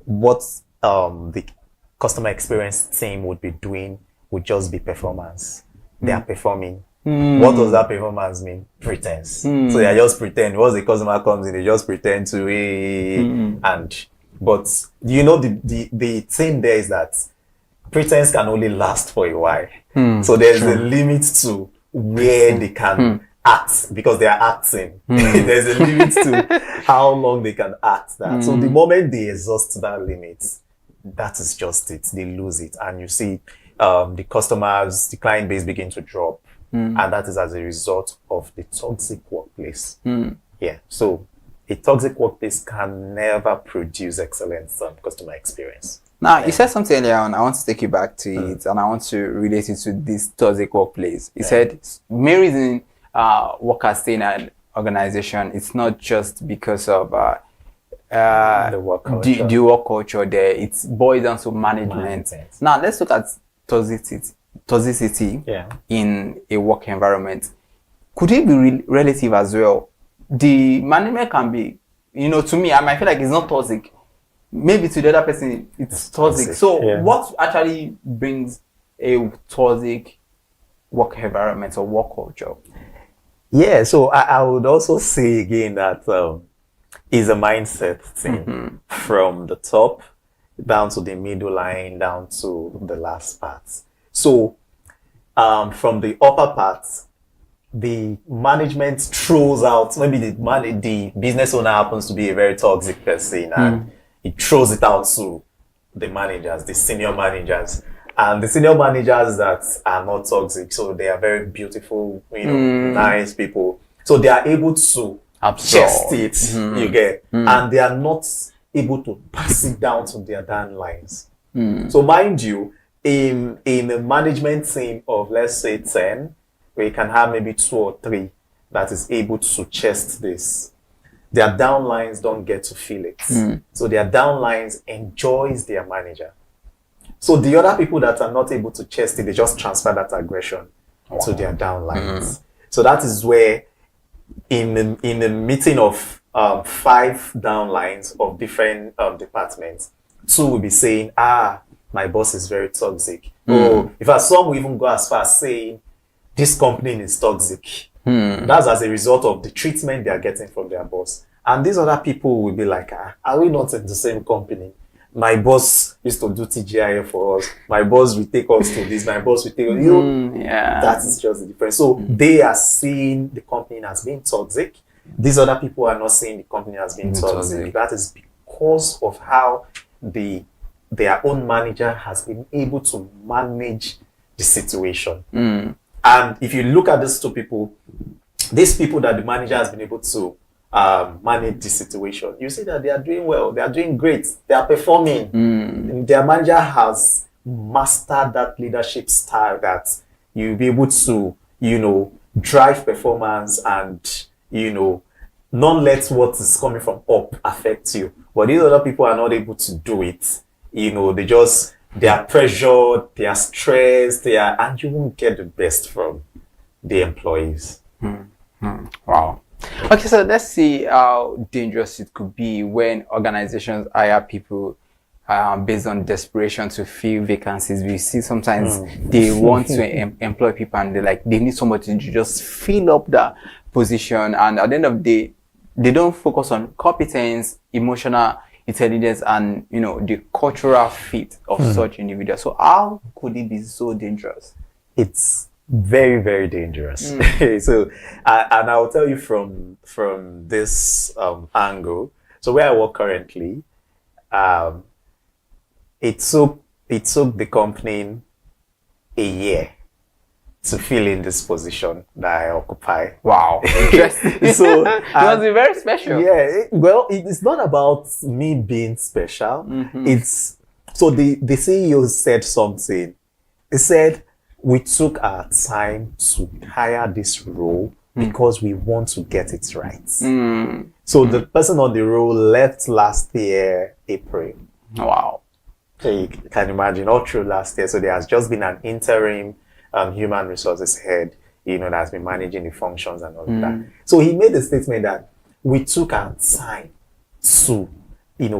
What the customer experience team would be doing would just be performance. They are performing. What does that performance mean? Pretense. So they are just pretend. Once the customer comes in, they just pretend to but the thing there is that pretense can only last for a while. So there's a limit to where they can act, because they are acting. There's a limit to how long they can act that. So the moment they exhaust that limit, that is just it. They lose it. And you see the customers, the client base begin to drop. And that is as a result of the toxic workplace. Yeah. So a toxic workplace can never produce excellent customer experience. Now, you said something earlier on. I want to take you back to it, and I want to relate it to this toxic workplace. You said main reason workers stay in an organization, it's not just because of the work culture there. It boils down to management. Now, let's look at toxicity in a work environment. Could it be relative as well? The management can be, to me, I might feel like it's not toxic. Maybe to the other person, it's toxic. So what actually brings a toxic work environment or work culture? Yeah, so I would also say again that is a mindset thing from the top down to the middle line, down to the last part. So from the upper part, the management throws out, maybe the business owner happens to be a very toxic person, and it throws it out to the managers, the senior managers. And the senior managers that are not toxic, so they are very beautiful, nice people. So they are able to chest it, you get, and they are not able to pass it down to their downlines. So mind you, in a management team of, let's say, 10, where you can have maybe 2 or 3 that is able to chest this, their downlines don't get to feel it. So their downlines enjoys their manager. So the other people that are not able to chest it, they just transfer that aggression to their downlines. So that is where in a meeting of 5 downlines of different departments, 2 will be saying, my boss is very toxic. Or in fact, some will even go as far as saying, this company is toxic. That's as a result of the treatment they are getting from their boss. And these other people will be like, are we not in the same company? My boss used to do TGIF for us. My boss will take us to this. My boss will take us. That is just the difference. So they are seeing the company as being toxic. These other people are not seeing the company as being toxic. That is because of how their own manager has been able to manage the situation. And if you look at these 2 people, these people that the manager has been able to manage the situation, you see that they are doing well, they are doing great, they are performing. Their manager has mastered that leadership style that you'll be able to, drive performance and, not let what is coming from up affect you. But these other people are not able to do it. They are pressured, they are stressed, and you won't get the best from the employees. Wow. Okay, so let's see how dangerous it could be when organizations hire people based on desperation to fill vacancies. We see sometimes they want to employ people and they need somebody to just fill up the position, and at the end of the day, they don't focus on competence, emotional intelligence, and the cultural fit of such individuals. So how could it be so dangerous? It's very, very dangerous. So and I'll tell you from this angle. So where I work currently, it took the company a year to fill in this position that I occupy. Wow. Interesting. So it must be very special. Yeah. Well, it's not about me being special. It's so the CEO said something. He said we took our time to hire this role because we want to get it right. So the person on the role left last year, April. Wow. So you can imagine all through last year. So there has just been an interim human resources head, that has been managing the functions and all of that. So he made a statement that we took our time to,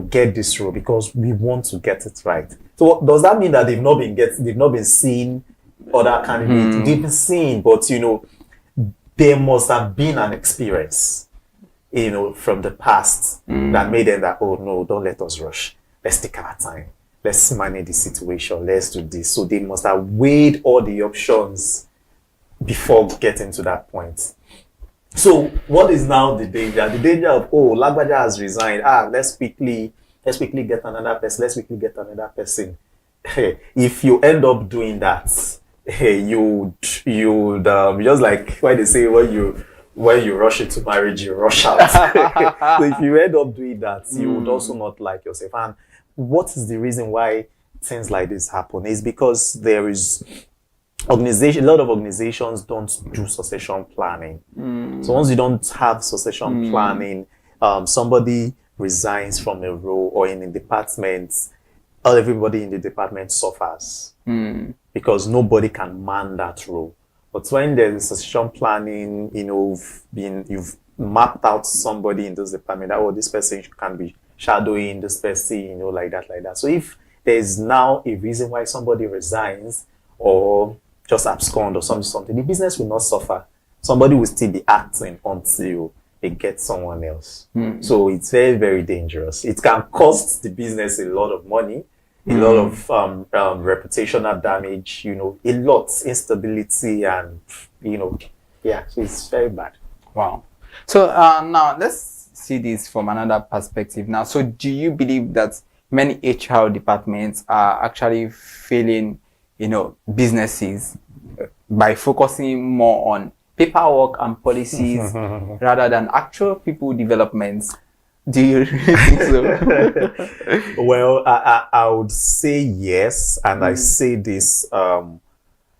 get this role because we want to get it right. So does that mean that they've not been seeing other candidates? They've been seeing, but there must have been an experience, from the past that made them that, oh no, don't let us rush. Let's take our time. Let's manage the situation. Let's do this. So they must have weighed all the options before getting to that point. So what is now the danger? The danger of, Lagbaja has resigned. Let's quickly get another person. Let's quickly get another person. If you end up doing that, you'd just like why they say when you rush into marriage, you rush out. So if you end up doing that, you would also not like yourself. And what is the reason why things like this happen? Is because there is a lot of organizations don't do succession planning. So once you don't have succession planning, somebody resigns from a role or in a department, everybody in the department suffers because nobody can man that role. But when there's succession planning, you've mapped out somebody in this department that, this person can be shadowing this person, like that. So if there's now a reason why somebody resigns or just abscond or something, the business will not suffer. Somebody will still be acting until they get someone else. So it's very, very dangerous. It can cost the business a lot of money, a lot of reputational damage, a lot, instability, and so it's very bad. Wow. So now let's see this from another perspective. Now, so do you believe that many HR departments are actually failing, businesses by focusing more on paperwork and policies rather than actual people developments? Do you really think so? Well, I would say yes, and I say this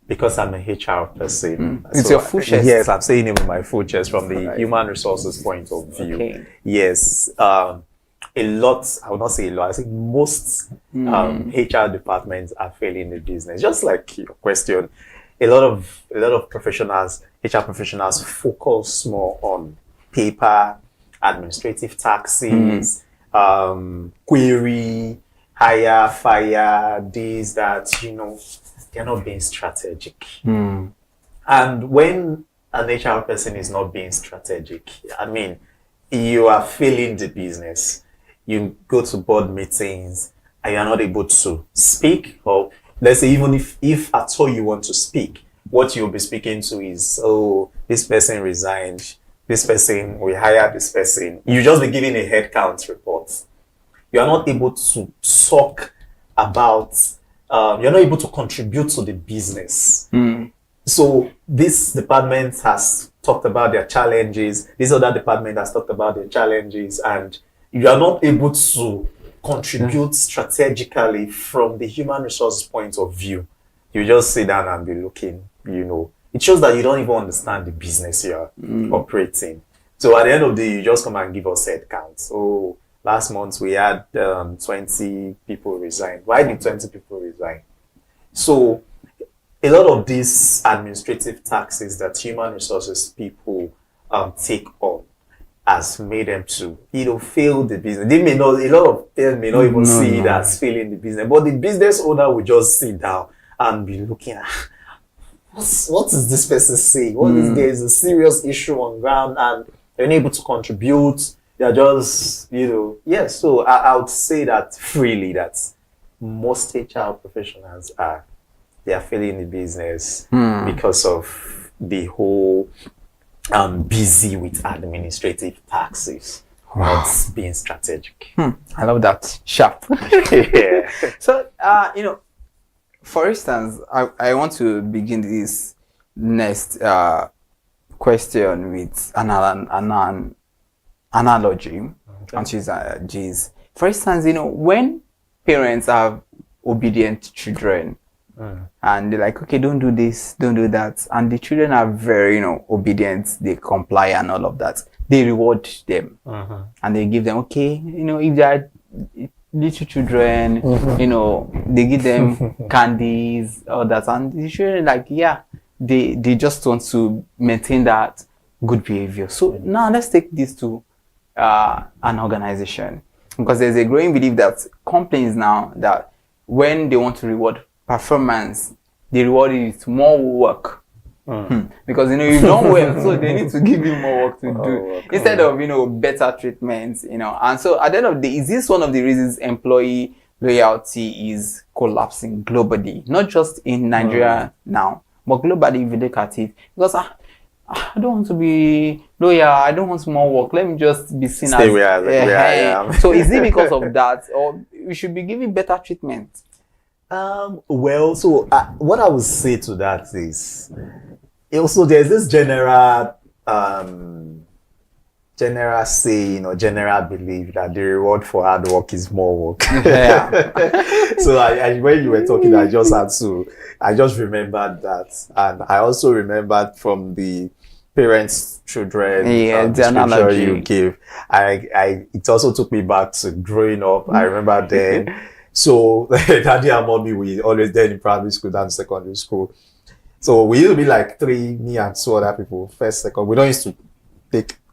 because I'm a HR person. It's your full chest. Yes, I'm saying it with my full chest from the human resources point of view. Okay. Yes, a lot, I would not say a lot, I think most HR departments are failing the business. Just like your question, a lot of professionals, HR professionals, focus more on paper, administrative taxes, query, hire, fire, this, that, they're not being strategic. And when an HR person is not being strategic, you are failing the business. You go to board meetings and you're not able to speak, or let's say even if at all you want to speak, what you'll be speaking to is, this person resigned, this person, we hired this person. You just be giving a headcount report. You are not able to talk about, you're not able to contribute to the business. So this department has talked about their challenges, this other department has talked about their challenges, and you are not able to contribute strategically from the human resources point of view. You just sit down and be looking, It shows that you don't even understand the business you're operating. So at the end of the day, you just come and give us head counts. Oh, last month we had 20 people resign. Why did 20 people resign? So a lot of these administrative taxes that human resources people take on has made them to, fail the business. They may not, a lot of them may not even see it as failing the business, but the business owner will just sit down and be looking at, what is this person saying? There is a serious issue on ground and they're unable to contribute. They're just, So I would say that freely that most HR professionals they are failing the business because of the whole busy with administrative taxes, not being strategic. I love that. Sharp. Yeah. So, for instance, I want to begin this next question with an analogy, which is, for instance, when parents have obedient children, and they're like, okay, don't do this, don't do that, and the children are very, obedient, they comply and all of that, they reward them, and they give them, okay, if they are little children, they give them candies, all that, and the children like, yeah, they just want to maintain that good behavior. So now let's take this to an organization, because there's a growing belief that companies now, that when they want to reward performance, they reward it with more work. Because you've done well, so they need to give you more work to do instead of better treatment. And so at the end of the day, is this one of the reasons employee loyalty is collapsing globally, not just in Nigeria now, but globally if you look at it? Because I don't want to be loyal, I don't want more work, let me just be seen Stay where I am. So is it because of that, or we should be giving better treatment? Well, so what I would say to that is, also there's this general saying or general belief that the reward for hard work is more work. So I when you were talking, I just remembered that, and I also remembered from the parents children description you gave. It also took me back to growing up. I remember then. So daddy and mommy, we always there in primary school and secondary school. So we used to be like me and two other people, first, second. We don't used to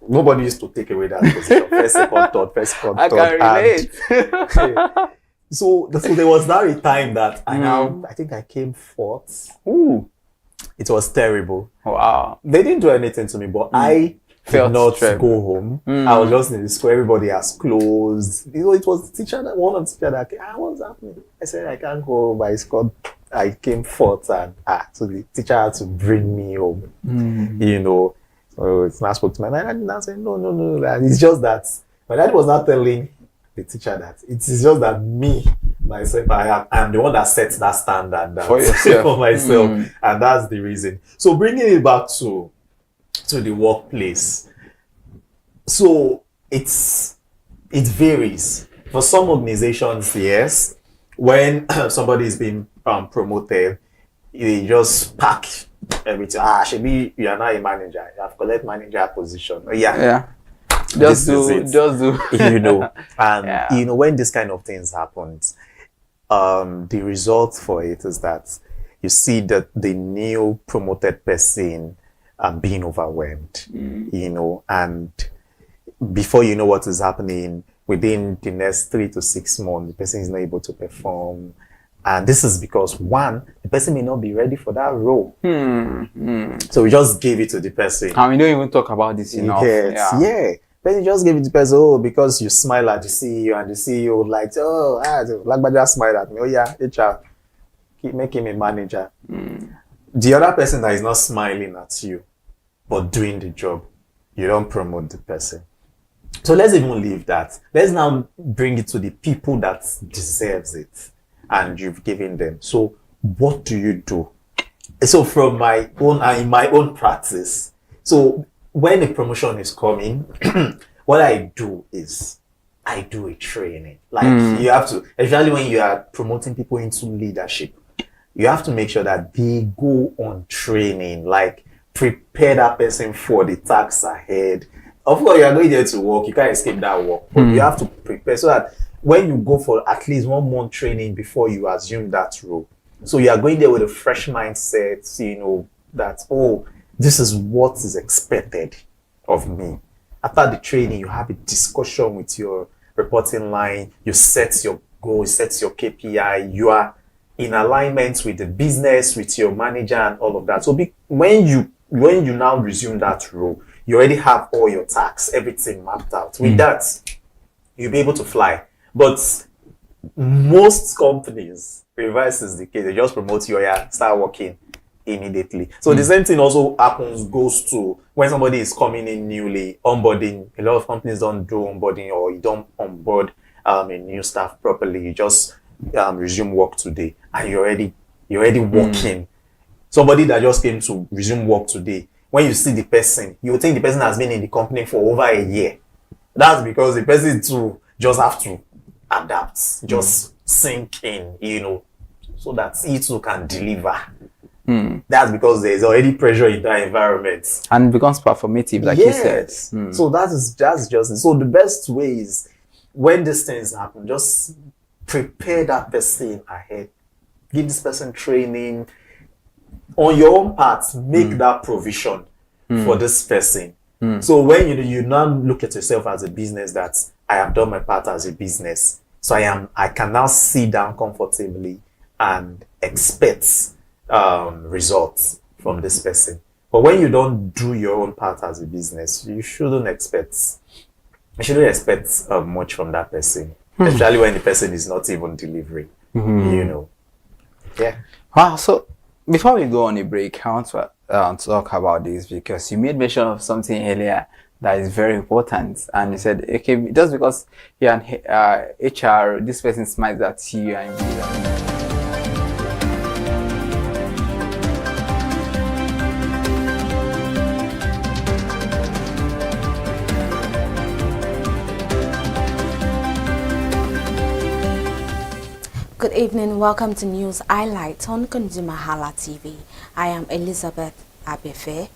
nobody used to take away that position. First, second, third, first, second, third. I can relate. So there was that a time that I think I came fourth. Ooh. It was terrible. Wow. They didn't do anything to me, but I did not go home. I was just in the school. Everybody has closed. It was the teacher one of the teacher that came, what's happening? I said, I can't go home. I came fourth, and so the teacher had to bring me home. So it's not spoke to my dad, and I said, no. And it's just that my dad was not telling the teacher that it is just that myself, I am the one that sets that standard for yourself, for myself, and that's the reason. So bringing it back to the workplace, so it varies. For some organizations, yes, when somebody is being promoted, they just pack everything. Shebi, you are now a manager. You have collect manager position. Just do. And when this kind of things happens, the result for it is that you see that the new promoted person being overwhelmed, and before you know what is happening, within the next 3 to 6 months, the person is not able to perform. And this is because, one, the person may not be ready for that role. So we just gave it to the person. And we don't even talk about this enough. But you just gave it to the person, because you smile at the CEO, and the CEO like, Lagbaja smile at me. HR, keep making me manager. The other person that is not smiling at you, but doing the job, you don't promote the person. So let's even leave that. Let's now bring it to the people that deserves it, and you've given them. So what do you do? So from my own, in my own practice, so when a promotion is coming, what I do is I do a training. Like you have to, especially when you are promoting people into leadership, you have to make sure that they go on training, like prepare that person for the tasks ahead. Of course, you are going there to work. You can't escape that work. But you have to prepare so that when you go for at least 1 month training before you assume that role, so you are going there with a fresh mindset, that, this is what is expected of me. After the training, you have a discussion with your reporting line. You set your goal, set your KPI. You are in alignment with the business, with your manager, and all of that. So when you now resume that role, you already have all your tasks, everything mapped out. With that, you'll be able to fly. But most companies, reverse is the case. They just promote you, start working immediately. So the same thing also goes to when somebody is coming in newly, onboarding. A lot of companies don't do onboarding, or you don't onboard a new staff properly. You just resume work today, and you're already working. Somebody that just came to resume work today, when you see the person, you think the person has been in the company for over a year. That's because the person too just have to adapt, just sink in, you know, so that he too can deliver. That's because there's already pressure in that environment. And it becomes performative, like you said. So that's just it. So the best way is when these things happen, just prepare that person ahead. Give this person training. On your own part, make that provision for this person. So when you now look at yourself as a business, that I have done my part as a business, so I can now sit down comfortably and expect results from this person. But when you don't do your own part as a business, you shouldn't expect much from that person, especially when the person is not even delivering. You know. Yeah. Wow. So before we go on a break, I want to talk about this, because you made mention of something earlier that is very important, and you said, okay, just because you're an HR, this person smiles at you and you. Good evening, welcome to News Highlights on ConsumerHallaTV. I am Elizabeth Abefe.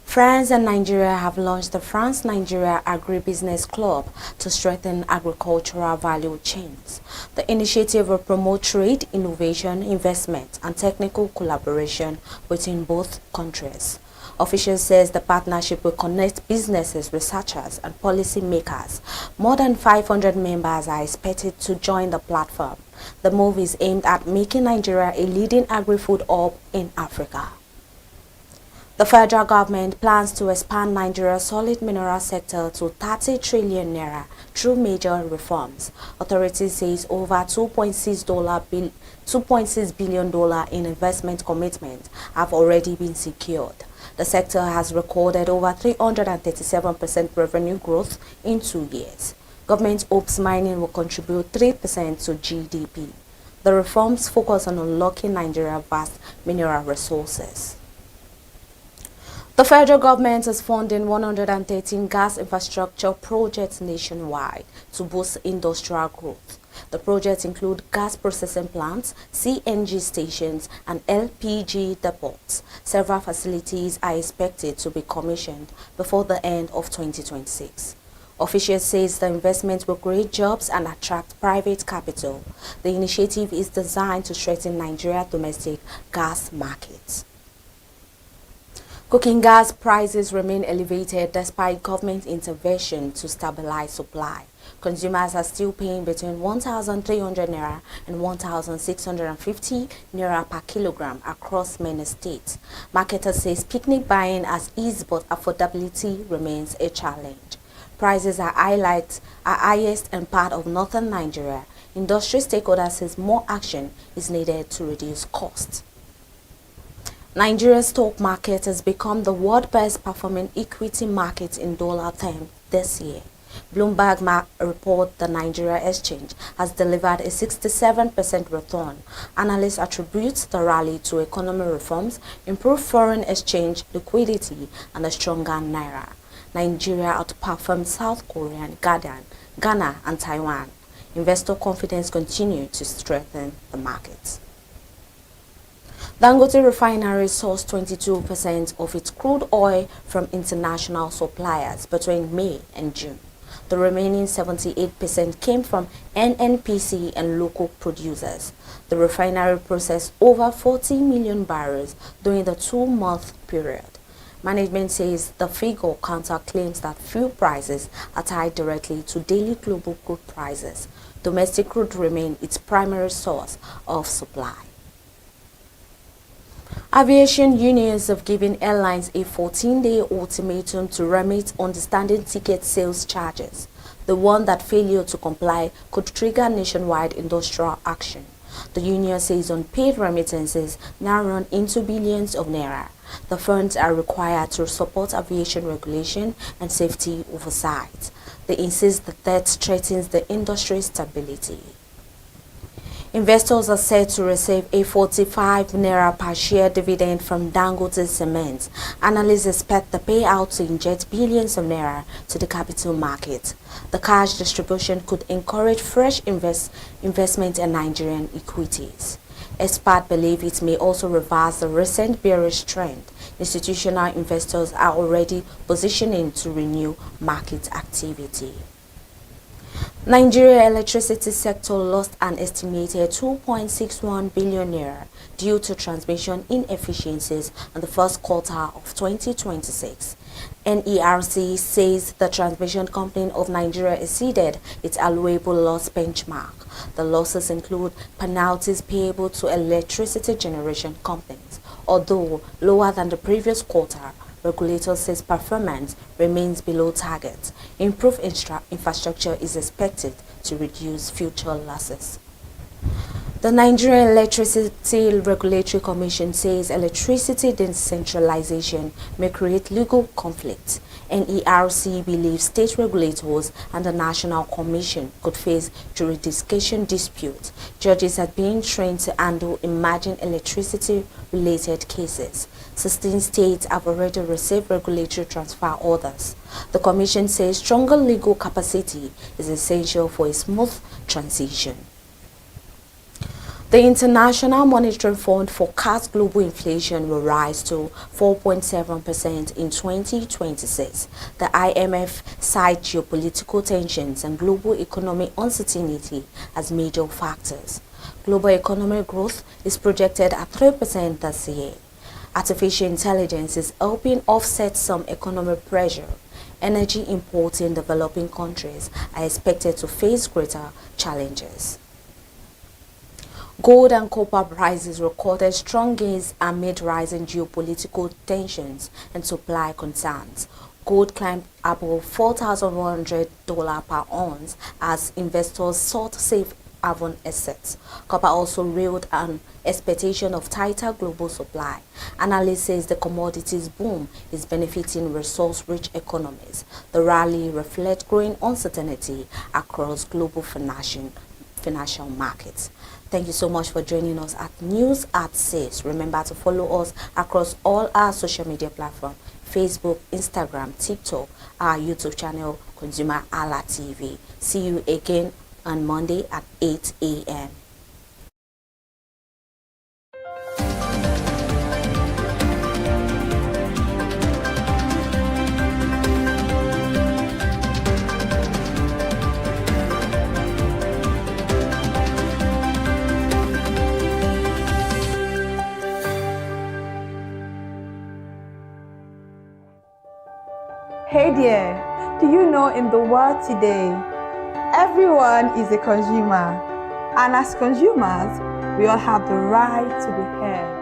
France and Nigeria have launched the France-Nigeria Agribusiness Club to strengthen agricultural value chains. The initiative will promote trade, innovation, investment, and technical collaboration between both countries. Officials says the partnership will connect businesses, researchers, and policy makers. More than 500 members are expected to join the platform. The move is aimed at making Nigeria a leading agri-food hub in Africa. The federal government plans to expand Nigeria's solid mineral sector to 30 trillion naira through major reforms. Authorities says over $2.6 billion in investment commitments have already been secured. The sector has recorded over 337% revenue growth in 2 years. Government hopes mining will contribute 3% to GDP. The reforms focus on unlocking Nigeria's vast mineral resources. The federal government is funding 113 gas infrastructure projects nationwide to boost industrial growth. The projects include gas processing plants, CNG stations, and LPG depots. Several facilities are expected to be commissioned before the end of 2026. Officials say the investment will create jobs and attract private capital. The initiative is designed to strengthen Nigeria's domestic gas markets. Cooking gas prices remain elevated despite government intervention to stabilize supply. Consumers are still paying between 1,300 naira and 1,650 naira per kilogram across many states. Marketers say picnic buying has eased, but affordability remains a challenge. Prices are highest in part of northern Nigeria. Industry stakeholders says more action is needed to reduce costs. Nigeria's stock market has become the world's best performing equity market in dollar terms this year. Bloomberg report the Nigeria exchange has delivered a 67% return. Analysts attribute the rally to economic reforms, improved foreign exchange liquidity, and a stronger naira. Nigeria outperformed South Korea, Ghana, and Taiwan. Investor confidence continues to strengthen the markets. Dangote Refinery sourced 22% of its crude oil from international suppliers between May and June. The remaining 78% came from NNPC and local producers. The refinery processed over 40 million barrels during the 2-month period. Management says the figure counter claims that fuel prices are tied directly to daily global crude prices. Domestic crude remains its primary source of supply. Aviation unions have given airlines a 14-day ultimatum to remit understanding ticket sales charges. The one that failure to comply could trigger nationwide industrial action. The union says unpaid remittances now run into billions of naira. The funds are required to support aviation regulation and safety oversight. They insist that threatens the industry's stability. Investors are set to receive a 45 naira per share dividend from Dangote Cement. Analysts expect the payout to inject billions of naira to the capital market. The cash distribution could encourage fresh investment in Nigerian equities. Experts believe it may also reverse the recent bearish trend. Institutional investors are already positioning to renew market activity. Nigeria electricity sector lost an estimated 2.61 billion naira due to transmission inefficiencies in the first quarter of 2026. NERC says the Transmission Company of Nigeria exceeded its allowable loss benchmark. The losses include penalties payable to electricity generation companies. Although lower than the previous quarter, regulator says performance remains below target. Improved infrastructure is expected to reduce future losses. The Nigerian Electricity Regulatory Commission says electricity decentralization may create legal conflicts. NERC believes state regulators and the National Commission could face jurisdiction disputes. Judges are being trained to handle emerging electricity-related cases. 16 states have already received regulatory transfer orders. The Commission says stronger legal capacity is essential for a smooth transition. The International Monetary Fund forecasts global inflation will rise to 4.7% in 2026. The IMF cites geopolitical tensions and global economic uncertainty as major factors. Global economic growth is projected at 3% this year. Artificial intelligence is helping offset some economic pressure. Energy imports in developing countries are expected to face greater challenges. Gold and copper prices recorded strong gains amid rising geopolitical tensions and supply concerns. Gold climbed above $4,100 per ounce as investors sought safe haven assets. Copper also reeled an expectation of tighter global supply. Analysts say the commodities boom is benefiting resource-rich economies. The rally reflects growing uncertainty across global financial markets. Thank you so much for joining us at News at 6. Remember to follow us across all our social media platforms: Facebook, Instagram, TikTok, our YouTube channel, ConsumerHalla TV. See you again on Monday at 8 a.m. Hey there, do you know in the world today, everyone is a consumer, and as consumers, we all have the right to be heard.